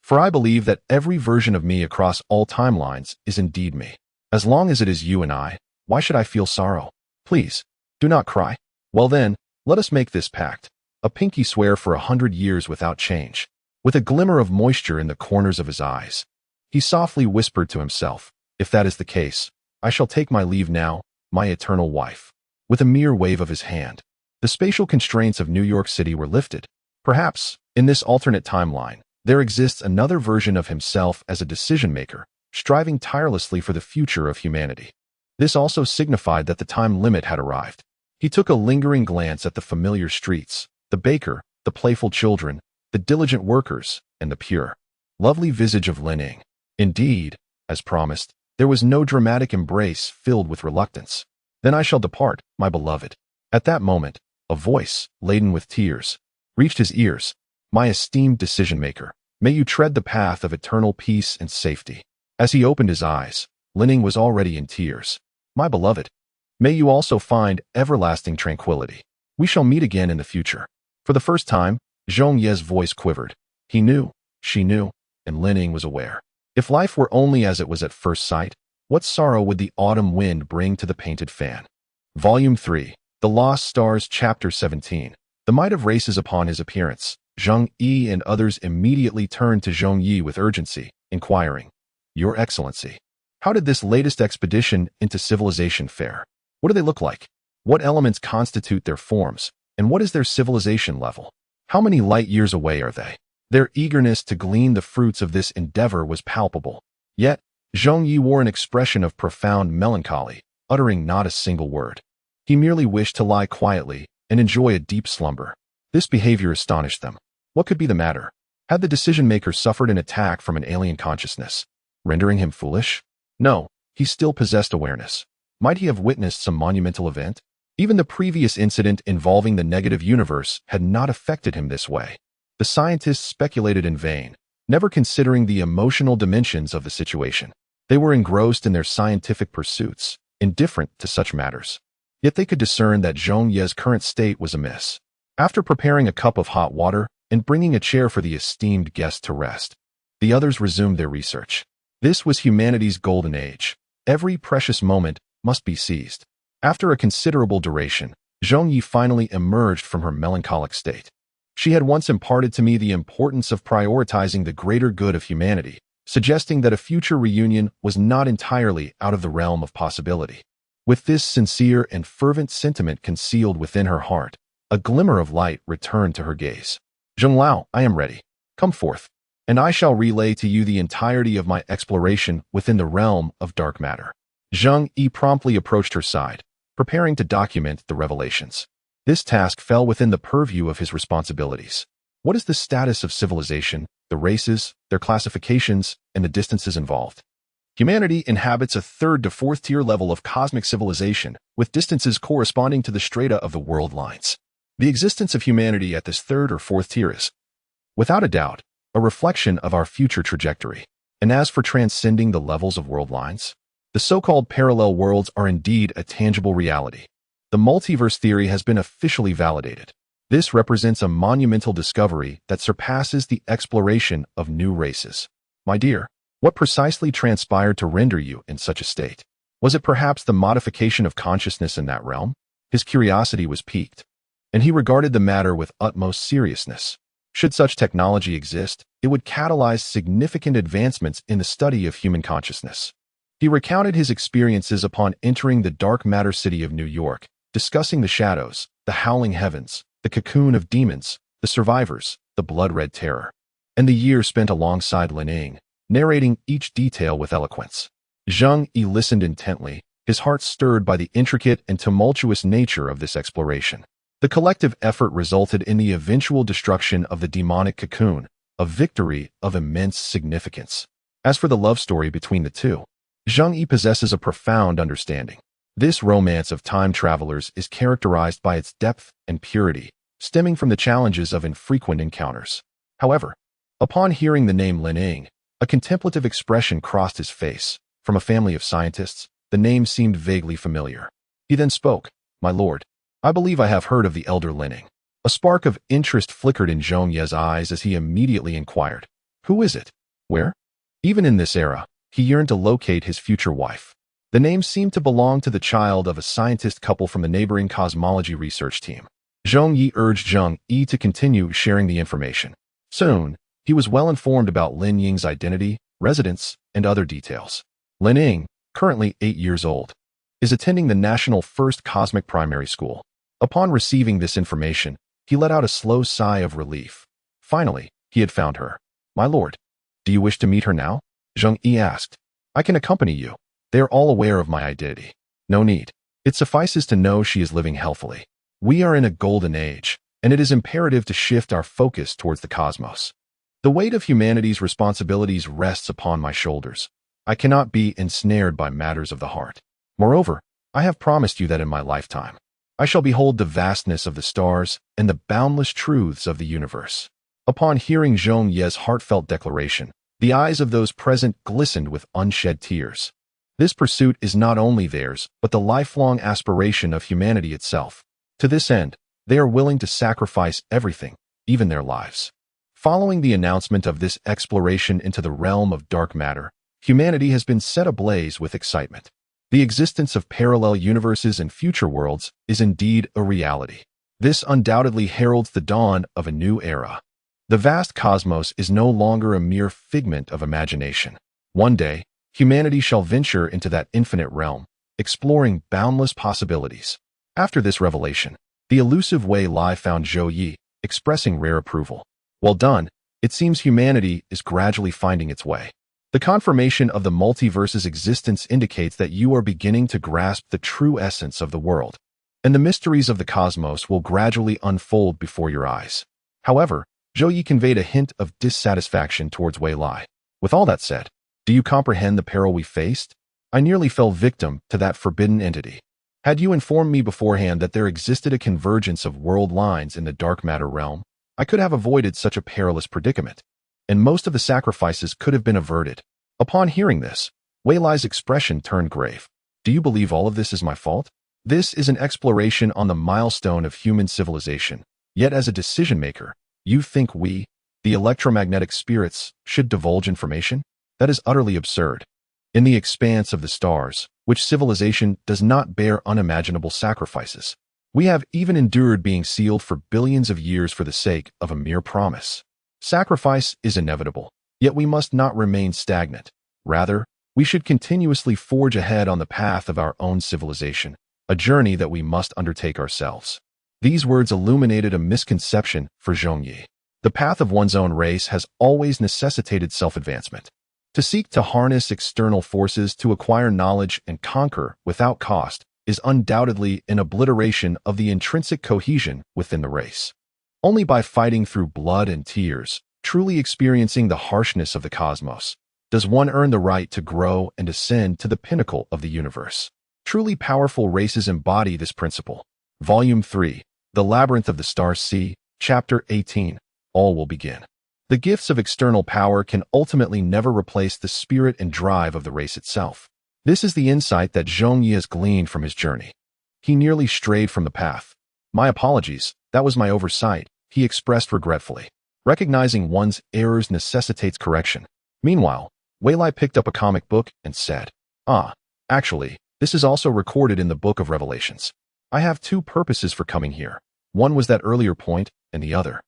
For I believe that every version of me across all timelines is indeed me. As long as it is you and I, why should I feel sorrow? Please, do not cry. Well then, let us make this pact, a pinky swear for 100 years without change. With a glimmer of moisture in the corners of his eyes, he softly whispered to himself, if that is the case, I shall take my leave now, my eternal wife. With a mere wave of his hand, the spatial constraints of New York City were lifted. Perhaps, in this alternate timeline, there exists another version of himself as a decision-maker, striving tirelessly for the future of humanity. This also signified that the time limit had arrived. He took a lingering glance at the familiar streets, the baker, the playful children, the diligent workers, and the pure, lovely visage of Linning. Indeed, as promised, there was no dramatic embrace filled with reluctance. Then I shall depart, my beloved. At that moment, a voice, laden with tears, reached his ears. My esteemed decision-maker, may you tread the path of eternal peace and safety. As he opened his eyes, Linning was already in tears. My beloved, may you also find everlasting tranquility. We shall meet again in the future. For the first time, Zhong Ye's voice quivered. He knew, she knew, and Linning was aware. If life were only as it was at first sight, what sorrow would the autumn wind bring to the painted fan? Volume 3, The Lost Stars, Chapter 17. The might of races upon his appearance. Zhong Ye and others immediately turned to Zhong Ye with urgency, inquiring, Your Excellency, how did this latest expedition into civilization fare? What do they look like? What elements constitute their forms? And what is their civilization level? How many light years away are they? Their eagerness to glean the fruits of this endeavor was palpable. Yet, Zhong Ye wore an expression of profound melancholy, uttering not a single word. He merely wished to lie quietly and enjoy a deep slumber. This behavior astonished them. What could be the matter? Had the decision-maker suffered an attack from an alien consciousness, rendering him foolish? No, he still possessed awareness. Might he have witnessed some monumental event? Even the previous incident involving the negative universe had not affected him this way. The scientists speculated in vain, never considering the emotional dimensions of the situation. They were engrossed in their scientific pursuits, indifferent to such matters. Yet they could discern that Zhong Ye's current state was amiss. After preparing a cup of hot water and bringing a chair for the esteemed guest to rest, the others resumed their research. This was humanity's golden age. Every precious moment must be seized. After a considerable duration, Zhong Ye finally emerged from her melancholic state. She had once imparted to me the importance of prioritizing the greater good of humanity, suggesting that a future reunion was not entirely out of the realm of possibility. With this sincere and fervent sentiment concealed within her heart, a glimmer of light returned to her gaze. Zheng Lao, I am ready. Come forth, and I shall relay to you the entirety of my exploration within the realm of dark matter. Zhong Ye promptly approached her side, preparing to document the revelations. This task fell within the purview of his responsibilities. What is the status of civilization, the races, their classifications, and the distances involved? Humanity inhabits a 3rd to 4th tier level of cosmic civilization, with distances corresponding to the strata of the world lines. The existence of humanity at this 3rd or 4th tier is, without a doubt, a reflection of our future trajectory. And as for transcending the levels of world lines, the so-called parallel worlds are indeed a tangible reality. The multiverse theory has been officially validated. This represents a monumental discovery that surpasses the exploration of new races. My dear, what precisely transpired to render you in such a state? Was it perhaps the modification of consciousness in that realm? His curiosity was piqued, and he regarded the matter with utmost seriousness. Should such technology exist, it would catalyze significant advancements in the study of human consciousness. He recounted his experiences upon entering the dark matter city of New York, discussing the shadows, the howling heavens, the cocoon of demons, the survivors, the blood-red terror, and the years spent alongside Lin Ying, narrating each detail with eloquence. Zhong Ye listened intently, his heart stirred by the intricate and tumultuous nature of this exploration. The collective effort resulted in the eventual destruction of the demonic cocoon, a victory of immense significance. As for the love story between the two, Zhong Ye possesses a profound understanding. This romance of time travelers is characterized by its depth and purity, stemming from the challenges of infrequent encounters. However, upon hearing the name Lin Ying, a contemplative expression crossed his face. From a family of scientists, the name seemed vaguely familiar. He then spoke, "My lord, I believe I have heard of the elder Lin Ying." A spark of interest flickered in Zhong Ye's eyes as he immediately inquired, "Who is it? Where?" Even in this era, he yearned to locate his future wife. The name seemed to belong to the child of a scientist couple from the neighboring cosmology research team. Zhong Ye urged Zhong Ye to continue sharing the information. Soon, he was well informed about Lin Ying's identity, residence, and other details. Lin Ying, currently 8 years old, is attending the National First Cosmic Primary School. Upon receiving this information, he let out a slow sigh of relief. Finally, he had found her. "My lord, do you wish to meet her now?" Zhong Ye asked. "I can accompany you. They are all aware of my identity." "No need. It suffices to know she is living healthily. We are in a golden age, and it is imperative to shift our focus towards the cosmos. The weight of humanity's responsibilities rests upon my shoulders. I cannot be ensnared by matters of the heart. Moreover, I have promised you that in my lifetime, I shall behold the vastness of the stars and the boundless truths of the universe." Upon hearing Zhong Ye's heartfelt declaration, the eyes of those present glistened with unshed tears. This pursuit is not only theirs, but the lifelong aspiration of humanity itself. To this end, they are willing to sacrifice everything, even their lives. Following the announcement of this exploration into the realm of dark matter, humanity has been set ablaze with excitement. The existence of parallel universes and future worlds is indeed a reality. This undoubtedly heralds the dawn of a new era. The vast cosmos is no longer a mere figment of imagination. One day, humanity shall venture into that infinite realm, exploring boundless possibilities. After this revelation, the elusive Wei Lai found Zhou Yi, expressing rare approval. "Well done, it seems humanity is gradually finding its way. The confirmation of the multiverse's existence indicates that you are beginning to grasp the true essence of the world, and the mysteries of the cosmos will gradually unfold before your eyes." However, Zhou Yi conveyed a hint of dissatisfaction towards Wei Lai. "With all that said, do you comprehend the peril we faced? I nearly fell victim to that forbidden entity. Had you informed me beforehand that there existed a convergence of world lines in the dark matter realm, I could have avoided such a perilous predicament, and most of the sacrifices could have been averted." Upon hearing this, Wei Lai's expression turned grave. "Do you believe all of this is my fault? This is an exploration on the milestone of human civilization, yet as a decision-maker, you think we, the electromagnetic spirits, should divulge information? That is utterly absurd. In the expanse of the stars, which civilization does not bear unimaginable sacrifices. We have even endured being sealed for billions of years for the sake of a mere promise. Sacrifice is inevitable, yet we must not remain stagnant. Rather, we should continuously forge ahead on the path of our own civilization, a journey that we must undertake ourselves." These words illuminated a misconception for Zhong Ye. The path of one's own race has always necessitated self-advancement. To seek to harness external forces to acquire knowledge and conquer without cost is undoubtedly an obliteration of the intrinsic cohesion within the race. Only by fighting through blood and tears, truly experiencing the harshness of the cosmos, does one earn the right to grow and ascend to the pinnacle of the universe. Truly powerful races embody this principle. Volume 3, The Labyrinth of the Stars C, Chapter 18, All Will Begin. The gifts of external power can ultimately never replace the spirit and drive of the race itself. This is the insight that Zhong Ye has gleaned from his journey. He nearly strayed from the path. "My apologies, that was my oversight," he expressed regretfully. Recognizing one's errors necessitates correction. Meanwhile, Wei Lai picked up a comic book and said, Actually, this is also recorded in the Book of Revelations. I have two purposes for coming here. One was that earlier point, and the other.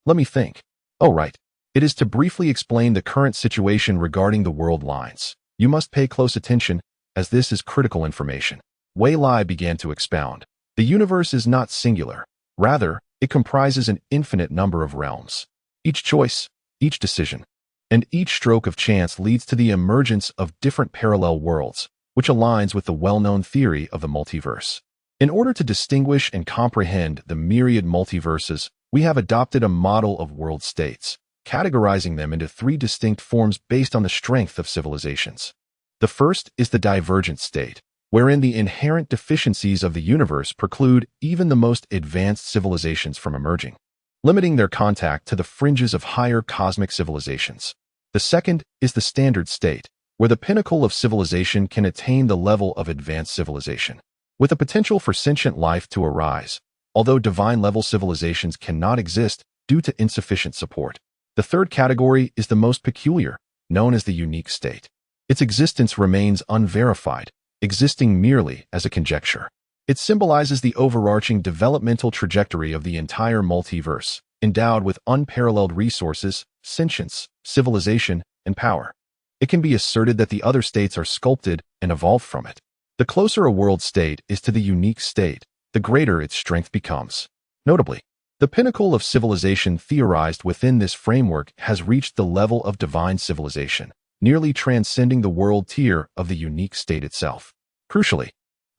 Let me think. Oh, right. It is to briefly explain the current situation regarding the world lines. You must pay close attention, as this is critical information. Wei Lai began to expound. The universe is not singular. Rather, it comprises an infinite number of realms. Each choice, each decision, and each stroke of chance leads to the emergence of different parallel worlds, which aligns with the well-known theory of the multiverse. In order to distinguish and comprehend the myriad multiverses, we have adopted a model of world states, categorizing them into three distinct forms based on the strength of civilizations. The first is the divergent state, wherein the inherent deficiencies of the universe preclude even the most advanced civilizations from emerging, limiting their contact to the fringes of higher cosmic civilizations. The second is the standard state, where the pinnacle of civilization can attain the level of advanced civilization, with the potential for sentient life to arise, although divine-level civilizations cannot exist due to insufficient support. The third category is the most peculiar, known as the unique state. Its existence remains unverified, existing merely as a conjecture. It symbolizes the overarching developmental trajectory of the entire multiverse, endowed with unparalleled resources, sentience, civilization, and power. It can be asserted that the other states are sculpted and evolved from it. The closer a world state is to the unique state, the greater its strength becomes. Notably, the pinnacle of civilization theorized within this framework has reached the level of divine civilization, nearly transcending the world tier of the unique state itself. Crucially,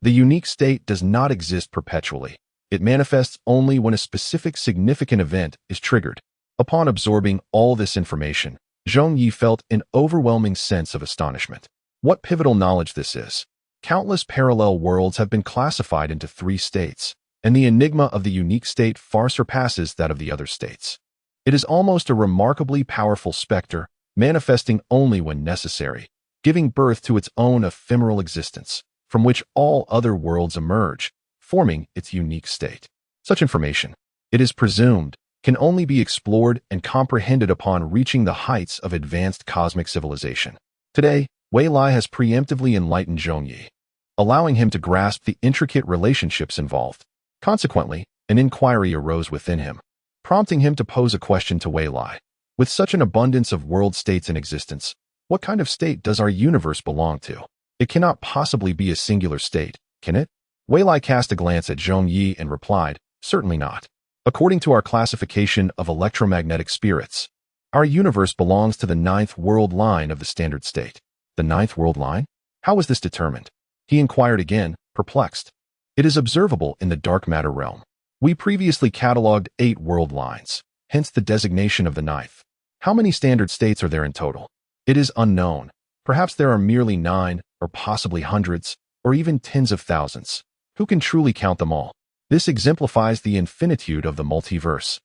the unique state does not exist perpetually. It manifests only when a specific significant event is triggered. Upon absorbing all this information, Zhong Ye felt an overwhelming sense of astonishment. What pivotal knowledge this is! Countless parallel worlds have been classified into three states, and the enigma of the unique state far surpasses that of the other states. It is almost a remarkably powerful specter, manifesting only when necessary, giving birth to its own ephemeral existence, from which all other worlds emerge, forming its unique state. Such information, it is presumed, can only be explored and comprehended upon reaching the heights of advanced cosmic civilization. Today, Wei Lai has preemptively enlightened Zhong Ye, allowing him to grasp the intricate relationships involved. Consequently, an inquiry arose within him, prompting him to pose a question to Wei Lai. With such an abundance of world states in existence, what kind of state does our universe belong to? It cannot possibly be a singular state, can it? Wei Lai cast a glance at Zhong Ye and replied, certainly not. According to our classification of electromagnetic spirits, our universe belongs to the ninth world line of the standard state. The ninth world line? How is this determined? He inquired again, perplexed. It is observable in the dark matter realm. We previously catalogued 8 world lines, hence the designation of the ninth. How many standard states are there in total? It is unknown. Perhaps there are merely 9, or possibly hundreds, or even tens of thousands. Who can truly count them all? This exemplifies the infinitude of the multiverse.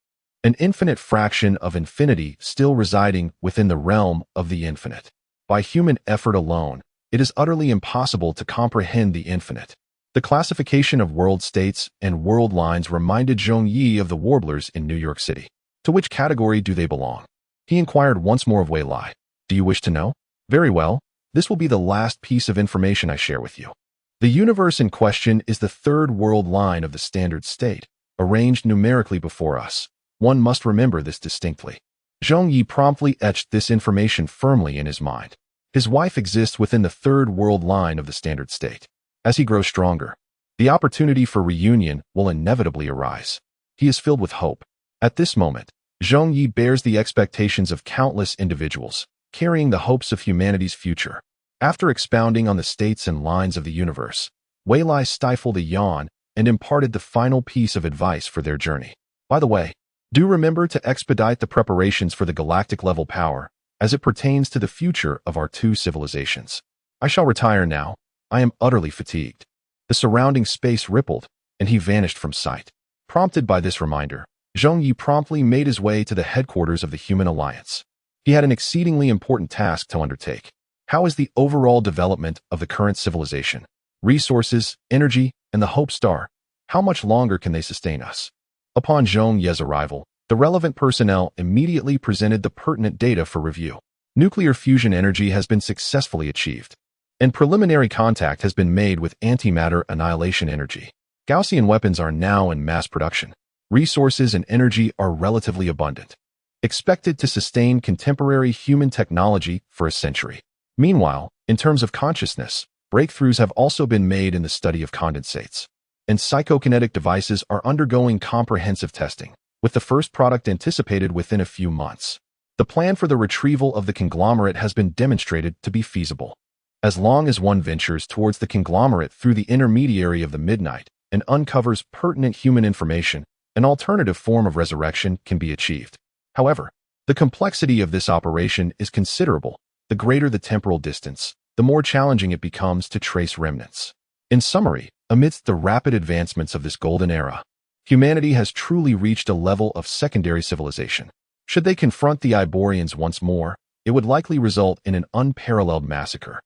An infinite fraction of infinity still residing within the realm of the infinite. By human effort alone, it is utterly impossible to comprehend the infinite. The classification of world states and world lines reminded Zhong Ye of the warblers in New York City. To which category do they belong? He inquired once more of Wei Lai. Do you wish to know? Very well. This will be the last piece of information I share with you. The universe in question is the third world line of the standard state, arranged numerically before us. One must remember this distinctly. Zhong Ye promptly etched this information firmly in his mind. His wife exists within the third world line of the standard state. As he grows stronger, the opportunity for reunion will inevitably arise. He is filled with hope. At this moment, Zhong Ye bears the expectations of countless individuals, carrying the hopes of humanity's future. After expounding on the states and lines of the universe, Wei Lai stifled a yawn and imparted the final piece of advice for their journey. By the way, do remember to expedite the preparations for the galactic-level power as it pertains to the future of our 2 civilizations. I shall retire now. I am utterly fatigued. The surrounding space rippled, and he vanished from sight. Prompted by this reminder, Zhong Ye promptly made his way to the headquarters of the Human Alliance. He had an exceedingly important task to undertake. How is the overall development of the current civilization? Resources, energy, and the Hope Star. How much longer can they sustain us? Upon Zhong Ye's arrival, the relevant personnel immediately presented the pertinent data for review. Nuclear fusion energy has been successfully achieved, and preliminary contact has been made with antimatter annihilation energy. Gaussian weapons are now in mass production. Resources and energy are relatively abundant, expected to sustain contemporary human technology for a century. Meanwhile, In terms of consciousness, breakthroughs have also been made in the study of condensates, and psychokinetic devices are undergoing comprehensive testing, with the first product anticipated within a few months. The plan for the retrieval of the conglomerate has been demonstrated to be feasible. As long as one ventures towards the conglomerate through the intermediary of the midnight and uncovers pertinent human information, an alternative form of resurrection can be achieved. However, the complexity of this operation is considerable. The greater the temporal distance, the more challenging it becomes to trace remnants. In summary, amidst the rapid advancements of this golden era, humanity has truly reached a level of secondary civilization. Should they confront the Iborians once more, it would likely result in an unparalleled massacre,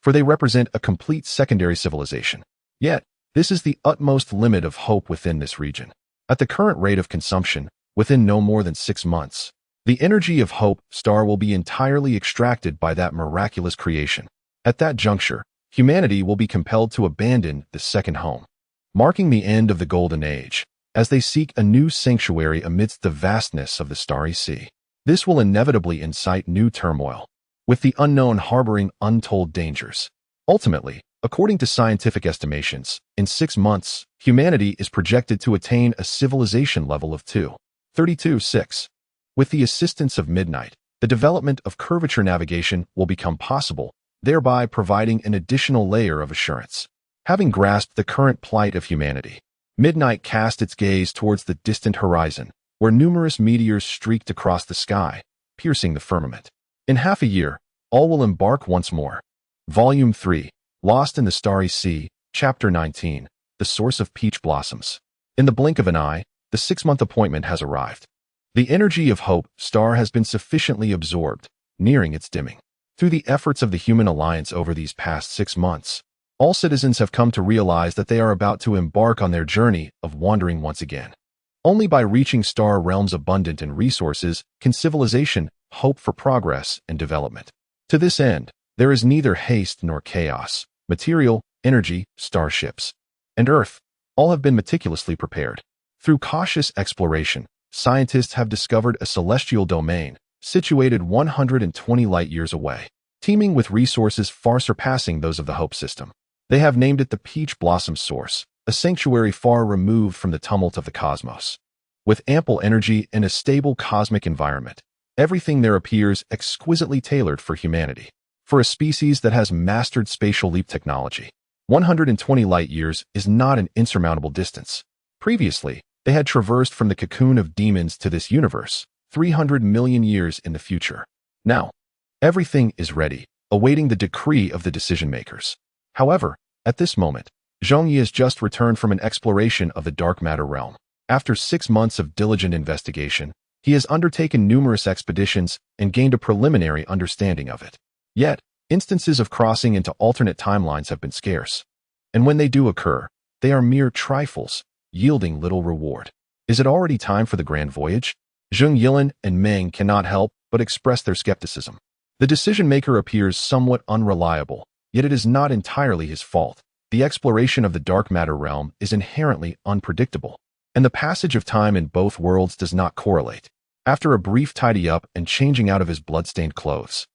for they represent a complete secondary civilization. Yet, this is the utmost limit of hope within this region. At the current rate of consumption, within no more than 6 months, the energy of Hope Star will be entirely extracted by that miraculous creation. At that juncture, humanity will be compelled to abandon the second home, marking the end of the Golden Age, as they seek a new sanctuary amidst the vastness of the starry sea. This will inevitably incite new turmoil, with the unknown harboring untold dangers. Ultimately, according to scientific estimations, in 6 months, humanity is projected to attain a civilization level of 2.32.6. With the assistance of Midnight, the development of curvature navigation will become possible, thereby providing an additional layer of assurance. Having grasped the current plight of humanity, Midnight cast its gaze towards the distant horizon, where numerous meteors streaked across the sky, piercing the firmament. In half a year, all will embark once more. Volume 3, Lost in the Starry Sea, Chapter 19, The Source of Peach Blossoms. In the blink of an eye, the 6-month appointment has arrived. The energy of Hope Star has been sufficiently absorbed, nearing its dimming. Through the efforts of the human alliance over these past 6 months, all citizens have come to realize that they are about to embark on their journey of wandering once again. Only by reaching star realms abundant in resources can civilization hope for progress and development. To this end, there is neither haste nor chaos. Material, energy, starships, and Earth, all have been meticulously prepared. Through cautious exploration, scientists have discovered a celestial domain situated 120 light-years away, teeming with resources far surpassing those of the Hope system. They have named it the Peach Blossom Source, a sanctuary far removed from the tumult of the cosmos. With ample energy and a stable cosmic environment, everything there appears exquisitely tailored for humanity. For a species that has mastered spatial leap technology, 120 light-years is not an insurmountable distance. Previously, they had traversed from the cocoon of demons to this universe, 300 million years in the future. Now, everything is ready, awaiting the decree of the decision-makers. However, at this moment, Zhong Ye has just returned from an exploration of the dark matter realm. After 6 months of diligent investigation, he has undertaken numerous expeditions and gained a preliminary understanding of it. Yet, instances of crossing into alternate timelines have been scarce, and when they do occur, they are mere trifles, yielding little reward. Is it already time for the grand voyage? Zhong Yilin and Meng cannot help but express their skepticism. The decision-maker appears somewhat unreliable, yet it is not entirely his fault. The exploration of the dark matter realm is inherently unpredictable, and the passage of time in both worlds does not correlate. After a brief tidy-up and changing out of his blood-stained clothes,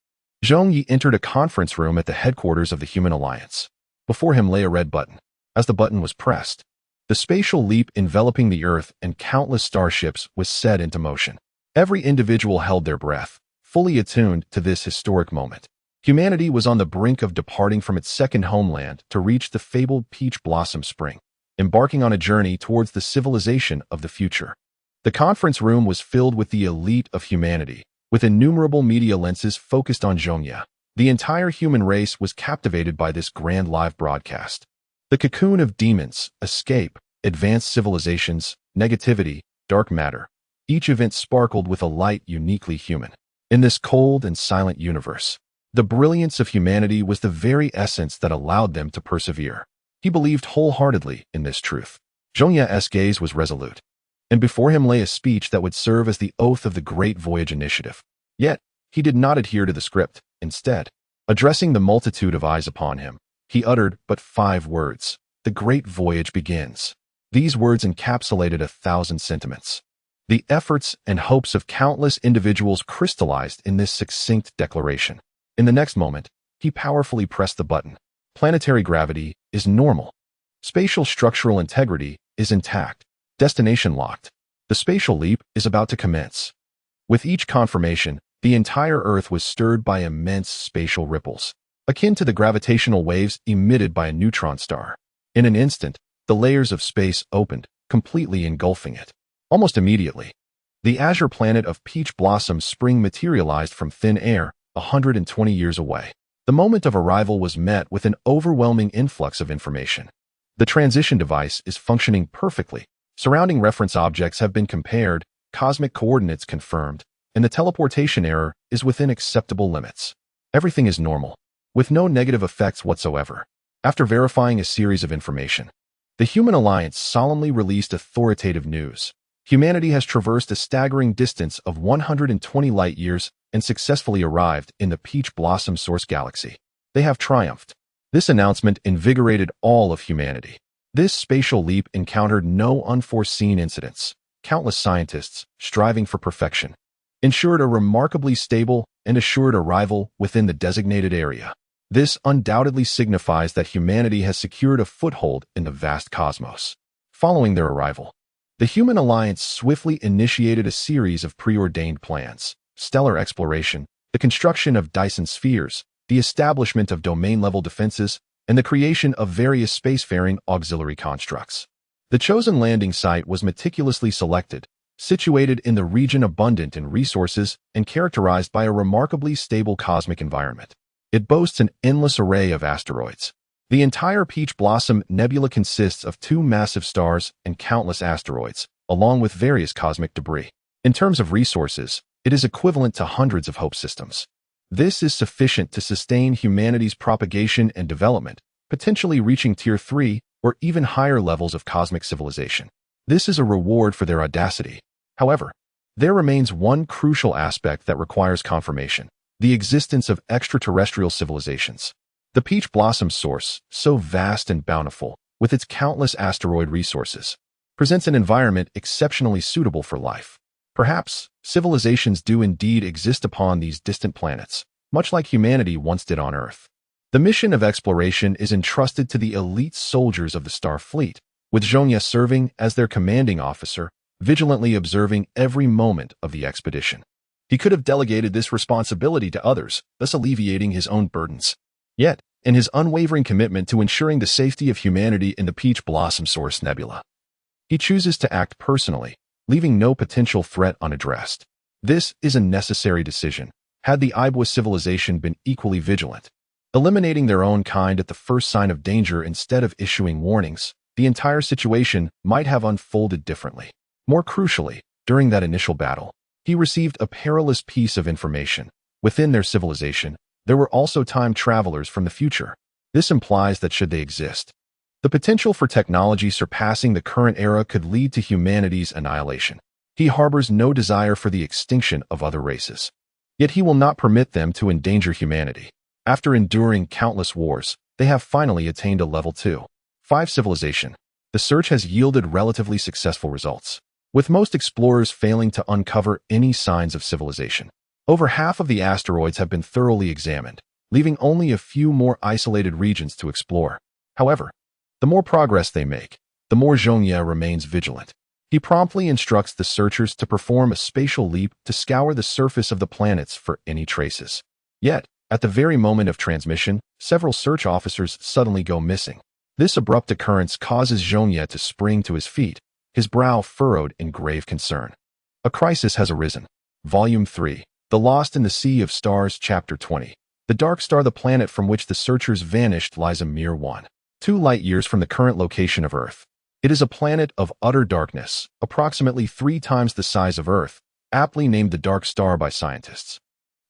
Zhong Ye entered a conference room at the headquarters of the Human Alliance. Before him lay a red button. As the button was pressed, the spatial leap enveloping the Earth and countless starships was set into motion. Every individual held their breath, fully attuned to this historic moment. Humanity was on the brink of departing from its second homeland to reach the fabled Peach Blossom Spring, embarking on a journey towards the civilization of the future. The conference room was filled with the elite of humanity, with innumerable media lenses focused on Zhong Ye. The entire human race was captivated by this grand live broadcast. The cocoon of demons, escape, advanced civilizations, negativity, dark matter. Each event sparkled with a light uniquely human. In this cold and silent universe, the brilliance of humanity was the very essence that allowed them to persevere. He believed wholeheartedly in this truth. Zhong Ye's gaze was resolute, and before him lay a speech that would serve as the oath of the Great Voyage Initiative. Yet, he did not adhere to the script. Instead, addressing the multitude of eyes upon him, he uttered but 5 words. The Great Voyage begins. These words encapsulated 1,000 sentiments. The efforts and hopes of countless individuals crystallized in this succinct declaration. In the next moment, He powerfully pressed the button. Planetary gravity is normal. Spatial structural integrity is intact. Destination locked. The spatial leap is about to commence. With each confirmation, the entire Earth was stirred by immense spatial ripples, akin to the gravitational waves emitted by a neutron star. In an instant, the layers of space opened, completely engulfing it. Almost immediately, the azure planet of Peach Blossom Spring materialized from thin air, 120 years away. The moment of arrival was met with an overwhelming influx of information. The transition device is functioning perfectly. Surrounding reference objects have been compared, cosmic coordinates confirmed, and the teleportation error is within acceptable limits. Everything is normal, with no negative effects whatsoever. After verifying a series of information, the Human Alliance solemnly released authoritative news. Humanity has traversed a staggering distance of 120 light-years and successfully arrived in the Peach Blossom Source Galaxy. They have triumphed. This announcement invigorated all of humanity. This spatial leap encountered no unforeseen incidents. Countless scientists, striving for perfection, ensured a remarkably stable and assured arrival within the designated area. This undoubtedly signifies that humanity has secured a foothold in the vast cosmos. Following their arrival, the Human Alliance swiftly initiated a series of preordained plans: stellar exploration, the construction of Dyson spheres, the establishment of domain-level defenses, and the creation of various spacefaring auxiliary constructs. The chosen landing site was meticulously selected, situated in the region abundant in resources and characterized by a remarkably stable cosmic environment. It boasts an endless array of asteroids. The entire Peach Blossom Nebula consists of 2 massive stars and countless asteroids, along with various cosmic debris. In terms of resources, it is equivalent to hundreds of Hope systems. This is sufficient to sustain humanity's propagation and development, potentially reaching Tier 3 or even higher levels of cosmic civilization. This is a reward for their audacity. However, there remains one crucial aspect that requires confirmation: the existence of extraterrestrial civilizations. The Peach Blossom source, so vast and bountiful, with its countless asteroid resources, presents an environment exceptionally suitable for life. Perhaps, civilizations do indeed exist upon these distant planets, much like humanity once did on Earth. The mission of exploration is entrusted to the elite soldiers of the Star Fleet, with Zhong Ye serving as their commanding officer, vigilantly observing every moment of the expedition. He could have delegated this responsibility to others, thus alleviating his own burdens. Yet, in his unwavering commitment to ensuring the safety of humanity in the Peach Blossom Source Nebula, he chooses to act personally, leaving no potential threat unaddressed. This is a necessary decision, had the Ibwa civilization been equally vigilant. Eliminating their own kind at the first sign of danger instead of issuing warnings, the entire situation might have unfolded differently. More crucially, during that initial battle, he received a perilous piece of information. Within their civilization, there were also time travelers from the future. This implies that should they exist, the potential for technology surpassing the current era could lead to humanity's annihilation. He harbors no desire for the extinction of other races. Yet he will not permit them to endanger humanity. After enduring countless wars, they have finally attained a level 2.5 civilization. The search has yielded relatively successful results, with most explorers failing to uncover any signs of civilization. Over half of the asteroids have been thoroughly examined, leaving only a few more isolated regions to explore. However, the more progress they make, the more Zhong Ye remains vigilant. He promptly instructs the searchers to perform a spatial leap to scour the surface of the planets for any traces. Yet, at the very moment of transmission, several search officers suddenly go missing. This abrupt occurrence causes Zhong Ye to spring to his feet, his brow furrowed in grave concern. A crisis has arisen. Volume 3. The Lost in the Sea of Stars, Chapter 20. The dark star, the planet from which the searchers vanished, lies a mere 1.2 light-years from the current location of Earth. It is a planet of utter darkness, approximately 3 times the size of Earth, aptly named the Dark Star by scientists.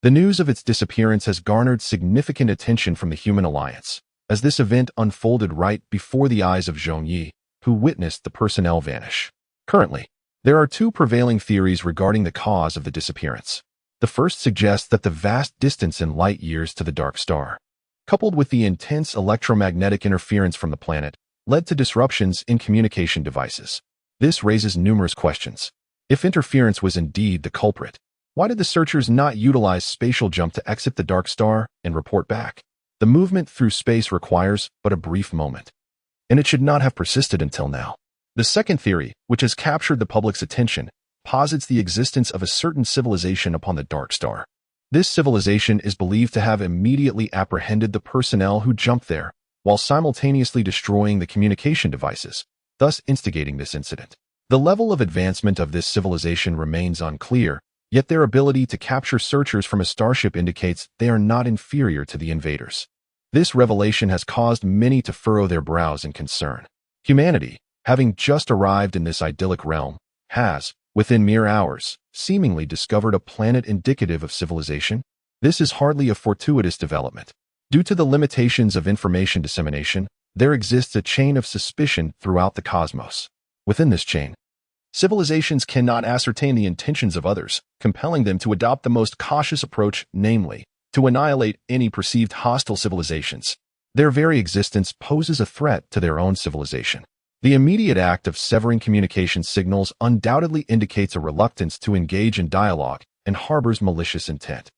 The news of its disappearance has garnered significant attention from the Human Alliance, as this event unfolded right before the eyes of Zhong Ye, who witnessed the personnel vanish. Currently, there are 2 prevailing theories regarding the cause of the disappearance. The first suggests that the vast distance in light years to the dark star, coupled with the intense electromagnetic interference from the planet, led to disruptions in communication devices. This raises numerous questions. If interference was indeed the culprit, why did the searchers not utilize spatial jump to exit the dark star and report back? The movement through space requires but a brief moment, and it should not have persisted until now. The second theory, which has captured the public's attention, posits the existence of a certain civilization upon the dark star. This civilization is believed to have immediately apprehended the personnel who jumped there, while simultaneously destroying the communication devices, thus instigating this incident. The level of advancement of this civilization remains unclear, yet their ability to capture searchers from a starship indicates they are not inferior to the invaders. This revelation has caused many to furrow their brows in concern. Humanity, having just arrived in this idyllic realm, has, within mere hours, seemingly discovered a planet indicative of civilization. This is hardly a fortuitous development. Due to the limitations of information dissemination, there exists a chain of suspicion throughout the cosmos. Within this chain, civilizations cannot ascertain the intentions of others, compelling them to adopt the most cautious approach, namely, to annihilate any perceived hostile civilizations. Their very existence poses a threat to their own civilization. The immediate act of severing communication signals undoubtedly indicates a reluctance to engage in dialogue and harbors malicious intent.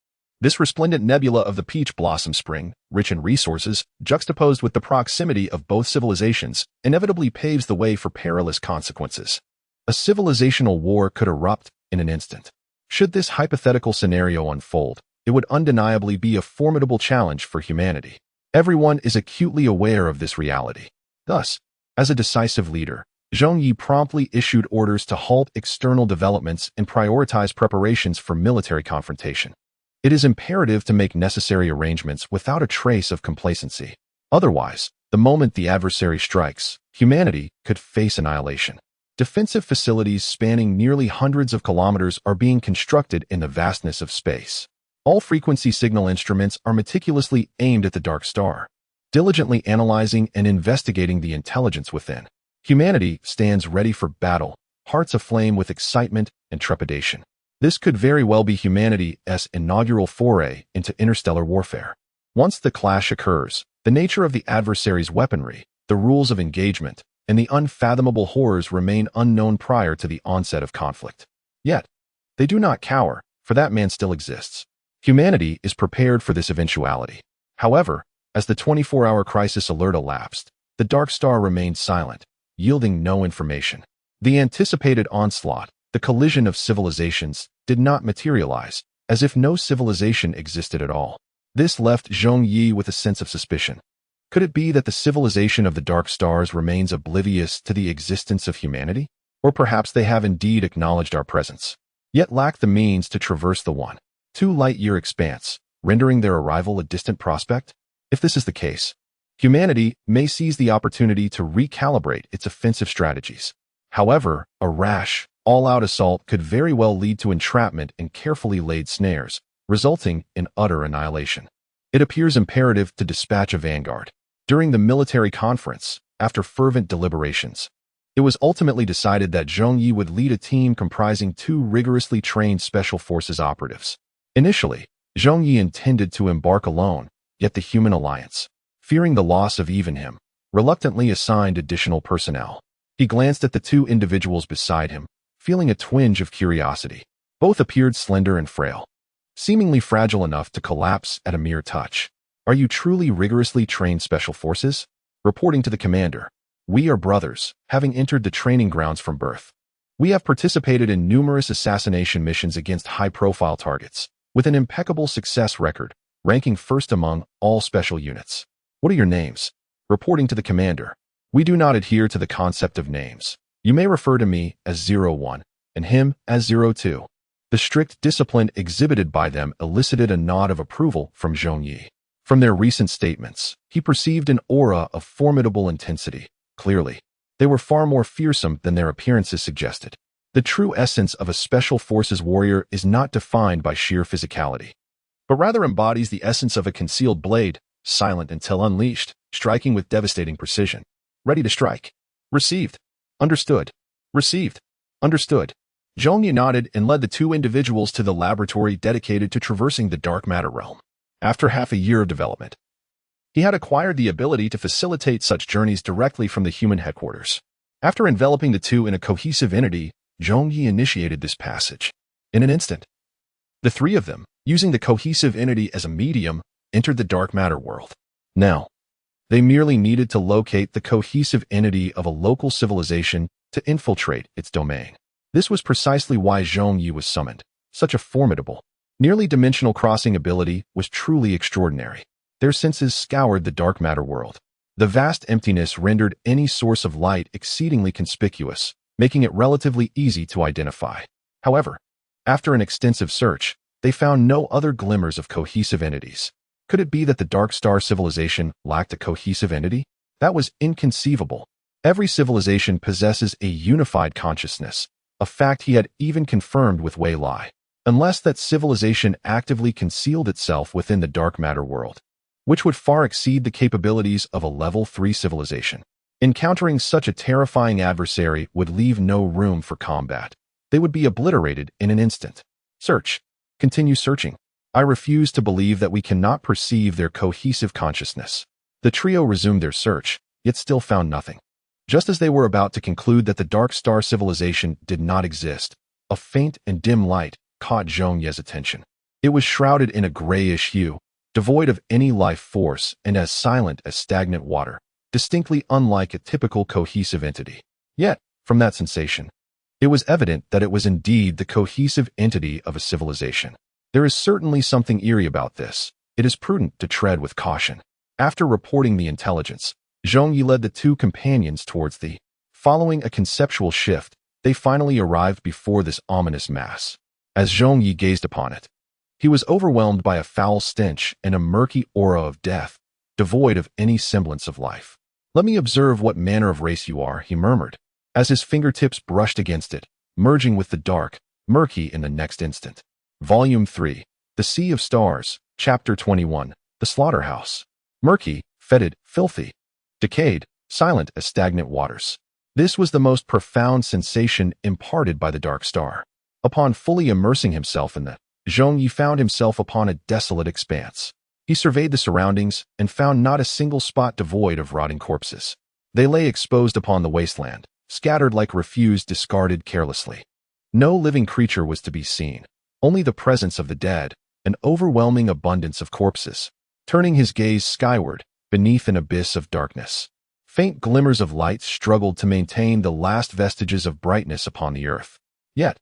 This resplendent nebula of the peach blossom spring, rich in resources, juxtaposed with the proximity of both civilizations, inevitably paves the way for perilous consequences. A civilizational war could erupt in an instant. Should this hypothetical scenario unfold, it would undeniably be a formidable challenge for humanity. Everyone is acutely aware of this reality. Thus, as a decisive leader, Zhong Ye promptly issued orders to halt external developments and prioritize preparations for military confrontation. It is imperative to make necessary arrangements without a trace of complacency. Otherwise, the moment the adversary strikes, humanity could face annihilation. Defensive facilities spanning nearly hundreds of kilometers are being constructed in the vastness of space. All frequency signal instruments are meticulously aimed at the dark star, diligently analyzing and investigating the intelligence within. Humanity stands ready for battle, hearts aflame with excitement and trepidation. This could very well be humanity's inaugural foray into interstellar warfare. Once the clash occurs, the nature of the adversary's weaponry, the rules of engagement, and the unfathomable horrors remain unknown prior to the onset of conflict. Yet, they do not cower, for that man still exists. Humanity is prepared for this eventuality. However, as the 24-hour crisis alert elapsed, the dark star remained silent, yielding no information. The anticipated onslaught, the collision of civilizations, did not materialize, as if no civilization existed at all. This left Zhong Ye with a sense of suspicion. Could it be that the civilization of the dark stars remains oblivious to the existence of humanity? Or perhaps they have indeed acknowledged our presence, yet lack the means to traverse the 1-2 light-year expanse, rendering their arrival a distant prospect? If this is the case, humanity may seize the opportunity to recalibrate its offensive strategies. However, a rash, all-out assault could very well lead to entrapment and carefully laid snares, resulting in utter annihilation. It appears imperative to dispatch a vanguard. During the military conference, after fervent deliberations, it was ultimately decided that Zhong Ye would lead a team comprising 2 rigorously trained Special Forces operatives. Initially, Zhong Ye intended to embark alone, yet the Human Alliance, fearing the loss of even him, reluctantly assigned additional personnel. He glanced at the 2 individuals beside him, feeling a twinge of curiosity. Both appeared slender and frail, seemingly fragile enough to collapse at a mere touch. Are you truly rigorously trained Special Forces? Reporting to the commander, we are brothers, having entered the training grounds from birth. We have participated in numerous assassination missions against high-profile targets, with an impeccable success record, ranking first among all special units. What are your names? Reporting to the commander, we do not adhere to the concept of names. You may refer to me as 01, and him as 02. The strict discipline exhibited by them elicited a nod of approval from Zhong Ye. From their recent statements, he perceived an aura of formidable intensity. Clearly, they were far more fearsome than their appearances suggested. The true essence of a Special Forces warrior is not defined by sheer physicality, but rather embodies the essence of a concealed blade, silent until unleashed, striking with devastating precision. Ready to strike. Received. Understood. Received. Understood. Zhong Ye nodded and led the 2 individuals to the laboratory dedicated to traversing the dark matter realm. After half a year of development, he had acquired the ability to facilitate such journeys directly from the human headquarters. After enveloping the 2 in a cohesive entity, Zhong Ye initiated this passage. In an instant, the 3 of them, using the cohesive entity as a medium, entered the dark matter world. Now, they merely needed to locate the cohesive entity of a local civilization to infiltrate its domain. This was precisely why Zhong Ye was summoned. Such a formidable, nearly dimensional crossing ability was truly extraordinary. Their senses scoured the dark matter world. The vast emptiness rendered any source of light exceedingly conspicuous, making it relatively easy to identify. However, after an extensive search, they found no other glimmers of cohesive entities. Could it be that the Dark Star civilization lacked a cohesive entity? That was inconceivable. Every civilization possesses a unified consciousness, a fact he had even confirmed with Wei Lai. Unless that civilization actively concealed itself within the dark matter world, which would far exceed the capabilities of a level 3 civilization. Encountering such a terrifying adversary would leave no room for combat. They would be obliterated in an instant. Search. Continue searching. I refuse to believe that we cannot perceive their cohesive consciousness. The trio resumed their search, yet still found nothing. Just as they were about to conclude that the Dark Star civilization did not exist, a faint and dim light caught Zhong Ye's attention. It was shrouded in a grayish hue, devoid of any life force and as silent as stagnant water, distinctly unlike a typical cohesive entity. Yet, from that sensation, it was evident that it was indeed the cohesive entity of a civilization. There is certainly something eerie about this. It is prudent to tread with caution. After reporting the intelligence, Zhong Ye led the two companions towards the. Following a conceptual shift, they finally arrived before this ominous mass. As Zhong Ye gazed upon it, he was overwhelmed by a foul stench and a murky aura of death, devoid of any semblance of life. "Let me observe what manner of race you are," he murmured, as his fingertips brushed against it, merging with the dark, murky in the next instant. Volume 3, The Sea of Stars, Chapter 21, The Slaughterhouse. Murky, fetid, filthy, decayed, silent as stagnant waters. This was the most profound sensation imparted by the Dark Star. Upon fully immersing himself in the, Zhong Ye found himself upon a desolate expanse. He surveyed the surroundings and found not a single spot devoid of rotting corpses. They lay exposed upon the wasteland, scattered like refuse discarded carelessly. No living creature was to be seen, only the presence of the dead, an overwhelming abundance of corpses. Turning his gaze skyward, beneath an abyss of darkness, faint glimmers of light struggled to maintain the last vestiges of brightness upon the earth. Yet,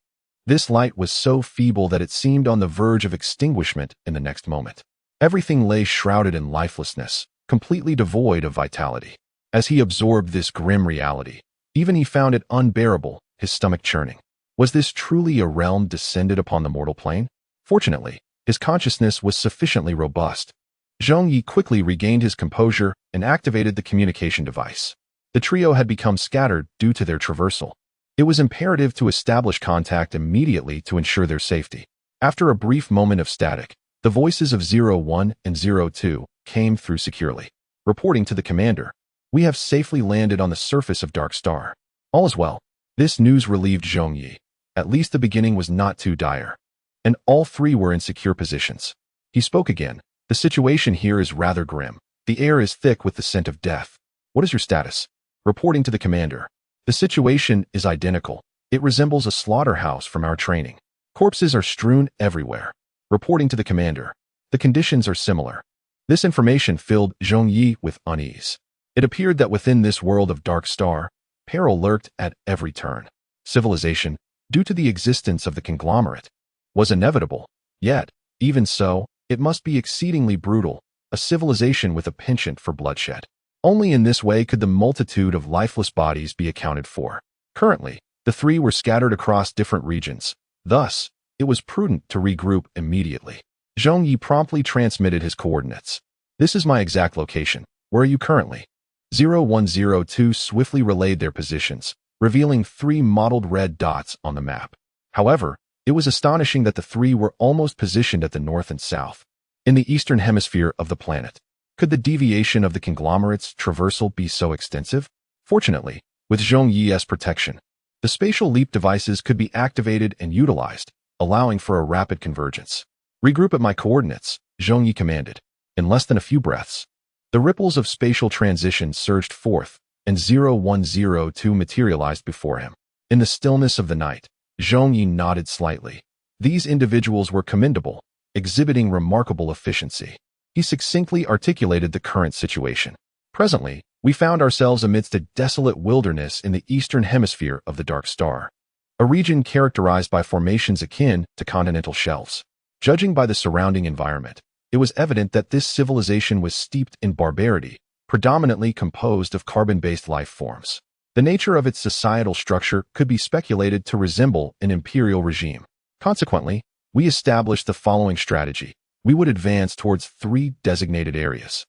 this light was so feeble that it seemed on the verge of extinguishment in the next moment. Everything lay shrouded in lifelessness, completely devoid of vitality. As he absorbed this grim reality, even he found it unbearable, his stomach churning. Was this truly a realm descended upon the mortal plane? Fortunately, his consciousness was sufficiently robust. Zhong Ye quickly regained his composure and activated the communication device. The trio had become scattered due to their traversal. It was imperative to establish contact immediately to ensure their safety. After a brief moment of static, the voices of 01 and 02 came through securely. Reporting to the commander, "We have safely landed on the surface of Dark Star. All is well." This news relieved Zhong Ye. At least the beginning was not too dire. And all three were in secure positions. He spoke again. "The situation here is rather grim. The air is thick with the scent of death. What is your status?" Reporting to the commander, "The situation is identical. It resembles a slaughterhouse from our training. Corpses are strewn everywhere." Reporting to the commander, "The conditions are similar." This information filled Zhong Ye with unease. It appeared that within this world of Dark Star, peril lurked at every turn. Civilization, due to the existence of the conglomerate, was inevitable. Yet, even so, it must be exceedingly brutal, a civilization with a penchant for bloodshed. Only in this way could the multitude of lifeless bodies be accounted for. Currently, the three were scattered across different regions. Thus, it was prudent to regroup immediately. Zhong Ye promptly transmitted his coordinates. "This is my exact location. Where are you currently?" 0102 swiftly relayed their positions, revealing 3 mottled red dots on the map. However, it was astonishing that the 3 were almost positioned at the north and south, in the eastern hemisphere of the planet. Could the deviation of the conglomerate's traversal be so extensive? Fortunately, with Zhong Ye's protection, the spatial leap devices could be activated and utilized, allowing for a rapid convergence. "Regroup at my coordinates," Zhong Ye commanded. In less than a few breaths, the ripples of spatial transition surged forth, and 0102 materialized before him. In the stillness of the night, Zhong Ye nodded slightly. These individuals were commendable, exhibiting remarkable efficiency. He succinctly articulated the current situation. Presently, we found ourselves amidst a desolate wilderness in the eastern hemisphere of the dark star, a region characterized by formations akin to continental shelves. Judging by the surrounding environment, it was evident that this civilization was steeped in barbarity, predominantly composed of carbon-based life forms. The nature of its societal structure could be speculated to resemble an imperial regime. Consequently, we established the following strategy. We would advance towards 3 designated areas,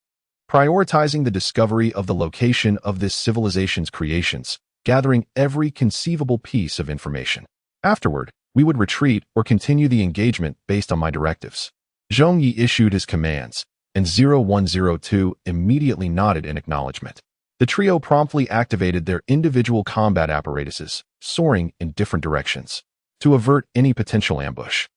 prioritizing the discovery of the location of this civilization's creations, gathering every conceivable piece of information. Afterward, we would retreat or continue the engagement based on my directives. Zhong Ye issued his commands, and 0102 immediately nodded in acknowledgement. The trio promptly activated their individual combat apparatuses, soaring in different directions, to avert any potential ambush.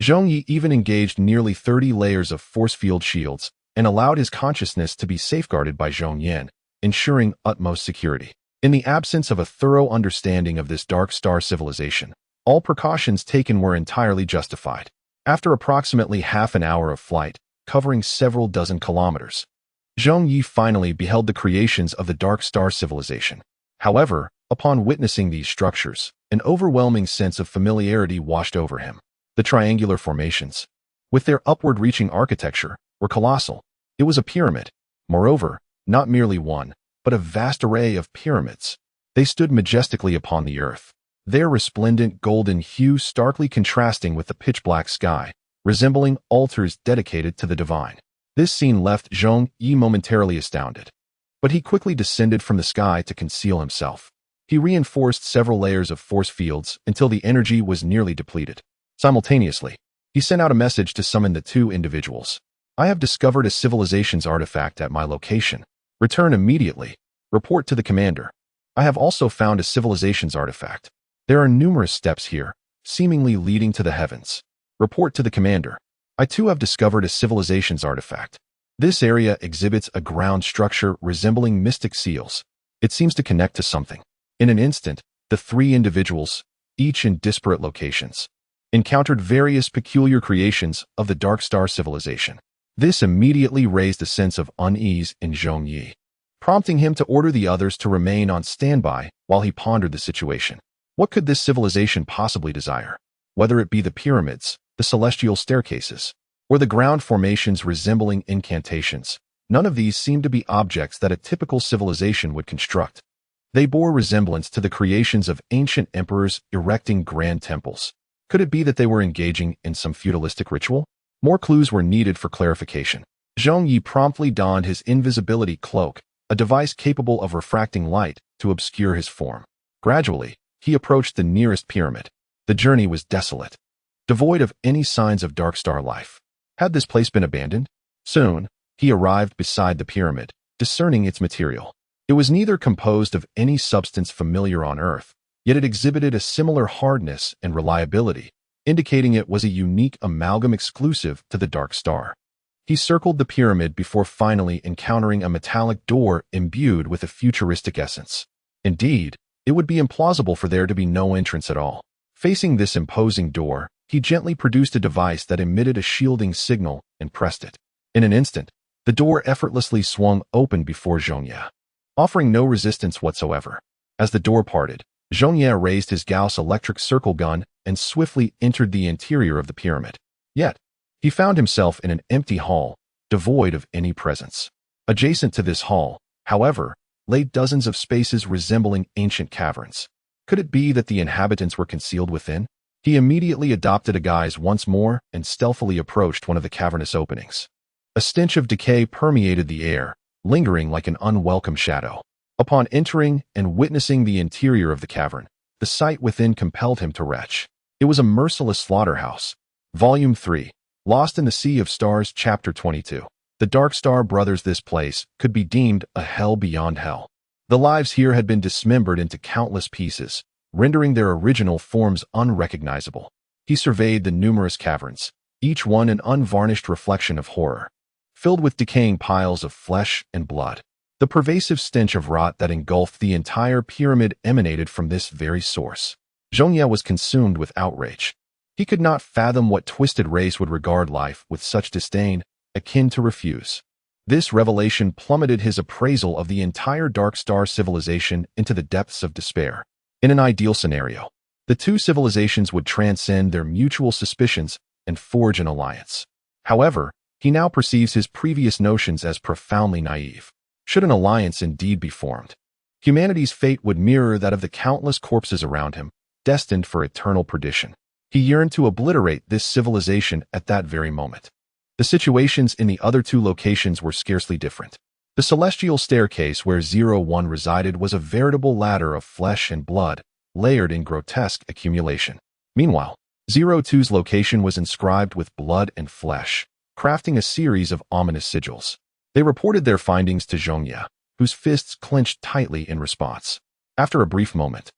Zhong Ye even engaged nearly 30 layers of force field shields and allowed his consciousness to be safeguarded by Zhong Ye, ensuring utmost security. In the absence of a thorough understanding of this dark star civilization, all precautions taken were entirely justified. After approximately half an hour of flight, covering several dozen kilometers, Zhong Ye finally beheld the creations of the dark star civilization. However, upon witnessing these structures, an overwhelming sense of familiarity washed over him. The triangular formations, with their upward-reaching architecture, were colossal. It was a pyramid. Moreover, not merely one, but a vast array of pyramids. They stood majestically upon the earth, their resplendent golden hue starkly contrasting with the pitch-black sky, resembling altars dedicated to the divine. This scene left Zhong Ye momentarily astounded, but he quickly descended from the sky to conceal himself. He reinforced several layers of force fields until the energy was nearly depleted. Simultaneously, he sent out a message to summon the 2 individuals. I have discovered a civilization's artifact at my location. Return immediately. Report to the commander. I have also found a civilization's artifact. There are numerous steps here, seemingly leading to the heavens. Report to the commander. I too have discovered a civilization's artifact. This area exhibits a ground structure resembling mystic seals. It seems to connect to something. In an instant, the 3 individuals, each in disparate locations, encountered various peculiar creations of the dark star civilization. This immediately raised a sense of unease in Zhong Ye, prompting him to order the others to remain on standby while he pondered the situation. What could this civilization possibly desire? Whether it be the pyramids, the celestial staircases, or the ground formations resembling incantations, none of these seemed to be objects that a typical civilization would construct. They bore resemblance to the creations of ancient emperors erecting grand temples. Could it be that they were engaging in some feudalistic ritual? More clues were needed for clarification. Zhong Ye promptly donned his invisibility cloak, a device capable of refracting light to obscure his form. Gradually, he approached the nearest pyramid. The journey was desolate, devoid of any signs of dark star life. Had this place been abandoned? Soon, he arrived beside the pyramid, discerning its material. It was neither composed of any substance familiar on Earth, yet it exhibited a similar hardness and reliability, indicating it was a unique amalgam exclusive to the dark star. He circled the pyramid before finally encountering a metallic door imbued with a futuristic essence. Indeed, it would be implausible for there to be no entrance at all. Facing this imposing door, he gently produced a device that emitted a shielding signal and pressed it. In an instant, the door effortlessly swung open before Zhong Ye, offering no resistance whatsoever. As the door parted, Zhong Ye raised his Gauss electric circle gun and swiftly entered the interior of the pyramid. Yet, he found himself in an empty hall, devoid of any presence. Adjacent to this hall, however, lay dozens of spaces resembling ancient caverns. Could it be that the inhabitants were concealed within? He immediately adopted a guise once more and stealthily approached one of the cavernous openings. A stench of decay permeated the air, lingering like an unwelcome shadow. Upon entering and witnessing the interior of the cavern, the sight within compelled him to retch. It was a merciless slaughterhouse. Volume 3, Lost in the Sea of Stars, Chapter 22. The Dark Star Brothers. This place could be deemed a hell beyond hell. The lives here had been dismembered into countless pieces, rendering their original forms unrecognizable. He surveyed the numerous caverns, each one an unvarnished reflection of horror, filled with decaying piles of flesh and blood. The pervasive stench of rot that engulfed the entire pyramid emanated from this very source. Zhong Ye was consumed with outrage. He could not fathom what twisted race would regard life with such disdain, akin to refuse. This revelation plummeted his appraisal of the entire Dark Star civilization into the depths of despair. In an ideal scenario, the two civilizations would transcend their mutual suspicions and forge an alliance. However, he now perceives his previous notions as profoundly naive. Should an alliance indeed be formed, humanity's fate would mirror that of the countless corpses around him, destined for eternal perdition. He yearned to obliterate this civilization at that very moment. The situations in the other two locations were scarcely different. The celestial staircase where 01 resided was a veritable ladder of flesh and blood, layered in grotesque accumulation. Meanwhile, 02's location was inscribed with blood and flesh, crafting a series of ominous sigils. They reported their findings to Zhong Ye, whose fists clenched tightly in response. After a brief moment,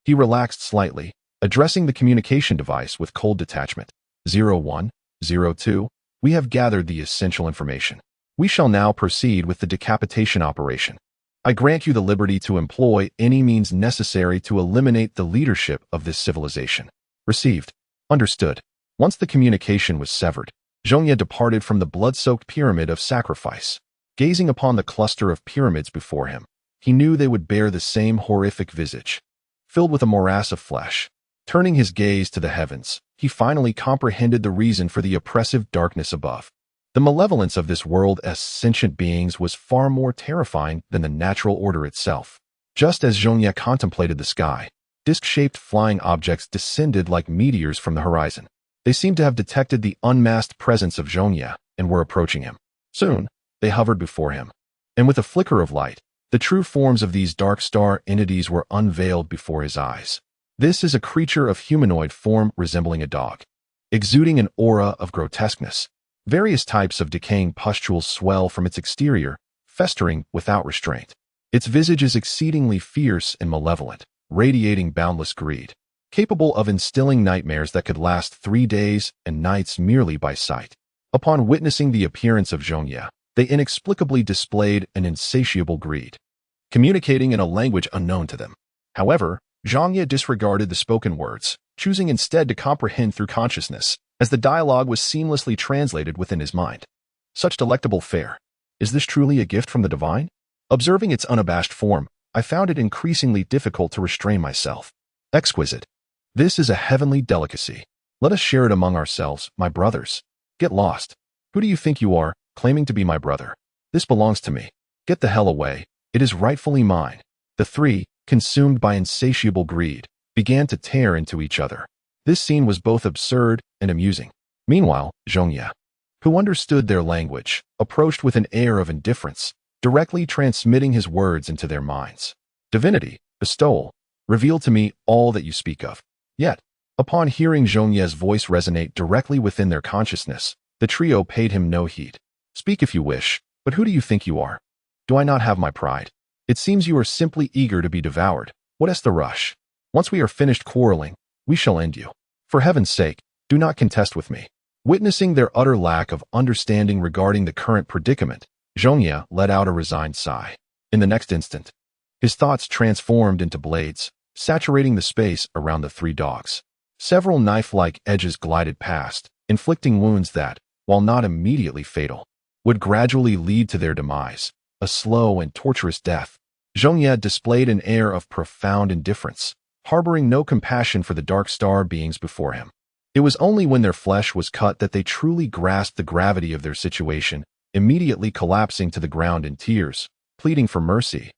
he relaxed slightly, addressing the communication device with cold detachment. 01, 02, we have gathered the essential information. We shall now proceed with the decapitation operation. I grant you the liberty to employ any means necessary to eliminate the leadership of this civilization. Received. Understood. Once the communication was severed, Zhong Ye departed from the blood-soaked pyramid of sacrifice. Gazing upon the cluster of pyramids before him, he knew they would bear the same horrific visage, filled with a morass of flesh. Turning his gaze to the heavens, he finally comprehended the reason for the oppressive darkness above. The malevolence of this world as sentient beings was far more terrifying than the natural order itself. Just as Zhong Ye contemplated the sky, disc-shaped flying objects descended like meteors from the horizon. They seemed to have detected the unmasked presence of Zhong Ye and were approaching him. Soon, they hovered before him, and with a flicker of light, the true forms of these dark star entities were unveiled before his eyes. This is a creature of humanoid form resembling a dog, exuding an aura of grotesqueness. Various types of decaying pustules swell from its exterior, festering without restraint. Its visage is exceedingly fierce and malevolent, radiating boundless greed, capable of instilling nightmares that could last 3 days and nights merely by sight. Upon witnessing the appearance of Zhong Ye, they inexplicably displayed an insatiable greed, communicating in a language unknown to them. However, Zhong Ye disregarded the spoken words, choosing instead to comprehend through consciousness, as the dialogue was seamlessly translated within his mind. Such delectable fare. Is this truly a gift from the divine? Observing its unabashed form, I found it increasingly difficult to restrain myself. Exquisite. This is a heavenly delicacy. Let us share it among ourselves, my brothers. Get lost. Who do you think you are, claiming to be my brother? This belongs to me. Get the hell away. It is rightfully mine. The three, consumed by insatiable greed, began to tear into each other. This scene was both absurd and amusing. Meanwhile, Zhong Ye, who understood their language, approached with an air of indifference, directly transmitting his words into their minds. Divinity, bestowal, reveal to me all that you speak of. Yet, upon hearing Zhong Ye's voice resonate directly within their consciousness, the trio paid him no heed. Speak if you wish, but who do you think you are? Do I not have my pride? It seems you are simply eager to be devoured. What is the rush? Once we are finished quarreling, we shall end you. For heaven's sake, do not contest with me. Witnessing their utter lack of understanding regarding the current predicament, Zhong Ye let out a resigned sigh. In the next instant, his thoughts transformed into blades, saturating the space around the three dogs. Several knife-like edges glided past, inflicting wounds that, while not immediately fatal, would gradually lead to their demise, a slow and torturous death. Zhong Ye displayed an air of profound indifference, harboring no compassion for the dark star beings before him. It was only when their flesh was cut that they truly grasped the gravity of their situation, immediately collapsing to the ground in tears, pleading for mercy.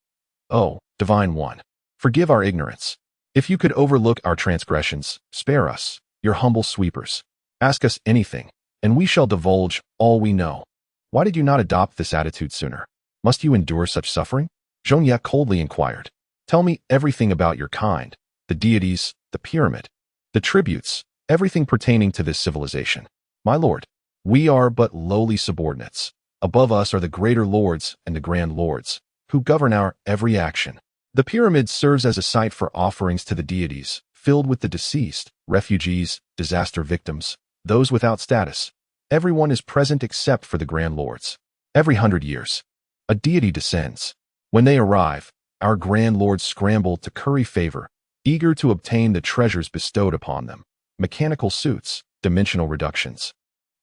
Oh, Divine One, forgive our ignorance. If you could overlook our transgressions, spare us, your humble sweepers. Ask us anything, and we shall divulge all we know. Why did you not adopt this attitude sooner? Must you endure such suffering? Zhong Ye coldly inquired. Tell me everything about your kind, the deities, the pyramid, the tributes, everything pertaining to this civilization. My lord, we are but lowly subordinates. Above us are the greater lords and the grand lords, who govern our every action. The pyramid serves as a site for offerings to the deities, filled with the deceased, refugees, disaster victims, those without status. Everyone is present except for the grand lords. Every 100 years, a deity descends. When they arrive, our grand lords scramble to curry favor, eager to obtain the treasures bestowed upon them. Mechanical suits, dimensional reductions,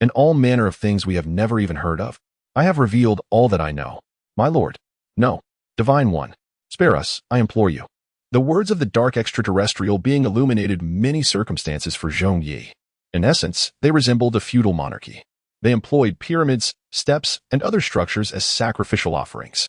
and all manner of things we have never even heard of. I have revealed all that I know. My lord. No. Divine One. Spare us, I implore you. The words of the dark extraterrestrial being illuminated many circumstances for Zhong Ye. In essence, they resembled a feudal monarchy. They employed pyramids, steps, and other structures as sacrificial offerings,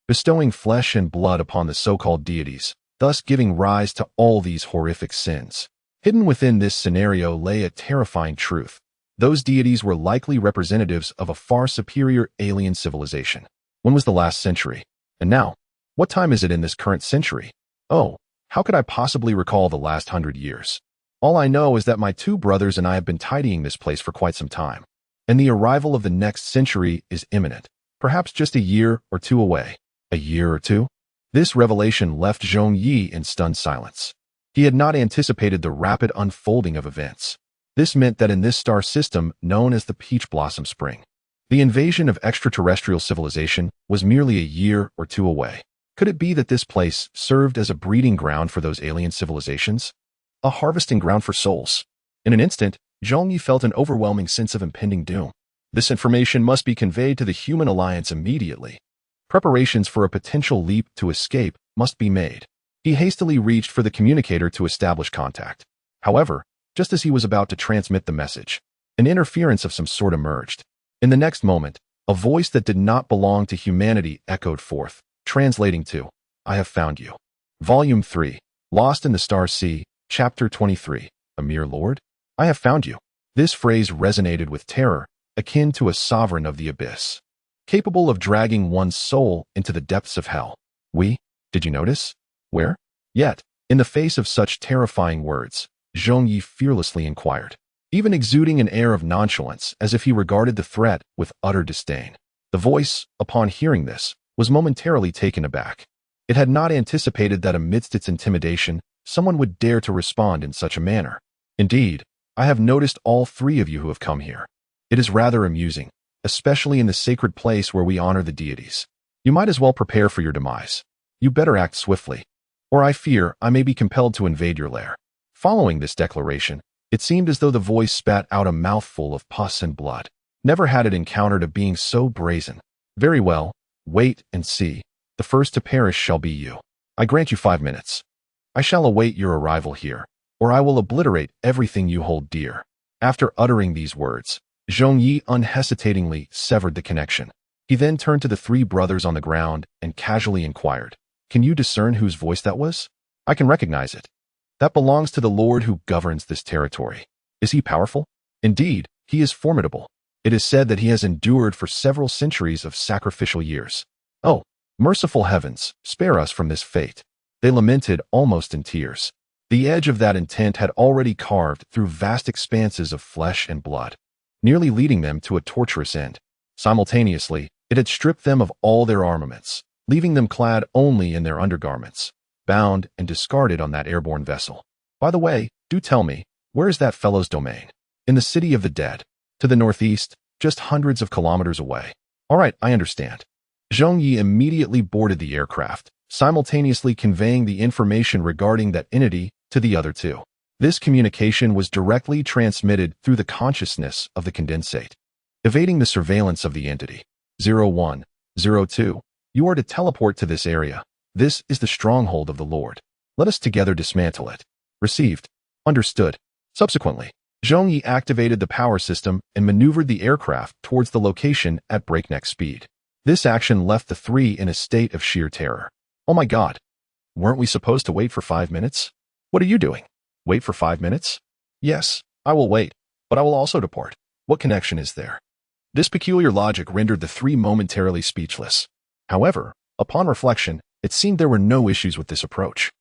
bestowing flesh and blood upon the so-called deities, thus giving rise to all these horrific sins. Hidden within this scenario lay a terrifying truth. Those deities were likely representatives of a far superior alien civilization. When was the last century? And now, what time is it in this current century? Oh, how could I possibly recall the last 100 years? All I know is that my two brothers and I have been tidying this place for quite some time, and the arrival of the next century is imminent, perhaps just a year or two away. A year or two? This revelation left Zhong Ye in stunned silence. He had not anticipated the rapid unfolding of events. This meant that in this star system known as the Peach Blossom Spring, the invasion of extraterrestrial civilization was merely a year or two away. Could it be that this place served as a breeding ground for those alien civilizations? A harvesting ground for souls? In an instant, Zhong Ye felt an overwhelming sense of impending doom. This information must be conveyed to the human alliance immediately. Preparations for a potential leap to escape must be made. He hastily reached for the communicator to establish contact. However, just as he was about to transmit the message, an interference of some sort emerged. In the next moment, a voice that did not belong to humanity echoed forth, translating to, I have found you. Volume 3, Lost in the Star Sea, Chapter 23, A Mere Lord? I have found you. This phrase resonated with terror, akin to a sovereign of the abyss, capable of dragging one's soul into the depths of hell. Did you notice? Where? Yet, in the face of such terrifying words, Zhong Ye fearlessly inquired, even exuding an air of nonchalance as if he regarded the threat with utter disdain. The voice, upon hearing this, was momentarily taken aback. It had not anticipated that amidst its intimidation, someone would dare to respond in such a manner. Indeed, I have noticed all three of you who have come here. It is rather amusing, especially in the sacred place where we honor the deities. You might as well prepare for your demise. You better act swiftly, or I fear I may be compelled to invade your lair. Following this declaration, it seemed as though the voice spat out a mouthful of pus and blood. Never had it encountered a being so brazen. Very well, wait and see. The first to perish shall be you. I grant you 5 minutes. I shall await your arrival here, or I will obliterate everything you hold dear. After uttering these words, Zhong Ye unhesitatingly severed the connection. He then turned to the three brothers on the ground and casually inquired, Can you discern whose voice that was? I can recognize it. That belongs to the Lord who governs this territory. Is he powerful? Indeed, he is formidable. It is said that he has endured for several centuries of sacrificial years. Oh, merciful heavens, spare us from this fate. They lamented almost in tears. The edge of that intent had already carved through vast expanses of flesh and blood, nearly leading them to a torturous end. Simultaneously, it had stripped them of all their armaments, leaving them clad only in their undergarments, bound and discarded on that airborne vessel. By the way, do tell me, where is that fellow's domain? In the city of the dead. To the northeast, just hundreds of kilometers away. All right, I understand. Zhong Ye immediately boarded the aircraft, simultaneously conveying the information regarding that entity to the other two. This communication was directly transmitted through the consciousness of the condensate, evading the surveillance of the entity. 0102. You are to teleport to this area. This is the stronghold of the Lord. Let us together dismantle it. Received. Understood. Subsequently, Zhong Ye activated the power system and maneuvered the aircraft towards the location at breakneck speed. This action left the three in a state of sheer terror. Oh my God. Weren't we supposed to wait for 5 minutes? What are you doing? Wait for 5 minutes? Yes, I will wait, but I will also depart. What connection is there? This peculiar logic rendered the three momentarily speechless. However, upon reflection, it seemed there were no issues with this approach.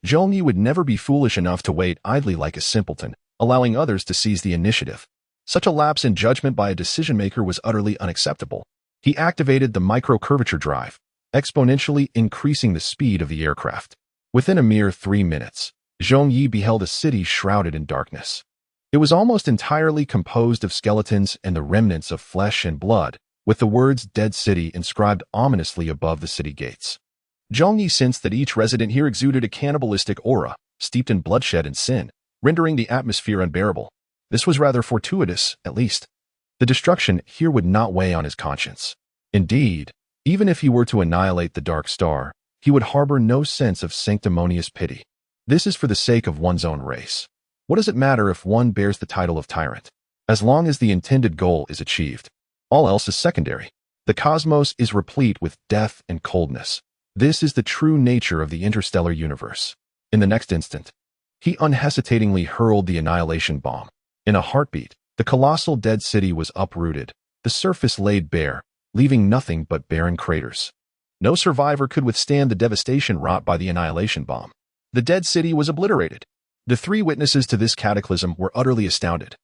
Zhong Ye would never be foolish enough to wait idly like a simpleton, allowing others to seize the initiative. Such a lapse in judgment by a decision-maker was utterly unacceptable. He activated the micro-curvature drive, exponentially increasing the speed of the aircraft. Within a mere 3 minutes, Zhong Ye beheld a city shrouded in darkness. It was almost entirely composed of skeletons and the remnants of flesh and blood, with the words Dead City inscribed ominously above the city gates. Zhong Ye sensed that each resident here exuded a cannibalistic aura, steeped in bloodshed and sin, rendering the atmosphere unbearable. This was rather fortuitous, at least. The destruction here would not weigh on his conscience. Indeed, even if he were to annihilate the dark star, he would harbor no sense of sanctimonious pity. This is for the sake of one's own race. What does it matter if one bears the title of tyrant? As long as the intended goal is achieved, all else is secondary. The cosmos is replete with death and coldness. This is the true nature of the interstellar universe. In the next instant, he unhesitatingly hurled the annihilation bomb. In a heartbeat, the colossal dead city was uprooted, the surface laid bare, leaving nothing but barren craters. No survivor could withstand the devastation wrought by the annihilation bomb. The dead city was obliterated. The three witnesses to this cataclysm were utterly astounded,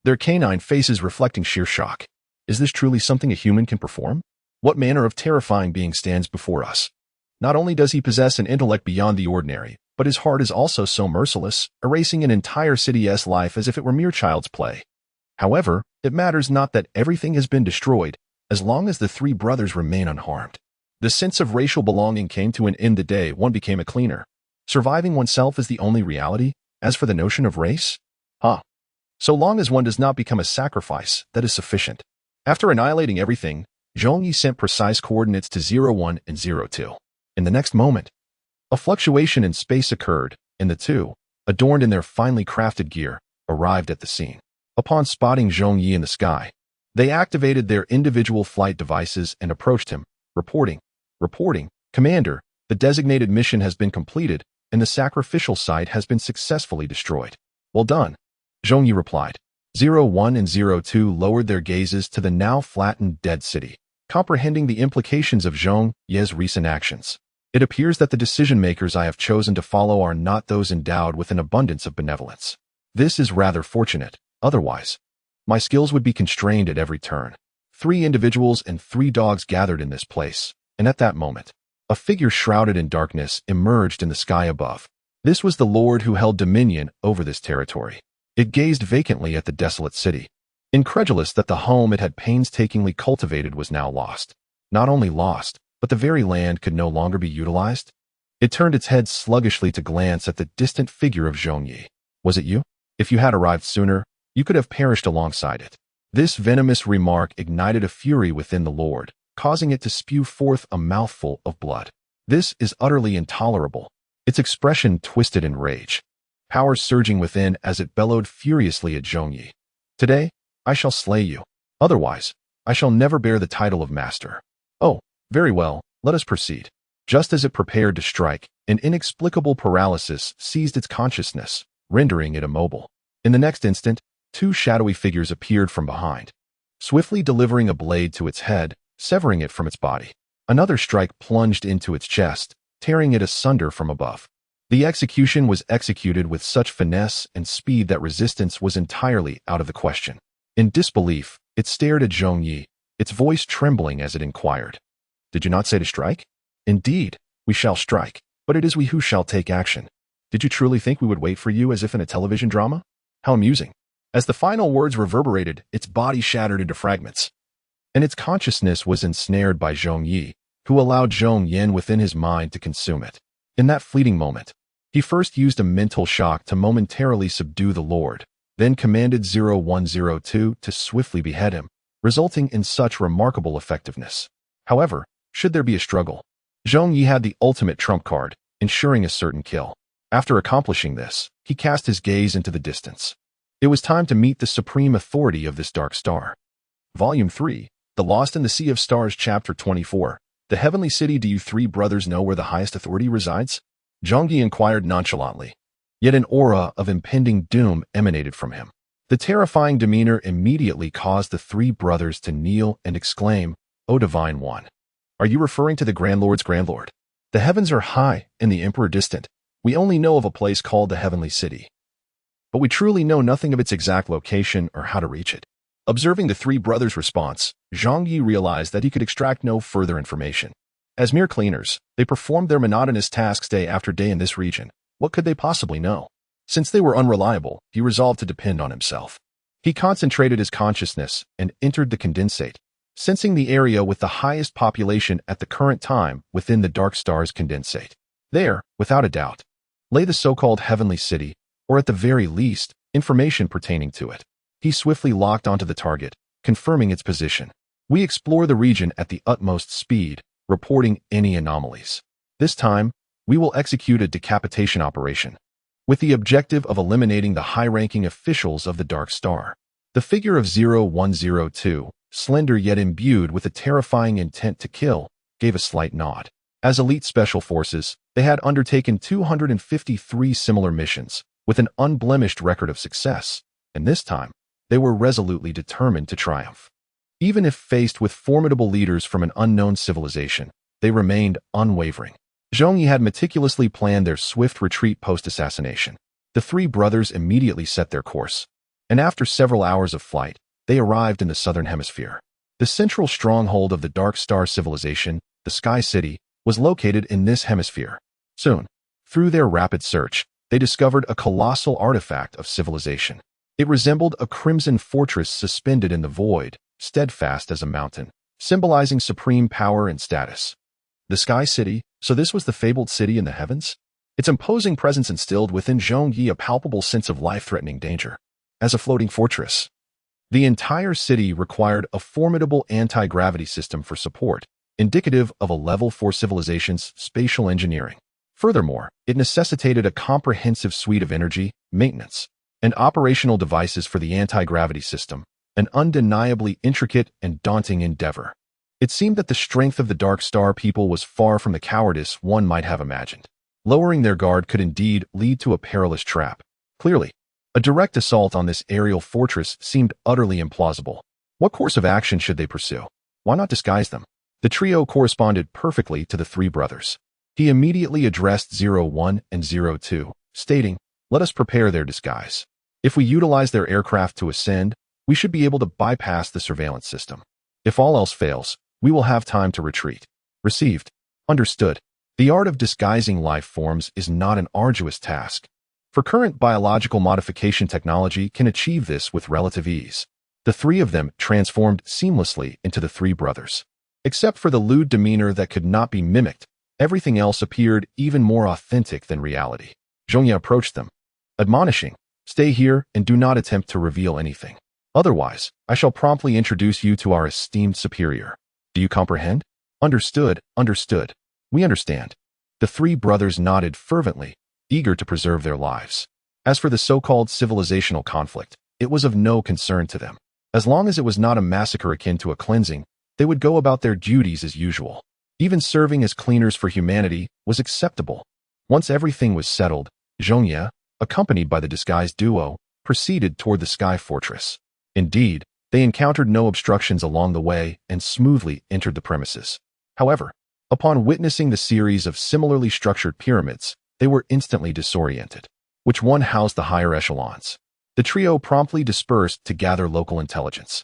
their canine faces reflecting sheer shock. Is this truly something a human can perform? What manner of terrifying being stands before us? Not only does he possess an intellect beyond the ordinary, but his heart is also so merciless, erasing an entire city's life as if it were mere child's play. However, it matters not that everything has been destroyed, as long as the three brothers remain unharmed. The sense of racial belonging came to an end the day one became a cleaner. Surviving oneself is the only reality. As for the notion of race? So long as one does not become a sacrifice, that is sufficient. After annihilating everything, Zhong Ye sent precise coordinates to 01 and 02. In the next moment, a fluctuation in space occurred, and the two, adorned in their finely crafted gear, arrived at the scene. Upon spotting Zhong Ye in the sky, they activated their individual flight devices and approached him, reporting, Commander, the designated mission has been completed, and the sacrificial site has been successfully destroyed. Well done. Zhong Ye replied. 01 and 02 lowered their gazes to the now flattened dead city, comprehending the implications of Zhong Ye's recent actions. It appears that the decision-makers I have chosen to follow are not those endowed with an abundance of benevolence. This is rather fortunate, otherwise, my skills would be constrained at every turn. 3 individuals and 3 dogs gathered in this place, and at that moment, a figure shrouded in darkness emerged in the sky above. This was the Lord who held dominion over this territory. It gazed vacantly at the desolate city, incredulous that the home it had painstakingly cultivated was now lost. Not only lost, but the very land could no longer be utilized. It turned its head sluggishly to glance at the distant figure of Zhong Ye. Was it you? If you had arrived sooner, you could have perished alongside it. This venomous remark ignited a fury within the Lord, causing it to spew forth a mouthful of blood. This is utterly intolerable. Its expression twisted in rage, power surging within as it bellowed furiously at Zhong Ye. Today, I shall slay you. Otherwise, I shall never bear the title of master. Oh, very well, let us proceed. Just as it prepared to strike, an inexplicable paralysis seized its consciousness, rendering it immobile. In the next instant, 2 shadowy figures appeared from behind, swiftly delivering a blade to its head, severing it from its body. Another strike plunged into its chest, tearing it asunder from above. The execution was executed with such finesse and speed that resistance was entirely out of the question. In disbelief, it stared at Zhong Ye, its voice trembling as it inquired, "Did you not say to strike?" "Indeed, we shall strike, but it is we who shall take action. Did you truly think we would wait for you as if in a television drama? How amusing." As the final words reverberated, its body shattered into fragments, and its consciousness was ensnared by Zhong Ye, who allowed Zhong Yen within his mind to consume it. In that fleeting moment, he first used a mental shock to momentarily subdue the Lord, then commanded 0102 to swiftly behead him, resulting in such remarkable effectiveness. However, should there be a struggle, Zhong Ye had the ultimate trump card, ensuring a certain kill. After accomplishing this, he cast his gaze into the distance. It was time to meet the supreme authority of this dark star. Volume 3, The Lost in the Sea of Stars, Chapter 24. The Heavenly City. Do you 3 brothers know where the highest authority resides? Zhong Ye inquired nonchalantly. Yet an aura of impending doom emanated from him. The terrifying demeanor immediately caused the 3 brothers to kneel and exclaim, "O Divine One! Are you referring to the Grand Lord's Grand Lord? The heavens are high and the Emperor distant. We only know of a place called the Heavenly City, but we truly know nothing of its exact location or how to reach it." Observing the 3 brothers' response, Zhong Ye realized that he could extract no further information. As mere cleaners, they performed their monotonous tasks day after day in this region. What could they possibly know? Since they were unreliable, he resolved to depend on himself. He concentrated his consciousness and entered the condensate, sensing the area with the highest population at the current time within the dark star's condensate. There, without a doubt, lay the so-called Heavenly City, or at the very least, information pertaining to it. He swiftly locked onto the target, confirming its position. We explore the region at the utmost speed, reporting any anomalies. This time, we will execute a decapitation operation, with the objective of eliminating the high-ranking officials of the Dark Star. The figure of 0102, slender yet imbued with a terrifying intent to kill, gave a slight nod. As elite special forces, they had undertaken 253 similar missions, with an unblemished record of success, and this time, they were resolutely determined to triumph. Even if faced with formidable leaders from an unknown civilization, they remained unwavering. Zhong Ye had meticulously planned their swift retreat post-assassination. The three brothers immediately set their course, and after several hours of flight, they arrived in the southern hemisphere. The central stronghold of the Dark Star civilization, the Sky City, was located in this hemisphere. Soon, through their rapid search, they discovered a colossal artifact of civilization. It resembled a crimson fortress suspended in the void, steadfast as a mountain, symbolizing supreme power and status. The Sky City, so this was the fabled city in the heavens? Its imposing presence instilled within Zhong Ye a palpable sense of life-threatening danger. As a floating fortress, the entire city required a formidable anti-gravity system for support, indicative of a level 4 civilization's spatial engineering. Furthermore, it necessitated a comprehensive suite of energy, maintenance, and operational devices for the anti-gravity system, an undeniably intricate and daunting endeavor. It seemed that the strength of the Dark Star people was far from the cowardice one might have imagined. Lowering their guard could indeed lead to a perilous trap. Clearly, a direct assault on this aerial fortress seemed utterly implausible. What course of action should they pursue? Why not disguise them? The trio corresponded perfectly to the three brothers. He immediately addressed 01 and 02, stating, "Let us prepare their disguise. If we utilize their aircraft to ascend, we should be able to bypass the surveillance system. If all else fails, we will have time to retreat." Received. Understood. The art of disguising life forms is not an arduous task, for current biological modification technology can achieve this with relative ease. The three of them transformed seamlessly into the three brothers. Except for the lewd demeanor that could not be mimicked, everything else appeared even more authentic than reality. Zhong Ye approached them, admonishing, "Stay here and do not attempt to reveal anything. Otherwise, I shall promptly introduce you to our esteemed superior. Do you comprehend?" Understood, understood. We understand. The three brothers nodded fervently, eager to preserve their lives. As for the so-called civilizational conflict, it was of no concern to them. As long as it was not a massacre akin to a cleansing, they would go about their duties as usual. Even serving as cleaners for humanity was acceptable. Once everything was settled, Zhong Ye, accompanied by the disguised duo, proceeded toward the Sky Fortress. Indeed, they encountered no obstructions along the way and smoothly entered the premises. However, upon witnessing the series of similarly structured pyramids, they were instantly disoriented. Which one housed the higher echelons? The trio promptly dispersed to gather local intelligence.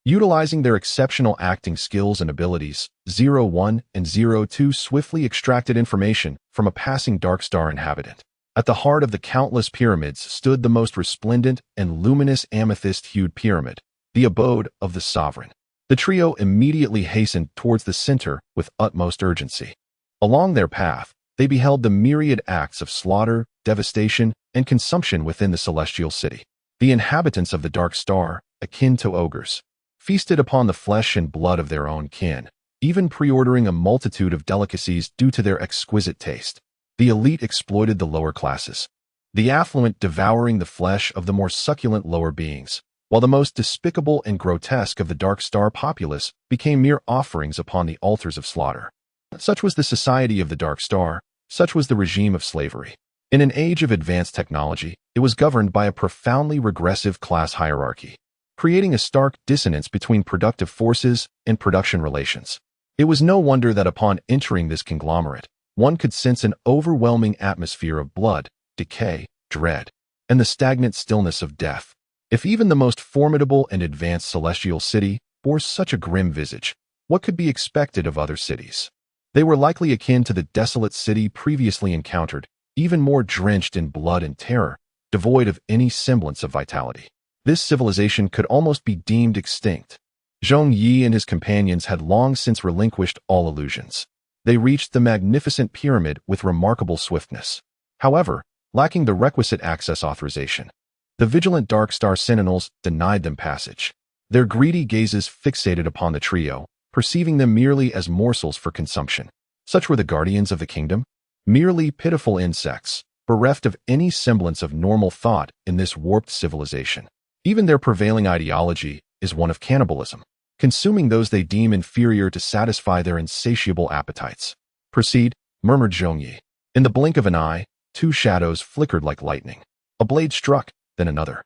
Utilizing their exceptional acting skills and abilities, 01 and 02 swiftly extracted information from a passing Dark Star inhabitant. At the heart of the countless pyramids stood the most resplendent and luminous amethyst-hued pyramid, the abode of the sovereign. The trio immediately hastened towards the center with utmost urgency. Along their path, they beheld the myriad acts of slaughter, devastation, and consumption within the celestial city. The inhabitants of the Dark Star, akin to ogres, feasted upon the flesh and blood of their own kin, even pre-ordering a multitude of delicacies due to their exquisite taste. The elite exploited the lower classes, the affluent devouring the flesh of the more succulent lower beings, while the most despicable and grotesque of the Dark Star populace became mere offerings upon the altars of slaughter. Such was the society of the Dark Star, such was the regime of slavery. In an age of advanced technology, it was governed by a profoundly regressive class hierarchy, creating a stark dissonance between productive forces and production relations. It was no wonder that upon entering this conglomerate, one could sense an overwhelming atmosphere of blood, decay, dread, and the stagnant stillness of death. If even the most formidable and advanced celestial city bore such a grim visage, what could be expected of other cities? They were likely akin to the desolate city previously encountered, even more drenched in blood and terror, devoid of any semblance of vitality. This civilization could almost be deemed extinct. Zhong Ye and his companions had long since relinquished all illusions. They reached the magnificent pyramid with remarkable swiftness. However, lacking the requisite access authorization, the vigilant Dark Star sentinels denied them passage. their greedy gazes fixated upon the trio, perceiving them merely as morsels for consumption. Such were the guardians of the kingdom, merely pitiful insects, bereft of any semblance of normal thought in this warped civilization. Even their prevailing ideology is one of cannibalism, consuming those they deem inferior to satisfy their insatiable appetites. "Proceed," murmured Zhong Ye. In the blink of an eye, two shadows flickered like lightning. A blade struck, then another.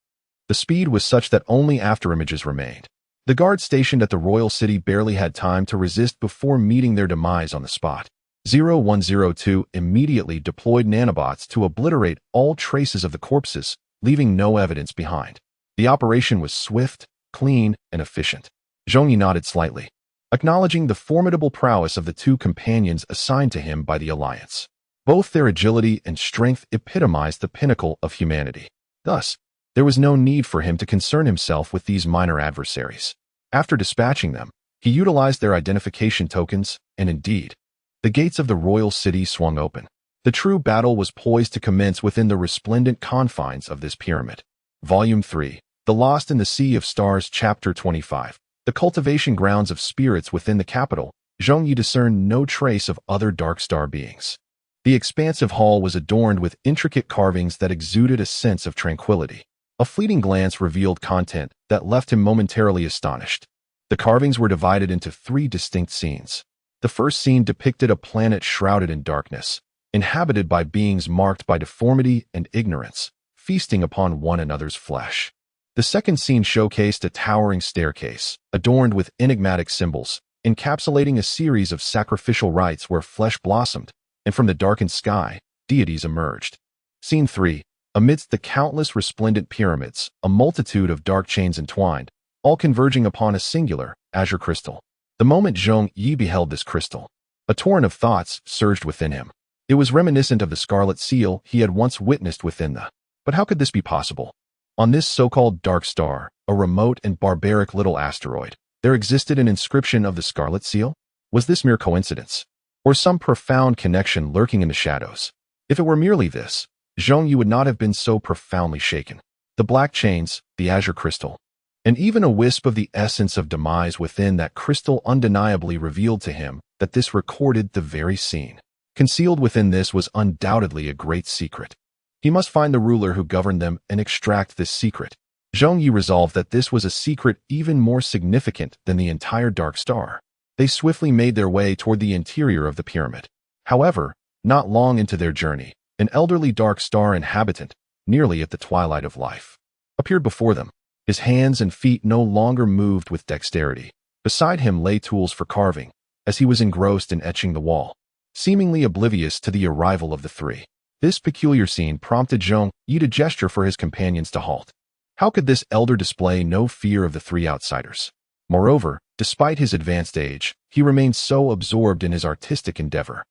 The speed was such that only afterimages remained. The guards stationed at the royal city barely had time to resist before meeting their demise on the spot. 0102 immediately deployed nanobots to obliterate all traces of the corpses, leaving no evidence behind. The operation was swift, clean, and efficient. Zhong Ye nodded slightly, acknowledging the formidable prowess of the two companions assigned to him by the Alliance. Both their agility and strength epitomized the pinnacle of humanity. Thus, there was no need for him to concern himself with these minor adversaries. After dispatching them, he utilized their identification tokens, and indeed, the gates of the royal city swung open. The true battle was poised to commence within the resplendent confines of this pyramid. Volume 3, The Lost in the Sea of Stars, Chapter 25. The cultivation grounds of spirits within the capital. Zhong Ye discerned no trace of other dark star beings. The expansive hall was adorned with intricate carvings that exuded a sense of tranquility. A fleeting glance revealed content that left him momentarily astonished. The carvings were divided into three distinct scenes. The first scene depicted a planet shrouded in darkness, inhabited by beings marked by deformity and ignorance, feasting upon one another's flesh. The second scene showcased a towering staircase, adorned with enigmatic symbols, encapsulating a series of sacrificial rites where flesh blossomed, and from the darkened sky, deities emerged. Scene 3. Amidst the countless resplendent pyramids, a multitude of dark chains entwined, all converging upon a singular, azure crystal. The moment Zhong Ye beheld this crystal, a torrent of thoughts surged within him. It was reminiscent of the scarlet seal he had once witnessed within the. But how could this be possible? On this so-called dark star, a remote and barbaric little asteroid, there existed an inscription of the scarlet seal? Was this mere coincidence? Or some profound connection lurking in the shadows? If it were merely this, Zhong Ye would not have been so profoundly shaken. The black chains, the azure crystal, and even a wisp of the essence of demise within that crystal undeniably revealed to him that this recorded the very scene. Concealed within this was undoubtedly a great secret. He must find the ruler who governed them and extract this secret. Zhong Ye resolved that this was a secret even more significant than the entire dark star. They swiftly made their way toward the interior of the pyramid. However, not long into their journey, an elderly dark star inhabitant, nearly at the twilight of life, appeared before them. His hands and feet no longer moved with dexterity. Beside him lay tools for carving, as he was engrossed in etching the wall, seemingly oblivious to the arrival of the three. This peculiar scene prompted Zhong Ye to gesture for his companions to halt. How could this elder display no fear of the three outsiders? Moreover, despite his advanced age, he remained so absorbed in his artistic endeavor.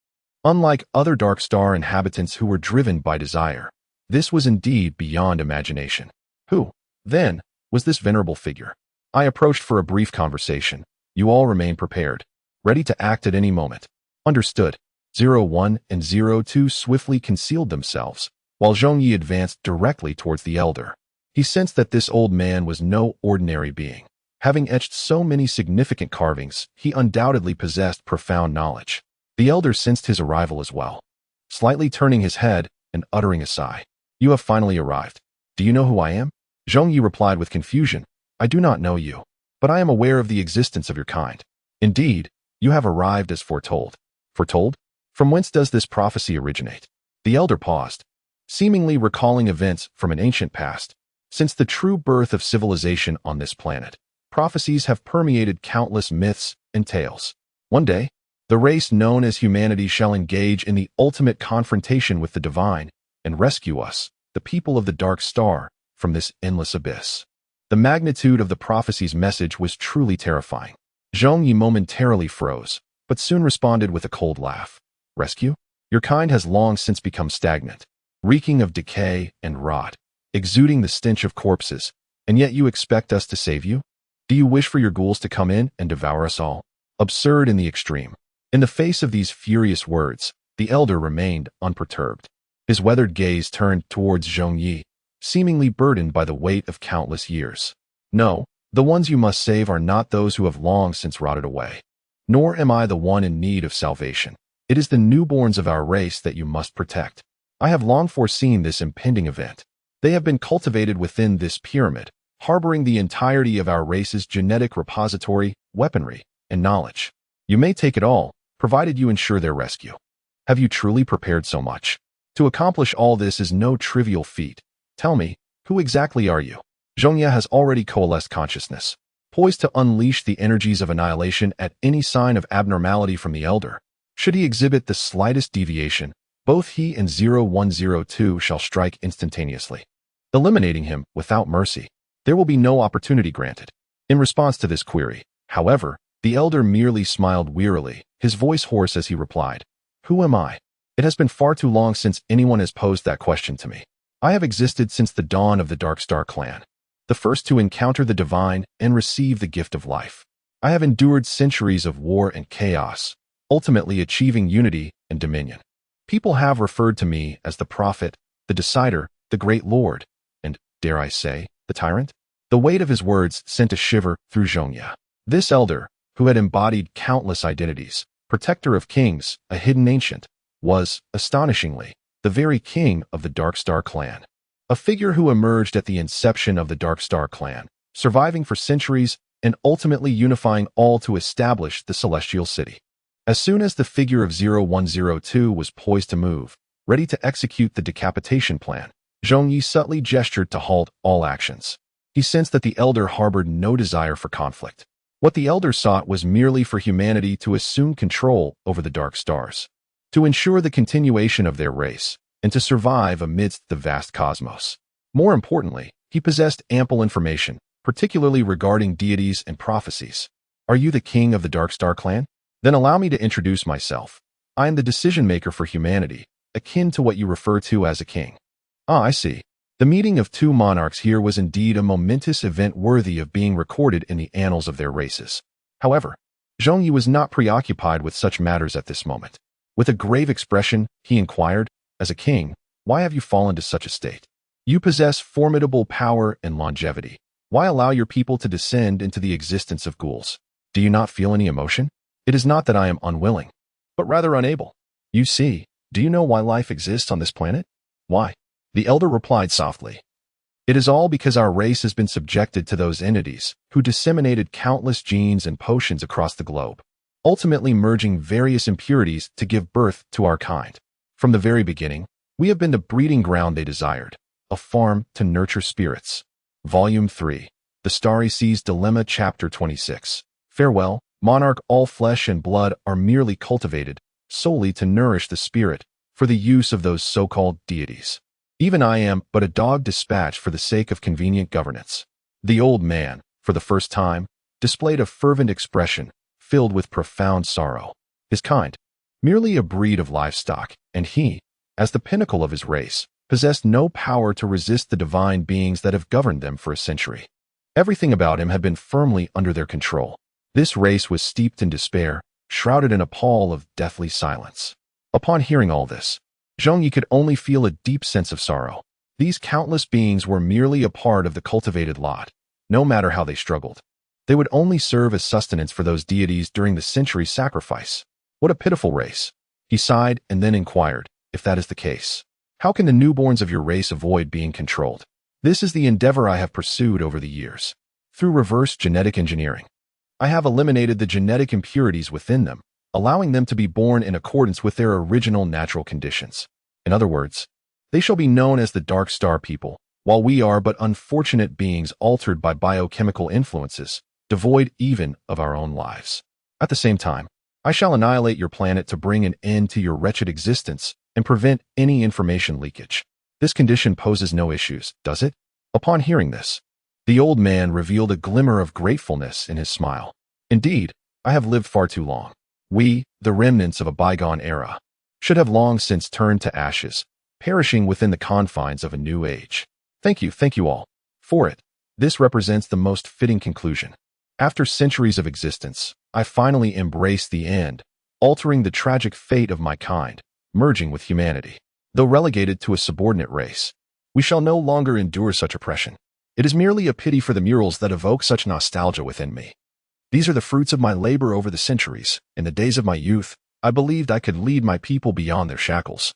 Unlike other dark star inhabitants who were driven by desire, this was indeed beyond imagination. Who, then, was this venerable figure? I approached for a brief conversation. You all remain prepared, ready to act at any moment. Understood. 01 and 02 swiftly concealed themselves, while Zhong Ye advanced directly towards the elder. He sensed that this old man was no ordinary being. Having etched so many significant carvings, he undoubtedly possessed profound knowledge. The elder sensed his arrival as well, slightly turning his head and uttering a sigh. You have finally arrived. Do you know who I am? Zhong Ye replied with confusion. I do not know you, but I am aware of the existence of your kind. Indeed, you have arrived as foretold. Foretold? From whence does this prophecy originate? The elder paused, seemingly recalling events from an ancient past. Since the true birth of civilization on this planet, prophecies have permeated countless myths and tales. One day, the race known as humanity shall engage in the ultimate confrontation with the divine and rescue us, the people of the dark star, from this endless abyss. The magnitude of the prophecy's message was truly terrifying. Zhong Ye momentarily froze, but soon responded with a cold laugh. Rescue? Your kind has long since become stagnant, reeking of decay and rot, exuding the stench of corpses, and yet you expect us to save you? Do you wish for your ghouls to come in and devour us all? Absurd in the extreme. In the face of these furious words, the elder remained unperturbed. His weathered gaze turned towards Zhong Ye, seemingly burdened by the weight of countless years. No, The ones you must save are not those who have long since rotted away. Nor am I the one in need of salvation. It is the newborns of our race that you must protect. I have long foreseen this impending event. They have been cultivated within this pyramid, harboring the entirety of our race's genetic repository, weaponry, and knowledge. You may take it all, provided you ensure their rescue. Have you truly prepared so much? To accomplish all this is no trivial feat. Tell me, who exactly are you? Zhong Ye has already coalesced consciousness, poised to unleash the energies of annihilation at any sign of abnormality from the Elder. Should he exhibit the slightest deviation, both he and 0102 shall strike instantaneously, eliminating him without mercy. There will be no opportunity granted. In response to this query, however, the Elder merely smiled wearily, his voice hoarse as he replied, "Who am I? It has been far too long since anyone has posed that question to me. I have existed since the dawn of the Dark Star clan, the first to encounter the divine and receive the gift of life. I have endured centuries of war and chaos, ultimately achieving unity and dominion. People have referred to me as the prophet, the decider, the great lord, and, dare I say, the tyrant?" The weight of his words sent a shiver through Zhong Ye. This Elder, who had embodied countless identities, protector of kings, a hidden ancient, was, astonishingly, the very king of the Dark Star clan. A figure who emerged at the inception of the Dark Star clan, surviving for centuries and ultimately unifying all to establish the Celestial City. As soon as the figure of 0102 was poised to move, ready to execute the decapitation plan, Zhong Ye subtly gestured to halt all actions. He sensed that the Elder harbored no desire for conflict. What the Elder sought was merely for humanity to assume control over the Dark Stars, to ensure the continuation of their race, and to survive amidst the vast cosmos. More importantly, he possessed ample information, particularly regarding deities and prophecies. Are you the king of the Dark Star clan? Then allow me to introduce myself. I am the decision-maker for humanity, akin to what you refer to as a king. Ah, I see. The meeting of two monarchs here was indeed a momentous event worthy of being recorded in the annals of their races. However, Zhong Ye was not preoccupied with such matters at this moment. With a grave expression, he inquired, "As a king, why have you fallen to such a state? You possess formidable power and longevity. Why allow your people to descend into the existence of ghouls? Do you not feel any emotion? It is not that I am unwilling, but rather unable. You see, do you know why life exists on this planet? Why?" The Elder replied softly. "It is all because our race has been subjected to those entities who disseminated countless genes and potions across the globe, ultimately merging various impurities to give birth to our kind. From the very beginning, we have been the breeding ground they desired, a farm to nurture spirits." Volume 3, The Starry Sea's Dilemma, Chapter 26. Farewell, monarch. All flesh and blood are merely cultivated, solely to nourish the spirit, for the use of those so-called deities. Even I am but a dog dispatched for the sake of convenient governance. The old man, for the first time, displayed a fervent expression, filled with profound sorrow. His kind, merely a breed of livestock, and he, as the pinnacle of his race, possessed no power to resist the divine beings that have governed them for a century. Everything about him had been firmly under their control. This race was steeped in despair, shrouded in a pall of deathly silence. Upon hearing all this, Zhong Ye could only feel a deep sense of sorrow. These countless beings were merely a part of the cultivated lot. No matter how they struggled, they would only serve as sustenance for those deities during the century's sacrifice. What a pitiful race. He sighed and then inquired, "If that is the case, how can the newborns of your race avoid being controlled?" "This is the endeavor I have pursued over the years. Through reverse genetic engineering, I have eliminated the genetic impurities within them, allowing them to be born in accordance with their original natural conditions. In other words, they shall be known as the Dark Star people, while we are but unfortunate beings altered by biochemical influences, devoid even of our own lives. At the same time, I shall annihilate your planet to bring an end to your wretched existence and prevent any information leakage. This condition poses no issues, does it?" Upon hearing this, the old man revealed a glimmer of gratefulness in his smile. "Indeed, I have lived far too long. We, the remnants of a bygone era, should have long since turned to ashes, perishing within the confines of a new age. Thank you all for it. This represents the most fitting conclusion. After centuries of existence, I finally embraced the end, altering the tragic fate of my kind, merging with humanity. Though relegated to a subordinate race, we shall no longer endure such oppression. It is merely a pity for the murals that evoke such nostalgia within me. These are the fruits of my labor over the centuries. In the days of my youth, I believed I could lead my people beyond their shackles,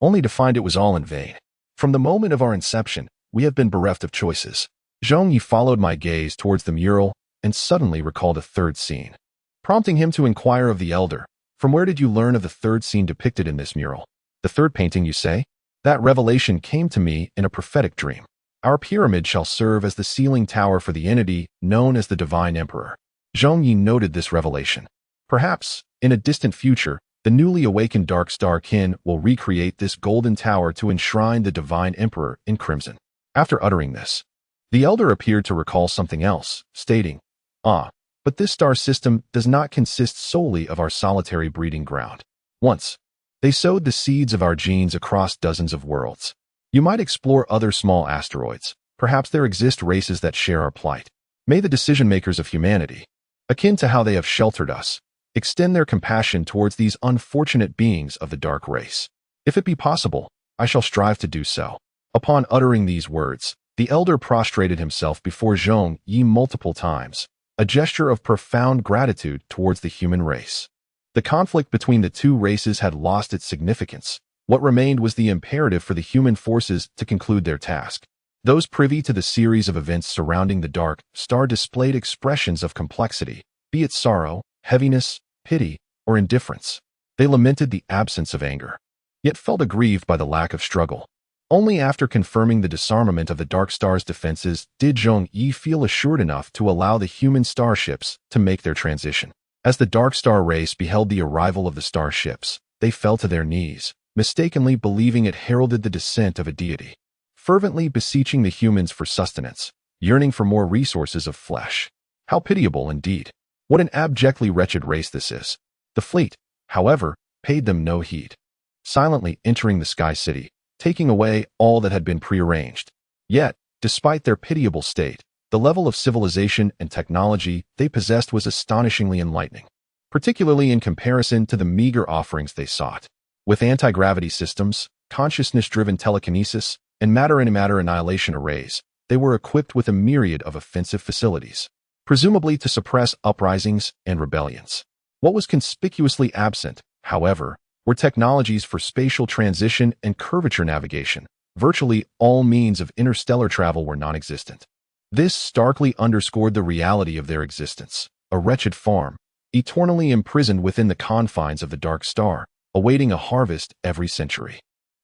only to find it was all in vain. From the moment of our inception, we have been bereft of choices. Zhong Ye followed my gaze towards the mural and suddenly recalled a third scene, prompting him to inquire of the elder, "From where did you learn of the third scene depicted in this mural?" "The third painting, you say?" "That revelation came to me in a prophetic dream. Our pyramid shall serve as the sealing tower for the entity known as the Divine Emperor." Zhong Ye noted this revelation. Perhaps, in a distant future, the newly awakened Dark Star kin will recreate this golden tower to enshrine the Divine Emperor in crimson. After uttering this, the elder appeared to recall something else, stating, "But this star system does not consist solely of our solitary breeding ground. Once, they sowed the seeds of our genes across dozens of worlds. You might explore other small asteroids. Perhaps there exist races that share our plight. May the decision-makers of humanity, akin to how they have sheltered us, extend their compassion towards these unfortunate beings of the dark race. If it be possible, I shall strive to do so." Upon uttering these words, the elder prostrated himself before Zhong Ye multiple times, a gesture of profound gratitude towards the human race. The conflict between the two races had lost its significance. What remained was the imperative for the human forces to conclude their task. Those privy to the series of events surrounding the Dark Star displayed expressions of complexity, be it sorrow, heaviness, pity, or indifference. They lamented the absence of anger, yet felt aggrieved by the lack of struggle. Only after confirming the disarmament of the Dark Star's defenses did Zhong Ye feel assured enough to allow the human starships to make their transition. As the Dark Star race beheld the arrival of the starships, they fell to their knees, mistakenly believing it heralded the descent of a deity, fervently beseeching the humans for sustenance, yearning for more resources of flesh. How pitiable indeed! What an abjectly wretched race this is! The fleet, however, paid them no heed, silently entering the Sky City, taking away all that had been prearranged. Yet, despite their pitiable state, the level of civilization and technology they possessed was astonishingly enlightening, particularly in comparison to the meager offerings they sought. With anti-gravity systems, consciousness-driven telekinesis, and matter-antimatter annihilation arrays, they were equipped with a myriad of offensive facilities, presumably to suppress uprisings and rebellions. What was conspicuously absent, however, were technologies for spatial transition and curvature navigation. Virtually all means of interstellar travel were non-existent. This starkly underscored the reality of their existence, a wretched farm, eternally imprisoned within the confines of the Dark Star, awaiting a harvest every century.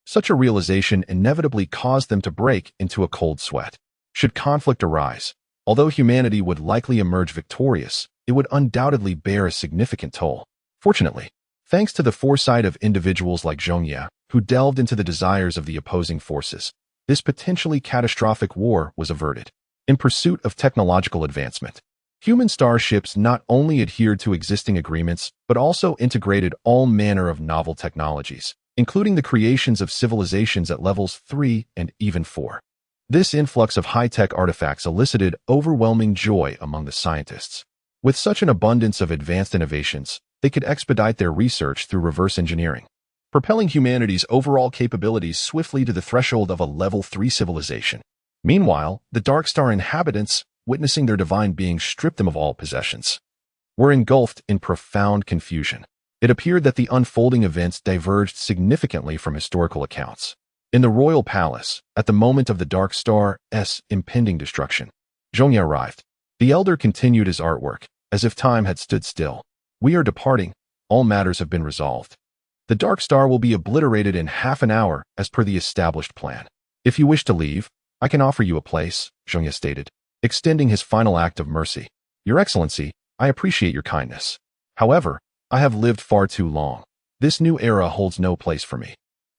Such a realization inevitably caused them to break into a cold sweat. Should conflict arise, although humanity would likely emerge victorious, it would undoubtedly bear a significant toll. Fortunately, thanks to the foresight of individuals like Zhong Ye, who delved into the desires of the opposing forces, this potentially catastrophic war was averted. In pursuit of technological advancement, human starships not only adhered to existing agreements, but also integrated all manner of novel technologies, including the creations of civilizations at levels 3 and even 4. This influx of high-tech artifacts elicited overwhelming joy among the scientists. With such an abundance of advanced innovations, they could expedite their research through reverse engineering, propelling humanity's overall capabilities swiftly to the threshold of a level 3 civilization. Meanwhile, the Dark Star inhabitants, witnessing their divine beings strip them of all possessions, were engulfed in profound confusion. It appeared that the unfolding events diverged significantly from historical accounts. In the royal palace, at the moment of the Dark Star's impending destruction, Zhong Ye arrived. The elder continued his artwork, as if time had stood still. "We are departing. All matters have been resolved. The Dark Star will be obliterated in half an hour as per the established plan. If you wish to leave, I can offer you a place," Zhong Ye stated, extending his final act of mercy. "Your Excellency, I appreciate your kindness. However, I have lived far too long. This new era holds no place for me.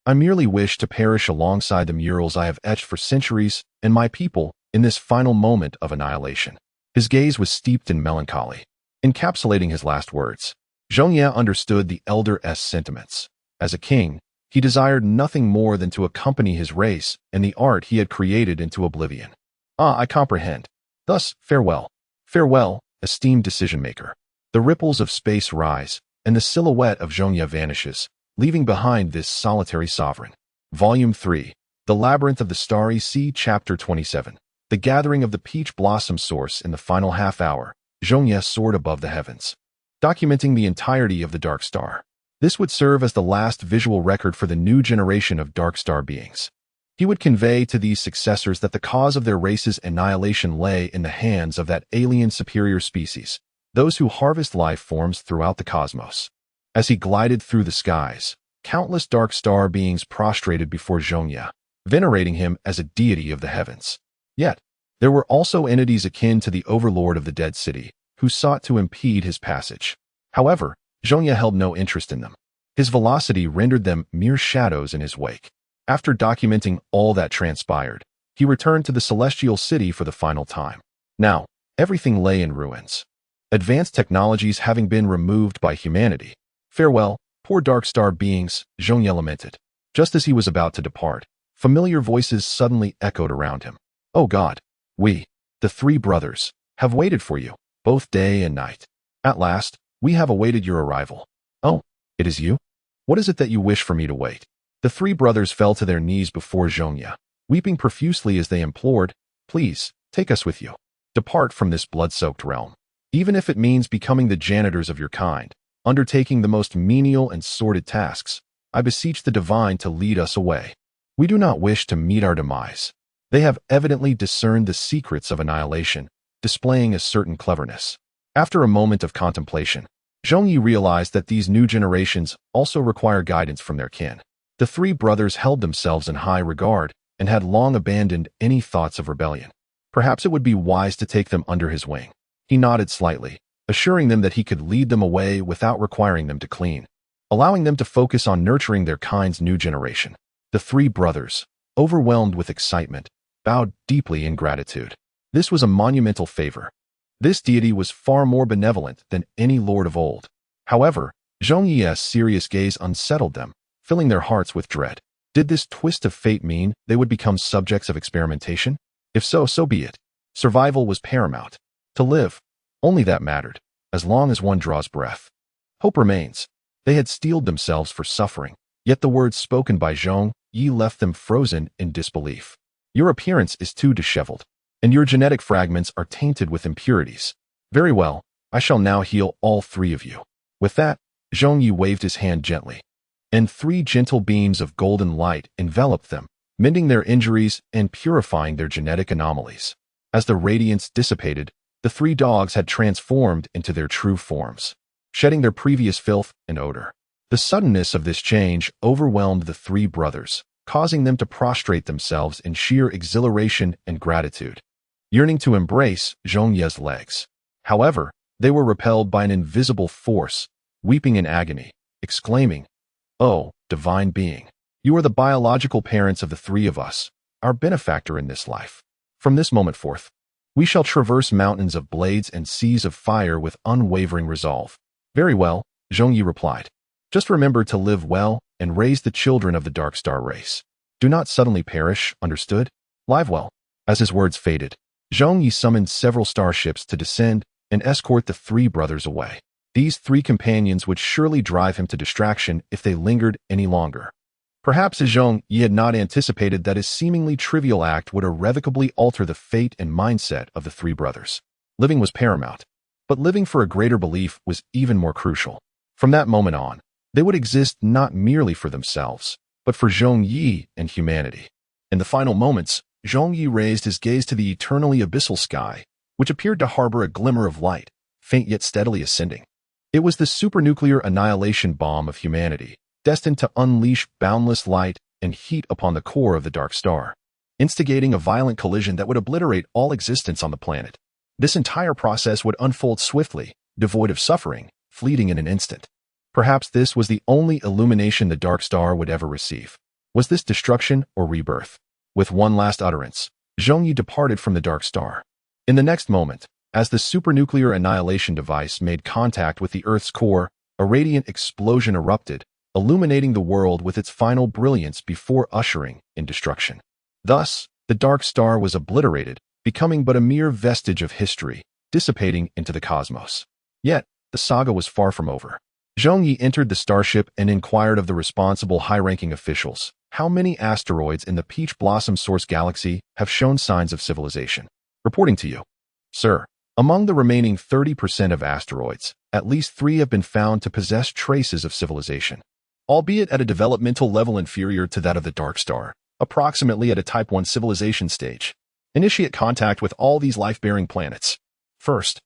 I merely wish to perish alongside the murals I have etched for centuries and my people in this final moment of annihilation." His gaze was steeped in melancholy, encapsulating his last words. Zhong Ye understood the elder's sentiments. As a king, he desired nothing more than to accompany his race and the art he had created into oblivion. "I comprehend. Thus, farewell. Farewell, esteemed decision-maker." The ripples of space rise, and the silhouette of Zhong Ye vanishes, leaving behind this solitary sovereign. Volume 3, The Labyrinth of the Starry Sea, Chapter 27. The gathering of the peach blossom source in the final half hour, Zhong Ye soared above the heavens, documenting the entirety of the dark star. This would serve as the last visual record for the new generation of dark star beings. He would convey to these successors that the cause of their race's annihilation lay in the hands of that alien superior species, those who harvest life forms throughout the cosmos. As he glided through the skies, countless dark star beings prostrated before Zhong Ye, venerating him as a deity of the heavens. Yet, there were also entities akin to the overlord of the dead city, who sought to impede his passage. However, Zhong Ye held no interest in them. His velocity rendered them mere shadows in his wake. After documenting all that transpired, he returned to the celestial city for the final time. Now, everything lay in ruins. Advanced technologies having been removed by humanity. Farewell, poor dark star beings, Zhong Ye lamented. Just as he was about to depart, familiar voices suddenly echoed around him. Oh God, we, the three brothers, have waited for you, both day and night. At last, we have awaited your arrival. Oh, it is you? What is it that you wish for me to wait? The three brothers fell to their knees before Zhong Ye, weeping profusely as they implored, please, take us with you. Depart from this blood-soaked realm. Even if it means becoming the janitors of your kind, undertaking the most menial and sordid tasks, I beseech the divine to lead us away. We do not wish to meet our demise. They have evidently discerned the secrets of annihilation, displaying a certain cleverness. After a moment of contemplation, Zhong Ye realized that these new generations also require guidance from their kin. The three brothers held themselves in high regard and had long abandoned any thoughts of rebellion. Perhaps it would be wise to take them under his wing. He nodded slightly, assuring them that he could lead them away without requiring them to clean, allowing them to focus on nurturing their kind's new generation. The three brothers, overwhelmed with excitement, bowed deeply in gratitude. This was a monumental favor. This deity was far more benevolent than any lord of old. However, Zhong Ye's serious gaze unsettled them, filling their hearts with dread. Did this twist of fate mean they would become subjects of experimentation? If so, so be it. Survival was paramount. To live, only that mattered, as long as one draws breath. Hope remains. They had steeled themselves for suffering, yet the words spoken by Zhong Ye left them frozen in disbelief. Your appearance is too disheveled, and your genetic fragments are tainted with impurities. Very well, I shall now heal all three of you. With that, Zhong Ye waved his hand gently, and three gentle beams of golden light enveloped them, mending their injuries and purifying their genetic anomalies. As the radiance dissipated, the three dogs had transformed into their true forms, shedding their previous filth and odor. The suddenness of this change overwhelmed the three brothers, causing them to prostrate themselves in sheer exhilaration and gratitude, yearning to embrace Zhong Ye's legs. However, they were repelled by an invisible force, weeping in agony, exclaiming, "Oh, divine being, you are the biological parents of the three of us, our benefactor in this life. From this moment forth, we shall traverse mountains of blades and seas of fire with unwavering resolve." Very well, Zhong Ye replied. Just remember to live well and raise the children of the Dark Star race. Do not suddenly perish, understood? Live well. As his words faded, Zhong Ye summoned several starships to descend and escort the three brothers away. These three companions would surely drive him to distraction if they lingered any longer. Perhaps Zhong Ye had not anticipated that his seemingly trivial act would irrevocably alter the fate and mindset of the three brothers. Living was paramount, but living for a greater belief was even more crucial. From that moment on, they would exist not merely for themselves, but for Zhong Ye and humanity. In the final moments, Zhong Ye raised his gaze to the eternally abyssal sky, which appeared to harbor a glimmer of light, faint yet steadily ascending. It was the supernuclear annihilation bomb of humanity, destined to unleash boundless light and heat upon the core of the dark star, instigating a violent collision that would obliterate all existence on the planet. This entire process would unfold swiftly, devoid of suffering, fleeting in an instant. Perhaps this was the only illumination the dark star would ever receive. Was this destruction or rebirth? With one last utterance, Zhong Ye departed from the dark star. In the next moment, as the supernuclear annihilation device made contact with the Earth's core, a radiant explosion erupted, illuminating the world with its final brilliance before ushering in destruction. Thus, the dark star was obliterated, becoming but a mere vestige of history, dissipating into the cosmos. Yet, the saga was far from over. Zhong Ye entered the starship and inquired of the responsible high-ranking officials, How many asteroids in the Peach Blossom Source Galaxy have shown signs of civilization? Reporting to you. Sir, among the remaining 30% of asteroids, at least 3 have been found to possess traces of civilization, albeit at a developmental level inferior to that of the Dark Star, approximately at a Type 1 civilization stage. Initiate contact with all these life-bearing planets. First,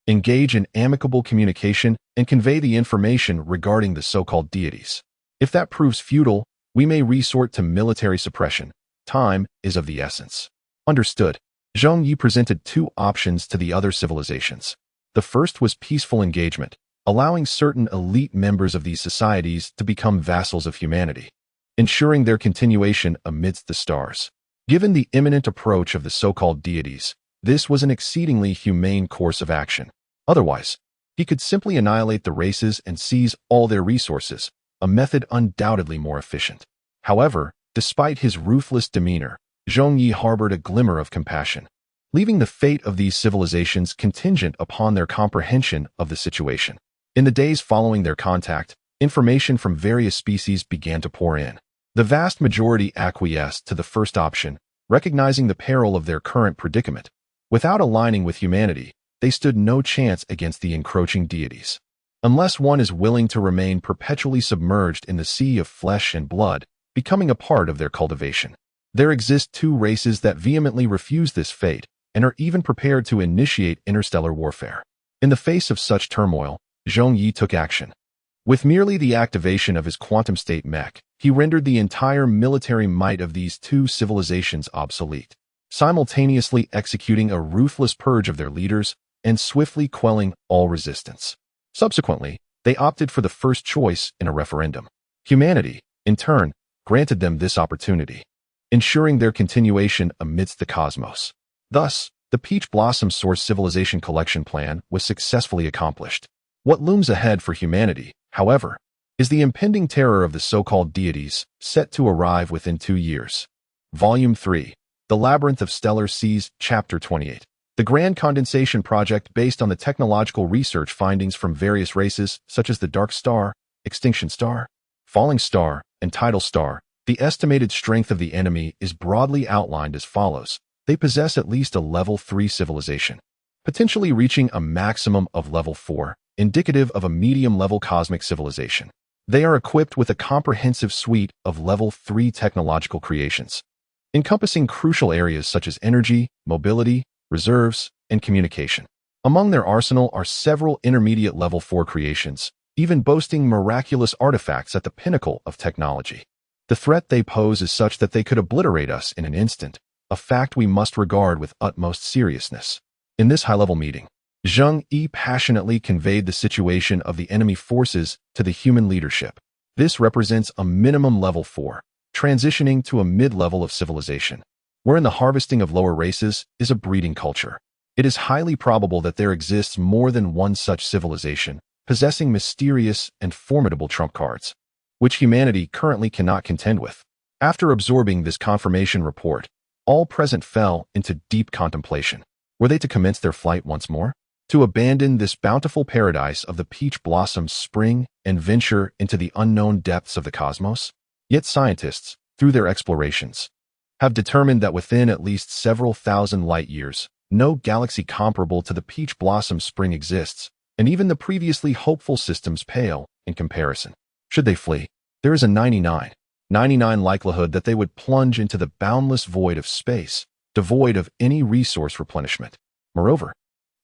engage in amicable communication and convey the information regarding the so-called deities. If that proves futile, we may resort to military suppression. Time is of the essence. Understood. Zhong Ye presented 2 options to the other civilizations. The first was peaceful engagement, allowing certain elite members of these societies to become vassals of humanity, ensuring their continuation amidst the stars. Given the imminent approach of the so-called deities, this was an exceedingly humane course of action. Otherwise, he could simply annihilate the races and seize all their resources, a method undoubtedly more efficient. However, despite his ruthless demeanor, Zhong Ye harbored a glimmer of compassion, leaving the fate of these civilizations contingent upon their comprehension of the situation. In the days following their contact, information from various species began to pour in. The vast majority acquiesced to the first option, recognizing the peril of their current predicament. Without aligning with humanity, they stood no chance against the encroaching deities. Unless one is willing to remain perpetually submerged in the sea of flesh and blood, becoming a part of their cultivation. There exist 2 races that vehemently refuse this fate and are even prepared to initiate interstellar warfare. In the face of such turmoil, Zhong Ye took action. With merely the activation of his quantum state mech, he rendered the entire military might of these 2 civilizations obsolete, simultaneously executing a ruthless purge of their leaders and swiftly quelling all resistance. Subsequently, they opted for the first choice in a referendum. Humanity, in turn, granted them this opportunity, ensuring their continuation amidst the cosmos. Thus, the Peach Blossom Source Civilization Collection Plan was successfully accomplished. What looms ahead for humanity, however, is the impending terror of the so-called deities, set to arrive within 2 years. Volume 3, The Labyrinth of Stellar Seas, Chapter 28. The Grand Condensation Project, based on the technological research findings from various races such as the Dark Star, Extinction Star, Falling Star, and Tidal Star. The estimated strength of the enemy is broadly outlined as follows. They possess at least a level 3 civilization, potentially reaching a maximum of level 4, indicative of a medium-level cosmic civilization. They are equipped with a comprehensive suite of level 3 technological creations, encompassing crucial areas such as energy, mobility, reserves, and communication. Among their arsenal are several intermediate level 4 creations, even boasting miraculous artifacts at the pinnacle of technology. The threat they pose is such that they could obliterate us in an instant, a fact we must regard with utmost seriousness. In this high-level meeting, Zhong Ye passionately conveyed the situation of the enemy forces to the human leadership. This represents a minimum level 4, transitioning to a mid-level of civilization, wherein the harvesting of lower races is a breeding culture. It is highly probable that there exists more than one such civilization, possessing mysterious and formidable trump cards, which humanity currently cannot contend with. After absorbing this confirmation report, all present fell into deep contemplation. Were they to commence their flight once more? To abandon this bountiful paradise of the peach blossom spring and venture into the unknown depths of the cosmos? Yet scientists, through their explorations, have determined that within at least several thousand light years, no galaxy comparable to the peach blossom spring exists, and even the previously hopeful systems pale in comparison. Should they flee, there is a 99 likelihood that they would plunge into the boundless void of space, devoid of any resource replenishment. Moreover,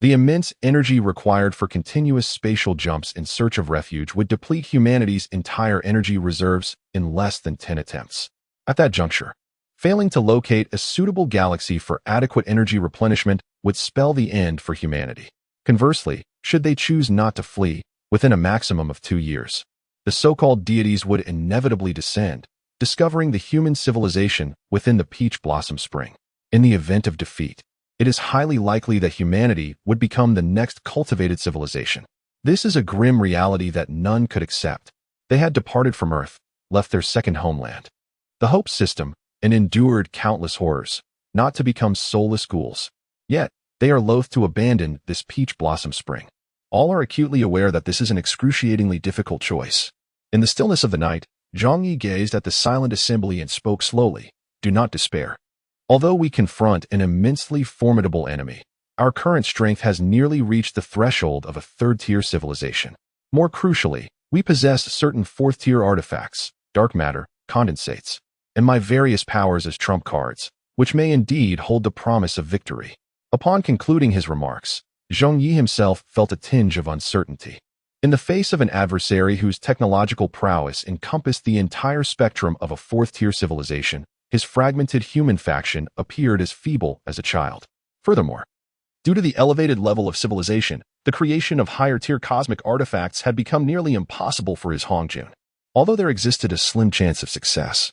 the immense energy required for continuous spatial jumps in search of refuge would deplete humanity's entire energy reserves in less than 10 attempts. At that juncture, failing to locate a suitable galaxy for adequate energy replenishment would spell the end for humanity. Conversely, should they choose not to flee, within a maximum of 2 years, the so-called deities would inevitably descend, discovering the human civilization within the peach blossom spring. In the event of defeat, it is highly likely that humanity would become the next cultivated civilization. This is a grim reality that none could accept. They had departed from Earth, left their second homeland, the Hope system, and endured countless horrors, not to become soulless ghouls. Yet, they are loath to abandon this peach blossom spring. All are acutely aware that this is an excruciatingly difficult choice. In the stillness of the night, Zhong Ye gazed at the silent assembly and spoke slowly. Do not despair. Although we confront an immensely formidable enemy, our current strength has nearly reached the threshold of a third-tier civilization. More crucially, we possess certain fourth-tier artifacts, dark matter, condensates, and my various powers as trump cards, which may indeed hold the promise of victory. Upon concluding his remarks, Zhong Ye himself felt a tinge of uncertainty. In the face of an adversary whose technological prowess encompassed the entire spectrum of a fourth-tier civilization, his fragmented human faction appeared as feeble as a child. Furthermore, due to the elevated level of civilization, the creation of higher-tier cosmic artifacts had become nearly impossible for his Hongjun. Although there existed a slim chance of success,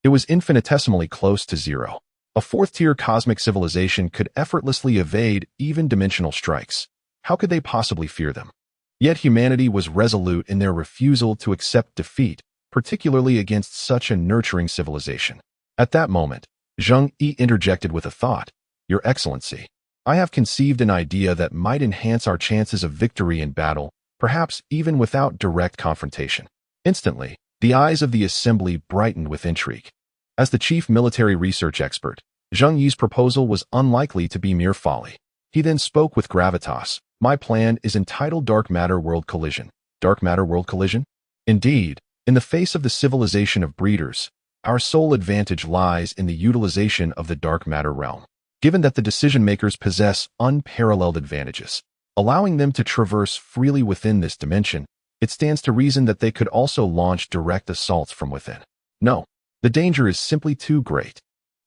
it was infinitesimally close to zero. A fourth-tier cosmic civilization could effortlessly evade even dimensional strikes. How could they possibly fear them? Yet humanity was resolute in their refusal to accept defeat, particularly against such a nurturing civilization. At that moment, Zhong Ye interjected with a thought. Your Excellency, I have conceived an idea that might enhance our chances of victory in battle, perhaps even without direct confrontation. Instantly, the eyes of the assembly brightened with intrigue. As the chief military research expert, Zhong Ye's proposal was unlikely to be mere folly. He then spoke with gravitas. My plan is entitled Dark Matter World Collision. Dark Matter World Collision? Indeed, in the face of the civilization of breeders, our sole advantage lies in the utilization of the dark matter realm. Given that the decision-makers possess unparalleled advantages, allowing them to traverse freely within this dimension, it stands to reason that they could also launch direct assaults from within. No, the danger is simply too great.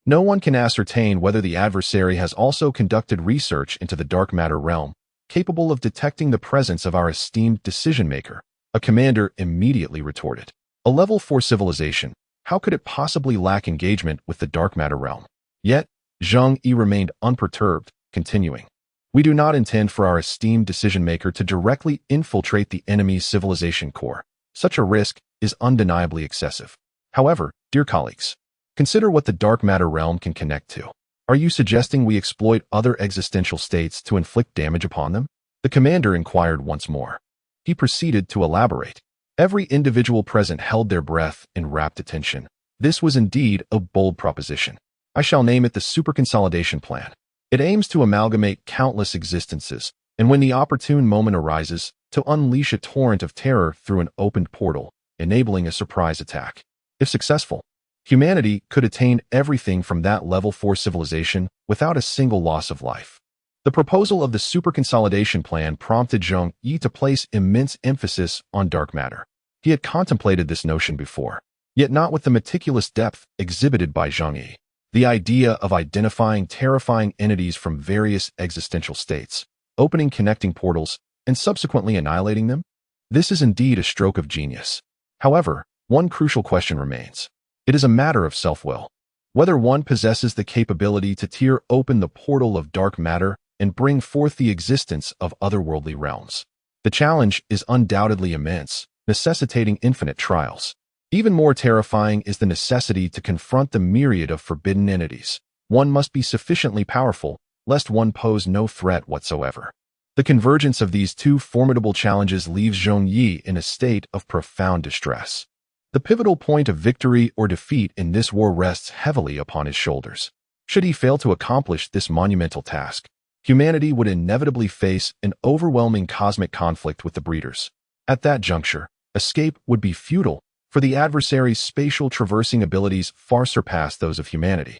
No one can ascertain whether the adversary has also conducted research into the dark matter realm, capable of detecting the presence of our esteemed decision-maker. A commander immediately retorted. A level 4 civilization, how could it possibly lack engagement with the dark matter realm? Yet, Zhong Ye remained unperturbed, continuing. We do not intend for our esteemed decision-maker to directly infiltrate the enemy's civilization core. Such a risk is undeniably excessive. However, dear colleagues, consider what the dark matter realm can connect to. Are you suggesting we exploit other existential states to inflict damage upon them? The commander inquired once more. He proceeded to elaborate. Every individual present held their breath in rapt attention. This was indeed a bold proposition. I shall name it the superconsolidation plan. It aims to amalgamate countless existences, and when the opportune moment arises, to unleash a torrent of terror through an opened portal, enabling a surprise attack. If successful, humanity could attain everything from that level 4 civilization without a single loss of life. The proposal of the superconsolidation plan prompted Zhong Ye to place immense emphasis on dark matter. He had contemplated this notion before, yet not with the meticulous depth exhibited by Zhong Ye. The idea of identifying terrifying entities from various existential states, opening connecting portals, and subsequently annihilating them? This is indeed a stroke of genius. However, one crucial question remains. It is a matter of self-will. Whether one possesses the capability to tear open the portal of dark matter and bring forth the existence of otherworldly realms. The challenge is undoubtedly immense, necessitating infinite trials. Even more terrifying is the necessity to confront the myriad of forbidden entities. One must be sufficiently powerful, lest one pose no threat whatsoever. The convergence of these two formidable challenges leaves Zhong Ye in a state of profound distress. The pivotal point of victory or defeat in this war rests heavily upon his shoulders. Should he fail to accomplish this monumental task, humanity would inevitably face an overwhelming cosmic conflict with the breeders. At that juncture, escape would be futile, for the adversary's spatial traversing abilities far surpass those of humanity,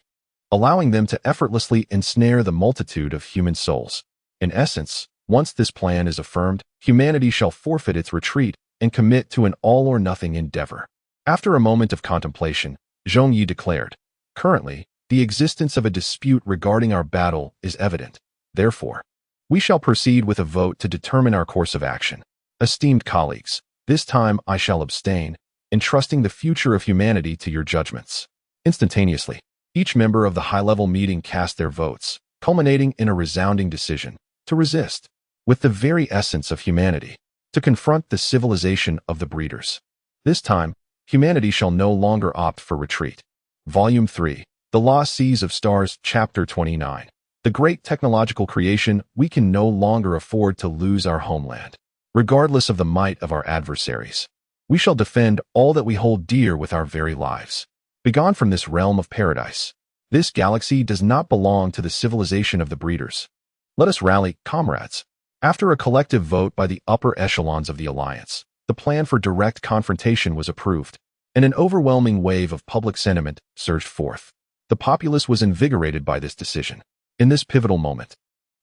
allowing them to effortlessly ensnare the multitude of human souls. In essence, once this plan is affirmed, humanity shall forfeit its retreat and commit to an all-or-nothing endeavor. After a moment of contemplation, Zhong Ye declared, currently, the existence of a dispute regarding our battle is evident. Therefore, we shall proceed with a vote to determine our course of action. Esteemed colleagues, this time I shall abstain, entrusting the future of humanity to your judgments. Instantaneously, each member of the high-level meeting cast their votes, culminating in a resounding decision to resist, with the very essence of humanity, to confront the civilization of the breeders. This time, humanity shall no longer opt for retreat. Volume 3, The Lost Seas of Stars, Chapter 29. The great technological creation, we can no longer afford to lose our homeland, regardless of the might of our adversaries. We shall defend all that we hold dear with our very lives. Begone from this realm of paradise. This galaxy does not belong to the civilization of the breeders. Let us rally, comrades. After a collective vote by the upper echelons of the Alliance, the plan for direct confrontation was approved, and an overwhelming wave of public sentiment surged forth. The populace was invigorated by this decision. In this pivotal moment,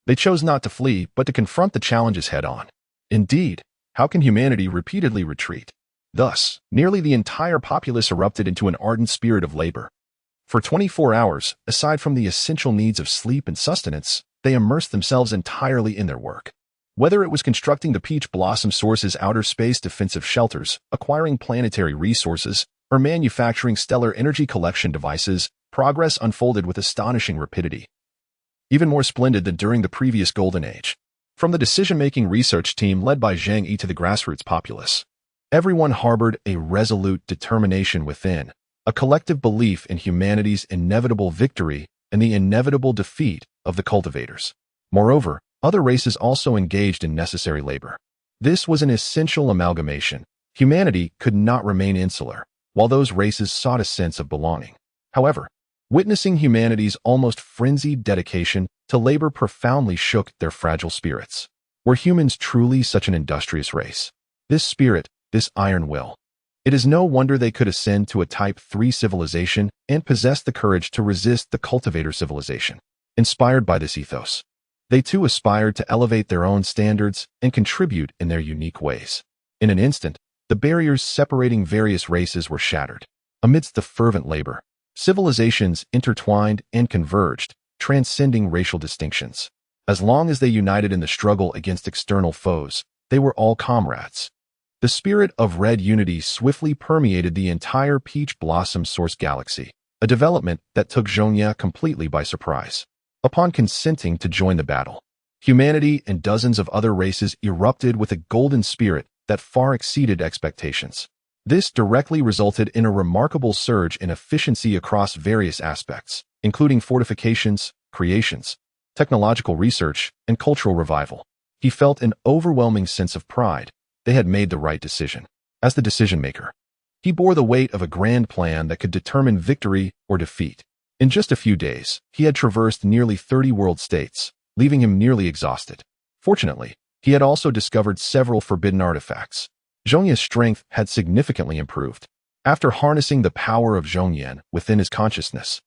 they chose not to flee, but to confront the challenges head-on. Indeed, how can humanity repeatedly retreat? Thus, nearly the entire populace erupted into an ardent spirit of labor. For 24 hours, aside from the essential needs of sleep and sustenance, they immersed themselves entirely in their work. Whether it was constructing the Peach Blossom Source's outer space defensive shelters, acquiring planetary resources, or manufacturing stellar energy collection devices, progress unfolded with astonishing rapidity. Even more splendid than during the previous Golden Age. From the decision-making research team led by Zhong Ye to the grassroots populace, everyone harbored a resolute determination within, a collective belief in humanity's inevitable victory and the inevitable defeat of the cultivators. Moreover, other races also engaged in necessary labor. This was an essential amalgamation. Humanity could not remain insular, while those races sought a sense of belonging. However, witnessing humanity's almost frenzied dedication to labor profoundly shook their fragile spirits. Were humans truly such an industrious race? This spirit, this iron will. It is no wonder they could ascend to a Type 3 civilization and possess the courage to resist the cultivator civilization. Inspired by this ethos, they too aspired to elevate their own standards and contribute in their unique ways. In an instant, the barriers separating various races were shattered. Amidst the fervent labor, civilizations intertwined and converged, transcending racial distinctions. As long as they united in the struggle against external foes, they were all comrades. The spirit of red unity swiftly permeated the entire Peach Blossom Source galaxy, a development that took Zhong Ye completely by surprise. Upon consenting to join the battle, humanity and dozens of other races erupted with a golden spirit that far exceeded expectations. This directly resulted in a remarkable surge in efficiency across various aspects, including fortifications, creations, technological research, and cultural revival. He felt an overwhelming sense of pride. They had made the right decision. As the decision-maker, he bore the weight of a grand plan that could determine victory or defeat. In just a few days, he had traversed nearly 30 world states, leaving him nearly exhausted. Fortunately, he had also discovered several forbidden artifacts. Zhong Ye's strength had significantly improved. After harnessing the power of Zhong Ye within his consciousness,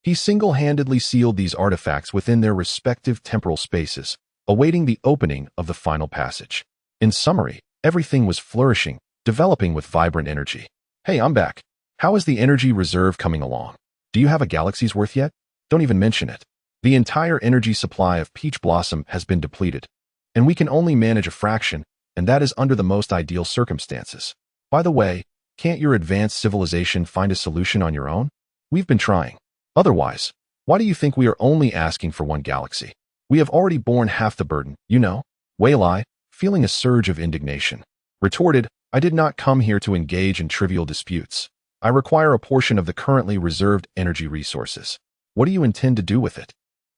he single-handedly sealed these artifacts within their respective temporal spaces, awaiting the opening of the final passage. In summary, everything was flourishing, developing with vibrant energy. Hey, I'm back. How is the energy reserve coming along? Do you have a galaxy's worth yet? Don't even mention it. The entire energy supply of Peach Blossom has been depleted, and we can only manage a fraction, and that is under the most ideal circumstances. By the way, can't your advanced civilization find a solution on your own? We've been trying. Otherwise, why do you think we are only asking for one galaxy? We have already borne half the burden, you know. Wei Lai, feeling a surge of indignation, retorted, I did not come here to engage in trivial disputes. I require a portion of the currently reserved energy resources. What do you intend to do with it?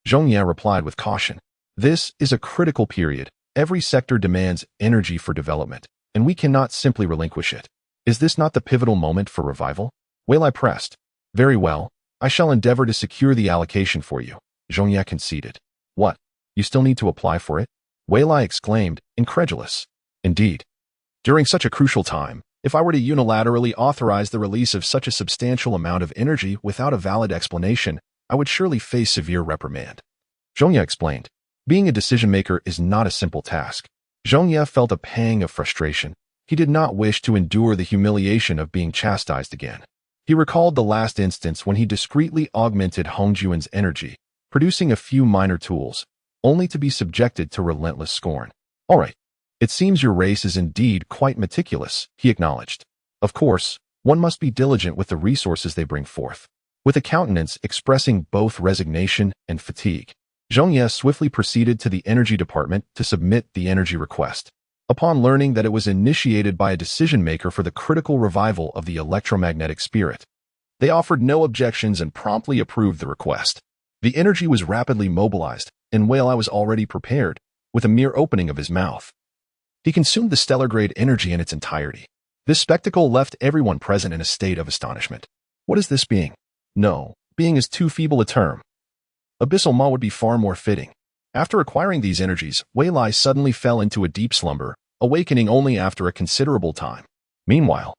Zhong Ye replied with caution. This is a critical period. Every sector demands energy for development, and we cannot simply relinquish it. Is this not the pivotal moment for revival? Wei Lai pressed. Very well, I shall endeavor to secure the allocation for you, Zhong Ye conceded. What? You still need to apply for it? Wei Lai exclaimed, incredulous. Indeed. During such a crucial time, if I were to unilaterally authorize the release of such a substantial amount of energy without a valid explanation, I would surely face severe reprimand. Zhong Ye explained. Being a decision-maker is not a simple task. Zhong Ye felt a pang of frustration. He did not wish to endure the humiliation of being chastised again. He recalled the last instance when he discreetly augmented Hongjuan's energy, producing a few minor tools, only to be subjected to relentless scorn. All right. It seems your race is indeed quite meticulous, he acknowledged. Of course, one must be diligent with the resources they bring forth. With a countenance expressing both resignation and fatigue, Zhong Ye swiftly proceeded to the energy department to submit the energy request. Upon learning that it was initiated by a decision-maker for the critical revival of the electromagnetic spirit, they offered no objections and promptly approved the request. The energy was rapidly mobilized, and Wei Lai was already prepared, with a mere opening of his mouth. He consumed the stellar-grade energy in its entirety. This spectacle left everyone present in a state of astonishment. What is this being? No, being is too feeble a term. Abyssal Ma would be far more fitting. After acquiring these energies, Wei Lai suddenly fell into a deep slumber, awakening only after a considerable time. Meanwhile,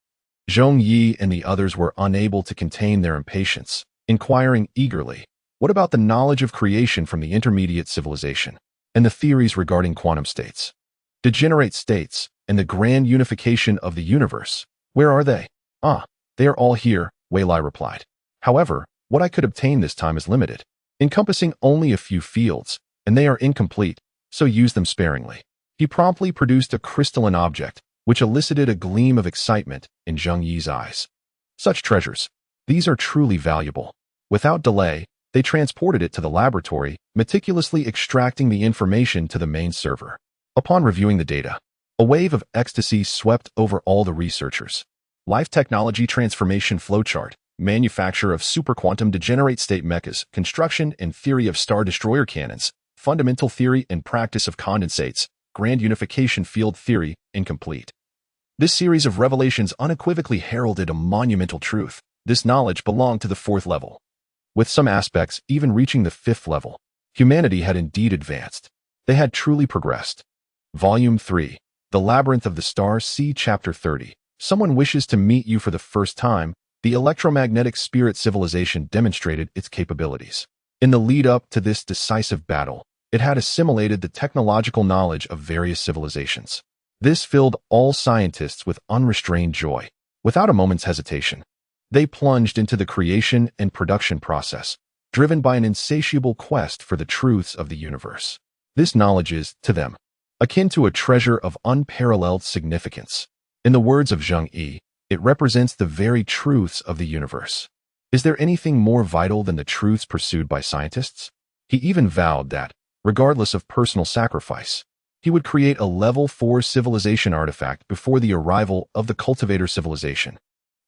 Zhong Ye and the others were unable to contain their impatience, inquiring eagerly, what about the knowledge of creation from the intermediate civilization, and the theories regarding quantum states, degenerate states, and the grand unification of the universe? Where are they? They are all here, Wei Lai replied. However, what I could obtain this time is limited, encompassing only a few fields, and they are incomplete, so use them sparingly. He promptly produced a crystalline object, which elicited a gleam of excitement in Zhong Ye's eyes. Such treasures. These are truly valuable. Without delay, they transported it to the laboratory, meticulously extracting the information to the main server. Upon reviewing the data, a wave of ecstasy swept over all the researchers. Life technology transformation flowchart, manufacture of superquantum degenerate state mechas, construction and theory of star destroyer cannons, fundamental theory and practice of condensates, grand unification field theory, incomplete. This series of revelations unequivocally heralded a monumental truth. This knowledge belonged to the 4th level. With some aspects even reaching the 5th level, humanity had indeed advanced. They had truly progressed. Volume 3, The Labyrinth of the Stars, see Chapter 30. Someone wishes to meet you for the first time. The electromagnetic spirit civilization demonstrated its capabilities. In the lead-up to this decisive battle, it had assimilated the technological knowledge of various civilizations. This filled all scientists with unrestrained joy. Without a moment's hesitation, they plunged into the creation and production process, driven by an insatiable quest for the truths of the universe. This knowledge is, to them, akin to a treasure of unparalleled significance. In the words of Zhong Ye, it represents the very truths of the universe. Is there anything more vital than the truths pursued by scientists? He even vowed that, regardless of personal sacrifice, he would create a level 4 civilization artifact before the arrival of the cultivator civilization.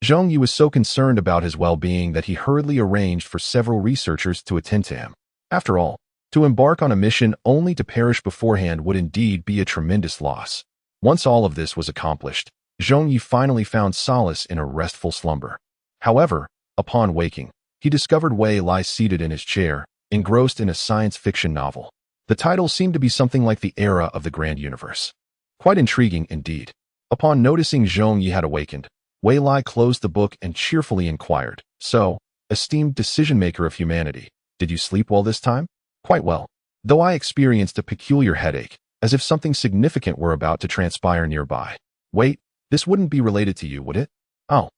Zhong Ye was so concerned about his well-being that he hurriedly arranged for several researchers to attend to him. After all, to embark on a mission only to perish beforehand would indeed be a tremendous loss. Once all of this was accomplished, Zhong Ye finally found solace in a restful slumber. However, upon waking, he discovered Wei Lai seated in his chair, engrossed in a science fiction novel. The title seemed to be something like The Era of the Grand Universe. Quite intriguing indeed. Upon noticing Zhong Ye had awakened, Wei Lai closed the book and cheerfully inquired, "So, esteemed decision-maker of humanity, did you sleep well this time?" "Quite well, though I experienced a peculiar headache, as if something significant were about to transpire nearby." "Wait, this wouldn't be related to you, would it?" "Oh,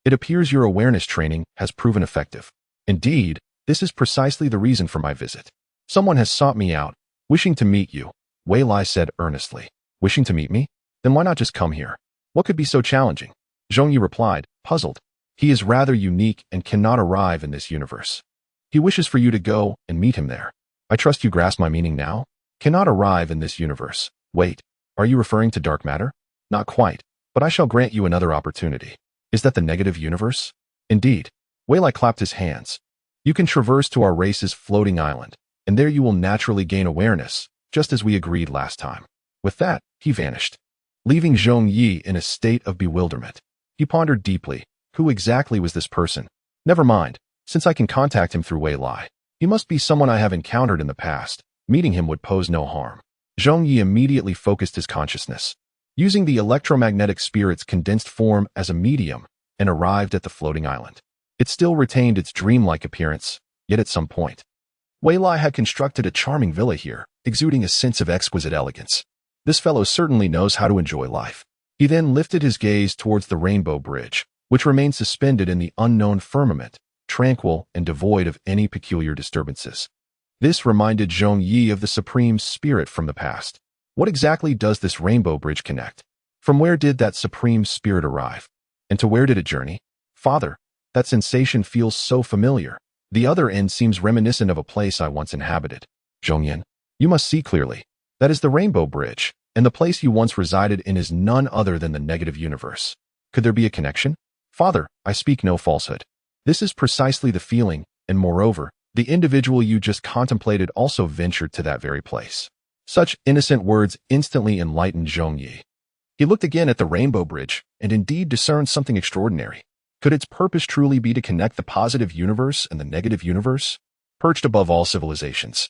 it appears your awareness training has proven effective." "Indeed, this is precisely the reason for my visit. Someone has sought me out, wishing to meet you," Wei Lai said earnestly. "Wishing to meet me? Then why not just come here? What could be so challenging?" Zhong Ye replied, puzzled. "He is rather unique and cannot arrive in this universe. He wishes for you to go and meet him there." "I trust you grasp my meaning now? Cannot arrive in this universe. Wait, are you referring to dark matter?" "Not quite, but I shall grant you another opportunity." "Is that the negative universe?" "Indeed." Wei Lai clapped his hands. "You can traverse to our race's floating island, and there you will naturally gain awareness, just as we agreed last time." With that, he vanished, leaving Zhong Ye in a state of bewilderment. He pondered deeply. Who exactly was this person? Never mind, since I can contact him through Wei Lai. He must be someone I have encountered in the past. Meeting him would pose no harm. Zhong Ye immediately focused his consciousness, using the electromagnetic spirit's condensed form as a medium, and arrived at the floating island. It still retained its dreamlike appearance, yet at some point, Wei Lai had constructed a charming villa here, exuding a sense of exquisite elegance. This fellow certainly knows how to enjoy life. He then lifted his gaze towards the rainbow bridge, which remained suspended in the unknown firmament, tranquil and devoid of any peculiar disturbances. This reminded Zhong Ye of the supreme spirit from the past. What exactly does this rainbow bridge connect? From where did that supreme spirit arrive? And to where did it journey? Father, that sensation feels so familiar. The other end seems reminiscent of a place I once inhabited. Zhong Yan, you must see clearly. That is the rainbow bridge, and the place you once resided in is none other than the negative universe. Could there be a connection? Father, I speak no falsehood. This is precisely the feeling, and moreover, the individual you just contemplated also ventured to that very place. Such innocent words instantly enlightened Zhong Ye. He looked again at the rainbow bridge and indeed discerned something extraordinary. Could its purpose truly be to connect the positive universe and the negative universe, perched above all civilizations?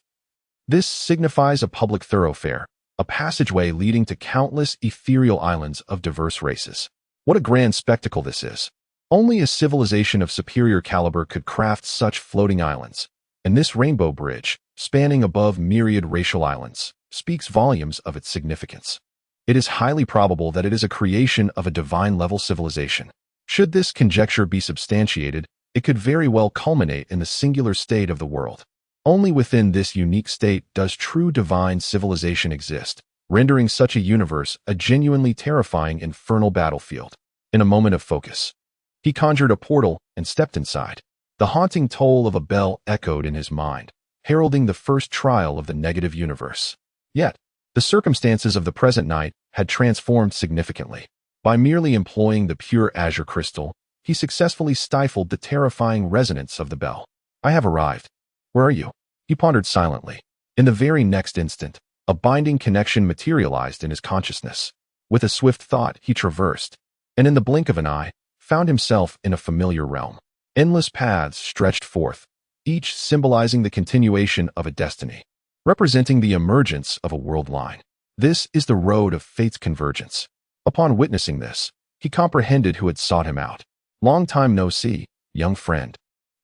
This signifies a public thoroughfare, a passageway leading to countless ethereal islands of diverse races. What a grand spectacle this is! Only a civilization of superior caliber could craft such floating islands, and this rainbow bridge, spanning above myriad racial islands, speaks volumes of its significance. It is highly probable that it is a creation of a divine-level civilization. Should this conjecture be substantiated, it could very well culminate in the singular state of the world. Only within this unique state does true divine civilization exist, rendering such a universe a genuinely terrifying infernal battlefield. In a moment of focus, he conjured a portal and stepped inside. The haunting toll of a bell echoed in his mind, heralding the first trial of the negative universe. Yet, the circumstances of the present night had transformed significantly. By merely employing the pure azure crystal, he successfully stifled the terrifying resonance of the bell. I have arrived. Where are you? He pondered silently. In the very next instant, a binding connection materialized in his consciousness. With a swift thought, he traversed, and in the blink of an eye, found himself in a familiar realm. Endless paths stretched forth, each symbolizing the continuation of a destiny, representing the emergence of a world line. This is the road of fate's convergence. Upon witnessing this, he comprehended who had sought him out. Long time no see, young friend.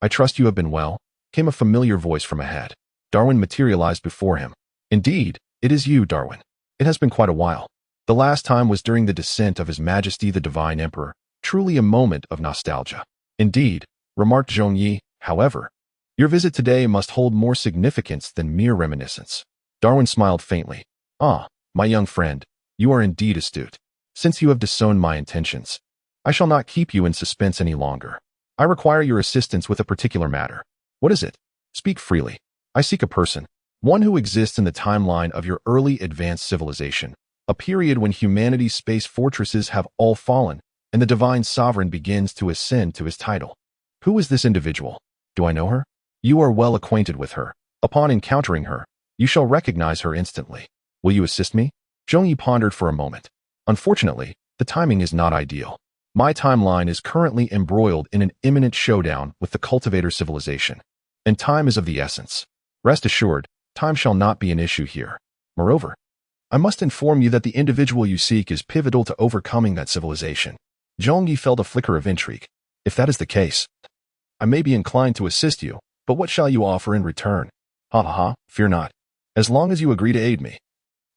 I trust you have been well, came a familiar voice from ahead. Darwin materialized before him. Indeed, it is you, Darwin. It has been quite a while. The last time was during the descent of His Majesty the Divine Emperor, truly a moment of nostalgia. Indeed, remarked Zhong Ye, however, your visit today must hold more significance than mere reminiscence. Darwin smiled faintly. Ah, my young friend, you are indeed astute. Since you have disowned my intentions, I shall not keep you in suspense any longer. I require your assistance with a particular matter. What is it? Speak freely. I seek a person, one who exists in the timeline of your early advanced civilization, a period when humanity's space fortresses have all fallen, and the divine sovereign begins to ascend to his title. Who is this individual? Do I know her? You are well acquainted with her. Upon encountering her, you shall recognize her instantly. Will you assist me? Zhong Ye pondered for a moment. Unfortunately, the timing is not ideal. My timeline is currently embroiled in an imminent showdown with the cultivator civilization, and time is of the essence. Rest assured, time shall not be an issue here. Moreover, I must inform you that the individual you seek is pivotal to overcoming that civilization. Zhong Ye felt a flicker of intrigue. If that is the case, I may be inclined to assist you, but what shall you offer in return? Ha ha ha, fear not. As long as you agree to aid me,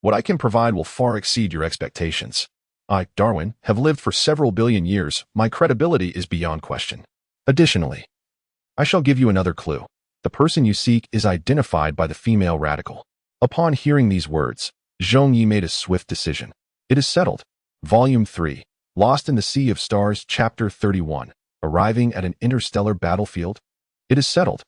what I can provide will far exceed your expectations. I, Darwin, have lived for several billion years. My credibility is beyond question. Additionally, I shall give you another clue. The person you seek is identified by the female radical. Upon hearing these words, Zhong Ye made a swift decision. It is settled. Volume 3, Lost in the Sea of Stars, Chapter 31, Arriving at an Interstellar Battlefield. It is settled.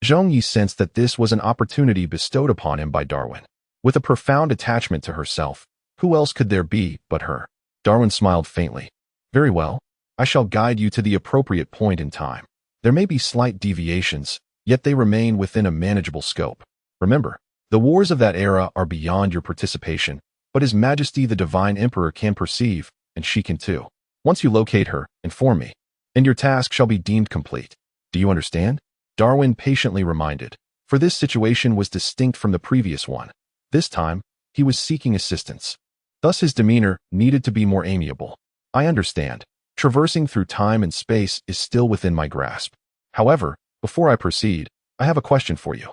Zhong Ye sensed that this was an opportunity bestowed upon him by Darwin. With a profound attachment to herself, who else could there be but her? Darwin smiled faintly. Very well. I shall guide you to the appropriate point in time. There may be slight deviations, yet they remain within a manageable scope. Remember, the wars of that era are beyond your participation, but His Majesty the Divine Emperor can perceive, and she can too. Once you locate her, inform me, and your task shall be deemed complete. Do you understand? Darwin patiently reminded, for this situation was distinct from the previous one. This time, he was seeking assistance. Thus his demeanor needed to be more amiable. I understand. Traversing through time and space is still within my grasp. However, before I proceed, I have a question for you.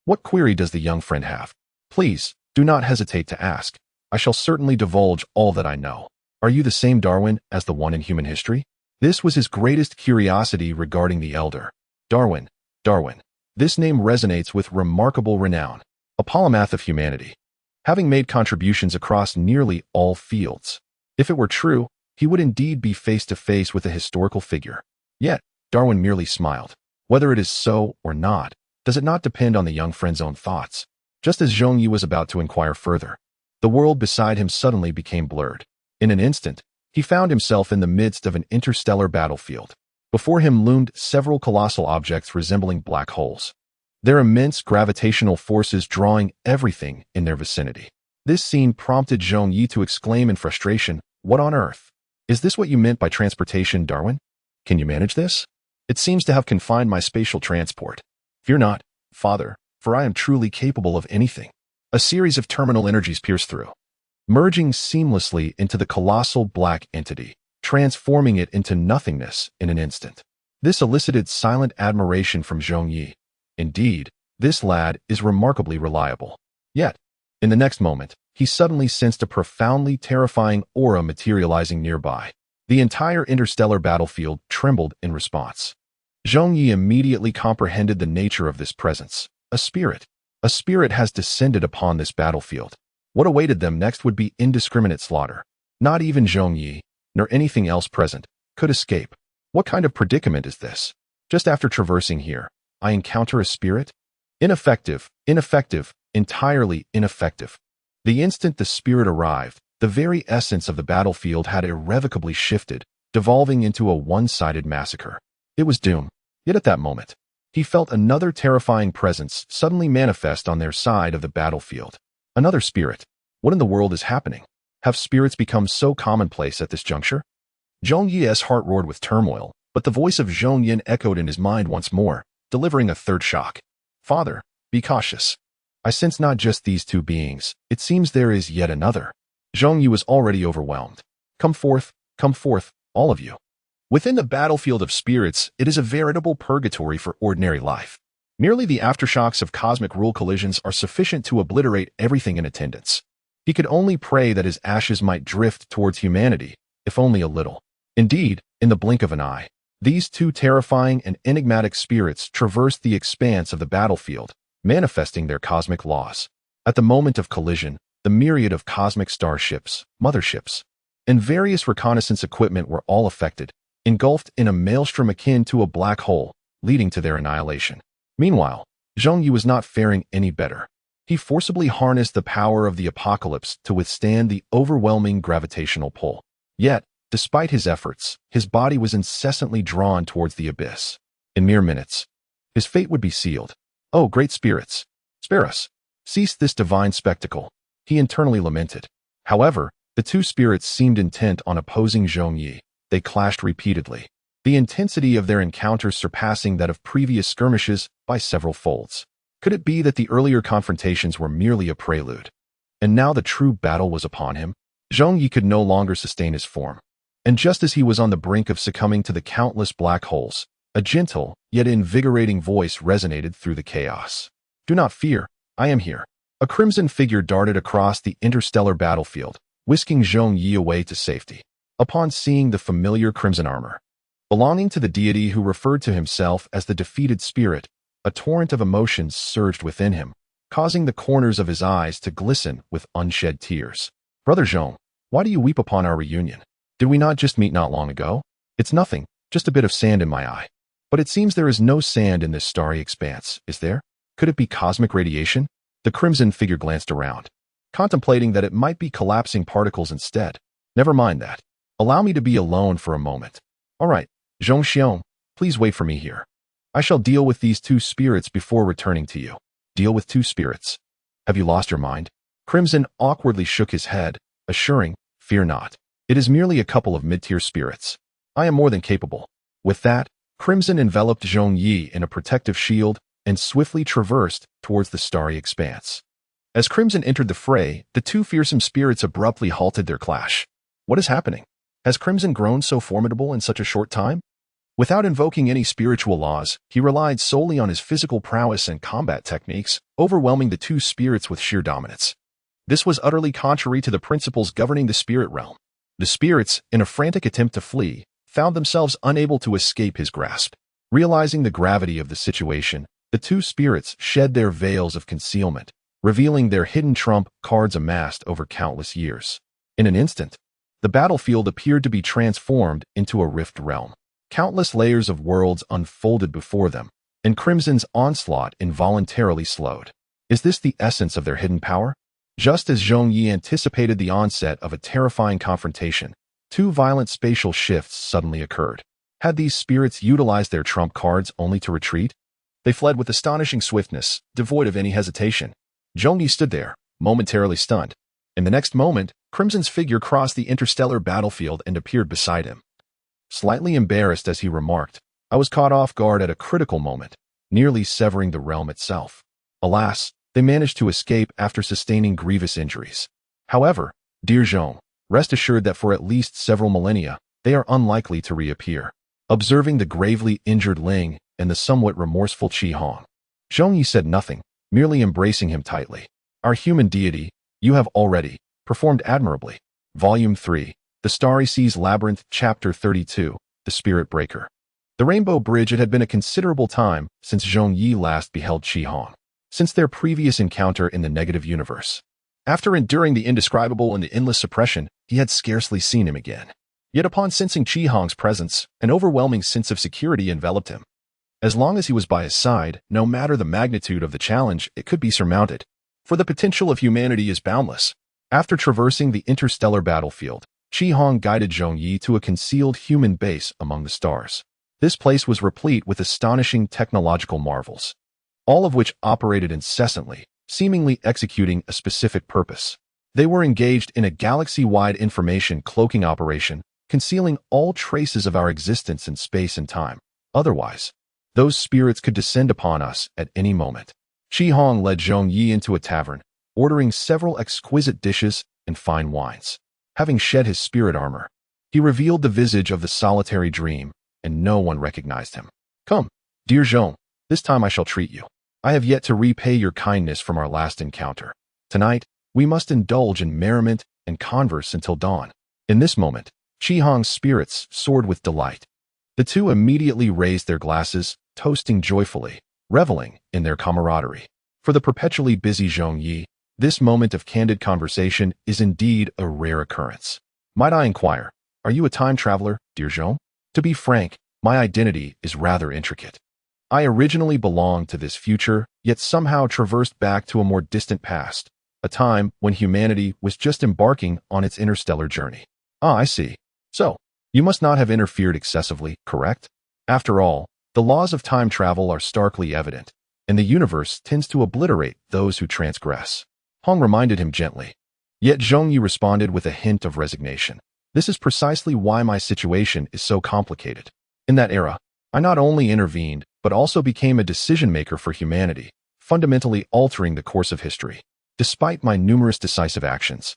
What query does the young friend have? Please, do not hesitate to ask. I shall certainly divulge all that I know. Are you the same Darwin as the one in human history? This was his greatest curiosity regarding the elder. Darwin. This name resonates with remarkable renown. A polymath of humanity, having made contributions across nearly all fields. If it were true, he would indeed be face to face with a historical figure. Yet, Darwin merely smiled. Whether it is so or not, does it not depend on the young friend's own thoughts? Just as Zhong Ye was about to inquire further, the world beside him suddenly became blurred. In an instant, he found himself in the midst of an interstellar battlefield. Before him loomed several colossal objects resembling black holes, their immense gravitational forces drawing everything in their vicinity. This scene prompted Zhong Ye to exclaim in frustration, "What on earth? Is this what you meant by transportation, Darwin? Can you manage this? It seems to have confined my spatial transport." "Fear not, father, for I am truly capable of anything." A series of terminal energies pierce through, merging seamlessly into the colossal black entity, transforming it into nothingness in an instant. This elicited silent admiration from Zhong Ye. Indeed, this lad is remarkably reliable. Yet, in the next moment, he suddenly sensed a profoundly terrifying aura materializing nearby. The entire interstellar battlefield trembled in response. Zhong Ye immediately comprehended the nature of this presence. A spirit. A spirit has descended upon this battlefield. What awaited them next would be indiscriminate slaughter. Not even Zhong Ye, nor anything else present, could escape. What kind of predicament is this? Just after traversing here, I encounter a spirit? Ineffective, entirely ineffective. The instant the spirit arrived, the very essence of the battlefield had irrevocably shifted, devolving into a one-sided massacre. It was doom. Yet at that moment, he felt another terrifying presence suddenly manifest on their side of the battlefield. Another spirit. What in the world is happening? Have spirits become so commonplace at this juncture? Zhong Ye's heart roared with turmoil, but the voice of Zhong Yin echoed in his mind once more, delivering a third shock. "Father, be cautious. I sense not just these two beings, it seems there is yet another." Zhong Yi was already overwhelmed. Come forth, all of you." Within the battlefield of spirits, it is a veritable purgatory for ordinary life. Merely the aftershocks of cosmic rule collisions are sufficient to obliterate everything in attendance. He could only pray that his ashes might drift towards humanity, if only a little. Indeed, in the blink of an eye, these two terrifying and enigmatic spirits traversed the expanse of the battlefield, manifesting their cosmic laws. At the moment of collision, the myriad of cosmic starships, motherships, and various reconnaissance equipment were all affected, engulfed in a maelstrom akin to a black hole, leading to their annihilation. Meanwhile, Zhong Ye was not faring any better. He forcibly harnessed the power of the apocalypse to withstand the overwhelming gravitational pull. Yet, despite his efforts, his body was incessantly drawn towards the abyss. In mere minutes, his fate would be sealed. "Oh, great spirits, spare us. Cease this divine spectacle," he internally lamented. However, the two spirits seemed intent on opposing Zhong Ye. They clashed repeatedly, the intensity of their encounters surpassing that of previous skirmishes by several folds. Could it be that the earlier confrontations were merely a prelude? And now the true battle was upon him? Zhong Ye could no longer sustain his form. And just as he was on the brink of succumbing to the countless black holes, a gentle, yet invigorating voice resonated through the chaos. "Do not fear, I am here." A crimson figure darted across the interstellar battlefield, whisking Zhong Ye away to safety. Upon seeing the familiar crimson armor, belonging to the deity who referred to himself as the defeated spirit, a torrent of emotions surged within him, causing the corners of his eyes to glisten with unshed tears. "Brother Zhong, why do you weep upon our reunion? Did we not just meet not long ago?" "It's nothing, just a bit of sand in my eye." "But it seems there is no sand in this starry expanse, is there? Could it be cosmic radiation?" The crimson figure glanced around, contemplating that it might be collapsing particles instead. "Never mind that. Allow me to be alone for a moment." "All right, Zhong Xiong, please wait for me here. I shall deal with these two spirits before returning to you." "Deal with two spirits? Have you lost your mind?" Crimson awkwardly shook his head, assuring, "Fear not. It is merely a couple of mid-tier spirits. I am more than capable." With that, Crimson enveloped Zhong Ye in a protective shield and swiftly traversed towards the starry expanse. As Crimson entered the fray, the two fearsome spirits abruptly halted their clash. What is happening? Has Crimson grown so formidable in such a short time? Without invoking any spiritual laws, he relied solely on his physical prowess and combat techniques, overwhelming the two spirits with sheer dominance. This was utterly contrary to the principles governing the spirit realm. The spirits, in a frantic attempt to flee, found themselves unable to escape his grasp. Realizing the gravity of the situation, the two spirits shed their veils of concealment, revealing their hidden trump cards amassed over countless years. In an instant, the battlefield appeared to be transformed into a rift realm. Countless layers of worlds unfolded before them, and Crimson's onslaught involuntarily slowed. Is this the essence of their hidden power? Just as Zhong Ye anticipated the onset of a terrifying confrontation, two violent spatial shifts suddenly occurred. Had these spirits utilized their trump cards only to retreat? They fled with astonishing swiftness, devoid of any hesitation. Zhong Ye stood there, momentarily stunned. In the next moment, Crimson's figure crossed the interstellar battlefield and appeared beside him. Slightly embarrassed as he remarked, "I was caught off guard at a critical moment, nearly severing the realm itself." Alas, they managed to escape after sustaining grievous injuries. However, dear Zhong, rest assured that for at least several millennia, they are unlikely to reappear. Observing the gravely injured Ling and the somewhat remorseful Qi Hong, Zhong Ye said nothing, merely embracing him tightly. "Our human deity, you have already performed admirably." Volume 3, The Starry Seas Labyrinth, Chapter 32, The Spirit Breaker. The Rainbow Bridge. It had been a considerable time since Zhong Ye last beheld Qi Hong, since their previous encounter in the negative universe. After enduring the indescribable and the endless suppression, he had scarcely seen him again. Yet upon sensing Qi Hong's presence, an overwhelming sense of security enveloped him. As long as he was by his side, no matter the magnitude of the challenge, it could be surmounted. For the potential of humanity is boundless. After traversing the interstellar battlefield, Qi Hong guided Zhong Ye to a concealed human base among the stars. This place was replete with astonishing technological marvels, all of which operated incessantly, seemingly executing a specific purpose. They were engaged in a galaxy-wide information cloaking operation, concealing all traces of our existence in space and time. Otherwise, those spirits could descend upon us at any moment. Qi Hong led Zhong Ye into a tavern, ordering several exquisite dishes and fine wines. Having shed his spirit armor, he revealed the visage of the solitary dream, and no one recognized him. "Come, dear Zhong, this time I shall treat you. I have yet to repay your kindness from our last encounter. Tonight, we must indulge in merriment and converse until dawn." In this moment, Qi Hong's spirits soared with delight. The two immediately raised their glasses, toasting joyfully, reveling in their camaraderie. For the perpetually busy Zhong Ye, this moment of candid conversation is indeed a rare occurrence. "Might I inquire, are you a time traveler, dear Zhong?" "To be frank, my identity is rather intricate. I originally belonged to this future, yet somehow traversed back to a more distant past, a time when humanity was just embarking on its interstellar journey." "Ah, I see. So, you must not have interfered excessively, correct? After all, the laws of time travel are starkly evident, and the universe tends to obliterate those who transgress." Hong reminded him gently. Yet Zhong Yi responded with a hint of resignation. "This is precisely why my situation is so complicated. In that era, I not only intervened, but also became a decision-maker for humanity, fundamentally altering the course of history. Despite my numerous decisive actions,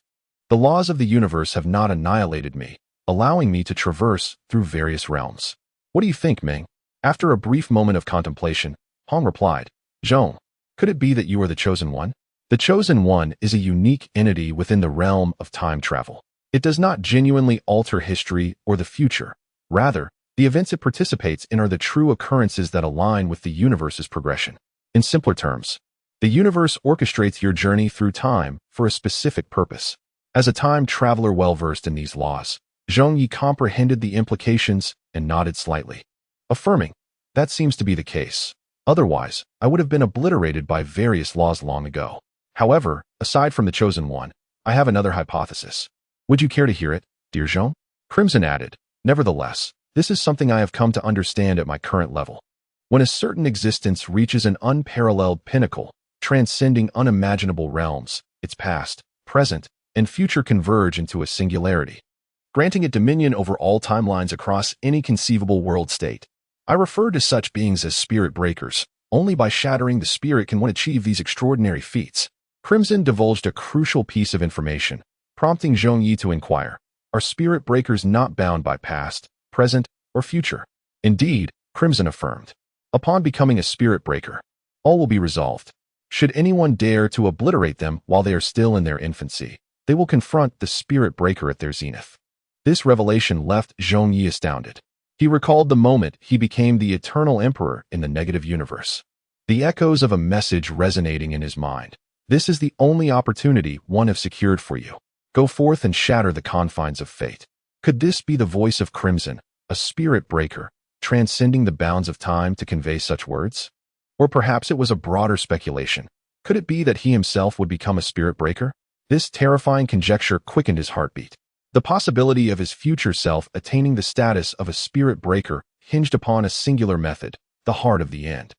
the laws of the universe have not annihilated me, allowing me to traverse through various realms." "What do you think, Ming?" After a brief moment of contemplation, Hong replied, "Zhong, could it be that you are the Chosen One?" The Chosen One is a unique entity within the realm of time travel. It does not genuinely alter history or the future. Rather, the events it participates in are the true occurrences that align with the universe's progression. In simpler terms, the universe orchestrates your journey through time for a specific purpose. As a time traveler well-versed in these laws, Zhong Yi comprehended the implications and nodded slightly, affirming, "That seems to be the case. Otherwise, I would have been obliterated by various laws long ago. However, aside from the Chosen One, I have another hypothesis. Would you care to hear it, dear Zhong?" Crimson added, "Nevertheless, this is something I have come to understand at my current level. When a certain existence reaches an unparalleled pinnacle, transcending unimaginable realms, its past, present, and future converge into a singularity, granting it dominion over all timelines across any conceivable world state. I refer to such beings as spirit breakers. Only by shattering the spirit can one achieve these extraordinary feats." Crimson divulged a crucial piece of information, prompting Zhong Yi to inquire, "Are spirit breakers not bound by past, present, or future?" "Indeed," Crimson affirmed. "Upon becoming a spirit breaker, all will be resolved. Should anyone dare to obliterate them while they are still in their infancy, they will confront the spirit breaker at their zenith." This revelation left Zhong Yi astounded. He recalled the moment he became the eternal emperor in the negative universe. The echoes of a message resonating in his mind. "This is the only opportunity one have secured for you. Go forth and shatter the confines of fate." Could this be the voice of Crimson, a spirit breaker, transcending the bounds of time to convey such words? Or perhaps it was a broader speculation. Could it be that he himself would become a spirit breaker? This terrifying conjecture quickened his heartbeat. The possibility of his future self attaining the status of a spirit breaker hinged upon a singular method, the heart of the end.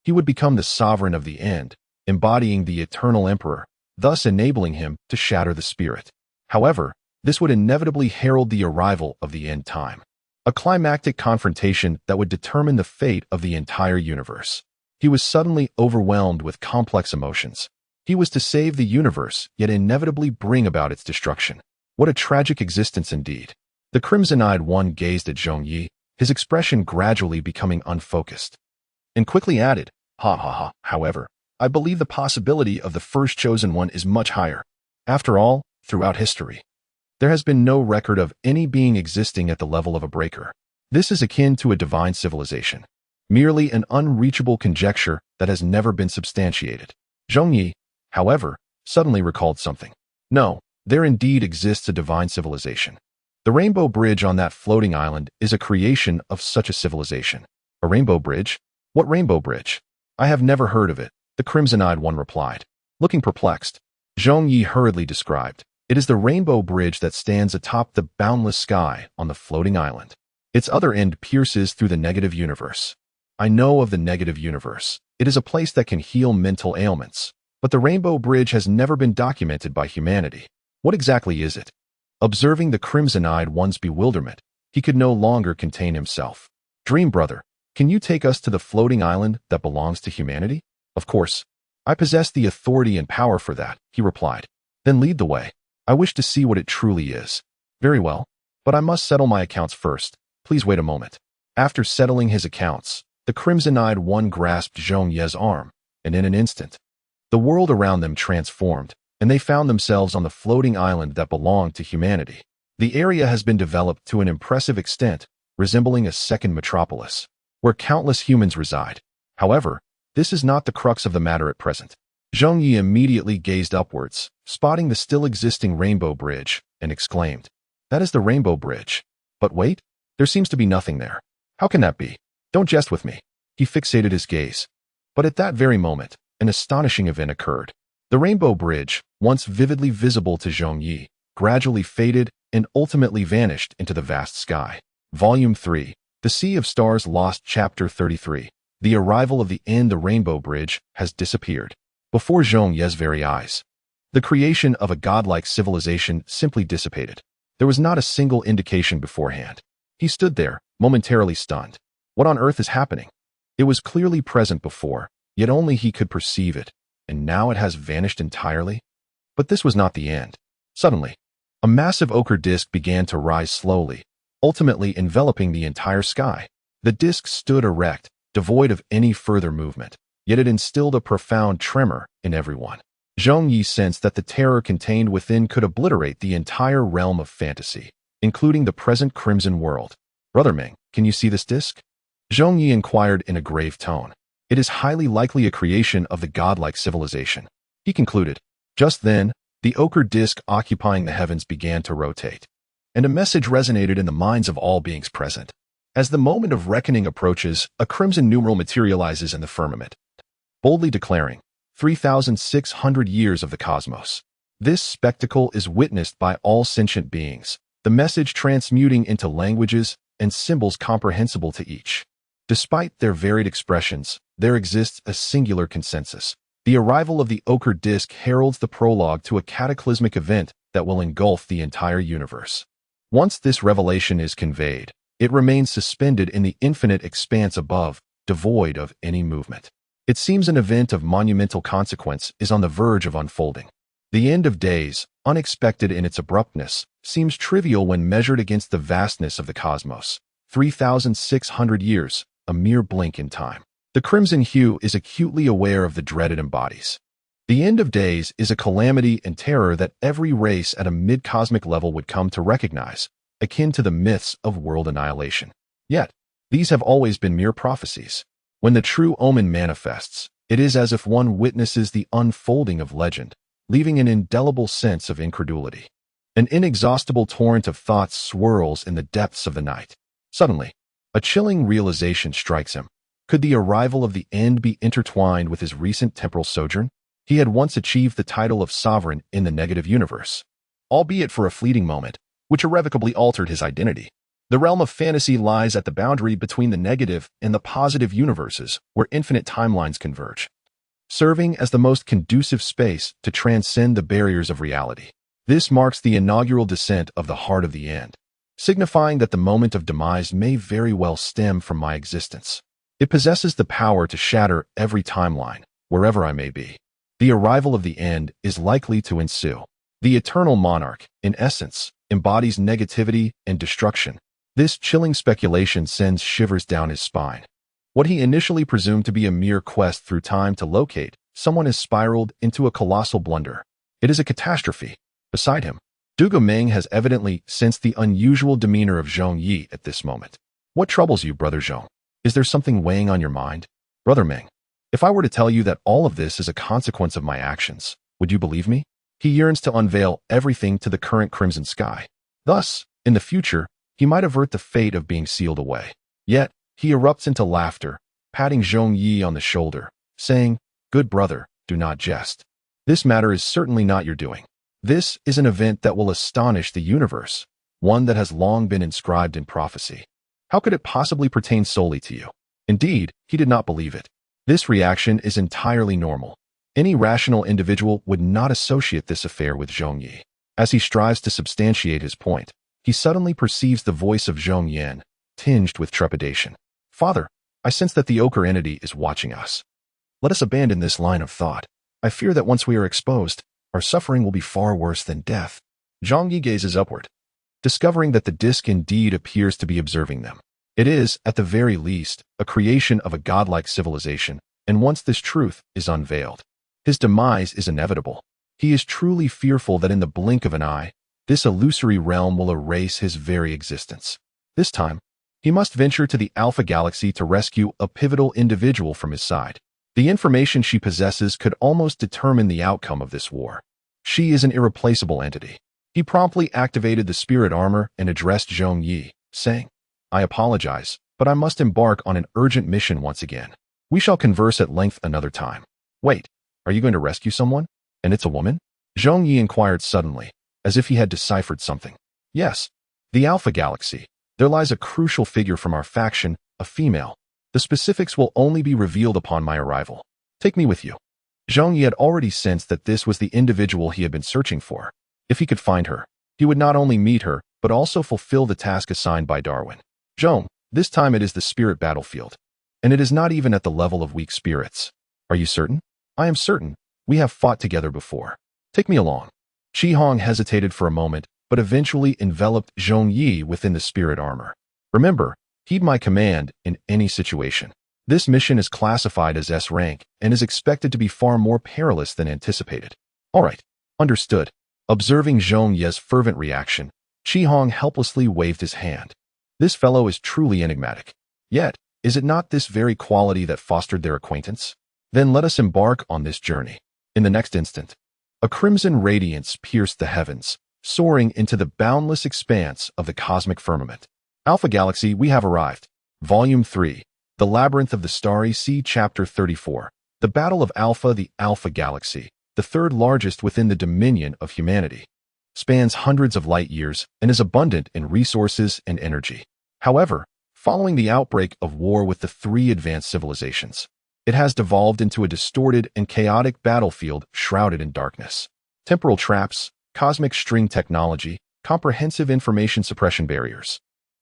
He would become the sovereign of the end, embodying the eternal emperor, thus enabling him to shatter the spirit. However, this would inevitably herald the arrival of the end time, a climactic confrontation that would determine the fate of the entire universe. He was suddenly overwhelmed with complex emotions. He was to save the universe, yet inevitably bring about its destruction. What a tragic existence indeed. The crimson-eyed one gazed at Zhong Ye, his expression gradually becoming unfocused, and quickly added, "Ha ha ha, however, I believe the possibility of the first chosen one is much higher. After all, throughout history, there has been no record of any being existing at the level of a breaker. This is akin to a divine civilization, merely an unreachable conjecture that has never been substantiated." Zhong Ye, however, suddenly recalled something. No, there indeed exists a divine civilization. The rainbow bridge on that floating island is a creation of such a civilization. A rainbow bridge? What rainbow bridge? I have never heard of it, the crimson-eyed one replied. Looking perplexed, Zhong Ye hurriedly described, "It is the rainbow bridge that stands atop the boundless sky on the floating island. Its other end pierces through the negative universe. I know of the negative universe. It is a place that can heal mental ailments. But the rainbow bridge has never been documented by humanity. What exactly is it?" Observing the crimson-eyed one's bewilderment, he could no longer contain himself. "Dream brother, can you take us to the floating island that belongs to humanity?" "Of course. I possess the authority and power for that," he replied. "Then lead the way. I wish to see what it truly is." "Very well, but I must settle my accounts first. Please wait a moment." After settling his accounts, the crimson-eyed one grasped Zhong Ye's arm, and in an instant, the world around them transformed, and they found themselves on the floating island that belonged to humanity. The area has been developed to an impressive extent, resembling a second metropolis, where countless humans reside. However, this is not the crux of the matter at present. Zhong Ye immediately gazed upwards, spotting the still existing rainbow bridge, and exclaimed, "That is the rainbow bridge. But wait, there seems to be nothing there. How can that be? Don't jest with me." He fixated his gaze. But at that very moment, an astonishing event occurred. The rainbow bridge, once vividly visible to Zhong Ye, gradually faded and ultimately vanished into the vast sky. Volume 3, The Sea of Stars Lost, Chapter 33. The arrival of the end. The rainbow bridge has disappeared before Zhong Ye's very eyes. The creation of a godlike civilization simply dissipated. There was not a single indication beforehand. He stood there, momentarily stunned. What on earth is happening? It was clearly present before, yet only he could perceive it, and now it has vanished entirely? But this was not the end. Suddenly, a massive ochre disk began to rise slowly, ultimately enveloping the entire sky. The disk stood erect, devoid of any further movement, yet it instilled a profound tremor in everyone. Zhong Ye sensed that the terror contained within could obliterate the entire realm of fantasy, including the present crimson world. "Brother Ming, can you see this disk?" Zhong Ye inquired in a grave tone. "It is highly likely a creation of the godlike civilization," he concluded. Just then, the ochre disk occupying the heavens began to rotate, and a message resonated in the minds of all beings present. As the moment of reckoning approaches, a crimson numeral materializes in the firmament, boldly declaring, 3,600 years of the cosmos. This spectacle is witnessed by all sentient beings, the message transmuting into languages and symbols comprehensible to each. Despite their varied expressions, there exists a singular consensus. The arrival of the ochre disk heralds the prologue to a cataclysmic event that will engulf the entire universe. Once this revelation is conveyed, it remains suspended in the infinite expanse above, devoid of any movement. It seems an event of monumental consequence is on the verge of unfolding. The end of days, unexpected in its abruptness, seems trivial when measured against the vastness of the cosmos. 3,600 years, a mere blink in time. The crimson hue is acutely aware of the dread it embodies. The end of days is a calamity and terror that every race at a mid-cosmic level would come to recognize, akin to the myths of world annihilation. Yet, these have always been mere prophecies. When the true omen manifests, it is as if one witnesses the unfolding of legend, leaving an indelible sense of incredulity. An inexhaustible torrent of thoughts swirls in the depths of the night. Suddenly, a chilling realization strikes him. Could the arrival of the end be intertwined with his recent temporal sojourn? He had once achieved the title of sovereign in the negative universe, albeit for a fleeting moment, which irrevocably altered his identity. The realm of fantasy lies at the boundary between the negative and the positive universes, where infinite timelines converge. serving as the most conducive space to transcend the barriers of reality. This marks the inaugural descent of the heart of the end, signifying that the moment of demise may very well stem from my existence. It possesses the power to shatter every timeline, wherever I may be. The arrival of the end is likely to ensue. The eternal monarch, in essence, embodies negativity and destruction. This chilling speculation sends shivers down his spine. What he initially presumed to be a mere quest through time to locate someone has spiraled into a colossal blunder. It is a catastrophe. Beside him, Duga Meng has evidently sensed the unusual demeanor of Zhong Ye at this moment. What troubles you, Brother Zhong? Is there something weighing on your mind? Brother Meng, if I were to tell you that all of this is a consequence of my actions, would you believe me? He yearns to unveil everything to the current crimson sky. Thus, in the future, he might avert the fate of being sealed away. Yet, he erupts into laughter, patting Zhong Ye on the shoulder, saying, "Good brother, do not jest. This matter is certainly not your doing. This is an event that will astonish the universe, one that has long been inscribed in prophecy. How could it possibly pertain solely to you?" Indeed, he did not believe it. This reaction is entirely normal. Any rational individual would not associate this affair with Zhong Ye. As he strives to substantiate his point, he suddenly perceives the voice of Zhong Ye, tinged with trepidation. "Father, I sense that the ochre entity is watching us. Let us abandon this line of thought. I fear that once we are exposed, our suffering will be far worse than death." Zhong Ye gazes upward, discovering that the disk indeed appears to be observing them. It is, at the very least, a creation of a godlike civilization, and once this truth is unveiled, his demise is inevitable. He is truly fearful that in the blink of an eye, this illusory realm will erase his very existence. This time, he must venture to the Alpha Galaxy to rescue a pivotal individual from his side. The information she possesses could almost determine the outcome of this war. She is an irreplaceable entity. He promptly activated the spirit armor and addressed Zhong Ye, saying, "I apologize, but I must embark on an urgent mission once again. We shall converse at length another time." "Wait, are you going to rescue someone? And it's a woman?" Zhong Ye inquired suddenly, as if he had deciphered something. "Yes, the Alpha Galaxy. There lies a crucial figure from our faction, a female. The specifics will only be revealed upon my arrival. Take me with you." Zhong Ye had already sensed that this was the individual he had been searching for. If he could find her, he would not only meet her, but also fulfill the task assigned by Darwin. "Zhong, this time it is the spirit battlefield. And it is not even at the level of weak spirits. Are you certain?" "I am certain. We have fought together before. Take me along." Chi Hong hesitated for a moment, but eventually enveloped Zhong Ye within the spirit armor. "Remember, heed my command in any situation. This mission is classified as S rank and is expected to be far more perilous than anticipated." "All right, understood." Observing Zhong Ye's fervent reaction, Chi Hong helplessly waved his hand. This fellow is truly enigmatic. Yet, is it not this very quality that fostered their acquaintance? Then let us embark on this journey. In the next instant, a crimson radiance pierced the heavens, soaring into the boundless expanse of the cosmic firmament. Alpha Galaxy, we have arrived. Volume 3, The Labyrinth of the Starry Sea, Chapter 34. The Battle of Alpha. The Alpha Galaxy, the third largest within the dominion of humanity, spans hundreds of light years and is abundant in resources and energy. However, following the outbreak of war with the three advanced civilizations, it has devolved into a distorted and chaotic battlefield shrouded in darkness. Temporal traps, cosmic string technology, comprehensive information suppression barriers,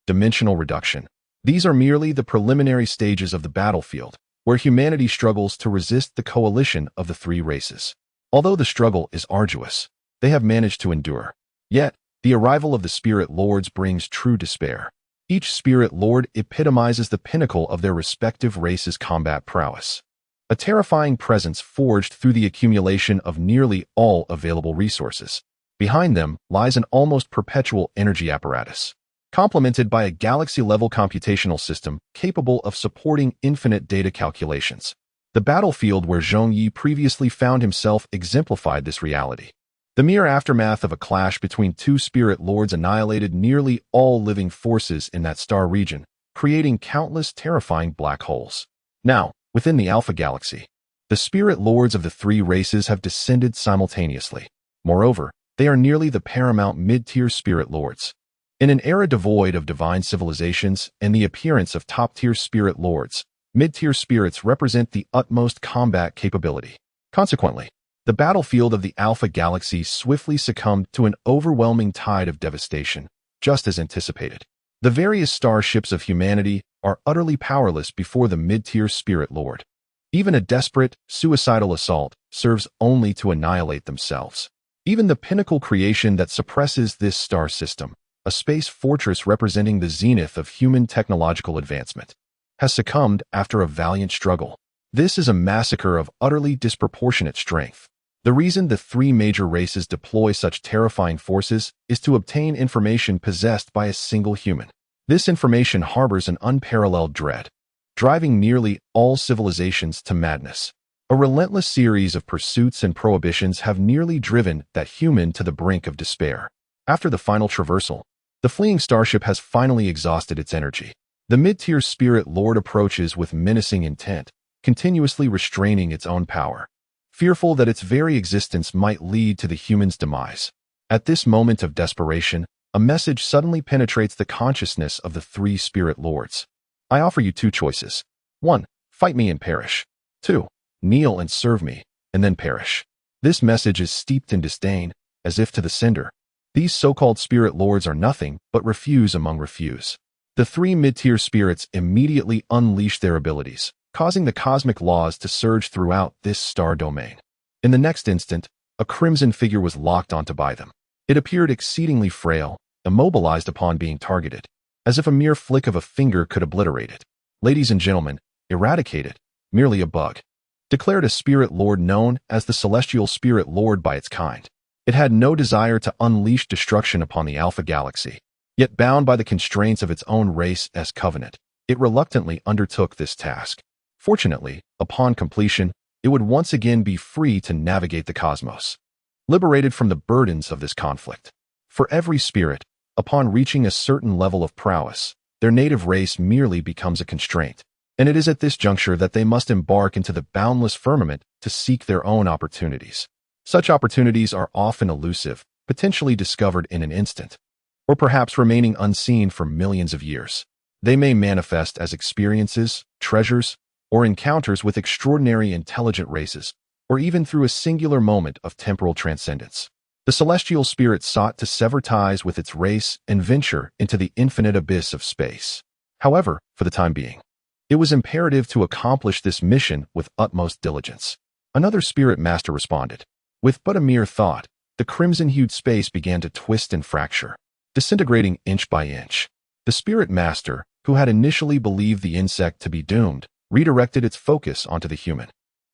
dimensional reduction. These are merely the preliminary stages of the battlefield, where humanity struggles to resist the coalition of the three races. Although the struggle is arduous, they have managed to endure. Yet, the arrival of the Spirit Lords brings true despair. Each Spirit Lord epitomizes the pinnacle of their respective races' combat prowess. A terrifying presence forged through the accumulation of nearly all available resources. Behind them lies an almost perpetual energy apparatus, complemented by a galaxy-level computational system capable of supporting infinite data calculations. The battlefield where Zhong Ye previously found himself exemplified this reality. The mere aftermath of a clash between two Spirit Lords annihilated nearly all living forces in that star region, creating countless terrifying black holes. Now, within the Alpha Galaxy, the Spirit Lords of the three races have descended simultaneously. Moreover, they are nearly the paramount mid-tier Spirit Lords. In an era devoid of divine civilizations and the appearance of top-tier Spirit Lords, Mid-tier spirits represent the utmost combat capability. Consequently, the battlefield of the Alpha Galaxy swiftly succumbed to an overwhelming tide of devastation, just as anticipated. The various starships of humanity are utterly powerless before the mid-tier spirit lord. Even a desperate, suicidal assault serves only to annihilate themselves. Even the pinnacle creation that suppresses this star system, a space fortress representing the zenith of human technological advancement, has succumbed after a valiant struggle. This is a massacre of utterly disproportionate strength. The reason the three major races deploy such terrifying forces is to obtain information possessed by a single human. This information harbors an unparalleled dread, driving nearly all civilizations to madness. A relentless series of pursuits and prohibitions have nearly driven that human to the brink of despair. After the final traversal, the fleeing starship has finally exhausted its energy. The mid-tier spirit lord approaches with menacing intent, continuously restraining its own power, fearful that its very existence might lead to the human's demise. At this moment of desperation, a message suddenly penetrates the consciousness of the three spirit lords. I offer you two choices. 1. Fight me and perish. 2. Kneel and serve me, and then perish. This message is steeped in disdain, as if to the sender. These so-called spirit lords are nothing but refuse among refuse. The three mid-tier spirits immediately unleash their abilities, causing the cosmic laws to surge throughout this star domain. In the next instant, a crimson figure was locked onto by them. It appeared exceedingly frail, immobilized upon being targeted, as if a mere flick of a finger could obliterate it. Ladies and gentlemen, eradicate it, merely a bug, declared a spirit lord known as the Celestial Spirit Lord by its kind. It had no desire to unleash destruction upon the Alpha Galaxy, yet bound by the constraints of its own race's covenant, it reluctantly undertook this task. Fortunately, upon completion, it would once again be free to navigate the cosmos, liberated from the burdens of this conflict. For every spirit, upon reaching a certain level of prowess, their native race merely becomes a constraint, and it is at this juncture that they must embark into the boundless firmament to seek their own opportunities. Such opportunities are often elusive, potentially discovered in an instant, or perhaps remaining unseen for millions of years. They may manifest as experiences, treasures, or encounters with extraordinary intelligent races, or even through a singular moment of temporal transcendence. The celestial spirit sought to sever ties with its race and venture into the infinite abyss of space. However, for the time being, it was imperative to accomplish this mission with utmost diligence. Another spirit master responded. With but a mere thought, the crimson-hued space began to twist and fracture, disintegrating inch by inch. The spirit master, who had initially believed the insect to be doomed, redirected its focus onto the human.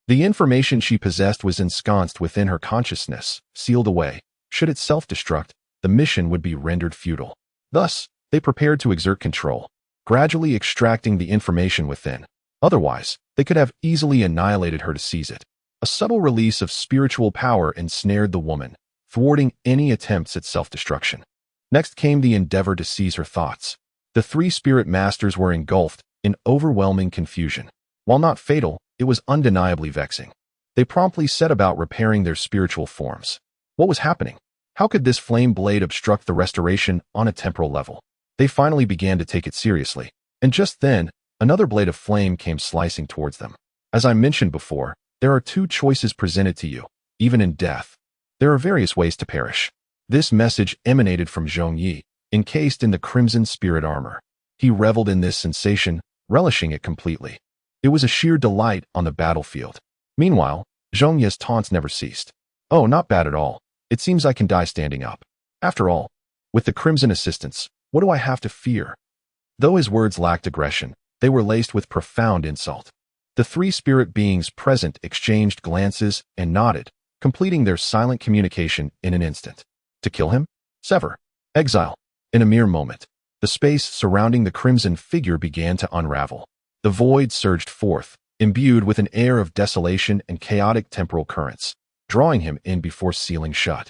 The information she possessed was ensconced within her consciousness, sealed away. Should it self-destruct, the mission would be rendered futile. Thus, they prepared to exert control, gradually extracting the information within. Otherwise, they could have easily annihilated her to seize it. A subtle release of spiritual power ensnared the woman, thwarting any attempts at self-destruction. Next came the endeavor to seize her thoughts. The three spirit masters were engulfed in overwhelming confusion. While not fatal, it was undeniably vexing. They promptly set about repairing their spiritual forms. What was happening? How could this flame blade obstruct the restoration on a temporal level? They finally began to take it seriously, and just then, another blade of flame came slicing towards them. As I mentioned before, there are two choices presented to you, even in death. There are various ways to perish. This message emanated from Zhong Ye, encased in the crimson spirit armor. He reveled in this sensation, relishing it completely. It was a sheer delight on the battlefield. Meanwhile, Zhong Ye's taunts never ceased. Oh, not bad at all. It seems I can die standing up. After all, with the crimson assistance, what do I have to fear? Though his words lacked aggression, they were laced with profound insult. The three spirit beings present exchanged glances and nodded, completing their silent communication in an instant. To kill him? Sever. Exile. In a mere moment, the space surrounding the crimson figure began to unravel. The void surged forth, imbued with an air of desolation and chaotic temporal currents, drawing him in before sealing shut.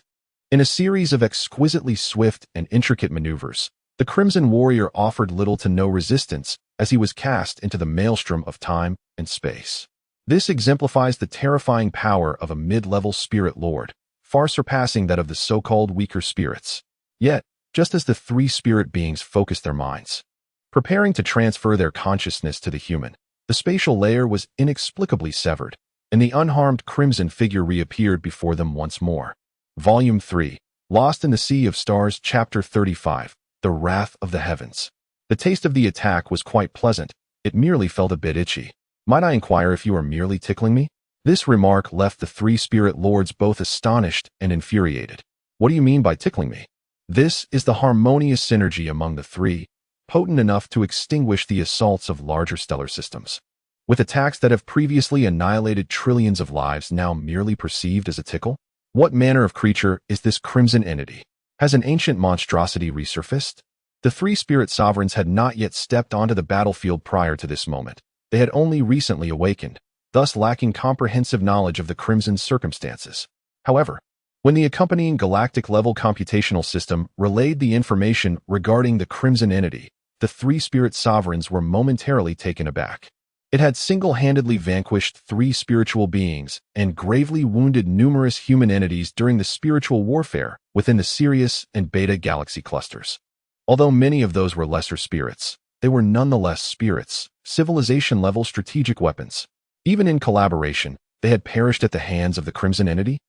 In a series of exquisitely swift and intricate maneuvers, the Crimson Warrior offered little to no resistance as he was cast into the maelstrom of time and space. This exemplifies the terrifying power of a mid-level spirit lord, far surpassing that of the so-called weaker spirits. Yet, just as the three spirit beings focused their minds, preparing to transfer their consciousness to the human, The spatial layer was inexplicably severed, and the unharmed crimson figure reappeared before them once more. Volume 3, Lost in the Sea of Stars, Chapter 35, The Wrath of the Heavens. The taste of the attack was quite pleasant. It merely felt a bit itchy. Might I inquire if you are merely tickling me? This remark left the three spirit lords both astonished and infuriated. What do you mean by tickling me? This is the harmonious synergy among the three, potent enough to extinguish the assaults of larger stellar systems. With attacks that have previously annihilated trillions of lives now merely perceived as a tickle? What manner of creature is this crimson entity? Has an ancient monstrosity resurfaced? The three spirit sovereigns had not yet stepped onto the battlefield prior to this moment. They had only recently awakened, thus lacking comprehensive knowledge of the crimson's circumstances. However, when the accompanying galactic-level computational system relayed the information regarding the crimson entity, the three spirit sovereigns were momentarily taken aback. It had single-handedly vanquished three spiritual beings and gravely wounded numerous human entities during the spiritual warfare within the Sirius and Beta galaxy clusters. Although many of those were lesser spirits, they were nonetheless spirits, civilization-level strategic weapons. Even in collaboration, they had perished at the hands of the crimson entity?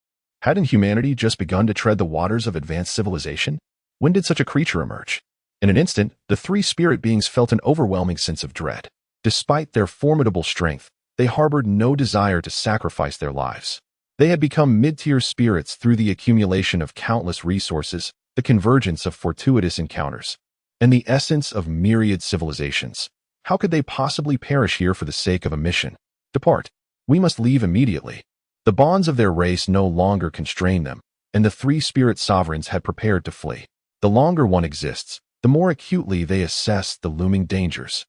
Hadn't humanity just begun to tread the waters of advanced civilization? When did such a creature emerge? In an instant, the three spirit beings felt an overwhelming sense of dread. Despite their formidable strength, they harbored no desire to sacrifice their lives. They had become mid-tier spirits through the accumulation of countless resources, the convergence of fortuitous encounters, and the essence of myriad civilizations. How could they possibly perish here for the sake of a mission? Depart. We must leave immediately. The bonds of their race no longer constrain them, and the three spirit sovereigns had prepared to flee. The longer one exists, the more acutely they assess the looming dangers,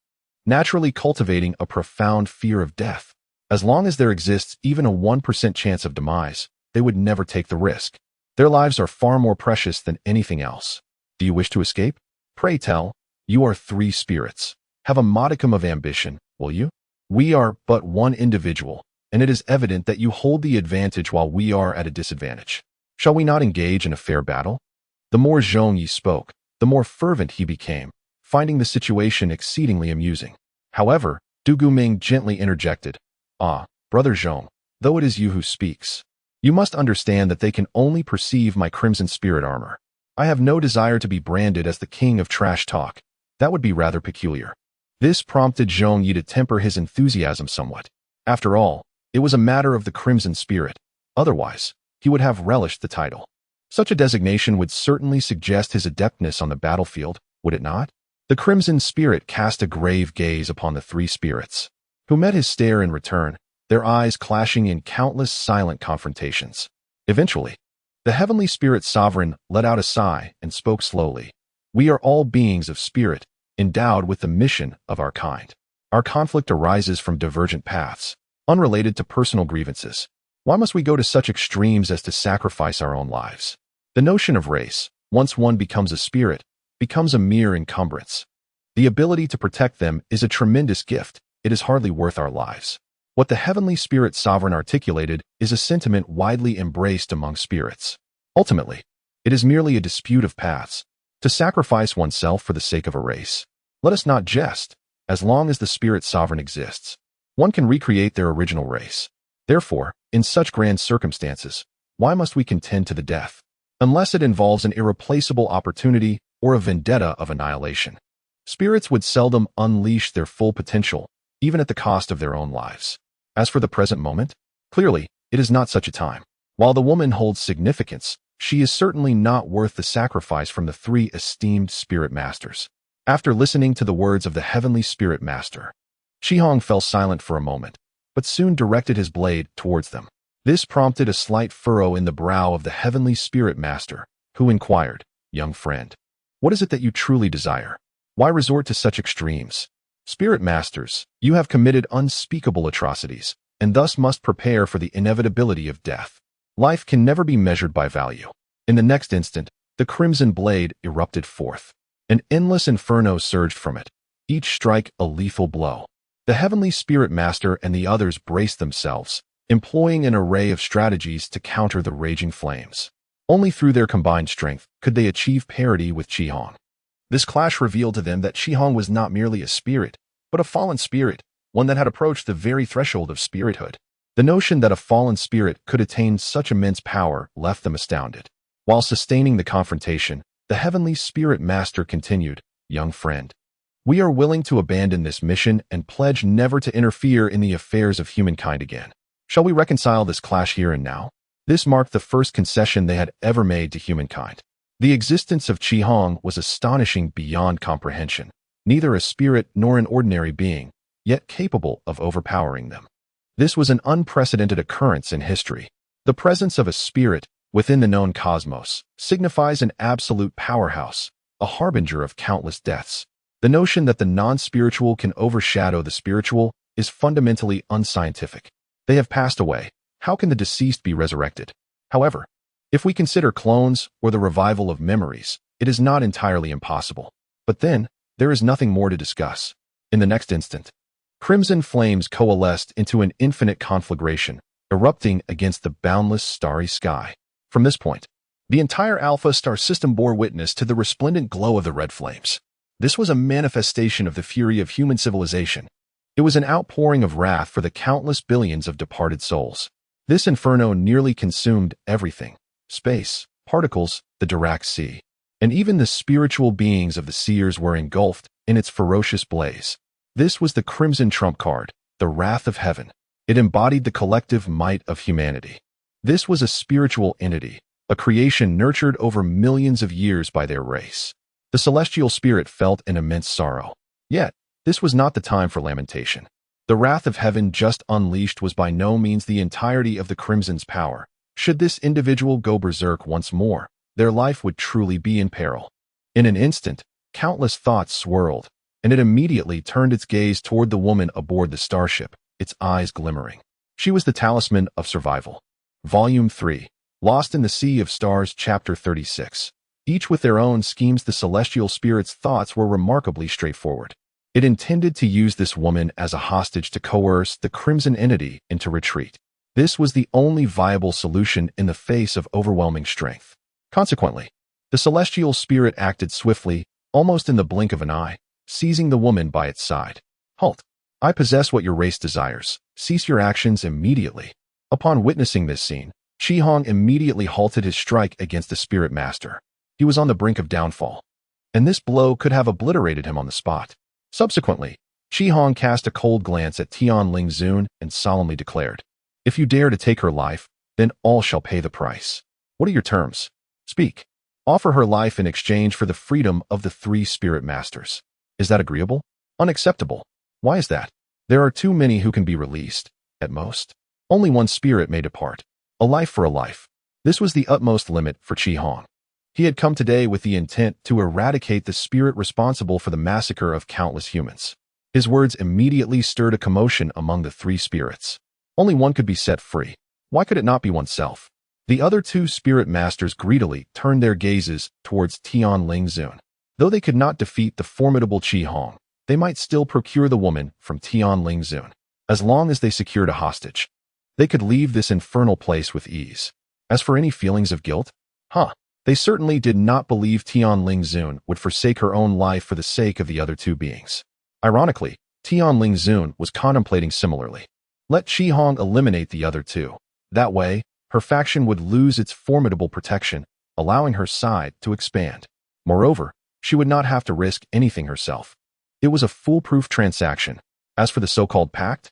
naturally cultivating a profound fear of death. As long as there exists even a 1% chance of demise, they would never take the risk. Their lives are far more precious than anything else. Do you wish to escape? Pray tell. You are three spirits. Have a modicum of ambition, will you? We are but one individual, and it is evident that you hold the advantage while we are at a disadvantage. Shall we not engage in a fair battle? The more Zhong Ye spoke, the more fervent he became, finding the situation exceedingly amusing. However, Du Guming gently interjected, Brother Zhong, though it is you who speaks, you must understand that they can only perceive my crimson spirit armor. I have no desire to be branded as the king of trash talk. That would be rather peculiar. This prompted Zhong Ye to temper his enthusiasm somewhat. After all, it was a matter of the crimson spirit. Otherwise, he would have relished the title. Such a designation would certainly suggest his adeptness on the battlefield, would it not? The crimson spirit cast a grave gaze upon the three spirits, who met his stare in return, their eyes clashing in countless silent confrontations. Eventually, the heavenly spirit sovereign let out a sigh and spoke slowly. We are all beings of spirit, endowed with the mission of our kind. Our conflict arises from divergent paths, unrelated to personal grievances. Why must we go to such extremes as to sacrifice our own lives? The notion of race, once one becomes a spirit, becomes a mere encumbrance. The ability to protect them is a tremendous gift. It is hardly worth our lives. What the heavenly spirit sovereign articulated is a sentiment widely embraced among spirits. Ultimately, it is merely a dispute of paths. To sacrifice oneself for the sake of a race. Let us not jest. As long as the spirit sovereign exists, one can recreate their original race. Therefore, in such grand circumstances, why must we contend to the death? Unless it involves an irreplaceable opportunity or a vendetta of annihilation. Spirits would seldom unleash their full potential, even at the cost of their own lives. As for the present moment, clearly, it is not such a time. While the woman holds significance, she is certainly not worth the sacrifice from the three esteemed spirit masters. After listening to the words of the heavenly spirit master, Shihong fell silent for a moment, but soon directed his blade towards them. This prompted a slight furrow in the brow of the heavenly spirit master, who inquired, Young friend, what is it that you truly desire? Why resort to such extremes? Spirit masters, you have committed unspeakable atrocities, and thus must prepare for the inevitability of death. Life can never be measured by value. In the next instant, the crimson blade erupted forth. An endless inferno surged from it, each strike a lethal blow. The heavenly spirit master and the others braced themselves, employing an array of strategies to counter the raging flames. Only through their combined strength could they achieve parity with Shihong. This clash revealed to them that Shihong was not merely a spirit, but a fallen spirit, one that had approached the very threshold of spirithood. The notion that a fallen spirit could attain such immense power left them astounded. While sustaining the confrontation, the heavenly spirit master continued, "Young friend, we are willing to abandon this mission and pledge never to interfere in the affairs of humankind again. Shall we reconcile this clash here and now?" This marked the first concession they had ever made to humankind. The existence of Qi Hong was astonishing beyond comprehension, neither a spirit nor an ordinary being, yet capable of overpowering them. This was an unprecedented occurrence in history. The presence of a spirit within the known cosmos signifies an absolute powerhouse, a harbinger of countless deaths. The notion that the non-spiritual can overshadow the spiritual is fundamentally unscientific. They have passed away. How can the deceased be resurrected? However, if we consider clones or the revival of memories, it is not entirely impossible. But then, there is nothing more to discuss. In the next instant, crimson flames coalesced into an infinite conflagration, erupting against the boundless starry sky. From this point, the entire Alpha Star system bore witness to the resplendent glow of the red flames. This was a manifestation of the fury of human civilization. It was an outpouring of wrath for the countless billions of departed souls. This inferno nearly consumed everything: space, particles, the Dirac Sea. And even the spiritual beings of the seers were engulfed in its ferocious blaze. This was the crimson trump card, the wrath of heaven. It embodied the collective might of humanity. This was a spiritual entity, a creation nurtured over millions of years by their race. The celestial spirit felt an immense sorrow. Yet, this was not the time for lamentation. The wrath of heaven just unleashed was by no means the entirety of the Crimson's power. Should this individual go berserk once more, their life would truly be in peril. In an instant, countless thoughts swirled, and it immediately turned its gaze toward the woman aboard the starship, its eyes glimmering. She was the talisman of survival. Volume 3, Lost in the Sea of Stars, Chapter 36. Each with their own schemes, the celestial spirit's thoughts were remarkably straightforward. It intended to use this woman as a hostage to coerce the crimson entity into retreat. This was the only viable solution in the face of overwhelming strength. Consequently, the celestial spirit acted swiftly, almost in the blink of an eye, seizing the woman by its side. "Halt! I possess what your race desires. Cease your actions immediately." Upon witnessing this scene, Qi Hong immediately halted his strike against the spirit master. He was on the brink of downfall, and this blow could have obliterated him on the spot. Subsequently, Qi Hong cast a cold glance at Tian Ling Zun and solemnly declared, "If you dare to take her life, then all shall pay the price. What are your terms? Speak. Offer her life in exchange for the freedom of the three spirit masters. Is that agreeable?" "Unacceptable." "Why is that?" "There are too many who can be released. At most, only one spirit may depart. A life for a life." This was the utmost limit for Qi Hong. He had come today with the intent to eradicate the spirit responsible for the massacre of countless humans. His words immediately stirred a commotion among the three spirits. Only one could be set free. Why could it not be oneself? The other two spirit masters greedily turned their gazes towards Tian Ling Zun. Though they could not defeat the formidable Qi Hong, they might still procure the woman from Tian Ling Zun. As long as they secured a hostage, they could leave this infernal place with ease. As for any feelings of guilt, they certainly did not believe Tian Ling Zun would forsake her own life for the sake of the other two beings. Ironically, Tian Ling Zun was contemplating similarly. Let Qi Hong eliminate the other two. That way, her faction would lose its formidable protection, allowing her side to expand. Moreover, she would not have to risk anything herself. It was a foolproof transaction. As for the so-called pact,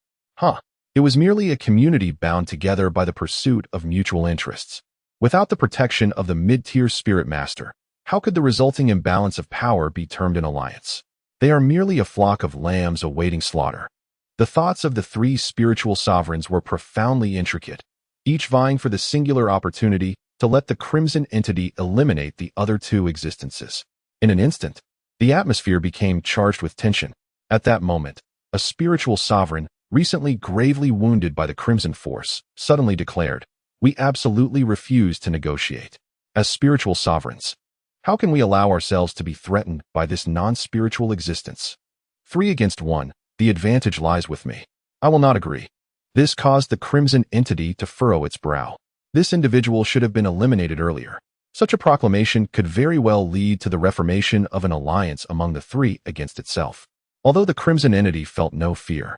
it was merely a community bound together by the pursuit of mutual interests. Without the protection of the mid-tier spirit master, how could the resulting imbalance of power be termed an alliance? They are merely a flock of lambs awaiting slaughter. The thoughts of the three spiritual sovereigns were profoundly intricate, each vying for the singular opportunity to let the crimson entity eliminate the other two existences. In an instant, the atmosphere became charged with tension. At that moment, a spiritual sovereign, recently gravely wounded by the crimson force, suddenly declared, "We absolutely refuse to negotiate. As spiritual sovereigns, how can we allow ourselves to be threatened by this non-spiritual existence? 3 against 1, the advantage lies with me. I will not agree." This caused the crimson entity to furrow its brow. This individual should have been eliminated earlier. Such a proclamation could very well lead to the reformation of an alliance among the three against itself. Although the crimson entity felt no fear,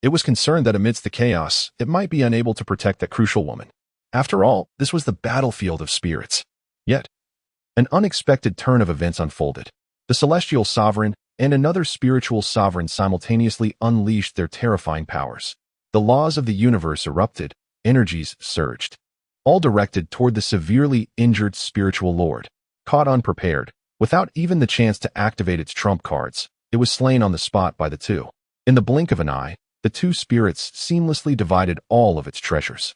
It was concerned that amidst the chaos, it might be unable to protect that crucial woman. After all, this was the battlefield of spirits. Yet, an unexpected turn of events unfolded. The celestial sovereign and another spiritual sovereign simultaneously unleashed their terrifying powers. The laws of the universe erupted, energies surged, all directed toward the severely injured spiritual lord. Caught unprepared, without even the chance to activate its trump cards, it was slain on the spot by the two. In the blink of an eye, the two spirits seamlessly divided all of its treasures.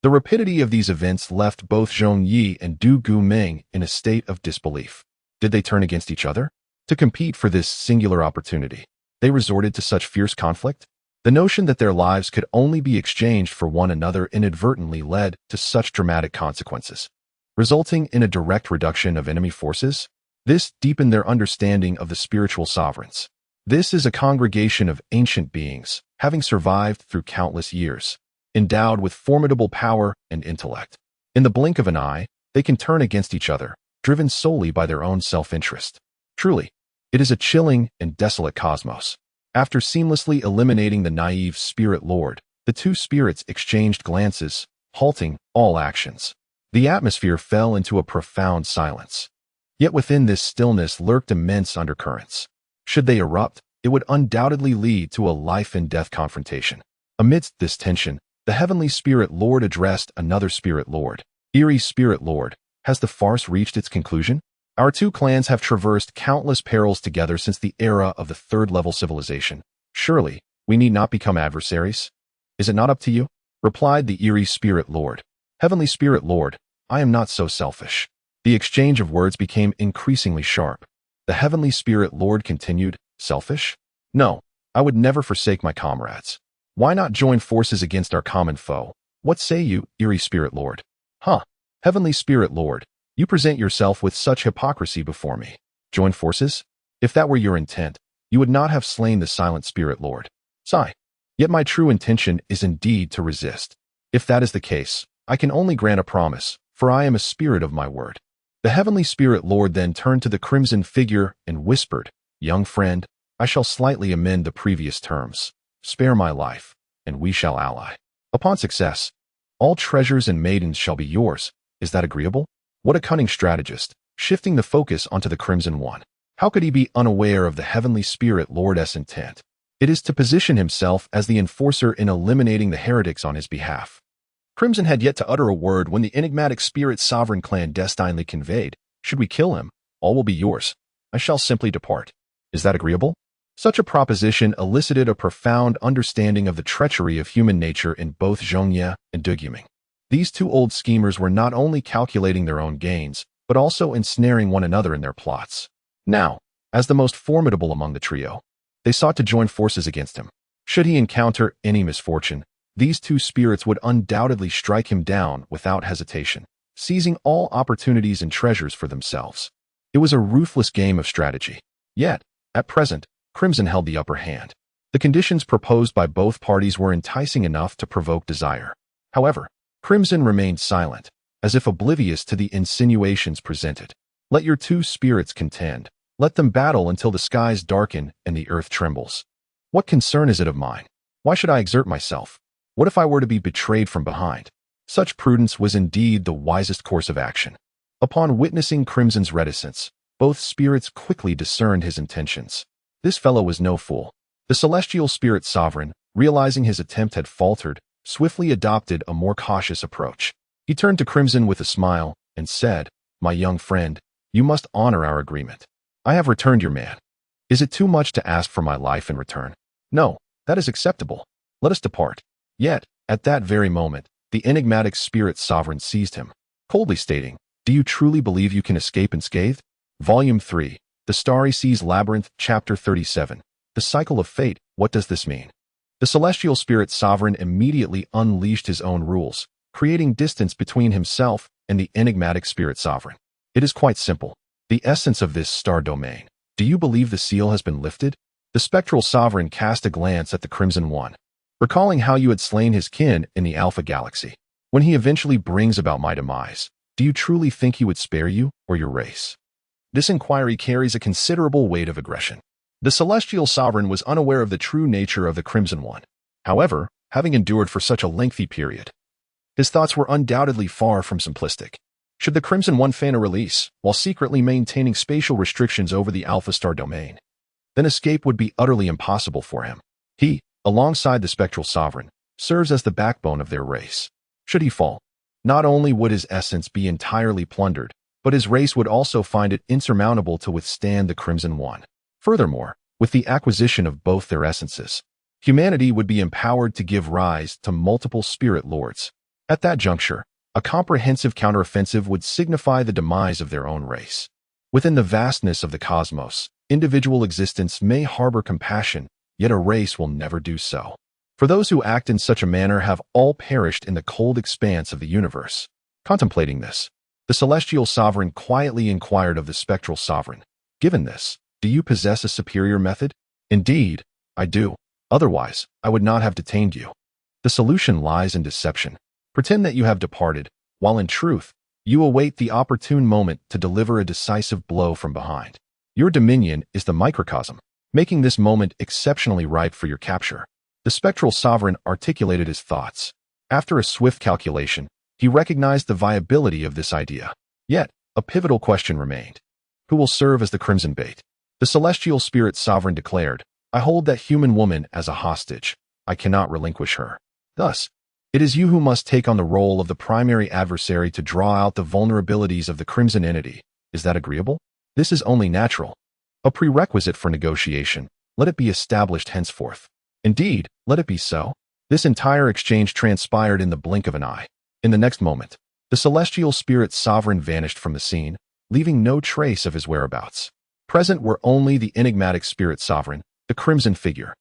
The rapidity of these events left both Zhong Ye and Du Guoming in a state of disbelief. Did they turn against each other? To compete for this singular opportunity, they resorted to such fierce conflict? The notion that their lives could only be exchanged for one another inadvertently led to such dramatic consequences, resulting in a direct reduction of enemy forces. This deepened their understanding of the spiritual sovereigns. This is a congregation of ancient beings, having survived through countless years, endowed with formidable power and intellect. In the blink of an eye, they can turn against each other, driven solely by their own self-interest. Truly, it is a chilling and desolate cosmos. After seamlessly eliminating the naive spirit lord, the two spirits exchanged glances, halting all actions. The atmosphere fell into a profound silence. Yet within this stillness lurked immense undercurrents. Should they erupt, it would undoubtedly lead to a life-and-death confrontation. Amidst this tension, the heavenly spirit lord addressed another spirit lord. Eerie spirit lord, has the farce reached its conclusion? Our two clans have traversed countless perils together since the era of the third-level civilization. Surely, we need not become adversaries? Is it not up to you? Replied the eerie spirit lord. Heavenly spirit lord, I am not so selfish. The exchange of words became increasingly sharp. The heavenly spirit lord continued, selfish? No, I would never forsake my comrades. Why not join forces against our common foe? What say you, eerie spirit lord? Huh, heavenly spirit lord, you present yourself with such hypocrisy before me. Join forces? If that were your intent, you would not have slain the silent spirit lord. Sigh. Yet my true intention is indeed to resist. If that is the case, I can only grant a promise, for I am a spirit of my word. The heavenly spirit lord then turned to the crimson figure and whispered, young friend, I shall slightly amend the previous terms. Spare my life, and we shall ally. Upon success, all treasures and maidens shall be yours. Is that agreeable? What a cunning strategist, shifting the focus onto the Crimson One. How could he be unaware of the heavenly spirit lord's intent? It is to position himself as the enforcer in eliminating the heretics on his behalf. Crimson had yet to utter a word when the enigmatic spirit sovereign clandestinely conveyed, should we kill him, all will be yours. I shall simply depart. Is that agreeable? Such a proposition elicited a profound understanding of the treachery of human nature in both Zhong Ye and Du Guoming. These two old schemers were not only calculating their own gains, but also ensnaring one another in their plots. Now, as the most formidable among the trio, they sought to join forces against him. Should he encounter any misfortune, these two spirits would undoubtedly strike him down without hesitation, seizing all opportunities and treasures for themselves. It was a ruthless game of strategy. Yet, at present, Crimson held the upper hand. The conditions proposed by both parties were enticing enough to provoke desire. However, Crimson remained silent, as if oblivious to the insinuations presented. Let your two spirits contend. Let them battle until the skies darken and the earth trembles. What concern is it of mine? Why should I exert myself? What if I were to be betrayed from behind? Such prudence was indeed the wisest course of action. Upon witnessing Crimson's reticence, both spirits quickly discerned his intentions. This fellow was no fool. The celestial spirit sovereign, realizing his attempt had faltered, swiftly adopted a more cautious approach. He turned to Crimson with a smile and said, my young friend, you must honor our agreement. I have returned your man. Is it too much to ask for my life in return? No, that is acceptable. Let us depart. Yet, at that very moment, the enigmatic spirit sovereign seized him, coldly stating, do you truly believe you can escape unscathed? Volume 3, The Starry Seas Labyrinth, Chapter 37, The Cycle of Fate. What does this mean? The celestial spirit sovereign immediately unleashed his own rules, creating distance between himself and the enigmatic spirit sovereign. It is quite simple. The essence of this star domain. Do you believe the seal has been lifted? The spectral sovereign cast a glance at the Crimson One, recalling how you had slain his kin in the Alpha Galaxy. When he eventually brings about my demise, do you truly think he would spare you or your race? This inquiry carries a considerable weight of aggression. The celestial sovereign was unaware of the true nature of the Crimson One. However, having endured for such a lengthy period, his thoughts were undoubtedly far from simplistic. Should the Crimson One feign a release, while secretly maintaining spatial restrictions over the Alpha Star domain, then escape would be utterly impossible for him. He, alongside the Spectral Sovereign, serves as the backbone of their race. Should he fall, not only would his essence be entirely plundered, but his race would also find it insurmountable to withstand the Crimson One. Furthermore, with the acquisition of both their essences, humanity would be empowered to give rise to multiple spirit lords. At that juncture, a comprehensive counteroffensive would signify the demise of their own race. Within the vastness of the cosmos, individual existence may harbor compassion, yet a race will never do so. For those who act in such a manner have all perished in the cold expanse of the universe. Contemplating this, the Celestial Sovereign quietly inquired of the Spectral Sovereign, "Given this, do you possess a superior method?" "Indeed, I do. Otherwise, I would not have detained you." The solution lies in deception. Pretend that you have departed, while in truth, you await the opportune moment to deliver a decisive blow from behind. Your dominion is the microcosm, making this moment exceptionally ripe for your capture. The Spectral Sovereign articulated his thoughts. After a swift calculation, he recognized the viability of this idea. Yet, a pivotal question remained. Who will serve as the Crimson Bait? The Celestial Spirit Sovereign declared, "I hold that human woman as a hostage. I cannot relinquish her. Thus, it is you who must take on the role of the primary adversary to draw out the vulnerabilities of the Crimson Entity. Is that agreeable?" "This is only natural. A prerequisite for negotiation. Let it be established henceforth." "Indeed, let it be so." This entire exchange transpired in the blink of an eye. In the next moment, the Celestial Spirit Sovereign vanished from the scene, leaving no trace of his whereabouts. Present were only the enigmatic Spirit Sovereign, the Crimson Figure,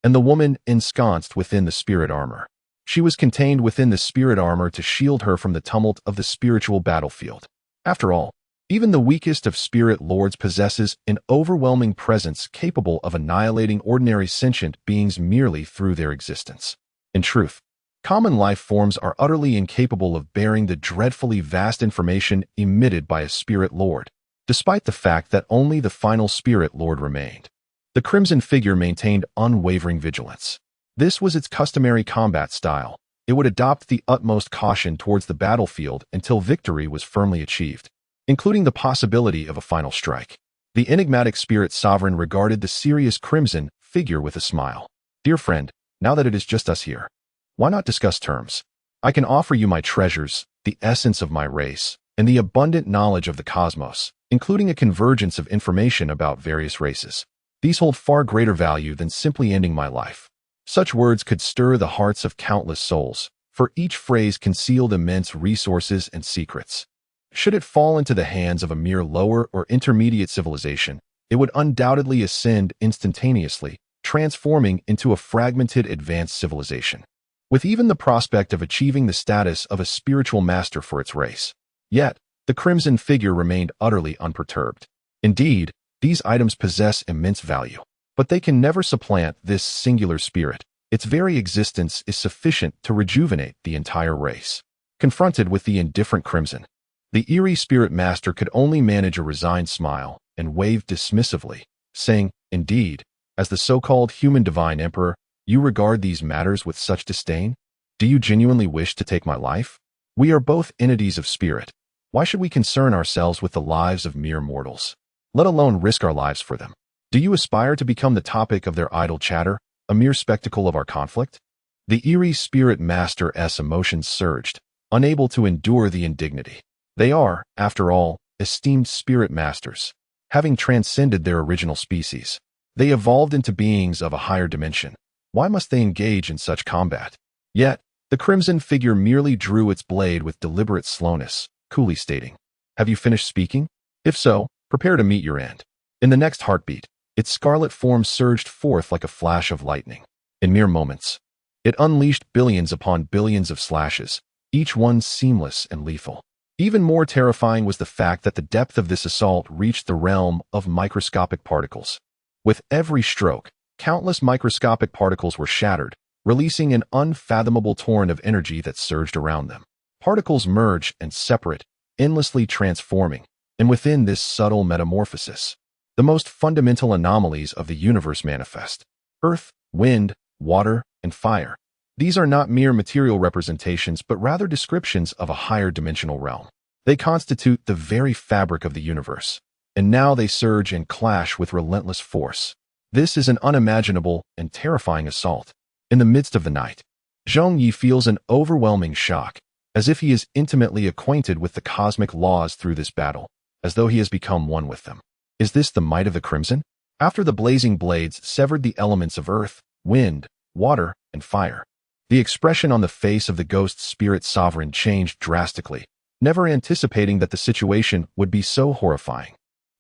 and the woman ensconced within the spirit armor. She was contained within the spirit armor to shield her from the tumult of the spiritual battlefield. After all, even the weakest of spirit lords possesses an overwhelming presence capable of annihilating ordinary sentient beings merely through their existence. In truth, common life forms are utterly incapable of bearing the dreadfully vast information emitted by a spirit lord, despite the fact that only the final spirit lord remained. The Crimson Figure maintained unwavering vigilance. This was its customary combat style. It would adopt the utmost caution towards the battlefield until victory was firmly achieved, including the possibility of a final strike. The enigmatic Spirit Sovereign regarded the serious Crimson Figure with a smile. "Dear friend, now that it is just us here, why not discuss terms? I can offer you my treasures, the essence of my race, and the abundant knowledge of the cosmos, including a convergence of information about various races. These hold far greater value than simply ending my life." Such words could stir the hearts of countless souls, for each phrase concealed immense resources and secrets. Should it fall into the hands of a mere lower or intermediate civilization, it would undoubtedly ascend instantaneously, transforming into a fragmented advanced civilization, with even the prospect of achieving the status of a spiritual master for its race. Yet, the Crimson Figure remained utterly unperturbed. Indeed, these items possess immense value, but they can never supplant this singular spirit. Its very existence is sufficient to rejuvenate the entire race. Confronted with the indifferent Crimson, the eerie spirit master could only manage a resigned smile and wave dismissively, saying, "Indeed, as the so-called human divine emperor, you regard these matters with such disdain? Do you genuinely wish to take my life? We are both entities of spirit. Why should we concern ourselves with the lives of mere mortals, let alone risk our lives for them? Do you aspire to become the topic of their idle chatter, a mere spectacle of our conflict?" The eerie spirit master's emotions surged, unable to endure the indignity. They are, after all, esteemed spirit masters. Having transcended their original species, they evolved into beings of a higher dimension. Why must they engage in such combat? Yet, the Crimson Figure merely drew its blade with deliberate slowness, coolly stating, "Have you finished speaking? If so, prepare to meet your end." In the next heartbeat, its scarlet form surged forth like a flash of lightning. In mere moments, it unleashed billions upon billions of slashes, each one seamless and lethal. Even more terrifying was the fact that the depth of this assault reached the realm of microscopic particles. With every stroke, countless microscopic particles were shattered, releasing an unfathomable torrent of energy that surged around them. Particles merge and separate, endlessly transforming, and within this subtle metamorphosis, the most fundamental anomalies of the universe manifest. Earth, wind, water, and fire. These are not mere material representations, but rather descriptions of a higher dimensional realm. They constitute the very fabric of the universe, and now they surge and clash with relentless force. This is an unimaginable and terrifying assault. In the midst of the night, Zhong Ye feels an overwhelming shock, as if he is intimately acquainted with the cosmic laws through this battle, as though he has become one with them. Is this the might of the Crimson? After the blazing blades severed the elements of earth, wind, water, and fire, the expression on the face of the ghost spirit sovereign changed drastically, never anticipating that the situation would be so horrifying.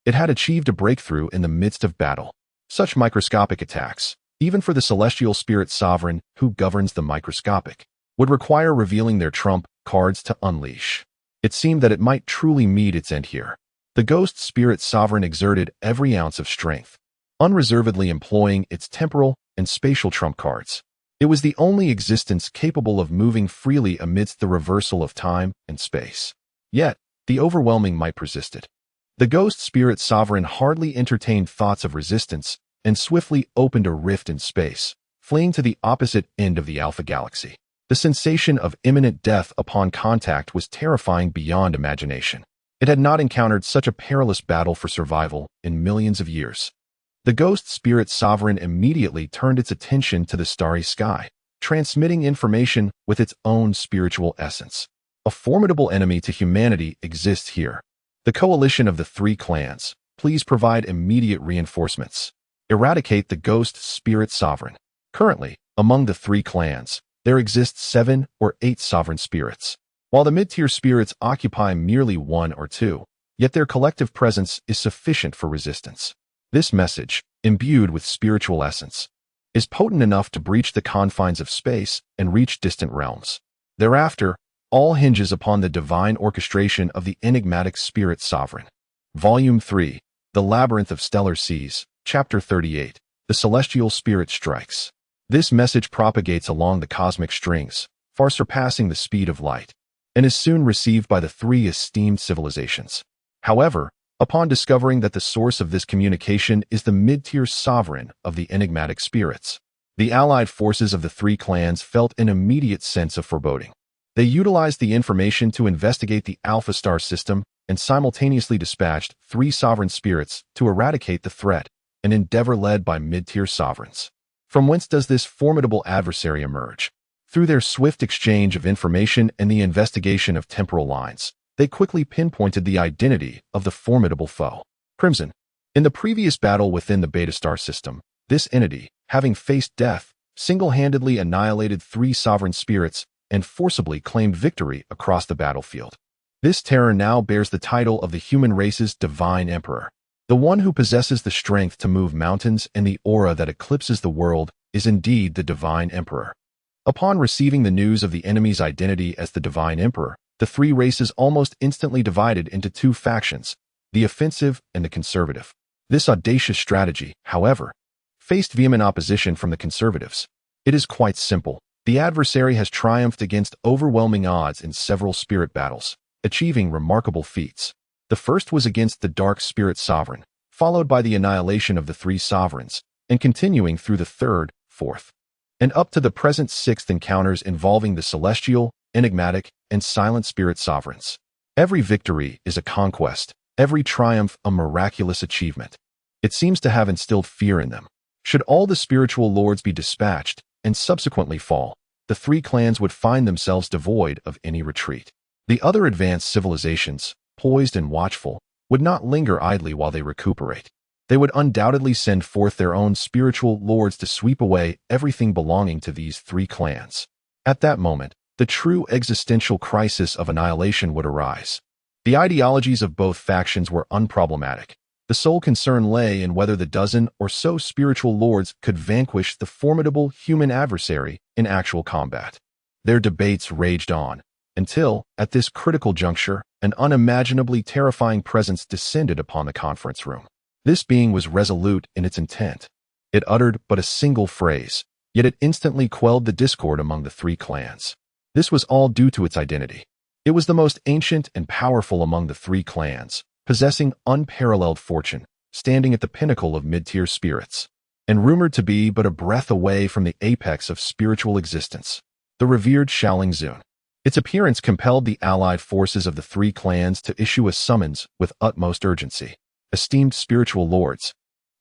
It had achieved a breakthrough in the midst of battle. Such microscopic attacks, even for the celestial spirit sovereign who governs the microscopic, would require revealing their trump cards to unleash. It seemed that it might truly meet its end here. The ghost spirit sovereign exerted every ounce of strength, unreservedly employing its temporal and spatial trump cards. It was the only existence capable of moving freely amidst the reversal of time and space. Yet, the overwhelming might persisted. The ghost spirit sovereign hardly entertained thoughts of resistance and swiftly opened a rift in space, fleeing to the opposite end of the Alpha Galaxy. The sensation of imminent death upon contact was terrifying beyond imagination. It had not encountered such a perilous battle for survival in millions of years. The ghost spirit sovereign immediately turned its attention to the starry sky, transmitting information with its own spiritual essence. A formidable enemy to humanity exists here. The coalition of the three clans, please provide immediate reinforcements. Eradicate the ghost spirit sovereign. Currently, among the three clans, there exist 7 or 8 sovereign spirits. While the mid-tier spirits occupy merely 1 or 2, yet their collective presence is sufficient for resistance. This message, imbued with spiritual essence, is potent enough to breach the confines of space and reach distant realms. Thereafter, all hinges upon the divine orchestration of the enigmatic spirit sovereign. Volume 3, The Labyrinth of Stellar Seas, Chapter 38, The Celestial Spirit Strikes. This message propagates along the cosmic strings, far surpassing the speed of light, and is soon received by the 3 esteemed civilizations. However, upon discovering that the source of this communication is the mid-tier sovereign of the enigmatic spirits, the allied forces of the 3 clans felt an immediate sense of foreboding. They utilized the information to investigate the Alpha Star system and simultaneously dispatched 3 sovereign spirits to eradicate the threat, an endeavor led by mid-tier sovereigns. From whence does this formidable adversary emerge? Through their swift exchange of information and the investigation of temporal lines, they quickly pinpointed the identity of the formidable foe. Crimson. In the previous battle within the Beta Star system, this entity, having faced death, single-handedly annihilated 3 sovereign spirits and forcibly claimed victory across the battlefield. This terror now bears the title of the human race's Divine Emperor. The one who possesses the strength to move mountains and the aura that eclipses the world is indeed the Divine Emperor. Upon receiving the news of the enemy's identity as the Divine Emperor, the 3 races almost instantly divided into 2 factions, the offensive and the conservative. This audacious strategy, however, faced vehement opposition from the conservatives. It is quite simple. The adversary has triumphed against overwhelming odds in several spirit battles, achieving remarkable feats. The first was against the Dark Spirit Sovereign, followed by the annihilation of the 3 sovereigns, and continuing through the 3rd, 4th, and up to the present 6th encounters involving the celestial, enigmatic, and silent spirit sovereigns. Every victory is a conquest, every triumph a miraculous achievement. It seems to have instilled fear in them. Should all the spiritual lords be dispatched and subsequently fall, the 3 clans would find themselves devoid of any retreat. The other advanced civilizations, poised and watchful, would not linger idly while they recuperate. They would undoubtedly send forth their own spiritual lords to sweep away everything belonging to these 3 clans. At that moment, the true existential crisis of annihilation would arise. The ideologies of both factions were unproblematic. The sole concern lay in whether the dozen or so spiritual lords could vanquish the formidable human adversary in actual combat. Their debates raged on, until, at this critical juncture, an unimaginably terrifying presence descended upon the conference room. This being was resolute in its intent. It uttered but a single phrase, yet it instantly quelled the discord among the 3 clans. This was all due to its identity. It was the most ancient and powerful among the 3 clans, possessing unparalleled fortune, standing at the pinnacle of mid-tier spirits. and rumored to be but a breath away from the apex of spiritual existence, the revered Xiaoling Zun. Its appearance compelled the allied forces of the three clans to issue a summons with utmost urgency. Esteemed spiritual lords,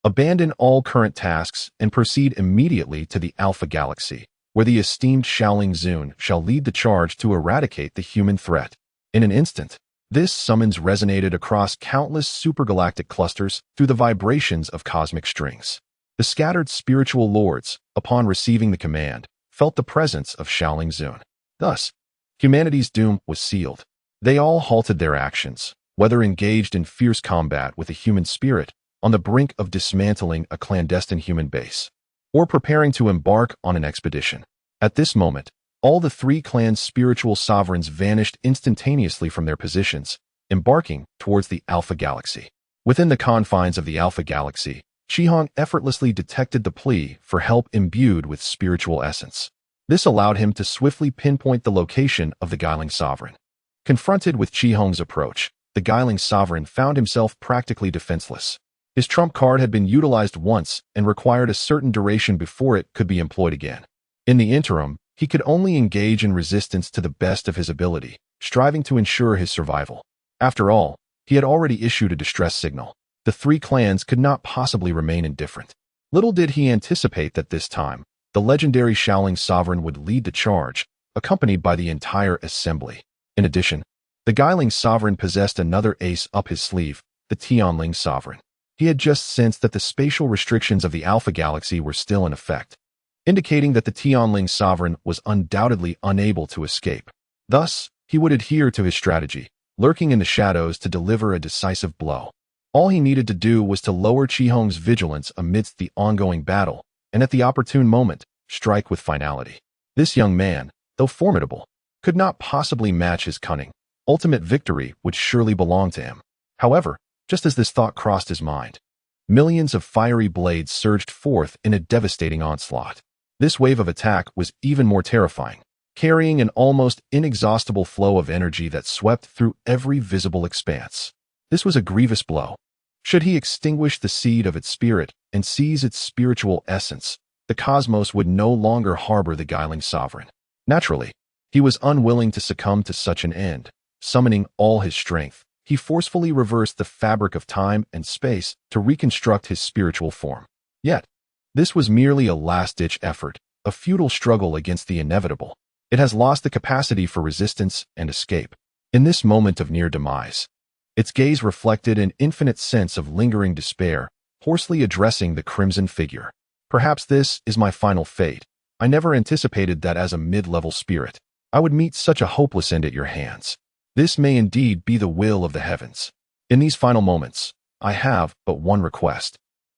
abandon all current tasks and proceed immediately to the Alpha Galaxy, where the esteemed Xiaoling Zun shall lead the charge to eradicate the human threat. In an instant, this summons resonated across countless supergalactic clusters through the vibrations of cosmic strings. The scattered spiritual lords, upon receiving the command, felt the presence of Xiaoling Zun. Thus, humanity's doom was sealed. They all halted their actions, whether engaged in fierce combat with a human spirit on the brink of dismantling a clandestine human base, or preparing to embark on an expedition. At this moment, all the three clans' spiritual sovereigns vanished instantaneously from their positions, embarking towards the Alpha Galaxy. Within the confines of the Alpha Galaxy, Qihong effortlessly detected the plea for help imbued with spiritual essence. This allowed him to swiftly pinpoint the location of the Guiling Sovereign. Confronted with Qihong's approach, the Guiling Sovereign found himself practically defenseless. His trump card had been utilized once and required a certain duration before it could be employed again. In the interim, he could only engage in resistance to the best of his ability, striving to ensure his survival. After all, he had already issued a distress signal. The three clans could not possibly remain indifferent. Little did he anticipate that this time, the legendary Xiaoling Sovereign would lead the charge, accompanied by the entire assembly. In addition, the Guiling Sovereign possessed another ace up his sleeve, the Tianling Sovereign. He had just sensed that the spatial restrictions of the Alpha Galaxy were still in effect, indicating that the Tianling Sovereign was undoubtedly unable to escape. Thus, he would adhere to his strategy, lurking in the shadows to deliver a decisive blow. All he needed to do was to lower Qihong's vigilance amidst the ongoing battle, and at the opportune moment, strike with finality. This young man, though formidable, could not possibly match his cunning. Ultimate victory would surely belong to him. However, just as this thought crossed his mind, millions of fiery blades surged forth in a devastating onslaught. This wave of attack was even more terrifying, carrying an almost inexhaustible flow of energy that swept through every visible expanse. This was a grievous blow. Should he extinguish the seed of its spirit and seize its spiritual essence, the cosmos would no longer harbor the Guiling Sovereign. Naturally, he was unwilling to succumb to such an end. Summoning all his strength, he forcefully reversed the fabric of time and space to reconstruct his spiritual form. Yet, this was merely a last-ditch effort, a futile struggle against the inevitable. It has lost the capacity for resistance and escape. In this moment of near demise, its gaze reflected an infinite sense of lingering despair, hoarsely addressing the crimson figure. Perhaps this is my final fate. I never anticipated that as a mid-level spirit, I would meet such a hopeless end at your hands. This may indeed be the will of the heavens. In these final moments, I have but one request,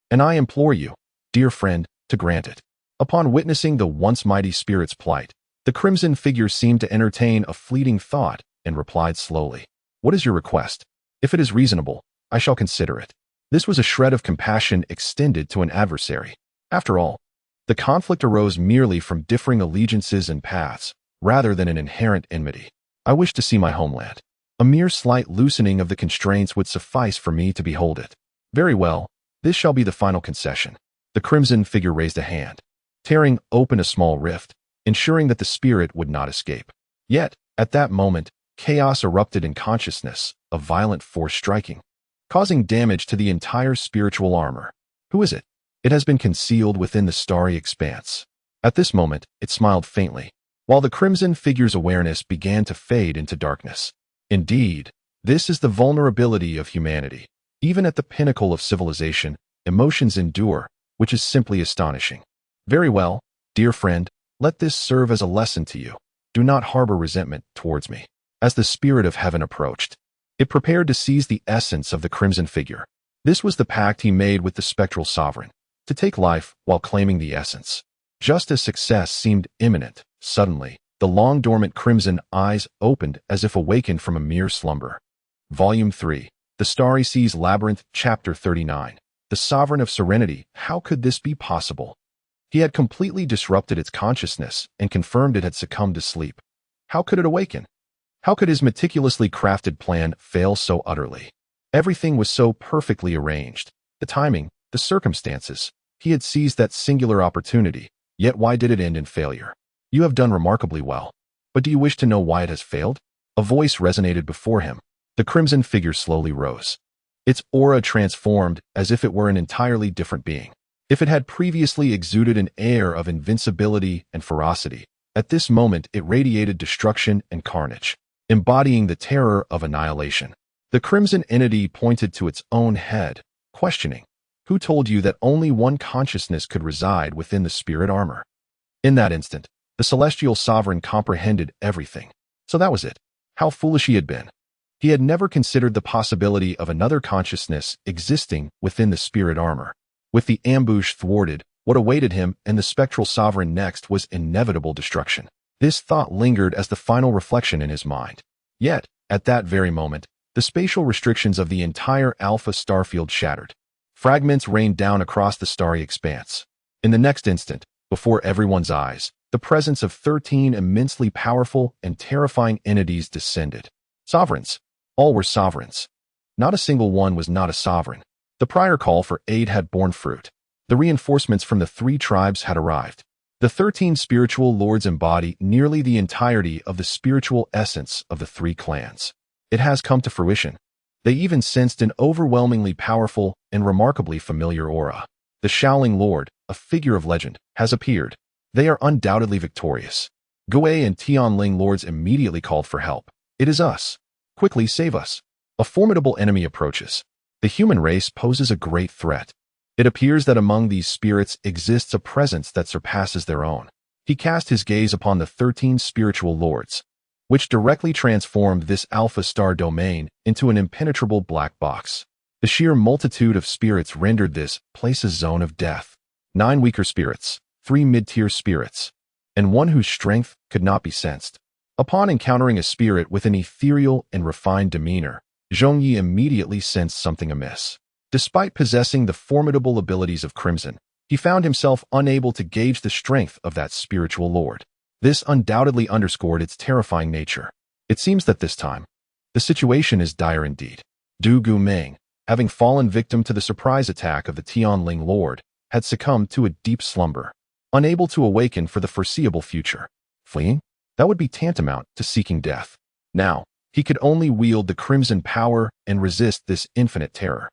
and I implore you, dear friend, to grant it. Upon witnessing the once mighty spirit's plight, the crimson figure seemed to entertain a fleeting thought and replied slowly, "What is your request? If it is reasonable, I shall consider it." This was a shred of compassion extended to an adversary. After all, the conflict arose merely from differing allegiances and paths, rather than an inherent enmity. I wish to see my homeland. A mere slight loosening of the constraints would suffice for me to behold it. Very well, this shall be the final concession. The crimson figure raised a hand, tearing open a small rift, ensuring that the spirit would not escape. Yet, at that moment, chaos erupted in consciousness, a violent force striking, causing damage to the entire spiritual armor. Who is it? It has been concealed within the starry expanse. At this moment, it smiled faintly, while the crimson figure's awareness began to fade into darkness. Indeed, this is the vulnerability of humanity. Even at the pinnacle of civilization, emotions endure, which is simply astonishing. Very well, dear friend, let this serve as a lesson to you. Do not harbor resentment towards me. As the spirit of heaven approached, it prepared to seize the essence of the crimson figure. This was the pact he made with the spectral sovereign, to take life while claiming the essence. Just as success seemed imminent, suddenly, the long-dormant crimson eyes opened as if awakened from a mere slumber. Volume 3, The Starry Seas Labyrinth, Chapter 39. The Sovereign of Serenity. How could this be possible? He had completely disrupted its consciousness and confirmed it had succumbed to sleep. How could it awaken? How could his meticulously crafted plan fail so utterly? Everything was so perfectly arranged. The timing, the circumstances. He had seized that singular opportunity, yet why did it end in failure? You have done remarkably well. But do you wish to know why it has failed? A voice resonated before him. The crimson figure slowly rose. Its aura transformed as if it were an entirely different being. If it had previously exuded an air of invincibility and ferocity, at this moment it radiated destruction and carnage, embodying the terror of annihilation. The crimson entity pointed to its own head, questioning, "Who told you that only one consciousness could reside within the spirit armor?" In that instant, the celestial sovereign comprehended everything. So that was it. How foolish he had been. He had never considered the possibility of another consciousness existing within the spirit armor. With the ambush thwarted, what awaited him and the spectral sovereign next was inevitable destruction. This thought lingered as the final reflection in his mind. Yet, at that very moment, the spatial restrictions of the entire Alpha starfield shattered. Fragments rained down across the starry expanse. In the next instant, before everyone's eyes, the presence of 13 immensely powerful and terrifying entities descended. Sovereigns. All were sovereigns. Not a single one was not a sovereign. The prior call for aid had borne fruit. The reinforcements from the 3 tribes had arrived. The 13 spiritual lords embody nearly the entirety of the spiritual essence of the 3 clans. It has come to fruition. They even sensed an overwhelmingly powerful and remarkably familiar aura. The Shaoling Lord, a figure of legend, has appeared. They are undoubtedly victorious. Gui and Tianling lords immediately called for help. "It is us. Quickly save us." A formidable enemy approaches. The human race poses a great threat. It appears that among these spirits exists a presence that surpasses their own. He cast his gaze upon the 13 spiritual lords, which directly transformed this alpha star domain into an impenetrable black box. The sheer multitude of spirits rendered this place a zone of death. 9 weaker spirits, 3 mid-tier spirits, and one whose strength could not be sensed. Upon encountering a spirit with an ethereal and refined demeanor, Zhong Ye immediately sensed something amiss. Despite possessing the formidable abilities of Crimson, he found himself unable to gauge the strength of that spiritual lord. This undoubtedly underscored its terrifying nature. It seems that this time, the situation is dire indeed. Du Gumeng, having fallen victim to the surprise attack of the Tianling Lord, had succumbed to a deep slumber, unable to awaken for the foreseeable future. Fleeing? That would be tantamount to seeking death. Now, he could only wield the crimson power and resist this infinite terror.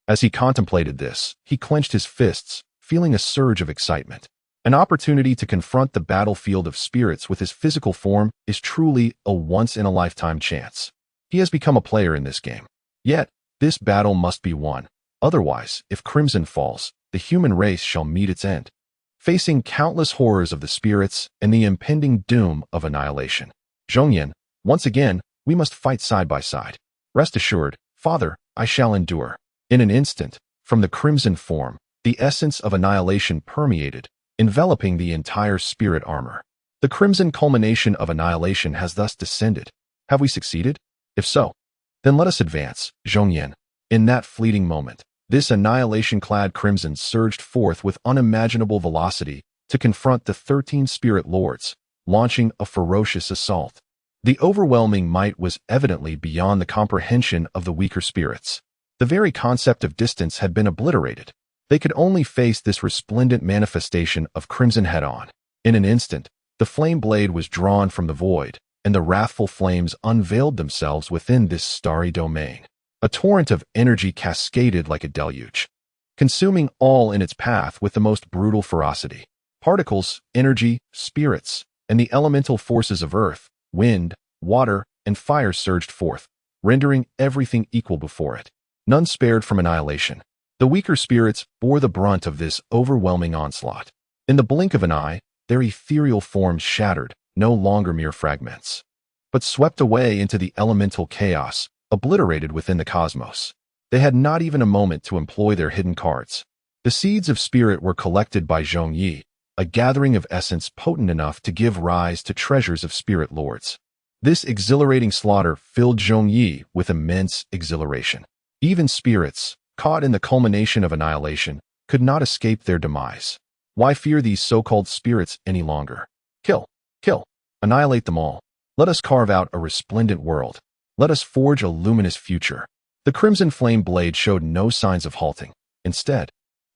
As he contemplated this, he clenched his fists, feeling a surge of excitement. An opportunity to confront the battlefield of spirits with his physical form is truly a once-in-a-lifetime chance. He has become a player in this game. Yet, this battle must be won. Otherwise, if Crimson falls, the human race shall meet its end, facing countless horrors of the spirits and the impending doom of annihilation. Zhong Ye, once again, we must fight side by side. Rest assured, Father, I shall endure. In an instant, from the crimson form, the essence of annihilation permeated, enveloping the entire spirit armor. The crimson culmination of annihilation has thus descended. Have we succeeded? If so, then let us advance, Zhong Ye. In that fleeting moment, this annihilation-clad crimson surged forth with unimaginable velocity to confront the 13 spirit lords, launching a ferocious assault. The overwhelming might was evidently beyond the comprehension of the weaker spirits. The very concept of distance had been obliterated. They could only face this resplendent manifestation of crimson head-on. In an instant, the flame blade was drawn from the void, and the wrathful flames unveiled themselves within this starry domain. A torrent of energy cascaded like a deluge, consuming all in its path with the most brutal ferocity. Particles, energy, spirits, and the elemental forces of earth, wind, water, and fire surged forth, rendering everything equal before it. None spared from annihilation. The weaker spirits bore the brunt of this overwhelming onslaught. In the blink of an eye, their ethereal forms shattered, no longer mere fragments, but swept away into the elemental chaos, obliterated within the cosmos. They had not even a moment to employ their hidden cards. The seeds of spirit were collected by Zhong Ye, a gathering of essence potent enough to give rise to treasures of spirit lords. This exhilarating slaughter filled Zhong Ye with immense exhilaration. Even spirits, caught in the culmination of annihilation, could not escape their demise. Why fear these so-called spirits any longer? Kill, annihilate them all. Let us carve out a resplendent world. Let us forge a luminous future. The crimson flame blade showed no signs of halting. Instead,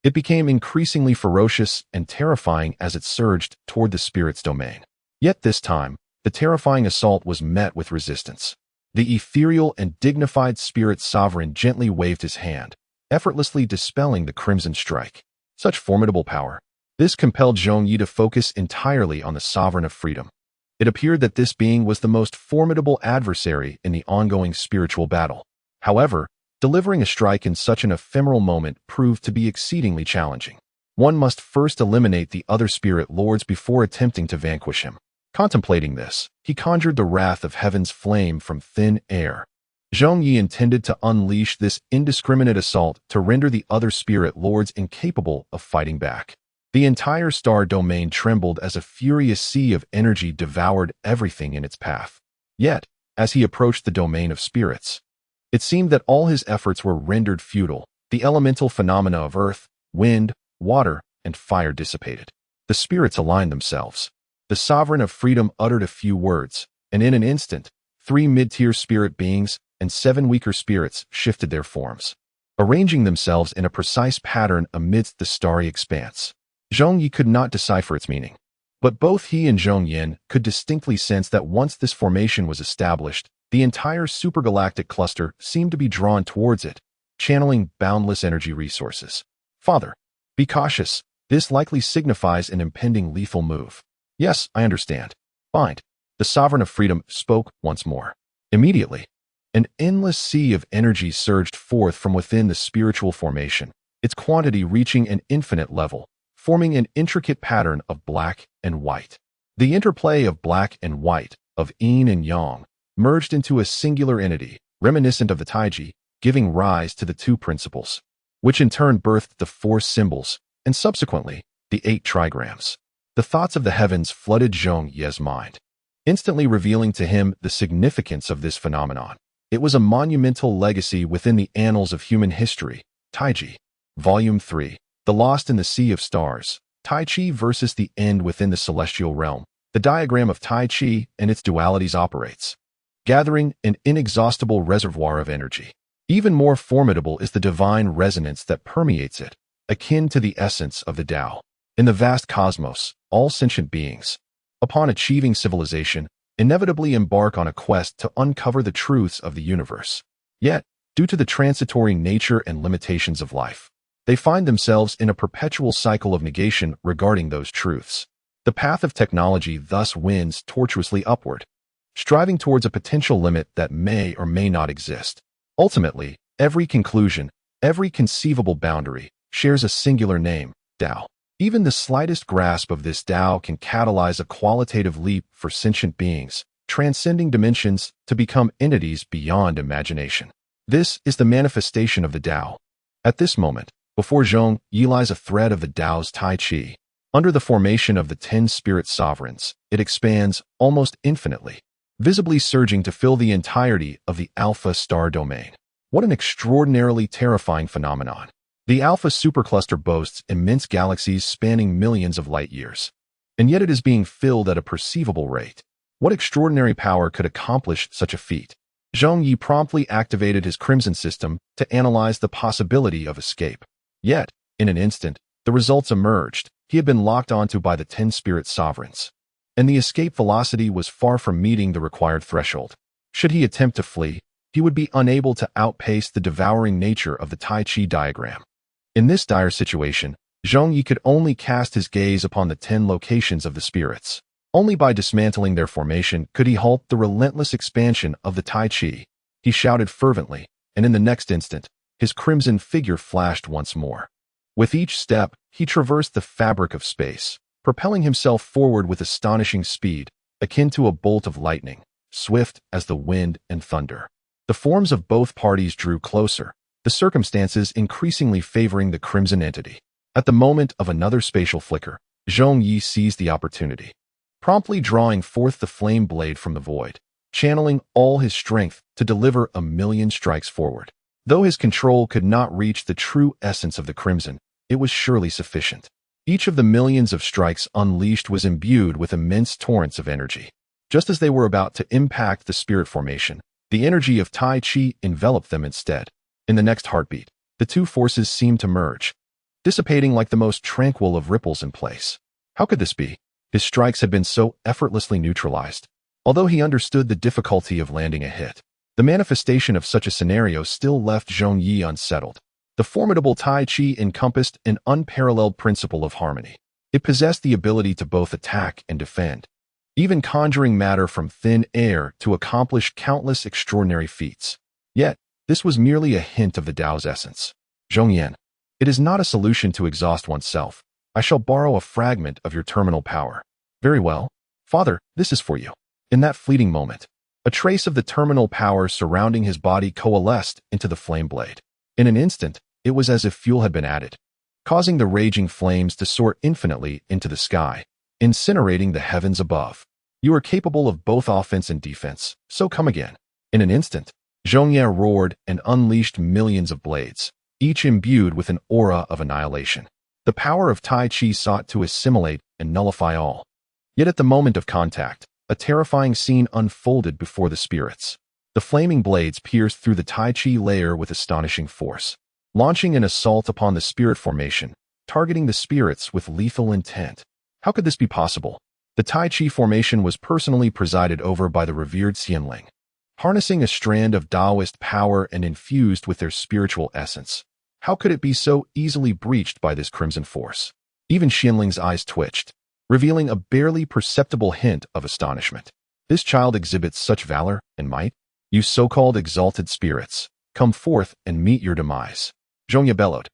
It became increasingly ferocious and terrifying as it surged toward the spirit's domain. Yet this time, the terrifying assault was met with resistance. The ethereal and dignified spirit sovereign gently waved his hand, effortlessly dispelling the crimson strike. Such formidable power. This compelled Zhong Ye to focus entirely on the sovereign of freedom. It appeared that this being was the most formidable adversary in the ongoing spiritual battle. However, delivering a strike in such an ephemeral moment proved to be exceedingly challenging. One must first eliminate the other spirit lords before attempting to vanquish him. Contemplating this, he conjured the wrath of heaven's flame from thin air. Zhong Ye intended to unleash this indiscriminate assault to render the other spirit lords incapable of fighting back. The entire star domain trembled as a furious sea of energy devoured everything in its path. Yet, as he approached the domain of spirits, it seemed that all his efforts were rendered futile. The elemental phenomena of earth, wind, water, and fire dissipated. The spirits aligned themselves. The sovereign of freedom uttered a few words, and in an instant, 3 mid-tier spirit beings and 7 weaker spirits shifted their forms, arranging themselves in a precise pattern amidst the starry expanse. Zhong Ye could not decipher its meaning, but both he and Zhong Yin could distinctly sense that once this formation was established, the entire supergalactic cluster seemed to be drawn towards it, channeling boundless energy resources. Father, be cautious. This likely signifies an impending lethal move. Yes, I understand. Fine. The sovereign of freedom spoke once more. Immediately, an endless sea of energy surged forth from within the spiritual formation, its quantity reaching an infinite level, forming an intricate pattern of black and white. The interplay of black and white, of yin and yang, merged into a singular entity, reminiscent of the Taiji, giving rise to the 2 principles, which in turn birthed the 4 symbols, and subsequently, the 8 trigrams. The thoughts of the heavens flooded Zhong Ye's mind, instantly revealing to him the significance of this phenomenon. It was a monumental legacy within the annals of human history. Taiji. Volume 3. The Lost in the Sea of Stars. Tai Chi versus the End within the Celestial Realm. The diagram of Tai Chi and its dualities operates, gathering an inexhaustible reservoir of energy. Even more formidable is the divine resonance that permeates it, akin to the essence of the Tao. In the vast cosmos, all sentient beings, upon achieving civilization, inevitably embark on a quest to uncover the truths of the universe. Yet, due to the transitory nature and limitations of life, they find themselves in a perpetual cycle of negation regarding those truths. The path of technology thus winds tortuously upward, striving towards a potential limit that may or may not exist. Ultimately, every conclusion, every conceivable boundary, shares a singular name, Tao. Even the slightest grasp of this Tao can catalyze a qualitative leap for sentient beings, transcending dimensions to become entities beyond imagination. This is the manifestation of the Tao. At this moment, before Zhong Ye lies a thread of the Tao's Tai Chi. Under the formation of the 10 spirit sovereigns, it expands almost infinitely, visibly surging to fill the entirety of the Alpha star domain. What an extraordinarily terrifying phenomenon. The Alpha supercluster boasts immense galaxies spanning millions of light years, and yet it is being filled at a perceivable rate. What extraordinary power could accomplish such a feat? Zhong Ye promptly activated his Crimson system to analyze the possibility of escape. Yet, in an instant, the results emerged. He had been locked onto by the 10 spirit sovereigns, and the escape velocity was far from meeting the required threshold. Should he attempt to flee, he would be unable to outpace the devouring nature of the Tai Chi diagram. In this dire situation, Zhong Ye could only cast his gaze upon the 10 locations of the spirits. Only by dismantling their formation could he halt the relentless expansion of the Tai Chi. He shouted fervently, and in the next instant, his crimson figure flashed once more. With each step, he traversed the fabric of space, propelling himself forward with astonishing speed, akin to a bolt of lightning, swift as the wind and thunder. The forms of both parties drew closer, the circumstances increasingly favoring the crimson entity. At the moment of another spatial flicker, Zhong Ye seized the opportunity, promptly drawing forth the flame blade from the void, channeling all his strength to deliver 1,000,000 strikes forward. Though his control could not reach the true essence of the crimson, it was surely sufficient. Each of the millions of strikes unleashed was imbued with immense torrents of energy. Just as they were about to impact the spirit formation, the energy of Tai Chi enveloped them instead. In the next heartbeat, the 2 forces seemed to merge, dissipating like the most tranquil of ripples in place. How could this be? His strikes had been so effortlessly neutralized. Although he understood the difficulty of landing a hit, the manifestation of such a scenario still left Zhong Ye unsettled. The formidable Tai Chi encompassed an unparalleled principle of harmony. It possessed the ability to both attack and defend, even conjuring matter from thin air to accomplish countless extraordinary feats. Yet, this was merely a hint of the Tao's essence. Zhong Ye, it is not a solution to exhaust oneself. I shall borrow a fragment of your terminal power. Very well. Father, this is for you. In that fleeting moment, a trace of the terminal power surrounding his body coalesced into the flame blade. In an instant, it was as if fuel had been added, causing the raging flames to soar infinitely into the sky, incinerating the heavens above. You are capable of both offense and defense, so come again. In an instant, Zhong Ye roared and unleashed millions of blades, each imbued with an aura of annihilation. The power of Tai Chi sought to assimilate and nullify all. Yet at the moment of contact, a terrifying scene unfolded before the spirits. The flaming blades pierced through the Tai Chi layer with astonishing force, launching an assault upon the spirit formation, targeting the spirits with lethal intent. How could this be possible? The Tai Chi formation was personally presided over by the revered Xianling, harnessing a strand of Taoist power and infused with their spiritual essence. How could it be so easily breached by this crimson force? Even Xianling's eyes twitched, revealing a barely perceptible hint of astonishment. This child exhibits such valor and might? You so-called exalted spirits, come forth and meet your demise. Zhong Ye bellowed,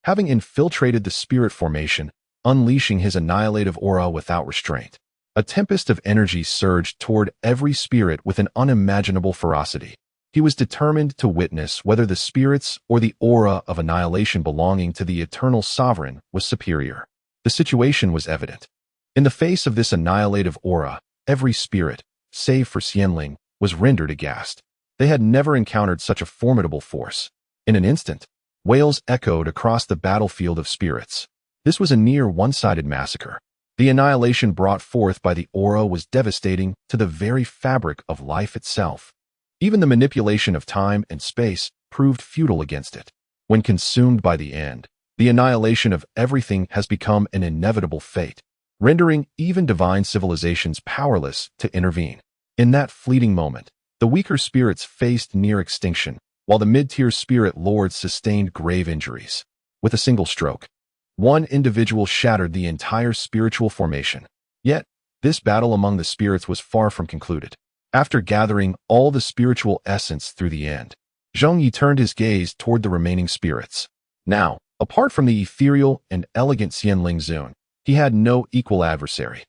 having infiltrated the spirit formation, unleashing his annihilative aura without restraint. A tempest of energy surged toward every spirit with an unimaginable ferocity. He was determined to witness whether the spirits or the aura of annihilation belonging to the eternal sovereign was superior. The situation was evident. In the face of this annihilative aura, every spirit, save for Xianling, was rendered aghast. They had never encountered such a formidable force. In an instant, wails echoed across the battlefield of spirits. This was a near one-sided massacre. The annihilation brought forth by the aura was devastating to the very fabric of life itself. Even the manipulation of time and space proved futile against it. When consumed by the end, the annihilation of everything has become an inevitable fate, rendering even divine civilizations powerless to intervene. In that fleeting moment, the weaker spirits faced near extinction, while the mid-tier spirit lords sustained grave injuries. With a single stroke, one individual shattered the entire spiritual formation. Yet, this battle among the spirits was far from concluded. After gathering all the spiritual essence through the end, Zhong Ye turned his gaze toward the remaining spirits. Now, apart from the ethereal and elegant Xianling Zun, he had no equal adversary.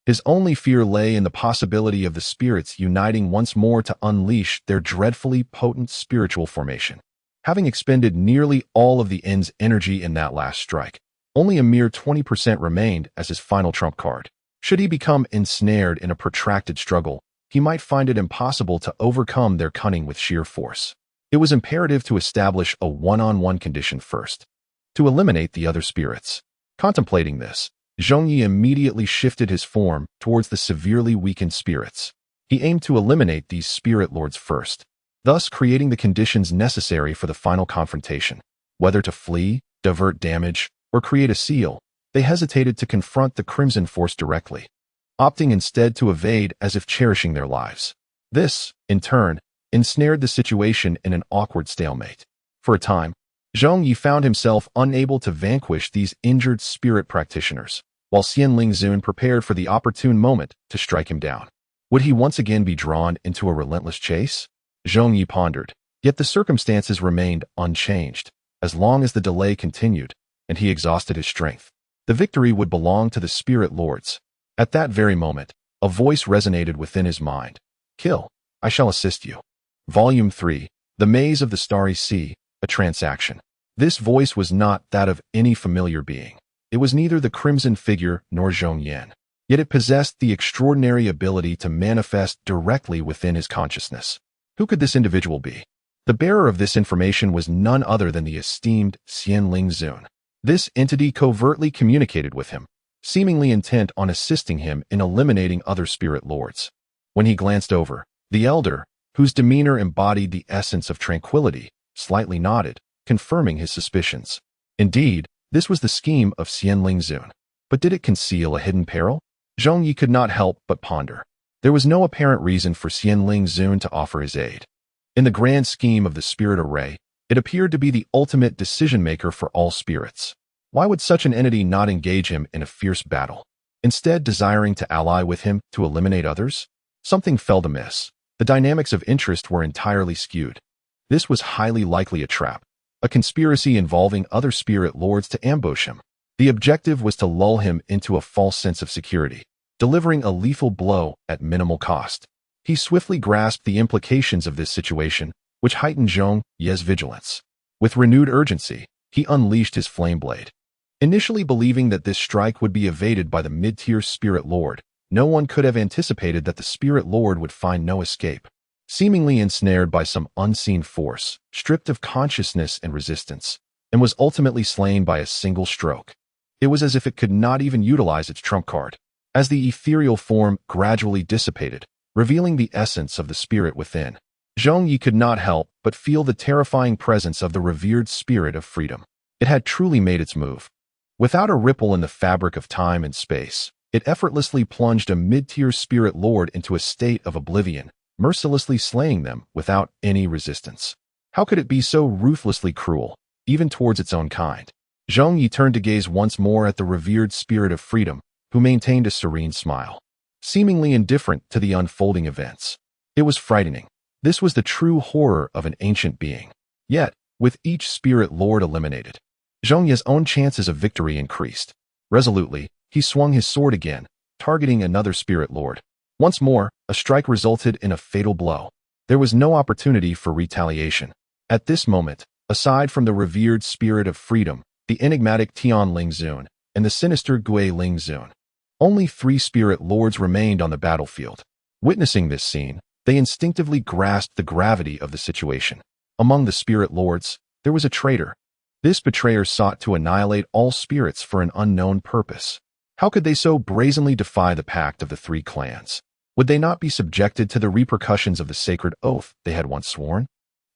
His only fear lay in the possibility of the spirits uniting once more to unleash their dreadfully potent spiritual formation. Having expended nearly all of the end's energy in that last strike, only a mere 20% remained as his final trump card. Should he become ensnared in a protracted struggle, he might find it impossible to overcome their cunning with sheer force. It was imperative to establish a one-on-one condition first, to eliminate the other spirits. Contemplating this, Zhong Ye immediately shifted his form towards the severely weakened spirits. He aimed to eliminate these spirit lords first, thus creating the conditions necessary for the final confrontation. Whether to flee, divert damage, or create a seal, they hesitated to confront the Crimson Force directly, opting instead to evade as if cherishing their lives. This, in turn, ensnared the situation in an awkward stalemate. For a time, Zhong Ye found himself unable to vanquish these injured spirit practitioners, while Xianling Zun prepared for the opportune moment to strike him down. Would he once again be drawn into a relentless chase? Zhong Ye pondered, yet the circumstances remained unchanged. As long as the delay continued, and he exhausted his strength, the victory would belong to the spirit lords. At that very moment, a voice resonated within his mind. Kill, I shall assist you. Volume 3, The Maze of the Starry Sea, a Transaction. This voice was not that of any familiar being. It was neither the crimson figure nor Zhong Ye, yet it possessed the extraordinary ability to manifest directly within his consciousness. Who could this individual be? The bearer of this information was none other than the esteemed Xianling Zun. This entity covertly communicated with him, seemingly intent on assisting him in eliminating other spirit lords. When he glanced over, the elder, whose demeanor embodied the essence of tranquility, slightly nodded, confirming his suspicions. Indeed, This was the scheme of Xianling Zun. But did it conceal a hidden peril? Zhong Ye could not help but ponder. There was no apparent reason for Xianling Zun to offer his aid. In the grand scheme of the spirit array, it appeared to be the ultimate decision-maker for all spirits. Why would such an entity not engage him in a fierce battle, instead desiring to ally with him to eliminate others? Something felt amiss. The dynamics of interest were entirely skewed. This was highly likely a trap, a conspiracy involving other spirit lords to ambush him. The objective was to lull him into a false sense of security, delivering a lethal blow at minimal cost. He swiftly grasped the implications of this situation, which heightened Zhong Ye's vigilance. With renewed urgency, he unleashed his flame blade. Initially believing that this strike would be evaded by the mid-tier spirit lord, no one could have anticipated that the spirit lord would find no escape. Seemingly ensnared by some unseen force, stripped of consciousness and resistance, and was ultimately slain by a single stroke. It was as if it could not even utilize its trump card. As the ethereal form gradually dissipated, revealing the essence of the spirit within, Zhong Ye could not help but feel the terrifying presence of the revered spirit of freedom. It had truly made its move. Without a ripple in the fabric of time and space, it effortlessly plunged a mid-tier spirit lord into a state of oblivion, mercilessly slaying them without any resistance. How could it be so ruthlessly cruel, even towards its own kind? Zhong Ye turned to gaze once more at the revered spirit of freedom, who maintained a serene smile, seemingly indifferent to the unfolding events. It was frightening. This was the true horror of an ancient being. Yet, with each spirit lord eliminated, Zhong Ye's own chances of victory increased. Resolutely, he swung his sword again, targeting another spirit lord. Once more, a strike resulted in a fatal blow. There was no opportunity for retaliation. At this moment, aside from the revered spirit of freedom, the enigmatic Tianling Zun, and the sinister Guiling Zun, only 3 spirit lords remained on the battlefield. Witnessing this scene, they instinctively grasped the gravity of the situation. Among the spirit lords, there was a traitor. This betrayer sought to annihilate all spirits for an unknown purpose. How could they so brazenly defy the pact of the 3 clans? Would they not be subjected to the repercussions of the sacred oath they had once sworn?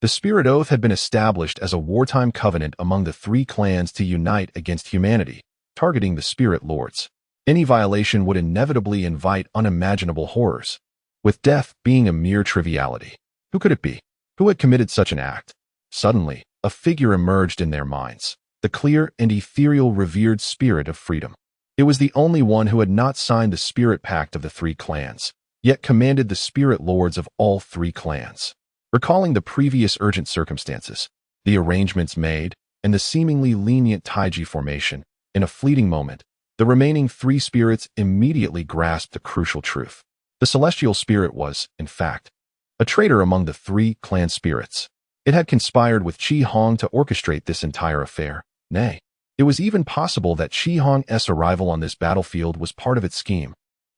The spirit oath had been established as a wartime covenant among the 3 clans to unite against humanity, targeting the spirit lords. Any violation would inevitably invite unimaginable horrors, with death being a mere triviality. Who could it be? Who had committed such an act? Suddenly, a figure emerged in their minds, the clear and ethereal revered spirit of freedom. It was the only one who had not signed the spirit pact of the 3 clans, yet commanded the spirit lords of all 3 clans. Recalling the previous urgent circumstances, the arrangements made, and the seemingly lenient Taiji formation, in a fleeting moment, the remaining 3 spirits immediately grasped the crucial truth. The celestial spirit was, in fact, a traitor among the 3 clan spirits. It had conspired with Qi Hong to orchestrate this entire affair. Nay, it was even possible that Qi Hong's arrival on this battlefield was part of its scheme.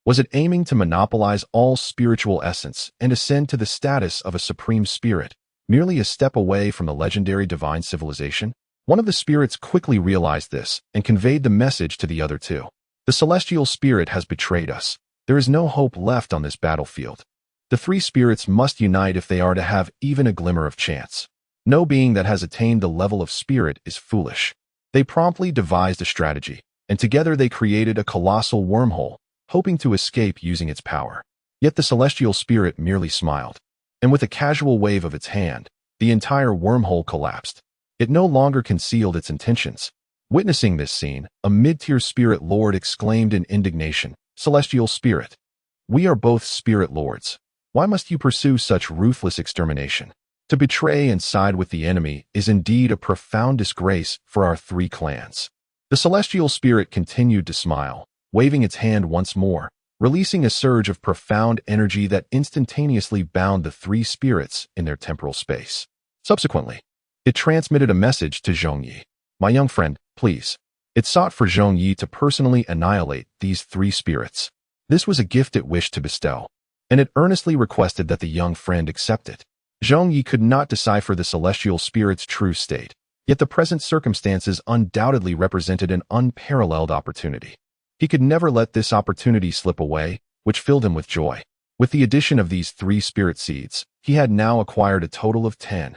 Was it aiming to monopolize all spiritual essence and ascend to the status of a supreme spirit, merely a step away from the legendary divine civilization? One of the spirits quickly realized this and conveyed the message to the other 2. The celestial spirit has betrayed us. There is no hope left on this battlefield. The 3 spirits must unite if they are to have even a glimmer of chance. No being that has attained the level of spirit is foolish. They promptly devised a strategy, and together they created a colossal wormhole, hoping to escape using its power. Yet the celestial spirit merely smiled, and with a casual wave of its hand, the entire wormhole collapsed. It no longer concealed its intentions. Witnessing this scene, a mid-tier spirit lord exclaimed in indignation, "Celestial spirit, we are both spirit lords. Why must you pursue such ruthless extermination? To betray and side with the enemy is indeed a profound disgrace for our 3 clans." The celestial spirit continued to smile, waving its hand once more, releasing a surge of profound energy that instantaneously bound the 3 spirits in their temporal space. Subsequently, it transmitted a message to Zhong Ye. "My young friend, please." It sought for Zhong Ye to personally annihilate these 3 spirits. This was a gift it wished to bestow, and it earnestly requested that the young friend accept it. Zhong Ye could not decipher the celestial spirit's true state, yet the present circumstances undoubtedly represented an unparalleled opportunity. He could never let this opportunity slip away, which filled him with joy. With the addition of these 3 spirit seeds, he had now acquired a total of 10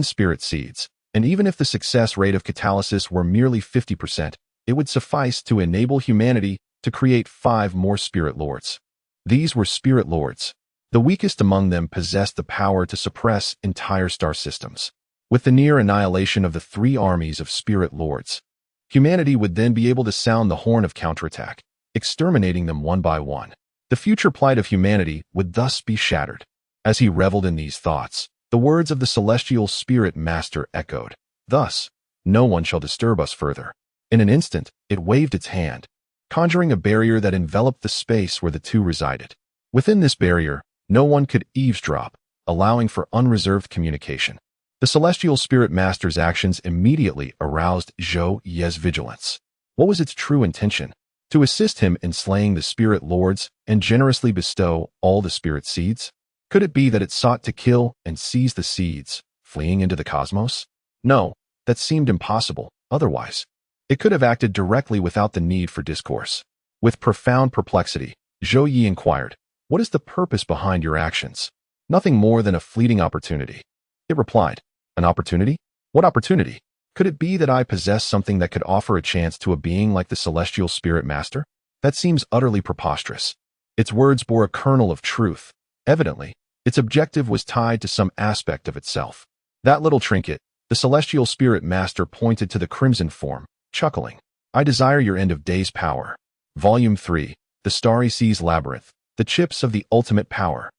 spirit seeds, And even if the success rate of catalysis were merely 50%, it would suffice to enable humanity to create 5 more spirit lords. These were spirit lords. The weakest among them possessed the power to suppress entire star systems. With the near annihilation of the 3 armies of spirit lords, humanity would then be able to sound the horn of counterattack, exterminating them one by one. The future plight of humanity would thus be shattered. As he reveled in these thoughts, the words of the celestial spirit master echoed. Thus, no one shall disturb us further. In an instant, it waved its hand, conjuring a barrier that enveloped the space where the two resided. Within this barrier, no one could eavesdrop, allowing for unreserved communication. The celestial spirit master's actions immediately aroused Zhong Ye's vigilance. What was its true intention? To assist him in slaying the spirit lords and generously bestow all the spirit seeds? Could it be that it sought to kill and seize the seeds, fleeing into the cosmos? No, that seemed impossible. Otherwise, it could have acted directly without the need for discourse. With profound perplexity, Zhong Ye inquired, "What is the purpose behind your actions?" "Nothing more than a fleeting opportunity." It replied, "An opportunity? What opportunity? Could it be that I possess something that could offer a chance to a being like the celestial spirit master? That seems utterly preposterous." Its words bore a kernel of truth. Evidently, its objective was tied to some aspect of itself. That little trinket, the celestial spirit master pointed to the crimson form, chuckling. "I desire your end of days power." Volume 3, The Starry Seas Labyrinth, The Chips of the Ultimate Power.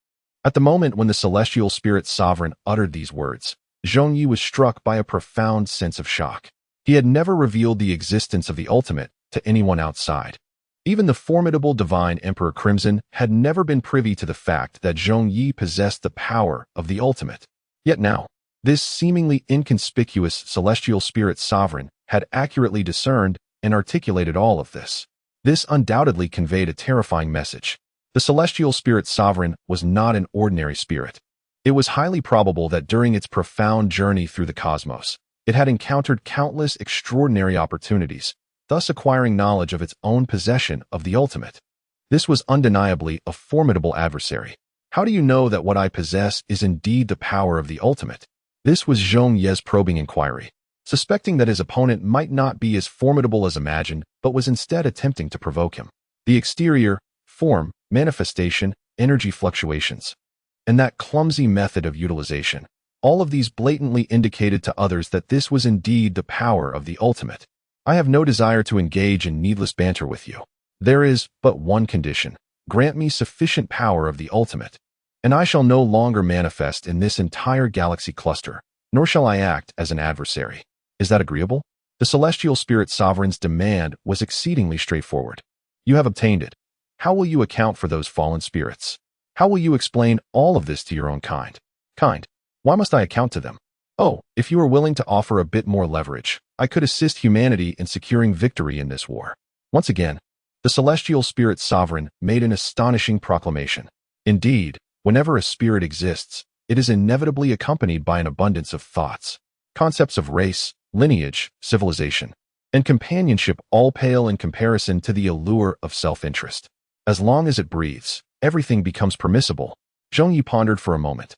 At the moment when the celestial spirit sovereign uttered these words, Zhong Ye was struck by a profound sense of shock. He had never revealed the existence of the ultimate to anyone outside. Even the formidable divine Emperor Crimson had never been privy to the fact that Zhong Ye possessed the power of the ultimate. Yet now, this seemingly inconspicuous celestial spirit sovereign had accurately discerned and articulated all of this. This undoubtedly conveyed a terrifying message. The celestial spirit sovereign was not an ordinary spirit. It was highly probable that during its profound journey through the cosmos, it had encountered countless extraordinary opportunities, thus acquiring knowledge of its own possession of the ultimate. This was undeniably a formidable adversary. "How do you know that what I possess is indeed the power of the ultimate?" This was Zhong Ye's probing inquiry, suspecting that his opponent might not be as formidable as imagined, but was instead attempting to provoke him. The exterior, form, manifestation, energy fluctuations, and that clumsy method of utilization, all of these blatantly indicated to others that this was indeed the power of the ultimate. "I have no desire to engage in needless banter with you. There is but one condition. Grant me sufficient power of the ultimate, and I shall no longer manifest in this entire galaxy cluster, nor shall I act as an adversary. Is that agreeable?" The celestial spirit sovereign's demand was exceedingly straightforward. "You have obtained it. How will you account for those fallen spirits? How will you explain all of this to your own kind? Why must I account to them? Oh, if you are willing to offer a bit more leverage, I could assist humanity in securing victory in this war." Once again, the celestial spirit sovereign made an astonishing proclamation. Indeed, whenever a spirit exists, it is inevitably accompanied by an abundance of thoughts. Concepts of race, lineage, civilization, and companionship all pale in comparison to the allure of self-interest. As long as it breathes, everything becomes permissible. Zhong Ye pondered for a moment,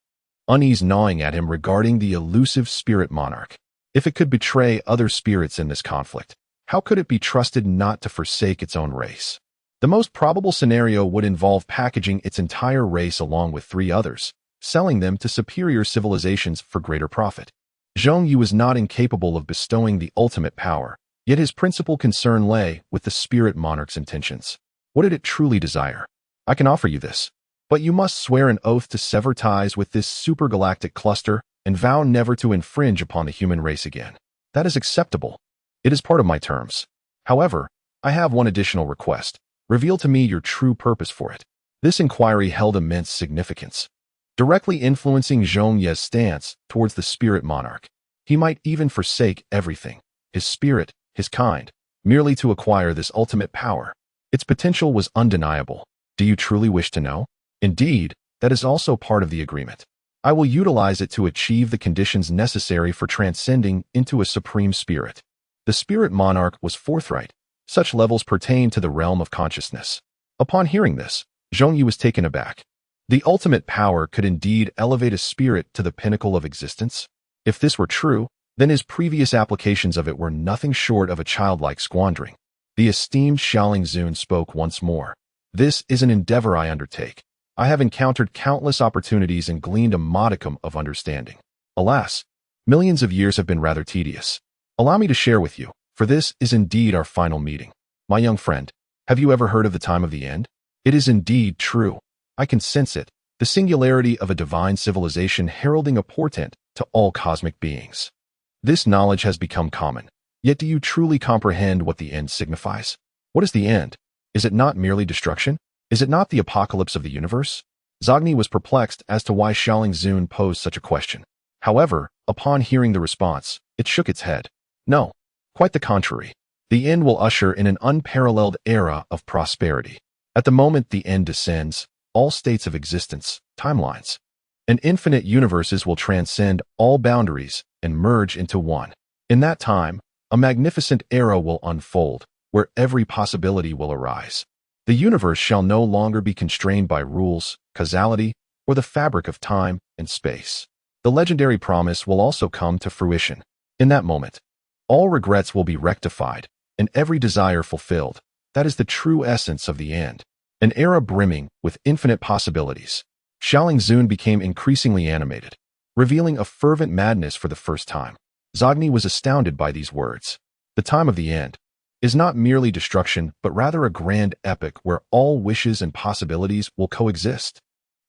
unease gnawing at him regarding the elusive spirit monarch. If it could betray other spirits in this conflict, how could it be trusted not to forsake its own race? The most probable scenario would involve packaging its entire race along with 3 others, selling them to superior civilizations for greater profit. Zhong Ye was not incapable of bestowing the ultimate power, yet his principal concern lay with the spirit monarch's intentions. What did it truly desire? "I can offer you this, but you must swear an oath to sever ties with this supergalactic cluster and vow never to infringe upon the human race again." "That is acceptable. It is part of my terms. However, I have one additional request. Reveal to me your true purpose for it." This inquiry held immense significance, directly influencing Zhong Ye's stance towards the spirit monarch. He might even forsake everything, his spirit, his kind, merely to acquire this ultimate power. Its potential was undeniable. "Do you truly wish to know?" "Indeed, that is also part of the agreement. I will utilize it to achieve the conditions necessary for transcending into a supreme spirit." The spirit monarch was forthright. Such levels pertain to the realm of consciousness. Upon hearing this, Zhong Ye was taken aback. The ultimate power could indeed elevate a spirit to the pinnacle of existence. If this were true, then his previous applications of it were nothing short of a childlike squandering. The esteemed Xiaoling Zun spoke once more. This is an endeavor I undertake. I have encountered countless opportunities and gleaned a modicum of understanding. Alas, millions of years have been rather tedious. Allow me to share with you, for this is indeed our final meeting. My young friend, have you ever heard of the time of the end? It is indeed true. I can sense it, the singularity of a divine civilization heralding a portent to all cosmic beings. This knowledge has become common. Yet do you truly comprehend what the end signifies? What is the end? Is it not merely destruction? Is it not the apocalypse of the universe? Zhong Ye was perplexed as to why Xiaoling Zun posed such a question. However, upon hearing the response, it shook its head. No, quite the contrary. The end will usher in an unparalleled era of prosperity. At the moment the end descends, all states of existence, timelines, and infinite universes will transcend all boundaries and merge into one. In that time, a magnificent era will unfold, where every possibility will arise. The universe shall no longer be constrained by rules, causality, or the fabric of time and space. The legendary promise will also come to fruition. In that moment, all regrets will be rectified, and every desire fulfilled. That is the true essence of the end. An era brimming with infinite possibilities. Xiaoling Zun became increasingly animated, revealing a fervent madness for the first time. Zhong Ye was astounded by these words. The time of the end is not merely destruction, but rather a grand epic where all wishes and possibilities will coexist.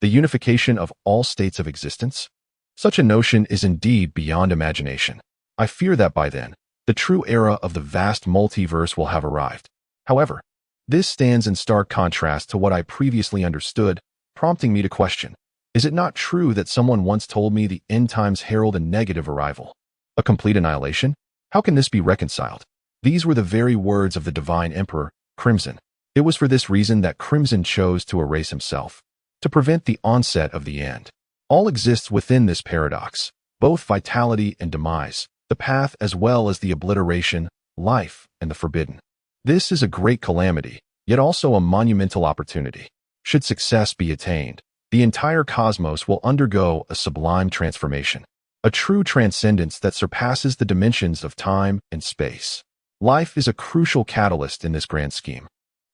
The unification of all states of existence? Such a notion is indeed beyond imagination. I fear that by then, the true era of the vast multiverse will have arrived. However, this stands in stark contrast to what I previously understood, prompting me to question, is it not true that someone once told me the end times herald a negative arrival? A complete annihilation? How can this be reconciled? These were the very words of the divine emperor, Crimson. It was for this reason that Crimson chose to erase himself, to prevent the onset of the end. All exists within this paradox, both vitality and demise, the path as well as the obliteration, life, and the forbidden. This is a great calamity, yet also a monumental opportunity. Should success be attained, the entire cosmos will undergo a sublime transformation. A true transcendence that surpasses the dimensions of time and space. Life is a crucial catalyst in this grand scheme.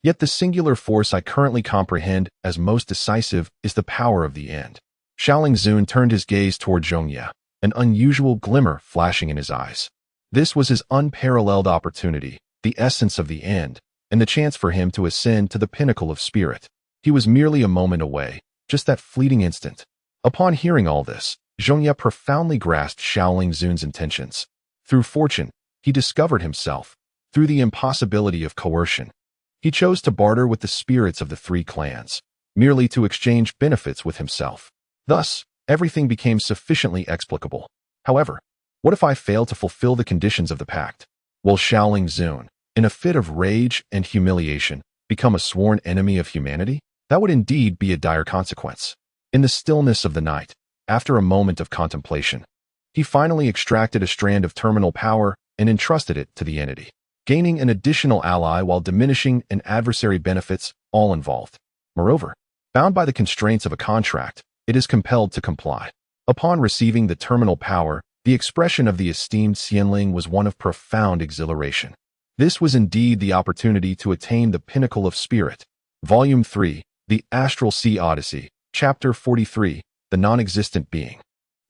Yet the singular force I currently comprehend as most decisive is the power of the end. Xiaoling Zun turned his gaze toward Zhong Ye, an unusual glimmer flashing in his eyes. This was his unparalleled opportunity, the essence of the end, and the chance for him to ascend to the pinnacle of spirit. He was merely a moment away, just that fleeting instant. Upon hearing all this, Zhong Ye profoundly grasped Xiaoling Zun's intentions. Through fortune, he discovered himself. Through the impossibility of coercion, he chose to barter with the spirits of the three clans, merely to exchange benefits with himself. Thus, everything became sufficiently explicable. However, what if I fail to fulfill the conditions of the pact? Will Xiaoling Zun, in a fit of rage and humiliation, become a sworn enemy of humanity? That would indeed be a dire consequence. In the stillness of the night, after a moment of contemplation, he finally extracted a strand of terminal power and entrusted it to the entity, gaining an additional ally while diminishing an adversary benefits all involved. Moreover, bound by the constraints of a contract, it is compelled to comply. Upon receiving the terminal power, the expression of the esteemed Xianling was one of profound exhilaration. This was indeed the opportunity to attain the pinnacle of spirit. Volume 3, The Astral Sea Odyssey, Chapter 43, The Non-Existent Being.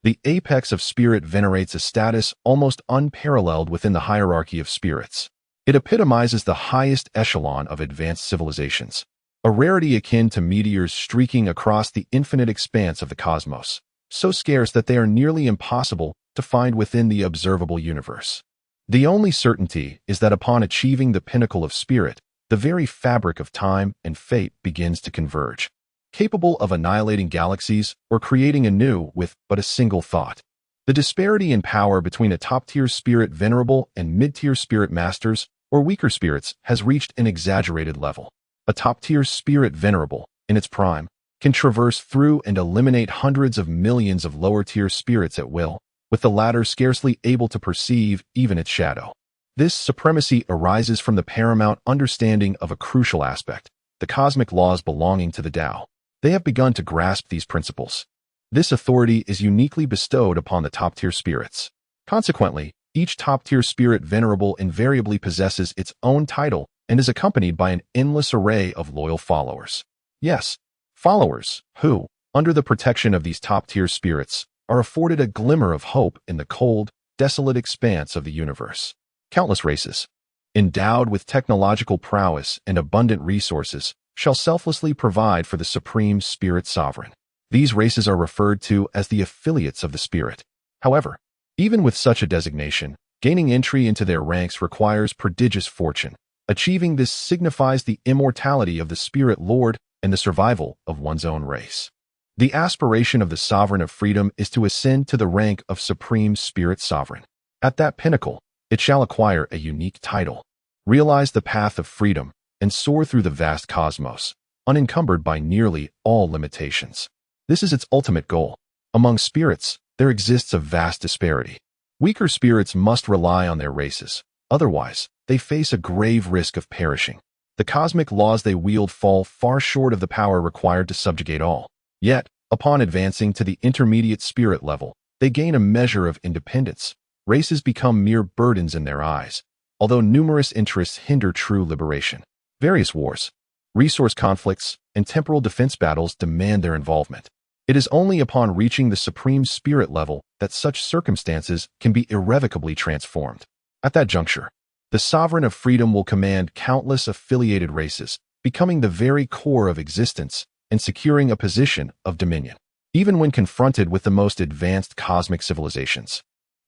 The apex of spirit venerates a status almost unparalleled within the hierarchy of spirits. It epitomizes the highest echelon of advanced civilizations, a rarity akin to meteors streaking across the infinite expanse of the cosmos, so scarce that they are nearly impossible to find within the observable universe. The only certainty is that upon achieving the pinnacle of spirit, the very fabric of time and fate begins to converge, capable of annihilating galaxies or creating anew with but a single thought. The disparity in power between a top-tier spirit venerable and mid-tier spirit masters or weaker spirits has reached an exaggerated level. A top-tier spirit venerable, in its prime, can traverse through and eliminate hundreds of millions of lower-tier spirits at will, with the latter scarcely able to perceive even its shadow. This supremacy arises from the paramount understanding of a crucial aspect, the cosmic laws belonging to the Tao. They have begun to grasp these principles. This authority is uniquely bestowed upon the top-tier spirits. Consequently, Each top-tier spirit venerable invariably possesses its own title and is accompanied by an endless array of loyal followers. Yes, followers who, under the protection of these top-tier spirits, are afforded a glimmer of hope in the cold, desolate expanse of the universe. Countless races, endowed with technological prowess and abundant resources, shall selflessly provide for the supreme spirit sovereign. These races are referred to as the affiliates of the spirit. However, even with such a designation, gaining entry into their ranks requires prodigious fortune. Achieving this signifies the immortality of the spirit lord and the survival of one's own race. The aspiration of the sovereign of freedom is to ascend to the rank of supreme spirit sovereign. At that pinnacle, it shall acquire a unique title, realize the path of freedom, and soar through the vast cosmos, unencumbered by nearly all limitations. This is its ultimate goal. Among spirits, there exists a vast disparity. Weaker spirits must rely on their races. Otherwise, they face a grave risk of perishing. The cosmic laws they wield fall far short of the power required to subjugate all. Yet, upon advancing to the intermediate spirit level, they gain a measure of independence. Races become mere burdens in their eyes, although numerous interests hinder true liberation. Various wars, resource conflicts, and temporal defense battles demand their involvement. It is only upon reaching the supreme spirit level that such circumstances can be irrevocably transformed. At that juncture, the sovereign of freedom will command countless affiliated races, becoming the very core of existence and securing a position of dominion. Even when confronted with the most advanced cosmic civilizations,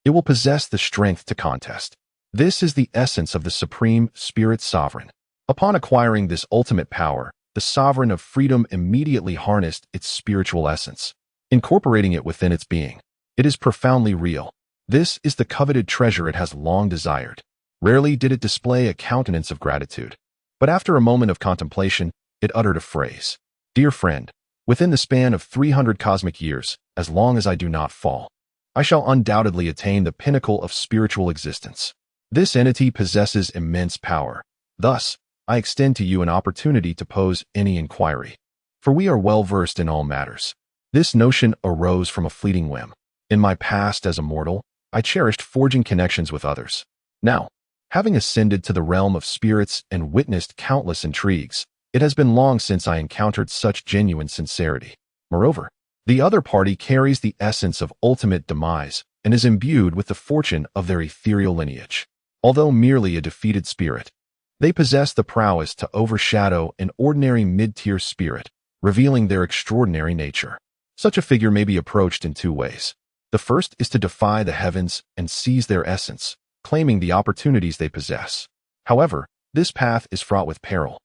it will possess the strength to contest. This is the essence of the supreme spirit sovereign. Upon acquiring this ultimate power, the sovereign of freedom immediately harnessed its spiritual essence, incorporating it within its being. It is profoundly real. This is the coveted treasure it has long desired. Rarely did it display a countenance of gratitude, but after a moment of contemplation, it uttered a phrase. Dear friend, within the span of 300 cosmic years, as long as I do not fall, I shall undoubtedly attain the pinnacle of spiritual existence. This entity possesses immense power. Thus, I extend to you an opportunity to pose any inquiry, for we are well versed in all matters. This notion arose from a fleeting whim. In my past as a mortal, I cherished forging connections with others. Now, having ascended to the realm of spirits and witnessed countless intrigues, it has been long since I encountered such genuine sincerity. Moreover, the other party carries the essence of ultimate demise and is imbued with the fortune of their ethereal lineage. Although merely a defeated spirit, they possess the prowess to overshadow an ordinary mid-tier spirit, revealing their extraordinary nature. Such a figure may be approached in two ways. The first is to defy the heavens and seize their essence, claiming the opportunities they possess. However, this path is fraught with peril.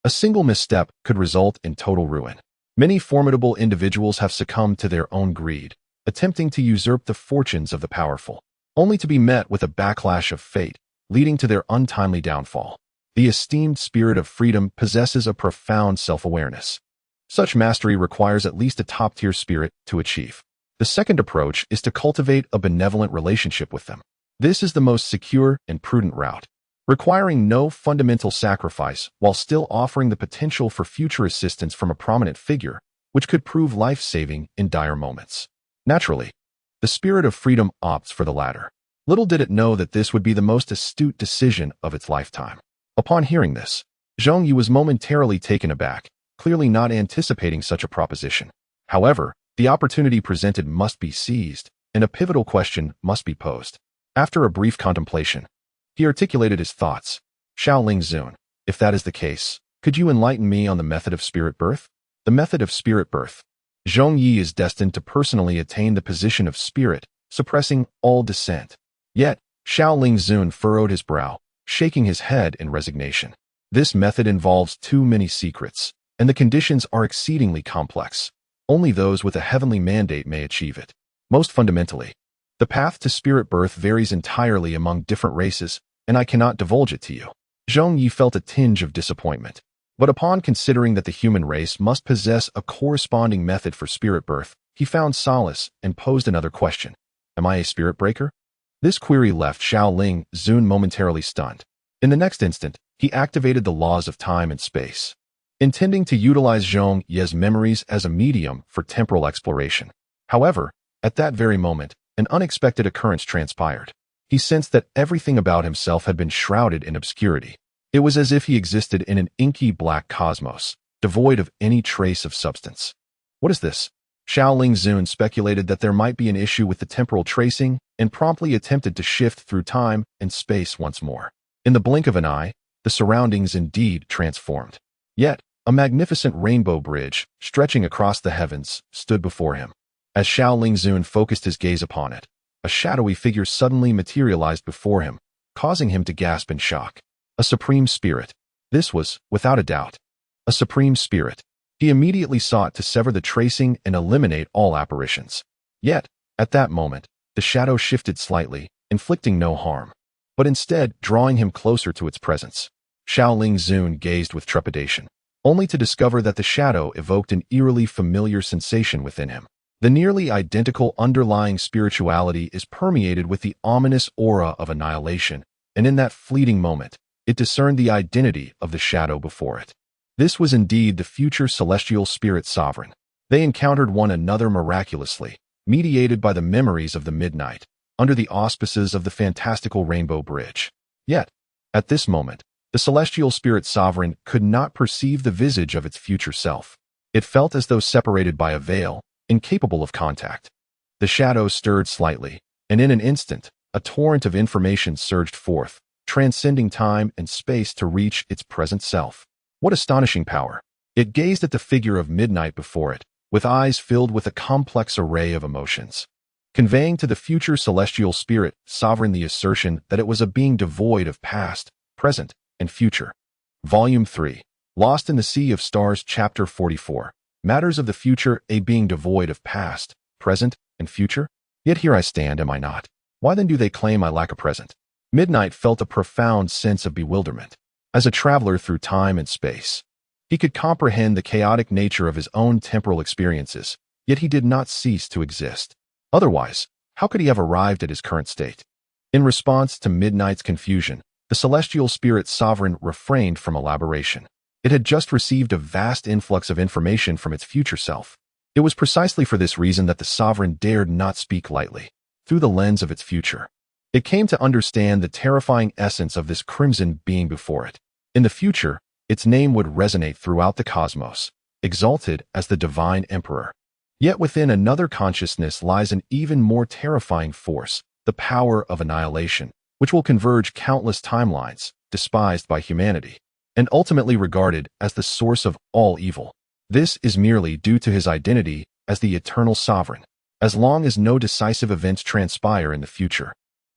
A single misstep could result in total ruin. Many formidable individuals have succumbed to their own greed, attempting to usurp the fortunes of the powerful, only to be met with a backlash of fate, leading to their untimely downfall. The esteemed spirit of freedom possesses a profound self-awareness. Such mastery requires at least a top-tier spirit to achieve. The second approach is to cultivate a benevolent relationship with them. This is the most secure and prudent route, requiring no fundamental sacrifice while still offering the potential for future assistance from a prominent figure, which could prove life-saving in dire moments. Naturally, the spirit of freedom opts for the latter. Little did it know that this would be the most astute decision of its lifetime. Upon hearing this, Zhong Ye was momentarily taken aback, clearly not anticipating such a proposition. However, the opportunity presented must be seized, and a pivotal question must be posed. After a brief contemplation, he articulated his thoughts. Shaoling Zun, if that is the case, could you enlighten me on the method of spirit birth? The method of spirit birth. Zhong Ye is destined to personally attain the position of spirit, suppressing all dissent. Yet, Shaoling Zun furrowed his brow, shaking his head in resignation. This method involves too many secrets, and the conditions are exceedingly complex. Only those with a heavenly mandate may achieve it. Most fundamentally, the path to spirit birth varies entirely among different races, and I cannot divulge it to you. Zhong Ye felt a tinge of disappointment. But upon considering that the human race must possess a corresponding method for spirit birth, he found solace and posed another question. Am I a spirit breaker? This query left Shaoling Zun momentarily stunned. In the next instant, he activated the laws of time and space, intending to utilize Zhong Ye's memories as a medium for temporal exploration. However, at that very moment, an unexpected occurrence transpired. He sensed that everything about himself had been shrouded in obscurity. It was as if he existed in an inky black cosmos, devoid of any trace of substance. What is this? Xiaoling Zun speculated that there might be an issue with the temporal tracing and promptly attempted to shift through time and space once more. In the blink of an eye, the surroundings indeed transformed. Yet, a magnificent rainbow bridge, stretching across the heavens, stood before him. As Xiaoling Zun focused his gaze upon it, a shadowy figure suddenly materialized before him, causing him to gasp in shock. A supreme spirit. This was, without a doubt, a supreme spirit. He immediately sought to sever the tracing and eliminate all apparitions. Yet, at that moment, the shadow shifted slightly, inflicting no harm, but instead drawing him closer to its presence. Xiaoling Zun gazed with trepidation, only to discover that the shadow evoked an eerily familiar sensation within him. The nearly identical underlying spirituality is permeated with the ominous aura of annihilation, and in that fleeting moment, it discerned the identity of the shadow before it. This was indeed the future celestial spirit sovereign. They encountered one another miraculously, mediated by the memories of the midnight, under the auspices of the fantastical rainbow bridge. Yet, at this moment, the celestial spirit sovereign could not perceive the visage of its future self. It felt as though separated by a veil, incapable of contact. The shadow stirred slightly, and in an instant, a torrent of information surged forth, transcending time and space to reach its present self. What astonishing power! It gazed at the figure of midnight before it, with eyes filled with a complex array of emotions, conveying to the future celestial spirit sovereign the assertion that it was a being devoid of past, present, and future. Volume 3, Lost in the Sea of Stars, Chapter 44. Matters of the future, a being devoid of past, present, and future? Yet here I stand, am I not? Why then do they claim I lack a present? Midnight felt a profound sense of bewilderment. As a traveler through time and space, he could comprehend the chaotic nature of his own temporal experiences, yet he did not cease to exist. Otherwise, how could he have arrived at his current state? In response to Midnight's confusion, the celestial spirit sovereign refrained from elaboration. It had just received a vast influx of information from its future self. It was precisely for this reason that the sovereign dared not speak lightly. Through the lens of its future, it came to understand the terrifying essence of this crimson being before it. In the future, its name would resonate throughout the cosmos, exalted as the divine emperor. Yet within another consciousness lies an even more terrifying force, the power of annihilation, which will converge countless timelines, despised by humanity, and ultimately regarded as the source of all evil. This is merely due to his identity as the eternal sovereign. As long as no decisive events transpire in the future,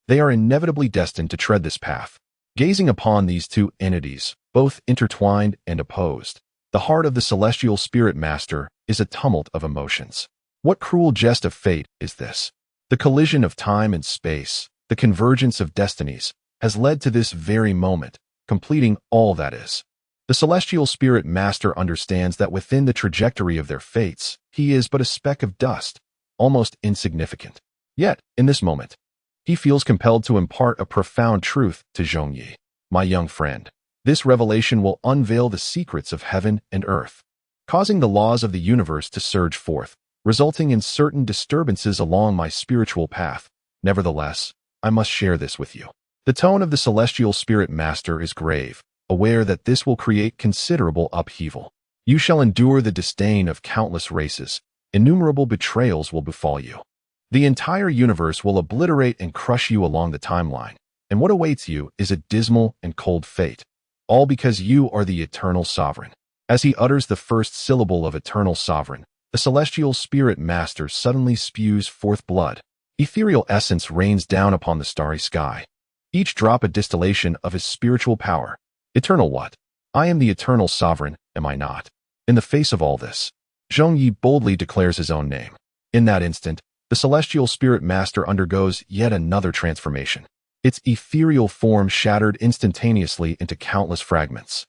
they are inevitably destined to tread this path. Gazing upon these two entities, both intertwined and opposed, the heart of the celestial spirit master is a tumult of emotions. What cruel jest of fate is this? The collision of time and space, the convergence of destinies, has led to this very moment, completing all that is. The celestial spirit master understands that within the trajectory of their fates, he is but a speck of dust, almost insignificant. Yet, in this moment, he feels compelled to impart a profound truth to Zhong Ye. My young friend, this revelation will unveil the secrets of heaven and earth, causing the laws of the universe to surge forth, resulting in certain disturbances along my spiritual path. Nevertheless, I must share this with you. The tone of the celestial spirit master is grave, aware that this will create considerable upheaval. You shall endure the disdain of countless races. Innumerable betrayals will befall you. The entire universe will obliterate and crush you along the timeline, and what awaits you is a dismal and cold fate, all because you are the eternal sovereign. As he utters the first syllable of eternal sovereign, the celestial spirit master suddenly spews forth blood. Ethereal essence rains down upon the starry sky, each drop a distillation of his spiritual power. Eternal what? I am the eternal sovereign, am I not? In the face of all this, Zhong Ye boldly declares his own name. In that instant, the celestial spirit master undergoes yet another transformation. Its ethereal form shattered instantaneously into countless fragments.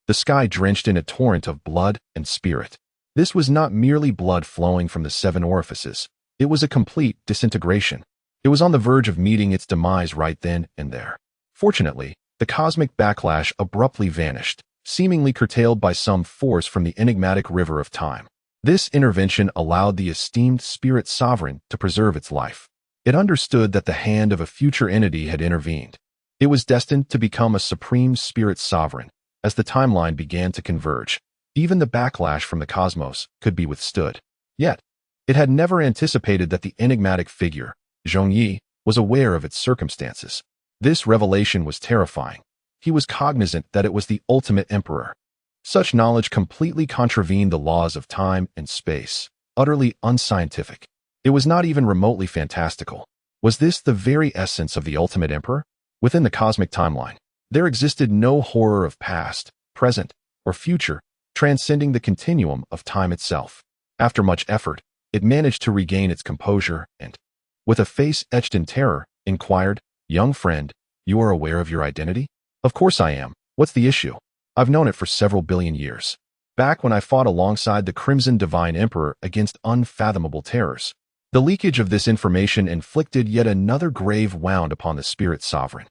The sky drenched in a torrent of blood and spirit. This was not merely blood flowing from the 7 orifices. It was a complete disintegration. It was on the verge of meeting its demise right then and there. Fortunately, the cosmic backlash abruptly vanished, seemingly curtailed by some force from the enigmatic river of time. This intervention allowed the esteemed spirit sovereign to preserve its life. It understood that the hand of a future entity had intervened. It was destined to become a supreme spirit sovereign. As the timeline began to converge, even the backlash from the cosmos could be withstood. Yet, it had never anticipated that the enigmatic figure, Zhong Ye, was aware of its circumstances. This revelation was terrifying. He was cognizant that it was the ultimate emperor. Such knowledge completely contravened the laws of time and space, utterly unscientific. It was not even remotely fantastical. Was this the very essence of the ultimate emperor? Within the cosmic timeline, there existed no horror of past, present, or future, transcending the continuum of time itself. After much effort, it managed to regain its composure and, with a face etched in terror, inquired, "Young friend, you are aware of your identity?" "Of course I am. What's the issue? I've known it for several billion years. Back when I fought alongside the Crimson Divine Emperor against unfathomable terrors." The leakage of this information inflicted yet another grave wound upon the spirit sovereign.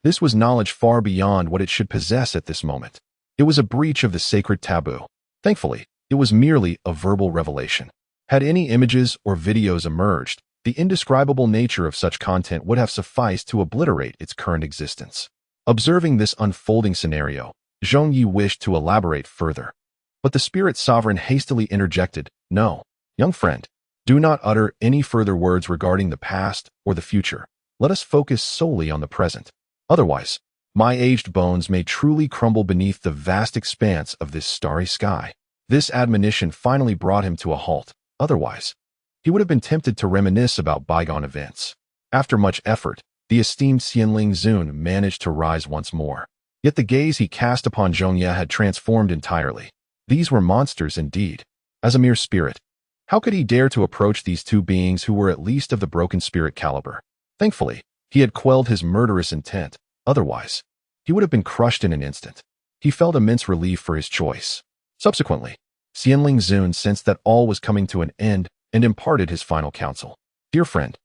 This was knowledge far beyond what it should possess at this moment. It was a breach of the sacred taboo. Thankfully, it was merely a verbal revelation. Had any images or videos emerged, the indescribable nature of such content would have sufficed to obliterate its current existence. Observing this unfolding scenario, Zhong Ye wished to elaborate further. But the spirit sovereign hastily interjected, "No, young friend. Do not utter any further words regarding the past or the future. Let us focus solely on the present. Otherwise, my aged bones may truly crumble beneath the vast expanse of this starry sky." This admonition finally brought him to a halt. Otherwise, he would have been tempted to reminisce about bygone events. After much effort, the esteemed Xianling Zun managed to rise once more. Yet the gaze he cast upon Zhong Ye had transformed entirely. These were monsters indeed. As a mere spirit, how could he dare to approach these two beings who were at least of the broken spirit caliber? Thankfully, he had quelled his murderous intent. Otherwise, he would have been crushed in an instant. He felt immense relief for his choice. Subsequently, Xianling Zun sensed that all was coming to an end and imparted his final counsel. "Dear friend,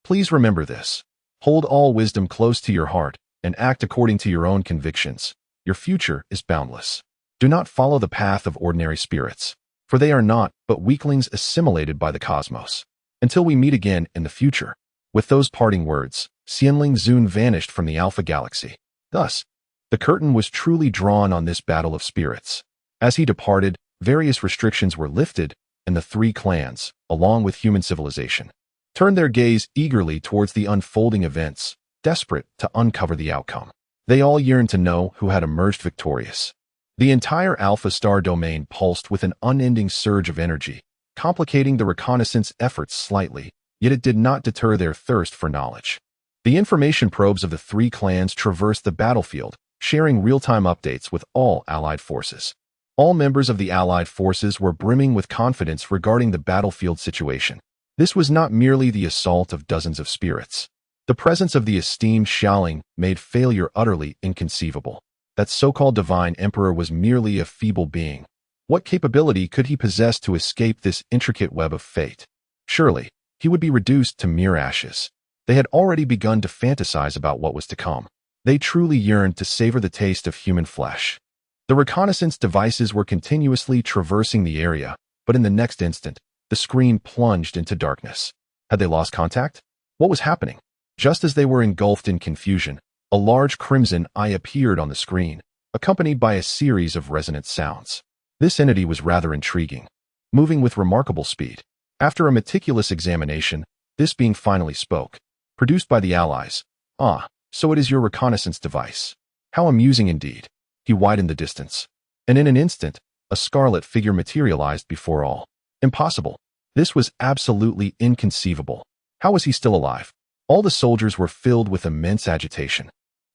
please remember this. Hold all wisdom close to your heart and act according to your own convictions. Your future is boundless. Do not follow the path of ordinary spirits, for they are not but weaklings assimilated by the cosmos. Until we meet again in the future." With those parting words, Xianling Zun vanished from the Alpha Galaxy. Thus, the curtain was truly drawn on this battle of spirits. As he departed, various restrictions were lifted, and the three clans, along with human civilization, turned their gaze eagerly towards the unfolding events, desperate to uncover the outcome. They all yearned to know who had emerged victorious. The entire Alpha Star domain pulsed with an unending surge of energy, complicating the reconnaissance efforts slightly, yet it did not deter their thirst for knowledge. The information probes of the three clans traversed the battlefield, sharing real-time updates with all allied forces. All members of the allied forces were brimming with confidence regarding the battlefield situation. This was not merely the assault of dozens of spirits. The presence of the esteemed Xiaoling made failure utterly inconceivable. That so-called divine emperor was merely a feeble being. What capability could he possess to escape this intricate web of fate? Surely, he would be reduced to mere ashes. They had already begun to fantasize about what was to come. They truly yearned to savor the taste of human flesh. The reconnaissance devices were continuously traversing the area, but in the next instant, the screen plunged into darkness. Had they lost contact? What was happening? Just as they were engulfed in confusion, a large crimson eye appeared on the screen, accompanied by a series of resonant sounds. This entity was rather intriguing, moving with remarkable speed. After a meticulous examination, this being finally spoke. "Produced by the Allies. Ah, so it is your reconnaissance device. How amusing indeed." He widened the distance, and in an instant, a scarlet figure materialized before all. Impossible. This was absolutely inconceivable. How was he still alive? All the soldiers were filled with immense agitation.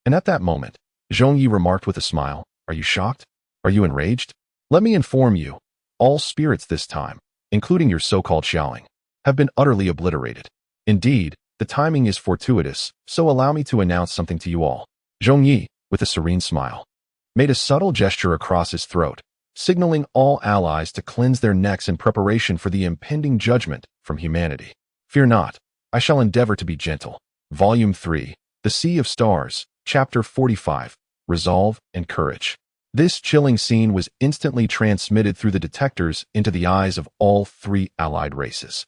And at that moment, Zhong Ye remarked with a smile, "Are you shocked? Are you enraged? Let me inform you, all spirits this time, including your so-called Xiaoling, have been utterly obliterated. Indeed, the timing is fortuitous, so allow me to announce something to you all." Zhong Ye, with a serene smile, made a subtle gesture across his throat, signaling all allies to cleanse their necks in preparation for the impending judgment from humanity. "Fear not, I shall endeavor to be gentle." Volume 3, The Sea of Stars, Chapter 45, Resolve and Courage. This chilling scene was instantly transmitted through the detectors into the eyes of all three allied races.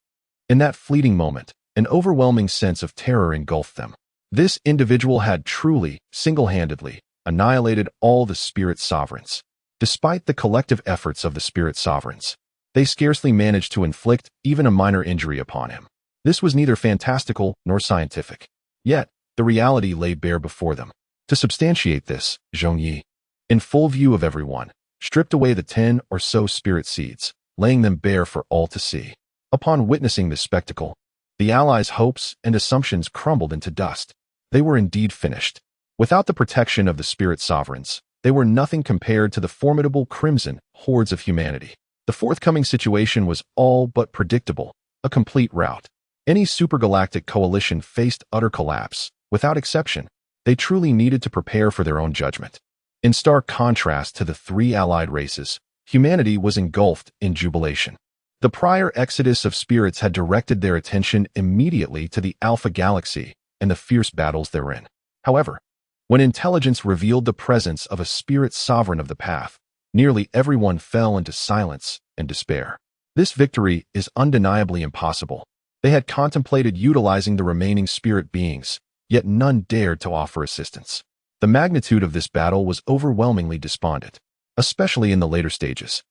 In that fleeting moment, An overwhelming sense of terror engulfed them. This individual had truly, single-handedly, annihilated all the spirit sovereigns. Despite the collective efforts of the spirit sovereigns, they scarcely managed to inflict even a minor injury upon him. This was neither fantastical nor scientific. Yet, the reality lay bare before them. To substantiate this, Zhong Ye, in full view of everyone, stripped away the 10 or so spirit seeds, laying them bare for all to see. Upon witnessing this spectacle, the Allies' hopes and assumptions crumbled into dust. They were indeed finished. Without the protection of the spirit sovereigns, they were nothing compared to the formidable crimson hordes of humanity. The forthcoming situation was all but predictable, a complete rout. Any supergalactic coalition faced utter collapse. Without exception, they truly needed to prepare for their own judgment. In stark contrast to the three allied races, humanity was engulfed in jubilation. The prior exodus of spirits had directed their attention immediately to the Alpha Galaxy and the fierce battles therein. However, when intelligence revealed the presence of a spirit sovereign of the path, nearly everyone fell into silence and despair. This victory is undeniably impossible. They had contemplated utilizing the remaining spirit beings, yet none dared to offer assistance. The magnitude of this battle was overwhelmingly despondent, especially in the later stages.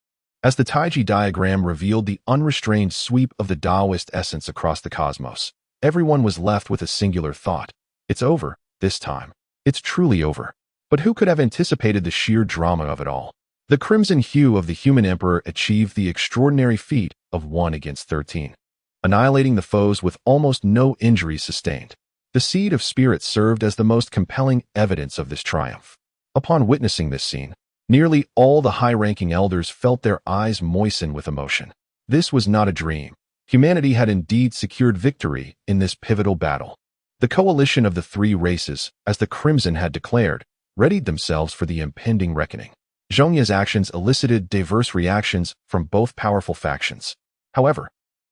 As the Taiji diagram revealed the unrestrained sweep of the Taoist essence across the cosmos, everyone was left with a singular thought. It's over, this time. It's truly over. But who could have anticipated the sheer drama of it all? The crimson hue of the human emperor achieved the extraordinary feat of 1 against 13, annihilating the foes with almost no injuries sustained. The seed of spirit served as the most compelling evidence of this triumph. Upon witnessing this scene, nearly all the high-ranking elders felt their eyes moisten with emotion. This was not a dream. Humanity had indeed secured victory in this pivotal battle. The coalition of the three races, as the Crimson had declared, readied themselves for the impending reckoning. Zhong Ye's actions elicited diverse reactions from both powerful factions. However,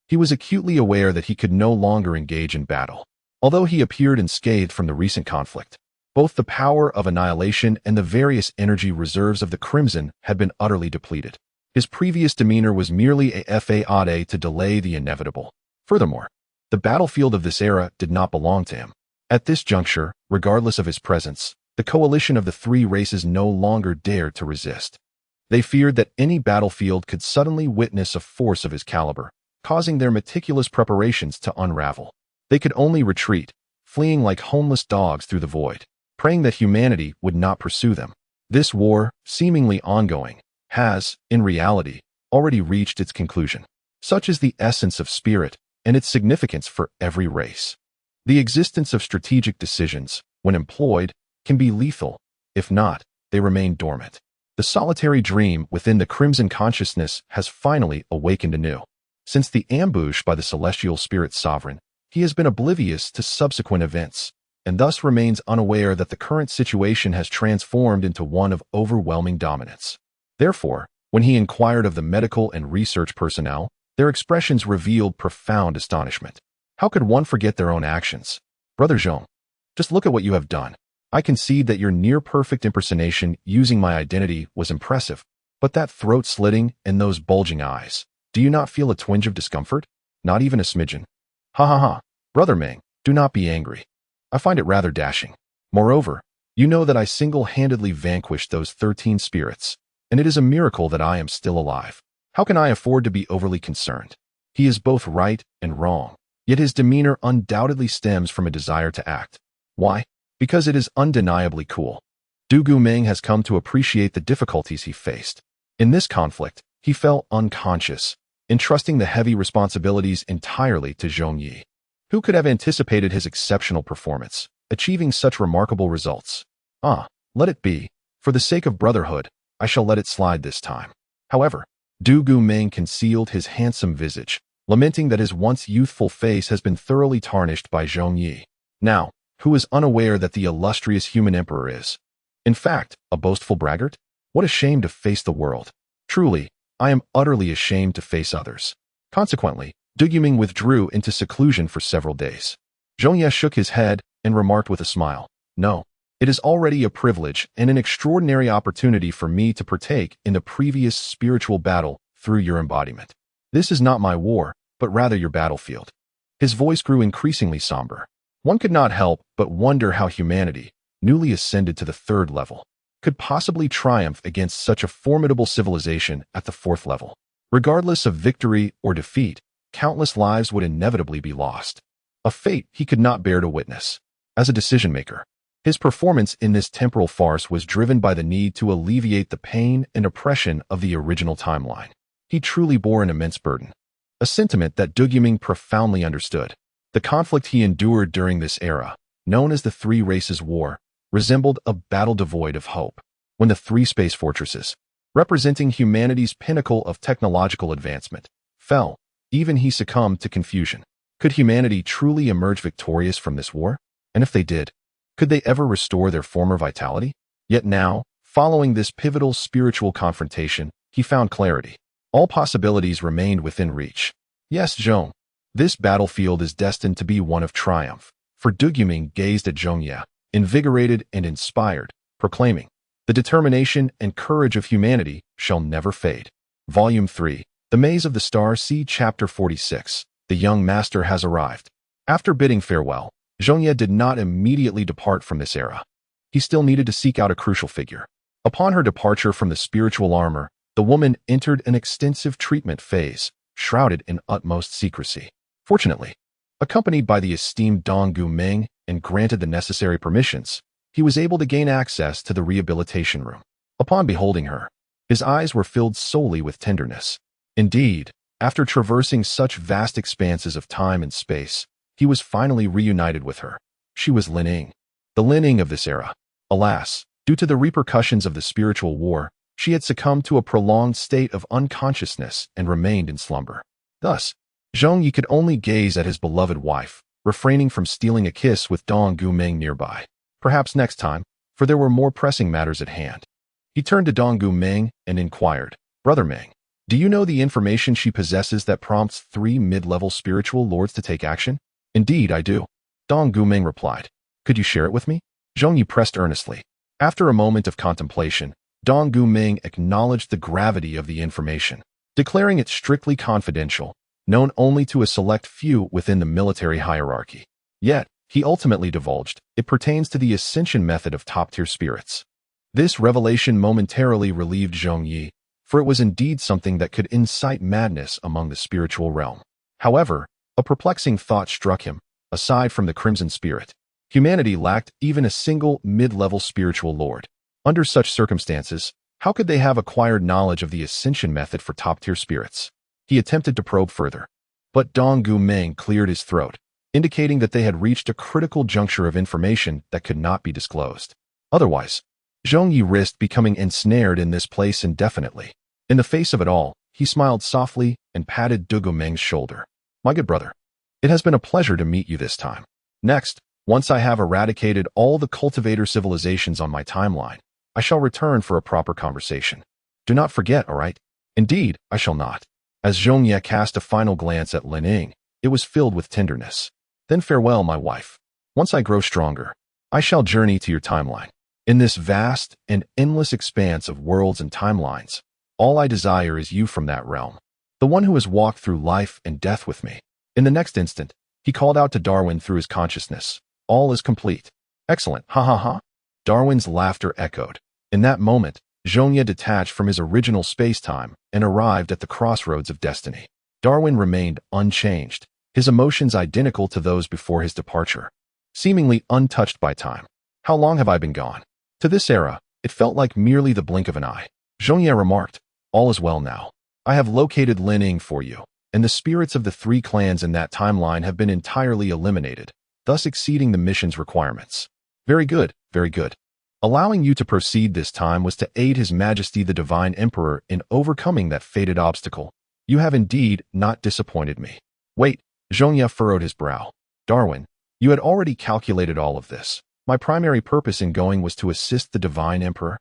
he was acutely aware that he could no longer engage in battle. Although he appeared unscathed from the recent conflict, both the power of annihilation and the various energy reserves of the Crimson had been utterly depleted. His previous demeanor was merely a fade to delay the inevitable. Furthermore, the battlefield of this era did not belong to him. At this juncture, regardless of his presence, the coalition of the three races no longer dared to resist. They feared that any battlefield could suddenly witness a force of his caliber, causing their meticulous preparations to unravel. They could only retreat, fleeing like homeless dogs through the void, praying that humanity would not pursue them. This war, seemingly ongoing, has, in reality, already reached its conclusion. Such is the essence of spirit and its significance for every race. The existence of strategic decisions, when employed, can be lethal. If not, they remain dormant. The solitary dream within the Crimson consciousness has finally awakened anew. Since the ambush by the celestial spirit sovereign, he has been oblivious to subsequent events, and thus remains unaware that the current situation has transformed into one of overwhelming dominance. Therefore, when he inquired of the medical and research personnel, their expressions revealed profound astonishment. How could one forget their own actions? Brother Zhong, just look at what you have done. I concede that your near-perfect impersonation using my identity was impressive, but that throat slitting and those bulging eyes, do you not feel a twinge of discomfort? Not even a smidgen. Ha ha ha. Brother Meng, do not be angry. I find it rather dashing. Moreover, you know that I single-handedly vanquished those 13 spirits, and it is a miracle that I am still alive. How can I afford to be overly concerned? He is both right and wrong, yet his demeanor undoubtedly stems from a desire to act. Why? Because it is undeniably cool. Du Meng has come to appreciate the difficulties he faced. In this conflict, he fell unconscious, entrusting the heavy responsibilities entirely to Zhong Ye. Who could have anticipated his exceptional performance, achieving such remarkable results? Let it be. For the sake of brotherhood, I shall let it slide this time. However, Du Meng concealed his handsome visage, lamenting that his once youthful face has been thoroughly tarnished by Zhong Ye. Now, who is unaware that the illustrious human emperor is, in fact, a boastful braggart? What a shame to face the world. Truly, I am utterly ashamed to face others. Consequently, Du Meng withdrew into seclusion for several days. Zhong Ye shook his head and remarked with a smile, "No, it is already a privilege and an extraordinary opportunity for me to partake in the previous spiritual battle through your embodiment. This is not my war, but rather your battlefield." His voice grew increasingly somber. One could not help but wonder how humanity, newly ascended to the third level, could possibly triumph against such a formidable civilization at the fourth level. Regardless of victory or defeat, countless lives would inevitably be lost. A fate he could not bear to witness. As a decision-maker, his performance in this temporal farce was driven by the need to alleviate the pain and oppression of the original timeline. He truly bore an immense burden, a sentiment that Doomsday profoundly understood. The conflict he endured during this era, known as the Three Races War, resembled a battle devoid of hope. When the three space fortresses, representing humanity's pinnacle of technological advancement, fell, even he succumbed to confusion. Could humanity truly emerge victorious from this war? And if they did, could they ever restore their former vitality? Yet now, following this pivotal spiritual confrontation, he found clarity. All possibilities remained within reach. Yes, Zhong, this battlefield is destined to be one of triumph. For Doomsday gazed at Zhong Ye, invigorated and inspired, proclaiming, "The determination and courage of humanity shall never fade." Volume 3, The Maze of the Stars, see Chapter 46. The young master has arrived. After bidding farewell, Zhong Ye did not immediately depart from this era. He still needed to seek out a crucial figure. Upon her departure from the spiritual armor, the woman entered an extensive treatment phase, shrouded in utmost secrecy. Fortunately, accompanied by the esteemed Dong Meng and granted the necessary permissions, he was able to gain access to the rehabilitation room. Upon beholding her, his eyes were filled solely with tenderness. Indeed, after traversing such vast expanses of time and space, he was finally reunited with her. She was Lin Ying, the Lin Ying of this era. Alas, due to the repercussions of the spiritual war, she had succumbed to a prolonged state of unconsciousness and remained in slumber. Thus, Zhong Ye could only gaze at his beloved wife, refraining from stealing a kiss with Dong Meng nearby. Perhaps next time, for there were more pressing matters at hand. He turned to Dong Meng and inquired, "Brother Meng, do you know the information she possesses that prompts 3 mid-level spiritual lords to take action?" "Indeed, I do," Dong Meng replied. "Could you share it with me?" Zhong Ye pressed earnestly. After a moment of contemplation, Dong Meng acknowledged the gravity of the information, declaring it strictly confidential, known only to a select few within the military hierarchy. Yet, he ultimately divulged, it pertains to the ascension method of top-tier spirits. This revelation momentarily relieved Zhong Ye, for it was indeed something that could incite madness among the spiritual realm. However, a perplexing thought struck him. Aside from the Crimson Spirit, humanity lacked even a single mid-level spiritual lord. Under such circumstances, how could they have acquired knowledge of the ascension method for top-tier spirits? He attempted to probe further, but Dong Meng cleared his throat, indicating that they had reached a critical juncture of information that could not be disclosed. Otherwise, Zhong Ye risked becoming ensnared in this place indefinitely. In the face of it all, he smiled softly and patted Dong Meng's shoulder. "My good brother, it has been a pleasure to meet you this time. Next, once I have eradicated all the cultivator civilizations on my timeline, I shall return for a proper conversation. Do not forget, all right?" "Indeed, I shall not." As Zhong Ye cast a final glance at Lin Ying, it was filled with tenderness. "Then farewell, my wife. Once I grow stronger, I shall journey to your timeline. In this vast and endless expanse of worlds and timelines, all I desire is you from that realm, the one who has walked through life and death with me." In the next instant, he called out to Darwin through his consciousness, "All is complete." "Excellent, ha ha ha." Darwin's laughter echoed. In that moment, Zhong Ye detached from his original space-time and arrived at the crossroads of destiny. Darwin remained unchanged, his emotions identical to those before his departure, seemingly untouched by time. "How long have I been gone?" To this era, it felt like merely the blink of an eye. Zhong Ye remarked, "All is well now. I have located Lin Ying for you, and the spirits of the 3 clans in that timeline have been entirely eliminated, thus exceeding the mission's requirements." "Very good, very good. Allowing you to proceed this time was to aid His Majesty the Divine Emperor in overcoming that fated obstacle. You have indeed not disappointed me." "Wait," Zhong Ye furrowed his brow. "Darwin, you had already calculated all of this. My primary purpose in going was to assist the Divine Emperor."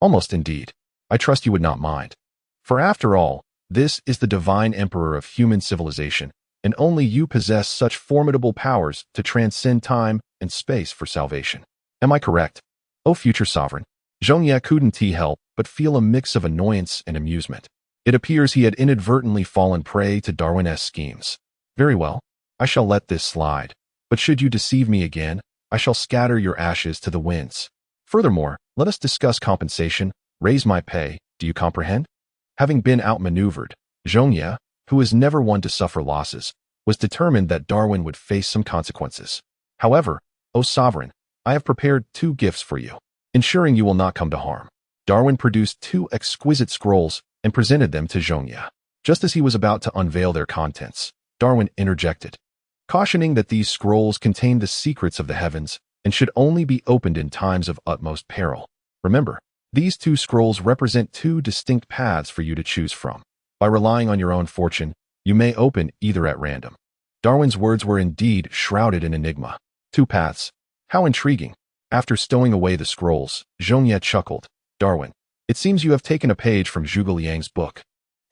"Almost indeed. I trust you would not mind. For after all, this is the Divine Emperor of human civilization, and only you possess such formidable powers to transcend time and space for salvation. Am I correct?" "O future sovereign." Zhong Ye couldn't help but feel a mix of annoyance and amusement. It appears he had inadvertently fallen prey to Darwin's schemes. "Very well. I shall let this slide. But should you deceive me again, I shall scatter your ashes to the winds. Furthermore, let us discuss compensation, raise my pay, do you comprehend? Having been outmaneuvered, Zhong Ye, who is never one to suffer losses, was determined that Darwin would face some consequences. However, O sovereign, I have prepared 2 gifts for you, ensuring you will not come to harm. Darwin produced 2 exquisite scrolls and presented them to Zhong Ye. Just as he was about to unveil their contents, Darwin interjected, cautioning that these scrolls contained the secrets of the heavens and should only be opened in times of utmost peril. Remember, these 2 scrolls represent 2 distinct paths for you to choose from. By relying on your own fortune, you may open either at random. Darwin's words were indeed shrouded in enigma. 2 paths. How intriguing. After stowing away the scrolls, Zhong Ye chuckled. Darwin, it seems you have taken a page from Zhuge Liang's book.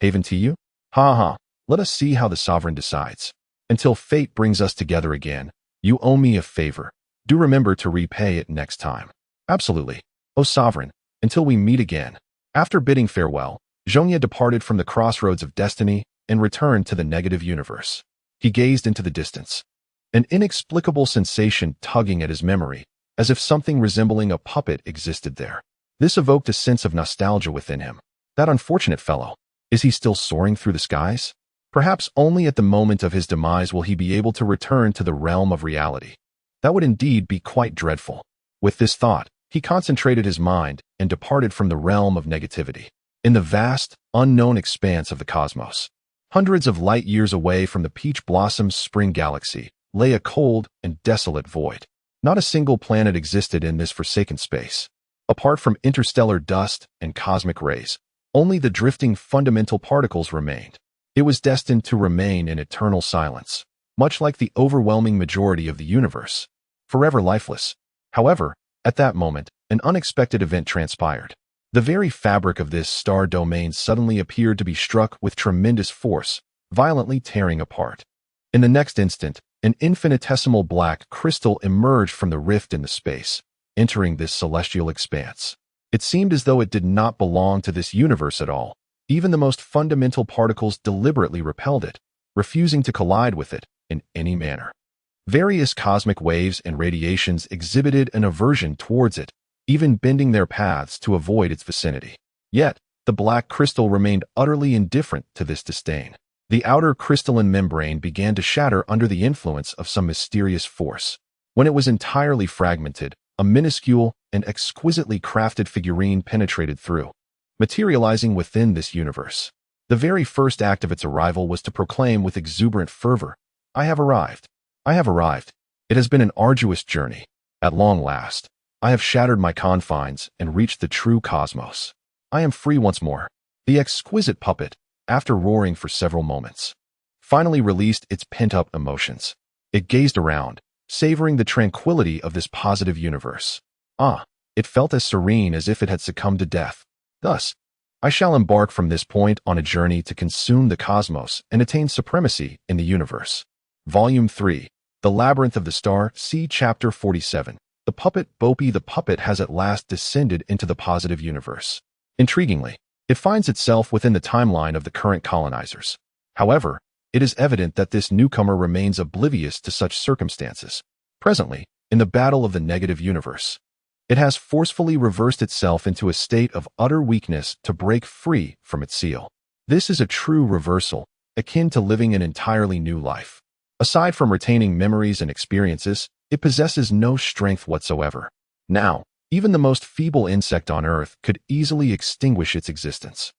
Haven to you? Ha ha. Let us see how the sovereign decides. Until fate brings us together again, you owe me a favor. Do remember to repay it next time. Absolutely. O sovereign, until we meet again. After bidding farewell, Zhong Ye departed from the crossroads of destiny and returned to the negative universe. He gazed into the distance. An inexplicable sensation tugging at his memory, as if something resembling a puppet existed there. This evoked a sense of nostalgia within him. That unfortunate fellow. Is he still soaring through the skies? Perhaps only at the moment of his demise will he be able to return to the realm of reality. That would indeed be quite dreadful. With this thought, he concentrated his mind and departed from the realm of negativity. In the vast, unknown expanse of the cosmos, hundreds of light years away from the Peach Blossom's spring galaxy, lay a cold and desolate void. Not a single planet existed in this forsaken space. Apart from interstellar dust and cosmic rays, only the drifting fundamental particles remained. It was destined to remain in eternal silence, much like the overwhelming majority of the universe, forever lifeless. However, at that moment, an unexpected event transpired. The very fabric of this star domain suddenly appeared to be struck with tremendous force, violently tearing apart. In the next instant, an infinitesimal black crystal emerged from the rift in the space, entering this celestial expanse. It seemed as though it did not belong to this universe at all. Even the most fundamental particles deliberately repelled it, refusing to collide with it in any manner. Various cosmic waves and radiations exhibited an aversion towards it, even bending their paths to avoid its vicinity. Yet, the black crystal remained utterly indifferent to this disdain. The outer crystalline membrane began to shatter under the influence of some mysterious force. When it was entirely fragmented, a minuscule and exquisitely crafted figurine penetrated through, materializing within this universe. The very first act of its arrival was to proclaim with exuberant fervor, I have arrived. I have arrived. It has been an arduous journey. At long last, I have shattered my confines and reached the true cosmos. I am free once more. The exquisite puppet, after roaring for several moments, finally released its pent-up emotions. It gazed around, savoring the tranquility of this positive universe. It felt as serene as if it had succumbed to death. Thus, I shall embark from this point on a journey to consume the cosmos and attain supremacy in the universe. Volume 3, The Labyrinth of the Star, see Chapter 47. The puppet Bopi the puppet has at last descended into the positive universe. Intriguingly, it finds itself within the timeline of the current colonizers. However, it is evident that this newcomer remains oblivious to such circumstances. Presently, in the battle of the negative universe, it has forcefully reversed itself into a state of utter weakness to break free from its seal. This is a true reversal, akin to living an entirely new life. Aside from retaining memories and experiences, it possesses no strength whatsoever. Now, even the most feeble insect on Earth could easily extinguish its existence.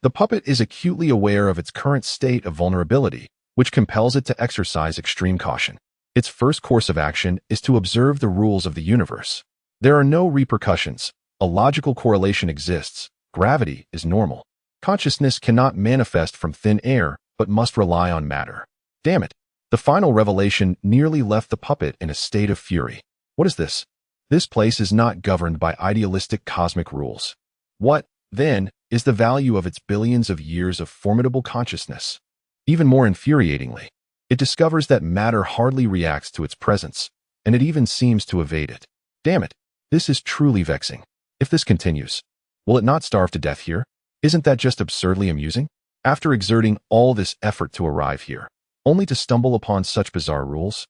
The puppet is acutely aware of its current state of vulnerability, which compels it to exercise extreme caution. Its first course of action is to observe the rules of the universe. There are no repercussions. A logical correlation exists. Gravity is normal. Consciousness cannot manifest from thin air, but must rely on matter. Damn it. The final revelation nearly left the puppet in a state of fury. What is this? This place is not governed by idealistic cosmic rules. What, then, is the value of its billions of years of formidable consciousness? Even more infuriatingly, it discovers that matter hardly reacts to its presence, and it even seems to evade it. Damn it, this is truly vexing. If this continues, will it not starve to death here? Isn't that just absurdly amusing? After exerting all this effort to arrive here, only to stumble upon such bizarre rules?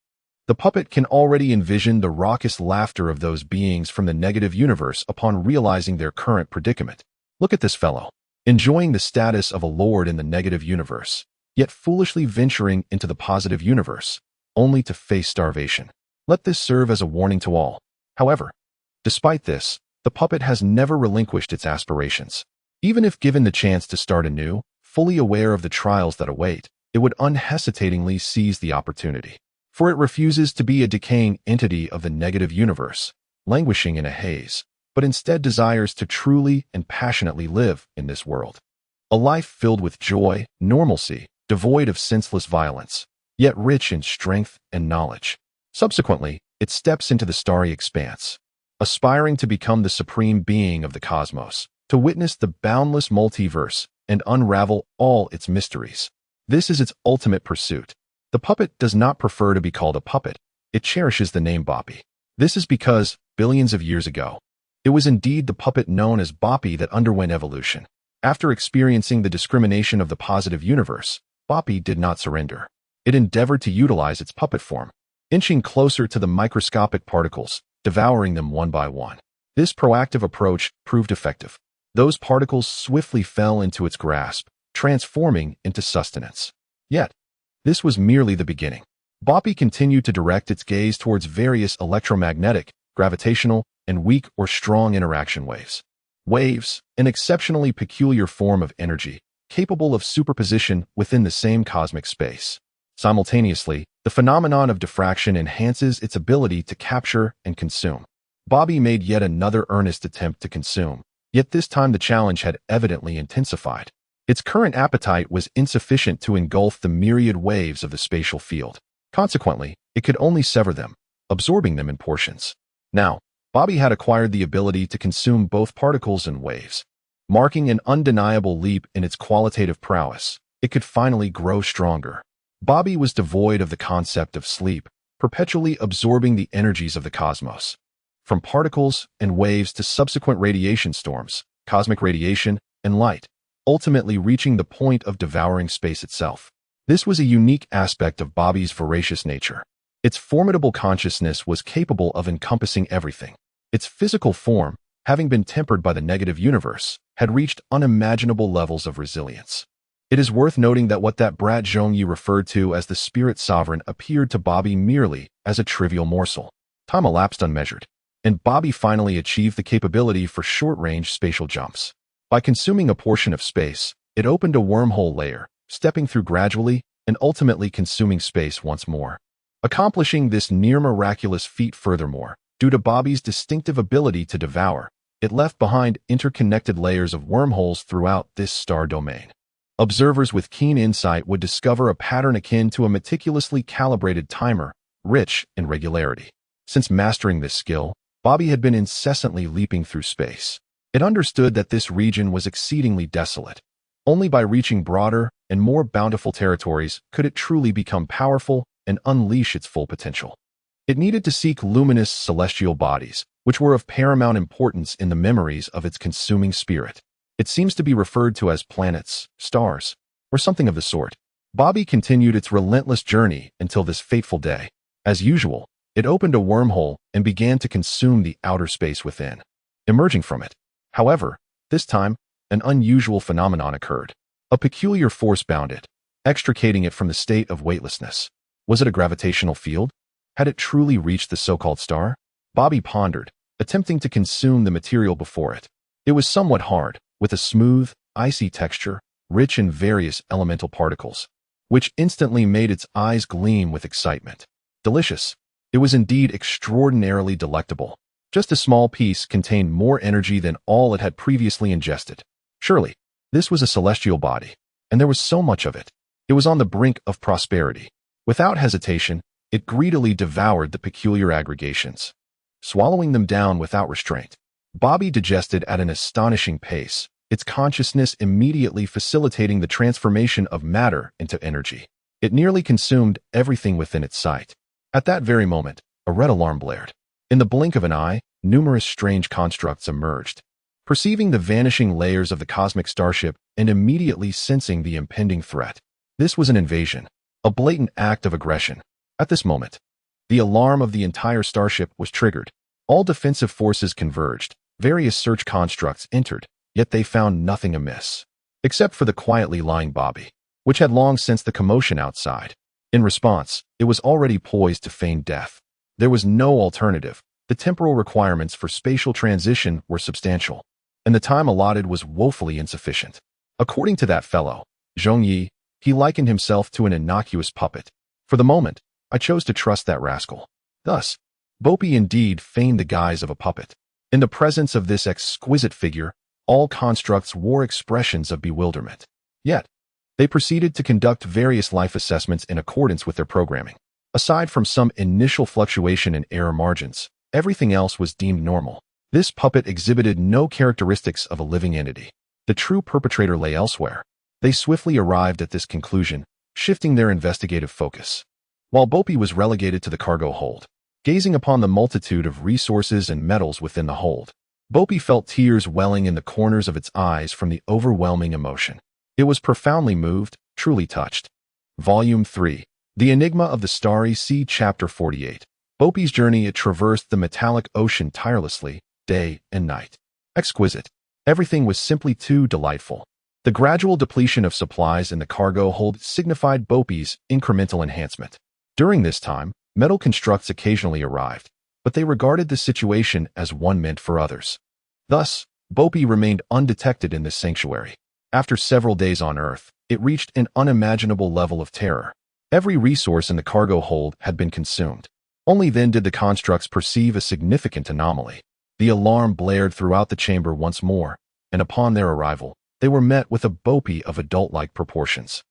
The puppet can already envision the raucous laughter of those beings from the negative universe upon realizing their current predicament. Look at this fellow, enjoying the status of a lord in the negative universe, yet foolishly venturing into the positive universe, only to face starvation. Let this serve as a warning to all. However, despite this, the puppet has never relinquished its aspirations. Even if given the chance to start anew, fully aware of the trials that await, it would unhesitatingly seize the opportunity. For it refuses to be a decaying entity of the negative universe, languishing in a haze, but instead desires to truly and passionately live in this world. A life filled with joy, normalcy, devoid of senseless violence, yet rich in strength and knowledge. Subsequently, it steps into the starry expanse, aspiring to become the supreme being of the cosmos, to witness the boundless multiverse and unravel all its mysteries. This is its ultimate pursuit. The puppet does not prefer to be called a puppet. It cherishes the name Boppy. This is because, billions of years ago, it was indeed the puppet known as Boppy that underwent evolution. After experiencing the discrimination of the positive universe, Boppy did not surrender. It endeavored to utilize its puppet form, inching closer to the microscopic particles, devouring them one by one. This proactive approach proved effective. Those particles swiftly fell into its grasp, transforming into sustenance. Yet, this was merely the beginning. Boppy continued to direct its gaze towards various electromagnetic, gravitational, and weak or strong interaction waves. Waves, an exceptionally peculiar form of energy, capable of superposition within the same cosmic space. Simultaneously, the phenomenon of diffraction enhances its ability to capture and consume. Boppy made yet another earnest attempt to consume, yet this time the challenge had evidently intensified. Its current appetite was insufficient to engulf the myriad waves of the spatial field. Consequently, it could only sever them, absorbing them in portions. Now, Boppy had acquired the ability to consume both particles and waves, marking an undeniable leap in its qualitative prowess. It could finally grow stronger. Boppy was devoid of the concept of sleep, perpetually absorbing the energies of the cosmos. From particles and waves to subsequent radiation storms, cosmic radiation, and light, ultimately reaching the point of devouring space itself. This was a unique aspect of Boppy's voracious nature. Its formidable consciousness was capable of encompassing everything. Its physical form, having been tempered by the negative universe, had reached unimaginable levels of resilience. It is worth noting that what that brat Zhong Ye referred to as the spirit sovereign appeared to Boppy merely as a trivial morsel. Time elapsed unmeasured, and Boppy finally achieved the capability for short-range spatial jumps. By consuming a portion of space, it opened a wormhole layer, stepping through gradually and ultimately consuming space once more. Accomplishing this near-miraculous feat furthermore, due to Boppy's distinctive ability to devour, it left behind interconnected layers of wormholes throughout this star domain. Observers with keen insight would discover a pattern akin to a meticulously calibrated timer, rich in regularity. Since mastering this skill, Boppy had been incessantly leaping through space. It understood that this region was exceedingly desolate. Only by reaching broader and more bountiful territories could it truly become powerful and unleash its full potential. It needed to seek luminous celestial bodies, which were of paramount importance in the memories of its consuming spirit. It seems to be referred to as planets, stars, or something of the sort. Boppy continued its relentless journey until this fateful day. As usual, it opened a wormhole and began to consume the outer space within. Emerging from it, however, this time, an unusual phenomenon occurred. A peculiar force bound it, extricating it from the state of weightlessness. Was it a gravitational field? Had it truly reached the so-called star? Boppy pondered, attempting to consume the material before it. It was somewhat hard, with a smooth, icy texture, rich in various elemental particles, which instantly made its eyes gleam with excitement. Delicious. It was indeed extraordinarily delectable. Just a small piece contained more energy than all it had previously ingested. Surely, this was a celestial body, and there was so much of it. It was on the brink of prosperity. Without hesitation, it greedily devoured the peculiar aggregations, swallowing them down without restraint. Boppy digested at an astonishing pace, its consciousness immediately facilitating the transformation of matter into energy. It nearly consumed everything within its sight. At that very moment, a red alarm blared. In the blink of an eye, numerous strange constructs emerged. Perceiving the vanishing layers of the cosmic starship and immediately sensing the impending threat, this was an invasion. a blatant act of aggression. At this moment, the alarm of the entire starship was triggered. All defensive forces converged. Various search constructs entered, yet they found nothing amiss, except for the quietly lying Bobby, which had long sensed the commotion outside. In response, it was already poised to feign death. There was no alternative. The temporal requirements for spatial transition were substantial, and the time allotted was woefully insufficient. According to that fellow, Zhong Ye, he likened himself to an innocuous puppet. For the moment, I chose to trust that rascal. Thus, Boppi indeed feigned the guise of a puppet. In the presence of this exquisite figure, all constructs wore expressions of bewilderment. Yet, they proceeded to conduct various life assessments in accordance with their programming. Aside from some initial fluctuation in error margins, everything else was deemed normal. This puppet exhibited no characteristics of a living entity. The true perpetrator lay elsewhere. They swiftly arrived at this conclusion, shifting their investigative focus. While Boppi was relegated to the cargo hold, gazing upon the multitude of resources and metals within the hold, Boppi felt tears welling in the corners of its eyes from the overwhelming emotion. It was profoundly moved, truly touched. Volume 3. The Enigma of the Starry Sea, Chapter 48. Boppi's journey. It traversed the metallic ocean tirelessly, day and night. Exquisite. Everything was simply too delightful. The gradual depletion of supplies in the cargo hold signified Boppi's incremental enhancement. During this time, metal constructs occasionally arrived, but they regarded the situation as one meant for others. Thus, Boppi remained undetected in this sanctuary. After several days on Earth, it reached an unimaginable level of terror. Every resource in the cargo hold had been consumed. Only then did the constructs perceive a significant anomaly. The alarm blared throughout the chamber once more, and upon their arrival, they were met with a Boppi of adult-like proportions.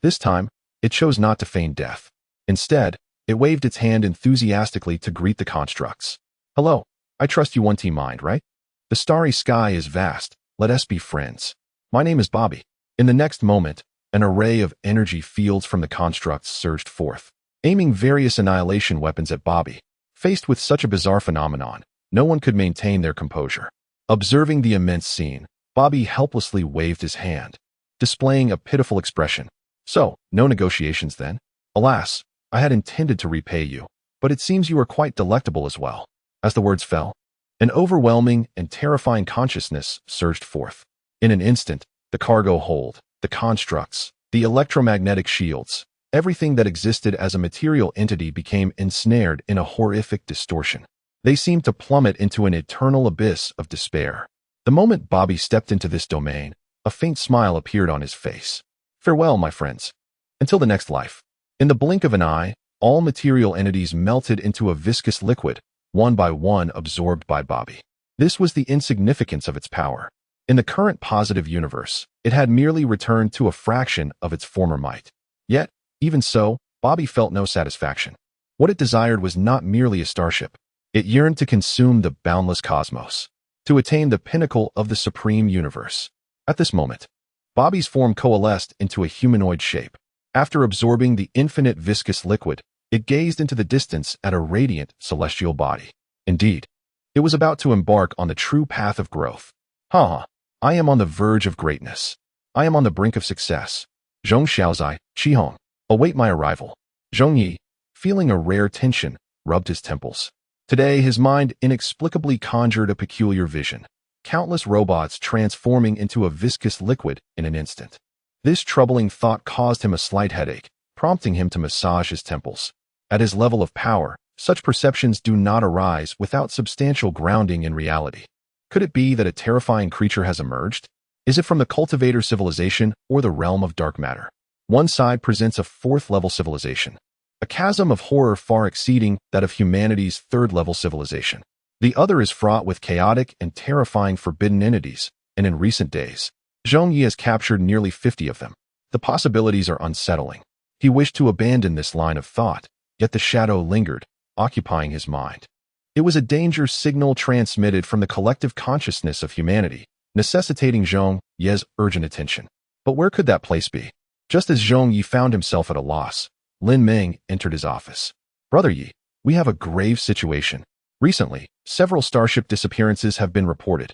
This time, it chose not to feign death. Instead, it waved its hand enthusiastically to greet the constructs. "Hello, I trust you want to mind, right? The starry sky is vast, let us be friends. My name is Bobby." In the next moment, an array of energy fields from the constructs surged forth, aiming various annihilation weapons at Bobby. Faced with such a bizarre phenomenon, no one could maintain their composure. Observing the immense scene, Bobby helplessly waved his hand, displaying a pitiful expression. "So, no negotiations then? Alas, I had intended to repay you, but it seems you are quite delectable as well." As the words fell, an overwhelming and terrifying consciousness surged forth. In an instant, the cargo hold, the constructs, the electromagnetic shields, everything that existed as a material entity became ensnared in a horrific distortion. They seemed to plummet into an eternal abyss of despair. The moment Bobby stepped into this domain, a faint smile appeared on his face. "Farewell, my friends. Until the next life." In the blink of an eye, all material entities melted into a viscous liquid, one by one absorbed by Bobby. This was the insignificance of its power. In the current positive universe, it had merely returned to a fraction of its former might. Yet, even so, Bobby felt no satisfaction. What it desired was not merely a starship. It yearned to consume the boundless cosmos, to attain the pinnacle of the supreme universe. At this moment, Bobby's form coalesced into a humanoid shape. After absorbing the infinite viscous liquid, it gazed into the distance at a radiant celestial body. Indeed, it was about to embark on the true path of growth. I am on the verge of greatness. I am on the brink of success. Zhong Xiaozai, Qihong, await my arrival. Zhong Ye, feeling a rare tension, rubbed his temples. Today, his mind inexplicably conjured a peculiar vision. Countless robots transforming into a viscous liquid in an instant. This troubling thought caused him a slight headache, prompting him to massage his temples. At his level of power, such perceptions do not arise without substantial grounding in reality. Could it be that a terrifying creature has emerged? Is it from the cultivator civilization or the realm of dark matter? One side presents a fourth-level civilization, a chasm of horror far exceeding that of humanity's third-level civilization. The other is fraught with chaotic and terrifying forbidden entities, and in recent days, Zhong Ye has captured nearly 50 of them. The possibilities are unsettling. He wished to abandon this line of thought, yet the shadow lingered, occupying his mind. It was a danger signal transmitted from the collective consciousness of humanity, necessitating Zhong Ye's urgent attention. But where could that place be? Just as Zhong Ye found himself at a loss, Lin Meng entered his office. "Brother Ye, we have a grave situation. Recently, several starship disappearances have been reported.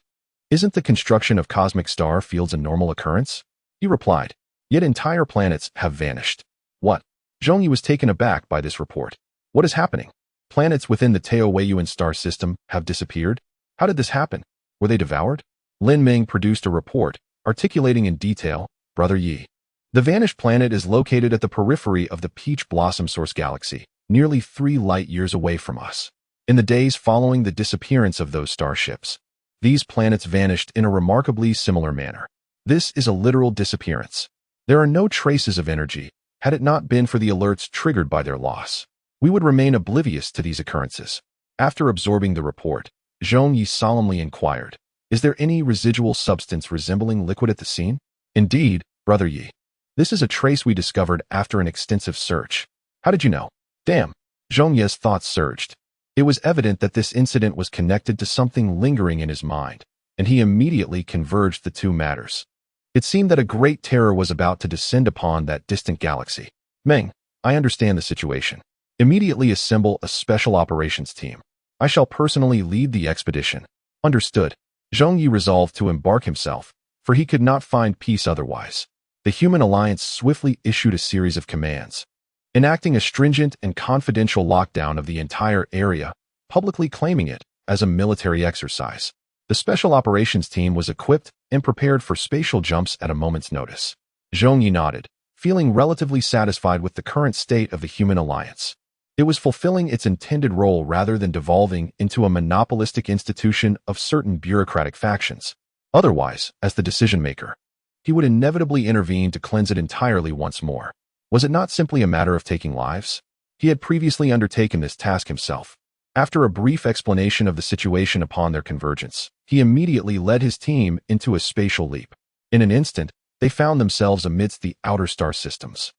Isn't the construction of cosmic star fields a normal occurrence?" He replied, "Yet entire planets have vanished." "What? Zhong Ye was taken aback by this report. What is happening? Planets within the Teo-Weiyuan star system have disappeared? How did this happen? Were they devoured? Lin Ming produced a report, articulating in detail, Brother Yi. The vanished planet is located at the periphery of the Peach Blossom Source Galaxy, nearly 3 light-years away from us. In the days following the disappearance of those starships, these planets vanished in a remarkably similar manner. This is a literal disappearance. There are no traces of energy. Had it not been for the alerts triggered by their loss, we would remain oblivious to these occurrences. After absorbing the report, Zhong Ye solemnly inquired, "Is there any residual substance resembling liquid at the scene?" "Indeed, Brother Yi. This is a trace we discovered after an extensive search." "How did you know?" "Damn." Zhong Ye's thoughts surged. It was evident that this incident was connected to something lingering in his mind, and he immediately converged the two matters. It seemed that a great terror was about to descend upon that distant galaxy. "Meng, I understand the situation. Immediately assemble a special operations team. I shall personally lead the expedition." "Understood." Zhong Ye resolved to embark himself, for he could not find peace otherwise. The Human Alliance swiftly issued a series of commands, enacting a stringent and confidential lockdown of the entire area, publicly claiming it as a military exercise. The Special Operations Team was equipped and prepared for spatial jumps at a moment's notice. Zhong Ye nodded, feeling relatively satisfied with the current state of the Human Alliance. It was fulfilling its intended role rather than devolving into a monopolistic institution of certain bureaucratic factions. Otherwise, as the decision-maker, he would inevitably intervene to cleanse it entirely once more. Was it not simply a matter of taking lives? He had previously undertaken this task himself. After a brief explanation of the situation upon their convergence, he immediately led his team into a spatial leap. In an instant, they found themselves amidst the outer star systems.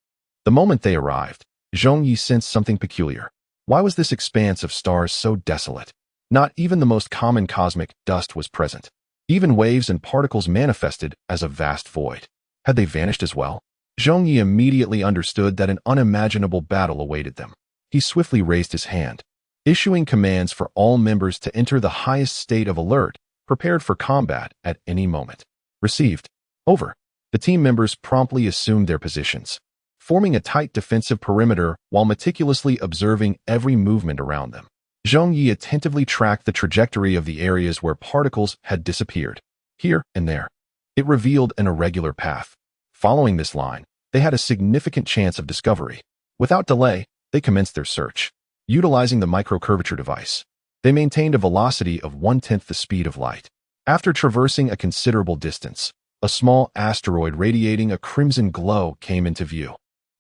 The moment they arrived, Zhong Ye sensed something peculiar. Why was this expanse of stars so desolate? Not even the most common cosmic dust was present. Even waves and particles manifested as a vast void. Had they vanished as well? Zhong Ye immediately understood that an unimaginable battle awaited them. He swiftly raised his hand, issuing commands for all members to enter the highest state of alert, prepared for combat at any moment. "Received." "Over." The team members promptly assumed their positions, forming a tight defensive perimeter while meticulously observing every movement around them. Zhong Ye attentively tracked the trajectory of the areas where particles had disappeared. Here and there, it revealed an irregular path. Following this line, they had a significant chance of discovery. Without delay, they commenced their search. Utilizing the micro-curvature device, they maintained a velocity of 1/10 the speed of light. After traversing a considerable distance, a small asteroid radiating a crimson glow came into view,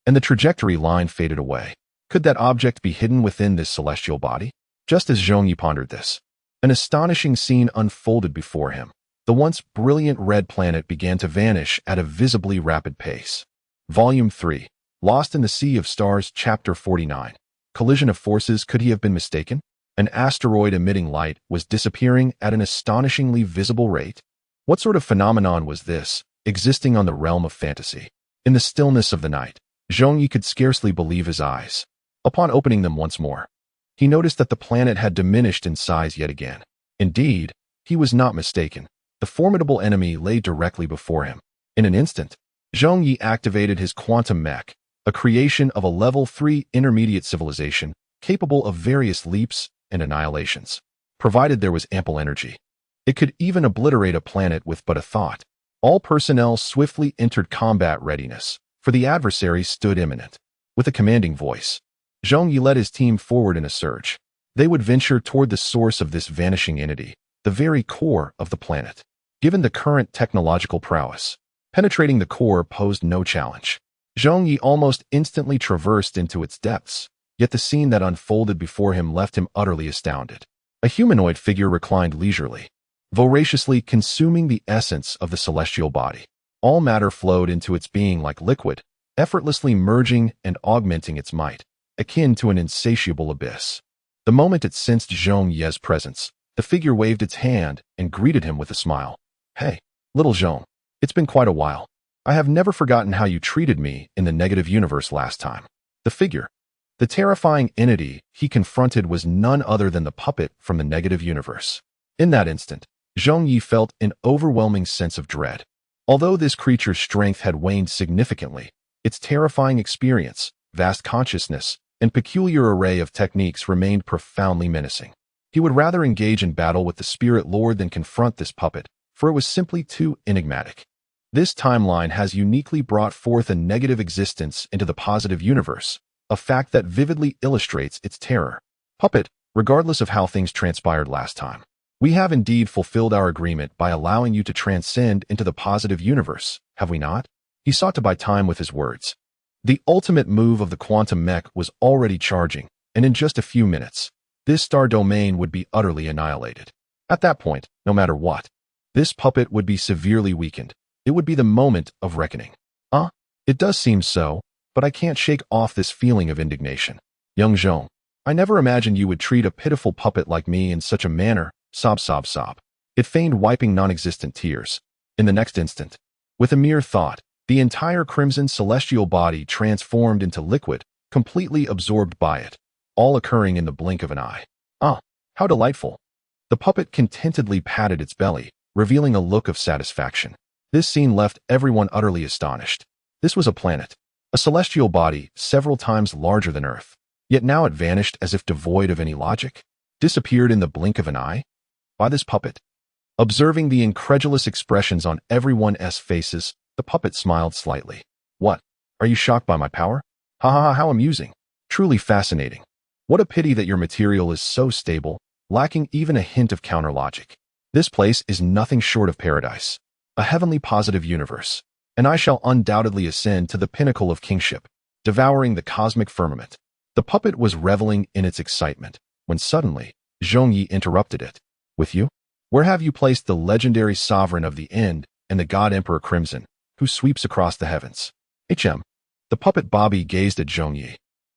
and the trajectory line faded away. Could that object be hidden within this celestial body? Just as Zhong Ye pondered this, an astonishing scene unfolded before him. The once brilliant red planet began to vanish at a visibly rapid pace. Volume 3, Lost in the Sea of Stars, Chapter 49. Collision of forces. Could he have been mistaken? An asteroid emitting light was disappearing at an astonishingly visible rate. What sort of phenomenon was this, existing on the realm of fantasy? In the stillness of the night, Zhong Ye could scarcely believe his eyes. Upon opening them once more, he noticed that the planet had diminished in size yet again. Indeed, he was not mistaken. The formidable enemy lay directly before him. In an instant, Zhong Ye activated his quantum mech, a creation of a level 3 intermediate civilization capable of various leaps and annihilations, provided there was ample energy. It could even obliterate a planet with but a thought. All personnel swiftly entered combat readiness, for the adversary stood imminent. With a commanding voice, Zhong Ye led his team forward in a surge. They would venture toward the source of this vanishing entity, the very core of the planet. Given the current technological prowess, penetrating the core posed no challenge. Zhong Ye almost instantly traversed into its depths, yet the scene that unfolded before him left him utterly astounded. A humanoid figure reclined leisurely, voraciously consuming the essence of the celestial body. All matter flowed into its being like liquid, effortlessly merging and augmenting its might, akin to an insatiable abyss. The moment it sensed Zhong Ye's presence, the figure waved its hand and greeted him with a smile. "Hey, little Zhong, it's been quite a while. I have never forgotten how you treated me in the negative universe last time." The terrifying entity he confronted was none other than the puppet from the negative universe. In that instant, Zhong Ye felt an overwhelming sense of dread. Although this creature's strength had waned significantly, its terrifying experience, vast consciousness, and peculiar array of techniques remained profoundly menacing. He would rather engage in battle with the spirit lord than confront this puppet, for it was simply too enigmatic. This timeline has uniquely brought forth a negative existence into the positive universe, a fact that vividly illustrates its terror. Puppet, regardless of how things transpired last time, we have indeed fulfilled our agreement by allowing you to transcend into the positive universe, have we not? He sought to buy time with his words. The ultimate move of the quantum mech was already charging, and in just a few minutes, this star domain would be utterly annihilated. At that point, no matter what, this puppet would be severely weakened. It would be the moment of reckoning. It does seem so, but I can't shake off this feeling of indignation. Young Zhong, I never imagined you would treat a pitiful puppet like me in such a manner, sob sob sob. It feigned wiping non-existent tears. In the next instant, with a mere thought, the entire crimson celestial body transformed into liquid, completely absorbed by it, all occurring in the blink of an eye. How delightful. The puppet contentedly patted its belly, revealing a look of satisfaction. This scene left everyone utterly astonished. This was a planet, a celestial body several times larger than Earth. Yet now it vanished as if devoid of any logic, disappeared in the blink of an eye. By this puppet. Observing the incredulous expressions on everyone's faces, the puppet smiled slightly. What? Are you shocked by my power? Ha ha ha, how amusing. Truly fascinating. What a pity that your material is so stable, lacking even a hint of counter-logic. This place is nothing short of paradise, a heavenly positive universe, and I shall undoubtedly ascend to the pinnacle of kingship, devouring the cosmic firmament. The puppet was reveling in its excitement, when suddenly, Zhong Ye interrupted it. With you? Where have you placed the legendary sovereign of the end and the god Emperor Crimson, who sweeps across the heavens? The puppet Bobby gazed at Zhong Ye,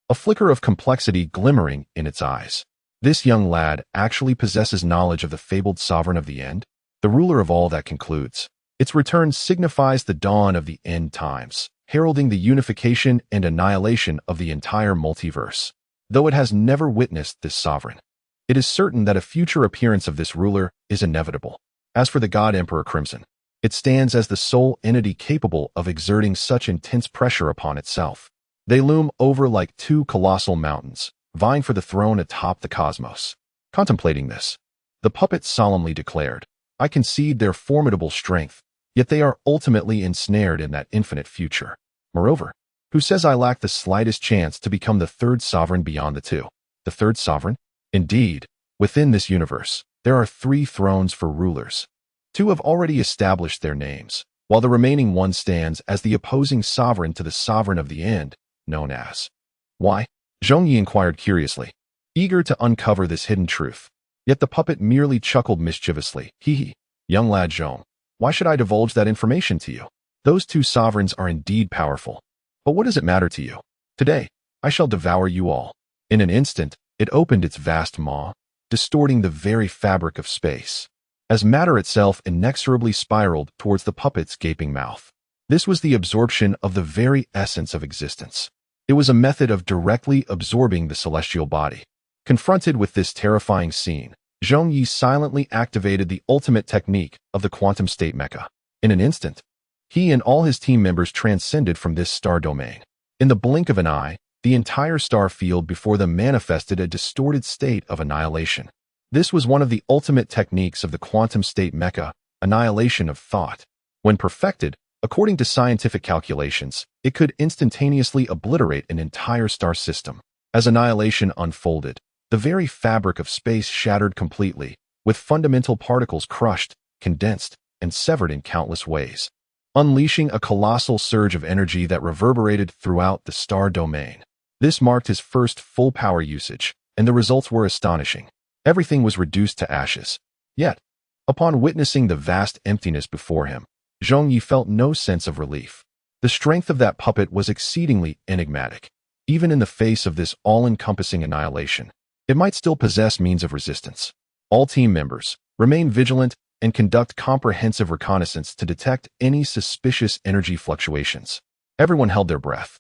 a flicker of complexity glimmering in its eyes. This young lad actually possesses knowledge of the fabled sovereign of the end, the ruler of all that concludes. Its return signifies the dawn of the end times, heralding the unification and annihilation of the entire multiverse. Though it has never witnessed this sovereign, it is certain that a future appearance of this ruler is inevitable. As for the god Emperor Crimson, it stands as the sole entity capable of exerting such intense pressure upon itself. They loom over like two colossal mountains, vying for the throne atop the cosmos. Contemplating this, the puppet solemnly declared, I concede their formidable strength, yet they are ultimately ensnared in that infinite future. Moreover, who says I lack the slightest chance to become the third sovereign beyond the two? The third sovereign? Indeed, within this universe, there are 3 thrones for rulers. 2 have already established their names, while the remaining one stands as the opposing sovereign to the sovereign of the end, known as. Why? Zhong Ye inquired curiously, eager to uncover this hidden truth. Yet the puppet merely chuckled mischievously. Hee, young lad Zhong, why should I divulge that information to you? Those 2 sovereigns are indeed powerful. But what does it matter to you? Today, I shall devour you all. In an instant, it opened its vast maw, distorting the very fabric of space, as matter itself inexorably spiraled towards the puppet's gaping mouth. This was the absorption of the very essence of existence. It was a method of directly absorbing the celestial body. Confronted with this terrifying scene, Zhong Ye silently activated the ultimate technique of the quantum state mecha. In an instant, he and all his team members transcended from this star domain. In the blink of an eye, the entire star field before them manifested a distorted state of annihilation. This was one of the ultimate techniques of the quantum state mecha, annihilation of thought. When perfected, according to scientific calculations, it could instantaneously obliterate an entire star system. As annihilation unfolded, the very fabric of space shattered completely, with fundamental particles crushed, condensed, and severed in countless ways, unleashing a colossal surge of energy that reverberated throughout the star domain. This marked his first full power usage, and the results were astonishing. Everything was reduced to ashes. Yet, upon witnessing the vast emptiness before him, Zhong Ye felt no sense of relief. The strength of that puppet was exceedingly enigmatic. Even in the face of this all-encompassing annihilation, it might still possess means of resistance. All team members, remain vigilant and conduct comprehensive reconnaissance to detect any suspicious energy fluctuations. Everyone held their breath,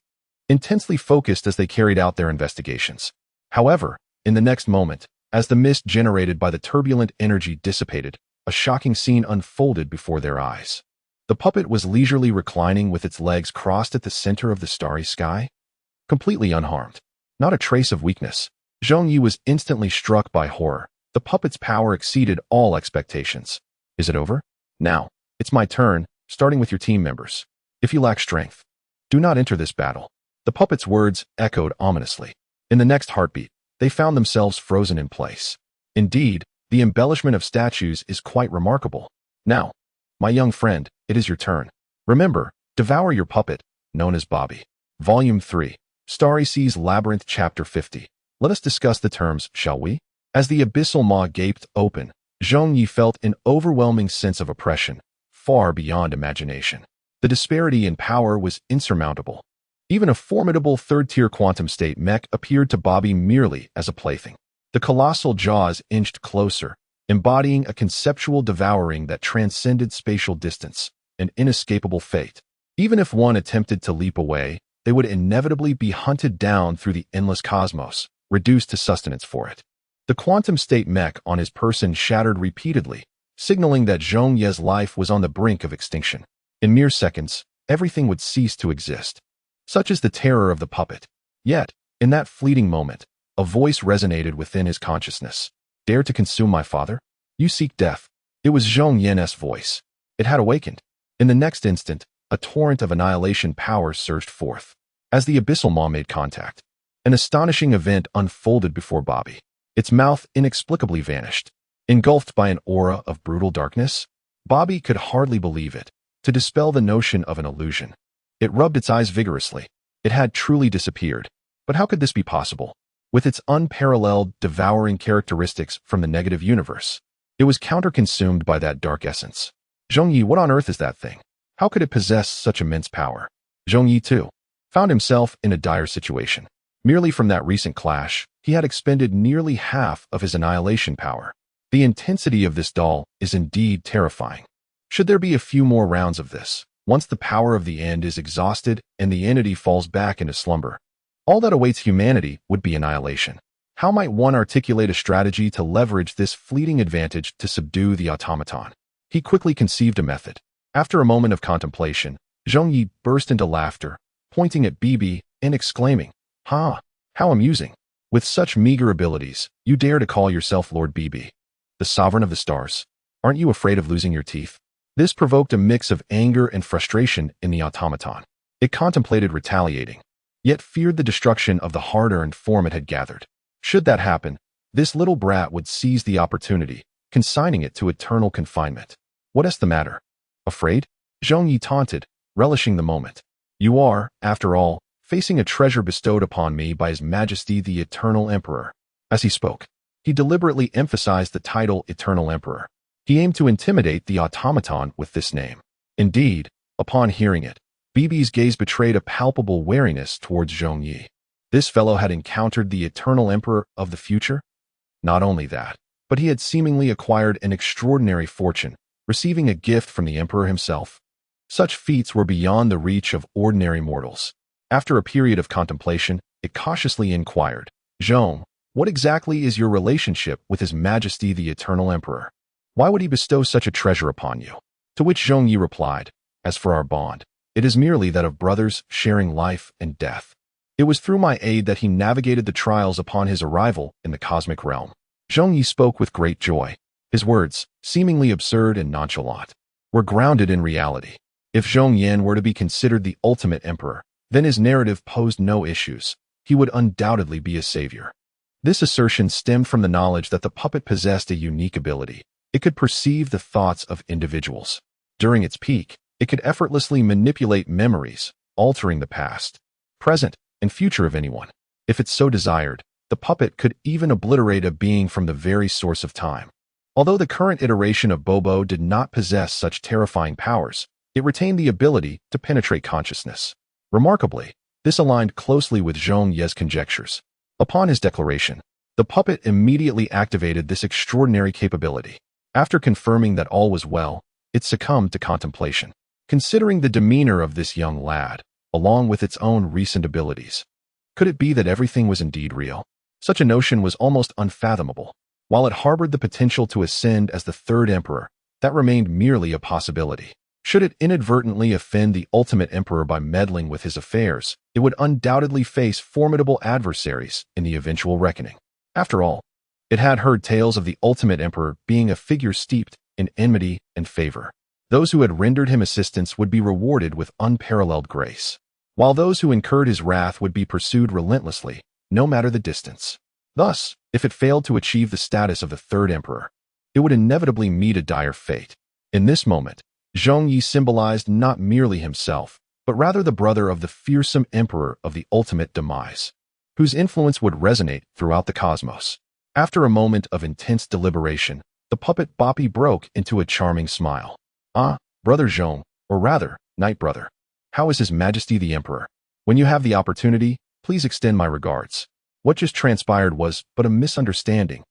intensely focused as they carried out their investigations. However, in the next moment, as the mist generated by the turbulent energy dissipated, a shocking scene unfolded before their eyes. The puppet was leisurely reclining with its legs crossed at the center of the starry sky. completely unharmed. Not a trace of weakness. Zhong Ye was instantly struck by horror. The puppet's power exceeded all expectations. Is it over? Now, it's my turn, starting with your team members. If you lack strength, do not enter this battle. The puppet's words echoed ominously. In the next heartbeat, they found themselves frozen in place. Indeed, the embellishment of statues is quite remarkable. Now, my young friend, it is your turn. Remember, devour your puppet, known as Bobby. Volume 3, Starry Seas Labyrinth Chapter 50. Let us discuss the terms, shall we? As the abyssal maw gaped open, Zhong Ye felt an overwhelming sense of oppression, far beyond imagination. The disparity in power was insurmountable. Even a formidable third-tier quantum state mech appeared to Bobby merely as a plaything. The colossal jaws inched closer, embodying a conceptual devouring that transcended spatial distance, an inescapable fate. Even if one attempted to leap away, they would inevitably be hunted down through the endless cosmos, reduced to sustenance for it. The quantum state mech on his person shattered repeatedly, signaling that Zhong Ye's life was on the brink of extinction. In mere seconds, everything would cease to exist. Such is the terror of the puppet. Yet, in that fleeting moment, a voice resonated within his consciousness. Dare to consume my father? You seek death. It was Zhong Ye's voice. It had awakened. In the next instant, a torrent of annihilation power surged forth. As the abyssal maw made contact, an astonishing event unfolded before Bobby. Its mouth inexplicably vanished. Engulfed by an aura of brutal darkness, Bobby could hardly believe it. To dispel the notion of an illusion, it rubbed its eyes vigorously. It had truly disappeared. But how could this be possible? With its unparalleled, devouring characteristics from the negative universe, it was counter-consumed by that dark essence. Zhong Ye, what on earth is that thing? How could it possess such immense power? Zhong Ye, too, found himself in a dire situation. Merely from that recent clash, he had expended nearly half of his annihilation power. The intensity of this duel is indeed terrifying. Should there be a few more rounds of this, once the power of the end is exhausted and the entity falls back into slumber, all that awaits humanity would be annihilation. How might one articulate a strategy to leverage this fleeting advantage to subdue the automaton? He quickly conceived a method. After a moment of contemplation, Zhong Ye burst into laughter, pointing at BB and exclaiming, "Ha! How amusing! With such meager abilities, you dare to call yourself Lord BB, the sovereign of the stars. Aren't you afraid of losing your teeth?" This provoked a mix of anger and frustration in the automaton. It contemplated retaliating, yet feared the destruction of the hard-earned form it had gathered. Should that happen, this little brat would seize the opportunity, consigning it to eternal confinement. "What is the matter? Afraid?" Zhong Ye taunted, relishing the moment. "You are, after all, facing a treasure bestowed upon me by His Majesty the Eternal Emperor." As he spoke, he deliberately emphasized the title Eternal Emperor. He aimed to intimidate the automaton with this name. Indeed, upon hearing it, BB's gaze betrayed a palpable wariness towards Zhong Ye. This fellow had encountered the Eternal Emperor of the future? Not only that, but he had seemingly acquired an extraordinary fortune, receiving a gift from the Emperor himself. Such feats were beyond the reach of ordinary mortals. After a period of contemplation, it cautiously inquired, "Zhong, what exactly is your relationship with His Majesty the Eternal Emperor? Why would he bestow such a treasure upon you?" To which Zhong Ye replied, "As for our bond, it is merely that of brothers sharing life and death. It was through my aid that he navigated the trials upon his arrival in the cosmic realm." Zhong Ye spoke with great joy. His words, seemingly absurd and nonchalant, were grounded in reality. If Zhong Yan were to be considered the ultimate emperor, then his narrative posed no issues. He would undoubtedly be a savior. This assertion stemmed from the knowledge that the puppet possessed a unique ability. It could perceive the thoughts of individuals. During its peak, it could effortlessly manipulate memories, altering the past, present, and future of anyone. If it so desired, the puppet could even obliterate a being from the very source of time. Although the current iteration of Bobo did not possess such terrifying powers, it retained the ability to penetrate consciousness. Remarkably, this aligned closely with Zhong Ye's conjectures. Upon his declaration, the puppet immediately activated this extraordinary capability. After confirming that all was well, it succumbed to contemplation. Considering the demeanor of this young lad, along with its own recent abilities, could it be that everything was indeed real? Such a notion was almost unfathomable. While it harbored the potential to ascend as the third emperor, that remained merely a possibility. Should it inadvertently offend the ultimate emperor by meddling with his affairs, it would undoubtedly face formidable adversaries in the eventual reckoning. After all, it had heard tales of the ultimate emperor being a figure steeped in enmity and favor. Those who had rendered him assistance would be rewarded with unparalleled grace, while those who incurred his wrath would be pursued relentlessly, no matter the distance. Thus, if it failed to achieve the status of the third emperor, it would inevitably meet a dire fate. In this moment, Zhong Ye symbolized not merely himself, but rather the brother of the fearsome emperor of the ultimate demise, whose influence would resonate throughout the cosmos. After a moment of intense deliberation, the puppet Boppy broke into a charming smile. "Ah, Brother Zhong, or rather, Knight Brother. How is His Majesty the Emperor? When you have the opportunity, please extend my regards. What just transpired was but a misunderstanding.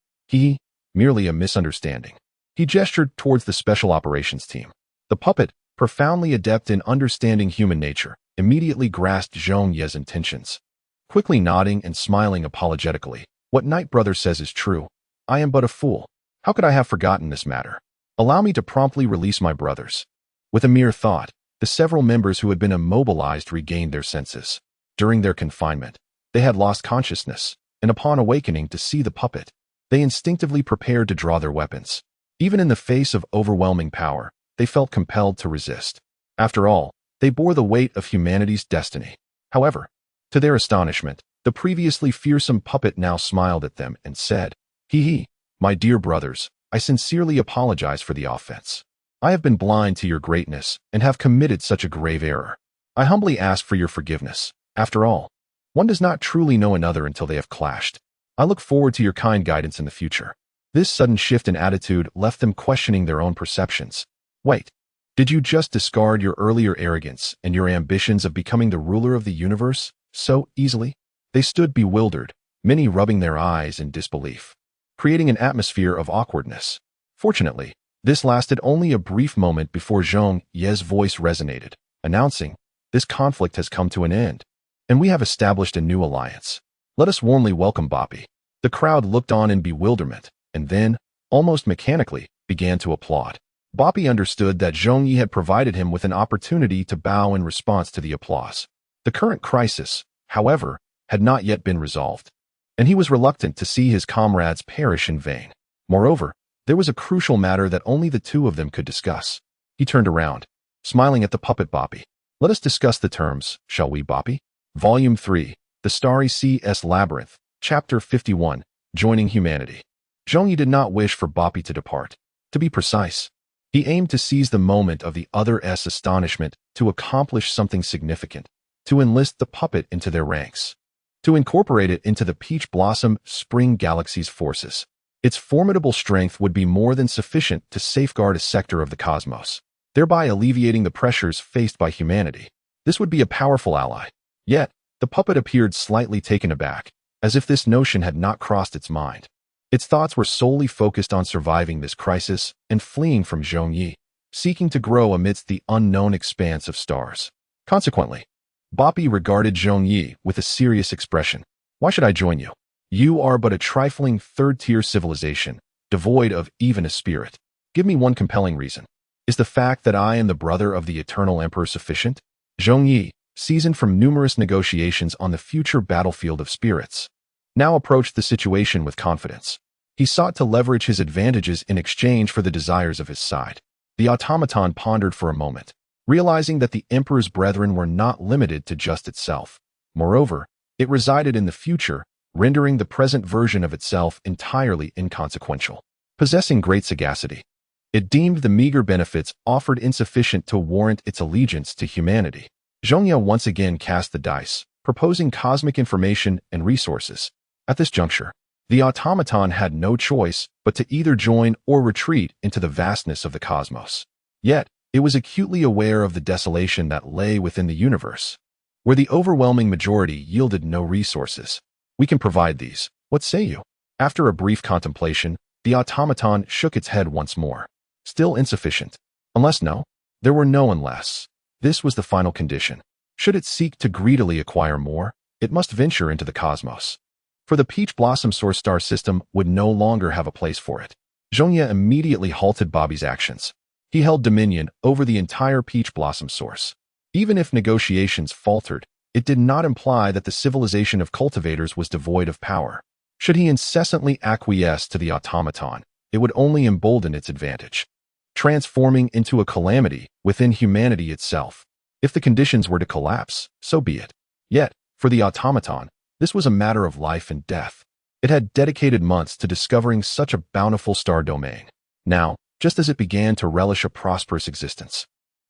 Merely a misunderstanding." He gestured towards the Special Operations team. The puppet, profoundly adept in understanding human nature, immediately grasped Zhong Ye's intentions. Quickly nodding and smiling apologetically, "What Knight Brother says is true. I am but a fool. How could I have forgotten this matter? Allow me to promptly release my brothers." With a mere thought, the several members who had been immobilized regained their senses. During their confinement, they had lost consciousness, and upon awakening to see the puppet, they instinctively prepared to draw their weapons. Even in the face of overwhelming power, they felt compelled to resist. After all, they bore the weight of humanity's destiny. However, to their astonishment, the previously fearsome puppet now smiled at them and said, "My dear brothers, I sincerely apologize for the offense. I have been blind to your greatness and have committed such a grave error. I humbly ask for your forgiveness. After all, one does not truly know another until they have clashed. I look forward to your kind guidance in the future." This sudden shift in attitude left them questioning their own perceptions. Wait, did you just discard your earlier arrogance and your ambitions of becoming the ruler of the universe so easily? They stood bewildered, many rubbing their eyes in disbelief, creating an atmosphere of awkwardness. Fortunately, this lasted only a brief moment before Zhong Ye's voice resonated, announcing, "This conflict has come to an end, and we have established a new alliance. Let us warmly welcome Boppy." The crowd looked on in bewilderment, and then, almost mechanically, began to applaud. Boppy understood that Zhong Ye had provided him with an opportunity to bow in response to the applause. The current crisis, however, had not yet been resolved, and he was reluctant to see his comrades perish in vain. Moreover, there was a crucial matter that only the two of them could discuss. He turned around, smiling at the puppet Boppy. "Let us discuss the terms, shall we, Boppy?" Volume 3, The Starry Sea Labyrinth, Chapter 51, Joining Humanity. Zhong Ye did not wish for Boppy to depart. To be precise, he aimed to seize the moment of the other's astonishment to accomplish something significant, to enlist the puppet into their ranks, to incorporate it into the Peach Blossom Spring Galaxy's forces. Its formidable strength would be more than sufficient to safeguard a sector of the cosmos, thereby alleviating the pressures faced by humanity. This would be a powerful ally. Yet, the puppet appeared slightly taken aback, as if this notion had not crossed its mind. Its thoughts were solely focused on surviving this crisis and fleeing from Zhong Ye, seeking to grow amidst the unknown expanse of stars. Consequently, Boppy regarded Zhong Ye with a serious expression. "Why should I join you? You are but a trifling third-tier civilization, devoid of even a spirit. Give me one compelling reason. Is the fact that I am the brother of the eternal emperor sufficient?" Zhong Ye, seasoned from numerous negotiations on the future battlefield of spirits, now approached the situation with confidence. He sought to leverage his advantages in exchange for the desires of his side. The automaton pondered for a moment, realizing that the emperor's brethren were not limited to just itself. Moreover, it resided in the future, rendering the present version of itself entirely inconsequential. Possessing great sagacity, it deemed the meager benefits offered insufficient to warrant its allegiance to humanity. Zhong Ye once again cast the dice, proposing cosmic information and resources. At this juncture, the automaton had no choice but to either join or retreat into the vastness of the cosmos. Yet, it was acutely aware of the desolation that lay within the universe, where the overwhelming majority yielded no resources. "We can provide these. What say you?" After a brief contemplation, the automaton shook its head once more. "Still insufficient. Unless no." There were no unless. This was the final condition. Should it seek to greedily acquire more, it must venture into the cosmos. For the Peach Blossom Source Star system would no longer have a place for it. Zhong Ye immediately halted Bobby's actions. He held dominion over the entire Peach Blossom Source. Even if negotiations faltered, it did not imply that the civilization of cultivators was devoid of power. Should he incessantly acquiesce to the automaton, it would only embolden its advantage, transforming into a calamity within humanity itself. If the conditions were to collapse, so be it. Yet, for the automaton, this was a matter of life and death. It had dedicated months to discovering such a bountiful star domain. Now, just as it began to relish a prosperous existence,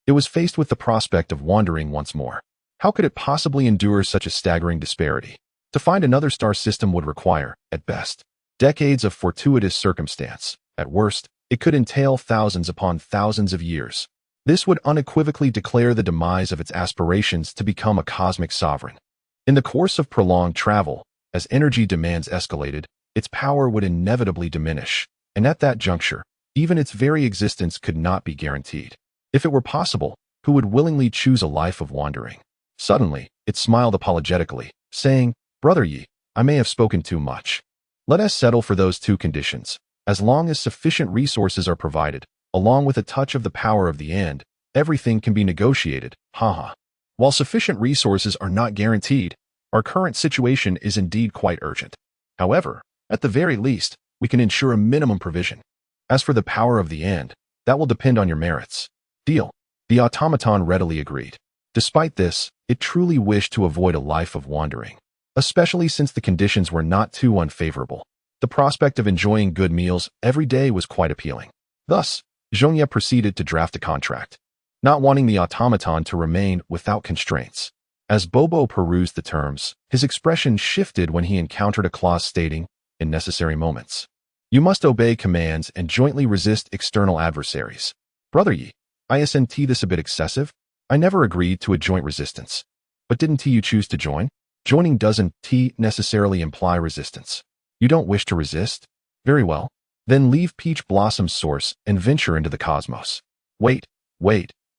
it was faced with the prospect of wandering once more. How could it possibly endure such a staggering disparity? To find another star system would require, at best, decades of fortuitous circumstance. At worst, it could entail thousands upon thousands of years. This would unequivocally declare the demise of its aspirations to become a cosmic sovereign. In the course of prolonged travel, as energy demands escalated, its power would inevitably diminish, and at that juncture, even its very existence could not be guaranteed. If it were possible, who would willingly choose a life of wandering? Suddenly, it smiled apologetically, saying, "Brother Ye, I may have spoken too much. Let us settle for those two conditions. As long as sufficient resources are provided, along with a touch of the power of the end, everything can be negotiated, haha. While sufficient resources are not guaranteed, our current situation is indeed quite urgent. However, at the very least, we can ensure a minimum provision. As for the power of the end, that will depend on your merits." Deal. The automaton readily agreed. Despite this, it truly wished to avoid a life of wandering, especially since the conditions were not too unfavorable. The prospect of enjoying good meals every day was quite appealing. Thus, Zhong Ye proceeded to draft a contract, not wanting the automaton to remain without constraints. As Bobo perused the terms, his expression shifted when he encountered a clause stating, in necessary moments, "You must obey commands and jointly resist external adversaries." Brother Ye, isn't this a bit excessive? I never agreed to a joint resistance. But didn't you choose to join? Joining doesn't necessarily imply resistance. You don't wish to resist? Very well. Then leave Peach Blossom's source and venture into the cosmos. Wait,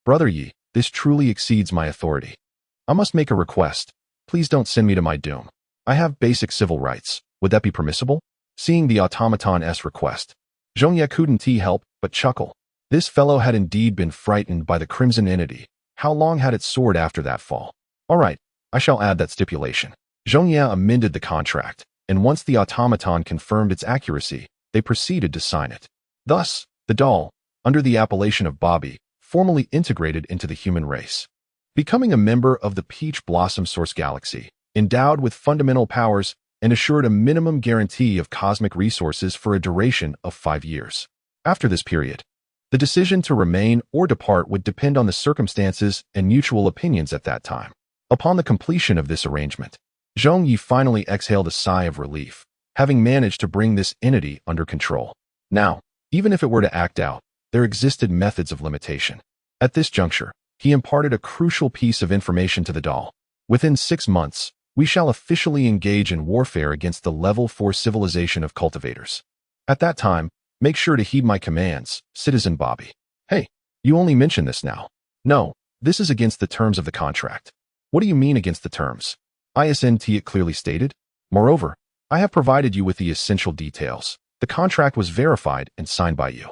Brother Ye, this truly exceeds my authority. I must make a request. Please don't send me to my doom. I have basic civil rights. Would that be permissible? Seeing the automaton's request, Zhong Ye couldn't help but chuckle. This fellow had indeed been frightened by the crimson entity. How long had it soared after that fall? All right, I shall add that stipulation. Zhong Ye amended the contract, and once the automaton confirmed its accuracy, they proceeded to sign it. Thus, the doll, under the appellation of Bobby, formally integrated into the human race, becoming a member of the Peach Blossom Source Galaxy, endowed with fundamental powers and assured a minimum guarantee of cosmic resources for a duration of 5 years. After this period, the decision to remain or depart would depend on the circumstances and mutual opinions at that time. Upon the completion of this arrangement, Zhong Ye finally exhaled a sigh of relief, having managed to bring this entity under control. Now, even if it were to act out, there existed methods of limitation. At this juncture, he imparted a crucial piece of information to the doll. Within 6 months, we shall officially engage in warfare against the level 4 civilization of cultivators. At that time, make sure to heed my commands, Citizen Bobby. Hey, you only mention this now. No, this is against the terms of the contract. What do you mean against the terms? Isn't it clearly stated? Moreover, I have provided you with the essential details. The contract was verified and signed by you.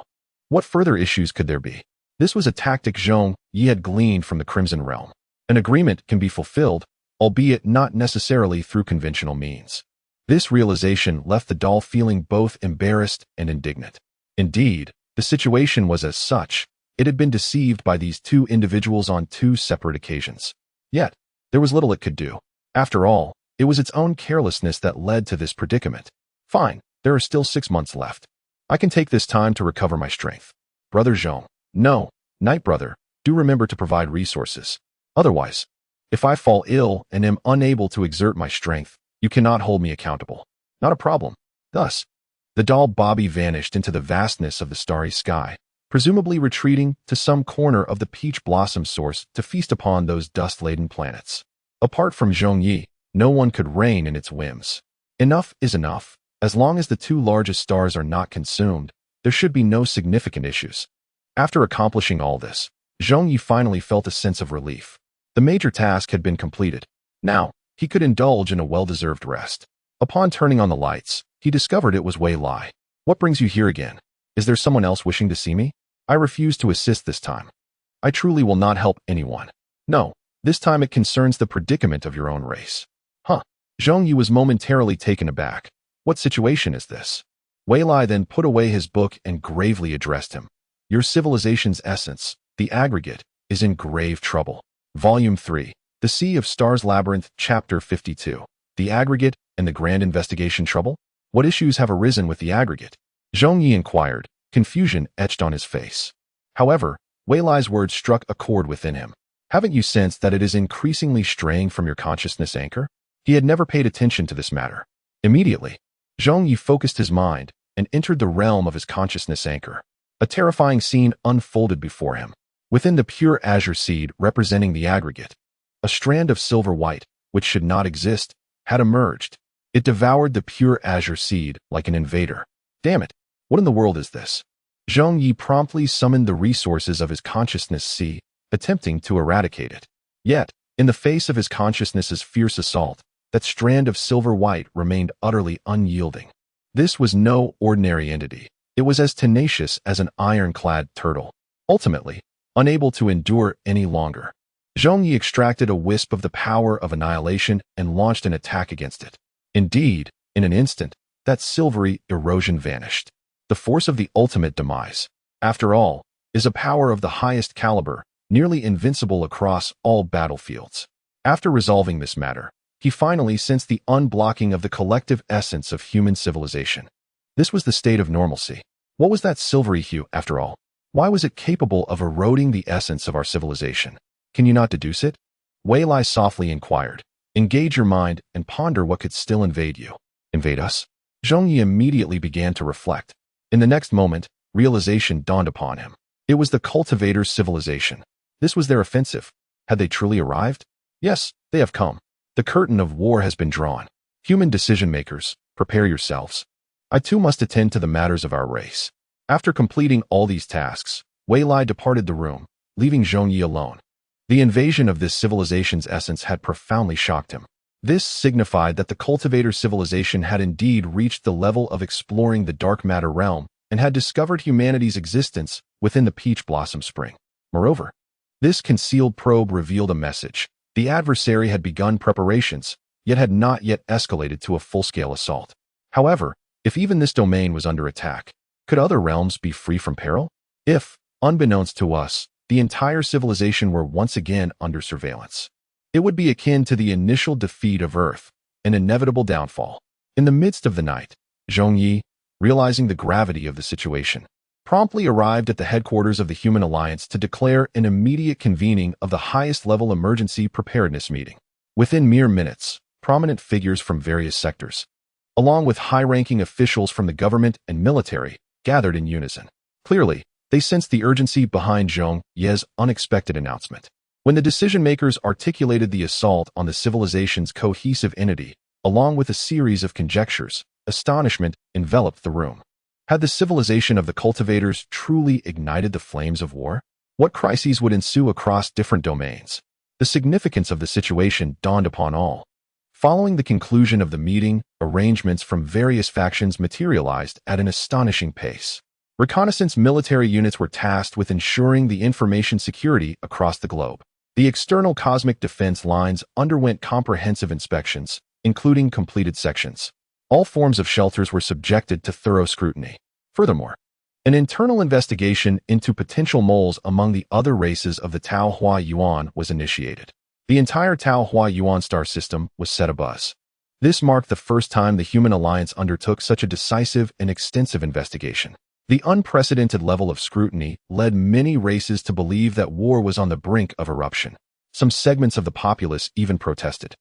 What further issues could there be? This was a tactic Zhong Ye had gleaned from the Crimson Realm. An agreement can be fulfilled, albeit not necessarily through conventional means. This realization left the doll feeling both embarrassed and indignant. Indeed, the situation was as such. It had been deceived by these two individuals on 2 separate occasions. Yet, there was little it could do. After all, it was its own carelessness that led to this predicament. Fine, there are still 6 months left. I can take this time to recover my strength. Brother Zhong. No, Night Brother, do remember to provide resources. Otherwise, if I fall ill and am unable to exert my strength, you cannot hold me accountable. Not a problem. Thus, the doll Bobby vanished into the vastness of the starry sky, presumably retreating to some corner of the Peach Blossom Source to feast upon those dust-laden planets. Apart from Zhong Ye, no one could reign in its whims. Enough is enough. As long as the 2 largest stars are not consumed, there should be no significant issues. After accomplishing all this, Zhong Ye finally felt a sense of relief. The major task had been completed. Now, he could indulge in a well-deserved rest. Upon turning on the lights, he discovered it was Wei Lai. What brings you here again? Is there someone else wishing to see me? I refuse to assist this time. I truly will not help anyone. No, This time it concerns the predicament of your own race. Huh. Zhong Ye was momentarily taken aback. What situation is this? Wei Lai then put away his book and gravely addressed him. Your civilization's essence, the aggregate, is in grave trouble. Volume 3, The Sea of Stars Labyrinth, Chapter 52. The aggregate and the grand investigation trouble? What issues have arisen with the aggregate? Zhong Ye inquired, confusion etched on his face. However, Wei Lai's words struck a chord within him. Haven't you sensed that it is increasingly straying from your consciousness anchor? He had never paid attention to this matter. Immediately, Zhong Ye focused his mind and entered the realm of his consciousness anchor. A terrifying scene unfolded before him. Within the pure azure seed representing the aggregate, a strand of silver white, which should not exist, had emerged. It devoured the pure azure seed like an invader. Damn it, what in the world is this? Zhong Ye promptly summoned the resources of his consciousness sea, attempting to eradicate it. Yet, in the face of his consciousness's fierce assault, that strand of silver white remained utterly unyielding. This was no ordinary entity. It was as tenacious as an ironclad turtle. Ultimately, unable to endure any longer, Zhong Ye extracted a wisp of the power of annihilation and launched an attack against it. Indeed, in an instant, that silvery erosion vanished. The force of the ultimate demise, after all, is a power of the highest caliber, nearly invincible across all battlefields. After resolving this matter, he finally sensed the unblocking of the collective essence of human civilization. This was the state of normalcy. What was that silvery hue, after all? Why was it capable of eroding the essence of our civilization? Can you not deduce it? Wei Lai softly inquired. Engage your mind and ponder what could still invade you. Invade us? Zhong Ye immediately began to reflect. In the next moment, realization dawned upon him. It was the cultivators' civilization. This was their offensive. Had they truly arrived? Yes, they have come. The curtain of war has been drawn. Human decision-makers, prepare yourselves. I too must attend to the matters of our race. After completing all these tasks, Wei Lai departed the room, leaving Zhong Ye alone. The invasion of this civilization's essence had profoundly shocked him. This signified that the cultivator civilization had indeed reached the level of exploring the dark matter realm and had discovered humanity's existence within the peach blossom spring. Moreover, this concealed probe revealed a message. The adversary had begun preparations, yet had not yet escalated to a full-scale assault. However, if even this domain was under attack, could other realms be free from peril? If, unbeknownst to us, the entire civilization were once again under surveillance, it would be akin to the initial defeat of Earth, an inevitable downfall. In the midst of the night, Zhong Ye, realizing the gravity of the situation, promptly arrived at the headquarters of the Human Alliance to declare an immediate convening of the highest-level emergency preparedness meeting. Within mere minutes, prominent figures from various sectors, along with high-ranking officials from the government and military, gathered in unison. Clearly, they sensed the urgency behind Zhong Ye's unexpected announcement. When the decision-makers articulated the assault on the civilization's cohesive entity, along with a series of conjectures, astonishment enveloped the room. Had the civilization of the cultivators truly ignited the flames of war? What crises would ensue across different domains? The significance of the situation dawned upon all. Following the conclusion of the meeting, arrangements from various factions materialized at an astonishing pace. Reconnaissance military units were tasked with ensuring the information security across the globe. The external cosmic defense lines underwent comprehensive inspections, including completed sections. All forms of shelters were subjected to thorough scrutiny. Furthermore, an internal investigation into potential moles among the other races of the Tao Hua Yuan was initiated. The entire Tao Hua Yuan star system was set abuzz. This marked the first time the Human Alliance undertook such a decisive and extensive investigation. The unprecedented level of scrutiny led many races to believe that war was on the brink of eruption. Some segments of the populace even protested,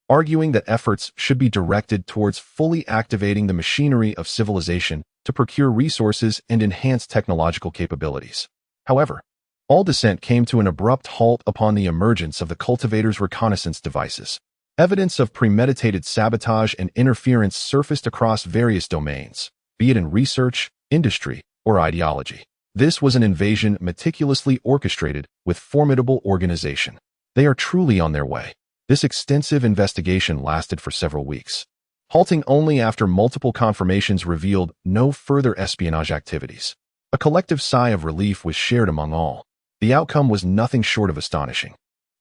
arguing that efforts should be directed towards fully activating the machinery of civilization to procure resources and enhance technological capabilities. However, all dissent came to an abrupt halt upon the emergence of the cultivators' reconnaissance devices. Evidence of premeditated sabotage and interference surfaced across various domains, be it in research, industry, or ideology. This was an invasion meticulously orchestrated with formidable organization. They are truly on their way. This extensive investigation lasted for several weeks, halting only after multiple confirmations revealed no further espionage activities. A collective sigh of relief was shared among all. The outcome was nothing short of astonishing.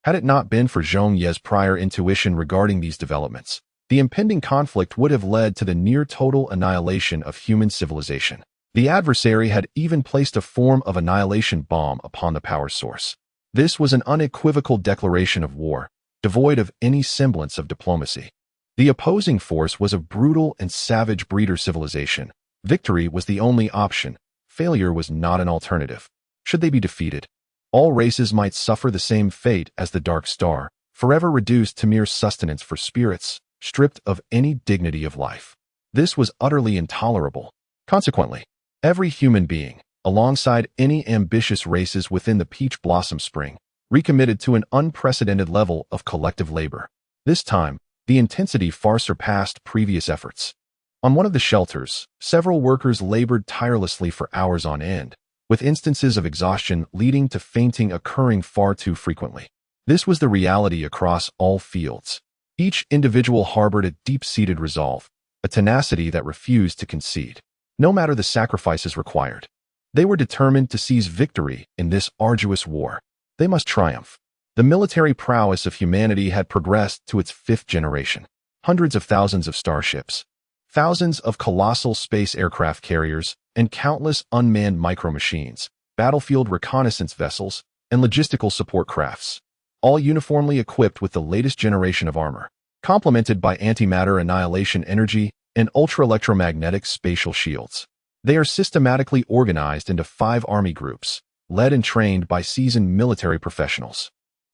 Had it not been for Zhong Ye's prior intuition regarding these developments, the impending conflict would have led to the near-total annihilation of human civilization. The adversary had even placed a form of annihilation bomb upon the power source. This was an unequivocal declaration of war, devoid of any semblance of diplomacy. The opposing force was a brutal and savage breeder civilization. Victory was the only option. Failure was not an alternative. Should they be defeated, all races might suffer the same fate as the Dark Star, forever reduced to mere sustenance for spirits, stripped of any dignity of life. This was utterly intolerable. Consequently, every human being, alongside any ambitious races within the Peach Blossom Spring, recommitted to an unprecedented level of collective labor. This time, the intensity far surpassed previous efforts. On one of the shelters, several workers labored tirelessly for hours on end, with instances of exhaustion leading to fainting occurring far too frequently. This was the reality across all fields. Each individual harbored a deep-seated resolve, a tenacity that refused to concede, no matter the sacrifices required. They were determined to seize victory in this arduous war. They must triumph. The military prowess of humanity had progressed to its fifth generation. Hundreds of thousands of starships, thousands of colossal space aircraft carriers, and countless unmanned micro-machines, battlefield reconnaissance vessels, and logistical support crafts, all uniformly equipped with the latest generation of armor, complemented by antimatter annihilation energy and ultra-electromagnetic spatial shields. They are systematically organized into 5 army groups, led and trained by seasoned military professionals.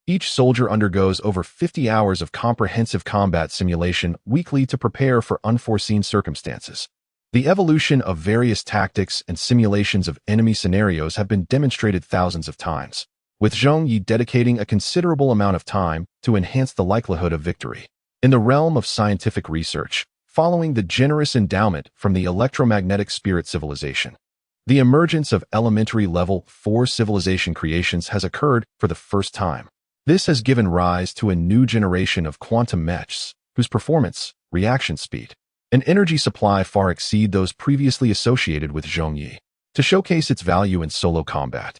Each soldier undergoes over 50 hours of comprehensive combat simulation weekly to prepare for unforeseen circumstances. The evolution of various tactics and simulations of enemy scenarios have been demonstrated thousands of times, with Zhong Ye dedicating a considerable amount of time to enhance the likelihood of victory. In the realm of scientific research, following the generous endowment from the electromagnetic spirit civilization, the emergence of elementary level 4 civilization creations has occurred for the first time. This has given rise to a new generation of quantum mechs, whose performance, reaction speed, and energy supply far exceed those previously associated with Zhong Ye. To showcase its value in solo combat,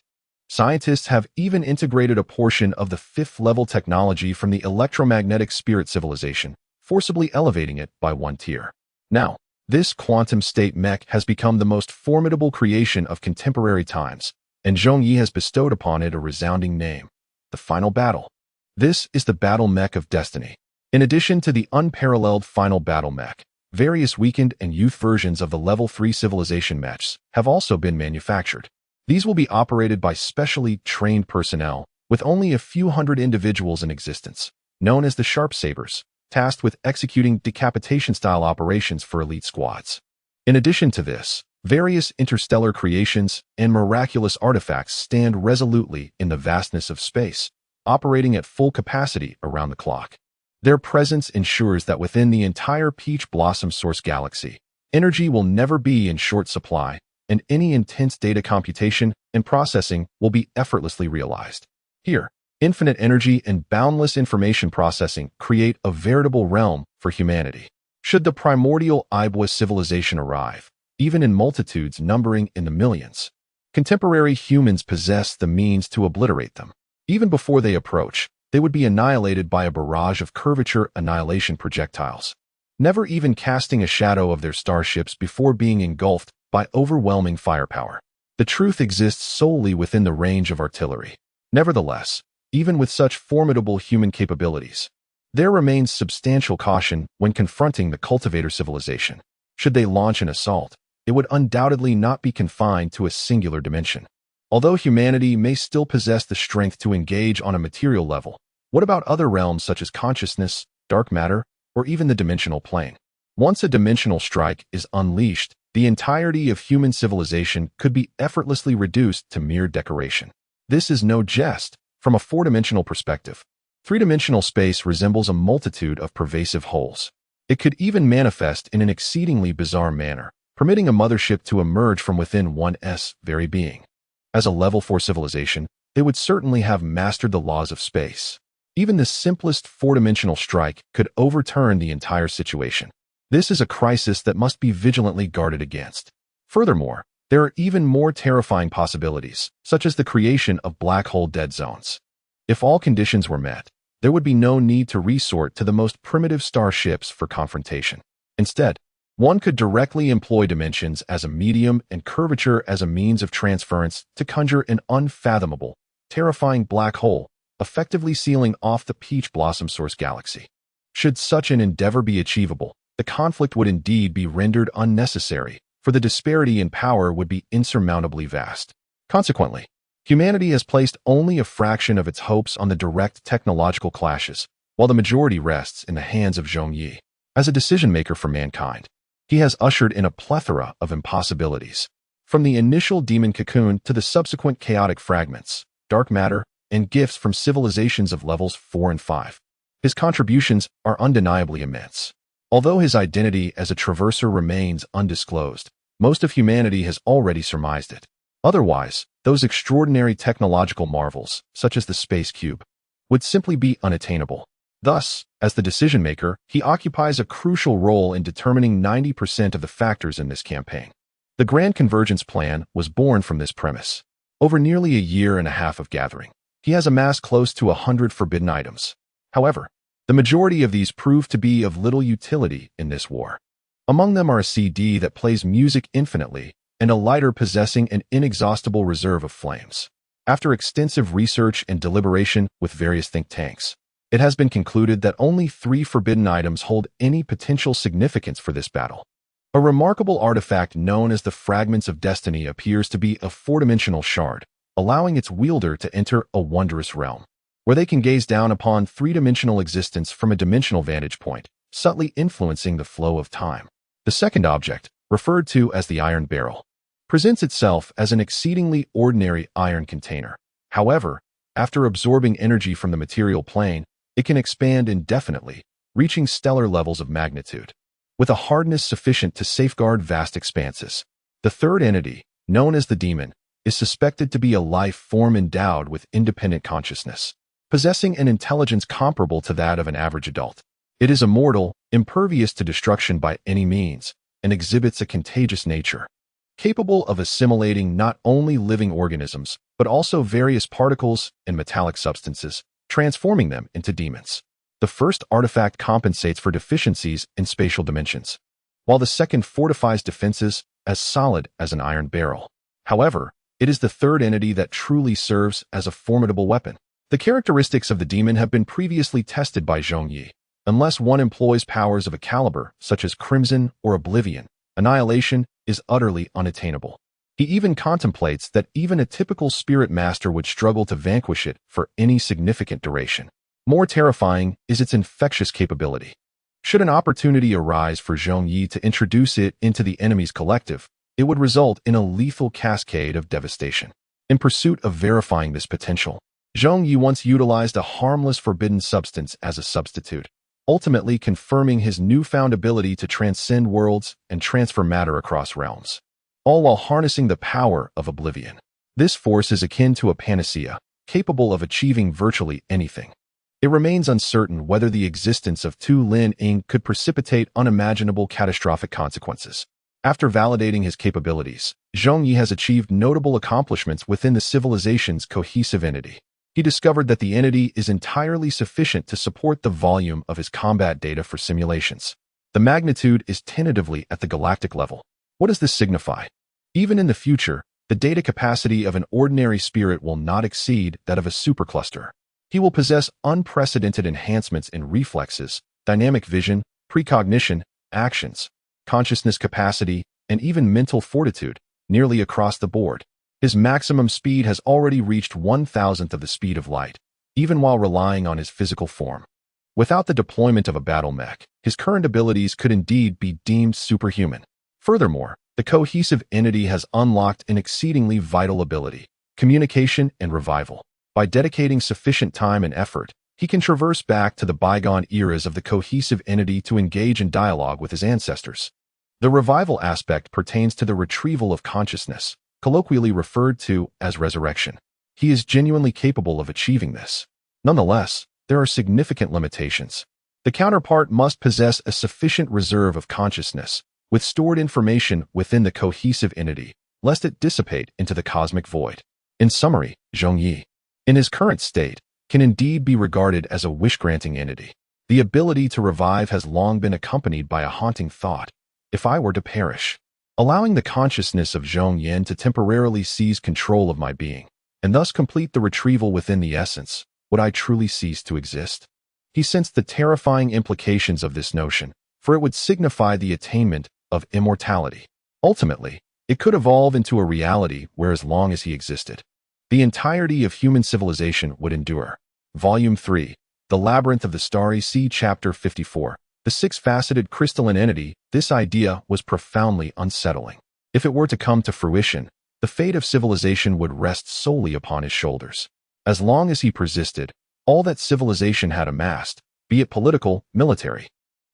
scientists have even integrated a portion of the 5th-level technology from the electromagnetic spirit civilization, forcibly elevating it by 1 tier. Now, this quantum state mech has become the most formidable creation of contemporary times, and Zhong Ye has bestowed upon it a resounding name: the Final Battle. This is the battle mech of destiny. In addition to the unparalleled Final Battle mech, various weakened and youth versions of the Level 3 civilization mechs have also been manufactured. These will be operated by specially trained personnel, with only a few hundred individuals in existence, known as the Sharp Sabers, tasked with executing decapitation-style operations for elite squads. In addition to this, various interstellar creations and miraculous artifacts stand resolutely in the vastness of space, operating at full capacity around the clock. Their presence ensures that within the entire Peach Blossom Source galaxy, energy will never be in short supply, and any intense data computation and processing will be effortlessly realized. Here, infinite energy and boundless information processing create a veritable realm for humanity. Should the primordial Ibwa civilization arrive, even in multitudes numbering in the millions, contemporary humans possess the means to obliterate them. Even before they approach, they would be annihilated by a barrage of curvature annihilation projectiles, never even casting a shadow of their starships before being engulfed by overwhelming firepower. The truth exists solely within the range of artillery. Nevertheless, even with such formidable human capabilities, there remains substantial caution when confronting the cultivator civilization. Should they launch an assault, it would undoubtedly not be confined to a singular dimension. Although humanity may still possess the strength to engage on a material level, what about other realms such as consciousness, dark matter, or even the dimensional plane? Once a dimensional strike is unleashed, the entirety of human civilization could be effortlessly reduced to mere decoration. This is no jest. From a 4-dimensional perspective, 3-dimensional space resembles a multitude of pervasive holes. It could even manifest in an exceedingly bizarre manner, permitting a mothership to emerge from within one's very being. As a level 4 civilization, they would certainly have mastered the laws of space. Even the simplest 4-dimensional strike could overturn the entire situation. This is a crisis that must be vigilantly guarded against. Furthermore, there are even more terrifying possibilities, such as the creation of black hole dead zones. If all conditions were met, there would be no need to resort to the most primitive starships for confrontation. Instead, one could directly employ dimensions as a medium and curvature as a means of transference to conjure an unfathomable, terrifying black hole, effectively sealing off the peach blossom source galaxy. Should such an endeavor be achievable, the conflict would indeed be rendered unnecessary, for the disparity in power would be insurmountably vast. Consequently, humanity has placed only a fraction of its hopes on the direct technological clashes, while the majority rests in the hands of Zhong Ye. As a decision-maker for mankind, he has ushered in a plethora of impossibilities. From the initial demon cocoon to the subsequent chaotic fragments, dark matter, and gifts from civilizations of levels 4 and 5. His contributions are undeniably immense. Although his identity as a traverser remains undisclosed, most of humanity has already surmised it. Otherwise, those extraordinary technological marvels, such as the space cube, would simply be unattainable. Thus, as the decision-maker, he occupies a crucial role in determining 90% of the factors in this campaign. The Grand Convergence Plan was born from this premise. Over nearly a year and a half of gathering, he has amassed close to 100 forbidden items. However, the majority of these prove to be of little utility in this war. Among them are a CD that plays music infinitely and a lighter possessing an inexhaustible reserve of flames. After extensive research and deliberation with various think tanks, it has been concluded that only 3 forbidden items hold any potential significance for this battle. A remarkable artifact known as the Fragments of Destiny appears to be a 4-dimensional shard, allowing its wielder to enter a wondrous realm, where they can gaze down upon 3-dimensional existence from a dimensional vantage point, subtly influencing the flow of time. The second object, referred to as the Iron Barrel, presents itself as an exceedingly ordinary iron container. However, after absorbing energy from the material plane, it can expand indefinitely, reaching stellar levels of magnitude, with a hardness sufficient to safeguard vast expanses. The third entity, known as the Demon, is suspected to be a life form endowed with independent consciousness, possessing an intelligence comparable to that of an average adult. It is immortal, impervious to destruction by any means, and exhibits a contagious nature, capable of assimilating not only living organisms, but also various particles and metallic substances, transforming them into demons. The first artifact compensates for deficiencies in spatial dimensions, while the second fortifies defenses as solid as an iron barrel. However, it is the third entity that truly serves as a formidable weapon. The characteristics of the demon have been previously tested by Zhong Ye. Unless one employs powers of a caliber such as Crimson or Oblivion, annihilation is utterly unattainable. He even contemplates that even a typical spirit master would struggle to vanquish it for any significant duration. More terrifying is its infectious capability. Should an opportunity arise for Zhong Ye to introduce it into the enemy's collective, it would result in a lethal cascade of devastation. In pursuit of verifying this potential, Zhong Ye once utilized a harmless forbidden substance as a substitute, ultimately confirming his newfound ability to transcend worlds and transfer matter across realms, all while harnessing the power of oblivion. This force is akin to a panacea, capable of achieving virtually anything. It remains uncertain whether the existence of Tu Lin Ying could precipitate unimaginable catastrophic consequences. After validating his capabilities, Zhong Ye has achieved notable accomplishments within the civilization's cohesive entity. He discovered that the entity is entirely sufficient to support the volume of his combat data for simulations. The magnitude is tentatively at the galactic level. What does this signify? Even in the future, the data capacity of an ordinary spirit will not exceed that of a supercluster. He will possess unprecedented enhancements in reflexes, dynamic vision, precognition, actions, consciousness capacity, and even mental fortitude, nearly across the board. His maximum speed has already reached 1,000th of the speed of light, even while relying on his physical form. Without the deployment of a battle mech, his current abilities could indeed be deemed superhuman. Furthermore, the cohesive entity has unlocked an exceedingly vital ability: communication and revival. By dedicating sufficient time and effort, he can traverse back to the bygone eras of the cohesive entity to engage in dialogue with his ancestors. The revival aspect pertains to the retrieval of consciousness, colloquially referred to as resurrection. He is genuinely capable of achieving this. Nonetheless, there are significant limitations. The counterpart must possess a sufficient reserve of consciousness, with stored information within the cohesive entity, lest it dissipate into the cosmic void. In summary, Zhong Ye, in his current state, can indeed be regarded as a wish-granting entity. The ability to revive has long been accompanied by a haunting thought: if I were to perish, allowing the consciousness of Zhong Ye to temporarily seize control of my being, and thus complete the retrieval within the essence, would I truly cease to exist? He sensed the terrifying implications of this notion, for it would signify the attainment of immortality. Ultimately, it could evolve into a reality where, as long as he existed, the entirety of human civilization would endure. Volume 3, The Labyrinth of the Starry Sea, Chapter 54. The six-faceted crystalline entity. This idea was profoundly unsettling. If it were to come to fruition, the fate of civilization would rest solely upon his shoulders. As long as he persisted, all that civilization had amassed, be it political, military,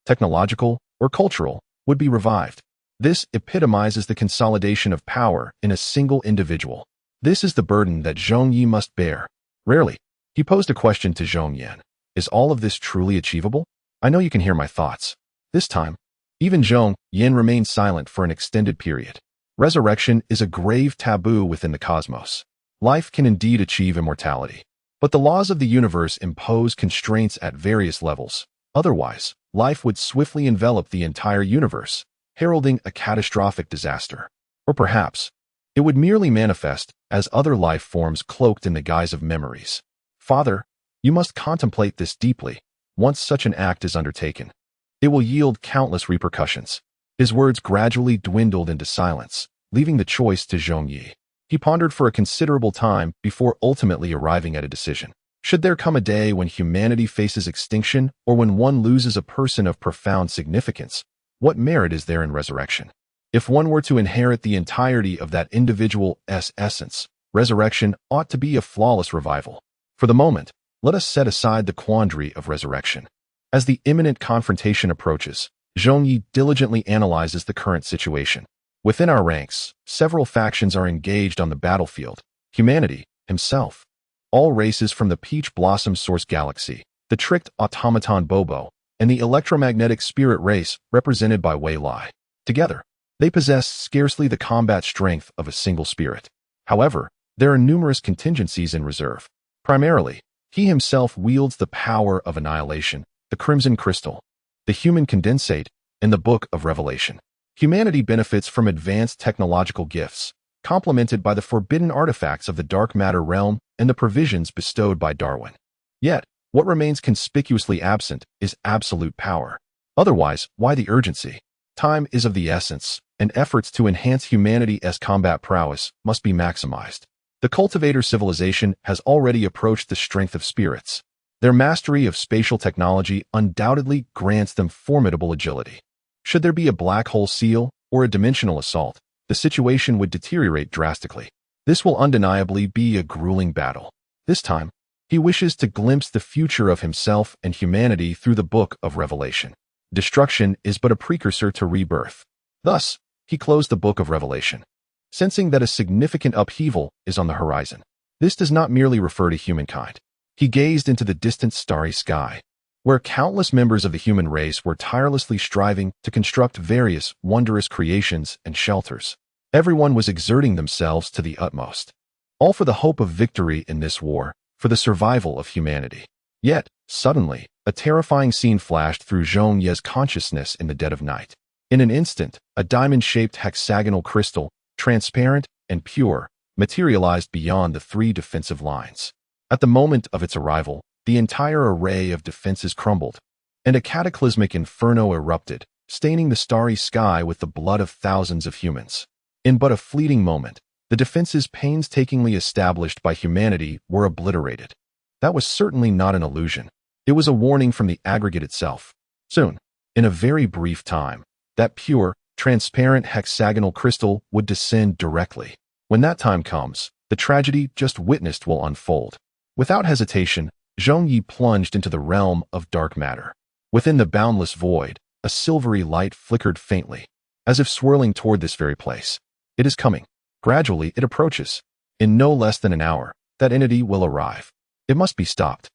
technological, or cultural, would be revived. This epitomizes the consolidation of power in a single individual. This is the burden that Zhong Ye must bear. Rarely, he posed a question to Zhong Ye. Is all of this truly achievable? I know you can hear my thoughts. This time, even Zhong Ye remained silent for an extended period. Resurrection is a grave taboo within the cosmos. Life can indeed achieve immortality, but the laws of the universe impose constraints at various levels. Otherwise, life would swiftly envelop the entire universe, heralding a catastrophic disaster. Or perhaps, it would merely manifest as other life forms cloaked in the guise of memories. Father, you must contemplate this deeply. Once such an act is undertaken, it will yield countless repercussions. His words gradually dwindled into silence, leaving the choice to Zhong Ye. He pondered for a considerable time before ultimately arriving at a decision. Should there come a day when humanity faces extinction, or when one loses a person of profound significance, what merit is there in resurrection? If one were to inherit the entirety of that individual's essence, resurrection ought to be a flawless revival. For the moment, let us set aside the quandary of resurrection. As the imminent confrontation approaches, Zhong Ye diligently analyzes the current situation. Within our ranks, several factions are engaged on the battlefield. Humanity, himself, all races from the Peach Blossom Source Galaxy, the tricked automaton Bobo, and the electromagnetic spirit race represented by Wei Lai. Together, they possess scarcely the combat strength of a single spirit. However, there are numerous contingencies in reserve. Primarily, he himself wields the power of annihilation, the Crimson Crystal, the human condensate, and the Book of Revelation. Humanity benefits from advanced technological gifts, complemented by the forbidden artifacts of the dark matter realm and the provisions bestowed by Darwin. Yet, what remains conspicuously absent is absolute power. Otherwise, why the urgency? Time is of the essence, and efforts to enhance humanity's combat prowess must be maximized. The cultivator civilization has already approached the strength of spirits. Their mastery of spatial technology undoubtedly grants them formidable agility. Should there be a black hole seal or a dimensional assault, the situation would deteriorate drastically. This will undeniably be a grueling battle. This time, he wishes to glimpse the future of himself and humanity through the Book of Revelation. Destruction is but a precursor to rebirth. Thus, he closed the Book of Revelation, sensing that a significant upheaval is on the horizon. This does not merely refer to humankind. He gazed into the distant starry sky, where countless members of the human race were tirelessly striving to construct various wondrous creations and shelters. Everyone was exerting themselves to the utmost, all for the hope of victory in this war, for the survival of humanity. Yet, suddenly, a terrifying scene flashed through Zhong Ye's consciousness in the dead of night. In an instant, a diamond-shaped hexagonal crystal, transparent and pure, materialized beyond the three defensive lines. At the moment of its arrival, the entire array of defenses crumbled, and a cataclysmic inferno erupted, staining the starry sky with the blood of thousands of humans. In but a fleeting moment, the defenses painstakingly established by humanity were obliterated. That was certainly not an illusion. It was a warning from the aggregate itself. Soon, in a very brief time, that pure, transparent hexagonal crystal would descend directly. When that time comes, the tragedy just witnessed will unfold. Without hesitation, Zhong Ye plunged into the realm of dark matter. Within the boundless void, a silvery light flickered faintly, as if swirling toward this very place. It is coming. Gradually, it approaches. In no less than an hour, that entity will arrive. It must be stopped.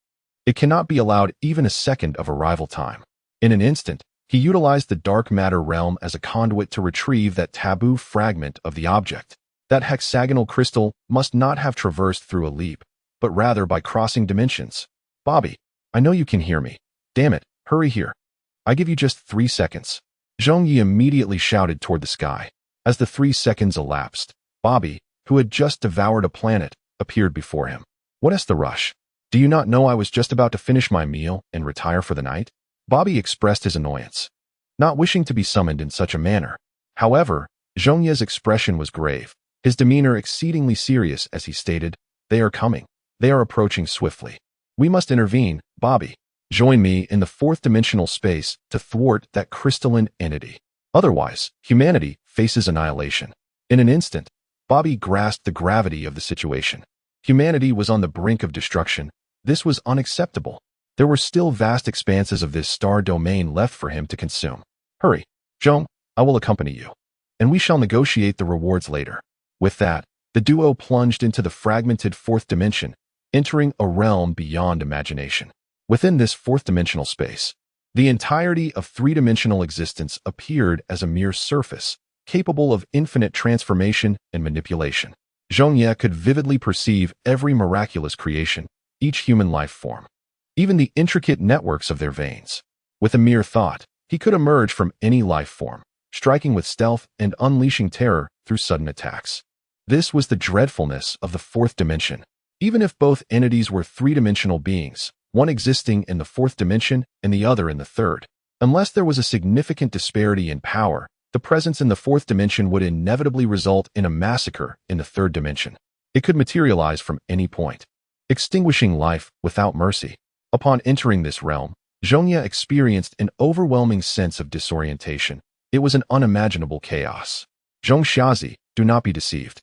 It cannot be allowed even a second of arrival time. In an instant, he utilized the dark matter realm as a conduit to retrieve that taboo fragment of the object. That hexagonal crystal must not have traversed through a leap, but rather by crossing dimensions. Bobby, I know you can hear me. Damn it, hurry here. I give you just 3 seconds. Zhong Ye immediately shouted toward the sky. As the 3 seconds elapsed, Bobby, who had just devoured a planet, appeared before him. What is the rush? Do you not know I was just about to finish my meal and retire for the night? Bobby expressed his annoyance, not wishing to be summoned in such a manner. However, Zhong Ye's expression was grave, his demeanor exceedingly serious as he stated, "They are coming. They are approaching swiftly. We must intervene, Bobby. Join me in the fourth-dimensional space to thwart that crystalline entity. Otherwise, humanity faces annihilation." In an instant, Bobby grasped the gravity of the situation. Humanity was on the brink of destruction. This was unacceptable. There were still vast expanses of this star domain left for him to consume. Hurry, Zhong, I will accompany you, and we shall negotiate the rewards later. With that, the duo plunged into the fragmented fourth dimension, entering a realm beyond imagination. Within this fourth-dimensional space, the entirety of three-dimensional existence appeared as a mere surface, capable of infinite transformation and manipulation. Zhong Ye could vividly perceive every miraculous creation, each human life form, even the intricate networks of their veins. With a mere thought, he could emerge from any life form, striking with stealth and unleashing terror through sudden attacks. This was the dreadfulness of the fourth dimension. Even if both entities were three-dimensional beings, one existing in the fourth dimension and the other in the third, unless there was a significant disparity in power, the presence in the fourth dimension would inevitably result in a massacre in the third dimension. It could materialize from any point, extinguishing life without mercy. Upon entering this realm, Zhong Ye experienced an overwhelming sense of disorientation. It was an unimaginable chaos. Zhong Xiazi, do not be deceived.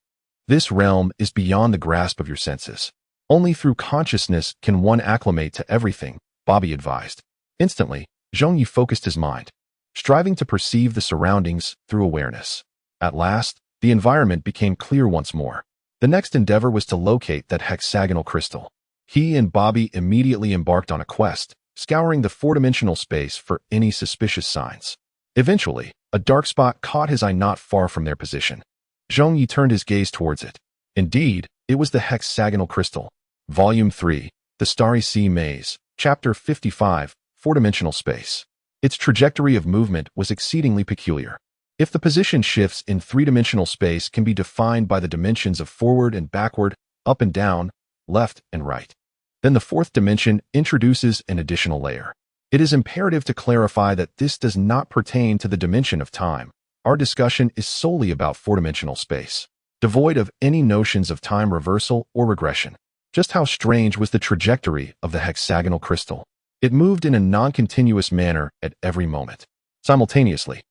This realm is beyond the grasp of your senses. Only through consciousness can one acclimate to everything, Bobby advised. Instantly, Zhong Ye focused his mind, striving to perceive the surroundings through awareness. At last, the environment became clear once more. The next endeavor was to locate that hexagonal crystal. He and Bobby immediately embarked on a quest, scouring the four-dimensional space for any suspicious signs. Eventually, a dark spot caught his eye not far from their position. Zhong Ye turned his gaze towards it. Indeed, it was the hexagonal crystal. Volume 3, The Starry Sea Maze, Chapter 55, Four-Dimensional Space. Its trajectory of movement was exceedingly peculiar. If the position shifts in three-dimensional space can be defined by the dimensions of forward and backward, up and down, left and right, then the fourth dimension introduces an additional layer. It is imperative to clarify that this does not pertain to the dimension of time. Our discussion is solely about four-dimensional space, devoid of any notions of time reversal or regression. Just how strange was the trajectory of the hexagonal crystal? It moved in a non-continuous manner at every moment. Simultaneously,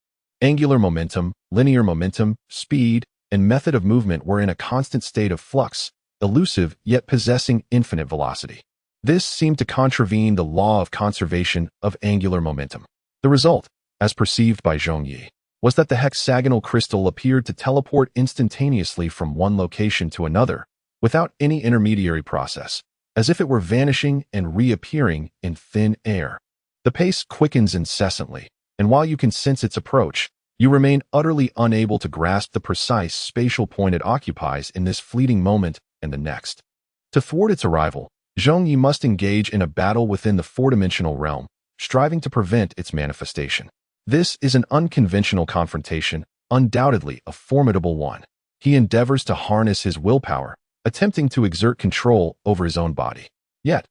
angular momentum, linear momentum, speed, and method of movement were in a constant state of flux, elusive yet possessing infinite velocity. This seemed to contravene the law of conservation of angular momentum. The result, as perceived by Zhong Ye, was that the hexagonal crystal appeared to teleport instantaneously from one location to another, without any intermediary process, as if it were vanishing and reappearing in thin air. The pace quickens incessantly, and while you can sense its approach, you remain utterly unable to grasp the precise spatial point it occupies in this fleeting moment and the next. To thwart its arrival, Zhong Ye must engage in a battle within the four-dimensional realm, striving to prevent its manifestation. This is an unconventional confrontation, undoubtedly a formidable one. He endeavors to harness his willpower, attempting to exert control over his own body. Yet,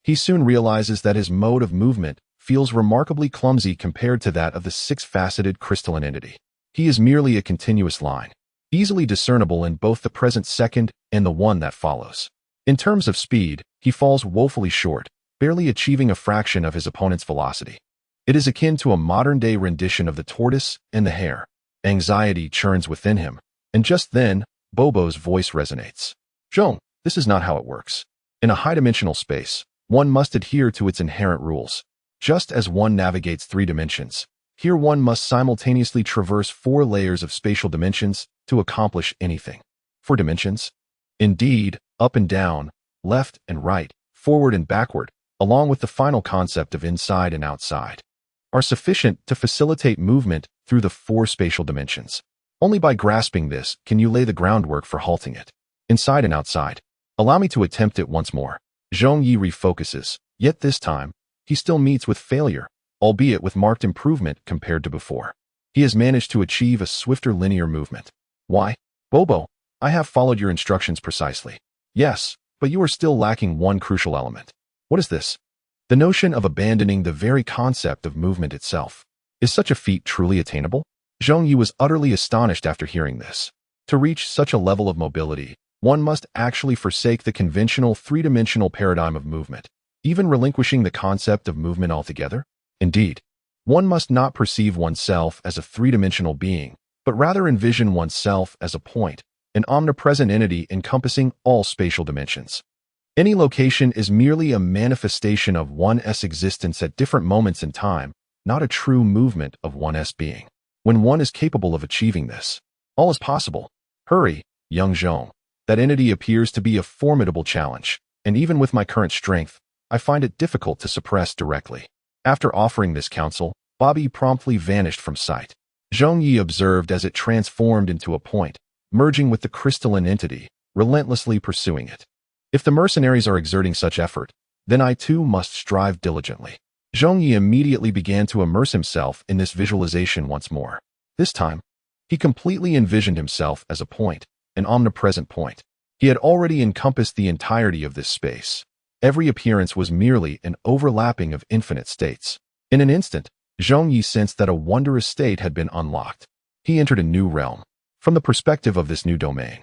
he soon realizes that his mode of movement feels remarkably clumsy compared to that of the six-faceted crystalline entity. He is merely a continuous line, easily discernible in both the present second and the one that follows. In terms of speed, he falls woefully short, barely achieving a fraction of his opponent's velocity. It is akin to a modern-day rendition of the tortoise and the hare. Anxiety churns within him, and just then, Bobo's voice resonates. Zhong, this is not how it works. In a high-dimensional space, one must adhere to its inherent rules. Just as one navigates three dimensions, here one must simultaneously traverse 4 layers of spatial dimensions to accomplish anything. 4 dimensions? Indeed, up and down, left and right, forward and backward, along with the final concept of inside and outside, are sufficient to facilitate movement through the 4 spatial dimensions. Only by grasping this can you lay the groundwork for halting it. Inside and outside. Allow me to attempt it once more. Zhong Ye refocuses, Yet this time, he still meets with failure, albeit with marked improvement compared to before. He has managed to achieve a swifter linear movement. Why? Bobo, I have followed your instructions precisely. Yes, but you are still lacking one crucial element. What is this? The notion of abandoning the very concept of movement itself. Is such a feat truly attainable? Zhong Ye was utterly astonished after hearing this. To reach such a level of mobility, one must actually forsake the conventional three-dimensional paradigm of movement, even relinquishing the concept of movement altogether? Indeed, one must not perceive oneself as a three-dimensional being, but rather envision oneself as a point, an omnipresent entity encompassing all spatial dimensions. Any location is merely a manifestation of one's existence at different moments in time, not a true movement of one's being. When one is capable of achieving this, all is possible. Hurry, young Zhong. That entity appears to be a formidable challenge, and even with my current strength, I find it difficult to suppress directly. After offering this counsel, Bobby promptly vanished from sight. Zhong Ye observed as it transformed into a point, merging with the crystalline entity, relentlessly pursuing it. If the mercenaries are exerting such effort, then I too must strive diligently. Zhong Ye immediately began to immerse himself in this visualization once more. This time, he completely envisioned himself as a point, an omnipresent point. He had already encompassed the entirety of this space. Every appearance was merely an overlapping of infinite states. In an instant, Zhong Ye sensed that a wondrous state had been unlocked. He entered a new realm. From the perspective of this new domain,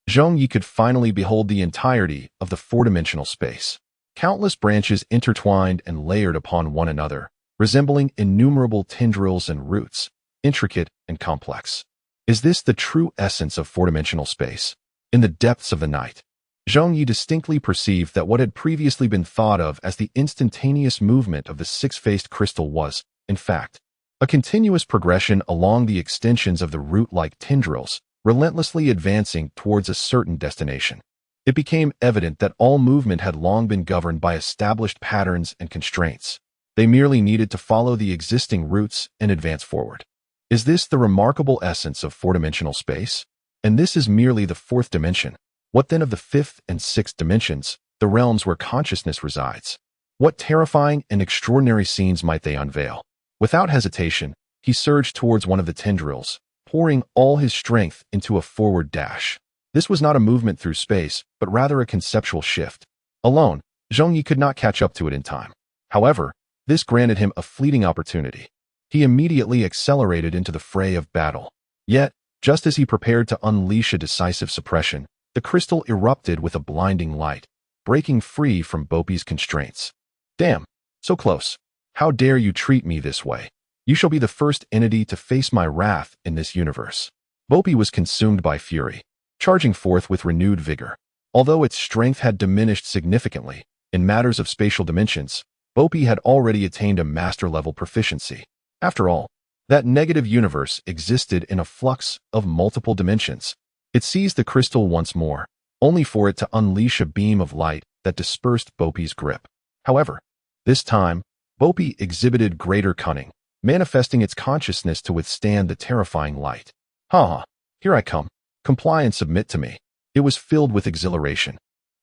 Zhong Ye could finally behold the entirety of the four-dimensional space. Countless branches intertwined and layered upon one another, resembling innumerable tendrils and roots, intricate and complex. Is this the true essence of four-dimensional space? In the depths of the night, Zhong Ye distinctly perceived that what had previously been thought of as the instantaneous movement of the six-faced crystal was, in fact, a continuous progression along the extensions of the root-like tendrils, relentlessly advancing towards a certain destination. It became evident that all movement had long been governed by established patterns and constraints. They merely needed to follow the existing routes and advance forward. Is this the remarkable essence of four-dimensional space? And this is merely the fourth dimension. What then of the fifth and sixth dimensions, the realms where consciousness resides? What terrifying and extraordinary scenes might they unveil? Without hesitation, he surged towards one of the tendrils, pouring all his strength into a forward dash. This was not a movement through space, but rather a conceptual shift. Alone, Zhong Ye could not catch up to it in time. However, this granted him a fleeting opportunity. He immediately accelerated into the fray of battle. Yet, just as he prepared to unleash a decisive suppression, the crystal erupted with a blinding light, breaking free from Bopi's constraints. Damn, so close. How dare you treat me this way? You shall be the first entity to face my wrath in this universe. Bopi was consumed by fury, charging forth with renewed vigor. Although its strength had diminished significantly, in matters of spatial dimensions, Bopi had already attained a master-level proficiency. After all, that negative universe existed in a flux of multiple dimensions. It seized the crystal once more, only for it to unleash a beam of light that dispersed Bopi's grip. However, this time, Bopi exhibited greater cunning, manifesting its consciousness to withstand the terrifying light. Ha! Here I come. Comply and submit to me. It was filled with exhilaration.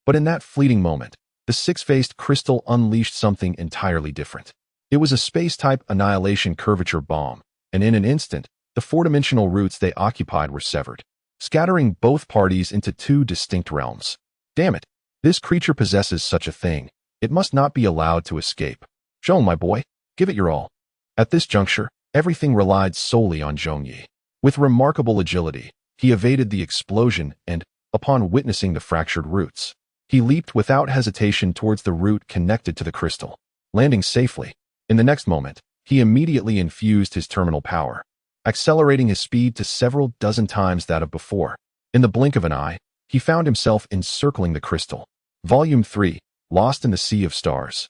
But in that fleeting moment, the six-faced crystal unleashed something entirely different. It was a space-type annihilation curvature bomb, and in an instant, the four-dimensional roots they occupied were severed, scattering both parties into two distinct realms. Damn it! This creature possesses such a thing. It must not be allowed to escape. Zhong, my boy, give it your all. At this juncture, everything relied solely on Zhong Ye. With remarkable agility, he evaded the explosion and, upon witnessing the fractured roots, he leaped without hesitation towards the root connected to the crystal, landing safely. In the next moment, he immediately infused his terminal power, accelerating his speed to several dozen times that of before. In the blink of an eye, he found himself encircling the crystal. Volume 3, Lost in the Sea of Stars.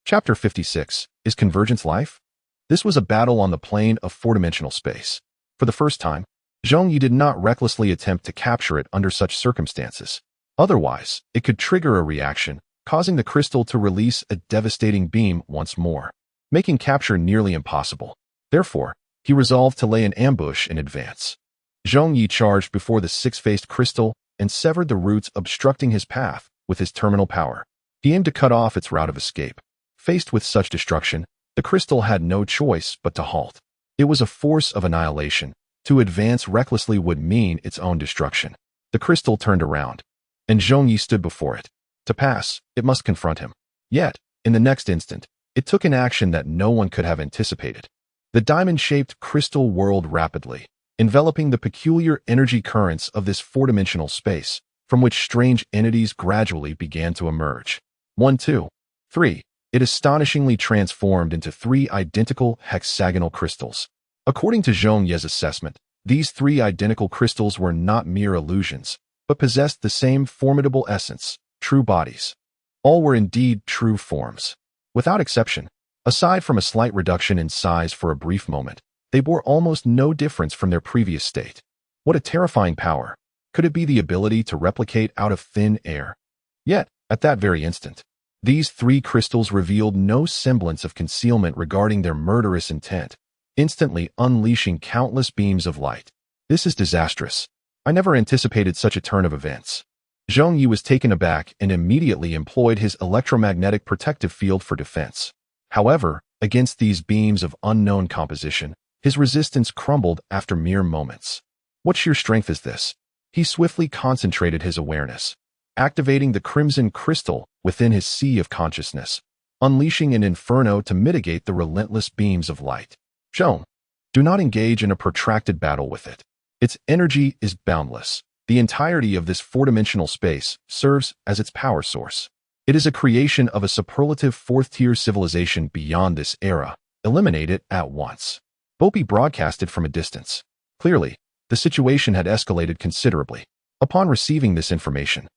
Chapter 56, Is Convergence Life? This was a battle on the plane of four-dimensional space. For the first time, Zhong Ye did not recklessly attempt to capture it under such circumstances. Otherwise, it could trigger a reaction, causing the crystal to release a devastating beam once more, making capture nearly impossible. Therefore, he resolved to lay an ambush in advance. Zhong Ye charged before the six-faced crystal and severed the roots obstructing his path with his terminal power. He aimed to cut off its route of escape. Faced with such destruction, the crystal had no choice but to halt. It was a force of annihilation. To advance recklessly would mean its own destruction. The crystal turned around, and Zhong Ye stood before it. To pass, it must confront him. Yet, in the next instant, it took an action that no one could have anticipated. The diamond-shaped crystal whirled rapidly, enveloping the peculiar energy currents of this four-dimensional space, from which strange entities gradually began to emerge. 1, 2, 3. It astonishingly transformed into 3 identical hexagonal crystals. According to Zhong Ye's assessment, these 3 identical crystals were not mere illusions, but possessed the same formidable essence, true bodies. All were indeed true forms. Without exception, aside from a slight reduction in size for a brief moment, they bore almost no difference from their previous state. What a terrifying power! Could it be the ability to replicate out of thin air? Yet, at that very instant, these 3 crystals revealed no semblance of concealment regarding their murderous intent, instantly unleashing countless beams of light. This is disastrous. I never anticipated such a turn of events. Zhong Ye was taken aback and immediately employed his electromagnetic protective field for defense. However, against these beams of unknown composition, his resistance crumbled after mere moments. What sheer strength is this? He swiftly concentrated his awareness, activating the crimson crystal within his sea of consciousness, unleashing an inferno to mitigate the relentless beams of light. Zhong, do not engage in a protracted battle with it. Its energy is boundless. The entirety of this four-dimensional space serves as its power source. It is a creation of a superlative 4th-tier civilization beyond this era. Eliminate it at once. Bopi broadcasted from a distance. Clearly, the situation had escalated considerably. Upon receiving this information,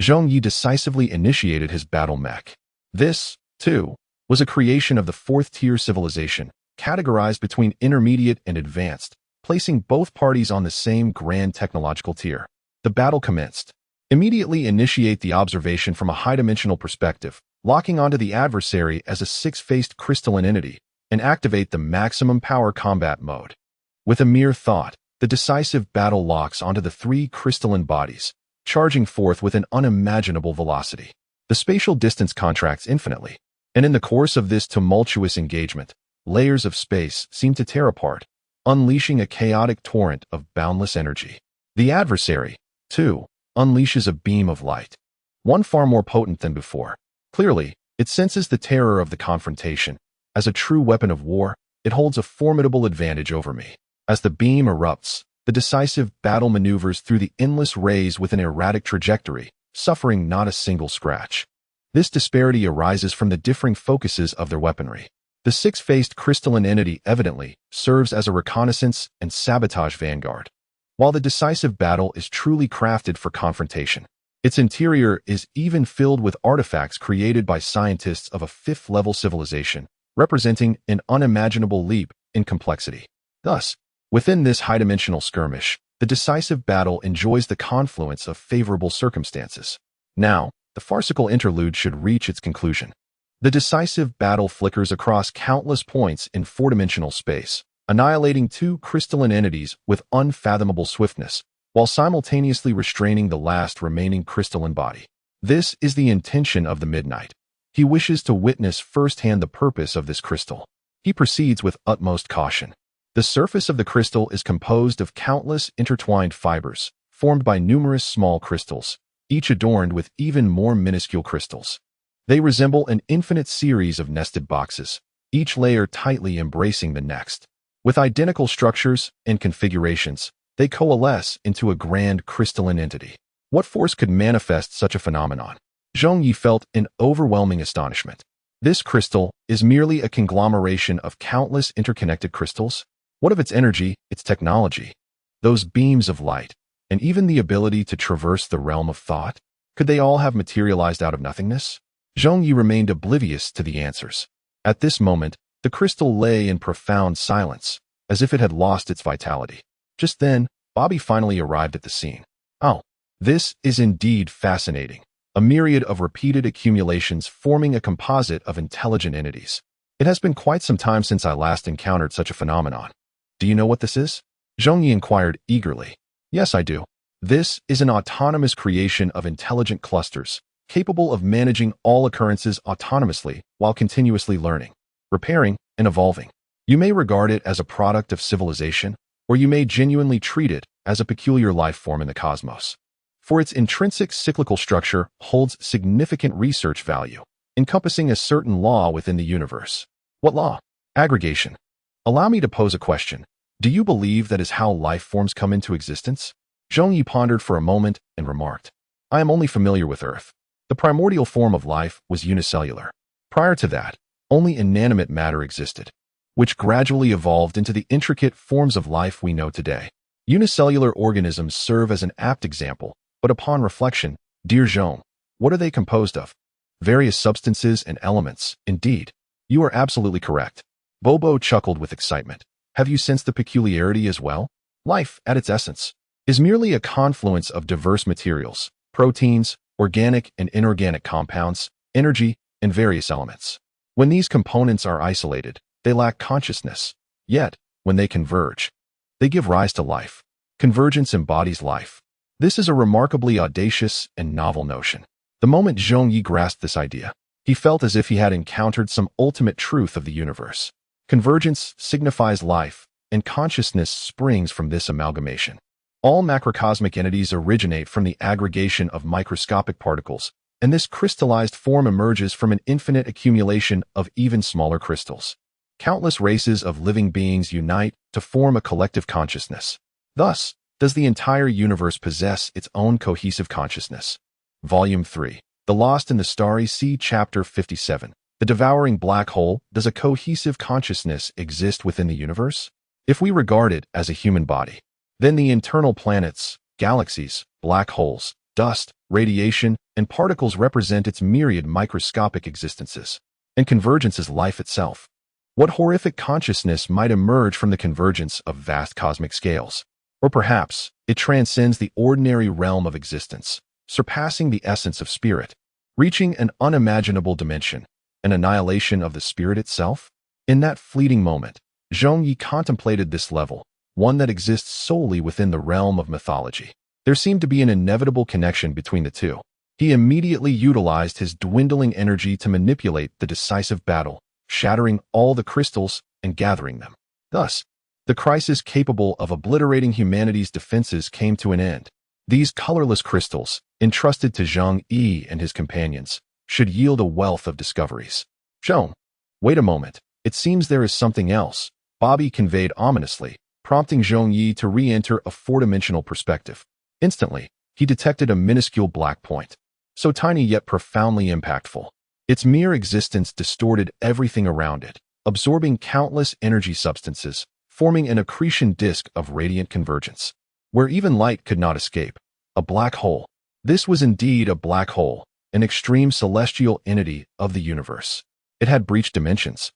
Zhong Ye decisively initiated his battle mech. This, too, was a creation of the 4th-tier civilization, categorized between intermediate and advanced, placing both parties on the same grand technological tier. The battle commenced. Immediately initiate the observation from a high-dimensional perspective, locking onto the adversary as a 6-faced crystalline entity, and activate the maximum power combat mode. With a mere thought, the decisive battle locks onto the 3 crystalline bodies, charging forth with an unimaginable velocity. The spatial distance contracts infinitely, and in the course of this tumultuous engagement, layers of space seem to tear apart, unleashing a chaotic torrent of boundless energy. The adversary, too, unleashes a beam of light, one far more potent than before. Clearly, it senses the terror of the confrontation. As a true weapon of war, it holds a formidable advantage over me. As the beam erupts, the decisive battle maneuvers through the endless rays with an erratic trajectory, suffering not a single scratch. This disparity arises from the differing focuses of their weaponry. The 6-faced crystalline entity evidently serves as a reconnaissance and sabotage vanguard, while the decisive battle is truly crafted for confrontation. Its interior is even filled with artifacts created by scientists of a 5th-level civilization, representing an unimaginable leap in complexity. Thus, within this high-dimensional skirmish, the decisive battle enjoys the confluence of favorable circumstances. Now, the farcical interlude should reach its conclusion. The decisive battle flickers across countless points in 4-dimensional space, annihilating 2 crystalline entities with unfathomable swiftness, while simultaneously restraining the last remaining crystalline body. This is the intention of the Midnight. He wishes to witness firsthand the purpose of this crystal. He proceeds with utmost caution. The surface of the crystal is composed of countless intertwined fibers, formed by numerous small crystals, each adorned with even more minuscule crystals. They resemble an infinite series of nested boxes, each layer tightly embracing the next. With identical structures and configurations, they coalesce into a grand crystalline entity. What force could manifest such a phenomenon? Zhong Ye felt an overwhelming astonishment. This crystal is merely a conglomeration of countless interconnected crystals. What of its energy, its technology? Those beams of light, and even the ability to traverse the realm of thought? Could they all have materialized out of nothingness? Zhong Ye remained oblivious to the answers. At this moment, the crystal lay in profound silence, as if it had lost its vitality. Just then, Bobby finally arrived at the scene. Oh, this is indeed fascinating. A myriad of repeated accumulations forming a composite of intelligent entities. It has been quite some time since I last encountered such a phenomenon. Do you know what this is? Zhong Ye inquired eagerly. Yes, I do. This is an autonomous creation of intelligent clusters, capable of managing all occurrences autonomously while continuously learning, repairing, and evolving. You may regard it as a product of civilization, or you may genuinely treat it as a peculiar life form in the cosmos. For its intrinsic cyclical structure holds significant research value, encompassing a certain law within the universe. What law? Aggregation. Allow me to pose a question. Do you believe that is how life forms come into existence? Zhong Ye pondered for a moment and remarked, I am only familiar with Earth. The primordial form of life was unicellular. Prior to that, only inanimate matter existed, which gradually evolved into the intricate forms of life we know today. Unicellular organisms serve as an apt example, but upon reflection, dear Zhong, what are they composed of? Various substances and elements, indeed. You are absolutely correct. Bobo chuckled with excitement. Have you sensed the peculiarity as well? Life, at its essence, is merely a confluence of diverse materials, proteins, organic and inorganic compounds, energy, and various elements. When these components are isolated, they lack consciousness. Yet, when they converge, they give rise to life. Convergence embodies life. This is a remarkably audacious and novel notion. The moment Zhong Ye grasped this idea, he felt as if he had encountered some ultimate truth of the universe. Convergence signifies life, and consciousness springs from this amalgamation. All macrocosmic entities originate from the aggregation of microscopic particles, and this crystallized form emerges from an infinite accumulation of even smaller crystals. Countless races of living beings unite to form a collective consciousness. Thus, does the entire universe possess its own cohesive consciousness. Volume 3. The Lost in the Starry Sea, Chapter 57. The Devouring Black Hole. Does a cohesive consciousness exist within the universe? If we regard it as a human body, then the internal planets, galaxies, black holes, dust, radiation, and particles represent its myriad microscopic existences. And convergence is life itself. What horrific consciousness might emerge from the convergence of vast cosmic scales? Or perhaps it transcends the ordinary realm of existence, surpassing the essence of spirit, reaching an unimaginable dimension, an annihilation of the spirit itself? In that fleeting moment, Zhong Ye contemplated this level, one that exists solely within the realm of mythology. There seemed to be an inevitable connection between the two. He immediately utilized his dwindling energy to manipulate the decisive battle, shattering all the crystals and gathering them. Thus, the crisis capable of obliterating humanity's defenses came to an end. These colorless crystals, entrusted to Zhong Ye and his companions, should yield a wealth of discoveries. Zhong, wait a moment. It seems there is something else, Bobby conveyed ominously, prompting Zhong Ye to re-enter a four-dimensional perspective. Instantly, he detected a minuscule black point, so tiny yet profoundly impactful. Its mere existence distorted everything around it, absorbing countless energy substances, forming an accretion disk of radiant convergence, where even light could not escape. A black hole. This was indeed a black hole, an extreme celestial entity of the universe. It had breached dimensions,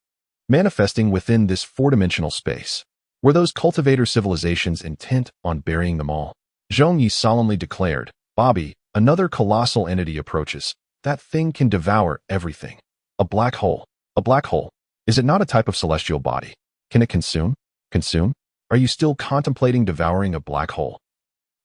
manifesting within this four-dimensional space. Were those cultivator civilizations intent on burying them all? Zhong Ye solemnly declared, Bobby, another colossal entity approaches. That thing can devour everything. A black hole. A black hole. Is it not a type of celestial body? Can it consume? Consume? Are you still contemplating devouring a black hole?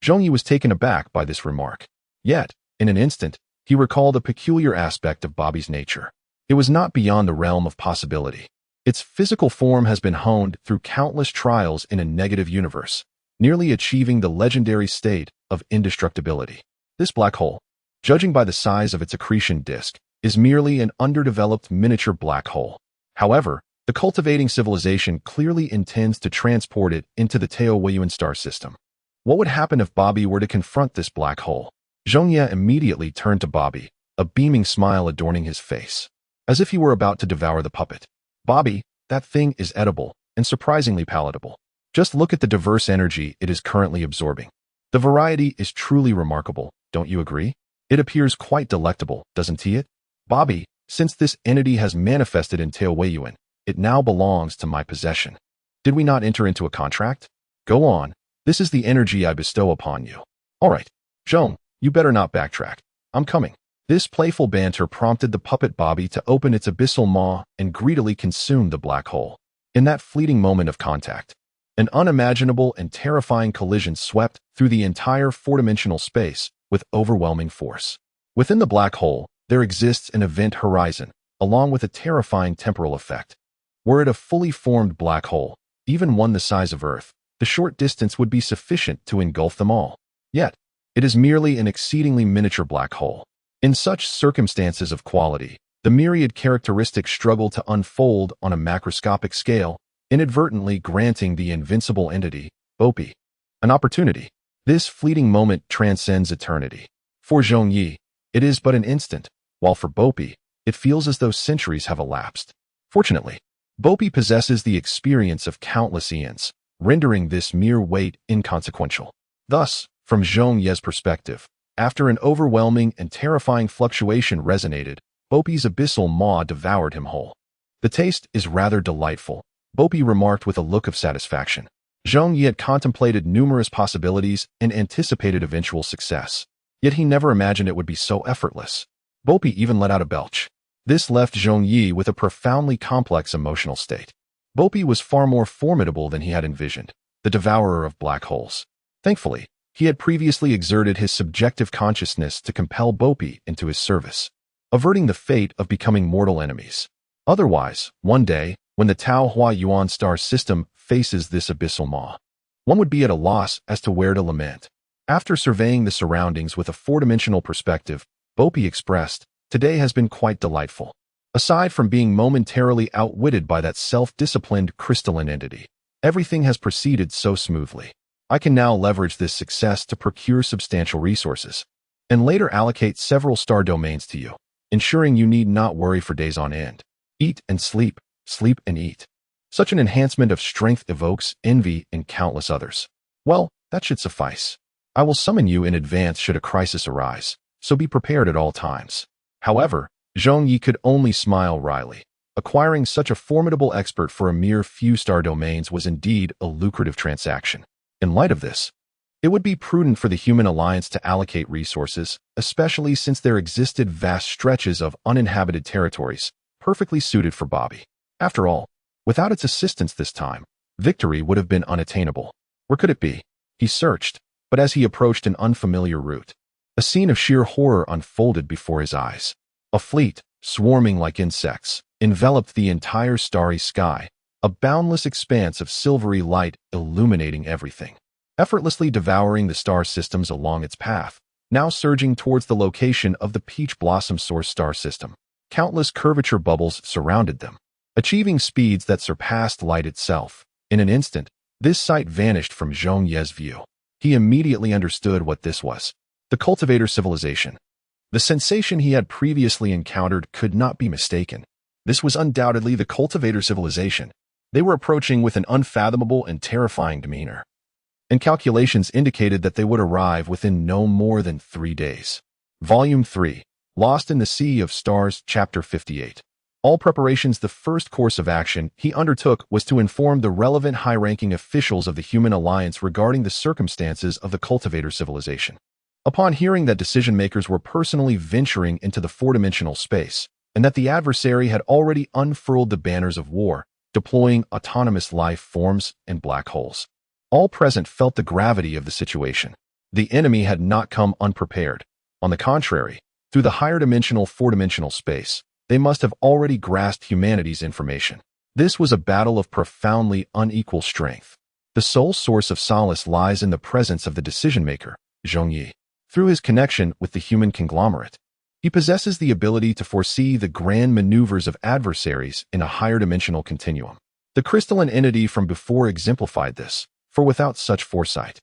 Zhong Ye was taken aback by this remark. Yet, in an instant, he recalled a peculiar aspect of Bobby's nature. It was not beyond the realm of possibility. Its physical form has been honed through countless trials in a negative universe, nearly achieving the legendary state of indestructibility. This black hole, judging by the size of its accretion disk, is merely an underdeveloped miniature black hole. However, the cultivating civilization clearly intends to transport it into the Taoyuan star system. What would happen if Bobby were to confront this black hole? Zhong Ye immediately turned to Bobby, a beaming smile adorning his face, as if he were about to devour the puppet. Bobby, that thing is edible and surprisingly palatable. Just look at the diverse energy it is currently absorbing. The variety is truly remarkable, don't you agree? It appears quite delectable, doesn't it? Bobby, since this entity has manifested in Taoyuan, it now belongs to my possession. Did we not enter into a contract? Go on. This is the energy I bestow upon you. All right, Zhong, you better not backtrack. I'm coming. This playful banter prompted the puppet Bobby to open its abyssal maw and greedily consume the black hole. In that fleeting moment of contact, an unimaginable and terrifying collision swept through the entire four-dimensional space with overwhelming force. Within the black hole, there exists an event horizon, along with a terrifying temporal effect. Were it a fully formed black hole, even one the size of Earth, the short distance would be sufficient to engulf them all. Yet, it is merely an exceedingly miniature black hole. In such circumstances of quality, the myriad characteristics struggle to unfold on a macroscopic scale, inadvertently granting the invincible entity, Bopi, an opportunity. This fleeting moment transcends eternity. For Zhong Ye, it is but an instant, while for Bopi, it feels as though centuries have elapsed. Fortunately, Bopi possesses the experience of countless eons, rendering this mere wait inconsequential. Thus, from Zhong Ye's perspective, after an overwhelming and terrifying fluctuation resonated, Bopi's abyssal maw devoured him whole. The taste is rather delightful, Bopi remarked with a look of satisfaction. Zhong Ye had contemplated numerous possibilities and anticipated eventual success. Yet he never imagined it would be so effortless. Bopi even let out a belch. This left Zhong Ye with a profoundly complex emotional state. Bopi was far more formidable than he had envisioned, the devourer of black holes. Thankfully, he had previously exerted his subjective consciousness to compel Bopi into his service, averting the fate of becoming mortal enemies. Otherwise, one day, when the Tao Hua Yuan star system faces this abyssal maw, one would be at a loss as to where to lament. After surveying the surroundings with a four-dimensional perspective, Bopi expressed, "Today has been quite delightful. Aside from being momentarily outwitted by that self-disciplined crystalline entity, everything has proceeded so smoothly. I can now leverage this success to procure substantial resources, and later allocate several star domains to you, ensuring you need not worry for days on end. Eat and sleep, sleep and eat." Such an enhancement of strength evokes envy in countless others. Well, that should suffice. I will summon you in advance should a crisis arise, so be prepared at all times. However, Zhong Ye could only smile wryly. Acquiring such a formidable expert for a mere few star domains was indeed a lucrative transaction. In light of this, it would be prudent for the human alliance to allocate resources, especially since there existed vast stretches of uninhabited territories, perfectly suited for Bobby. After all, without its assistance this time, victory would have been unattainable. Where could it be? He searched, but as he approached an unfamiliar route, a scene of sheer horror unfolded before his eyes. A fleet, swarming like insects, enveloped the entire starry sky, a boundless expanse of silvery light illuminating everything, effortlessly devouring the star systems along its path, now surging towards the location of the Peach Blossom Source star system. Countless curvature bubbles surrounded them, achieving speeds that surpassed light itself. In an instant, this sight vanished from Zhong Ye's view. He immediately understood what this was. The cultivator civilization. The sensation he had previously encountered could not be mistaken. This was undoubtedly the cultivator civilization. They were approaching with an unfathomable and terrifying demeanor, and calculations indicated that they would arrive within no more than 3 days. Volume 3, Lost in the Sea of Stars, Chapter 58. All preparations. The first course of action he undertook was to inform the relevant high-ranking officials of the human alliance regarding the circumstances of the cultivator civilization. Upon hearing that decision-makers were personally venturing into the four-dimensional space, and that the adversary had already unfurled the banners of war, deploying autonomous life forms and black holes, all present felt the gravity of the situation. The enemy had not come unprepared. On the contrary, through the higher-dimensional four-dimensional space, they must have already grasped humanity's information. This was a battle of profoundly unequal strength. The sole source of solace lies in the presence of the decision-maker, Zhong Ye. Through his connection with the human conglomerate, he possesses the ability to foresee the grand maneuvers of adversaries in a higher dimensional continuum. The crystalline entity from before exemplified this, for without such foresight,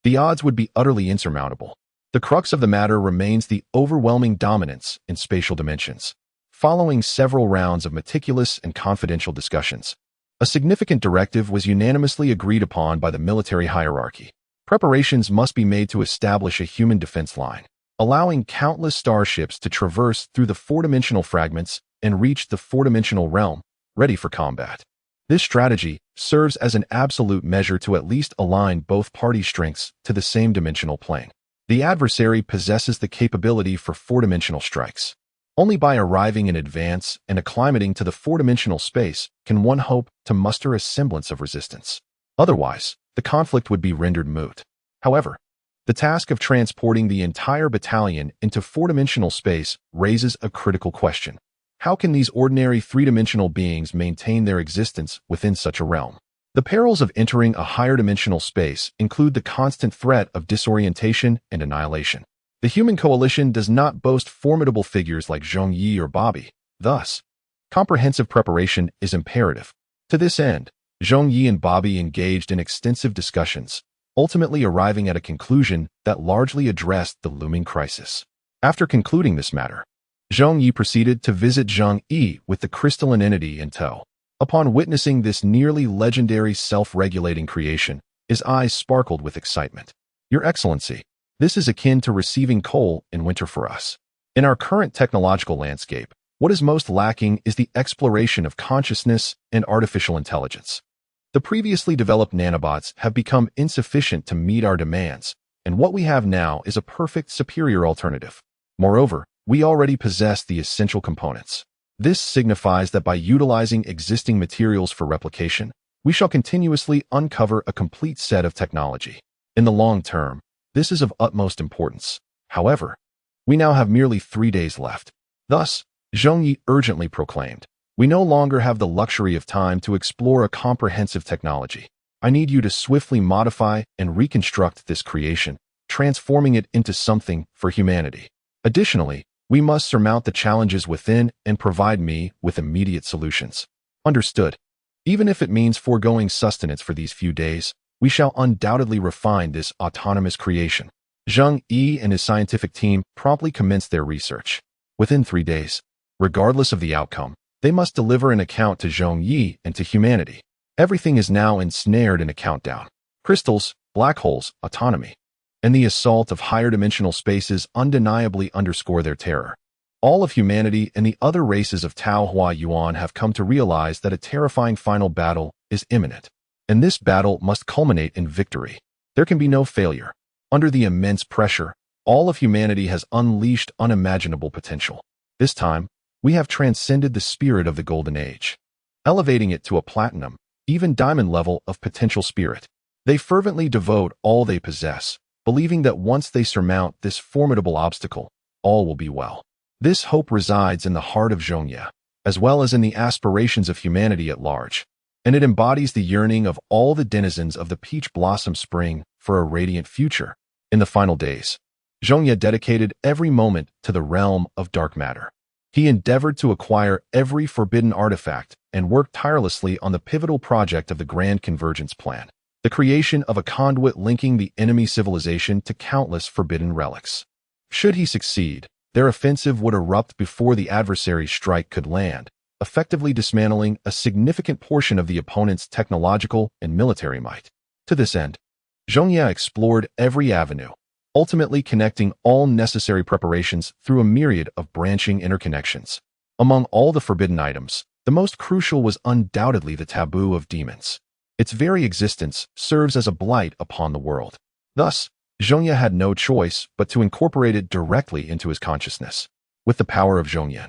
the odds would be utterly insurmountable. The crux of the matter remains the overwhelming dominance in spatial dimensions. Following several rounds of meticulous and confidential discussions, a significant directive was unanimously agreed upon by the military hierarchy. Preparations must be made to establish a human defense line, allowing countless starships to traverse through the four-dimensional fragments and reach the four-dimensional realm, ready for combat. This strategy serves as an absolute measure to at least align both parties' strengths to the same dimensional plane. The adversary possesses the capability for four-dimensional strikes. Only by arriving in advance and acclimating to the four-dimensional space can one hope to muster a semblance of resistance. Otherwise, the conflict would be rendered moot. However, The task of transporting the entire battalion into four-dimensional space raises a critical question. How can these ordinary three-dimensional beings maintain their existence within such a realm? The perils of entering a higher dimensional space include the constant threat of disorientation and annihilation. The human coalition does not boast formidable figures like Zhong Ye or Bobby. Thus, comprehensive preparation is imperative. To this end, Zhong Ye and Bobby engaged in extensive discussions, ultimately arriving at a conclusion that largely addressed the looming crisis. After concluding this matter, Zhong Ye proceeded to visit Zhong Ye with the crystalline entity in tow. Upon witnessing this nearly legendary self-regulating creation, his eyes sparkled with excitement. Your Excellency, this is akin to receiving coal in winter for us. In our current technological landscape, what is most lacking is the exploration of consciousness and artificial intelligence. The previously developed nanobots have become insufficient to meet our demands, and what we have now is a perfect superior alternative. Moreover, we already possess the essential components. This signifies that by utilizing existing materials for replication, we shall continuously uncover a complete set of technology. In the long term, this is of utmost importance. However, we now have merely 3 days left. Thus, Zhong Ye urgently proclaimed, "We no longer have the luxury of time to explore a comprehensive technology. I need you to swiftly modify and reconstruct this creation, transforming it into something for humanity. Additionally, we must surmount the challenges within and provide me with immediate solutions." Understood. Even if it means foregoing sustenance for these few days, we shall undoubtedly refine this autonomous creation. Zhong Ye and his scientific team promptly commenced their research. Within 3 days, regardless of the outcome, they must deliver an account to Zhong Ye and to humanity. Everything is now ensnared in a countdown. Crystals, black holes, autonomy, and the assault of higher dimensional spaces undeniably underscore their terror. All of humanity and the other races of Tao Hua Yuan have come to realize that a terrifying final battle is imminent, and this battle must culminate in victory. There can be no failure. Under the immense pressure, all of humanity has unleashed unimaginable potential. This time, we have transcended the spirit of the Golden Age, elevating it to a platinum, even diamond level of potential spirit. They fervently devote all they possess, believing that once they surmount this formidable obstacle, all will be well. This hope resides in the heart of Zhong Ye, as well as in the aspirations of humanity at large, and it embodies the yearning of all the denizens of the Peach Blossom Spring for a radiant future. In the final days, Zhong Ye dedicated every moment to the realm of dark matter. He endeavored to acquire every forbidden artifact and worked tirelessly on the pivotal project of the Grand Convergence Plan, the creation of a conduit linking the enemy civilization to countless forbidden relics. Should he succeed, their offensive would erupt before the adversary's strike could land, effectively dismantling a significant portion of the opponent's technological and military might. To this end, Zhong Ye explored every avenue, ultimately connecting all necessary preparations through a myriad of branching interconnections. Among all the forbidden items, the most crucial was undoubtedly the taboo of demons. Its very existence serves as a blight upon the world. Thus, Zhong Ye had no choice but to incorporate it directly into his consciousness. With the power of Zhong Ye,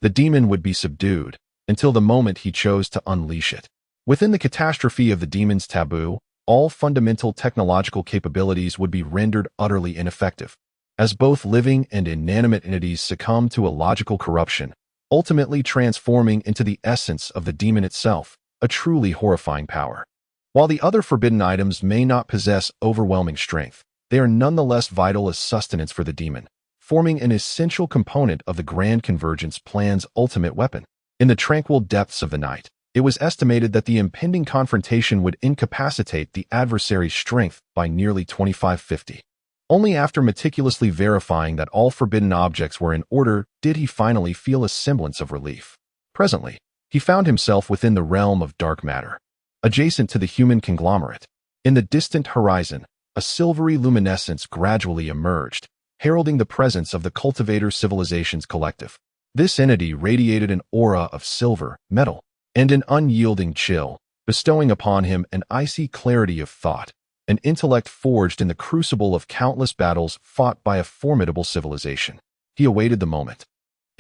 the demon would be subdued until the moment he chose to unleash it. Within the catastrophe of the demon's taboo, all fundamental technological capabilities would be rendered utterly ineffective, as both living and inanimate entities succumb to a logical corruption, ultimately transforming into the essence of the demon itself, a truly horrifying power. While the other forbidden items may not possess overwhelming strength, they are nonetheless vital as sustenance for the demon, forming an essential component of the Grand Convergence Plan's ultimate weapon. In the tranquil depths of the night, it was estimated that the impending confrontation would incapacitate the adversary's strength by nearly 2550. Only after meticulously verifying that all forbidden objects were in order did he finally feel a semblance of relief. Presently, he found himself within the realm of dark matter, adjacent to the human conglomerate. In the distant horizon, a silvery luminescence gradually emerged, heralding the presence of the cultivator civilization's collective. This entity radiated an aura of silver, metal, and an unyielding chill, bestowing upon him an icy clarity of thought, an intellect forged in the crucible of countless battles fought by a formidable civilization. He awaited the moment,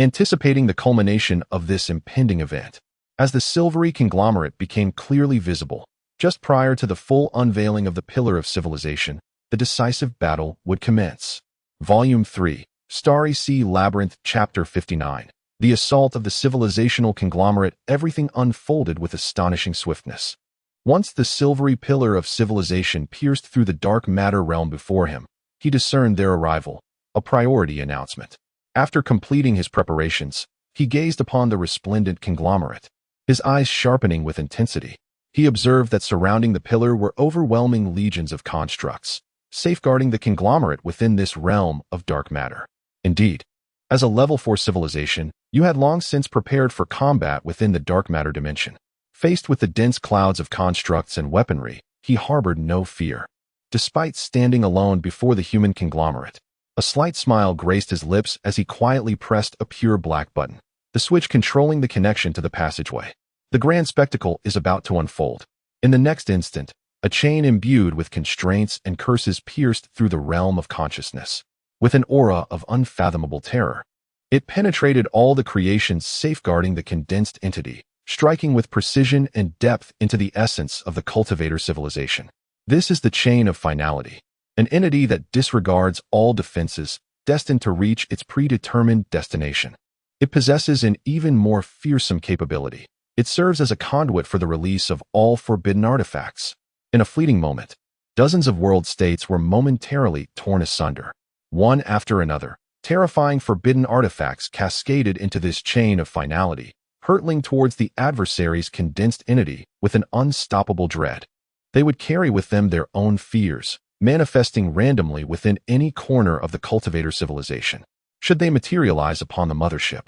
anticipating the culmination of this impending event. As the silvery conglomerate became clearly visible, just prior to the full unveiling of the pillar of civilization, the decisive battle would commence. Volume 3, Starry Sea Labyrinth, Chapter 59. The assault of the civilizational conglomerate. Everything unfolded with astonishing swiftness. Once the silvery pillar of civilization pierced through the dark matter realm before him, he discerned their arrival, a priority announcement. After completing his preparations, he gazed upon the resplendent conglomerate, his eyes sharpening with intensity. He observed that surrounding the pillar were overwhelming legions of constructs, safeguarding the conglomerate within this realm of dark matter. Indeed, as a level 4 civilization, you had long since prepared for combat within the dark matter dimension. Faced with the dense clouds of constructs and weaponry, he harbored no fear. Despite standing alone before the human conglomerate, a slight smile graced his lips as he quietly pressed a pure black button, the switch controlling the connection to the passageway. The grand spectacle is about to unfold. In the next instant, a chain imbued with constraints and curses pierced through the realm of consciousness. With an aura of unfathomable terror, it penetrated all the creations, safeguarding the condensed entity, striking with precision and depth into the essence of the cultivator civilization. This is the chain of finality, an entity that disregards all defenses, destined to reach its predetermined destination. It possesses an even more fearsome capability. It serves as a conduit for the release of all forbidden artifacts. In a fleeting moment, dozens of world states were momentarily torn asunder. One after another, terrifying forbidden artifacts cascaded into this chain of finality, hurtling towards the adversary's condensed entity with an unstoppable dread. They would carry with them their own fears, manifesting randomly within any corner of the cultivator civilization. Should they materialize upon the mothership,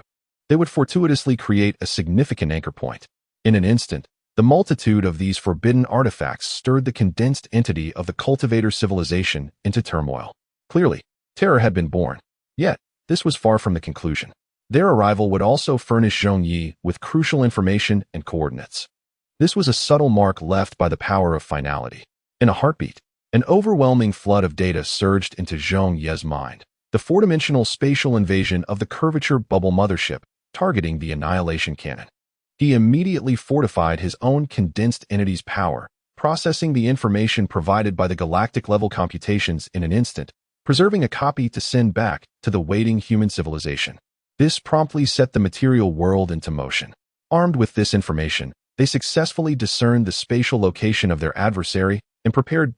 they would fortuitously create a significant anchor point. In an instant, the multitude of these forbidden artifacts stirred the condensed entity of the cultivator civilization into turmoil. Clearly, terror had been born. Yet, this was far from the conclusion. Their arrival would also furnish Zhong Ye with crucial information and coordinates. This was a subtle mark left by the power of finality. In a heartbeat, an overwhelming flood of data surged into Zhong Ye's mind. The four-dimensional spatial invasion of the curvature bubble mothership, targeting the annihilation cannon. He immediately fortified his own condensed entity's power, processing the information provided by the galactic-level computations in an instant, preserving a copy to send back to the waiting human civilization. This promptly set the material world into motion. Armed with this information, they successfully discerned the spatial location of their adversary and prepared